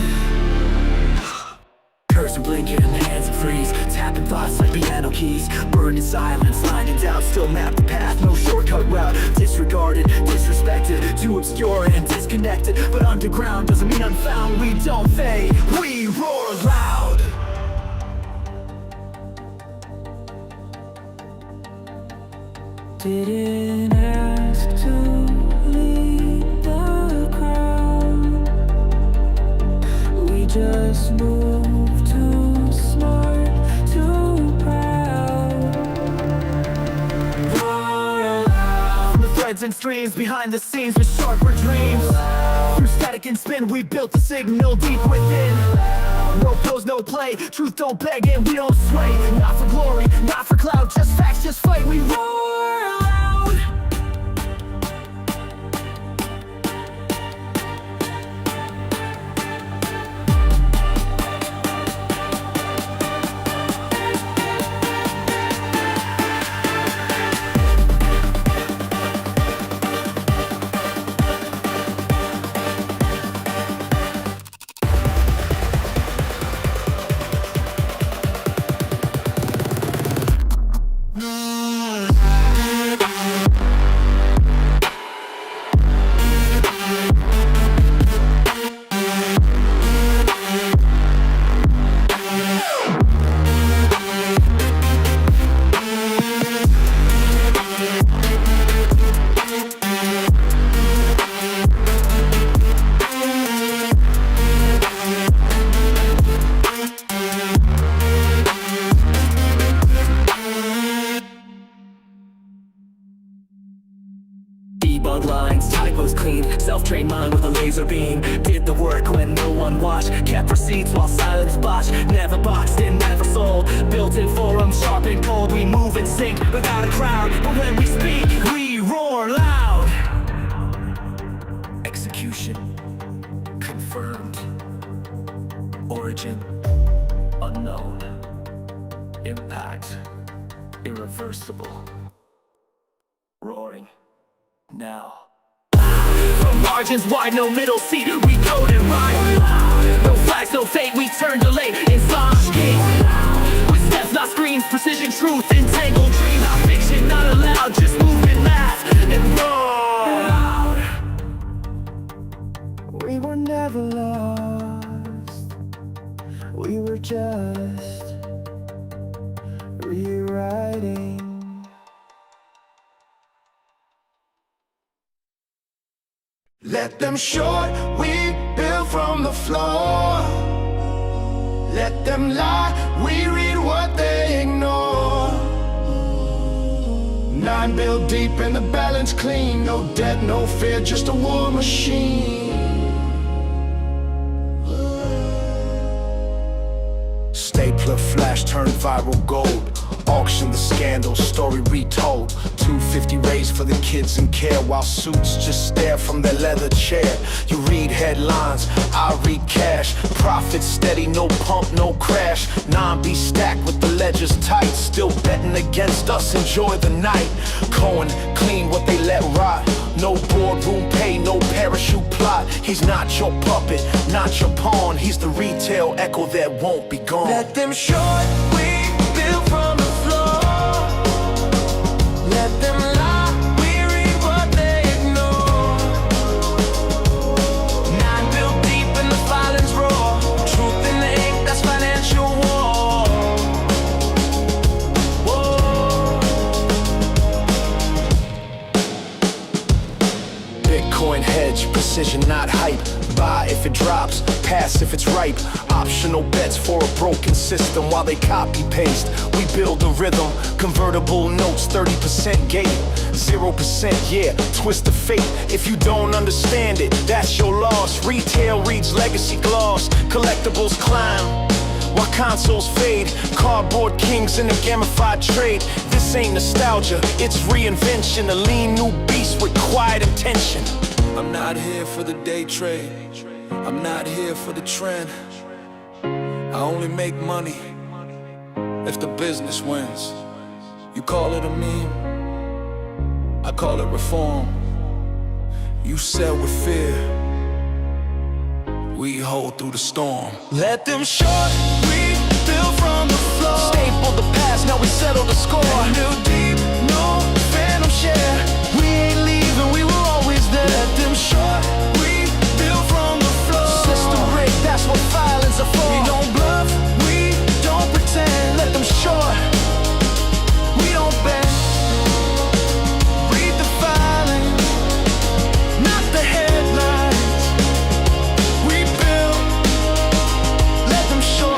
Cursor blinking, hands and freeze. Tapping thoughts like piano keys. Burned in silence, line and doubt. Still map the path, no shortcut route. Disregarded, disrespected, too obscure and disconnected. But underground doesn't mean unfound. We don't fade, we roar loud. Didn't ask to lead the crowd. We just moved too smart, too proud. From the threads and streams behind the scenes with sharper dreams. Through static and spin we built a signal deep within. No pose, no play, truth don't beg and we don't sway. Not for glory, not for clout, just facts, just fight. We roar loud. kept receipts while silence botched. Never boxed in, never sold. Built-in forums, sharp and cold. We move and sync without a crowd, but when we speak, we roar loud. Execution confirmed. Origin unknown. Impact irreversible. Roaring now. From margins wide, no middle seat, we code and rhyme. No flags, no fate, we turn delay in slash gate. With steps, not screens, precision, truth, entangled dream. Not fiction, not allowed, just movement, laugh, and roar. We were never lost. We were just rewriting. Let them short, we build from the floor. Let them lie, we read what they ignore. 9 built deep and the balance clean. No debt, no fear, just a war machine. Stapler flash turned viral gold. Auction the scandal, story retold. 250 raised for the kids in care, while suits just stare from their leather chair. You read headlines, I read cash. Profit steady, no pump, no crash. 9B stacked with the ledgers tight. Still betting against us, enjoy the night. Cohen clean what they let rot. No boardroom pay, no parachute plot. He's not your puppet, not your pawn. He's the retail echo that won't be gone. Let them short, we build from the floor. Let them lie, we read what they ignore. 9 built deep in the violence roar. Truth in the ink, that's financial war. Whoa. Bitcoin hedge, precision not hype. Buy if it drops, pass if it's ripe. Optional bets for a broken system while they copy paste. We build a rhythm, convertible notes 30% gate, 0% yeah, twist the fate. If you don't understand it, that's your loss. Retail reads legacy gloss, collectibles climb while consoles fade. Cardboard kings in a gamified trade. This ain't nostalgia, it's reinvention. A lean new beast with quiet attention. I'm not here for the day trade, I'm not here for the trend. I only make money if the business wins. You call it a meme, I call it reform. You sell with fear, we hold through the storm. Let them short, we build from the floor. Staple the past, now we settle the score. New deep, no phantom share. We ain't leaving, we were always there. Let them short, we build from the floor. System break, that's what violence are for. We don't bluff, we don't pretend. Let them short, we don't bend. Read the violence, not the headlines. We build, let them short.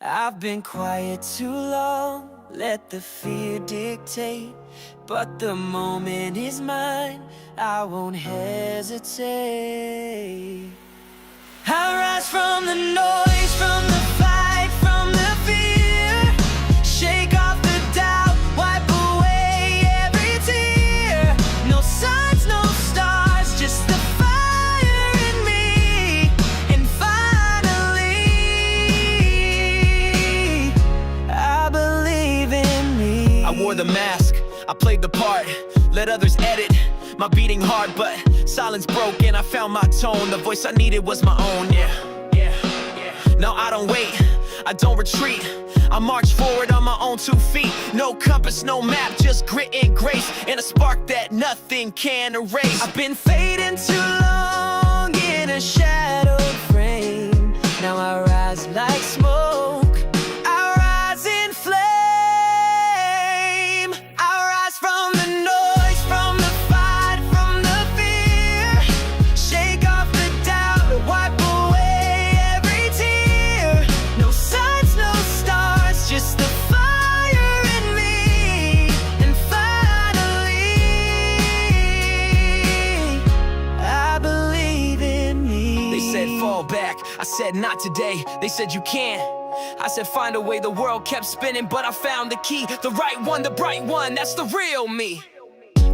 I've been quiet too long, let the fear dictate. But the moment is mine, I won't hesitate. I rise from the noise, from the fight, from the fear. Shake off the doubt, wipe away every tear. No signs, no stars, just the fire in me. And finally, I believe in me. I wore the mask, I played the part, let others edit my beating heart, but silence broke and I found my tone. The voice I needed was my own, yeah. Now I don't wait, I don't retreat, I march forward on my own 2 feet. No compass, no map, just grit and grace, and a spark that nothing can erase. I've been fading too long, fall back. I said not today, they said you can't. I said find a way, the world kept spinning, but I found the key. The right one, the bright one, that's the real me.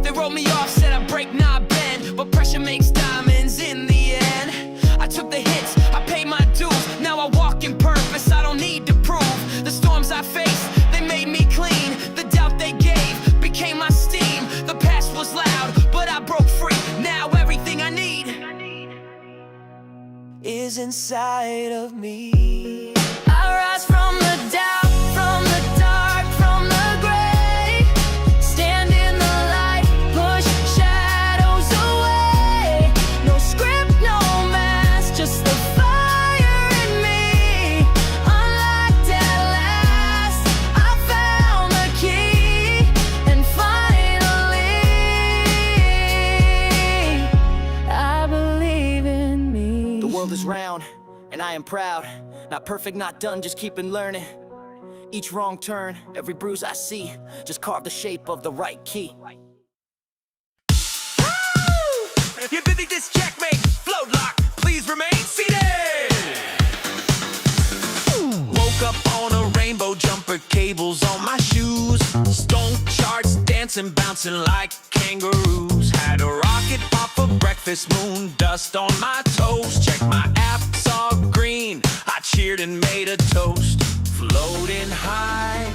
They wrote me off, said I break, not bend, but pressure makes diamonds in the end. I took the hits, I paid my dues, now I walk in purpose, I don't need to prove. The storms I faced, they made me clean. The doubt they gave became my steam. The past was loud, but I broke free. Now everything I need is inside of me. I rise from the doubt, from the dark, from the gray. Stand in the light, push shadows away. No script, no mask, just the fire in me. Unlocked at last, I found the key. And finally, I believe in me. The world is round, and I am proud. Not perfect, not done, just keeping learning. Each wrong turn, every bruise I see, just carve the shape of the right key. If you think this checkmate, float lock, please remain seated. Woke up on a rainbow jumper, cables on my shoes. Stone charts dancing, bouncing like kangaroos. Had a rocket pop for breakfast, moon dust on my toes. Check my app, saw green, I cheered and made a toast. Floating high,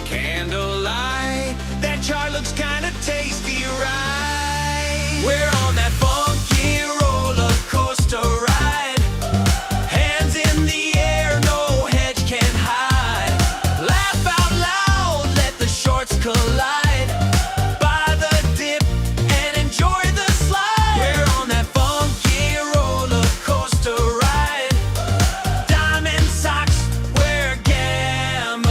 candlelight, that chart looks kinda tasty, right? We're on that funky roller coaster ride. Hands in the air, no hedge can hide. Laugh out loud, let the shorts collide. Buy the dip and enjoy the slide. We're on that funky roller coaster ride. Diamond socks, we're gamified.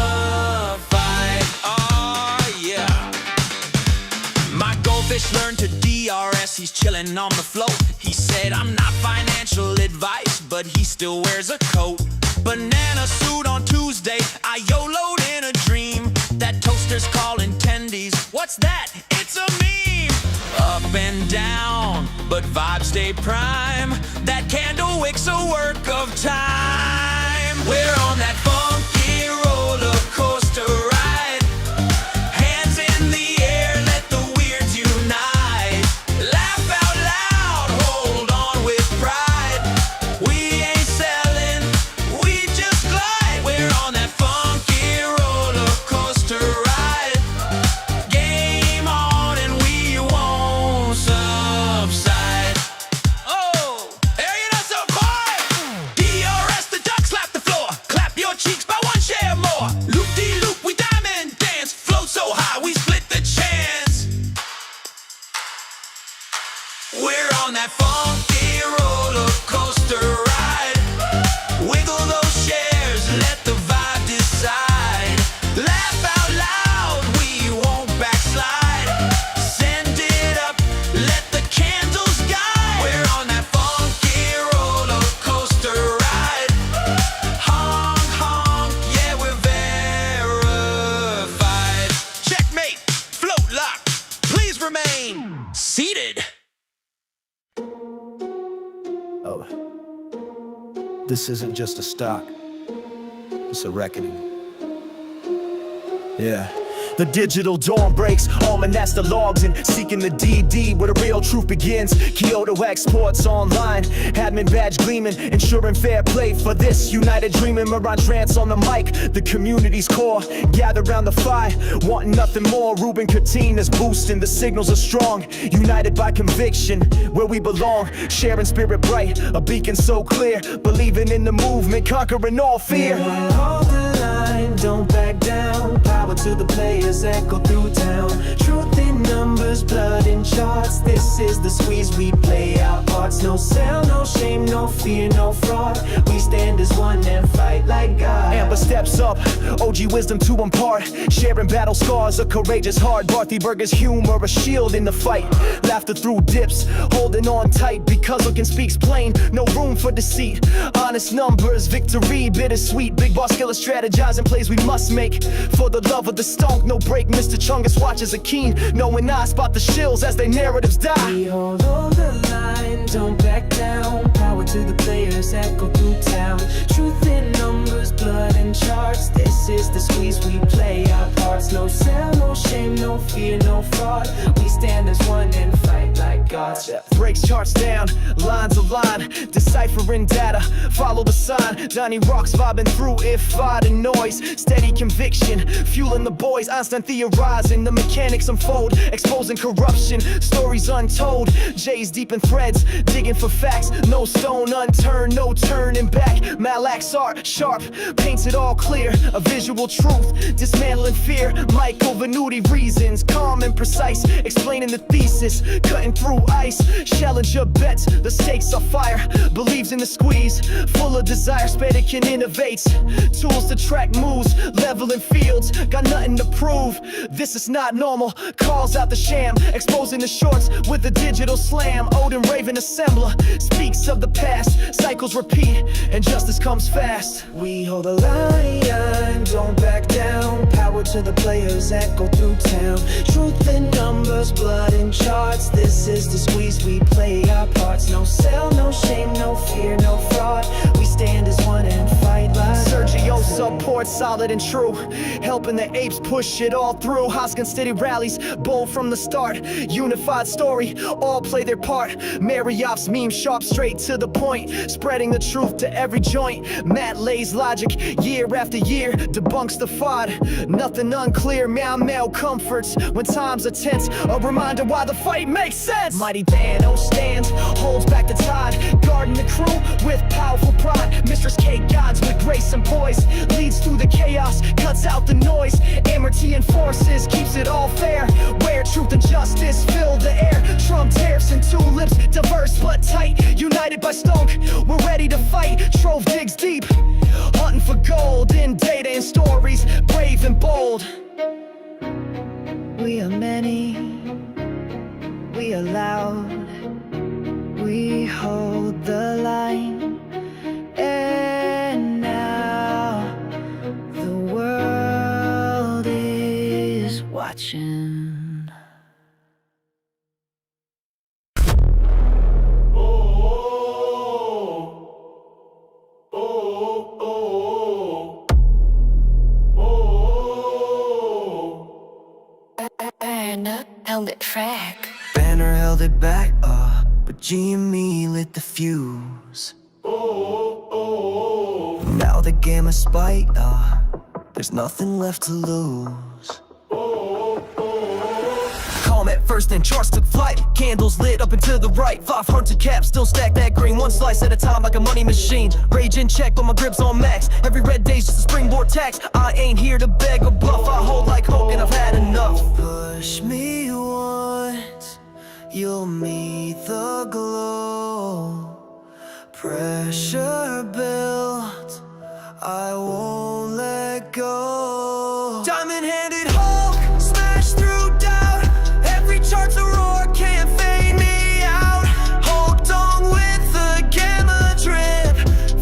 Oh yeah. My goldfish learned to DRS, he's chilling on the float. He said I'm not financial advice, but he still wears a coat. Banana suit on Tuesday, I YOLO'd in a dream. That toaster's calling tendies, what's that? It's a meme. Up and down, but vibes stay prime. That candle wick's a work of time. We're on that funky roller coaster ride. Hands in the air, let the weirds unite. Laugh out loud, hold on with pride. We ain't selling, we just glide. We're on that funky roller coaster ride. Game on and we won't subside. Oh, area that's a vibe. DRS, the duck slap the floor. Clap your cheeks by one share more. Loop-de-loop, we diamond dance. Float so high, we split the chance. We're on that funky roller coaster ride. Wiggle those shares, let the vibe decide. Laugh out loud, we won't backslide. Send it up, let the candles guide. We're on that funky roller coaster ride. Honk, honk, yeah, we're verified. Checkmate, float lock, please remain seated. Oh, this isn't just a stock, it's a reckoning. Yeah. The digital dawn breaks, almanacs the logs in, seeking the DD where the real truth begins. Kyoto exports online, admin badge gleaming, ensuring fair play for this united dreaming. Moran trance on the mic, the community's core, gather round the fire, wanting nothing more. Ruben Catina's boosting, the signals are strong, united by conviction, where we belong. Sharing spirit bright, a beacon so clear, believing in the movement, conquering all fear. Hold the line, don't back down. Power to the players, echo through town. Truth in numbers, blood in charts. This is the squeeze, we play our parts. No sell, no shame, no fear, no fraud. We stand as one and fight like God. Amber steps up, OG wisdom to impart. Sharing battle scars, a courageous heart. Barthy Burger's humor, a shield in the fight. Laughter through dips, holding on tight. Because looking speaks plain, no room for deceit. Honest numbers, victory, bittersweet. Big boss killer strategizing plays we must make. For the love of the stonk, no break. Mr. Chungus watches are keen, knowing I spot the shills as their narratives die. We hold the line, don't back down. Power to the players, players echo through town. Truth in numbers, blood and charts. This is the squeeze, we play our parts. No sell, no shame, no fear, no fraud. We stand as one and fight like gods. Breaks charts down, lines align, deciphering data, follow the sign. Donnie rocks vibing through if-I and noise. Steady conviction, fueling the boys. Einstein theorizing, the mechanics unfold, exposing corruption, stories untold. J's deep in threads, digging for facts. No stone unturned, no turning back. Malak's art, sharp, paints it all clear. A visual truth, dismantling fear. Michael Venuti reasons, calm and precise, explaining the thesis, cutting through ice. Challenger bets, the stakes are fire. Believes in the squeeze, full of desire. Spedican innovates, tools to track moves, leveling fields. Got nothing to prove, this is not normal. Calls out the sham, exposing the shorts with a digital slam. Odin Raven assembler, speaks of the past. Cycles repeat, and justice comes fast. We hold the line, don't back down. Power to the players echo through town. Truth in numbers, blood in charts. This is the squeeze, we play our parts. No sell, no shame, no fear, no fraud. We stand as one and fight like Sergio support, solid and true, helping the apes push it all through. Hoskins steady rallies, bold from the start. Unified story, all play their part. Marioff's meme sharp, straight to the point, spreading the truth to every joint. Matt lays logic, year after year, debunks the FOD. Nothing unclear, meow comforts when times are tense. A reminder why the fight makes sense. Mighty Thanos stands, holds back the tide, guarding the crew with powerful pride. Mistress K guides with grace and poise, leads through the chaos, cuts out the noise. Amity enforces, keeps it all fair, where truth and justice fill the air. Trump tears in tulips, diverse but tight, united by stunk. We're ready to fight, Trove digs deep, hunting for gold in data and stories, brave and bold. We are many, we are loud, we hold the line, and now the world is watching. Held it track. Banner held it back, but GME lit the fuse. Now the gamma spite, there's nothing left to lose. Calm at first, then charts took flight. Candles lit up and to the right. 500 caps, still stack that green. One slice at a time like a money machine. Rage in check, but my grip's on max. Every red day's just a springboard tax. I ain't here to beg or bluff. I hold like Hulk and I've had enough. Push me once, you'll meet the glow. Pressure built, I won't let go. Diamond-handed Hulk, smash through doubt. Every chart's a roar, can't fade me out. Hulk dong with the gamma drip.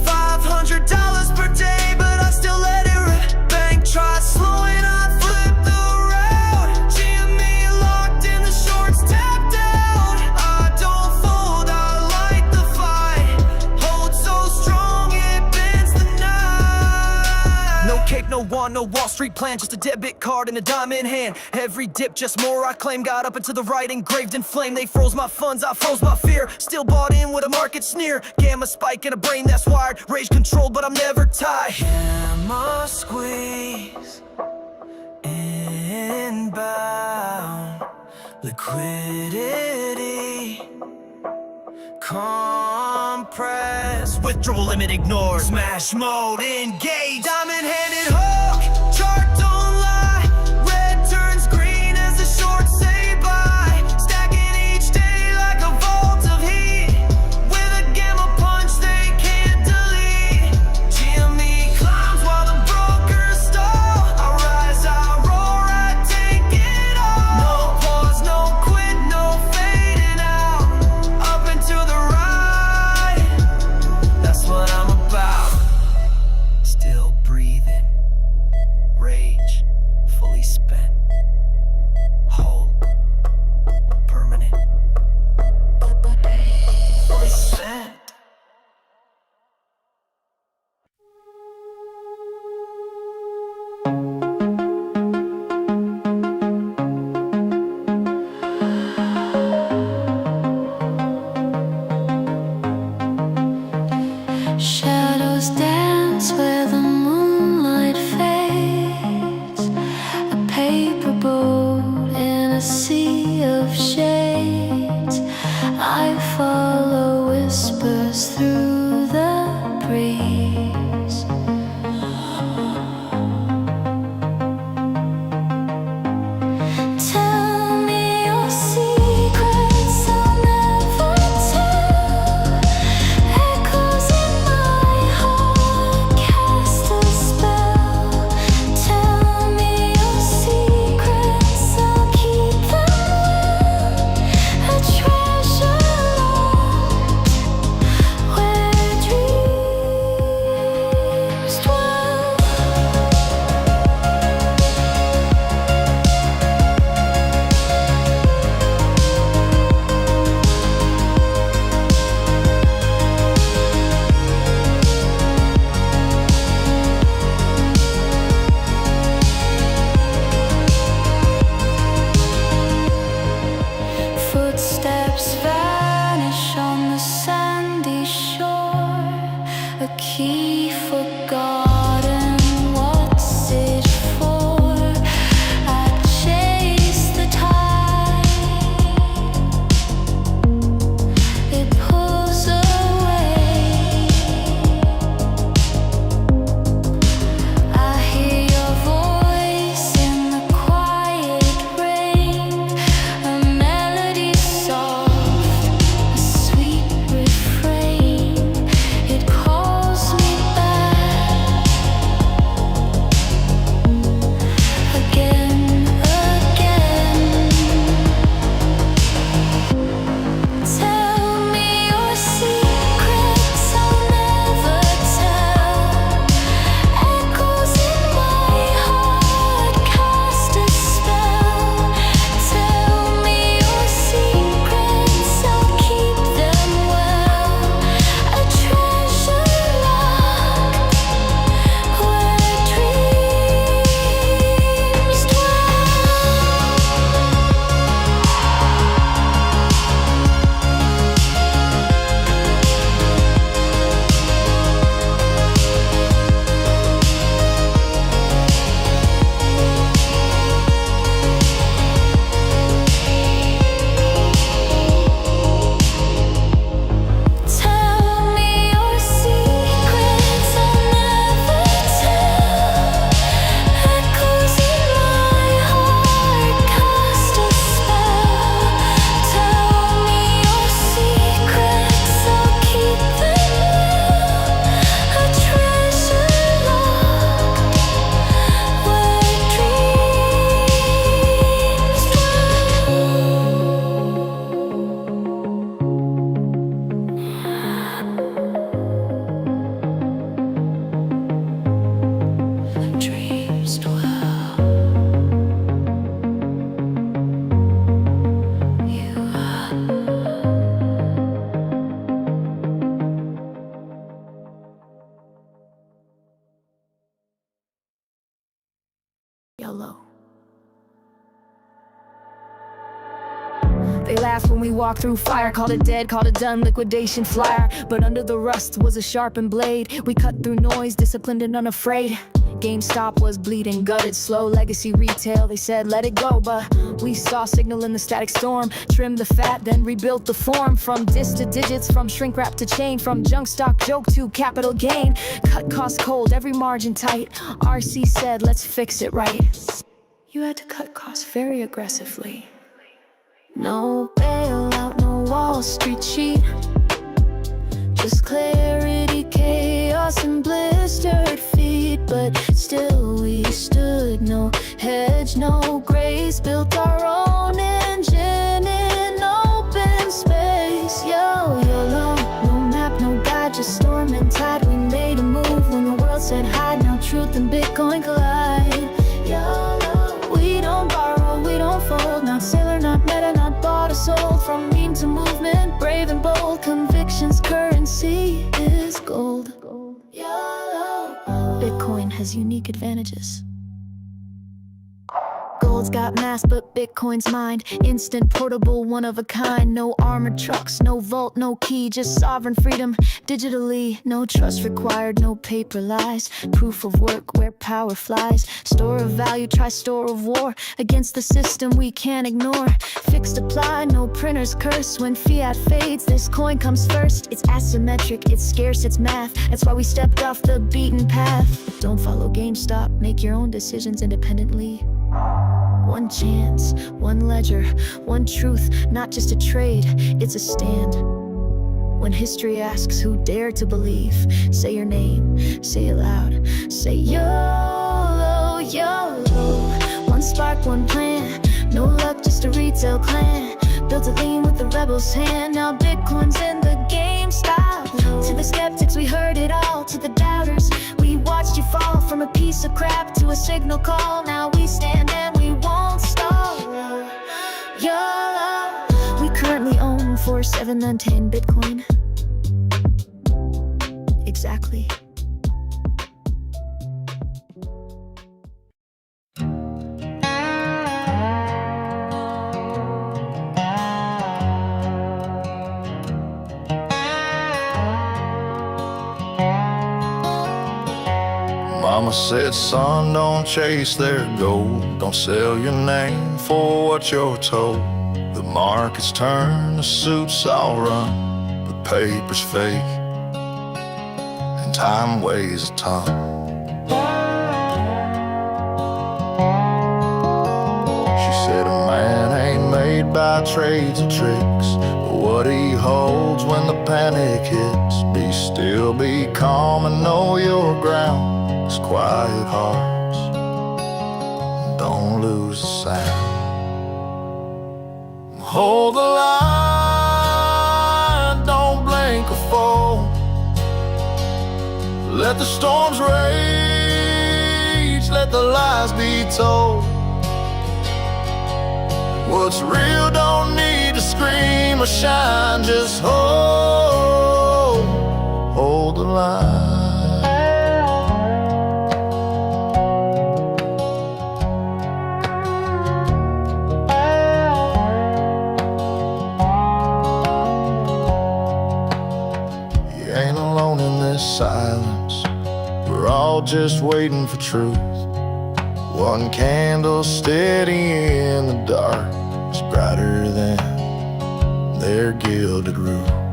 $500 per day, but I still let it rip. Bank try slowing, I flip the route. GME locked in the shorts, tapped out. I don't fold, I light the fight. Hold so strong, it bends the night. No cake, no wand, no Wall Street plan, just a debit card and a dime in hand. Every dip, just more I claim. Got up into the right, engraved in flame. They froze my funds, I froze my fear. Still bought in with a market sneer. Gamma spike and a brain that's wired. Rage controlled, but I'm never tied. Gamma squeeze, inbound. Liquidity, compress. Withdrawal limit ignored. Smash mode engaged. Diamond-handed Hulk, chart don't lie. Red turns green as the shorts say bye. Stacking each day like a vault of heat. With a gamma punch they can't delete. GME climbs while the brokers stall. I rise, I roar, I take it all. No pause, no quit, no fading out. Up and to the right, that's what I'm about. Still breathing, Shadows dance where the moonlight fades. A paper boat in a sea of shades. I follow whispers through the breeze. Tell me your secrets, I'll never tell. Echoes in my heart cast a spell. Tell me your secrets, I'll keep them well. A treasure locked where dreams dwell. Footsteps vanish on the sandy shore. A key forgotten, what's it for? I chase the tide, it pulls away. I hear your voice in the quiet rain. A melody soft, a sweet refrain. It calls me back again, again. Tell me your secrets, I'll never tell. Echoes in my heart cast a spell. Tell me your secrets, I'll keep them well. A treasure locked where dreams Tell me your secrets, I'll never tell. Echoes in my heart cast a spell. Tell me your secrets, I'll keep them well. A treasure locked where dreams dwell. Dreams dwell. You are. Yellow. They laughed when we walked through fire, called it dead, called it done, liquidation flyer. But under the rust was a sharpened blade. We cut through noise, disciplined and unafraid. GameStop was bleeding, gutted, slow legacy retail. They said let it go, but we saw signal in the static storm. Trimmed the fat, then rebuilt the form. From dis to digits, from shrink wrap to chain, from junk stock joke to capital gain. Cut costs cold, every margin tight. RC said let's fix it right. You had to cut costs very aggressively. No bailout, no Wall Street cheat. Just clarity, chaos, and blistered feet. But still we stood, no hedge, no grace. Built our own engine in open space. YOLO, no map, no guide, just storm and tide. We made a move when the world said hide. Now truth and Bitcoin collide. YOLO, we don't borrow, we don't fold. Not sailor, not meta, not bought or sold. From meme to movement, brave and bold. Convictions, currency is gold. Bitcoin has unique advantages. Gold Gold's got mass, but Bitcoin's mine. Instant, portable, one of a kind. No armored trucks, no vault, no key, just sovereign freedom digitally. No trust required, no paper lies. Proof of work where power flies. Store of value, try store of war. Against the system we can't ignore. Fixed apply, no printer's curse. When fiat fades, this coin comes first. It's asymmetric, it's scarce, it's math. That's why we stepped off the beaten path. Don't follow GameStop, make your own decisions independently. One chance, one ledger, one truth, not just a trade, it's a stand. When history asks who dared to believe, say your name, say it loud, say YOLO, YOLO. One spark, one plan, no luck, just a retail clan. Built a lean with the rebel's hand, now Bitcoin's in the GameStop. To the skeptics we heard it all, to the doubters we watched you fall. From a piece of crap to a signal call, now we stand and we won't stall. YOLO. We currently own 4710 Bitcoin. Exactly. Mama said, son, don't chase their gold. Don't sell your name for what you're told. The market's turn, the suits all run, but paper's fake, and time weighs a ton. She said, a man ain't made by trades or tricks, but what he holds when the panic hits. Be still, be calm, and know your ground. Quiet hearts, don't lose the sound. Hold the line, don't blink or fold. Let the storms rage, let the lies be told. What's real don't need to scream or shine, just hold the line. Silence, we're all just waiting for truth. One candle steady in the dark is brighter than their gilded roof.